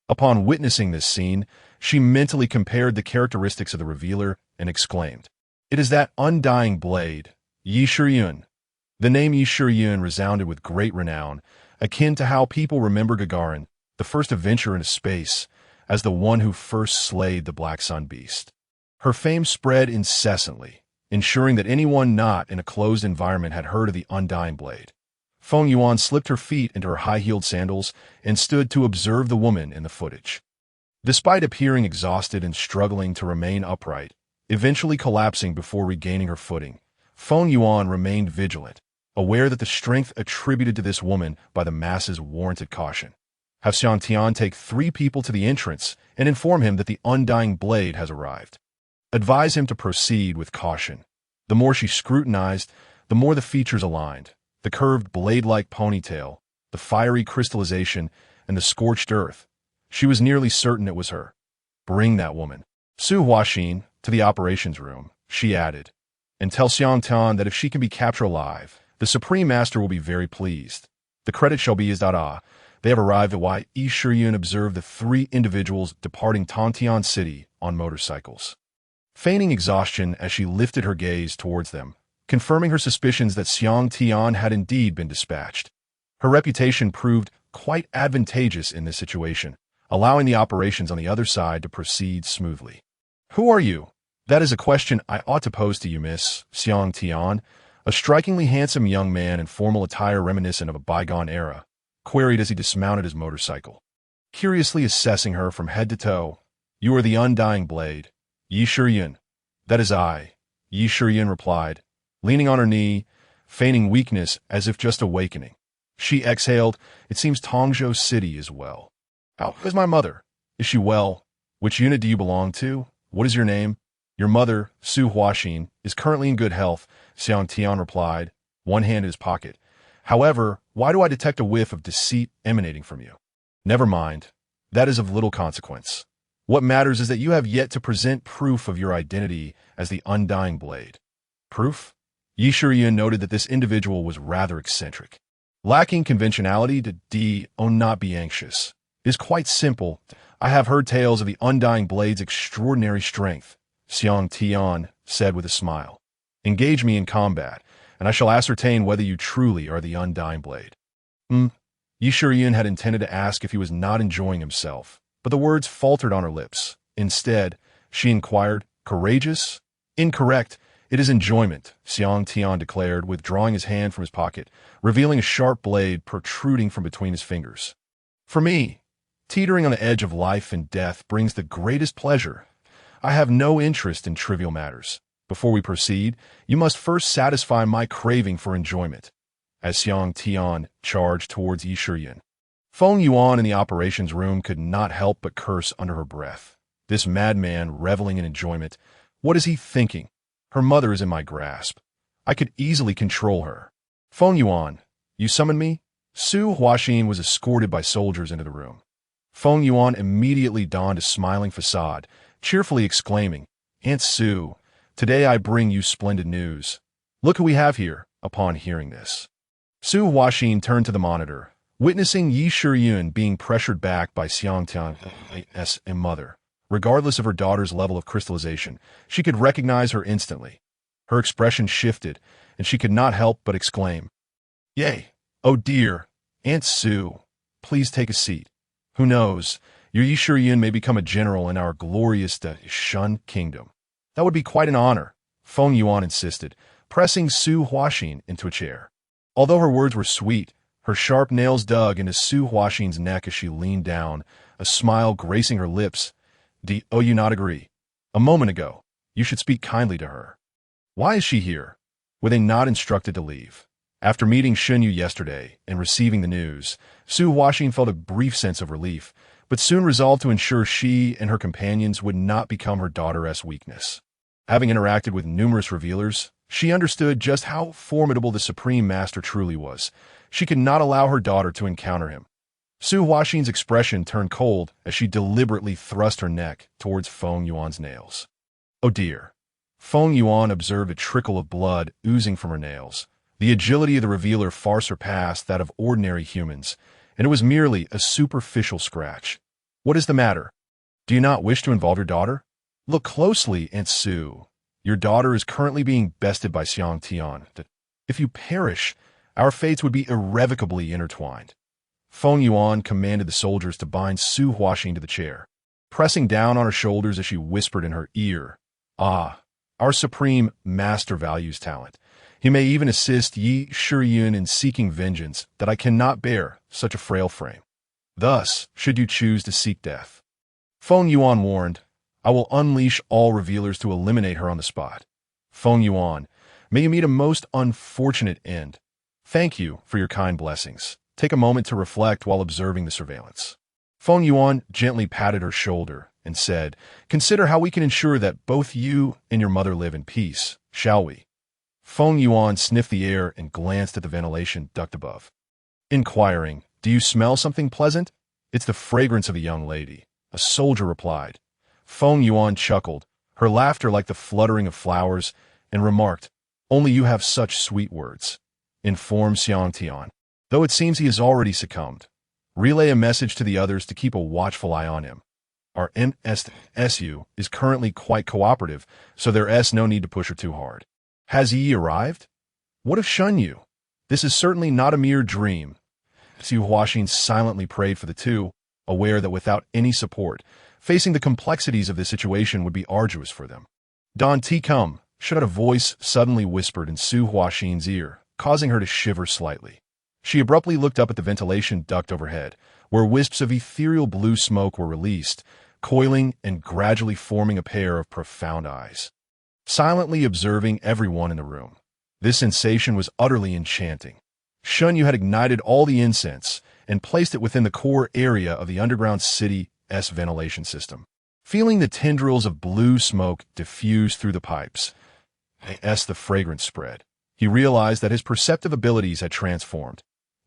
Upon witnessing this scene, she mentally compared the characteristics of the Revealer and exclaimed, "It is that undying blade, Yi Shuryan." The name Yi Shuryan resounded with great renown, akin to how people remember Gagarin, the first adventurer into space, as the one who first slayed the Black Sun beast. Her fame spread incessantly, ensuring that anyone not in a closed environment had heard of the undying blade. Feng Yuan slipped her feet into her high-heeled sandals and stood to observe the woman in the footage. Despite appearing exhausted and struggling to remain upright, eventually collapsing before regaining her footing, Feng Yuan remained vigilant, aware that the strength attributed to this woman by the masses warranted caution. Have Xiang Tian take 3 people to the entrance and inform him that the undying blade has arrived. Advise him to proceed with caution. The more she scrutinized, the more the features aligned. The curved blade-like ponytail, the fiery crystallization, and the scorched earth. She was nearly certain it was her. Bring that woman. Su Huaxin, to the operations room, she added, and tell Xiang Tian that if she can be captured alive, the Supreme Master will be very pleased. The credit shall be his. They have arrived at Wai Yi Shiyun observed the 3 individuals departing Tantian City on motorcycles. Feigning exhaustion as she lifted her gaze towards them, confirming her suspicions that Xiang Tian had indeed been dispatched. Her reputation proved quite advantageous in this situation, allowing the operations on the other side to proceed smoothly. Who are you? That is a question I ought to pose to you, Miss Xiang Tian, a strikingly handsome young man in formal attire reminiscent of a bygone era, queried as he dismounted his motorcycle. Curiously assessing her from head to toe, you are the undying blade, Yi Shiyun. That is I, Yi Shiyun replied, leaning on her knee, feigning weakness as if just awakening. She exhaled, it seems Tongzhou City is well. How is my mother? Is she well? Which unit do you belong to? What is your name? Your mother, Su Huaxin, is currently in good health, Xiang Tian replied, one hand in his pocket. However, why do I detect a whiff of deceit emanating from you? Never mind. That is of little consequence. What matters is that you have yet to present proof of your identity as the undying blade. Proof? Yi Shiyun noted that this individual was rather eccentric. Lacking conventionality not be anxious. It is quite simple. I have heard tales of the undying blade's extraordinary strength, Xiang Tian said with a smile. Engage me in combat, and I shall ascertain whether you truly are the undying blade. Yi Shiyun had intended to ask if he was not enjoying himself, but the words faltered on her lips. Instead, she inquired, courageous? Incorrect. It is enjoyment, Xiang Tian declared, withdrawing his hand from his pocket, revealing a sharp blade protruding from between his fingers. For me, teetering on the edge of life and death brings the greatest pleasure. I have no interest in trivial matters. Before we proceed, you must first satisfy my craving for enjoyment. As Xiang Tian charged towards Yi Shiyun, Feng Yuan in the operations room could not help but curse under her breath. This madman reveling in enjoyment, what is he thinking? Her mother is in my grasp. I could easily control her. Feng Yuan, you summoned me? Su Huaxin was escorted by soldiers into the room. Feng Yuan immediately donned a smiling facade, cheerfully exclaiming, Aunt Su, today I bring you splendid news. Look who we have here, upon hearing this. Su Huaxin turned to the monitor, witnessing Yi Shiyun being pressured back by Xiang Tian's mother. Regardless of her daughter's level of crystallization, she could recognize her instantly. Her expression shifted, and she could not help but exclaim, Yay! Oh dear! Aunt Su, please take a seat. Who knows, your Yi Shiyun may become a general in our glorious Shun kingdom. That would be quite an honor, Feng Yuan insisted, pressing Su Huaxin into a chair. Although her words were sweet, her sharp nails dug into Su Huaxin's neck as she leaned down, a smile gracing her lips. Do you not agree? A moment ago, you should speak kindly to her. Why is she here? Were they not instructed to leave? After meeting Shunyu yesterday and receiving the news, Su Huaxin felt a brief sense of relief, but soon resolved to ensure she and her companions would not become her daughter's weakness. Having interacted with numerous revealers, she understood just how formidable the Supreme Master truly was. She could not allow her daughter to encounter him. Su Huaxin's expression turned cold as she deliberately thrust her neck towards Feng Yuan's nails. Oh dear. Feng Yuan observed a trickle of blood oozing from her nails. The agility of the revealer far surpassed that of ordinary humans, and it was merely a superficial scratch. What is the matter? Do you not wish to involve your daughter? Look closely, Aunt Su. Your daughter is currently being bested by Xiang Tian. If you perish, our fates would be irrevocably intertwined. Feng Yuan commanded the soldiers to bind Su Huaxin to the chair, pressing down on her shoulders as she whispered in her ear, Ah, Our supreme master values talent. He may even assist Yi Shiyun in seeking vengeance that I cannot bear such a frail frame. Thus, should you choose to seek death. Feng Yuan warned, I will unleash all revealers to eliminate her on the spot. Feng Yuan, may you meet a most unfortunate end. Thank you for your kind blessings. Take a moment to reflect while observing the surveillance. Feng Yuan gently patted her shoulder and said, consider how we can ensure that both you and your mother live in peace, shall we? Feng Yuan sniffed the air and glanced at the ventilation duct above. Inquiring, do you smell something pleasant? It's the fragrance of a young lady, a soldier replied. Feng Yuan chuckled, her laughter like the fluttering of flowers, and remarked, only you have such sweet words. Inform Xiang Tian. Though it seems he has already succumbed, relay a message to the others to keep a watchful eye on him. Our MSU is currently quite cooperative, so there's no need to push her too hard. Has Yi arrived? What of Shun Yu? This is certainly not a mere dream. Xu Huaxin silently prayed for the two, aware that without any support, facing the complexities of this situation would be arduous for them. Don Ti come, should a voice suddenly whispered in Xu Huaxin's ear, causing her to shiver slightly. She abruptly looked up at the ventilation duct overhead, where wisps of ethereal blue smoke were released, coiling and gradually forming a pair of profound eyes. Silently observing everyone in the room, this sensation was utterly enchanting. Shun Yu had ignited all the incense and placed it within the core area of the underground city's ventilation system. Feeling the tendrils of blue smoke diffuse through the pipes, as the fragrance spread, he realized that his perceptive abilities had transformed.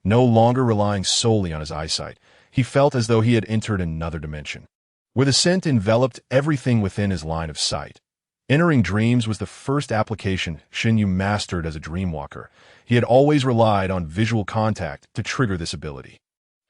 No longer relying solely on his eyesight, he felt as though he had entered another dimension, where the scent enveloped everything within his line of sight. Entering dreams was the first application Shin Yu mastered as a dreamwalker. He had always relied on visual contact to trigger this ability.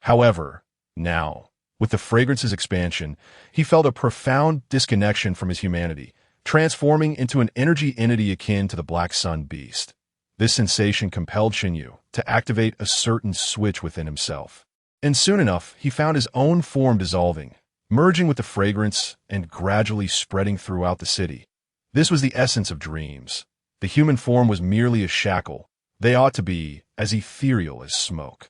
However, now, with the fragrance's expansion, he felt a profound disconnection from his humanity, transforming into an energy entity akin to the Black Sun beast. This sensation compelled Shin Yu to activate a certain switch within himself. And soon enough, he found his own form dissolving, merging with the fragrance and gradually spreading throughout the city. This was the essence of dreams. The human form was merely a shackle. They ought to be as ethereal as smoke.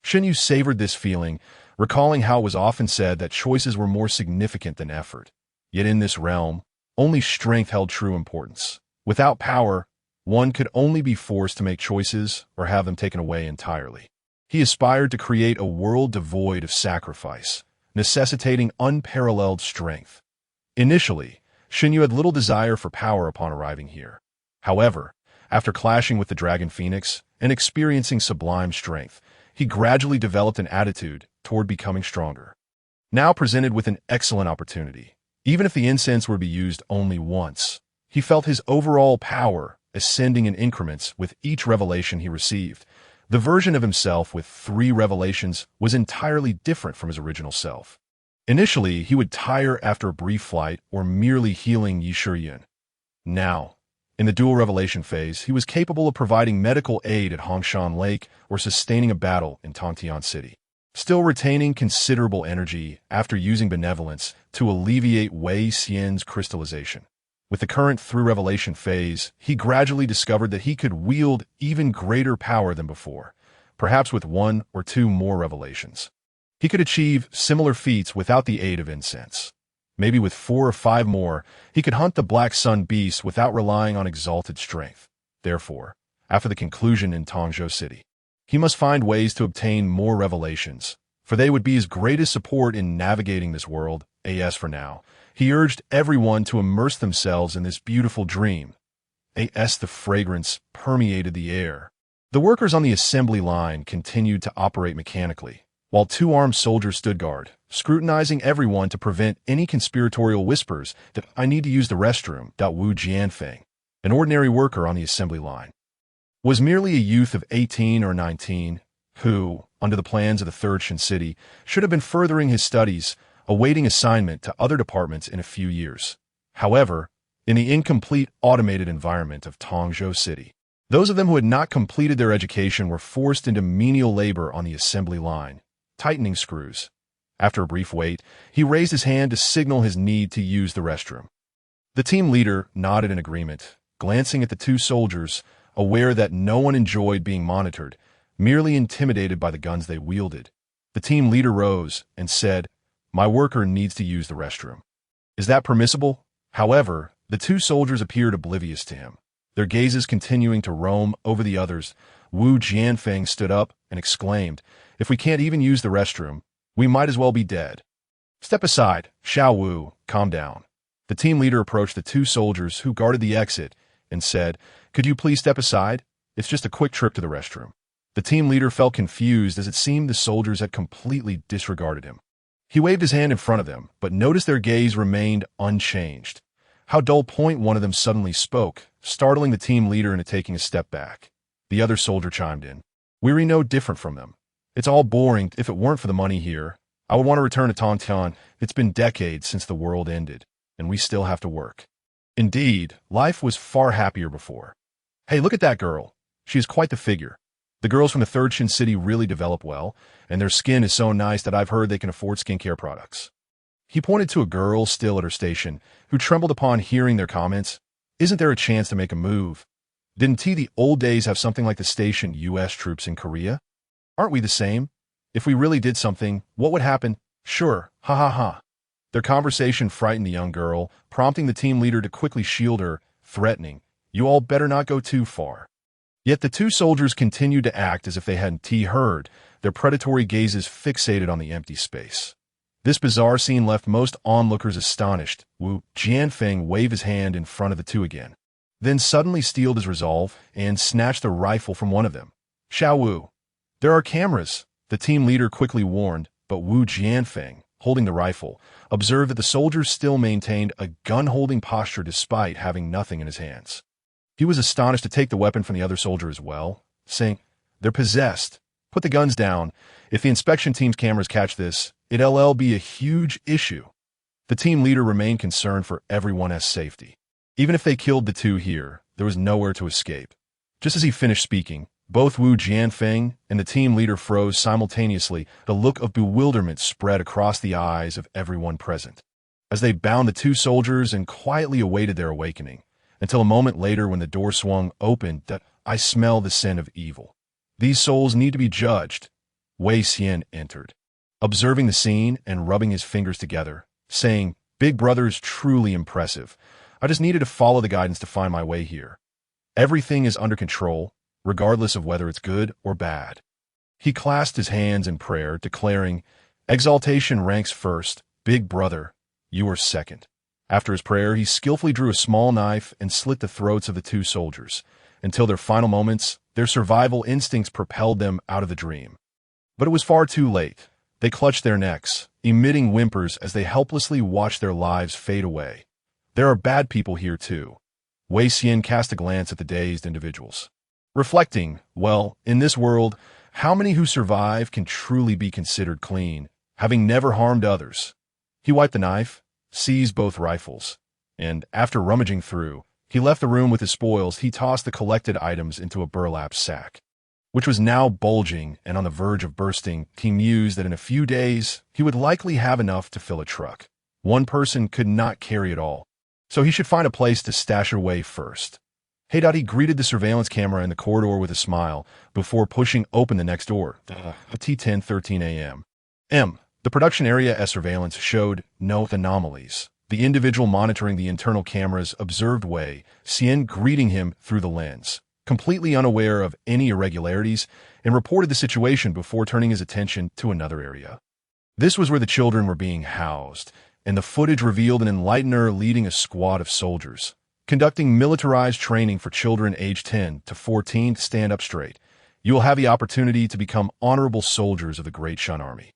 Shin Yu savored this feeling, recalling how it was often said that choices were more significant than effort. Yet in this realm, only strength held true importance. Without power, one could only be forced to make choices or have them taken away entirely. He aspired to create a world devoid of sacrifice, necessitating unparalleled strength. Initially, Shin Yu had little desire for power upon arriving here. However, after clashing with the Dragon Phoenix and experiencing sublime strength, he gradually developed an attitude toward becoming stronger. Now presented with an excellent opportunity, even if the incense were to be used only once, he felt his overall power ascending in increments with each revelation he received. The version of himself with 3 revelations was entirely different from his original self. Initially, he would tire after a brief flight or merely healing Yi Shiyun. Now, in the dual revelation phase, he was capable of providing medical aid at Hongshan Lake or sustaining a battle in Tongtian City, still retaining considerable energy after using benevolence to alleviate Wei Xian's crystallization. With the current through revelation phase, he gradually discovered that he could wield even greater power than before, perhaps with 1 or 2 more revelations. He could achieve similar feats without the aid of incense. Maybe with 4 or 5 more, he could hunt the Black Sun beast without relying on exalted strength. Therefore, after the conclusion in Tongzhou City, he must find ways to obtain more revelations, for they would be his greatest support in navigating this world. As for now, he urged everyone to immerse themselves in this beautiful dream. As the fragrance permeated the air, the workers on the assembly line continued to operate mechanically, while 2 armed soldiers stood guard, scrutinizing everyone to prevent any conspiratorial whispers that I need to use the restroom. Wu Jianfeng, an ordinary worker on the assembly line, was merely a youth of 18 or 19 who, under the plans of the Third Shin City, should have been furthering his studies, awaiting assignment to other departments in a few years. However, in the incomplete automated environment of Tongzhou City, those of them who had not completed their education were forced into menial labor on the assembly line, tightening screws. After a brief wait, he raised his hand to signal his need to use the restroom. The team leader nodded in agreement, glancing at the two soldiers, aware that no one enjoyed being monitored, merely intimidated by the guns they wielded. The team leader rose and said, "My worker needs to use the restroom." Is that permissible? However, the two soldiers appeared oblivious to him. Their gazes continuing to roam over the others, Wu Jianfeng stood up and exclaimed, "If we can't even use the restroom, we might as well be dead." "Step aside, Xiao Wu, calm down." The team leader approached the two soldiers who guarded the exit and said, "Could you please step aside? It's just a quick trip to the restroom." The team leader felt confused as it seemed the soldiers had completely disregarded him. He waved his hand in front of them, but noticed their gaze remained unchanged. How dull point one of them suddenly spoke, startling the team leader into taking a step back. The other soldier chimed in. "We're no different from them. It's all boring. If it weren't for the money here, I would want to return to Tontian. It's been decades since the world ended, and we still have to work." Indeed, life was far happier before. "Hey, look at that girl. She is quite the figure. The girls from the Third Shin City really develop well, and their skin is so nice that I've heard they can afford skincare products." He pointed to a girl still at her station, who trembled upon hearing their comments. "Isn't there a chance to make a move? Didn't the old days have something like the stationed U.S. troops in Korea? Aren't we the same? If we really did something, what would happen? Sure, ha ha ha." Their conversation frightened the young girl, prompting the team leader to quickly shield her, threatening, "You all better not go too far." Yet the two soldiers continued to act as if they hadn't heard, their predatory gazes fixated on the empty space. This bizarre scene left most onlookers astonished. Wu Jianfeng waved his hand in front of the two again, then suddenly steeled his resolve and snatched a rifle from one of them. "Xiao Wu, there are cameras," the team leader quickly warned, but Wu Jianfeng, holding the rifle, observed that the soldiers still maintained a gun-holding posture despite having nothing in his hands. He was astonished to take the weapon from the other soldier as well, saying, "They're possessed. Put the guns down. If the inspection team's cameras catch this, it'll be a huge issue." The team leader remained concerned for everyone's safety. Even if they killed the two here, there was nowhere to escape. Just as he finished speaking, both Wu Jianfeng and the team leader froze simultaneously. The look of bewilderment spread across the eyes of everyone present, as they bound the two soldiers and quietly awaited their awakening, until a moment later when the door swung open that "I smell the sin of evil. These souls need to be judged." Wei Xian entered, observing the scene and rubbing his fingers together, saying, "Big brother is truly impressive. I just needed to follow the guidance to find my way here. Everything is under control, regardless of whether it's good or bad." He clasped his hands in prayer, declaring, "Exaltation ranks first, big brother, you are second." After his prayer, he skillfully drew a small knife and slit the throats of the two soldiers. Until their final moments, their survival instincts propelled them out of the dream. But it was far too late. They clutched their necks, emitting whimpers as they helplessly watched their lives fade away. There are bad people here too. Wei Xian cast a glance at the dazed individuals, reflecting, well, in this world, how many who survive can truly be considered clean, having never harmed others? He wiped the knife, seized both rifles, and, after rummaging through, he left the room with his spoils. He tossed the collected items into a burlap sack, which was now bulging and on the verge of bursting. He mused that in a few days, he would likely have enough to fill a truck. One person could not carry it all, so he should find a place to stash away first. He greeted the surveillance camera in the corridor with a smile before pushing open the next door. T10:13 a.m. The production area as surveillance showed no anomalies. The individual monitoring the internal cameras observed Wei Xian greeting him through the lens, completely unaware of any irregularities, and reported the situation before turning his attention to another area. This was where the children were being housed, and the footage revealed an enlightener leading a squad of soldiers, conducting militarized training for children aged 10 to 14 to stand up straight. You will have the opportunity to become honorable soldiers of the Great Shun Army.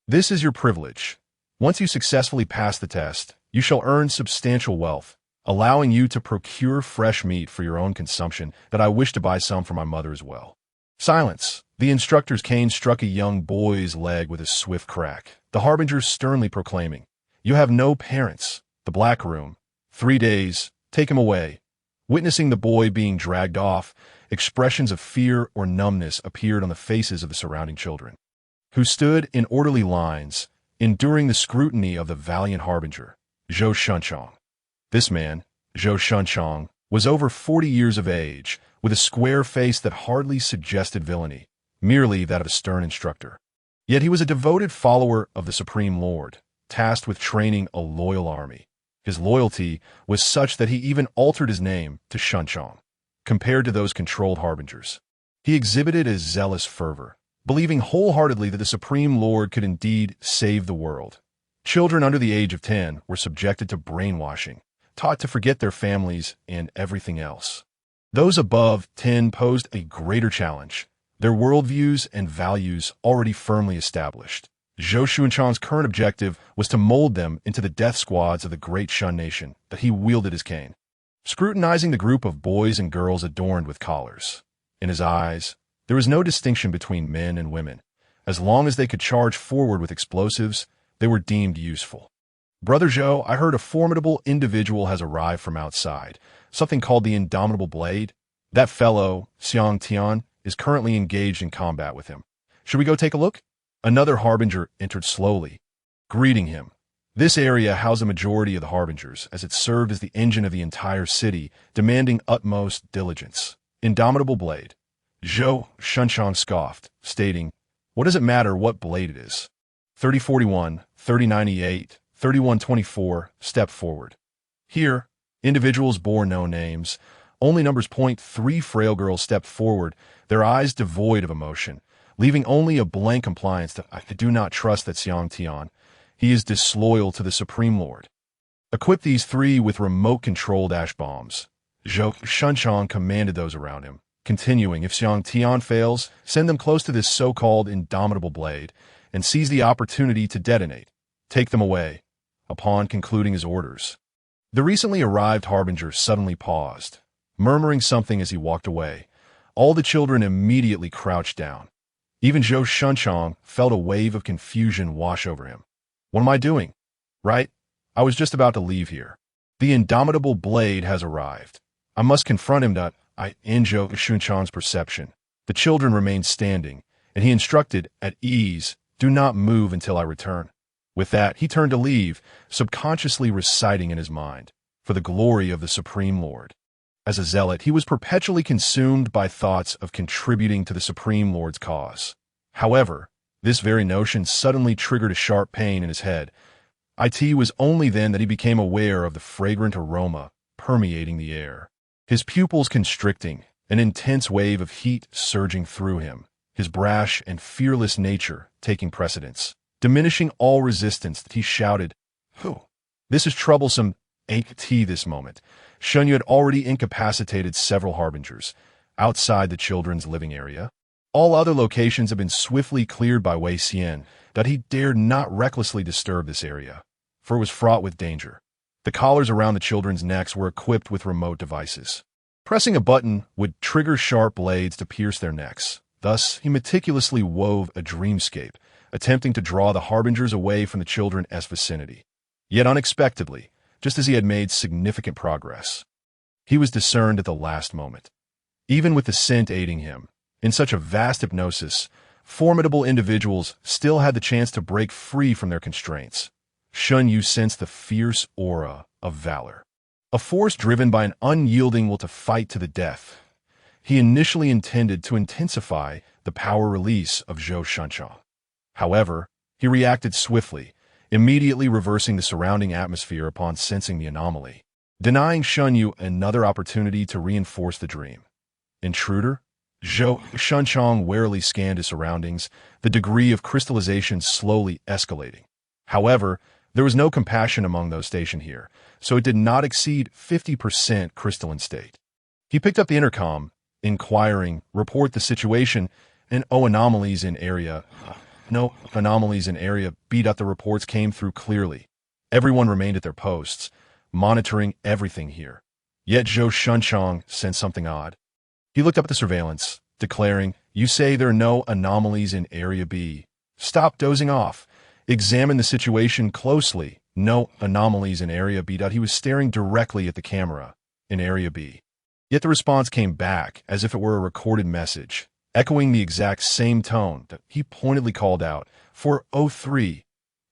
This is your privilege. Once you successfully pass the test, you shall earn substantial wealth, allowing you to procure fresh meat for your own consumption, that I wish to buy some for my mother as well. Silence. The instructor's cane struck a young boy's leg with a swift crack, the harbinger sternly proclaiming, "You have no parents. The Black Room. 3 days. Take him away." Witnessing the boy being dragged off, expressions of fear or numbness appeared on the faces of the surrounding children, who stood in orderly lines, enduring the scrutiny of the valiant harbinger, Zhou Shunchong. This man, Zhou Shunchong, was over 40 years of age, with a square face that hardly suggested villainy, merely that of a stern instructor. Yet he was a devoted follower of the Supreme Lord, tasked with training a loyal army. His loyalty was such that he even altered his name to Shunchong, compared to those controlled harbingers. He exhibited a zealous fervor, believing wholeheartedly that the Supreme Lord could indeed save the world. Children under the age of 10 were subjected to brainwashing, taught to forget their families and everything else. Those above 10 posed a greater challenge, their worldviews and values already firmly established. Zhou Shunchang's current objective was to mold them into the death squads of the great Shun nation that he wielded his cane. Scrutinizing the group of boys and girls adorned with collars, in his eyes, there was no distinction between men and women. As long as they could charge forward with explosives, they were deemed useful. Brother Zhou, I heard a formidable individual has arrived from outside, something called the Indomitable Blade. That fellow, Xiang Tian, is currently engaged in combat with him. Should we go take a look? Another harbinger entered slowly, greeting him. This area housed a majority of the harbingers, as it served as the engine of the entire city, demanding utmost diligence. Indomitable Blade. Zhou Shunchang scoffed, stating, "What does it matter what blade it is?" 3041, 3098, 3124, step forward. Here, individuals bore no names. Only numbers point. 3 frail girls stepped forward, their eyes devoid of emotion, leaving only a blank compliance that I do not trust that Xiang Tian. He is disloyal to the Supreme Lord. Equip these 3 with remote-controlled ash bombs. Zhou Shunchang commanded those around him, continuing, if Xiang Tian fails, send them close to this so-called Indomitable Blade, and seize the opportunity to detonate. Take them away. Upon concluding his orders, the recently arrived harbinger suddenly paused, murmuring something as he walked away. All the children immediately crouched down. Even Zhou Shunchang felt a wave of confusion wash over him. What am I doing? Right? I was just about to leave here. The Indomitable Blade has arrived. I must confront him. In Zhou Shunchang's perception, the children remained standing, and he instructed, at ease, do not move until I return. With that, he turned to leave, subconsciously reciting in his mind, for the glory of the Supreme Lord. As a zealot, he was perpetually consumed by thoughts of contributing to the Supreme Lord's cause. However, this very notion suddenly triggered a sharp pain in his head. It was only then that he became aware of the fragrant aroma permeating the air. His pupils constricting, an intense wave of heat surging through him, his brash and fearless nature taking precedence. Diminishing all resistance, he shouted, "Who? This is troublesome." This moment, Shunyu had already incapacitated several harbingers outside the children's living area. All other locations had been swiftly cleared by Wei Xian, that he dared not recklessly disturb this area, for it was fraught with danger. The collars around the children's necks were equipped with remote devices. Pressing a button would trigger sharp blades to pierce their necks. Thus, he meticulously wove a dreamscape, attempting to draw the harbingers away from the children's vicinity. Yet unexpectedly, just as he had made significant progress, he was discerned at the last moment. Even with the scent aiding him, in such a vast hypnosis, formidable individuals still had the chance to break free from their constraints. Shun Yu sensed the fierce aura of valor, a force driven by an unyielding will to fight to the death. He initially intended to intensify the power release of Zhou Shunchang. However, he reacted swiftly, immediately reversing the surrounding atmosphere upon sensing the anomaly, denying Shunyu another opportunity to reinforce the dream. Intruder? Zhou Shunchang warily scanned his surroundings, the degree of crystallization slowly escalating. However, there was no compassion among those stationed here, so it did not exceed 50% crystalline state. He picked up the intercom, inquiring, report the situation, and anomalies in area. No anomalies in area. Beat up. The reports came through clearly. Everyone remained at their posts, monitoring everything here. Yet Zhou Shunchang sensed something odd. He looked up at the surveillance, declaring, "You say there are no anomalies in Area B. Stop dozing off. Examine the situation closely. No anomalies in Area B." He was staring directly at the camera in Area B. Yet the response came back as if it were a recorded message, echoing the exact same tone that he pointedly called out, "403.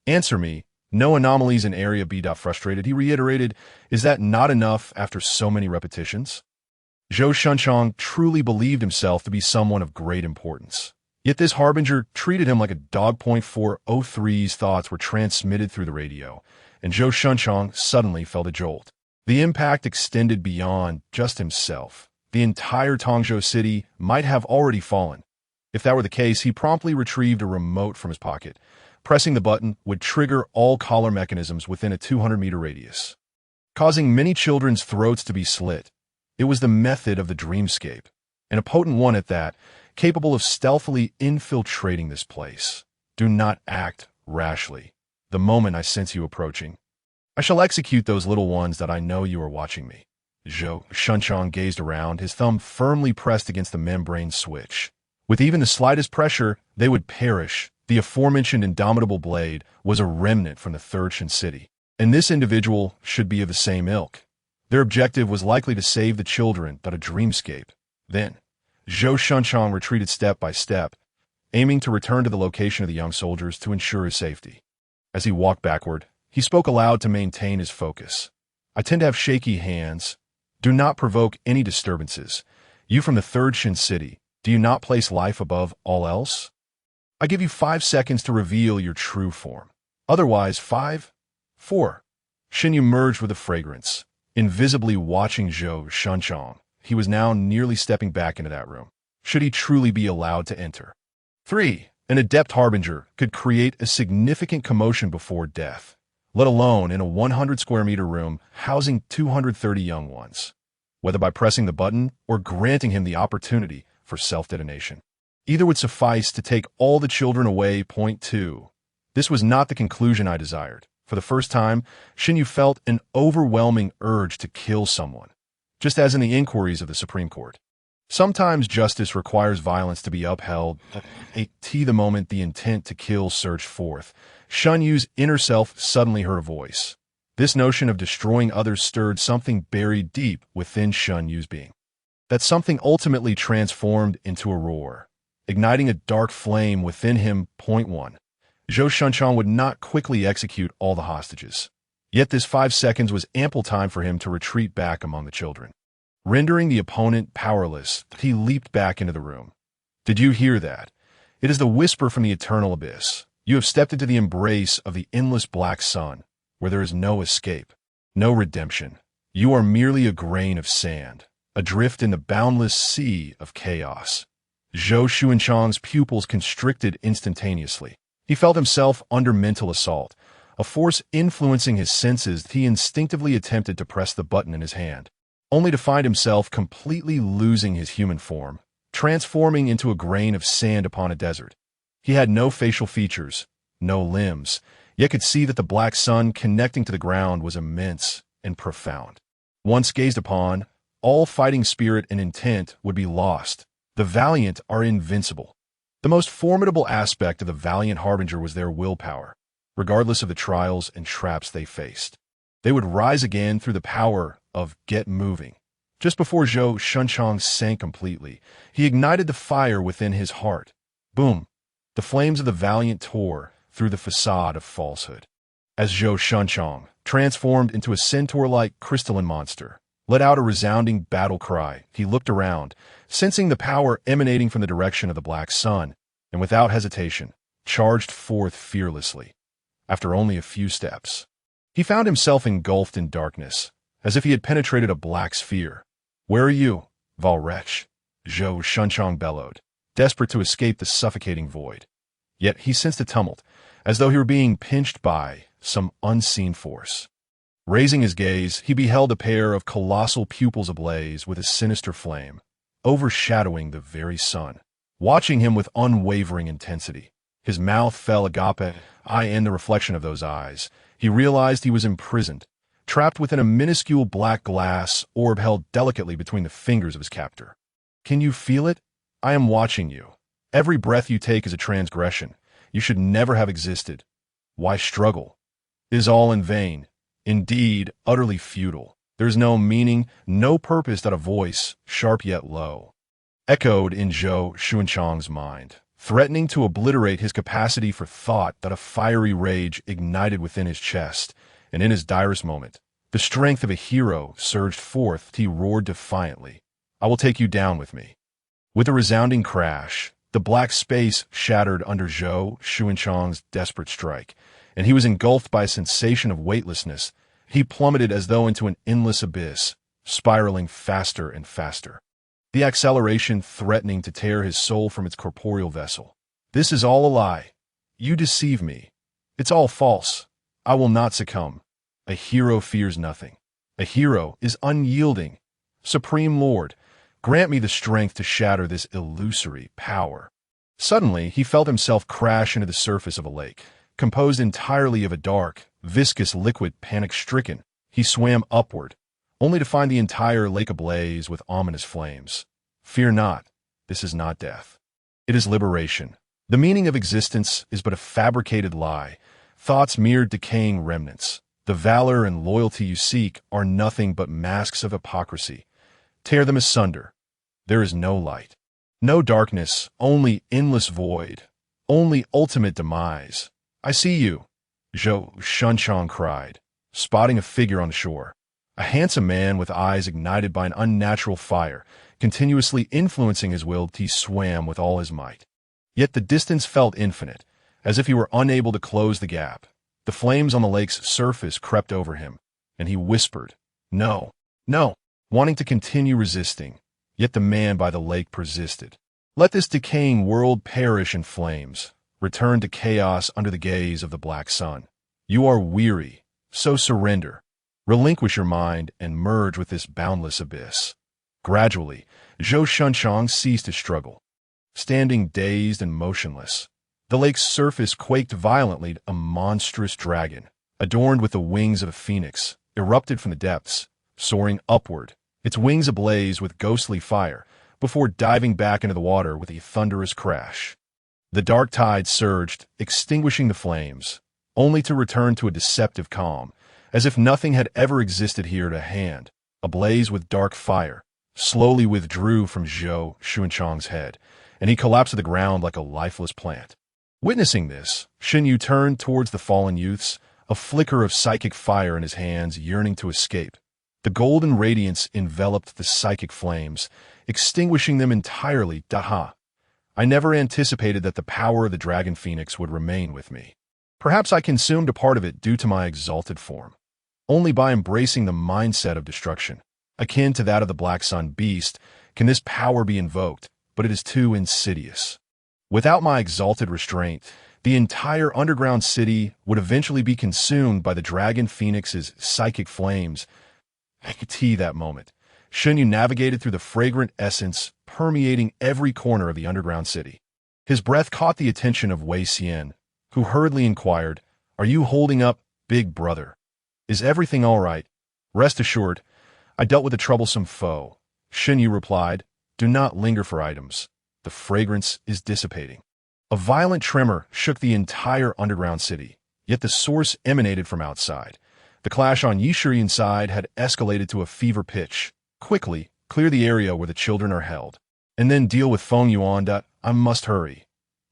Answer me, No anomalies in area B. Frustrated, he reiterated, is that not enough after so many repetitions? Zhou Shunchong truly believed himself to be someone of great importance. Yet this harbinger treated him like a dog. 403's thoughts were transmitted through the radio, and Zhou Shunchong suddenly felt a jolt. The impact extended beyond just himself. The entire Tongzhou city might have already fallen. If that were the case, he promptly retrieved a remote from his pocket. Pressing the button would trigger all collar mechanisms within a 200-meter radius, causing many children's throats to be slit. It was the method of the dreamscape, and a potent one at that, capable of stealthily infiltrating this place. Do not act rashly. The moment I sense you approaching, I shall execute those little ones that I know you are watching me. Zhou Shunchong gazed around, his thumb firmly pressed against the membrane switch. With even the slightest pressure, they would perish. The aforementioned indomitable blade was a remnant from the Third Shan city, and this individual should be of the same ilk. Their objective was likely to save the children that a dreamscape. Then, Zhou Shunchong retreated step by step, aiming to return to the location of the young soldiers to ensure his safety. As he walked backward, he spoke aloud to maintain his focus. I tend to have shaky hands. Do not provoke any disturbances. You from the Third Shan city, do you not place life above all else? I give you 5 seconds to reveal your true form. Otherwise, 5, 4. Shinyu merged with the fragrance, invisibly watching Zhou Shunchong. He was now nearly stepping back into that room, should he truly be allowed to enter. 3. An adept harbinger could create a significant commotion before death, let alone in a 100-square-meter room housing 230 young ones, whether by pressing the button or granting him the opportunity for self-detonation. Either would suffice to take all the children away. 2. This was not the conclusion I desired. For the first time, Shinyu felt an overwhelming urge to kill someone, just as in the inquiries of the Supreme Court. Sometimes justice requires violence to be upheld. The moment the intent to kill surged forth, Shunyu's inner self suddenly heard a voice. This notion of destroying others stirred something buried deep within Shunyu's being. That something ultimately transformed into a roar, igniting a dark flame within him. 1. Zhou Shunchong would not quickly execute all the hostages. Yet this 5 seconds was ample time for him to retreat back among the children. Rendering the opponent powerless, he leaped back into the room. Did you hear that? It is the whisper from the eternal abyss. You have stepped into the embrace of the endless black sun, where there is no escape, no redemption. You are merely a grain of sand, adrift in the boundless sea of chaos. Zhou Shunchong's pupils constricted instantaneously. He felt himself under mental assault, a force influencing his senses. He instinctively attempted to press the button in his hand, only to find himself completely losing his human form, transforming into a grain of sand upon a desert. He had no facial features, no limbs, yet could see that the black sun connecting to the ground was immense and profound. Once gazed upon, all fighting spirit and intent would be lost. The valiant are invincible. The most formidable aspect of the valiant harbinger was their willpower, regardless of the trials and traps they faced. They would rise again through the power of get moving. Just before Zhou Shunchong sank completely, he ignited the fire within his heart. Boom! The flames of the valiant tore through the facade of falsehood. As Zhou Shunchong, transformed into a centaur-like crystalline monster, let out a resounding battle cry, he looked around, sensing the power emanating from the direction of the black sun, and without hesitation, charged forth fearlessly. After only a few steps, he found himself engulfed in darkness, as if he had penetrated a black sphere. Where are you, vile wretch? Zhou Shunchong bellowed, desperate to escape the suffocating void. Yet he sensed a tumult, as though he were being pinched by some unseen force. Raising his gaze, he beheld a pair of colossal pupils ablaze with a sinister flame, overshadowing the very sun, watching him with unwavering intensity. His mouth fell agape, eye in the reflection of those eyes. He realized he was imprisoned, trapped within a minuscule black glass orb held delicately between the fingers of his captor. Can you feel it? I am watching you. Every breath you take is a transgression. You should never have existed. Why struggle? It is all in vain. Indeed, utterly futile. There is no meaning, no purpose that a voice, sharp yet low, echoed in Zhou Shunchong's mind. threatening to obliterate his capacity for thought. That a fiery rage ignited within his chest, and in his direst moment, the strength of a hero surged forth. He roared defiantly, "I will take you down with me." With a resounding crash, the black space shattered under Zhou Xuanchang's desperate strike, and he was engulfed by a sensation of weightlessness. He plummeted as though into an endless abyss, spiraling faster and faster, the acceleration threatening to tear his soul from its corporeal vessel. "This is all a lie. You deceive me. It's all false. I will not succumb. A hero fears nothing. A hero is unyielding. Supreme Lord, grant me the strength to shatter this illusory power." Suddenly, he felt himself crash into the surface of a lake, composed entirely of a dark, viscous liquid. Panic-stricken, he swam upward, only to find the entire lake ablaze with ominous flames. Fear not, this is not death. It is liberation. The meaning of existence is but a fabricated lie, thoughts mere decaying remnants. The valor and loyalty you seek are nothing but masks of hypocrisy. Tear them asunder. There is no light, no darkness, only endless void, only ultimate demise. "I see you," Zhou Xuanchang cried, spotting a figure on the shore. A handsome man with eyes ignited by an unnatural fire, continuously influencing his will. He swam with all his might. Yet the distance felt infinite, as if he were unable to close the gap. The flames on the lake's surface crept over him, and he whispered, "No, no," wanting to continue resisting. Yet the man by the lake persisted. "Let this decaying world perish in flames, return to chaos under the gaze of the black sun. You are weary, so surrender. Relinquish your mind and merge with this boundless abyss." Gradually, Zhou Xuanchang ceased to struggle. Standing dazed and motionless, the lake's surface quaked violently. A monstrous dragon, adorned with the wings of a phoenix, erupted from the depths, soaring upward, its wings ablaze with ghostly fire, before diving back into the water with a thunderous crash. The dark tide surged, extinguishing the flames, only to return to a deceptive calm, as if nothing had ever existed here. A hand, ablaze with dark fire, slowly withdrew from Zhou Xuanchang's head, and he collapsed to the ground like a lifeless plant. Witnessing this, Xinyu turned towards the fallen youths, a flicker of psychic fire in his hands, yearning to escape. The golden radiance enveloped the psychic flames, extinguishing them entirely. "Daha! I never anticipated that the power of the dragon phoenix would remain with me. Perhaps I consumed a part of it due to my exalted form. Only by embracing the mindset of destruction, akin to that of the Black Sun beast, can this power be invoked, but it is too insidious. Without my exalted restraint, the entire underground city would eventually be consumed by the dragon phoenix's psychic flames." I could see that moment. Xinyu navigated through the fragrant essence permeating every corner of the underground city. His breath caught the attention of Wei Xian, who hurriedly inquired, "Are you holding up, big brother? Is everything all right?" "Rest assured, I dealt with a troublesome foe," Xinyu replied. "Do not linger for items. The fragrance is dissipating." A violent tremor shook the entire underground city, yet the source emanated from outside. The clash on Yishurian's side had escalated to a fever pitch. "Quickly, clear the area where the children are held, and then deal with Feng Yuan. I must hurry."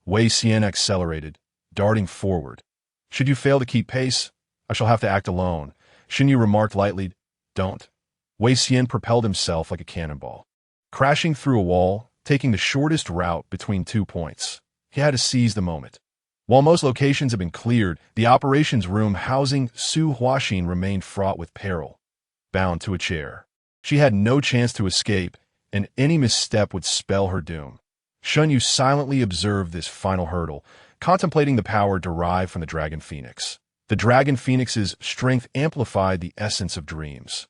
Wei Xian accelerated, darting forward. "Should you fail to keep pace, I shall have to act alone," Xinyu remarked lightly. "Don't." Wei Xian propelled himself like a cannonball, crashing through a wall, taking the shortest route between 2 points. He had to seize the moment. While most locations had been cleared, the operations room housing Su Huaxin remained fraught with peril. Bound to a chair, she had no chance to escape, and any misstep would spell her doom. Xinyu silently observed this final hurdle, contemplating the power derived from the Dragon Phoenix. The Dragon Phoenix's strength amplified the essence of dreams,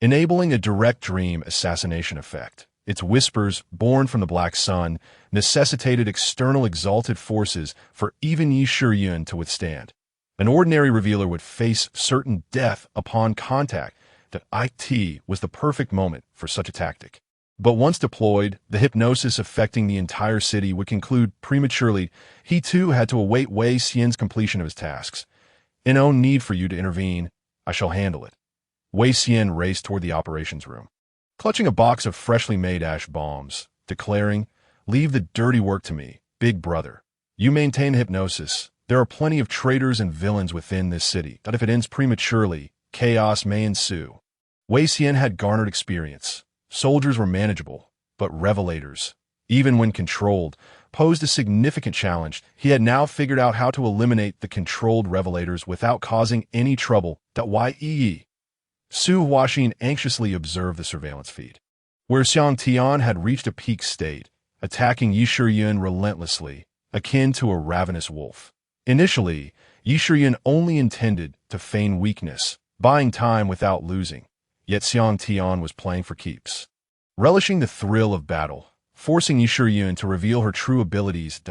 enabling a direct dream assassination effect. Its whispers, born from the Black Sun, necessitated external exalted forces for even Yi Shiyun to withstand. An ordinary revealer would face certain death upon contact. The IT was the perfect moment for such a tactic. But once deployed, the hypnosis affecting the entire city would conclude prematurely. He too had to await Wei Xian's completion of his tasks. "No need for you to intervene. I shall handle it." Wei Xian raced toward the operations room, clutching a box of freshly made ash bombs, declaring, "Leave the dirty work to me, Big brother. You maintain hypnosis. There are plenty of traitors and villains within this city, but if it ends prematurely, chaos may ensue. Wei Xian had garnered experience. Soldiers were manageable, but revelators, even when controlled, posed a significant challenge. He had now figured out how to eliminate the controlled revelators without causing any trouble. Yee. Su Huaxin anxiously observed the surveillance feed, where Xiang Tian had reached a peak state, attacking Yi Shiyun relentlessly, akin to a ravenous wolf. Initially, Yi Shiyun only intended to feign weakness, buying time without losing, yet Xiang Tian was playing for keeps. Relishing the thrill of battle, forcing Yi Shiyun to reveal her true abilities,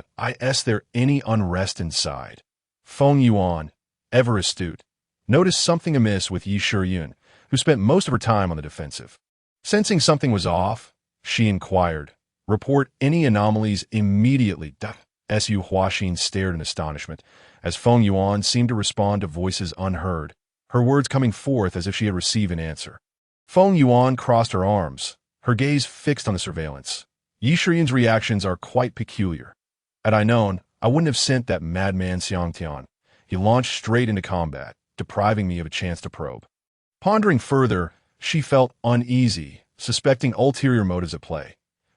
is there any unrest inside? Feng Yuan, ever astute, noticed something amiss with Yi Shiyun, who spent most of her time on the defensive. Sensing something was off, she inquired, "Report any anomalies immediately." Su Huaxin stared in astonishment, as Feng Yuan seemed to respond to voices unheard, her words coming forth as if she had received an answer. Feng Yuan crossed her arms, her gaze fixed on the surveillance. Yi Shiyun's reactions are quite peculiar. Had I known, I wouldn't have sent that madman Xiang Tian. He launched straight into combat, depriving me of a chance to probe. Pondering further, she felt uneasy, suspecting ulterior motives at play.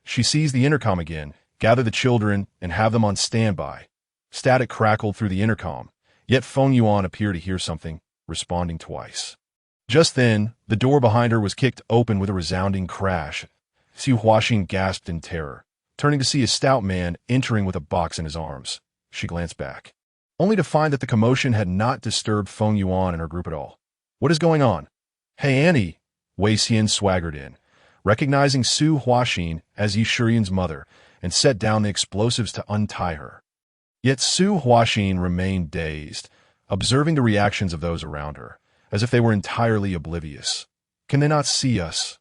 She seized the intercom again, gathered the children, and have them on standby. Static crackled through the intercom, yet Feng Yuan appeared to hear something, responding twice. Just then, the door behind her was kicked open with a resounding crash. Su Huaxin gasped in terror, turning to see a stout man entering with a box in his arms. She glanced back, only to find that the commotion had not disturbed Feng Yuan and her group at all. "What is going on?" "Hey, Annie," Wei Xian swaggered in, recognizing Su Huaxin as Yi Shiyun's mother, and set down the explosives to untie her. Yet Su Huaxin remained dazed, observing the reactions of those around her, as if they were entirely oblivious. Can they not see us?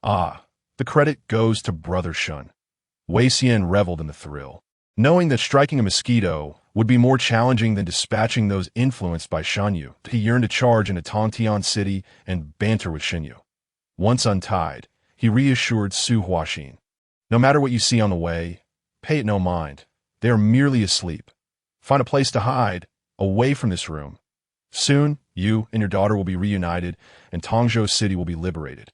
Ah, the credit goes to Brother Shun. Wei Xian reveled in the thrill, knowing that striking a mosquito would be more challenging than dispatching those influenced by Shanyu. He yearned to charge into Tongtian City and banter with Shinyu. Once untied, he reassured Su Huaxin. "No matter what you see on the way, pay it no mind. They are merely asleep. Find a place to hide, away from this room. Soon, you and your daughter will be reunited, and Tongzhou City will be liberated."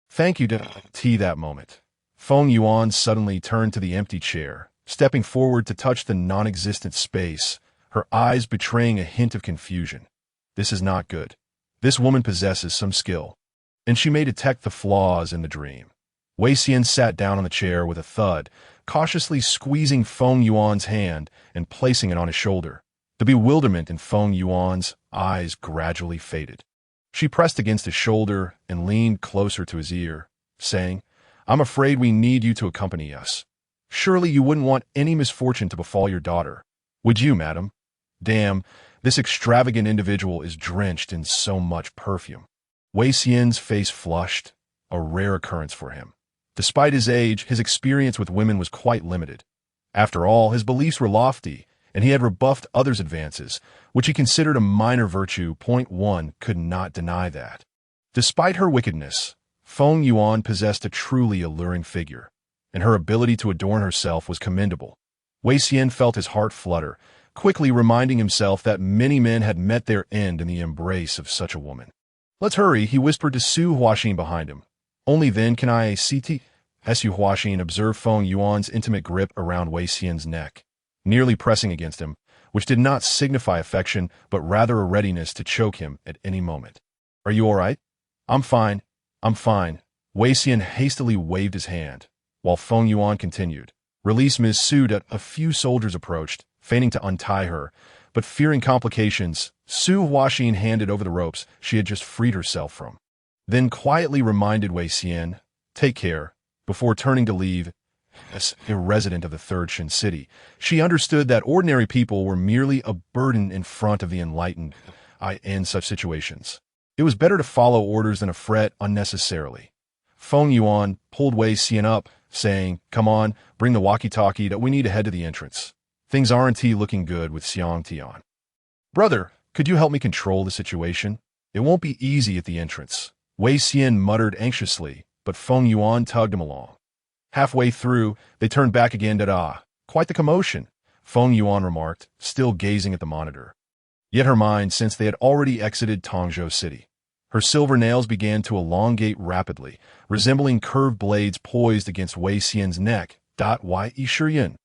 "Thank you, that moment. Feng Yuan suddenly turned to the empty chair, stepping forward to touch the non-existent space, her eyes betraying a hint of confusion. This is not good. This woman possesses some skill, and she may detect the flaws in the dream. Wei Xian sat down on the chair with a thud, cautiously squeezing Feng Yuan's hand and placing it on his shoulder. The bewilderment in Feng Yuan's eyes gradually faded. She pressed against his shoulder and leaned closer to his ear, saying, "I'm afraid we need you to accompany us. Surely you wouldn't want any misfortune to befall your daughter. Would you, madam? Damn, this extravagant individual is drenched in so much perfume." Wei Xian's face flushed, a rare occurrence for him. Despite his age, his experience with women was quite limited. After all, his beliefs were lofty, and he had rebuffed others' advances, which he considered a minor virtue. One could not deny that. Despite her wickedness, Feng Yuan possessed a truly alluring figure, and her ability to adorn herself was commendable. Wei Xian felt his heart flutter, quickly reminding himself that many men had met their end in the embrace of such a woman. "Let's hurry," he whispered to Su Huaxin behind him. "Only then can I see." Su Huaxin observed Feng Yuan's intimate grip around Wei Xian's neck, nearly pressing against him, which did not signify affection, but rather a readiness to choke him at any moment. "Are you all right?" I'm fine. Wei Xian hastily waved his hand, while Feng Yuan continued, "Release Ms. Su." A few soldiers approached, feigning to untie her, but fearing complications, Su Huaxin handed over the ropes she had just freed herself from. Then quietly reminded Wei Xian, "Take care," before turning to leave. As a resident of the Third Shin City, she understood that ordinary people were merely a burden in front of the enlightened. In such situations, it was better to follow orders than to fret unnecessarily. Feng Yuan pulled Wei Xian up, saying, "Come on, bring the walkie-talkie that we need to head to the entrance. Things aren't looking good with Xiang Tian." "Brother, could you help me control the situation? It won't be easy at the entrance." Wei Xian muttered anxiously, but Feng Yuan tugged him along. Halfway through, they turned back again. Quite the commotion. Feng Yuan remarked, still gazing at the monitor. Yet her mind, since they had already exited Tongzhou City. Her silver nails began to elongate rapidly, resembling curved blades poised against Wei Xian's neck. Why, Yishiyun?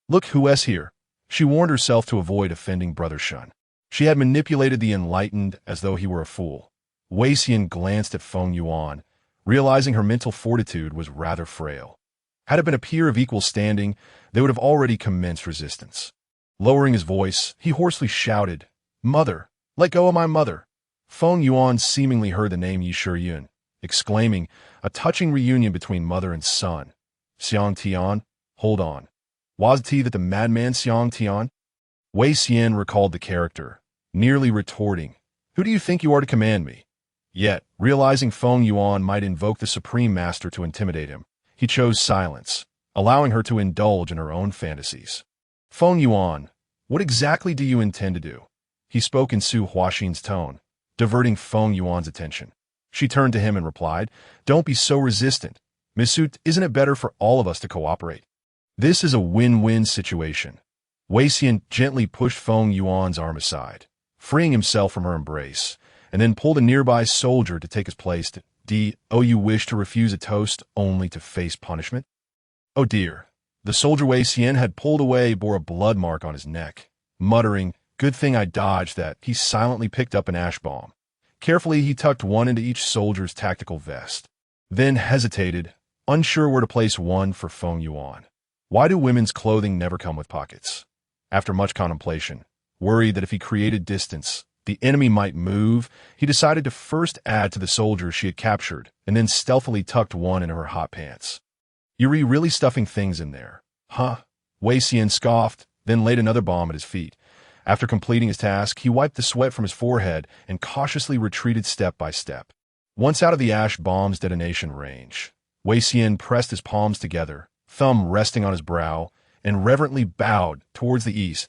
Look who's here. She warned herself to avoid offending Brother Shun. She had manipulated the enlightened as though he were a fool. Wei Xian glanced at Feng Yuan, realizing her mental fortitude was rather frail. Had it been a peer of equal standing, they would have already commenced resistance. Lowering his voice, he hoarsely shouted, "Mother! Let go of my mother!" Feng Yuan seemingly heard the name Yishiyun, exclaiming, a touching reunion between mother and son. Xiang Tian, hold on. Was it that the madman Xiang Tian? Wei Xian recalled the character, nearly retorting, "Who do you think you are to command me?" Yet, realizing Feng Yuan might invoke the Supreme Master to intimidate him, he chose silence, allowing her to indulge in her own fantasies. "Feng Yuan, what exactly do you intend to do?" He spoke in Su Huaxin's tone, diverting Feng Yuan's attention. She turned to him and replied, "Don't be so resistant. Misut, isn't it better for all of us to cooperate? This is a win-win situation." Wei Xian gently pushed Feng Yuan's arm aside, freeing himself from her embrace, and then pulled a nearby soldier to take his place. "Oh, you wish to refuse a toast only to face punishment?" Oh dear. The soldier Wei Xian had pulled away bore a blood mark on his neck. Muttering, "Good thing I dodged that," he silently picked up an ash bomb. Carefully, he tucked one into each soldier's tactical vest, then hesitated, unsure where to place one for Feng Yuan. Why do women's clothing never come with pockets? After much contemplation, worried that if he created distance, the enemy might move, he decided to first add to the soldier she had captured, and then stealthily tucked one into her hot pants. "You're really stuffing things in there, huh?" Wei Xian scoffed, then laid another bomb at his feet. After completing his task, he wiped the sweat from his forehead and cautiously retreated step by step. Once out of the ash bomb's detonation range, Wei Xian pressed his palms together, thumb resting on his brow, and reverently bowed towards the east.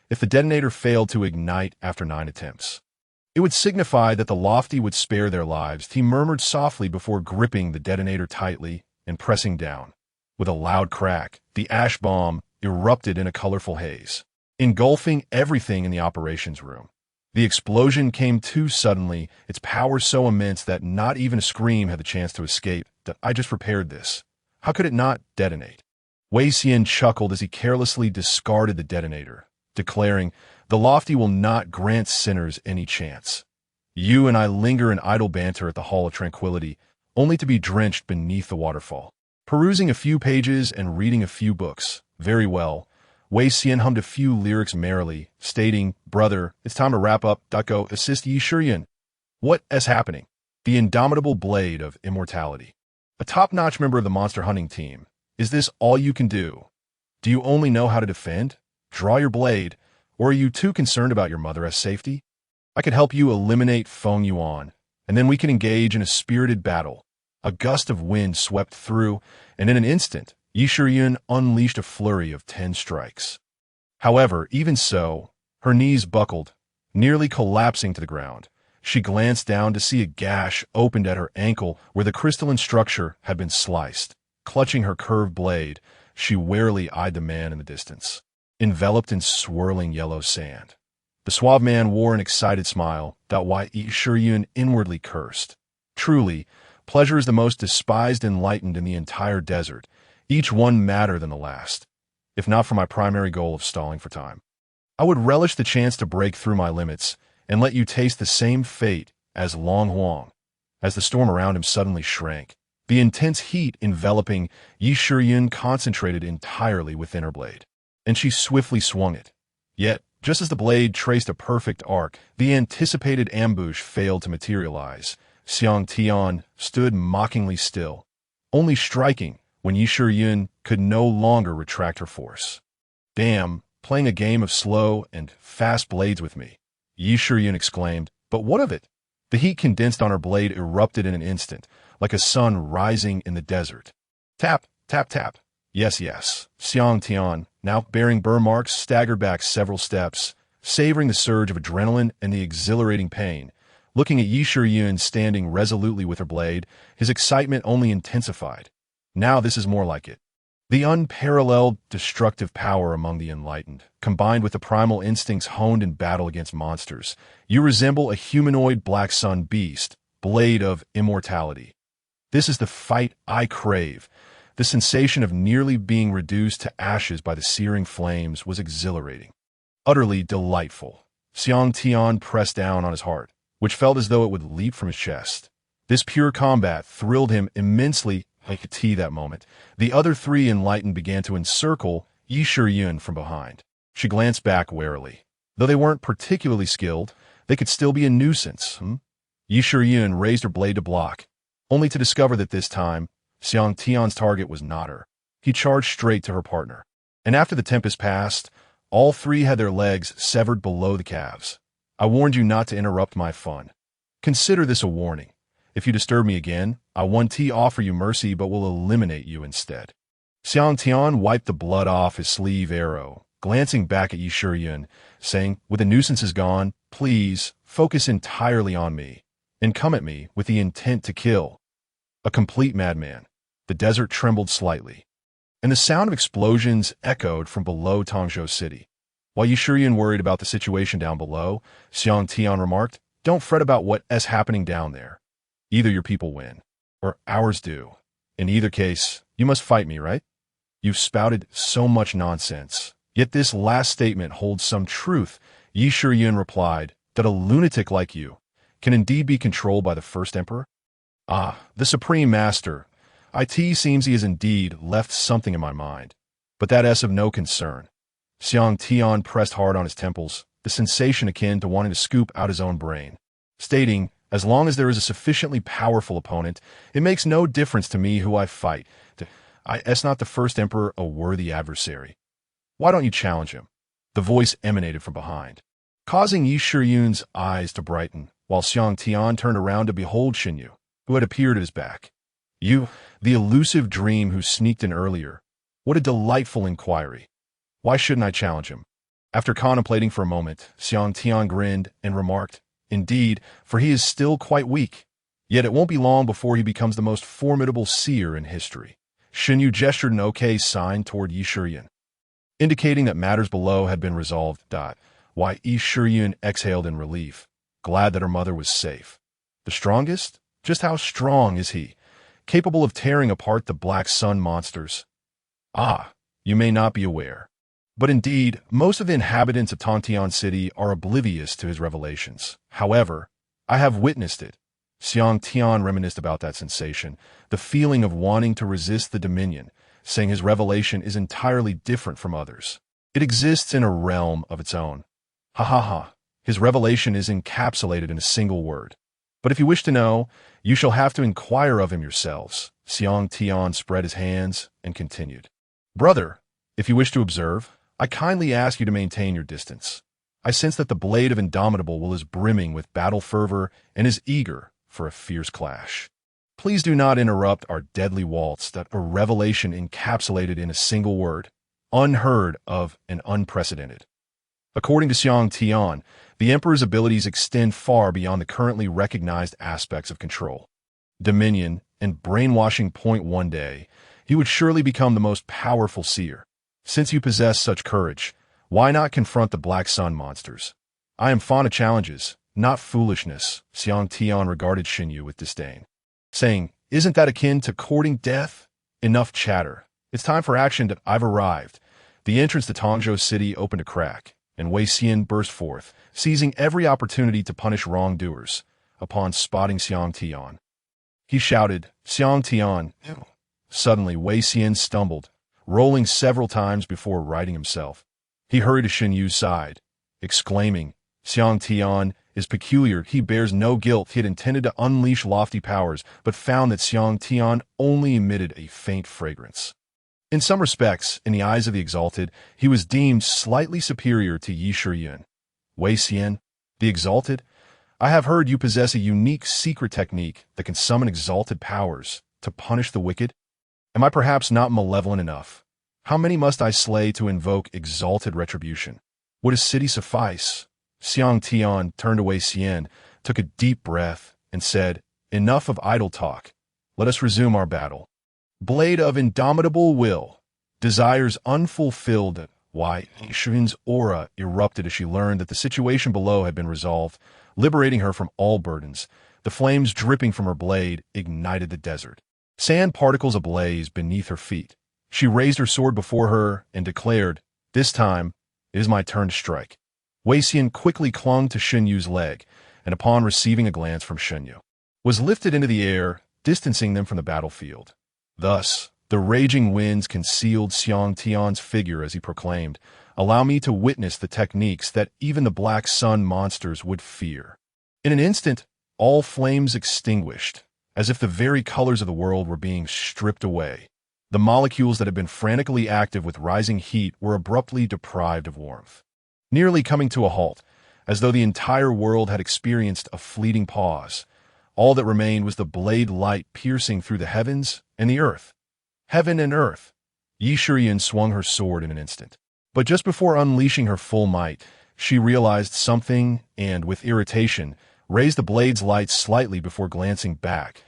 If the detonator failed to ignite after 9 attempts, it would signify that the lofty would spare their lives. He murmured softly before gripping the detonator tightly and pressing down. With a loud crack, the ash bomb erupted in a colorful haze, engulfing everything in the operations room. The explosion came too suddenly, its power so immense that not even a scream had the chance to escape. "I just prepared this. How could it not detonate?" Wei Xian chuckled as he carelessly discarded the detonator, declaring, "The lofty will not grant sinners any chance. You and I linger in idle banter at the Hall of Tranquility, only to be drenched beneath the waterfall. Perusing a few pages and reading a few books. Very well." Wei Xian hummed a few lyrics merrily, stating, "Brother, it's time to wrap up. Go assist Yishiyun." What is happening? The indomitable blade of immortality. A top-notch member of the monster hunting team. Is this all you can do? Do you only know how to defend? Draw your blade, or are you too concerned about your mother's safety? I could help you eliminate Feng Yuan, and then we can engage in a spirited battle. A gust of wind swept through, and in an instant, Yishiyun unleashed a flurry of 10 strikes. However, even so, her knees buckled, nearly collapsing to the ground. She glanced down to see a gash opened at her ankle where the crystalline structure had been sliced. Clutching her curved blade, she warily eyed the man in the distance, enveloped in swirling yellow sand. The suave man wore an excited smile. Why Yishiyun inwardly cursed. Truly, pleasure is the most despised enlightened in the entire desert, each one madder than the last. If not for my primary goal of stalling for time, I would relish the chance to break through my limits and let you taste the same fate as Long Huang. As the storm around him suddenly shrank, the intense heat enveloping Yishiyun concentrated entirely within her blade, and she swiftly swung it. Yet, just as the blade traced a perfect arc, the anticipated ambush failed to materialize. Xiang Tian stood mockingly still, only striking when Yishiyun could no longer retract her force. "Damn, playing a game of slow and fast blades with me," Yishiyun exclaimed. "But what of it?" The heat condensed on her blade erupted in an instant, like a sun rising in the desert. Tap, tap, tap. Yes, yes. Xiang Tian, now bearing burn marks, staggered back several steps, savoring the surge of adrenaline and the exhilarating pain. Looking at Yishiyun standing resolutely with her blade, his excitement only intensified. Now this is more like it. The unparalleled destructive power among the enlightened, combined with the primal instincts honed in battle against monsters, you resemble a humanoid black sun beast, blade of immortality. This is the fight I crave. The sensation of nearly being reduced to ashes by the searing flames was exhilarating. Utterly delightful. Xiang Tian pressed down on his heart, which felt as though it would leap from his chest. This pure combat thrilled him immensely. Like a tea that moment. The other three enlightened began to encircle Yi Shiyun from behind. She glanced back warily. Though they weren't particularly skilled, they could still be a nuisance. Yi Shiyun raised her blade to block, only to discover that this time, Xiang Tian's target was not her. He charged straight to her partner. And after the tempest passed, all three had their legs severed below the calves. I warned you not to interrupt my fun. Consider this a warning. If you disturb me again, I won't offer you mercy but will eliminate you instead. Xiang Tian wiped the blood off his sleeve arrow, glancing back at Yi Shiyun, saying, "With the nuisances gone, please focus entirely on me, and come at me with the intent to kill." A complete madman. The desert trembled slightly, and the sound of explosions echoed from below Tongzhou City. While Yi Shiyun worried about the situation down below, Xiang Tian remarked, "Don't fret about what is happening down there. Either your people win, or ours do. In either case, you must fight me, right?" You've spouted so much nonsense. Yet this last statement holds some truth. Yi Shiyun replied, "That a lunatic like you can indeed be controlled by the first emperor? Ah, the supreme master. It seems he has indeed left something in my mind. But that is of no concern." Xiang Tian pressed hard on his temples, the sensation akin to wanting to scoop out his own brain, stating, "As long as there is a sufficiently powerful opponent, it makes no difference to me who I fight. Is not the first emperor a worthy adversary? Why don't you challenge him?" The voice emanated from behind, causing Yi Shiyun's eyes to brighten, while Xiang Tian turned around to behold Xinyu, who had appeared at his back. "You, the elusive dream who sneaked in earlier. What a delightful inquiry. Why shouldn't I challenge him?" After contemplating for a moment, Xiang Tian grinned and remarked, "Indeed, for he is still quite weak. Yet it won't be long before he becomes the most formidable seer in history." Xinyu gestured an okay sign toward Yi Shiyun, indicating that matters below had been resolved. Why, Yi Shiyun exhaled in relief, glad that her mother was safe. The strongest? Just how strong is he? Capable of tearing apart the black sun monsters? Ah, you may not be aware. But indeed, most of the inhabitants of Tongtian City are oblivious to his revelations. However, I have witnessed it. Xiang Tian reminisced about that sensation, the feeling of wanting to resist the dominion, saying his revelation is entirely different from others. It exists in a realm of its own. Ha ha ha. His revelation is encapsulated in a single word. But if you wish to know, you shall have to inquire of him yourselves. Xiang Tian spread his hands and continued. "Brother, if you wish to observe, I kindly ask you to maintain your distance. I sense that the blade of Indomitable is brimming with battle fervor and is eager for a fierce clash. Please do not interrupt our deadly waltz, that a revelation encapsulated in a single word, unheard of and unprecedented." According to Xiang Tian, the Emperor's abilities extend far beyond the currently recognized aspects of control, dominion, and brainwashing. One day, he would surely become the most powerful seer. Since you possess such courage, why not confront the Black Sun monsters? I am fond of challenges, not foolishness. Xiang Tian regarded Xinyu with disdain, saying, "Isn't that akin to courting death? Enough chatter. It's time for action. That I've arrived." The entrance to Tongzhou City opened a crack, and Wei Xian burst forth, seizing every opportunity to punish wrongdoers. Upon spotting Xiang Tian, he shouted, "Xiang Tian!" Suddenly, Wei Xian stumbled, rolling several times before righting himself. He hurried to Xinyu's side, exclaiming, "Xiang Tian is peculiar. He bears no guilt." He had intended to unleash lofty powers, but found that Xiang Tian only emitted a faint fragrance. In some respects, in the eyes of the exalted, he was deemed slightly superior to Yi Shiyun. "Wei Xian, the exalted? I have heard you possess a unique secret technique that can summon exalted powers to punish the wicked. Am I perhaps not malevolent enough? How many must I slay to invoke exalted retribution? Would a city suffice?" Xiang Tian turned to Wei Xian, took a deep breath, and said, "Enough of idle talk. Let us resume our battle. Blade of Indomitable Will, Desires unfulfilled. Why? Shun's aura erupted as she learned that the situation below had been resolved, liberating her from all burdens. The flames dripping from her blade ignited the desert. Sand particles ablaze beneath her feet. She raised her sword before her and declared, "This time, it is my turn to strike." Wei Xian quickly clung to Shun Yu's leg, and upon receiving a glance from Shun Yu, was lifted into the air, distancing them from the battlefield. Thus, the raging winds concealed Xiang Tian's figure as he proclaimed, "Allow me to witness the techniques that even the Black Sun monsters would fear." In an instant, all flames extinguished, as if the very colors of the world were being stripped away. The molecules that had been frantically active with rising heat were abruptly deprived of warmth, nearly coming to a halt, as though the entire world had experienced a fleeting pause. All that remained was the blade light piercing through the heavens and the earth. Heaven and earth. Yi Shiyin swung her sword in an instant. But just before unleashing her full might, she realized something and, with irritation, raised the blade's light slightly before glancing back.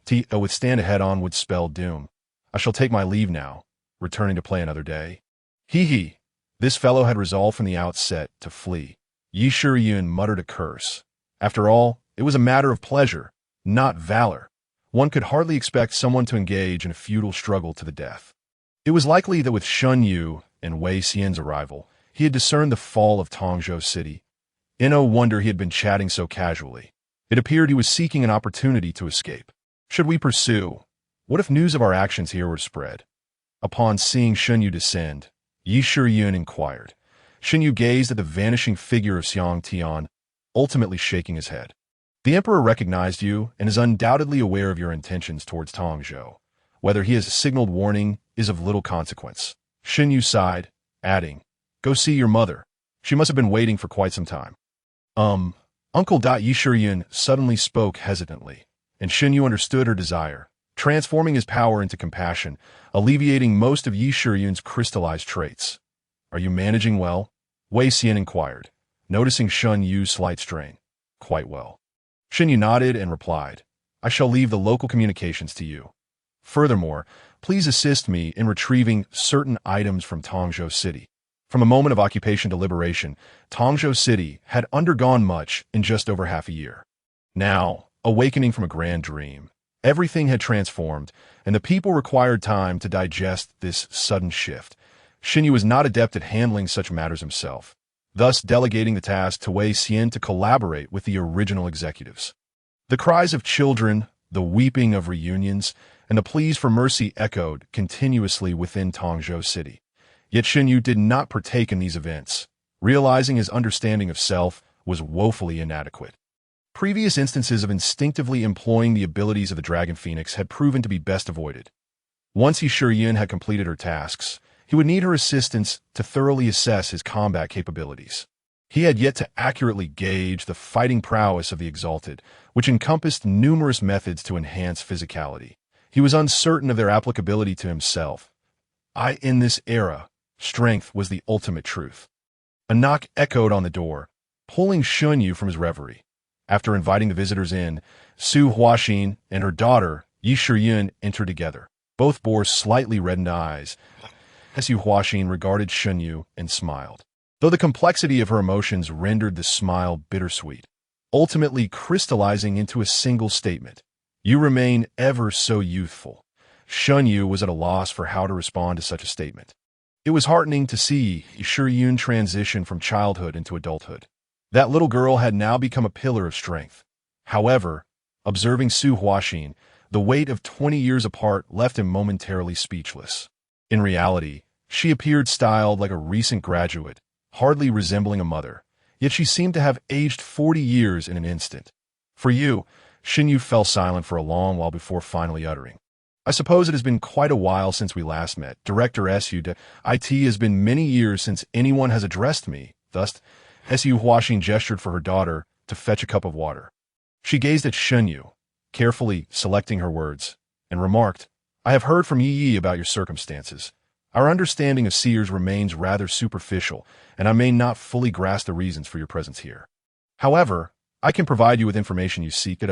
To withstand a head-on would spell doom. "I shall take my leave now, returning to play another day." Hee. This fellow had resolved from the outset to flee. Yi Shiyin muttered a curse. After all, it was a matter of pleasure, not valor. One could hardly expect someone to engage in a futile struggle to the death. It was likely that with Shun Yu and Wei Xian's arrival, he had discerned the fall of Tongzhou City. In no wonder he had been chatting so casually. It appeared he was seeking an opportunity to escape. Should we pursue? What if news of our actions here were spread? Upon seeing Shun Yu descend, Yi Shiyin inquired. Shun Yu gazed at the vanishing figure of Xiang Tian, ultimately shaking his head. "The Emperor recognized you and is undoubtedly aware of your intentions towards Tongzhou. Whether he has signaled warning is of little consequence." Shun Yu sighed, adding, "Go see your mother. She must have been waiting for quite some time." Uncle Yi Shiyin suddenly spoke hesitantly, and Shun Yu understood her desire, transforming his power into compassion, alleviating most of Yi Shiyin's crystallized traits. "Are you managing well?" Wei Xian inquired, noticing Shun Yu's slight strain. "Quite well." Shun Yu nodded and replied, "I shall leave the local communications to you. Furthermore, please assist me in retrieving certain items from Tongzhou City." From a moment of occupation to liberation, Tongzhou City had undergone much in just over half a year. Now, awakening from a grand dream, everything had transformed, and the people required time to digest this sudden shift. Shun Yu was not adept at handling such matters himself, thus delegating the task to Wei Xian to collaborate with the original executives. The cries of children, the weeping of reunions, and the pleas for mercy echoed continuously within Tongzhou City. Yet Shun Yu did not partake in these events, realizing his understanding of self was woefully inadequate. Previous instances of instinctively employing the abilities of the Dragon Phoenix had proven to be best avoided. Once Yi Shiyin had completed her tasks, he would need her assistance to thoroughly assess his combat capabilities. He had yet to accurately gauge the fighting prowess of the Exalted, which encompassed numerous methods to enhance physicality. He was uncertain of their applicability to himself. In this era, strength was the ultimate truth. A knock echoed on the door, pulling Shun Yu from his reverie. After inviting the visitors in, Su Huaxin and her daughter, Yi Shiyin, entered together. Both bore slightly reddened eyes. Su Huaxin regarded Shun Yu and smiled, though the complexity of her emotions rendered the smile bittersweet, ultimately crystallizing into a single statement. "You remain ever so youthful." Shun Yu was at a loss for how to respond to such a statement. It was heartening to see Yi Shiyin transition from childhood into adulthood. That little girl had now become a pillar of strength. However, observing Su Huaxin, the weight of 20 years apart left him momentarily speechless. In reality, she appeared styled like a recent graduate, hardly resembling a mother, yet she seemed to have aged 40 years in an instant. "For you," Shun Yu fell silent for a long while before finally uttering, "I suppose it has been quite a while since we last met. Director Su. It has been many years since anyone has addressed me." Thus, Su Huaxin gestured for her daughter to fetch a cup of water. She gazed at Shun Yu, carefully selecting her words, and remarked, "I have heard from Yi about your circumstances. Our understanding of seers remains rather superficial, and I may not fully grasp the reasons for your presence here. However, I can provide you with information you seek at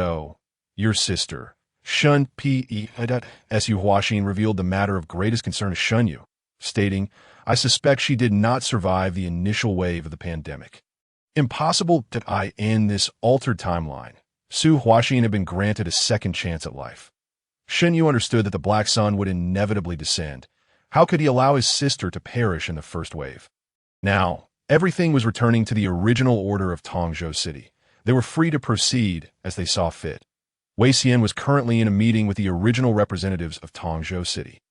your sister." Su Huaxin revealed the matter of greatest concern to Shun Yu. stating, "I suspect she did not survive the initial wave of the pandemic. Impossible that I end this altered timeline. Su Huaxin had been granted a second chance at life. Shen Yu understood that the Black Sun would inevitably descend. How could he allow his sister to perish in the first wave? Now, everything was returning to the original order of Tongzhou City. They were free to proceed as they saw fit. Wei Xian was currently in a meeting with the original representatives of Tongzhou City.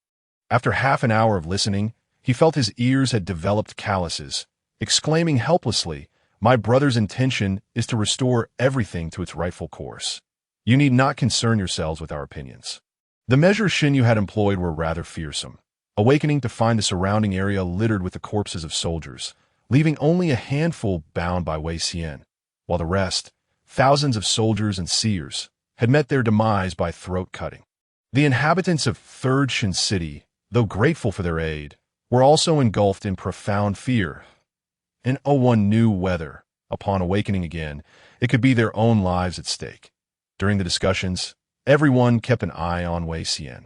After half an hour of listening, he felt his ears had developed calluses, exclaiming helplessly, "My brother's intention is to restore everything to its rightful course. You need not concern yourselves with our opinions." The measures Xinyu had employed were rather fearsome, awakening to find the surrounding area littered with the corpses of soldiers, leaving only a handful bound by Wei Xian, while the rest, thousands of soldiers and seers, had met their demise by throat-cutting. The inhabitants of Third Shin City, though grateful for their aid, were also engulfed in profound fear. And one knew whether, upon awakening again, it could be their own lives at stake. During the discussions, everyone kept an eye on Wei Xian,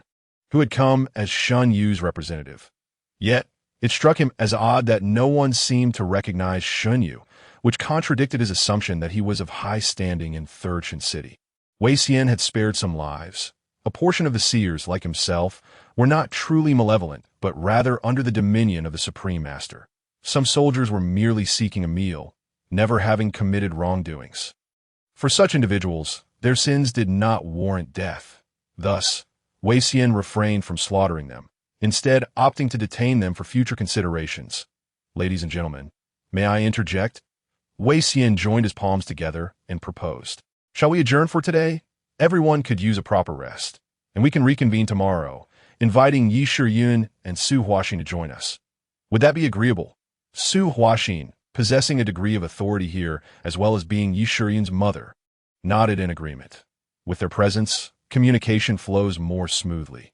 who had come as Shun Yu's representative. Yet, it struck him as odd that no one seemed to recognize Shun Yu, which contradicted his assumption that he was of high standing in Third Shin City. Wei Xian had spared some lives. A portion of the seers, like himself, were not truly malevolent, but rather under the dominion of the Supreme Master. Some soldiers were merely seeking a meal, never having committed wrongdoings. For such individuals, their sins did not warrant death. Thus, Wei Xian refrained from slaughtering them, instead opting to detain them for future considerations. "Ladies and gentlemen, may I interject?" Wei Xian joined his palms together and proposed. "Shall we adjourn for today? Everyone could use a proper rest, and we can reconvene tomorrow, inviting Yi Shiyun and Su Huaxin to join us. Would that be agreeable?" Su Huaxin, possessing a degree of authority here as well as being Yi Shiyun's mother, nodded in agreement. With their presence, communication flows more smoothly.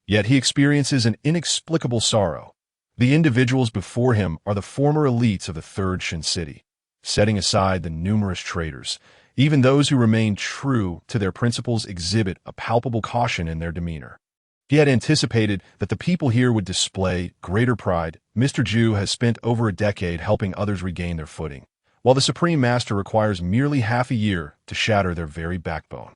Yet he experiences an inexplicable sorrow. The individuals before him are the former elites of the Third Shin City, setting aside the numerous traitors. Even those who remain true to their principles exhibit a palpable caution in their demeanor. He had anticipated that the people here would display greater pride. Mr. Zhu has spent over a decade helping others regain their footing, while the Supreme Master requires merely half a year to shatter their very backbone.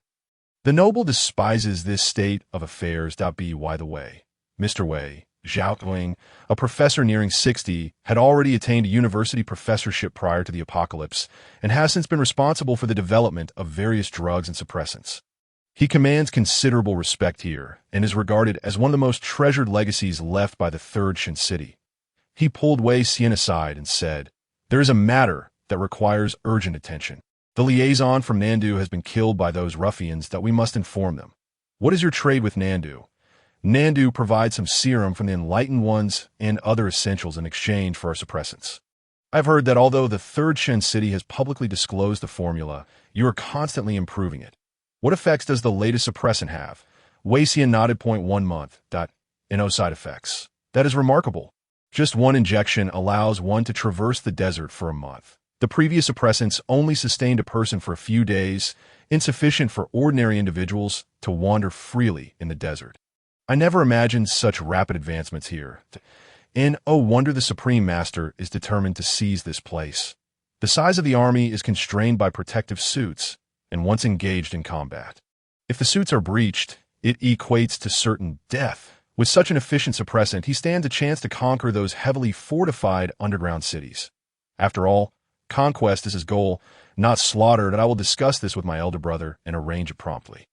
The noble despises this state of affairs. By the way, Mr. Wei, Zhaoqing, a professor nearing 60, had already attained a university professorship prior to the apocalypse and has since been responsible for the development of various drugs and suppressants. He commands considerable respect here and is regarded as one of the most treasured legacies left by the Third Shin City. He pulled Wei Xian aside and said, "There is a matter that requires urgent attention. The liaison from Nandu has been killed by those ruffians that we must inform them. What is your trade with Nandu?" "Nandu provides some serum from the Enlightened Ones and other essentials in exchange for our suppressants. I've heard that although the Third Shin City has publicly disclosed the formula, you are constantly improving it. What effects does the latest suppressant have?" Wei Xian nodded. 1 month. No side effects. That is remarkable. Just one injection allows one to traverse the desert for a month. The previous suppressants only sustained a person for a few days, insufficient for ordinary individuals to wander freely in the desert. I never imagined such rapid advancements here. And oh wonder the Supreme Master is determined to seize this place. The size of the army is constrained by protective suits, and once engaged in combat, if the suits are breached, it equates to certain death. With such an efficient suppressant, he stands a chance to conquer those heavily fortified underground cities. After all, conquest is his goal, not slaughter, and I will discuss this with my elder brother and arrange it promptly.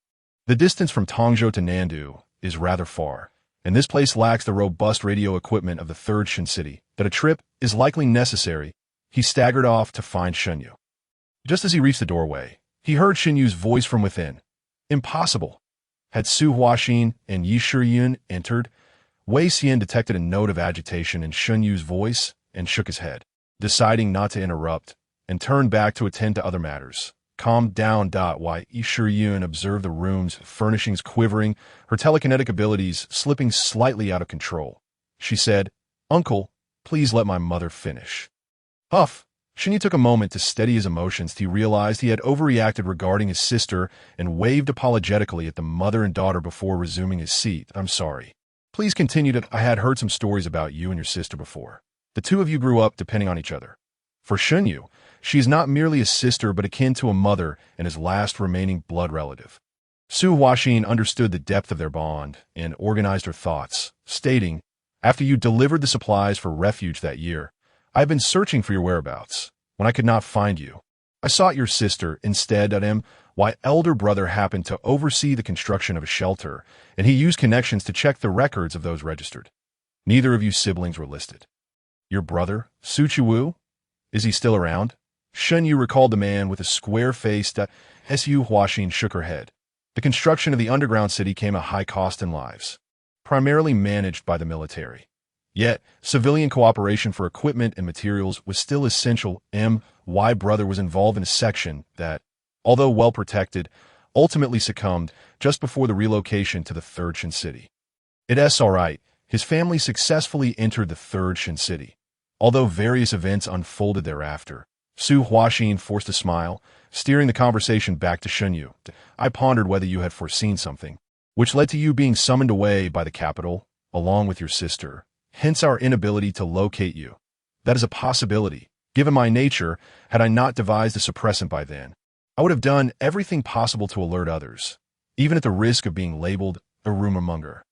The distance from Tongzhou to Nandu is rather far, and this place lacks the robust radio equipment of the Third Shin City, that a trip is likely necessary. He staggered off to find Shenyu. Just as he reached the doorway, he heard Shenyu's voice from within. Impossible. Had Su Huaxin and Yi Shiyun entered? Wei Xian detected a note of agitation in Shenyu's voice and shook his head, deciding not to interrupt, and turned back to attend to other matters. Calm down. While Yi Shiyun observed the room's furnishings quivering, her telekinetic abilities slipping slightly out of control. She said, "Uncle, please let my mother finish." Huff! Shinyi took a moment to steady his emotions. He realized he had overreacted regarding his sister and waved apologetically at the mother and daughter before resuming his seat. "I'm sorry. Please continue to— I had heard some stories about you and your sister before. The two of you grew up depending on each other. For Shunyu, she is not merely a sister but akin to a mother and his last remaining blood relative. Su Huaxin understood the depth of their bond and organized her thoughts, stating, "After you delivered the supplies for refuge that year, I have been searching for your whereabouts. When I could not find you, I sought your sister instead. My elder brother happened to oversee the construction of a shelter, and he used connections to check the records of those registered. Neither of you siblings were listed. Your brother, Su Chuwu? Is he still around?" Shunyu recalled the man with a square face. Su Huaxin shook her head. The construction of the underground city came at high cost in lives, primarily managed by the military. Yet, civilian cooperation for equipment and materials was still essential. My brother was involved in a section that, although well protected, ultimately succumbed just before the relocation to the Third Shin City. It's all right. His family successfully entered the Third Shin City, although various events unfolded thereafter. Su Huaxin forced a smile, steering the conversation back to Shunyu. I pondered whether you had foreseen something, which led to you being summoned away by the capital, along with your sister, hence our inability to locate you. That is a possibility. Given my nature, had I not devised a suppressant by then, I would have done everything possible to alert others, even at the risk of being labeled a rumor monger.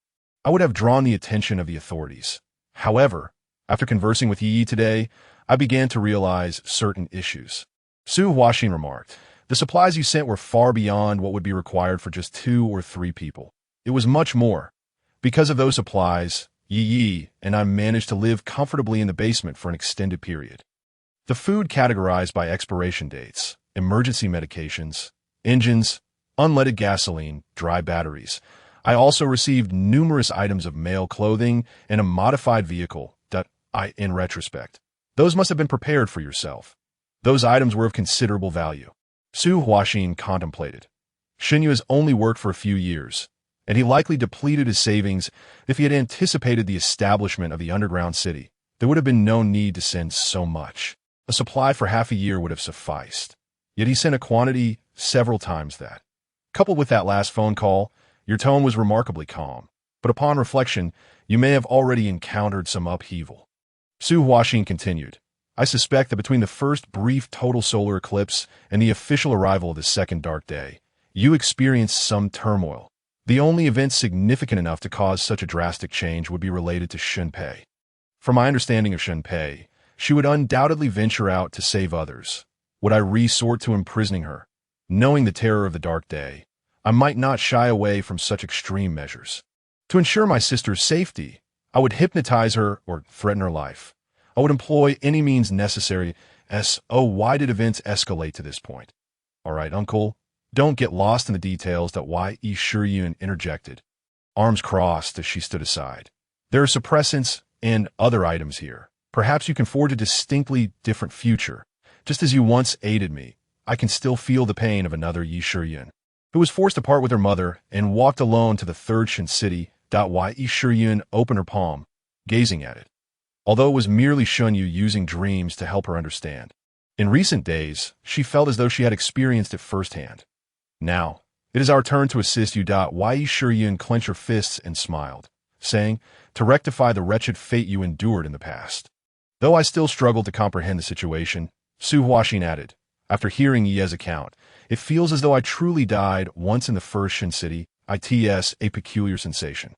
I would have drawn the attention of the authorities. However, after conversing with Yi today, I began to realize certain issues. Su Huaxin remarked, "The supplies you sent were far beyond what would be required for just 2 or 3 people. It was much more. Because of those supplies, Yi and I managed to live comfortably in the basement for an extended period. The food categorized by expiration dates, emergency medications, engines, unleaded gasoline, dry batteries. I also received numerous items of male clothing and a modified vehicle that in retrospect, those must have been prepared for yourself. Those items were of considerable value." Su Huaxin contemplated. Shunyu has only worked for a few years, and he likely depleted his savings. If he had anticipated the establishment of the underground city, there would have been no need to send so much. A supply for half a year would have sufficed. Yet he sent a quantity several times that. Coupled with that last phone call, your tone was remarkably calm, but upon reflection, you may have already encountered some upheaval. Su Huaxin continued, "I suspect that between the first brief total solar eclipse and the official arrival of the second dark day, you experienced some turmoil. The only event significant enough to cause such a drastic change would be related to Shunpei. From my understanding of Shunpei, she would undoubtedly venture out to save others. Would I resort to imprisoning her? Knowing the terror of the dark day, I might not shy away from such extreme measures. To ensure my sister's safety, I would hypnotize her or threaten her life. I would employ any means necessary. Why did events escalate to this point? All right, uncle, don't get lost in the details. Yi Shuyun interjected, arms crossed as she stood aside. There are suppressants and other items here. Perhaps you can forge a distinctly different future. Just as you once aided me, I can still feel the pain of another Yi Shuyun, who was forced apart with her mother and walked alone to the Third Shin City. Yi Shuyun opened her palm, gazing at it, although it was merely Shunyu using dreams to help her understand. In recent days, she felt as though she had experienced it firsthand. Now, it is our turn to assist you. Yi Shuyun clenched her fists and smiled, saying, "To rectify the wretched fate you endured in the past." Though I still struggle to comprehend the situation, Su Huaxin added, after hearing Ye's account, "It feels as though I truly died once in the First Shin City. It's a peculiar sensation.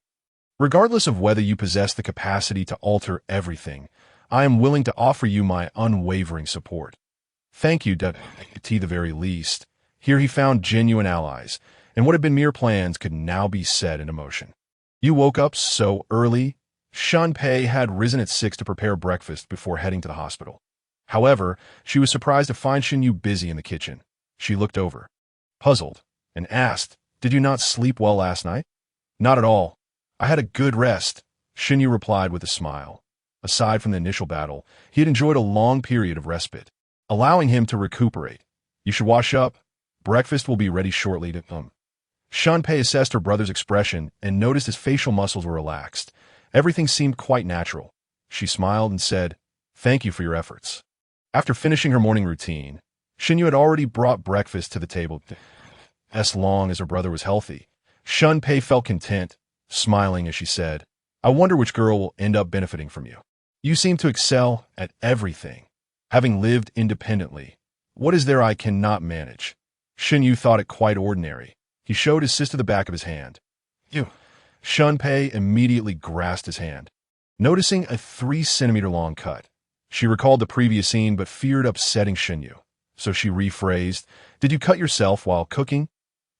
Regardless of whether you possess the capacity to alter everything, I am willing to offer you my unwavering support. Thank you, to the very least." Here he found genuine allies, and what had been mere plans could now be set into motion. "You woke up so early?" Shunpei had risen at 6 to prepare breakfast before heading to the hospital. However, she was surprised to find Shunyu busy in the kitchen. She looked over, puzzled, and asked, "Did you not sleep well last night?" "Not at all. I had a good rest," Shunyu replied with a smile. Aside from the initial battle, he had enjoyed a long period of respite, allowing him to recuperate. "You should wash up. Breakfast will be ready shortly." Shunpei assessed her brother's expression and noticed his facial muscles were relaxed. Everything seemed quite natural. She smiled and said, "Thank you for your efforts." After finishing her morning routine, Shunyu had already brought breakfast to the table. As long as her brother was healthy, Shunpei felt content, smiling as she said, I wonder which girl will end up benefiting from you. You seem to excel at everything. Having lived independently, what is there I cannot manage? Shinyu thought it quite ordinary. He showed his sister the back of his hand. You. Shunpei immediately grasped his hand, noticing a 3-centimeter long cut. She recalled the previous scene but feared upsetting Shinyu, so she rephrased, "Did you cut yourself while cooking?"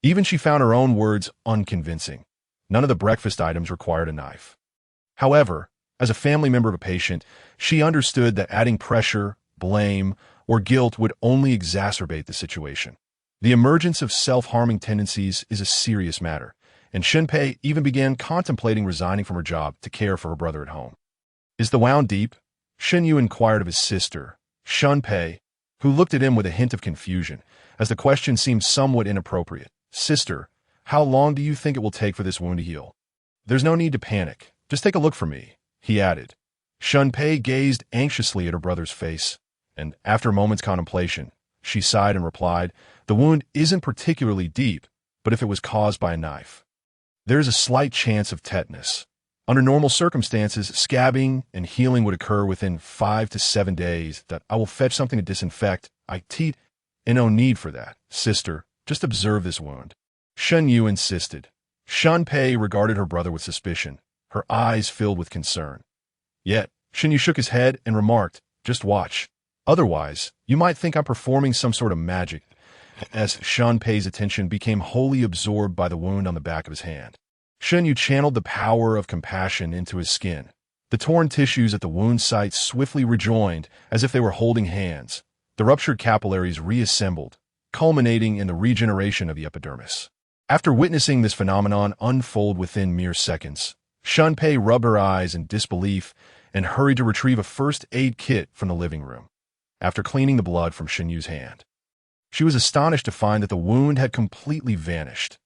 Even she found her own words unconvincing. None of the breakfast items required a knife. However, as a family member of a patient, she understood that adding pressure, blame, or guilt would only exacerbate the situation. The emergence of self-harming tendencies is a serious matter, and Shinpei even began contemplating resigning from her job to care for her brother at home. "Is the wound deep?" Shinyu inquired of his sister, Shunpei, who looked at him with a hint of confusion, as the question seemed somewhat inappropriate. "Sister, how long do you think it will take for this wound to heal?" "There's no need to panic. Just take a look for me," he added. Shunpei gazed anxiously at her brother's face, and after a moment's contemplation, she sighed and replied, "The wound isn't particularly deep, but if it was caused by a knife, there is a slight chance of tetanus. Under normal circumstances, scabbing and healing would occur within 5 to 7 days. That I will fetch something to disinfect. And no need for that. Sister, just observe this wound." Shenyu insisted. Shunpei regarded her brother with suspicion, her eyes filled with concern. Yet, Shenyu shook his head and remarked, "Just watch. Otherwise, you might think I'm performing some sort of magic," as Shunpei's attention became wholly absorbed by the wound on the back of his hand. Shenyu channeled the power of compassion into his skin. The torn tissues at the wound site swiftly rejoined as if they were holding hands. The ruptured capillaries reassembled, culminating in the regeneration of the epidermis. After witnessing this phenomenon unfold within mere seconds, Shunpei rubbed her eyes in disbelief and hurried to retrieve a first aid kit from the living room. After cleaning the blood from Shenyu's hand, she was astonished to find that the wound had completely vanished.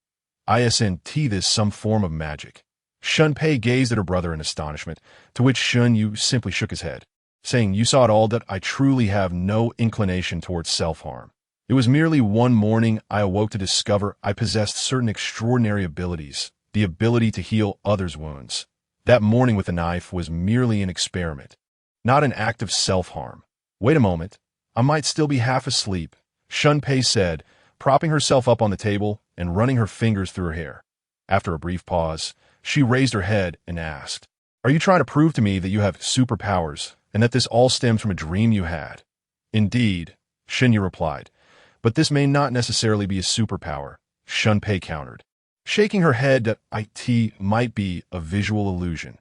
Isn't this some form of magic? Shunpei gazed at her brother in astonishment, to which Shenyu simply shook his head, saying, "You saw it all. That I truly have no inclination towards self-harm. It was merely one morning I awoke to discover I possessed certain extraordinary abilities, the ability to heal others' wounds. That morning with the knife was merely an experiment, not an act of self-harm." "Wait a moment. I might still be half asleep," Shunpei said, propping herself up on the table and running her fingers through her hair. After a brief pause, she raised her head and asked, "Are you trying to prove to me that you have superpowers and that this all stems from a dream you had?" "Indeed," Shinyu replied, "but this may not necessarily be a superpower," Shunpei countered, shaking her head that it might be a visual illusion.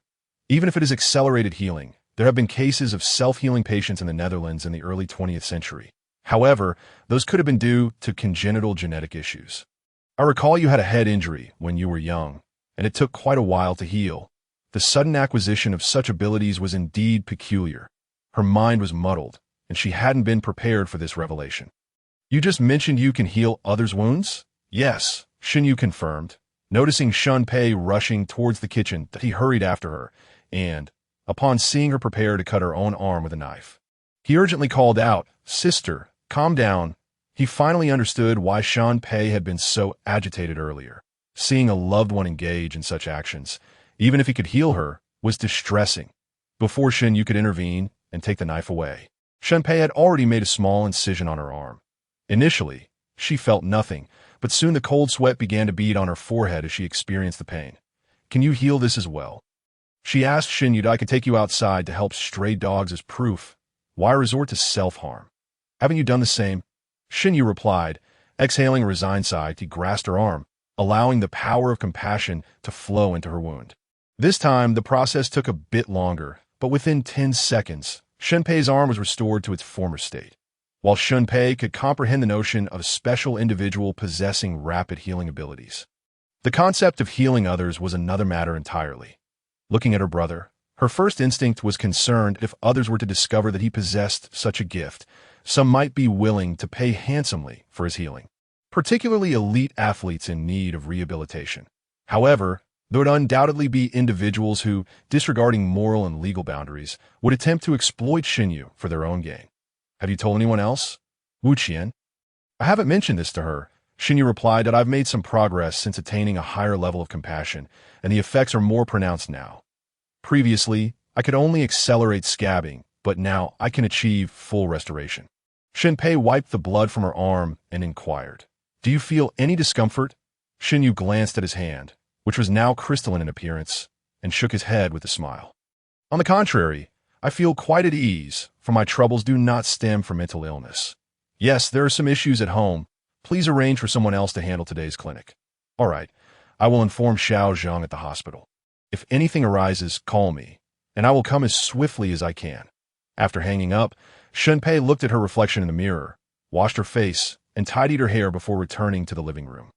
"Even if it is accelerated healing, there have been cases of self-healing patients in the Netherlands in the early 20th century. However, those could have been due to congenital genetic issues. I recall you had a head injury when you were young, and it took quite a while to heal. The sudden acquisition of such abilities was indeed peculiar." Her mind was muddled, and she hadn't been prepared for this revelation. "You just mentioned you can heal others' wounds?" "Yes," Shinyu confirmed, noticing Shunpei rushing towards the kitchen that he hurried after her, and, upon seeing her prepare to cut her own arm with a knife, he urgently called out, "Sister, calm down." He finally understood why Shunpei had been so agitated earlier. Seeing a loved one engage in such actions, even if he could heal her, was distressing. Before Shinyu could intervene and take the knife away, Shunpei had already made a small incision on her arm. Initially, she felt nothing, but soon the cold sweat began to bead on her forehead as she experienced the pain. "Can you heal this as well?" She asked Shinyu, "I could take you outside to help stray dogs as proof. Why resort to self-harm? Haven't you done the same?" Shinyu replied, exhaling a resigned sigh. He grasped her arm, allowing the power of compassion to flow into her wound. This time, the process took a bit longer, but within 10 seconds, Shunpei's arm was restored to its former state. While Shunpei could comprehend the notion of a special individual possessing rapid healing abilities, the concept of healing others was another matter entirely. Looking at her brother, her first instinct was concerned if others were to discover that he possessed such a gift. Some might be willing to pay handsomely for his healing, particularly elite athletes in need of rehabilitation. However, there would undoubtedly be individuals who, disregarding moral and legal boundaries, would attempt to exploit Shinyu for their own gain. "Have you told anyone else?" Wu Qian. "I haven't mentioned this to her," Shinyu replied, "that I've made some progress since attaining a higher level of compassion, and the effects are more pronounced now." Previously, I could only accelerate scabbing, but now I can achieve full restoration. Shenpei wiped the blood from her arm and inquired, "Do you feel any discomfort?" Shinyu glanced at his hand, which was now crystalline in appearance, and shook his head with a smile. "On the contrary, I feel quite at ease, for my troubles do not stem from mental illness. Yes, there are some issues at home. Please arrange for someone else to handle today's clinic." "All right, I will inform Xiao Zhang at the hospital. If anything arises, call me, and I will come as swiftly as I can." After hanging up, Shenpei looked at her reflection in the mirror, washed her face, and tidied her hair before returning to the living room.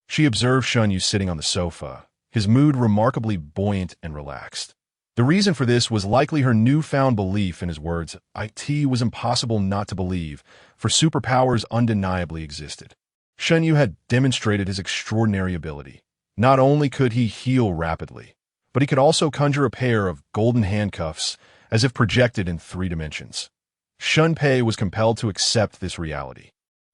She observed Shunyu sitting on the sofa, his mood remarkably buoyant and relaxed. The reason for this was likely her newfound belief in his words. It was impossible not to believe, for superpowers undeniably existed. Shunyu had demonstrated his extraordinary ability. Not only could he heal rapidly, but he could also conjure a pair of golden handcuffs as if projected in 3 dimensions. Shunpei was compelled to accept this reality.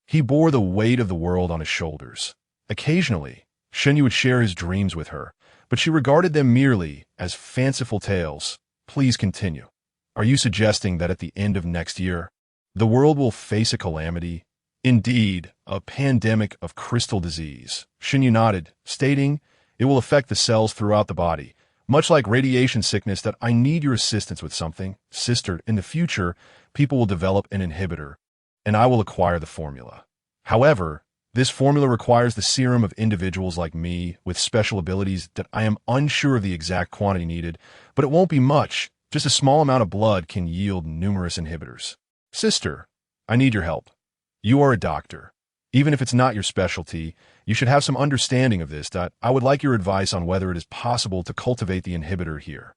He bore the weight of the world on his shoulders. Occasionally, Shunyu would share his dreams with her, but she regarded them merely as fanciful tales. "Please continue. Are you suggesting that at the end of next year, the world will face a calamity? Indeed, a pandemic of crystal disease." Shunyu nodded, stating, "It will affect the cells throughout the body, much like radiation sickness. That I need your assistance with something. Sister, in the future, people will develop an inhibitor, and I will acquire the formula. However, this formula requires the serum of individuals like me with special abilities that I am unsure of the exact quantity needed, but it won't be much. Just a small amount of blood can yield numerous inhibitors. Sister, I need your help. You are a doctor. Even if it's not your specialty, you should have some understanding of this. I would like your advice on whether it is possible to cultivate the inhibitor here."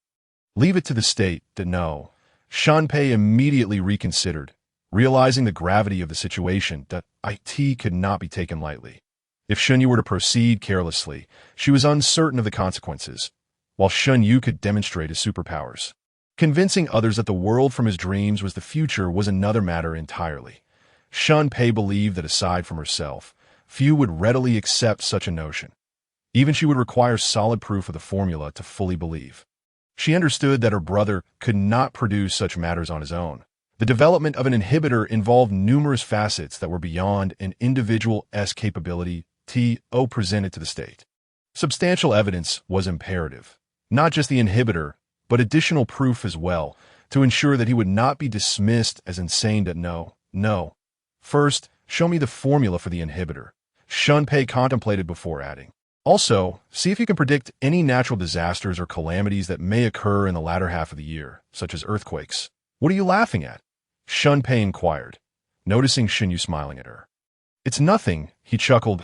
"Leave it to the state to know." Shanpei immediately reconsidered, realizing the gravity of the situation. That it could not be taken lightly. If Shunyu were to proceed carelessly, she was uncertain of the consequences, while Shunyu could demonstrate his superpowers. Convincing others that the world from his dreams was the future was another matter entirely. Shanpei believed that aside from herself, few would readily accept such a notion. Even she would require solid proof of the formula to fully believe. She understood that her brother could not produce such matters on his own. The development of an inhibitor involved numerous facets that were beyond an individual's capability to present to the state. Substantial evidence was imperative, not just the inhibitor, but additional proof as well, to ensure that he would not be dismissed as insane. No. First, show me the formula for the inhibitor, Shunpei contemplated before adding. Also, see if you can predict any natural disasters or calamities that may occur in the latter half of the year, such as earthquakes. "What are you laughing at?" Shunpei inquired, noticing Shinyu smiling at her. "It's nothing," he chuckled.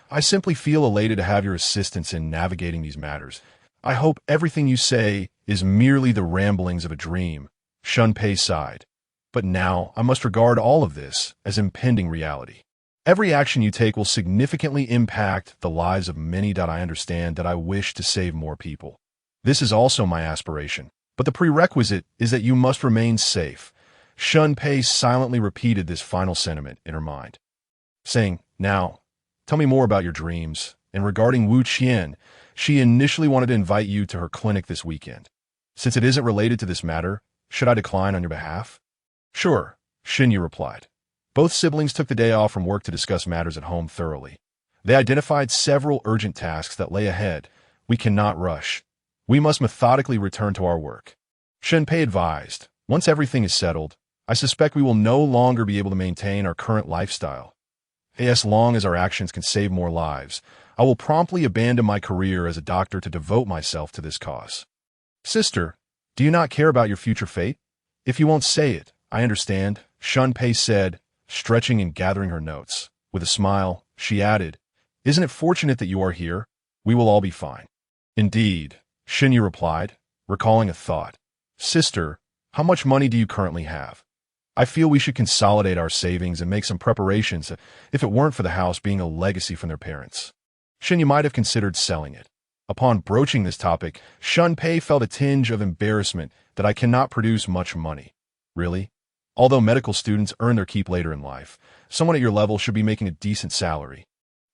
"I simply feel elated to have your assistance in navigating these matters. I hope everything you say is merely the ramblings of a dream." Shunpei sighed. "But now I must regard all of this as impending reality. Every action you take will significantly impact the lives of many. I understand that I wish to save more people. This is also my aspiration, but the prerequisite is that you must remain safe." Shunpei silently repeated this final sentiment in her mind, saying, "Now, tell me more about your dreams. And regarding Wu Qian, she initially wanted to invite you to her clinic this weekend. Since it isn't related to this matter, should I decline on your behalf?" "Sure," Shinyu replied. Both siblings took the day off from work to discuss matters at home thoroughly. They identified several urgent tasks that lay ahead. "We cannot rush. We must methodically return to our work," Shenpei advised. "Once everything is settled, I suspect we will no longer be able to maintain our current lifestyle. As long as our actions can save more lives, I will promptly abandon my career as a doctor to devote myself to this cause." "Sister, do you not care about your future fate? If you won't say it, I understand," Shunpei said, stretching and gathering her notes. With a smile, she added, "Isn't it fortunate that you are here? We will all be fine." "Indeed," Shinyu replied, recalling a thought. "Sister, how much money do you currently have? I feel we should consolidate our savings and make some preparations if it weren't for the house being a legacy from their parents." Shinyu might have considered selling it. Upon broaching this topic, Shunpei felt a tinge of embarrassment that I cannot produce much money. "Really? Although medical students earn their keep later in life, someone at your level should be making a decent salary."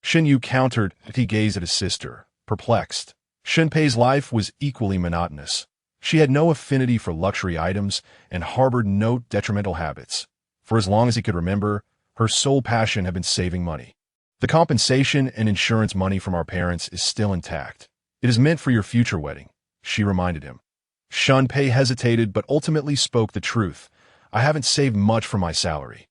Shinyu countered as he gazed at his sister, perplexed. Shinpei's life was equally monotonous. She had no affinity for luxury items and harbored no detrimental habits. For as long as he could remember, her sole passion had been saving money. The compensation and insurance money from our parents is still intact. It is meant for your future wedding, she reminded him. Shunpei hesitated but ultimately spoke the truth. I haven't saved much from my salary.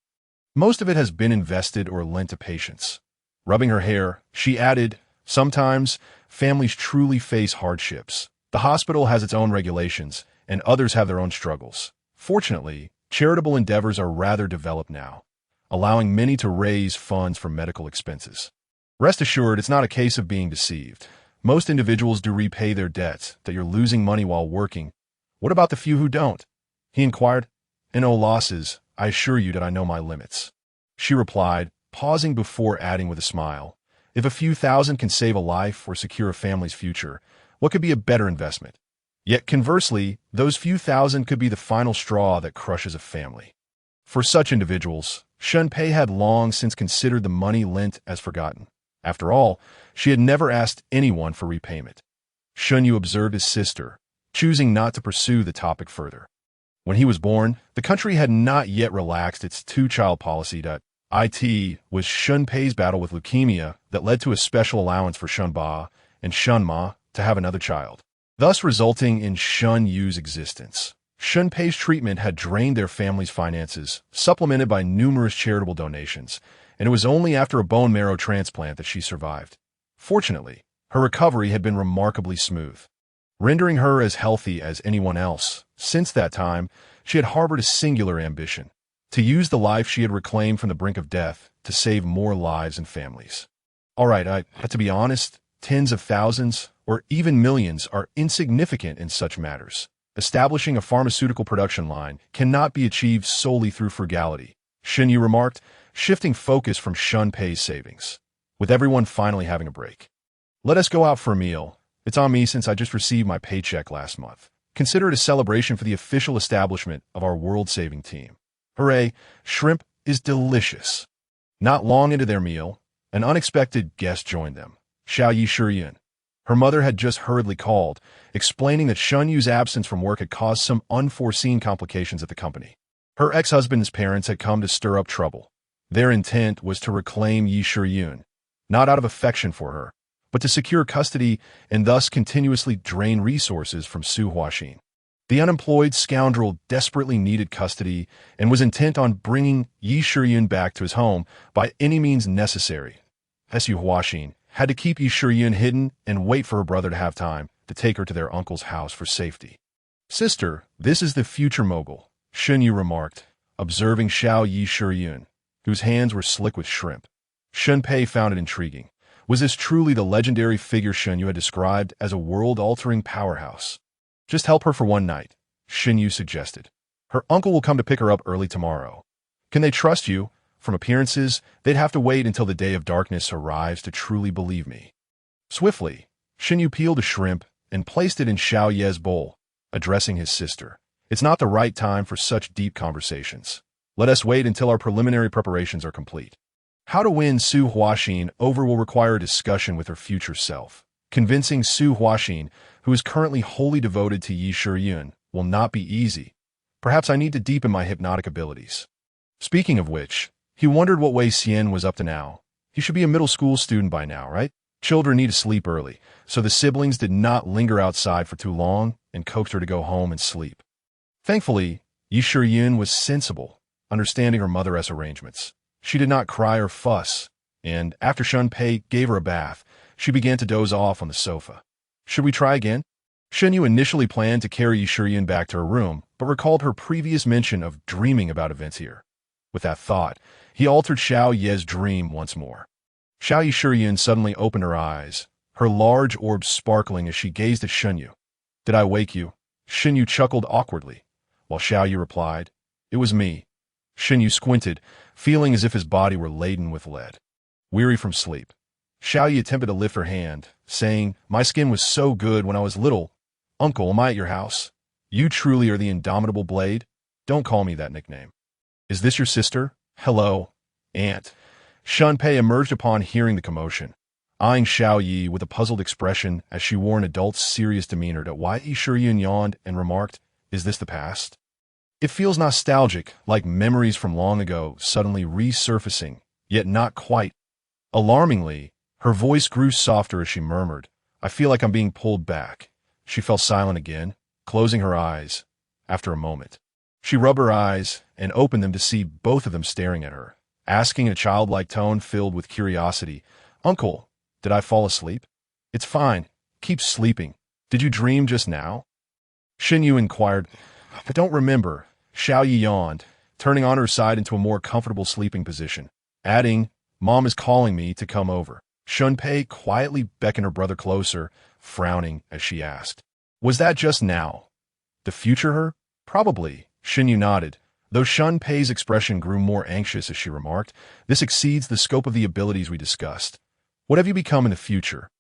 Most of it has been invested or lent to patients. Rubbing her hair, she added, sometimes families truly face hardships. The hospital has its own regulations, and others have their own struggles. Fortunately, charitable endeavors are rather developed now, allowing many to raise funds for medical expenses. Rest assured, it's not a case of being deceived. Most individuals do repay their debts, that you're losing money while working. What about the few who don't? He inquired. In no losses, I assure you that I know my limits. She replied, pausing before adding with a smile. If a few thousand can save a life or secure a family's future, what could be a better investment? Yet conversely, those few thousand could be the final straw that crushes a family. For such individuals, Shunpei had long since considered the money lent as forgotten. After all, she had never asked anyone for repayment. Shunyu observed his sister, choosing not to pursue the topic further. When he was born, the country had not yet relaxed its two-child policy. It was Shunpei's battle with leukemia that led to a special allowance for Shunba and Shunma to have another child, thus resulting in Shunyu's existence. Shunpei's treatment had drained their family's finances, supplemented by numerous charitable donations, and it was only after a bone marrow transplant that she survived. Fortunately, her recovery had been remarkably smooth, rendering her as healthy as anyone else. Since that time, she had harbored a singular ambition: to use the life she had reclaimed from the brink of death to save more lives and families. All right, to be honest, tens of thousands or even millions are insignificant in such matters. Establishing a pharmaceutical production line cannot be achieved solely through frugality, Shunyu remarked, shifting focus from Shunpei's savings. With everyone finally having a break. Let us go out for a meal. It's on me since I just received my paycheck last month. Consider it a celebration for the official establishment of our world-saving team. Hooray, shrimp is delicious. Not long into their meal, an unexpected guest joined them, Xiao Yishuryun. Her mother had just hurriedly called, explaining that Shunyu's absence from work had caused some unforeseen complications at the company. Her ex-husband's parents had come to stir up trouble. Their intent was to reclaim Yishuryun, not out of affection for her, but to secure custody and thus continuously drain resources from Su Huaxin. The unemployed scoundrel desperately needed custody and was intent on bringing Yishuryun back to his home by any means necessary. Su Huaxin had to keep Yishuryun hidden and wait for her brother to have time to take her to their uncle's house for safety. Sister, this is the future mogul, Shunyu remarked, observing Xiao Yishuryun, whose hands were slick with shrimp. Shunpei found it intriguing. Was this truly the legendary figure Shunyu had described as a world-altering powerhouse? Just help her for one night, Shunyu suggested. Her uncle will come to pick her up early tomorrow. Can they trust you? From appearances, they'd have to wait until the day of darkness arrives to truly believe me. Swiftly, Shunyu peeled a shrimp and placed it in Xiao Ye's bowl, addressing his sister. It's not the right time for such deep conversations. Let us wait until our preliminary preparations are complete. How to win Su Huaxin over will require a discussion with her future self. Convincing Su Huaxin, who is currently wholly devoted to Yishuryun, will not be easy. Perhaps I need to deepen my hypnotic abilities. Speaking of which, he wondered what Wei Xian was up to now. He should be a middle school student by now, right? Children need to sleep early, so the siblings did not linger outside for too long and coaxed her to go home and sleep. Thankfully, Yishuryun was sensible, understanding her mother's arrangements. She did not cry or fuss, and after Shunpei gave her a bath, she began to doze off on the sofa. Should we try again? Shunyu initially planned to carry Yishuryun back to her room, but recalled her previous mention of dreaming about events here. With that thought, he altered Xiao Ye's dream once more. Xiao Yishuryun suddenly opened her eyes, her large orbs sparkling as she gazed at Shunyu. Did I wake you? Shunyu chuckled awkwardly, while Xiao Yi replied, It was me. Shunyu squinted, feeling as if his body were laden with lead. Weary from sleep, Xiao Yi attempted to lift her hand, saying, My skin was so good when I was little. Uncle, am I at your house? You truly are the indomitable blade? Don't call me that nickname. Is this your sister? Hello, Aunt. Shunpei emerged upon hearing the commotion. eyeing Xiao Yi with a puzzled expression as she wore an adult's serious demeanor. Why Yi Shiyun yawned and remarked, "Is this the past?" It feels nostalgic, like memories from long ago suddenly resurfacing, yet not quite. Alarmingly, her voice grew softer as she murmured, "I feel like I'm being pulled back." She fell silent again, closing her eyes. After a moment, she rubbed her eyes and opened them to see both of them staring at her, asking in a childlike tone filled with curiosity, "Uncle, did I fall asleep?" "It's fine. Keep sleeping. Did you dream just now?" Xinyu inquired. "I don't remember." Xiao Yi yawned, turning on her side into a more comfortable sleeping position, adding, "Mom is calling me to come over." Shunpei quietly beckoned her brother closer, frowning as she asked, "Was that just now? The future her?" "Probably," Xinyu nodded, though Shunpei's expression grew more anxious as she remarked, "This exceeds the scope of the abilities we discussed. What have you become in the future?"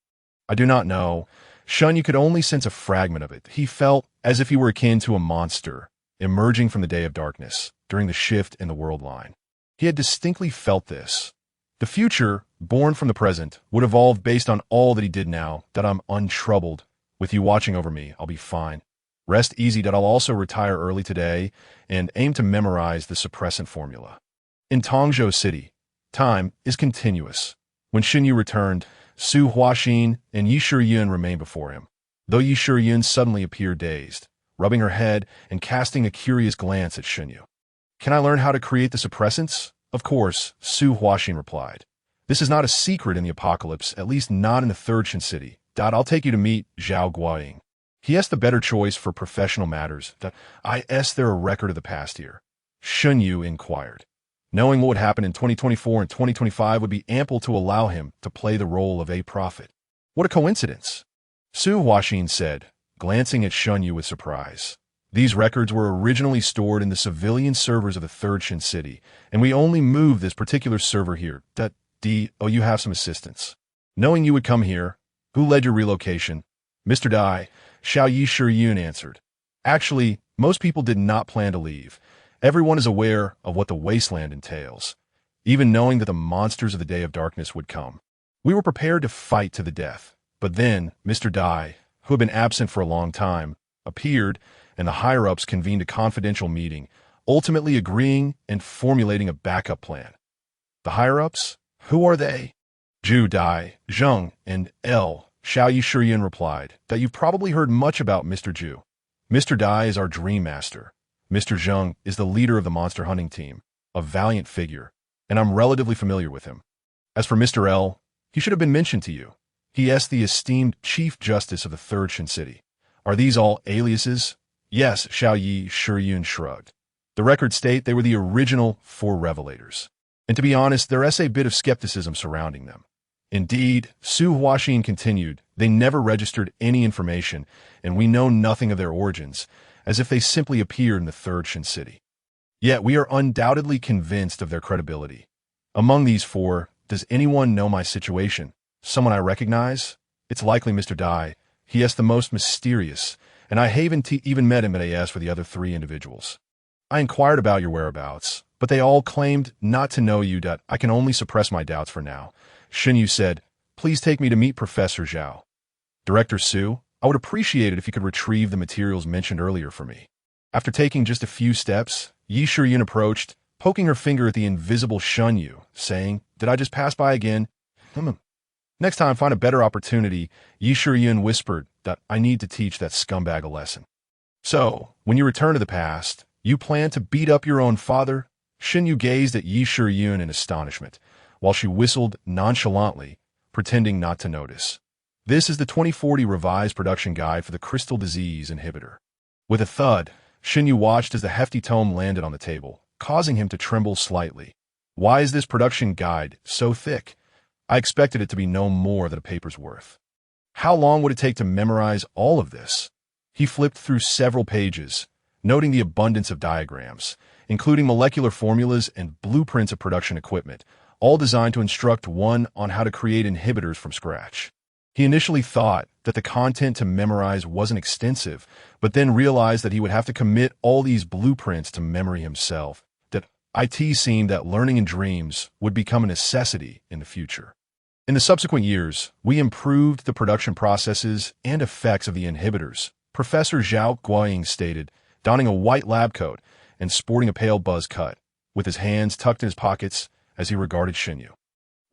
"I do not know." Shunyu could only sense a fragment of it. He felt as if he were akin to a monster, emerging from the day of darkness, during the shift in the world line. He had distinctly felt this. The future, born from the present, would evolve based on all that he did now. "That I'm untroubled. With you watching over me, I'll be fine. Rest easy. That I'll also retire early today and aim to memorize the suppressant formula." In Tongzhou City, time is continuous. When Xinyu returned, Su Huaxin and Yi Shiyun remained before him, though Yi Shiyun suddenly appeared dazed, rubbing her head and casting a curious glance at Xinyu. "Can I learn how to create the suppressants?" "Of course," Su Huaxin replied. "This is not a secret in the apocalypse, at least not in the Third Shin City. I'll take you to meet Zhao Guoying. He has the better choice for professional matters. Is there a record of the past year?" Xinyu inquired. Knowing what would happen in 2024 and 2025 would be ample to allow him to play the role of a prophet. "What a coincidence," Su Huaxin said, glancing at Xinyu with surprise. "These records were originally stored in the civilian servers of the Third Shin City, and we only moved this particular server here. You have some assistance. Knowing you would come here, who led your relocation?" "Mr. Dai," Xiao Yi Shiyun answered. "Actually, most people did not plan to leave. Everyone is aware of what the wasteland entails, even knowing that the monsters of the Day of Darkness would come. We were prepared to fight to the death, but then Mr. Dai, who had been absent for a long time, appeared, and the higher-ups convened a confidential meeting, ultimately agreeing and formulating a backup plan." "The higher-ups? Who are they?" "Zhu Dai, Zheng, and L." Xiao Yi Shiyun replied, "That you've probably heard much about Mr. Zhu. Mr. Dai is our dream master. Mr. Zheng is the leader of the monster hunting team, a valiant figure, and I'm relatively familiar with him. As for Mr. L, he should have been mentioned to you. He is the esteemed Chief Justice of the Third Shin City. Are these all aliases?" "Yes," Xiao Yi Shiyun shrugged. "The records state they were the original 4 revelators. And to be honest, there is a bit of skepticism surrounding them." "Indeed," Su Huaxin continued, "they never registered any information, and we know nothing of their origins, as if they simply appeared in the Third Shin City. Yet we are undoubtedly convinced of their credibility. Among these 4, does anyone know my situation? Someone I recognize? It's likely Mr. Dai. He is the most mysterious, and I haven't even met him at AS for the other 3 individuals. I inquired about your whereabouts, but they all claimed not to know you. I can only suppress my doubts for now." Xinyu said, "Please take me to meet Professor Zhao." "Director Su, I would appreciate it if you could retrieve the materials mentioned earlier for me." After taking just a few steps, Yi Shiyun approached, poking her finger at the invisible Xinyu, saying, "Did I just pass by again?" "Next time, find a better opportunity," Yi Shiyun whispered, "that I need to teach that scumbag a lesson." "So, when you return to the past, you plan to beat up your own father?" Xinyu gazed at Yi Shiyun in astonishment, while she whistled nonchalantly, pretending not to notice. This is the 2040 revised production guide for the crystal disease inhibitor. With a thud, Xinyu watched as the hefty tome landed on the table, causing him to tremble slightly. "Why is this production guide so thick? I expected it to be no more than a paper's worth. How long would it take to memorize all of this?" He flipped through several pages, noting the abundance of diagrams, including molecular formulas and blueprints of production equipment, all designed to instruct one on how to create inhibitors from scratch. He initially thought that the content to memorize wasn't extensive, but then realized that he would have to commit all these blueprints to memory himself, that it seemed that learning in dreams would become a necessity in the future. In the subsequent years, we improved the production processes and effects of the inhibitors, Professor Zhao Guoying stated, donning a white lab coat and sporting a pale buzz cut, with his hands tucked in his pockets as he regarded Xinyu.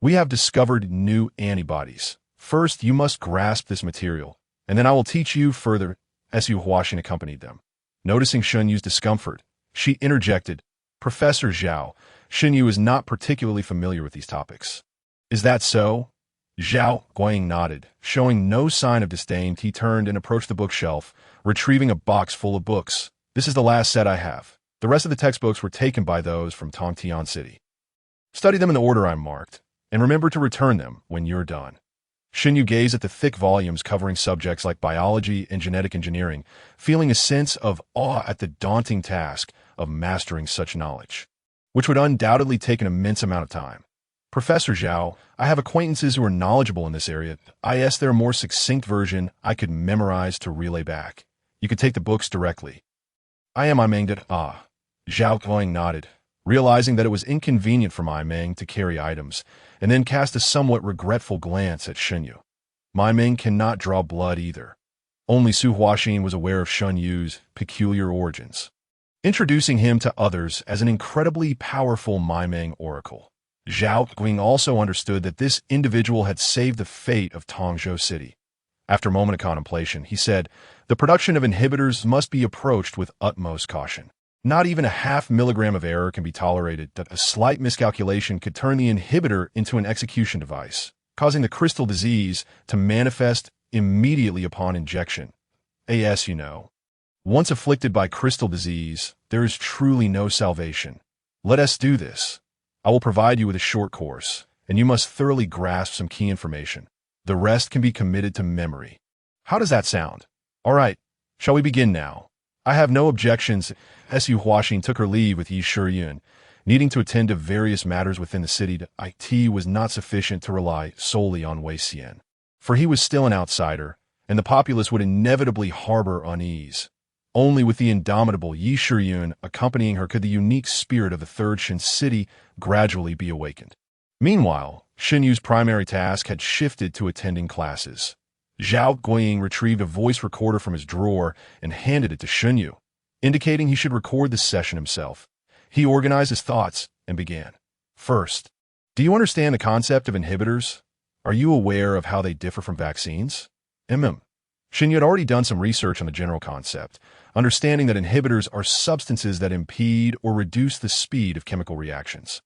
We have discovered new antibodies. First, you must grasp this material, and then I will teach you further, as Yu Huaxin accompanied them. Noticing Xunyu's discomfort, she interjected, Professor Zhao, Xinyu is not particularly familiar with these topics. Is that so? Zhao Guoying nodded. Showing no sign of disdain, he turned and approached the bookshelf, retrieving a box full of books. This is the last set I have. The rest of the textbooks were taken by those from Tongtian City. Study them in the order I marked, and remember to return them when you're done. Xinyu gazed at the thick volumes covering subjects like biology and genetic engineering, feeling a sense of awe at the daunting task of mastering such knowledge, which would undoubtedly take an immense amount of time. Professor Zhao, I have acquaintances who are knowledgeable in this area. I asked their more succinct version I could memorize to relay back. You could take the books directly. I am Meng. Zhao Guoying nodded, realizing that it was inconvenient for Meng to carry items, and then cast a somewhat regretful glance at Xinyu. Meng cannot draw blood either. Only Su Huaxin was aware of Xunyu's peculiar origins, introducing him to others as an incredibly powerful Meng oracle. Zhao Guoying also understood that this individual had saved the fate of Tongzhou City. After a moment of contemplation, he said, the production of inhibitors must be approached with utmost caution. Not even a half milligram of error can be tolerated. That a slight miscalculation could turn the inhibitor into an execution device, causing the crystal disease to manifest immediately upon injection. As you know, once afflicted by crystal disease, there is truly no salvation. Let us do this. I will provide you with a short course, and you must thoroughly grasp some key information. The rest can be committed to memory. How does that sound? All right, shall we begin now? I have no objections. Su Huaxin took her leave with Yi Shiyun, needing to attend to various matters within the city. It was not sufficient to rely solely on Wei Xian, for he was still an outsider, and the populace would inevitably harbor unease. Only with the indomitable Yi Shiyun accompanying her could the unique spirit of the Third Shin City gradually be awakened. Meanwhile, Xinyu's primary task had shifted to attending classes. Zhao Guoying retrieved a voice recorder from his drawer and handed it to Xinyu, indicating he should record the session himself. He organized his thoughts and began. First, do you understand the concept of inhibitors? Are you aware of how they differ from vaccines? Xinyu had already done some research on the general concept, understanding that inhibitors are substances that impede or reduce the speed of chemical reactions.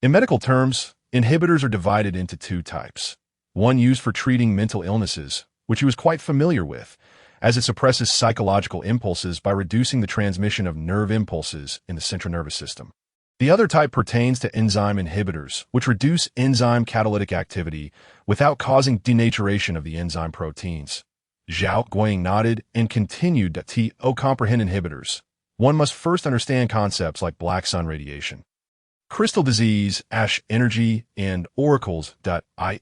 In medical terms, inhibitors are divided into two types. One used for treating mental illnesses, which he was quite familiar with, as it suppresses psychological impulses by reducing the transmission of nerve impulses in the central nervous system. The other type pertains to enzyme inhibitors, which reduce enzyme catalytic activity without causing denaturation of the enzyme proteins. Zhao Guoying nodded and continued to comprehend inhibitors. One must first understand concepts like black sun radiation, crystal disease, ash energy, and oracles.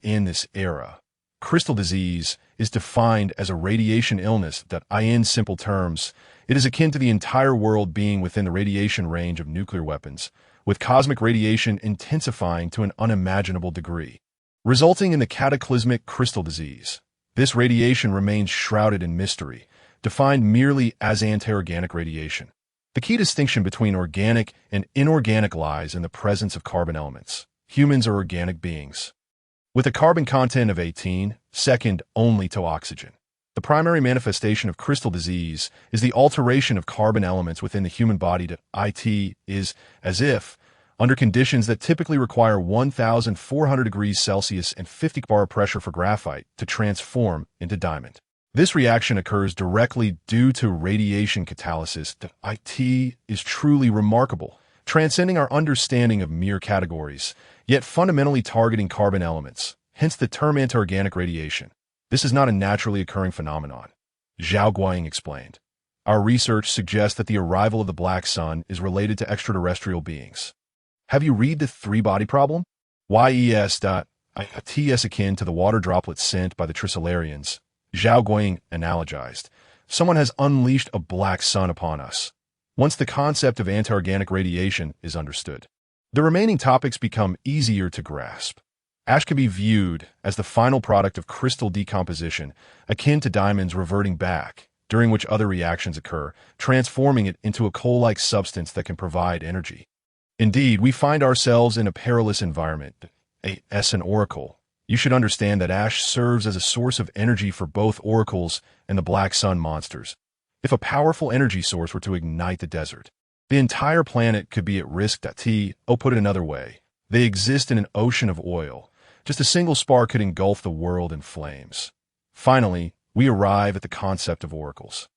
In this era, crystal disease is defined as a radiation illness. In simple terms, it is akin to the entire world being within the radiation range of nuclear weapons, with cosmic radiation intensifying to an unimaginable degree, resulting in the cataclysmic crystal disease. This radiation remains shrouded in mystery, defined merely as anti-organic radiation. The key distinction between organic and inorganic lies in the presence of carbon elements. Humans are organic beings, with a carbon content of 18, second only to oxygen. The primary manifestation of crystal disease is the alteration of carbon elements within the human body. It is as if, under conditions that typically require 1,400 degrees Celsius and 50 bar pressure for graphite to transform into diamond. This reaction occurs directly due to radiation catalysis. It is truly remarkable, transcending our understanding of mere categories, yet fundamentally targeting carbon elements, hence the term anti-organic radiation. This is not a naturally occurring phenomenon, Zhao Guoying explained. Our research suggests that the arrival of the black sun is related to extraterrestrial beings. Have you read the three-body problem? Yes. It akin to the water droplet sent by the Trisolarians. Zhao Guoying analogized. Someone has unleashed a black sun upon us. Once the concept of anti-organic radiation is understood, the remaining topics become easier to grasp. Ash can be viewed as the final product of crystal decomposition, akin to diamonds reverting back, during which other reactions occur, transforming it into a coal-like substance that can provide energy. Indeed, we find ourselves in a perilous environment. As an oracle, you should understand that ash serves as a source of energy for both oracles and the Black Sun monsters. If a powerful energy source were to ignite the desert, the entire planet could be at risk. Put it another way, they exist in an ocean of oil. Just a single spark could engulf the world in flames. Finally, we arrive at the concept of oracles.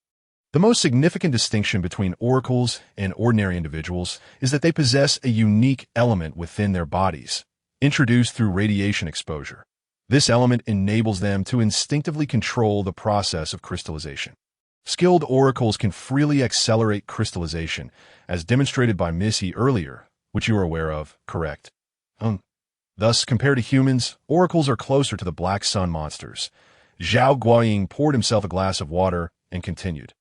The most significant distinction between oracles and ordinary individuals is that they possess a unique element within their bodies, introduced through radiation exposure. This element enables them to instinctively control the process of crystallization. Skilled oracles can freely accelerate crystallization, as demonstrated by Missy earlier, which you are aware of, correct? Thus, compared to humans, oracles are closer to the Black Sun monsters. Zhao Guoying poured himself a glass of water and continued.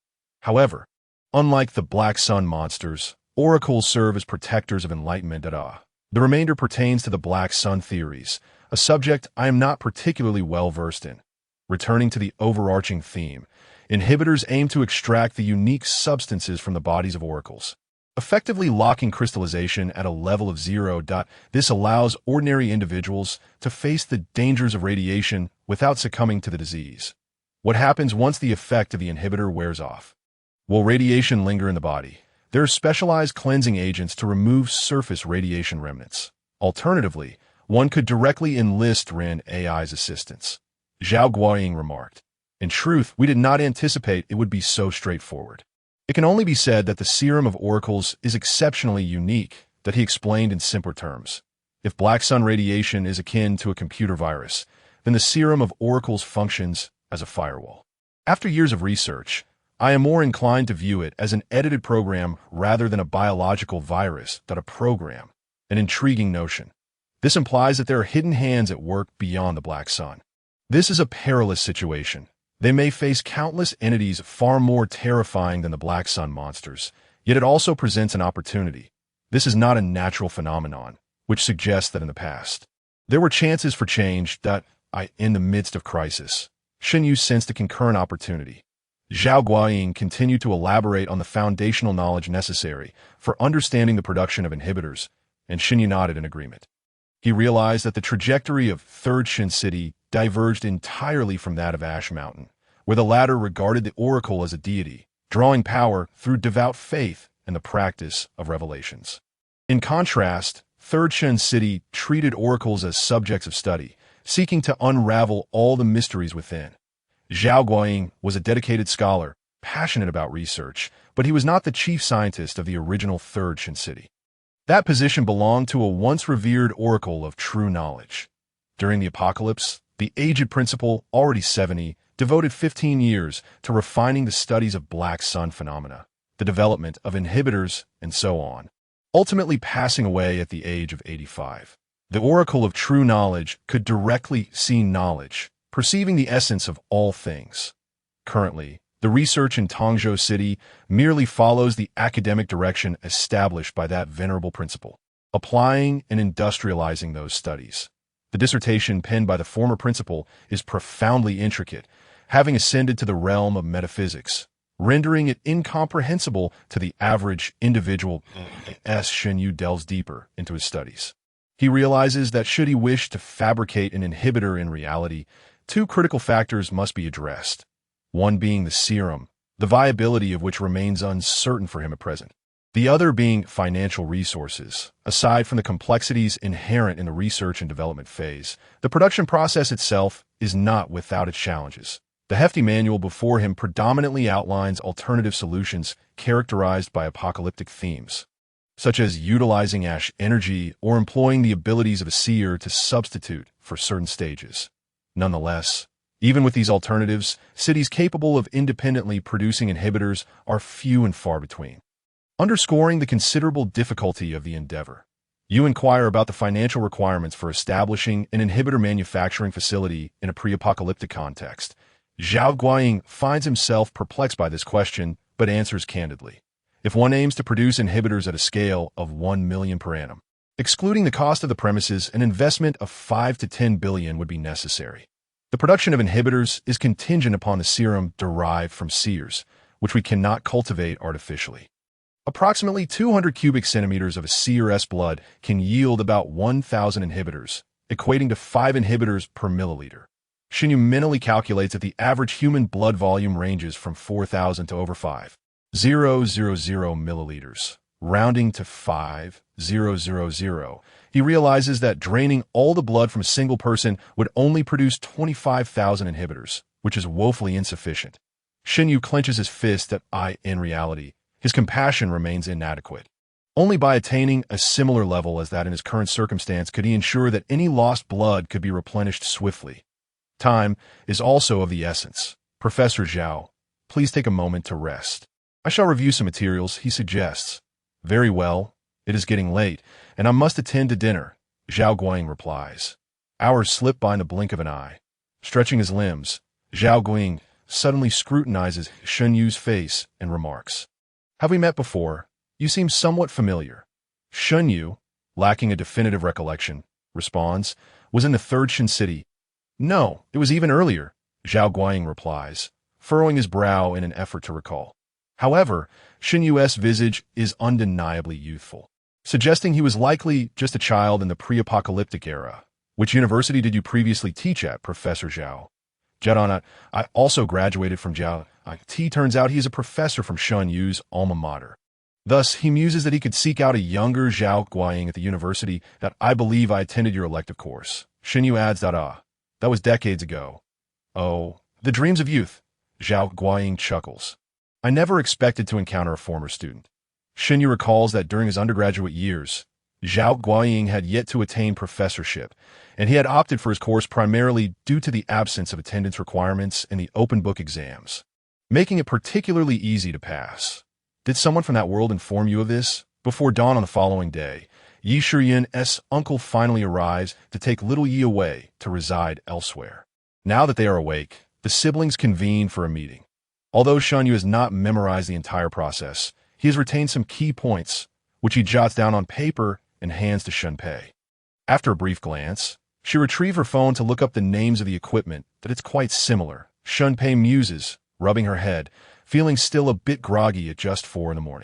However, unlike the Black Sun monsters, oracles serve as protectors of enlightenment. The remainder pertains to the Black Sun theories, a subject I am not particularly well versed in. Returning to the overarching theme, inhibitors aim to extract the unique substances from the bodies of oracles, effectively locking crystallization at a level of 0. This allows ordinary individuals to face the dangers of radiation without succumbing to the disease. What happens once the effect of the inhibitor wears off? Will radiation linger in the body? There are specialized cleansing agents to remove surface radiation remnants. Alternatively, one could directly enlist Ren AI's assistance. Zhao Guoying remarked. In truth, we did not anticipate it would be so straightforward. It can only be said that the serum of oracles is exceptionally unique, that he explained in simpler terms. If Black Sun radiation is akin to a computer virus, then the serum of oracles functions as a firewall. After years of research, I am more inclined to view it as an edited program rather than a biological virus. A program, an intriguing notion. This implies that there are hidden hands at work beyond the Black Sun. This is a perilous situation. They may face countless entities far more terrifying than the Black Sun monsters, yet it also presents an opportunity. This is not a natural phenomenon, which suggests that in the past, there were chances for change. In the midst of crisis, Shenyu sensed a concurrent opportunity. Zhao Guoying continued to elaborate on the foundational knowledge necessary for understanding the production of inhibitors, and Shenyu nodded in agreement. He realized that the trajectory of Third Shin City diverged entirely from that of Ash Mountain, where the latter regarded the oracle as a deity, drawing power through devout faith and the practice of revelations. In contrast, Third Shin City treated oracles as subjects of study, seeking to unravel all the mysteries within. Zhao Guoying was a dedicated scholar, passionate about research, but he was not the chief scientist of the original Third Shin City. That position belonged to a once revered oracle of true knowledge. During the apocalypse, the aged principal, already 70, devoted 15 years to refining the studies of Black Sun phenomena, the development of inhibitors, and so on, ultimately passing away at the age of 85. The oracle of true knowledge could directly see knowledge, perceiving the essence of all things. Currently, the research in Tongzhou City merely follows the academic direction established by that venerable principal, applying and industrializing those studies. The dissertation penned by the former principal is profoundly intricate, having ascended to the realm of metaphysics, rendering it incomprehensible to the average individual. As Shenyu delves deeper into his studies, he realizes that should he wish to fabricate an inhibitor in reality, two critical factors must be addressed. One being the serum, the viability of which remains uncertain for him at present. The other being financial resources. Aside from the complexities inherent in the research and development phase, the production process itself is not without its challenges. The hefty manual before him predominantly outlines alternative solutions characterized by apocalyptic themes, such as utilizing ash energy or employing the abilities of a seer to substitute for certain stages. Nonetheless, even with these alternatives, cities capable of independently producing inhibitors are few and far between, underscoring the considerable difficulty of the endeavor. You inquire about the financial requirements for establishing an inhibitor manufacturing facility in a pre-apocalyptic context. Zhao Guoying finds himself perplexed by this question, but answers candidly. If one aims to produce inhibitors at a scale of 1 million per annum, Excluding the cost of the premises, an investment of 5 to 10 billion would be necessary. The production of inhibitors is contingent upon the serum derived from seers, which we cannot cultivate artificially. Approximately 200 cubic centimeters of a seer's blood can yield about 1,000 inhibitors, equating to 5 inhibitors per milliliter. Shinyu mentally calculates that the average human blood volume ranges from 4,000 to over 5,000 milliliters. Rounding to 5,000, he realizes that draining all the blood from a single person would only produce 25,000 inhibitors, which is woefully insufficient. Shinyu clenches his fist that in reality, his compassion remains inadequate. Only by attaining a similar level as that in his current circumstance could he ensure that any lost blood could be replenished swiftly. Time is also of the essence. Professor Zhao, please take a moment to rest. I shall review some materials, he suggests. Very well. It is getting late, and I must attend to dinner, Zhao Guiying replies. Hours slip by in the blink of an eye. Stretching his limbs, Zhao Guiying suddenly scrutinizes Shinyu's face and remarks, "Have we met before? You seem somewhat familiar." Shinyu, lacking a definitive recollection, responds, "Was in the third Shin city." "No, it was even earlier," Zhao Guiying replies, furrowing his brow in an effort to recall. However, Shinyu's visage is undeniably youthful, suggesting he was likely just a child in the pre-apocalyptic era. Which university did you previously teach at, Professor Zhao? Jedonat, I also graduated from Zhao. Turns out he is a professor from Shinyu's alma mater. Thus, he muses that he could seek out a younger Zhao Guiying at the university that I believe I attended your elective course. Shinyu adds that was decades ago. Oh, the dreams of youth, Zhao Guiying chuckles. I never expected to encounter a former student. Shinyu recalls that during his undergraduate years, Zhao Guiying had yet to attain professorship, and he had opted for his course primarily due to the absence of attendance requirements in the open book exams, making it particularly easy to pass. Did someone from that world inform you of this? Before dawn on the following day, Yi Shiyun's uncle finally arrives to take little Yi away to reside elsewhere. Now that they are awake, the siblings convene for a meeting. Although Shinyu has not memorized the entire process, he has retained some key points, which he jots down on paper and hands to Shunpei. After a brief glance, she retrieves her phone to look up the names of the equipment, that it's quite similar. Shunpei muses, rubbing her head, feeling still a bit groggy at just 4 a.m.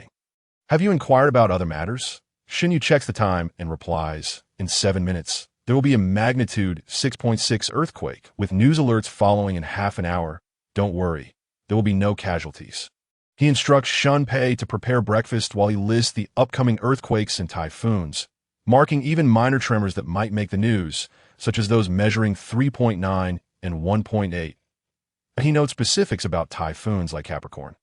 Have you inquired about other matters? Shinyu checks the time and replies, in 7 minutes, there will be a magnitude 6.6 earthquake, with news alerts following in half an hour. Don't worry. There will be no casualties. He instructs Shunpei to prepare breakfast while he lists the upcoming earthquakes and typhoons, marking even minor tremors that might make the news, such as those measuring 3.9 and 1.8. He notes specifics about typhoons like Capricorn,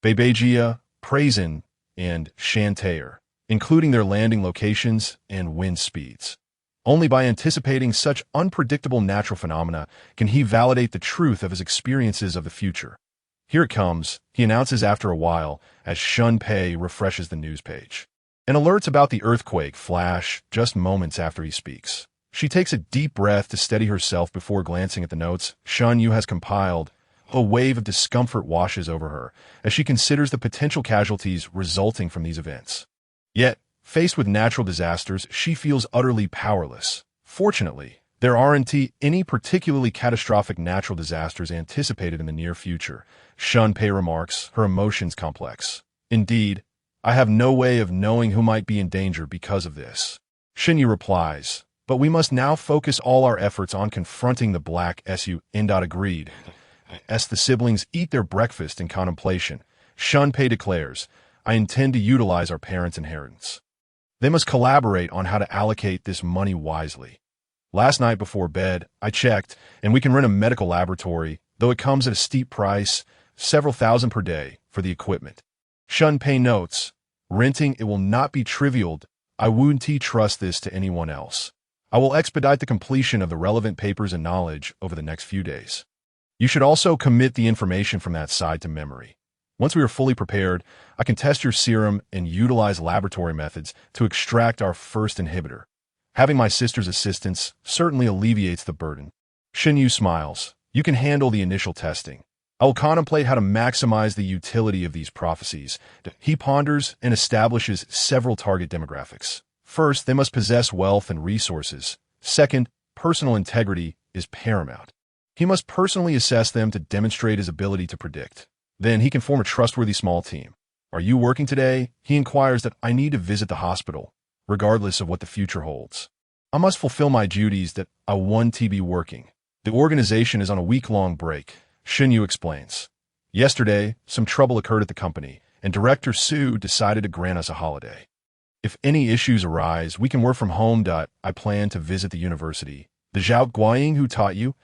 Bebegia, Prazen, and Shantair, including their landing locations and wind speeds. Only by anticipating such unpredictable natural phenomena can he validate the truth of his experiences of the future. Here it comes, he announces after a while as Shunpei refreshes the news page. And alerts about the earthquake flash just moments after he speaks. She takes a deep breath to steady herself before glancing at the notes Shinyu has compiled. A wave of discomfort washes over her as she considers the potential casualties resulting from these events. Yet, faced with natural disasters, she feels utterly powerless. Fortunately, there aren't any particularly catastrophic natural disasters anticipated in the near future. Shunpei remarks, her emotions complex. Indeed, I have no way of knowing who might be in danger because of this. Shinyu replies, but we must now focus all our efforts on confronting the black SU. Agreed. As the siblings eat their breakfast in contemplation, Shunpei declares, I intend to utilize our parents' inheritance. They must collaborate on how to allocate this money wisely. Last night before bed, I checked, and we can rent a medical laboratory, though it comes at a steep price, several thousand per day, for the equipment. Shunpei notes, renting it will not be trivial. I wouldn't trust this to anyone else. I will expedite the completion of the relevant papers and knowledge over the next few days. You should also commit the information from that side to memory. Once we are fully prepared, I can test your serum and utilize laboratory methods to extract our first inhibitor. Having my sister's assistance certainly alleviates the burden. Shinyu smiles. You can handle the initial testing. I will contemplate how to maximize the utility of these prophecies. He ponders and establishes several target demographics. First, they must possess wealth and resources. Second, personal integrity is paramount. He must personally assess them to demonstrate his ability to predict. Then he can form a trustworthy small team. Are you working today? He inquires that I need to visit the hospital, regardless of what the future holds. I must fulfill my duties that I want to be working. The organization is on a week-long break, Shinyu explains. Yesterday, some trouble occurred at the company, and Director Su decided to grant us a holiday. If any issues arise, we can work from home. I plan to visit the university. The Zhao Guiying who taught you?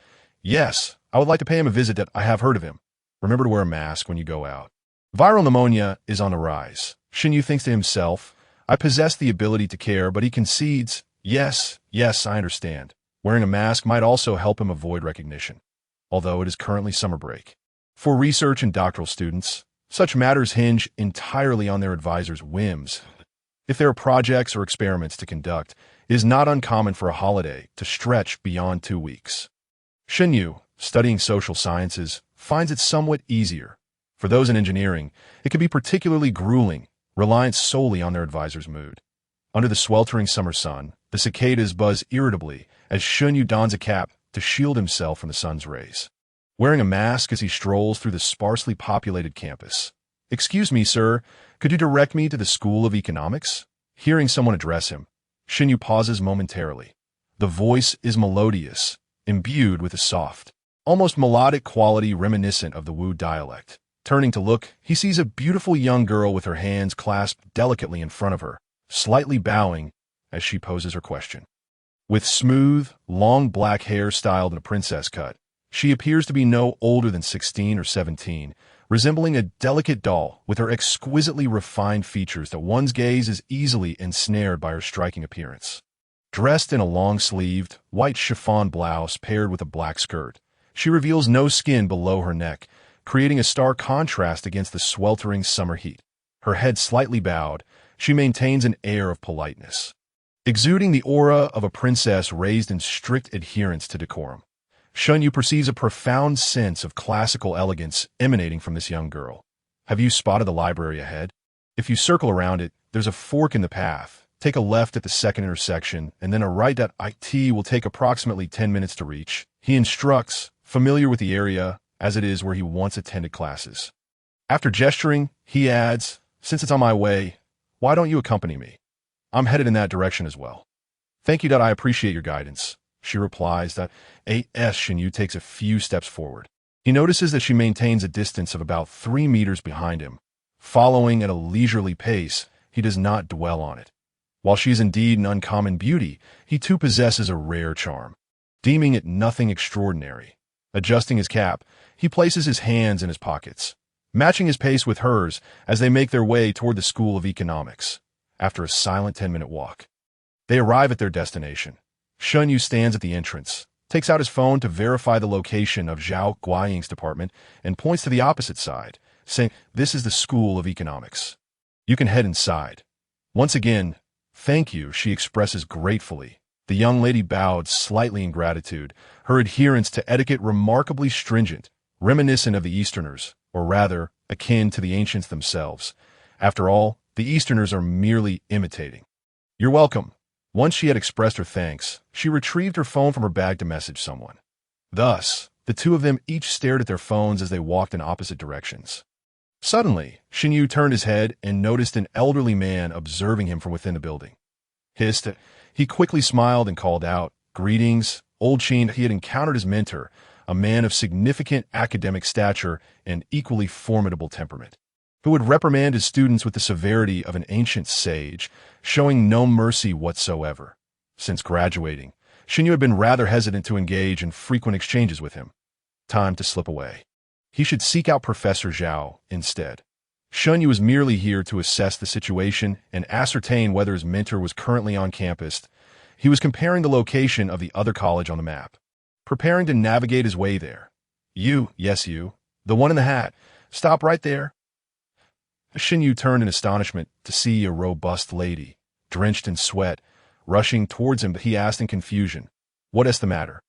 Yes, I would like to pay him a visit. That I have heard of him. Remember to wear a mask when you go out. Viral pneumonia is on the rise. Shinyu thinks to himself, I possess the ability to care, but he concedes, yes, I understand. Wearing a mask might also help him avoid recognition, although it is currently summer break. For research and doctoral students, such matters hinge entirely on their advisor's whims. If there are projects or experiments to conduct, it is not uncommon for a holiday to stretch beyond 2 weeks. Shinyu, studying social sciences, finds it somewhat easier. For those in engineering, it can be particularly grueling, reliant solely on their advisor's mood. Under the sweltering summer sun, the cicadas buzz irritably as Shinyu dons a cap to shield himself from the sun's rays. Wearing a mask as he strolls through the sparsely populated campus. Excuse me, sir, could you direct me to the School of Economics? Hearing someone address him, Shinyu pauses momentarily. The voice is melodious, imbued with a soft, almost melodic quality reminiscent of the Wu dialect. Turning to look, he sees a beautiful young girl with her hands clasped delicately in front of her, slightly bowing as she poses her question. With smooth, long black hair styled in a princess cut, she appears to be no older than 16 or 17, resembling a delicate doll with her exquisitely refined features that one's gaze is easily ensnared by her striking appearance. Dressed in a long-sleeved, white chiffon blouse paired with a black skirt, she reveals no skin below her neck, creating a stark contrast against the sweltering summer heat. Her head slightly bowed, she maintains an air of politeness, exuding the aura of a princess raised in strict adherence to decorum. Shinyu perceives a profound sense of classical elegance emanating from this young girl. Have you spotted the library ahead? If you circle around it, there's a fork in the path. Take a left at the second intersection, and then a right at IT will take approximately 10 minutes to reach. He instructs, familiar with the area, as it is where he once attended classes. After gesturing, he adds, since it's on my way, why don't you accompany me? I'm headed in that direction as well. Thank you. I appreciate your guidance. She replies that A.S. Shinyu takes a few steps forward. He notices that she maintains a distance of about 3 meters behind him. Following at a leisurely pace, he does not dwell on it. While she is indeed an uncommon beauty, he too possesses a rare charm. Deeming it nothing extraordinary, adjusting his cap, he places his hands in his pockets, matching his pace with hers as they make their way toward the School of Economics. After a silent 10-minute walk, they arrive at their destination. Shinyu stands at the entrance, takes out his phone to verify the location of Zhao Guiying's department, and points to the opposite side, saying, "This is the School of Economics. You can head inside." Once again, "Thank you," she expresses gratefully. The young lady bowed slightly in gratitude, her adherence to etiquette remarkably stringent, reminiscent of the Easterners, or rather, akin to the ancients themselves. After all, the Easterners are merely imitating. "You're welcome." Once she had expressed her thanks, she retrieved her phone from her bag to message someone. Thus, the two of them each stared at their phones as they walked in opposite directions. Suddenly, Shinyu turned his head and noticed an elderly man observing him from within the building. He quickly smiled and called out, "Greetings, old Shin." He had encountered his mentor, a man of significant academic stature and equally formidable temperament, who would reprimand his students with the severity of an ancient sage, showing no mercy whatsoever. Since graduating, Shinyu had been rather hesitant to engage in frequent exchanges with him. Time to slip away. He should seek out Professor Zhao instead. Shinyu was merely here to assess the situation and ascertain whether his mentor was currently on campus. He was comparing the location of the other college on the map, preparing to navigate his way there. Yes, you, the one in the hat. Stop right there." Shinyu turned in astonishment to see a robust lady, drenched in sweat, rushing towards him, but he asked in confusion, "What is the matter?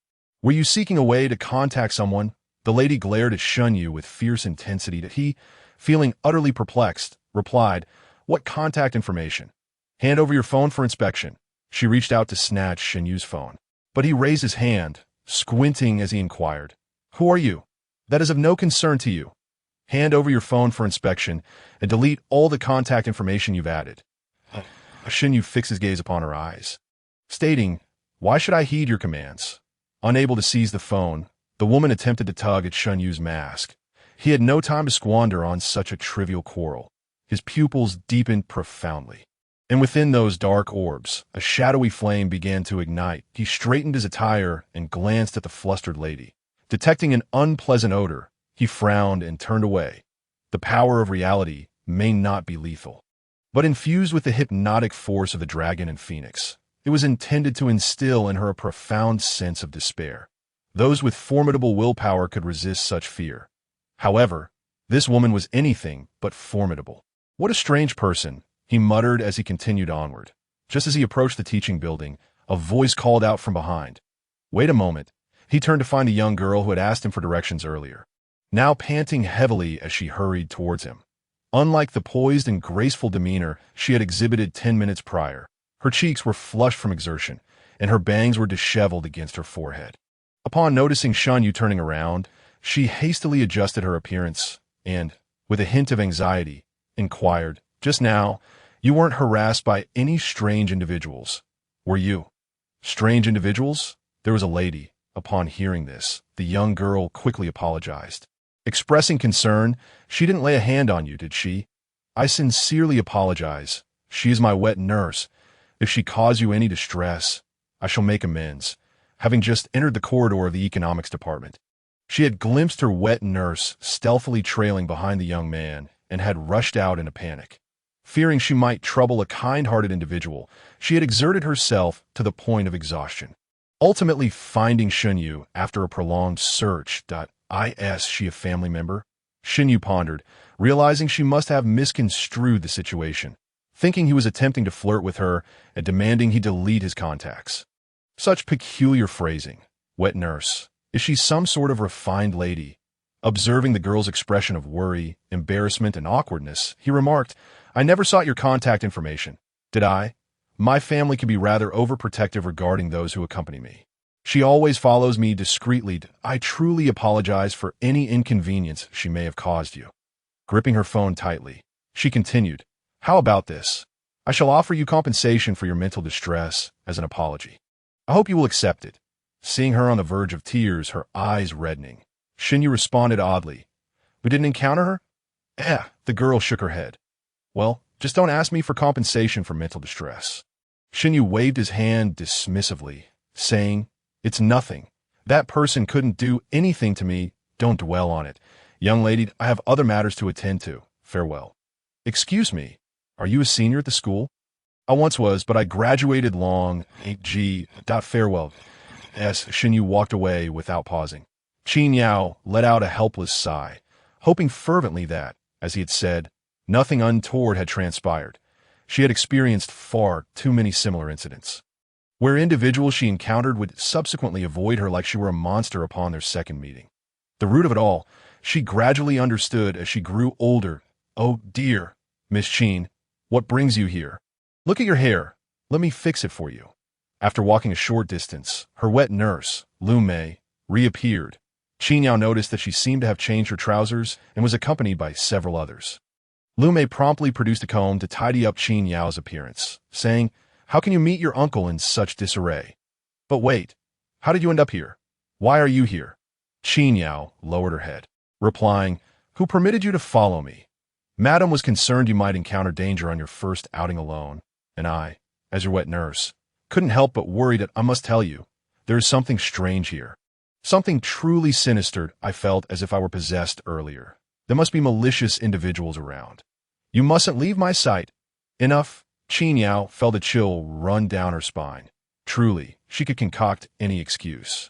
Were you seeking a way to contact someone?" The lady glared at Shinyu with fierce intensity that he, feeling utterly perplexed, replied, "What contact information?" Hand over your phone for inspection. She reached out to snatch Shen Yu's phone, but he raised his hand, squinting as he inquired, "Who are you? That is of no concern to you. Hand over your phone for inspection and delete all the contact information you've added." Shen Yu fixed his gaze upon her eyes, stating, "Why should I heed your commands?" Unable to seize the phone, the woman attempted to tug at Shen Yu's mask. He had no time to squander on such a trivial quarrel. His pupils deepened profoundly, and within those dark orbs, a shadowy flame began to ignite. He straightened his attire and glanced at the flustered lady. Detecting an unpleasant odor, he frowned and turned away. The power of reality may not be lethal, but infused with the hypnotic force of the dragon and phoenix, it was intended to instill in her a profound sense of despair. Those with formidable willpower could resist such fear. However, this woman was anything but formidable. "What a strange person," he muttered as he continued onward. Just as he approached the teaching building, a voice called out from behind. "Wait a moment." He turned to find a young girl who had asked him for directions earlier, now panting heavily as she hurried towards him. Unlike the poised and graceful demeanor she had exhibited 10 minutes prior, her cheeks were flushed from exertion, and her bangs were disheveled against her forehead. Upon noticing Shen Yu turning around, she hastily adjusted her appearance and, with a hint of anxiety, inquired, "Just now, you weren't harassed by any strange individuals, were you?" "Strange individuals?" There was a lady. Upon hearing this, the young girl quickly apologized. Expressing concern, "She didn't lay a hand on you, did she?" "I sincerely apologize. She is my wet nurse. If she caused you any distress, I shall make amends," having just entered the corridor of the economics department. She had glimpsed her wet nurse stealthily trailing behind the young man and had rushed out in a panic. Fearing she might trouble a kind-hearted individual, she had exerted herself to the point of exhaustion. Ultimately finding Shen Yu after a prolonged search. Is she a family member? Shen Yu pondered, realizing she must have misconstrued the situation, thinking he was attempting to flirt with her and demanding he delete his contacts. Such peculiar phrasing. Wet nurse. Is she some sort of refined lady? Observing the girl's expression of worry, embarrassment, and awkwardness, he remarked, "I never sought your contact information, did I? My family can be rather overprotective regarding those who accompany me. She always follows me discreetly. I truly apologize for any inconvenience she may have caused you." Gripping her phone tightly, she continued, "How about this? I shall offer you compensation for your mental distress as an apology. I hope you will accept it." Seeing her on the verge of tears, her eyes reddening, Shen Yu responded oddly, "We didn't encounter her?" The girl shook her head. "Well, just don't ask me for compensation for mental distress." Shen Yu waved his hand dismissively, saying, "It's nothing. That person couldn't do anything to me. Don't dwell on it. Young lady, I have other matters to attend to. Farewell." "Excuse me, are you a senior at the school?" "I once was, but I graduated long. Farewell." Shen Yu walked away without pausing. Qin Yao let out a helpless sigh, hoping fervently that, as he had said, nothing untoward had transpired. She had experienced far too many similar incidents, where individuals she encountered would subsequently avoid her like she were a monster upon their second meeting. The root of it all, she gradually understood as she grew older. "Oh dear, Miss Qin, what brings you here? Look at your hair. Let me fix it for you." After walking a short distance, her wet nurse, loomed, reappeared. Qin Yao noticed that she seemed to have changed her trousers and was accompanied by several others. Loomed promptly produced a comb to tidy up Qin Yao's appearance, saying, "How can you meet your uncle in such disarray? But wait, how did you end up here? Why are you here?" Qin Yao lowered her head, replying, "Who permitted you to follow me? Madam was concerned you might encounter danger on your first outing alone, and I, as your wet nurse, couldn't help but worry that I must tell you, there is something strange here. Something truly sinister. I felt as if I were possessed earlier. There must be malicious individuals around. You mustn't leave my sight." "Enough." Qin Yao felt a chill run down her spine. Truly, she could concoct any excuse.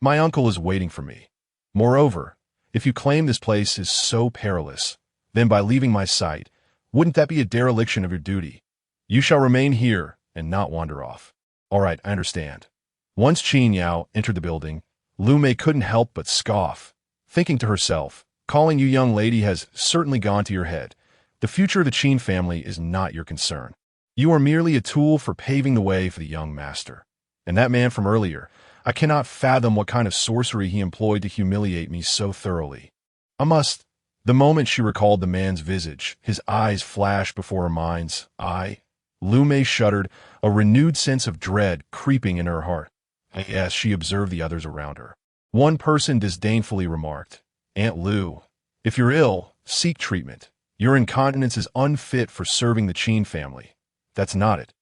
"My uncle is waiting for me. Moreover, if you claim this place is so perilous, then by leaving my sight, wouldn't that be a dereliction of your duty? You shall remain here and not wander off." "All right, I understand." Once Qin Yao entered the building, Loomed couldn't help but scoff, thinking to herself, "Calling you young lady has certainly gone to your head. The future of the Qin family is not your concern." You are merely a tool for paving the way for the young master. And that man from earlier, I cannot fathom what kind of sorcery he employed to humiliate me so thoroughly. I must. The moment she recalled the man's visage, his eyes flashed before her mind's eye. Lume shuddered, a renewed sense of dread creeping in her heart. As she observed the others around her. One person disdainfully remarked, "Aunt Lou, if you're ill, seek treatment. Your incontinence is unfit for serving the Chin family." "That's not it."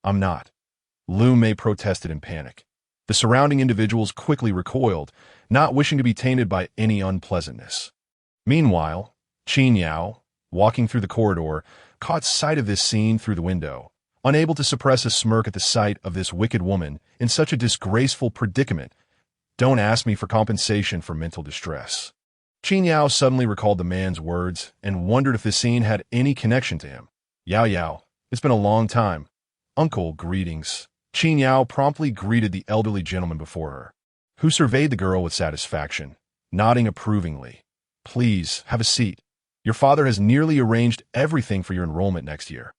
"I'm not." Lume protested in panic. The surrounding individuals quickly recoiled, not wishing to be tainted by any unpleasantness. Meanwhile, Qin Yao, walking through the corridor, caught sight of this scene through the window, unable to suppress a smirk at the sight of this wicked woman in such a disgraceful predicament. Don't ask me for compensation for mental distress. Qin Yao suddenly recalled the man's words and wondered if this scene had any connection to him. "Yao Yao, it's been a long time." "Uncle, greetings." Qin Yao promptly greeted the elderly gentleman before her, who surveyed the girl with satisfaction, nodding approvingly. "Please, have a seat. Your father has nearly arranged everything for your enrollment next year.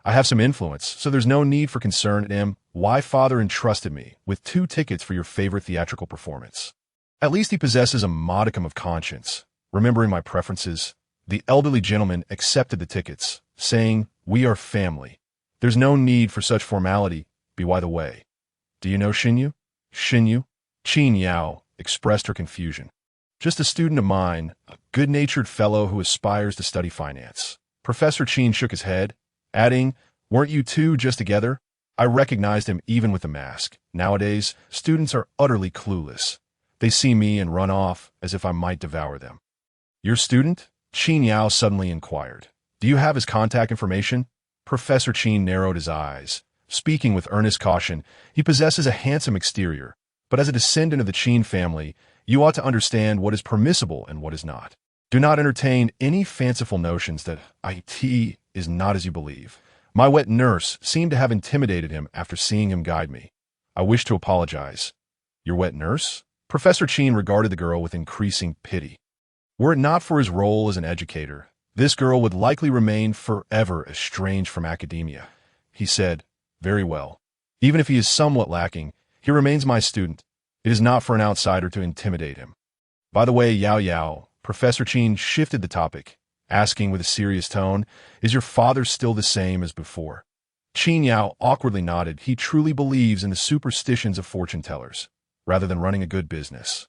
I have some influence, so there's no need for concern at him. Why father entrusted me with 2 tickets for your favorite theatrical performance. At least he possesses a modicum of conscience. Remembering my preferences, the elderly gentleman accepted the tickets, saying, "We are family. There's no need for such formality. By the way, do you know Xinyu?" "Xinyu?" Qin Yao expressed her confusion. "Just a student of mine, a good-natured fellow who aspires to study finance." Professor Qin shook his head, adding, "Weren't you two just together?" I recognized him even with the mask. Nowadays, students are utterly clueless. They see me and run off as if I might devour them. "Your student?" Qin Yao suddenly inquired. "Do you have his contact information?" Professor Qin narrowed his eyes. Speaking with earnest caution, he possesses a handsome exterior, but as a descendant of the Qin family, you ought to understand what is permissible and what is not. Do not entertain any fanciful notions that IT is not as you believe. My wet nurse seemed to have intimidated him after seeing him guide me. I wish to apologize. Your wet nurse? Professor Qin regarded the girl with increasing pity. Were it not for his role as an educator, this girl would likely remain forever estranged from academia. He said, "Very well. Even if he is somewhat lacking, he remains my student. It is not for an outsider to intimidate him. By the way, Yao Yao," Professor Qin shifted the topic, asking with a serious tone, "Is your father still the same as before?" Qin Yao awkwardly nodded. He truly believes in the superstitions of fortune-tellers, rather than running a good business.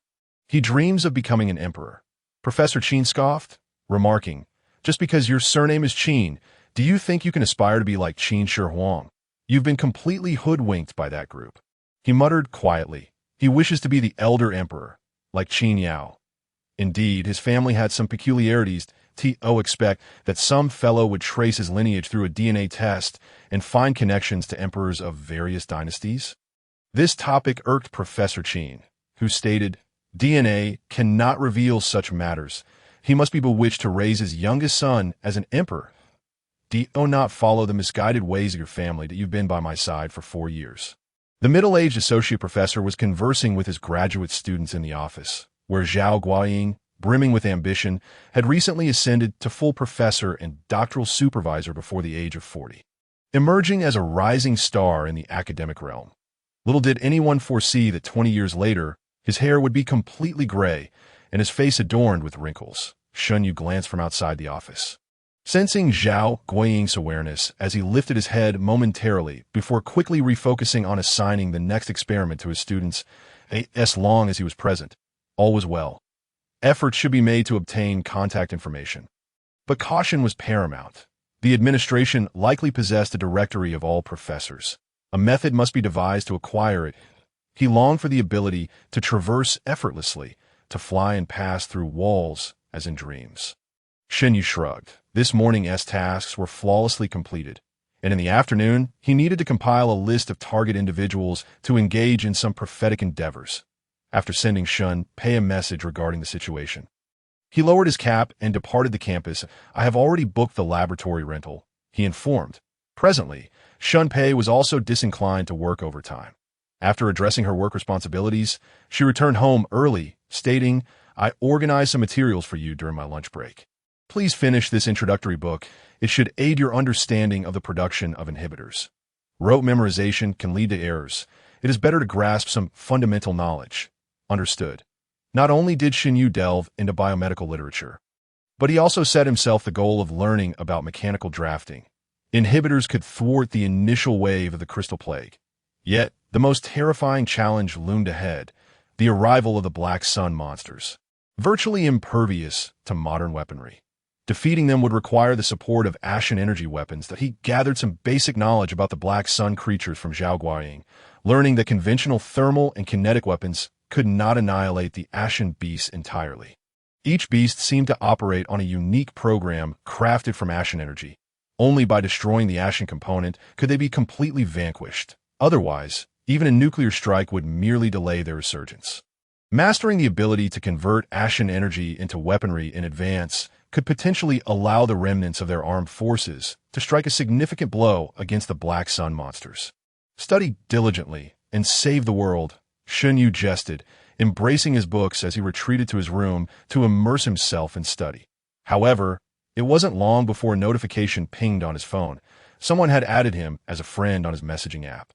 He dreams of becoming an emperor. Professor Qin scoffed, remarking, "Just because your surname is Qin, do you think you can aspire to be like Qin Shi Huang? You've been completely hoodwinked by that group." He muttered quietly. He wishes to be the elder emperor, like Qin Yao. Indeed, his family had some peculiarities. To expect that some fellow would trace his lineage through a DNA test and find connections to emperors of various dynasties. This topic irked Professor Qin, who stated, "DNA cannot reveal such matters. He must be bewitched to raise his youngest son as an emperor. Do not follow the misguided ways of your family that you've been by my side for 4 years." The middle-aged associate professor was conversing with his graduate students in the office, where Zhao Guoying, brimming with ambition, had recently ascended to full professor and doctoral supervisor before the age of 40, emerging as a rising star in the academic realm. Little did anyone foresee that 20 years later, his hair would be completely gray and his face adorned with wrinkles. Shunyu glanced from outside the office, sensing Zhao Guoying's awareness as he lifted his head momentarily before quickly refocusing on assigning the next experiment to his students. As long as he was present, all was well. Efforts should be made to obtain contact information. But caution was paramount. The administration likely possessed a directory of all professors. A method must be devised to acquire it. He longed for the ability to traverse effortlessly, to fly and pass through walls as in dreams. Xinyu shrugged. This morning's tasks were flawlessly completed, and in the afternoon, he needed to compile a list of target individuals to engage in some prophetic endeavors. After sending Shun Pei a message regarding the situation, he lowered his cap and departed the campus. "I have already booked the laboratory rental," he informed. Presently, Shun Pei was also disinclined to work overtime. After addressing her work responsibilities, she returned home early, stating, "I organized some materials for you during my lunch break." Please finish this introductory book. It should aid your understanding of the production of inhibitors. Rote memorization can lead to errors. It is better to grasp some fundamental knowledge. Understood. Not only did Xinyu delve into biomedical literature, but he also set himself the goal of learning about mechanical drafting. Inhibitors could thwart the initial wave of the Crystal Plague. Yet, the most terrifying challenge loomed ahead: the arrival of the Black Sun monsters. Virtually impervious to modern weaponry, defeating them would require the support of ashen energy weapons that he gathered some basic knowledge about the Black Sun creatures from Zhao Guoying, learning that conventional thermal and kinetic weapons could not annihilate the ashen beasts entirely. Each beast seemed to operate on a unique program crafted from ashen energy. Only by destroying the ashen component could they be completely vanquished. Otherwise, even a nuclear strike would merely delay their resurgence. Mastering the ability to convert ashen energy into weaponry in advance could potentially allow the remnants of their armed forces to strike a significant blow against the Black Sun monsters. Study diligently and save the world, Xinyu jested, embracing his books as he retreated to his room to immerse himself in study. However, it wasn't long before a notification pinged on his phone. Someone had added him as a friend on his messaging app.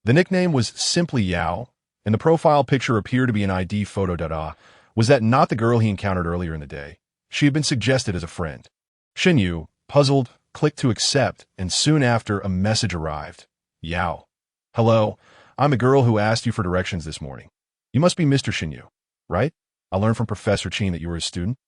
The nickname was simply Yao, and the profile picture appeared to be an ID photo. Was that not the girl he encountered earlier in the day? She had been suggested as a friend. Xinyu, puzzled, clicked to accept, and soon after a message arrived. Yao. Hello, I'm the girl who asked you for directions this morning. You must be Mr. Xinyu, right? I learned from Professor Qin that you were a student.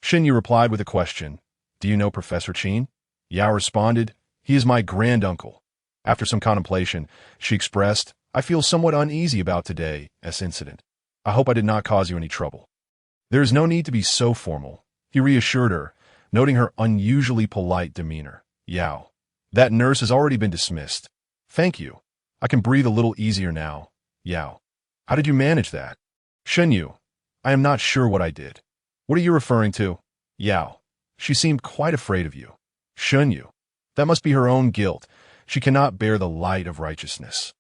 Xinyu replied with a question. Do you know Professor Qin? Yao responded, he is my granduncle. After some contemplation, she expressed, I feel somewhat uneasy about today's incident. I hope I did not cause you any trouble. There is no need to be so formal, he reassured her, noting her unusually polite demeanor. Yao. That nurse has already been dismissed. Thank you. I can breathe a little easier now. Yao. How did you manage that? Xinyu. I am not sure what I did. What are you referring to? Yao. She seemed quite afraid of you. Xinyu. That must be her own guilt. She cannot bear the light of righteousness.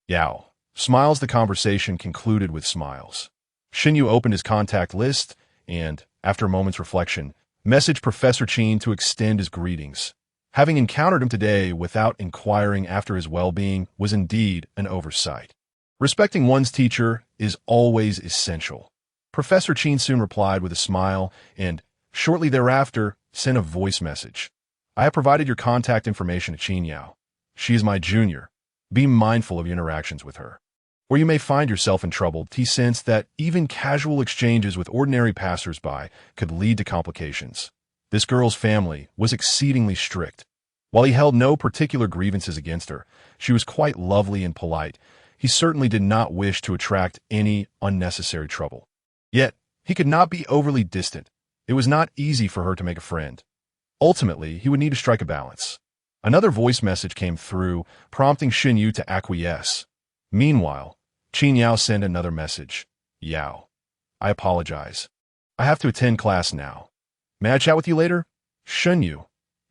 Yao. Smiles. The conversation concluded with smiles. Xinyu opened his contact list and, after a moment's reflection, messaged Professor Qin to extend his greetings. Having encountered him today without inquiring after his well-being was indeed an oversight. Respecting one's teacher is always essential. Professor Qin soon replied with a smile and, shortly thereafter, sent a voice message. I have provided your contact information to Qin Yao. She is my junior. Be mindful of your interactions with her. Where you may find yourself in trouble, he sensed that even casual exchanges with ordinary passers-by could lead to complications. This girl's family was exceedingly strict. While he held no particular grievances against her, she was quite lovely and polite. He certainly did not wish to attract any unnecessary trouble. Yet, he could not be overly distant. It was not easy for her to make a friend. Ultimately, he would need to strike a balance. Another voice message came through, prompting Xinyu to acquiesce. Meanwhile, Qin Yao sent another message. Yao. I apologize. I have to attend class now. May I chat with you later? Xinyu.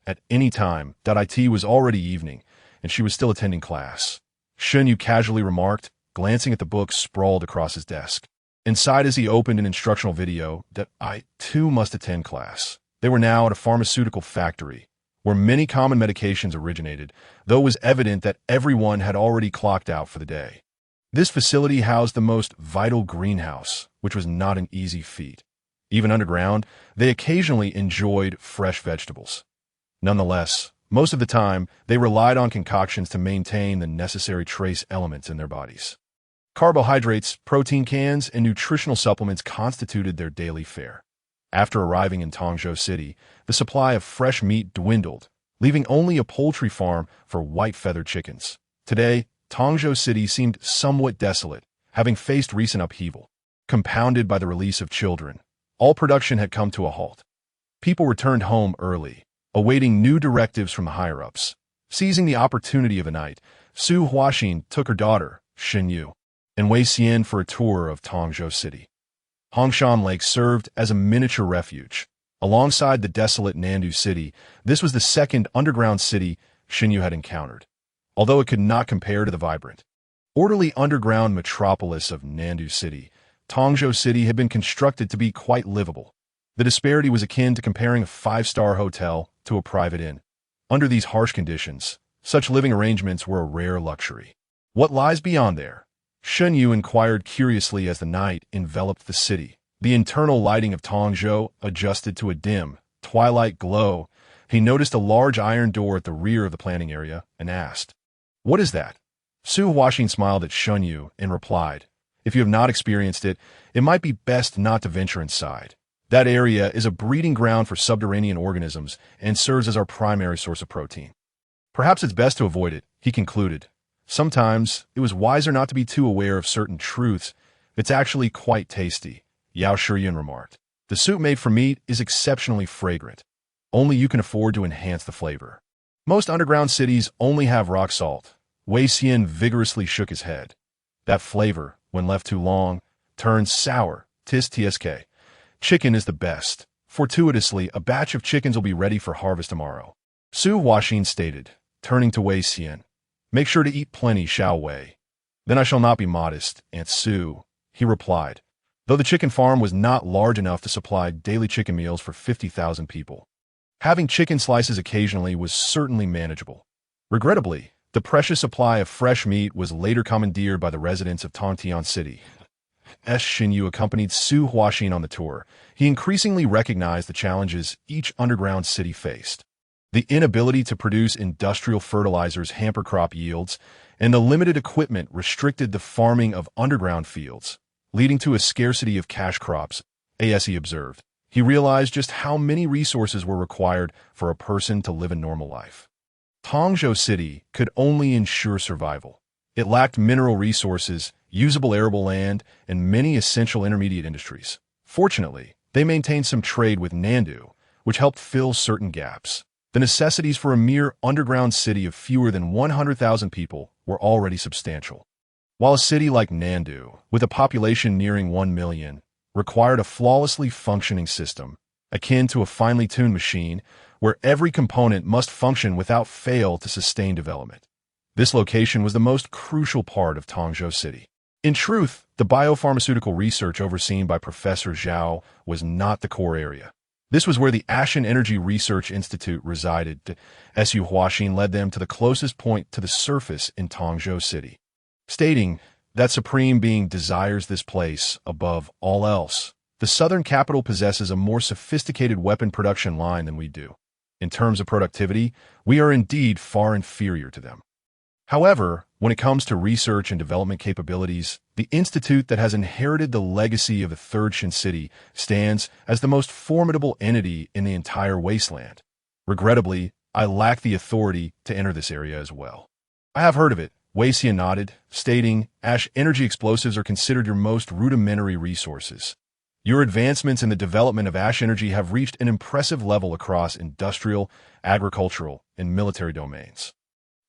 At any time. It was already evening, and she was still attending class. Xinyu casually remarked, glancing at the books sprawled across his desk. Inside, as he opened an instructional video, that I, too, must attend class. They were now at a pharmaceutical factory, where many common medications originated, though it was evident that everyone had already clocked out for the day. This facility housed the most vital greenhouse, which was not an easy feat. Even underground, they occasionally enjoyed fresh vegetables. Nonetheless, most of the time, they relied on concoctions to maintain the necessary trace elements in their bodies. Carbohydrates, protein cans, and nutritional supplements constituted their daily fare. After arriving in Tongzhou City, the supply of fresh meat dwindled, leaving only a poultry farm for white-feathered chickens. Today, Tongzhou City seemed somewhat desolate, having faced recent upheaval. Compounded by the release of children, all production had come to a halt. People returned home early, awaiting new directives from the higher-ups. Seizing the opportunity of the night, Su Huaxin took her daughter, Xinyu, and Wei Xian for a tour of Tongzhou City. Hongshan Lake served as a miniature refuge. Alongside the desolate Nandu City, this was the second underground city Xinyu had encountered, although it could not compare to the vibrant, orderly underground metropolis of Nandu City. Tongzhou City had been constructed to be quite livable. The disparity was akin to comparing a five-star hotel to a private inn. Under these harsh conditions, such living arrangements were a rare luxury. What lies beyond there? Shen Yu inquired curiously as the night enveloped the city. The internal lighting of Tongzhou adjusted to a dim, twilight glow. He noticed a large iron door at the rear of the planning area and asked, "What is that?" Su Huaxin smiled at Shen Yu and replied, "If you have not experienced it, it might be best not to venture inside. That area is a breeding ground for subterranean organisms and serves as our primary source of protein. Perhaps it's best to avoid it," he concluded. Sometimes it was wiser not to be too aware of certain truths. It's actually quite tasty, Yao Shiyun remarked. The soup made from meat is exceptionally fragrant. Only you can afford to enhance the flavor. Most underground cities only have rock salt. Wei Xian vigorously shook his head. That flavor, when left too long, turns sour. Tsk. Chicken is the best. Fortuitously, a batch of chickens will be ready for harvest tomorrow. Su Huaxin stated, turning to Wei Xian. "Make sure to eat plenty, Xiao Wei." "Then I shall not be modest, Aunt Su," he replied, though the chicken farm was not large enough to supply daily chicken meals for 50,000 people. Having chicken slices occasionally was certainly manageable. Regrettably, the precious supply of fresh meat was later commandeered by the residents of Tongtian City. As Shen Yu accompanied Su Huaxin on the tour, he increasingly recognized the challenges each underground city faced. The inability to produce industrial fertilizers hampered crop yields, and the limited equipment restricted the farming of underground fields, leading to a scarcity of cash crops, as he observed. He realized just how many resources were required for a person to live a normal life. Tongzhou City could only ensure survival. It lacked mineral resources, usable arable land, and many essential intermediate industries. Fortunately, they maintained some trade with Nandu, which helped fill certain gaps. The necessities for a mere underground city of fewer than 100,000 people were already substantial. While a city like Nandu, with a population nearing 1 million, required a flawlessly functioning system, akin to a finely tuned machine, where every component must function without fail to sustain development. This location was the most crucial part of Tongzhou City. In truth, the biopharmaceutical research overseen by Professor Zhao was not the core area. This was where the Ashen Energy Research Institute resided. Su Huaxin led them to the closest point to the surface in Tongzhou City, stating that Supreme Being desires this place above all else. The southern capital possesses a more sophisticated weapon production line than we do. In terms of productivity, we are indeed far inferior to them. However, when it comes to research and development capabilities, the institute that has inherited the legacy of the Third Shin City stands as the most formidable entity in the entire wasteland. Regrettably, I lack the authority to enter this area as well. "I have heard of it," Wei Xian nodded, stating, "Ash energy explosives are considered your most rudimentary resources. Your advancements in the development of ash energy have reached an impressive level across industrial, agricultural, and military domains."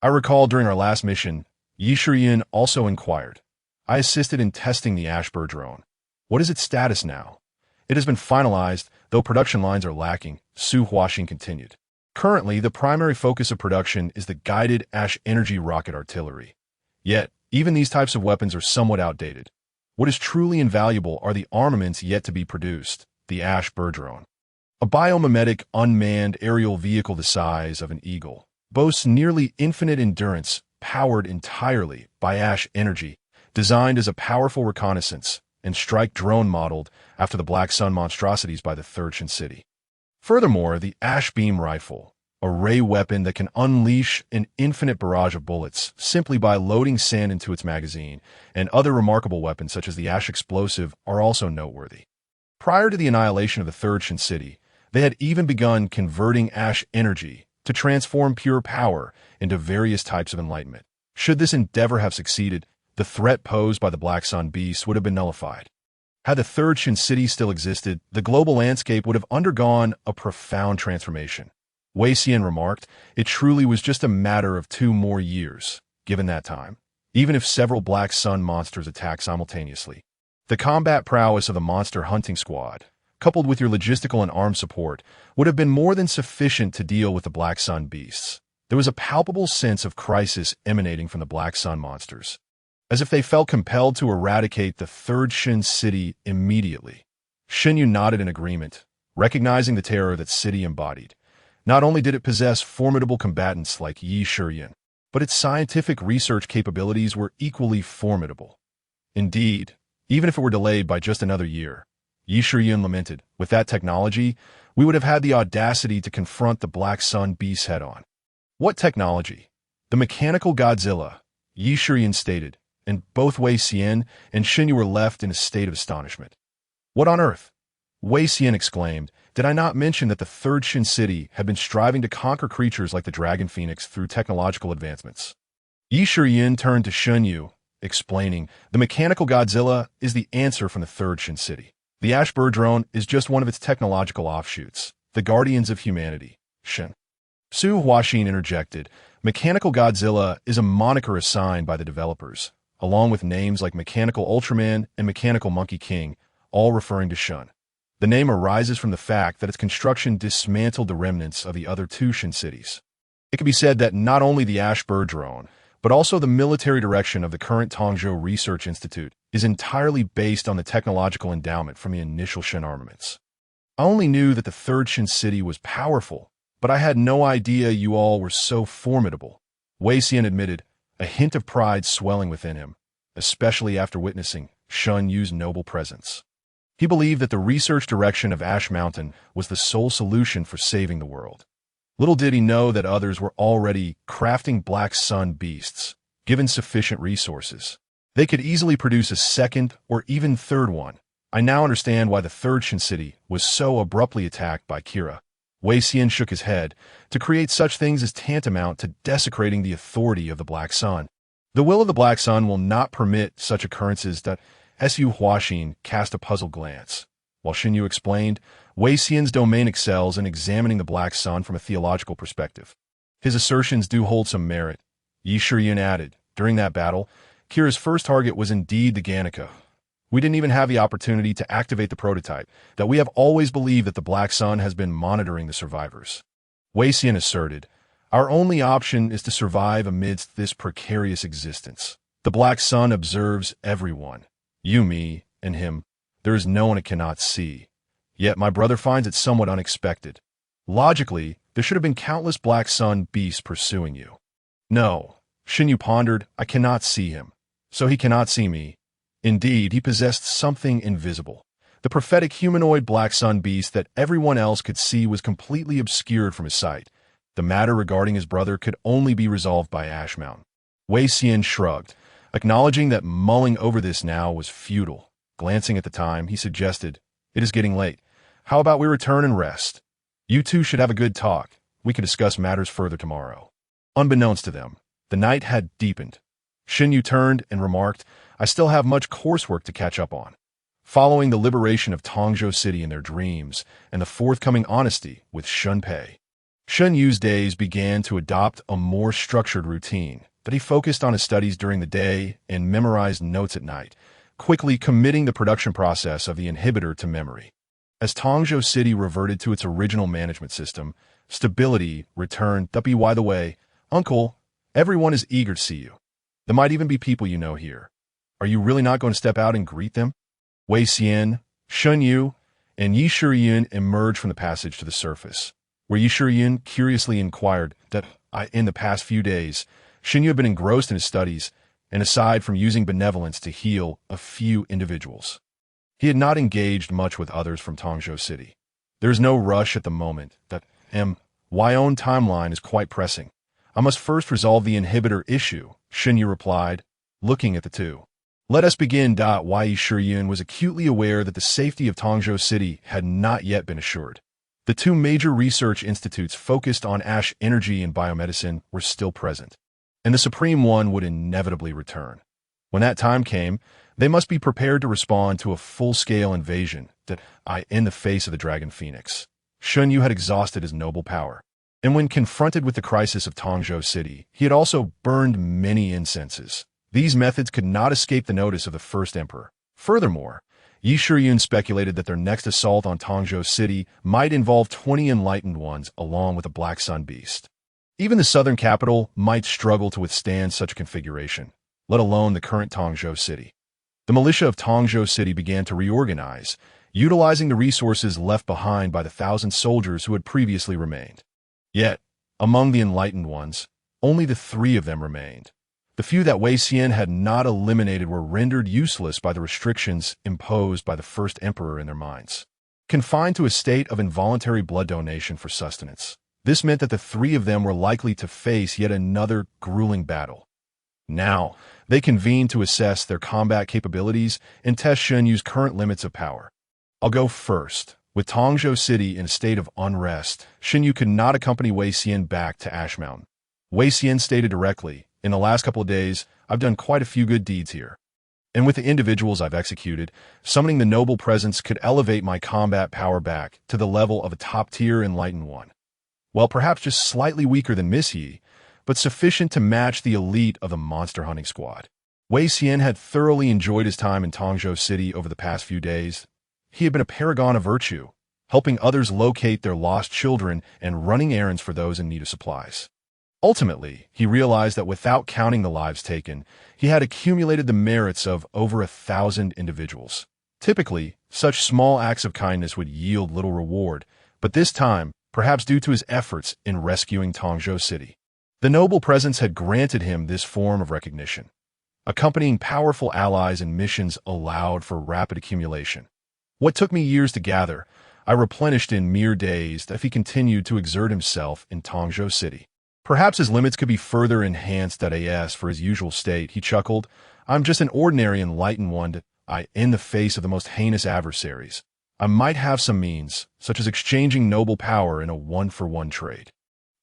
I recall during our last mission, Yi Shiyin also inquired. "I assisted in testing the Ashbur drone. What is its status now?" "It has been finalized, though production lines are lacking," Su Huaxin continued. "Currently, the primary focus of production is the guided ash energy rocket artillery. Yet, even these types of weapons are somewhat outdated. What is truly invaluable are the armaments yet to be produced, the Ashbur drone. A biomimetic unmanned aerial vehicle the size of an eagle, boasts nearly infinite endurance, powered entirely by ash energy, designed as a powerful reconnaissance and strike drone modeled after the Black Sun monstrosities by the Third Shin City. Furthermore, the ash beam rifle, a ray weapon that can unleash an infinite barrage of bullets simply by loading sand into its magazine, and other remarkable weapons such as the ash explosive are also noteworthy. Prior to the annihilation of the Third Shin City, they had even begun converting ash energy to transform pure power into various types of enlightenment. Should this endeavor have succeeded, the threat posed by the Black Sun beast would have been nullified. Had the Third Shin City still existed, the global landscape would have undergone a profound transformation. Wei Xian remarked, "It truly was just a matter of 2 more years, given that time, even if several Black Sun monsters attack simultaneously. The combat prowess of the monster hunting squad, coupled with your logistical and armed support, would have been more than sufficient to deal with the Black Sun beasts." There was a palpable sense of crisis emanating from the Black Sun monsters, as if they felt compelled to eradicate the Third Shin City immediately. Shen Yu nodded in agreement, recognizing the terror that city embodied. Not only did it possess formidable combatants like Yi Shiyin, but its scientific research capabilities were equally formidable. Indeed, even if it were delayed by just another year, Yi Shiyin lamented, with that technology, we would have had the audacity to confront the Black Sun beasts head-on. What technology? The mechanical Godzilla, Yi Shiyin stated, and both Wei Xian and Xinyu were left in a state of astonishment. What on earth? Wei Xian exclaimed, did I not mention that the Third Shin City had been striving to conquer creatures like the Dragon Phoenix through technological advancements? Yi Shiyin turned to Xinyu, explaining, the mechanical Godzilla is the answer from the Third Shin City. The Ash Bird drone is just one of its technological offshoots, the guardians of humanity, Shin. Su Huaxin interjected, mechanical Godzilla is a moniker assigned by the developers, along with names like Mechanical Ultraman and Mechanical Monkey King, all referring to Shun. The name arises from the fact that its construction dismantled the remnants of the other two Shin cities. It can be said that not only the Ash Bird drone, but also the military direction of the current Tongzhou Research Institute is entirely based on the technological endowment from the initial Shin armaments. I only knew that the Third Shin City was powerful, but I had no idea you all were so formidable. Wei Xian admitted, a hint of pride swelling within him, especially after witnessing Shun Yu's noble presence. He believed that the research direction of Ash Mountain was the sole solution for saving the world. Little did he know that others were already crafting Black Sun beasts, given sufficient resources. They could easily produce a second or even third one. I now understand why the Third Shin City was so abruptly attacked by Kira. Wei Xian shook his head. To create such things is tantamount to desecrating the authority of the Black Sun. The will of the Black Sun will not permit such occurrences. That Su Huaxin cast a puzzled glance. While Xinyu explained, Wei Xian's domain excels in examining the Black Sun from a theological perspective. His assertions do hold some merit. Yi Shiyin added, during that battle, Kira's first target was indeed the Ganica. We didn't even have the opportunity to activate the prototype, that we have always believed that the Black Sun has been monitoring the survivors. Wei Xian asserted, our only option is to survive amidst this precarious existence. The Black Sun observes everyone, you, me, and him. There is no one it cannot see. Yet my brother finds it somewhat unexpected. Logically, there should have been countless Black Sun beasts pursuing you. No, Xinyu pondered, I cannot see him. So he cannot see me. Indeed, he possessed something invisible. The prophetic humanoid Black Sun beast that everyone else could see was completely obscured from his sight. The matter regarding his brother could only be resolved by Ash Mountain. Wei Xian shrugged, acknowledging that mulling over this now was futile. Glancing at the time, he suggested, it is getting late. How about we return and rest? You two should have a good talk. We can discuss matters further tomorrow. Unbeknownst to them, the night had deepened. Xinyu turned and remarked, I still have much coursework to catch up on. Following the liberation of Tongzhou City in their dreams and the forthcoming honesty with Shunpei, Shun Yu's days began to adopt a more structured routine that he focused on his studies during the day and memorized notes at night, quickly committing the production process of the inhibitor to memory. As Tongzhou City reverted to its original management system, stability returned. By the way, Uncle, everyone is eager to see you. There might even be people you know here. Are you really not going to step out and greet them? Wei Xian, Shun Yu, and Yi Shiyin emerged from the passage to the surface, where Yi Shiyin curiously inquired that in the past few days, Xinyu had been engrossed in his studies, and aside from using benevolence to heal a few individuals, he had not engaged much with others from Tongzhou City. There is no rush at the moment. That my own timeline is quite pressing. I must first resolve the inhibitor issue, Xinyu replied, looking at the two. Let us begin. Yi Shiyin was acutely aware that the safety of Tongzhou City had not yet been assured. The two major research institutes focused on ash energy and biomedicine were still present, and the Supreme One would inevitably return. When that time came, they must be prepared to respond to a full-scale invasion in the face of the Dragon Phoenix. Shun Yu had exhausted his noble power, and when confronted with the crisis of Tongzhou City, he had also burned many incenses. These methods could not escape the notice of the first emperor. Furthermore, Yi Shiyin speculated that their next assault on Tongzhou City might involve 20 enlightened ones along with a Black Sun beast. Even the southern capital might struggle to withstand such a configuration, let alone the current Tongzhou City. The militia of Tongzhou City began to reorganize, utilizing the resources left behind by the 1,000 soldiers who had previously remained. Yet, among the enlightened ones, only the 3 of them remained. The few that Wei Xian had not eliminated were rendered useless by the restrictions imposed by the first emperor in their minds. Confined to a state of involuntary blood donation for sustenance, this meant that the 3 of them were likely to face yet another grueling battle. Now, they convened to assess their combat capabilities and test Shen Yu's current limits of power. I'll go first. With Tongzhou City in a state of unrest, Shen Yu could not accompany Wei Xian back to Ash Mountain. Wei Xian stated directly, "In the last couple of days, I've done quite a few good deeds here. And with the individuals I've executed, summoning the noble presence could elevate my combat power back to the level of a top-tier enlightened one. Well, perhaps just slightly weaker than Miss Yi, but sufficient to match the elite of the monster hunting squad." Wei Xian had thoroughly enjoyed his time in Tongzhou City over the past few days. He had been a paragon of virtue, helping others locate their lost children and running errands for those in need of supplies. Ultimately, he realized that without counting the lives taken, he had accumulated the merits of over 1,000 individuals. Typically, such small acts of kindness would yield little reward, but this time, perhaps due to his efforts in rescuing Tongzhou City, the noble presence had granted him this form of recognition. Accompanying powerful allies in missions allowed for rapid accumulation. What took me years to gather, I replenished in mere days if he continued to exert himself in Tongzhou City. Perhaps his limits could be further enhanced at AS for his usual state, he chuckled. I'm just an ordinary enlightened one in the face of the most heinous adversaries. I might have some means, such as exchanging noble power in a one-for-one trade.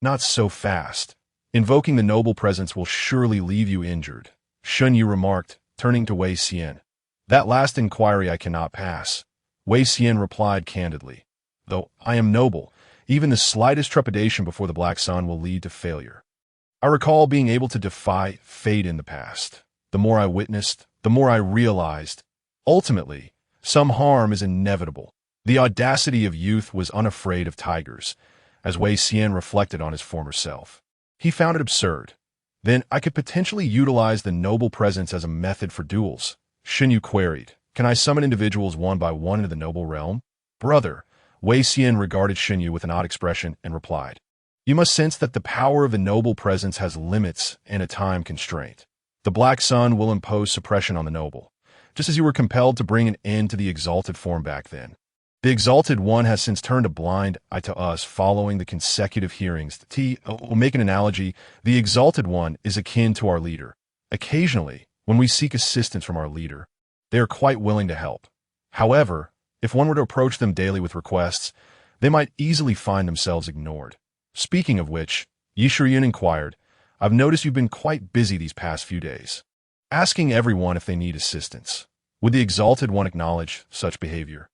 Not so fast. Invoking the noble presence will surely leave you injured, Shen Yu remarked, turning to Wei Xian. That last inquiry I cannot pass. Wei Xian replied candidly. Though I am noble, even the slightest trepidation before the Black Sun will lead to failure. I recall being able to defy fate in the past. The more I witnessed, the more I realized. Ultimately, some harm is inevitable. The audacity of youth was unafraid of tigers, as Wei Xian reflected on his former self. He found it absurd. Then I could potentially utilize the noble presence as a method for duels, Shen Yu queried. Can I summon individuals one by one into the noble realm? Brother, Wei Xian regarded Shen Yu with an odd expression and replied. You must sense that the power of the noble presence has limits and a time constraint. The Black Sun will impose suppression on the noble, just as you were compelled to bring an end to the exalted form back then. The exalted one has since turned a blind eye to us following the consecutive hearings. We'll make an analogy. The exalted one is akin to our leader. Occasionally, when we seek assistance from our leader, they are quite willing to help. However, if one were to approach them daily with requests, they might easily find themselves ignored. Speaking of which, Yi Shiyun inquired, I've noticed you've been quite busy these past few days, asking everyone if they need assistance. Would the exalted one acknowledge such behavior?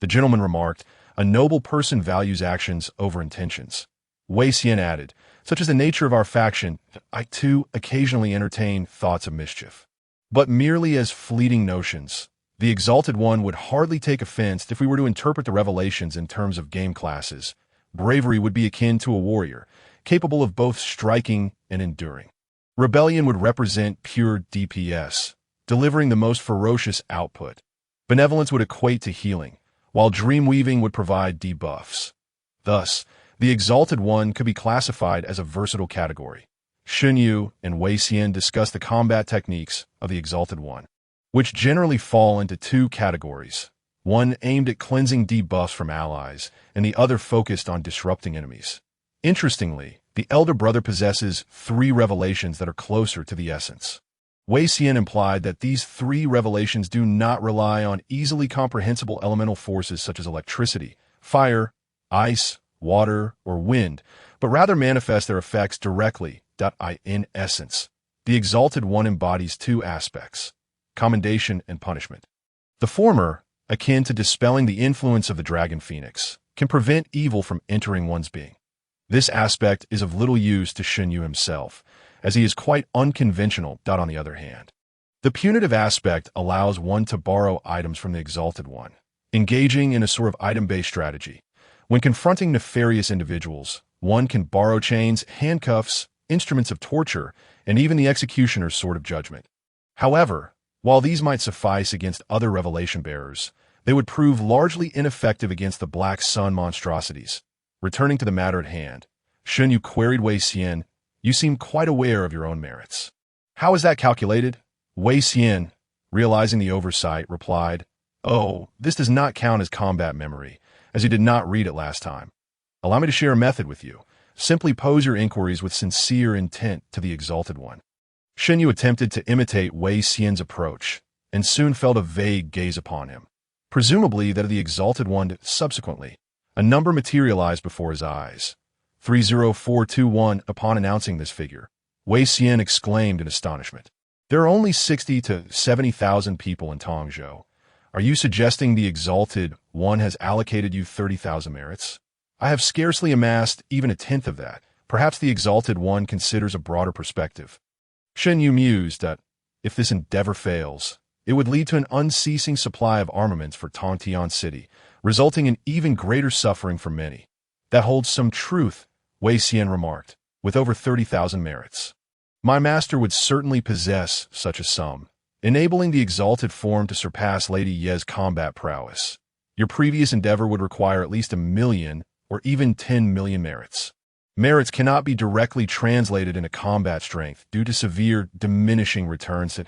The gentleman remarked, a noble person values actions over intentions. Wei Xian added, such as the nature of our faction, I too occasionally entertain thoughts of mischief. But merely as fleeting notions. The Exalted One would hardly take offense if we were to interpret the revelations in terms of game classes. Bravery would be akin to a warrior, capable of both striking and enduring. Rebellion would represent pure DPS, delivering the most ferocious output. Benevolence would equate to healing, while dream-weaving would provide debuffs. Thus, the Exalted One could be classified as a versatile category. Shen Yu and Wei Xian discussed the combat techniques of the Exalted One, which generally fall into 2 categories, one aimed at cleansing debuffs from allies, and the other focused on disrupting enemies. Interestingly, the Elder Brother possesses 3 revelations that are closer to the essence. Wei Xian implied that these 3 revelations do not rely on easily comprehensible elemental forces such as electricity, fire, ice, water, or wind, but rather manifest their effects directly. In essence, the Exalted One embodies 2 aspects, commendation and punishment. The former, akin to dispelling the influence of the Dragon Phoenix, can prevent evil from entering one's being. This aspect is of little use to Shen Yu himself, as he is quite unconventional. On the other hand, the punitive aspect allows one to borrow items from the Exalted One, engaging in a sort of item-based strategy. When confronting nefarious individuals, one can borrow chains, handcuffs, instruments of torture, and even the executioner's sword of judgment. However, while these might suffice against other revelation bearers, They would prove largely ineffective against the Black Sun monstrosities. Returning to the matter at hand, Shun Yu queried Wei Xian, "You seem quite aware of your own merits." "How is that calculated?" Wei Xian, realizing the oversight, replied, "Oh, this does not count as combat memory, as you did not read it last time. Allow me to share a method with you. Simply pose your inquiries with sincere intent to the Exalted One." Shen Yu attempted to imitate Wei Xian's approach, and soon felt a vague gaze upon him, presumably that of the Exalted One. Subsequently, a number materialized before his eyes. 30421. Upon announcing this figure, Wei Xian exclaimed in astonishment, "There are only 60 to 70,000 people in Tongzhou. Are you suggesting the Exalted One has allocated you 30,000 merits? I have scarcely amassed even a tenth of that. Perhaps the Exalted One considers a broader perspective." Shen Yu mused that, if this endeavor fails, it would lead to an unceasing supply of armaments for Tongtian City, resulting in even greater suffering for many. "That holds some truth," Wei Xian remarked, "with over 30,000 merits. My master would certainly possess such a sum, enabling the Exalted Form to surpass Lady Ye's combat prowess. Your previous endeavor would require at least 1,000,000 or even 10,000,000 merits. Merits cannot be directly translated into combat strength due to severe diminishing returns.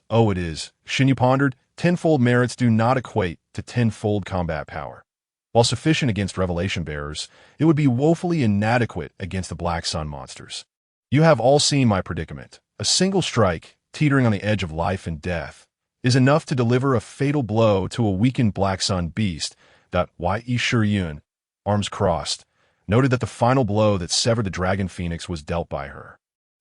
Oh, it is," Shen Yu pondered, "tenfold merits do not equate to tenfold combat power. While sufficient against revelation bearers, it would be woefully inadequate against the Black Sun monsters. You have all seen my predicament. A single strike, teetering on the edge of life and death, is enough to deliver a fatal blow to a weakened Black Sun beast. Yi Shiyun, arms crossed, noted that the final blow that severed the dragon phoenix was dealt by her,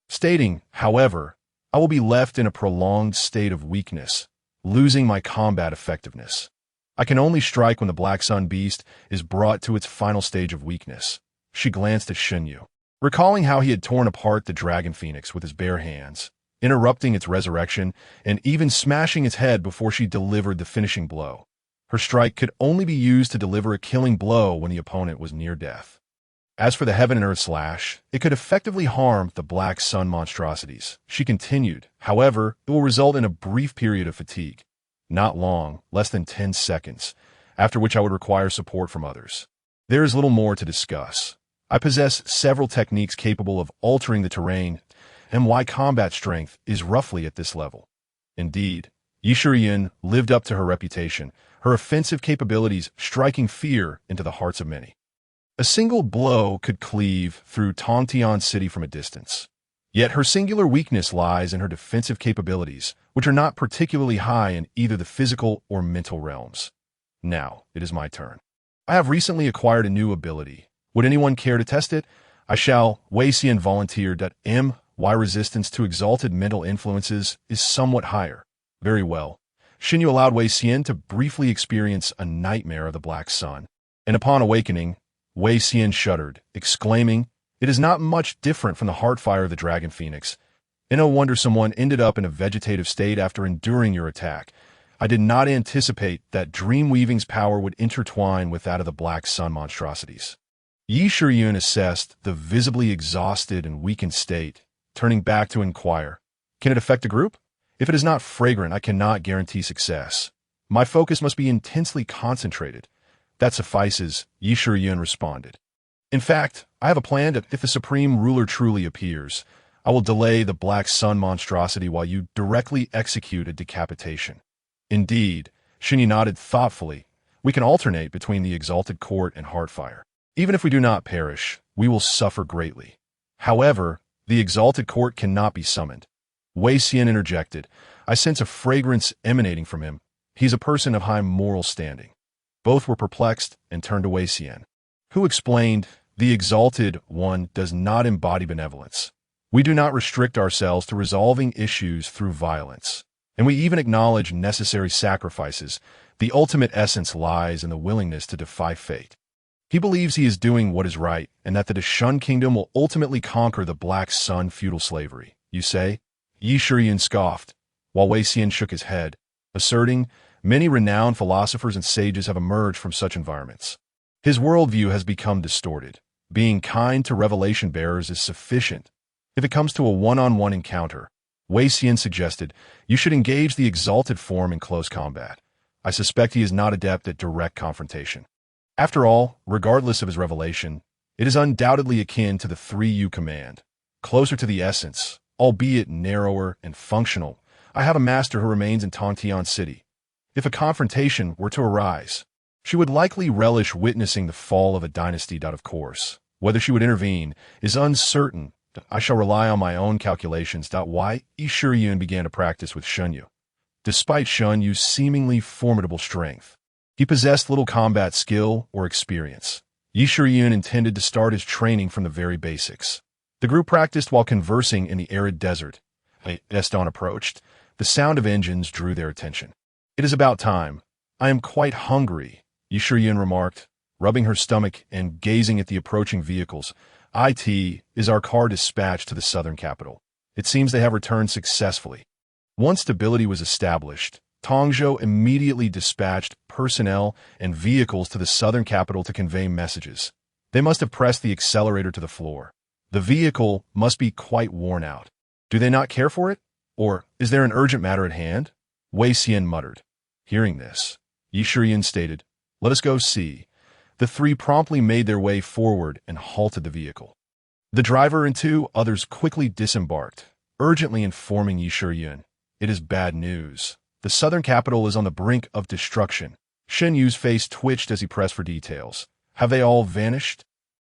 stating, however, "I will be left in a prolonged state of weakness, losing my combat effectiveness. I can only strike when the Black Sun beast is brought to its final stage of weakness." She glanced at Shen Yu, recalling how he had torn apart the dragon phoenix with his bare hands, interrupting its resurrection and even smashing its head before she delivered the finishing blow. Her strike could only be used to deliver a killing blow when the opponent was near death. As for the heaven and earth slash, it could effectively harm the Black Sun monstrosities. She continued, however, it will result in a brief period of fatigue. Not long, less than 10 seconds, after which I would require support from others. There is little more to discuss. I possess several techniques capable of altering the terrain, and why combat strength is roughly at this level. Indeed, Yi Shiyun lived up to her reputation, her offensive capabilities striking fear into the hearts of many. A single blow could cleave through Tongtian City from a distance. Yet her singular weakness lies in her defensive capabilities, which are not particularly high in either the physical or mental realms. Now, it is my turn. I have recently acquired a new ability. Would anyone care to test it? I shall. Wei Xian volunteered. My resistance to exalted mental influences is somewhat higher. Very well. Shen Yu allowed Wei Xian to briefly experience a nightmare of the Black Sun, and upon awakening, Wei Xian shuddered, exclaiming, "It is not much different from the heartfire of the dragon phoenix. And no wonder someone ended up in a vegetative state after enduring your attack. I did not anticipate that Dreamweaving's power would intertwine with that of the Black Sun monstrosities." Yi Shiyun assessed the visibly exhausted and weakened state, turning back to inquire, "Can it affect the group? If it is not fragrant, I cannot guarantee success. My focus must be intensely concentrated." "That suffices," Yi Shiyun responded. "In fact, I have a plan that if the Supreme Ruler truly appears, I will delay the Black Sun monstrosity while you directly execute a decapitation." "Indeed," Shen Yu nodded thoughtfully, "we can alternate between the Exalted Court and Heartfire. Even if we do not perish, we will suffer greatly. However, the Exalted Court cannot be summoned." Wei Xian interjected, "I sense a fragrance emanating from him. He's a person of high moral standing." Both were perplexed and turned to Wei Xian, who explained, "The Exalted One does not embody benevolence. We do not restrict ourselves to resolving issues through violence, and we even acknowledge necessary sacrifices. The ultimate essence lies in the willingness to defy fate. He believes he is doing what is right, and that the Deshun Kingdom will ultimately conquer the Black Sun feudal slavery. You say?" Yi Shiyun scoffed, while Wei Xian shook his head, asserting, "Many renowned philosophers and sages have emerged from such environments. His worldview has become distorted. Being kind to revelation bearers is sufficient. If it comes to a one-on-one encounter," Wei Xian suggested, "you should engage the Exalted Form in close combat. I suspect he is not adept at direct confrontation. After all, regardless of his revelation, it is undoubtedly akin to the three you command. Closer to the essence, albeit narrower and functional, I have a master who remains in Tontian City. If a confrontation were to arise, she would likely relish witnessing the fall of a dynasty. Of course, whether she would intervene is uncertain. I shall rely on my own calculations. Why Yishuriyun began to practice with Shunyu. Despite Shunyu's seemingly formidable strength, he possessed little combat skill or experience. Yishuriyun intended to start his training from the very basics. The group practiced while conversing in the arid desert. As dawn approached, the sound of engines drew their attention. "It is about time. I am quite hungry," Yishuriyun remarked, rubbing her stomach and gazing at the approaching vehicles. Is our car dispatched to the southern capital? It seems they have returned successfully." Once stability was established, Tongzhou immediately dispatched personnel and vehicles to the southern capital to convey messages. They must have pressed the accelerator to the floor. The vehicle must be quite worn out. Do they not care for it? Or is there an urgent matter at hand? Wei Xian muttered. Hearing this, Yishuriyun stated, "Let us go see." The three promptly made their way forward and halted the vehicle. The driver and two others quickly disembarked, urgently informing Yishuriyun, "It is bad news. The southern capital is on the brink of destruction." Shen Yu's face twitched as he pressed for details. "Have they all vanished?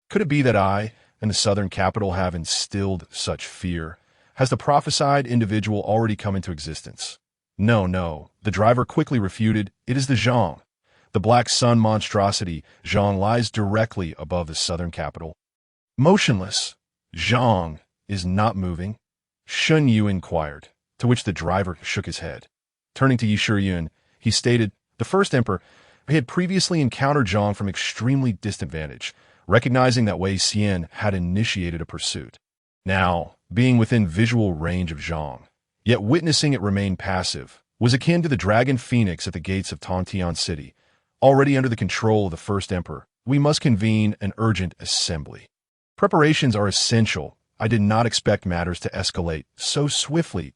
Could it be that I and the southern capital have instilled such fear? Has the prophesied individual already come into existence?" No, the driver quickly refuted. "It is the Zhang. The black sun monstrosity, Zhang, lies directly above the southern capital. Motionless. Zhang is not moving." Shen Yu inquired, to which the driver shook his head. Turning to Yishuriyun, he stated, "The first emperor had previously encountered Zhang from extremely distant vantage, recognizing that Wei Xian had initiated a pursuit. Now, being within visual range of Zhang, yet witnessing it remain passive, was akin to the dragon phoenix at the gates of Tontian City. Already under the control of the first emperor, we must convene an urgent assembly. Preparations are essential. I did not expect matters to escalate so swiftly.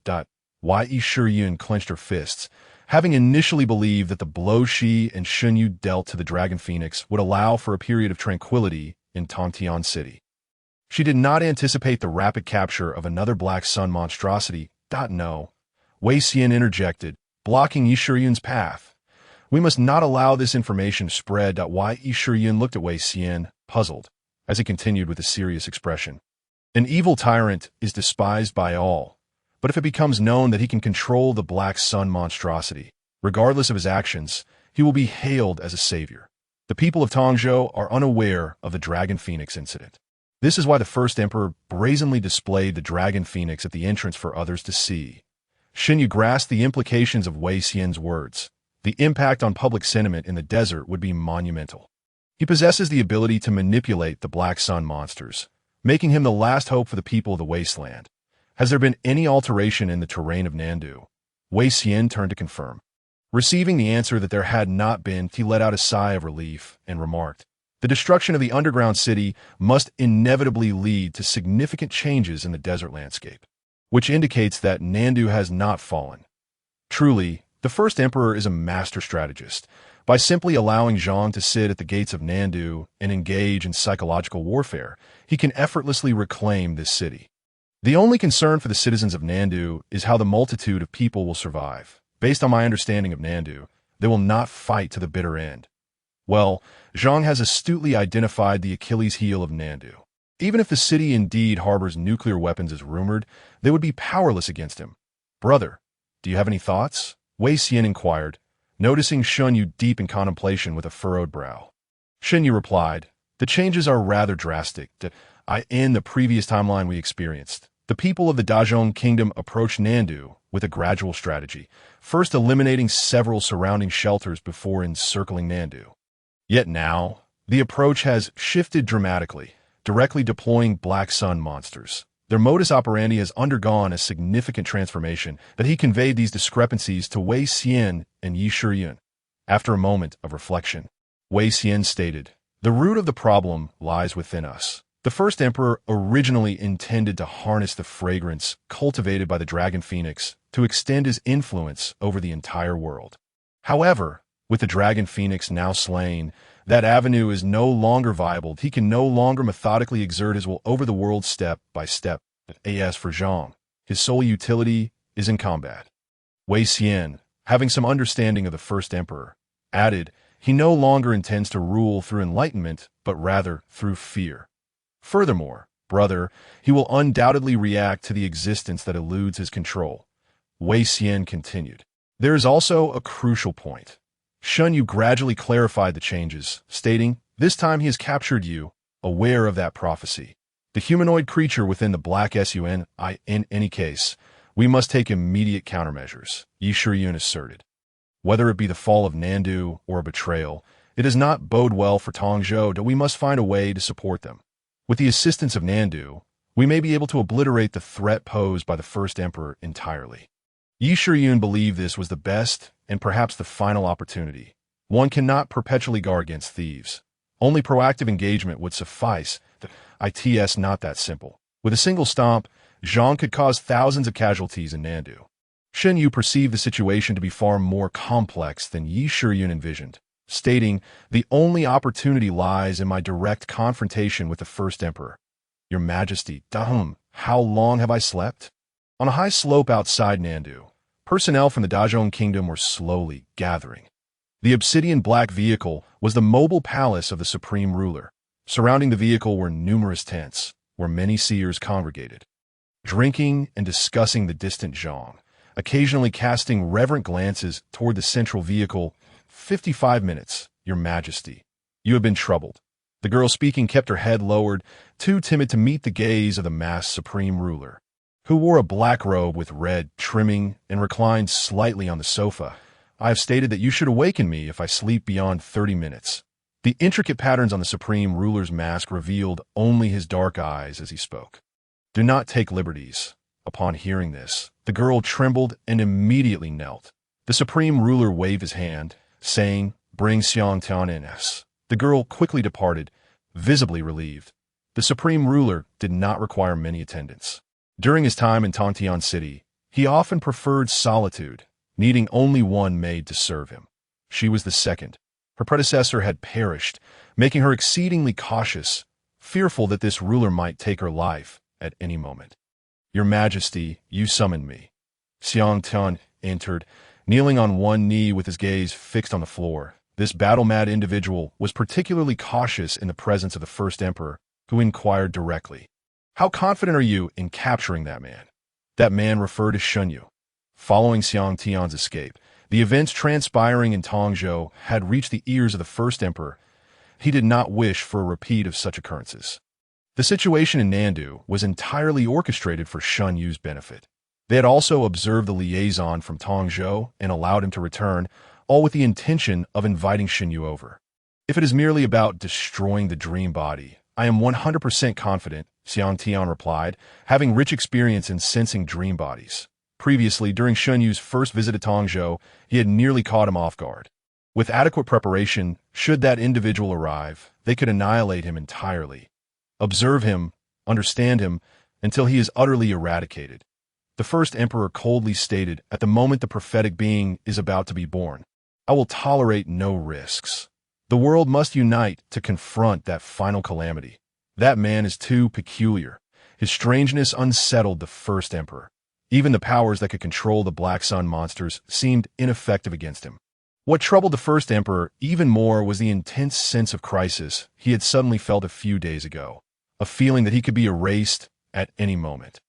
Wai Yishuriyun clenched her fists, having initially believed that the blow she and Shunyu dealt to the dragon phoenix would allow for a period of tranquility in Tontian City. She did not anticipate the rapid capture of another black sun monstrosity. No. Wei Xian interjected, blocking Yishuriyun's path. "We must not allow this information to spread." Wai Yishuriyun looked at Wei Xian, puzzled, as he continued with a serious expression. "An evil tyrant is despised by all, but if it becomes known that he can control the black sun monstrosity, regardless of his actions, he will be hailed as a savior. The people of Tongzhou are unaware of the dragon phoenix incident. This is why the first emperor brazenly displayed the dragon phoenix at the entrance for others to see." Xinyu grasped the implications of Wei Xian's words. The impact on public sentiment in the desert would be monumental. He possesses the ability to manipulate the black sun monsters, making him the last hope for the people of the wasteland. Has there been any alteration in the terrain of Nandu? Wei Xian turned to confirm. Receiving the answer that there had not been, he let out a sigh of relief and remarked, "The destruction of the underground city must inevitably lead to significant changes in the desert landscape, which indicates that Nandu has not fallen. Truly, the first emperor is a master strategist. By simply allowing Zhang to sit at the gates of Nandu and engage in psychological warfare, he can effortlessly reclaim this city. The only concern for the citizens of Nandu is how the multitude of people will survive. Based on my understanding of Nandu, they will not fight to the bitter end. Well, Zhang has astutely identified the Achilles heel of Nandu. Even if the city indeed harbors nuclear weapons as rumored, they would be powerless against him. Brother, do you have any thoughts?" Wei Xian inquired, noticing Shunyu deep in contemplation with a furrowed brow. Shunyu replied, "The changes are rather drastic. In the previous timeline we experienced, the people of the Dazhong Kingdom approached Nandu with a gradual strategy, first eliminating several surrounding shelters before encircling Nandu. Yet now, the approach has shifted dramatically, directly deploying black sun monsters. Their modus operandi has undergone a significant transformation that he conveyed these discrepancies to Wei Xian and Yishuriyun. After a moment of reflection, Wei Xian stated, "The root of the problem lies within us. The first emperor originally intended to harness the fragrance cultivated by the dragon phoenix to extend his influence over the entire world. However, With the dragon phoenix now slain, that avenue is no longer viable. He can no longer methodically exert his will over the world step by step. As for Zhang, his sole utility is in combat. Wei Xian, having some understanding of the first emperor, added, he no longer intends to rule through enlightenment, but rather through fear. Furthermore, brother, he will undoubtedly react to the existence that eludes his control. Wei Xian continued. There is also a crucial point. Shun Yu gradually clarified the changes, stating, this time he has captured you, aware of that prophecy. The humanoid creature within the black SUN, in any case, we must take immediate countermeasures, Yi Shiyun asserted. Whether it be the fall of Nandu or a betrayal, it does not bode well for Tongzhou that we must find a way to support them. With the assistance of Nandu, we may be able to obliterate the threat posed by the first emperor entirely. Yi Shiyun believed this was the best and perhaps the final opportunity. One cannot perpetually guard against thieves. Only proactive engagement would suffice. It's not that simple. With a single stomp, Zhang could cause thousands of casualties in Nandu. Shen Yu perceived the situation to be far more complex than Yi Shiyun envisioned, stating, the only opportunity lies in my direct confrontation with the first emperor. Your Majesty, how long have I slept? On a high slope outside Nandu, personnel from the Dazhong Kingdom were slowly gathering. The obsidian black vehicle was the mobile palace of the supreme ruler. Surrounding the vehicle were numerous tents, where many seers congregated, drinking and discussing the distant Zhang, occasionally casting reverent glances toward the central vehicle. 55 minutes, Your Majesty. You have been troubled. The girl speaking kept her head lowered, too timid to meet the gaze of the masked supreme ruler, who wore a black robe with red trimming and reclined slightly on the sofa. I have stated that you should awaken me if I sleep beyond 30 minutes. The intricate patterns on the supreme ruler's mask revealed only his dark eyes as he spoke. Do not take liberties. Upon hearing this, the girl trembled and immediately knelt. The supreme ruler waved his hand, saying, bring Xiang Tian in. The girl quickly departed, visibly relieved. The supreme ruler did not require many attendants. During his time in Tongtian City, he often preferred solitude, needing only one maid to serve him. She was the second. Her predecessor had perished, making her exceedingly cautious, fearful that this ruler might take her life at any moment. Your Majesty, you summoned me. Xiang Tian entered, kneeling on one knee with his gaze fixed on the floor. This battle-mad individual was particularly cautious in the presence of the first emperor, who inquired directly, how confident are you in capturing that man? That man referred to Shun Yu. Following Xiang Tian's escape, the events transpiring in Tongzhou had reached the ears of the first emperor. He did not wish for a repeat of such occurrences. The situation in Nandu was entirely orchestrated for Shun Yu's benefit. They had also observed the liaison from Tongzhou and allowed him to return, all with the intention of inviting Shen Yu over. If it is merely about destroying the dream body, I am 100% confident, Xiang Tian replied, having rich experience in sensing dream bodies. Previously, during Shen Yu's first visit to Tongzhou, he had nearly caught him off guard. With adequate preparation, should that individual arrive, they could annihilate him entirely. Observe him, understand him, until he is utterly eradicated. The first emperor coldly stated, at the moment the prophetic being is about to be born, I will tolerate no risks. The world must unite to confront that final calamity. That man is too peculiar. His strangeness unsettled the first emperor. Even the powers that could control the Black Sun monsters seemed ineffective against him. What troubled the first emperor even more was the intense sense of crisis he had suddenly felt a few days ago, a feeling that he could be erased at any moment.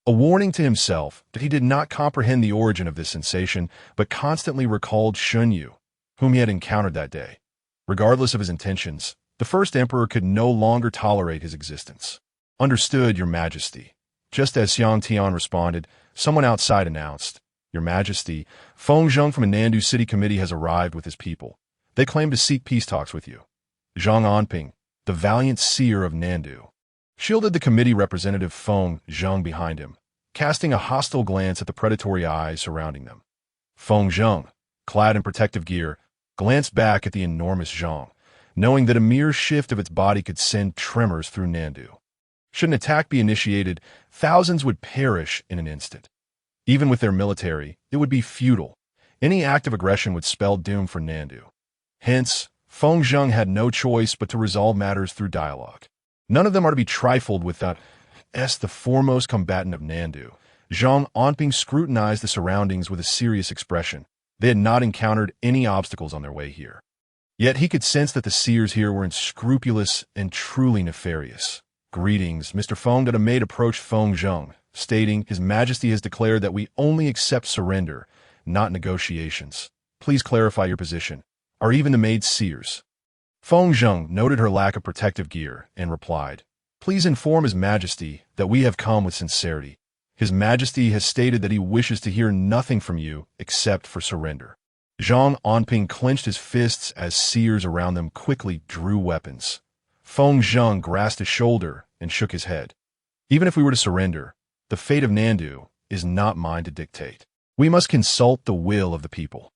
A warning to himself that he did not comprehend the origin of this sensation, but constantly recalled Shun Yu, whom he had encountered that day. Regardless of his intentions, the first emperor could no longer tolerate his existence. Understood, Your Majesty. Just as Xiang Tian responded, someone outside announced, Your Majesty, Feng Zheng from a Nandu City Committee has arrived with his people. They claim to seek peace talks with you. Zhang Anping, the valiant seer of Nandu, shielded the committee representative Feng Zheng behind him, casting a hostile glance at the predatory eyes surrounding them. Feng Zheng, clad in protective gear, glanced back at the enormous Zhang, knowing that a mere shift of its body could send tremors through Nandu. Should an attack be initiated, thousands would perish in an instant. Even with their military, it would be futile. Any act of aggression would spell doom for Nandu. Hence, Feng Zheng had no choice but to resolve matters through dialogue. None of them are to be trifled with that. The foremost combatant of Nandu. Zhang Onping scrutinized the surroundings with a serious expression. They had not encountered any obstacles on their way here. Yet he could sense that the seers here were unscrupulous and truly nefarious. Greetings, Mr. Feng. That a maid approached Feng Zheng, stating, His Majesty has declared that we only accept surrender, not negotiations. Please clarify your position. Are even the maids seers? Feng Zheng noted her lack of protective gear and replied, Please inform His Majesty that we have come with sincerity. His Majesty has stated that he wishes to hear nothing from you except for surrender. Zhang Onping clenched his fists as seers around them quickly drew weapons. Feng Zheng grasped his shoulder and shook his head. Even if we were to surrender, the fate of Nandu is not mine to dictate. We must consult the will of the people.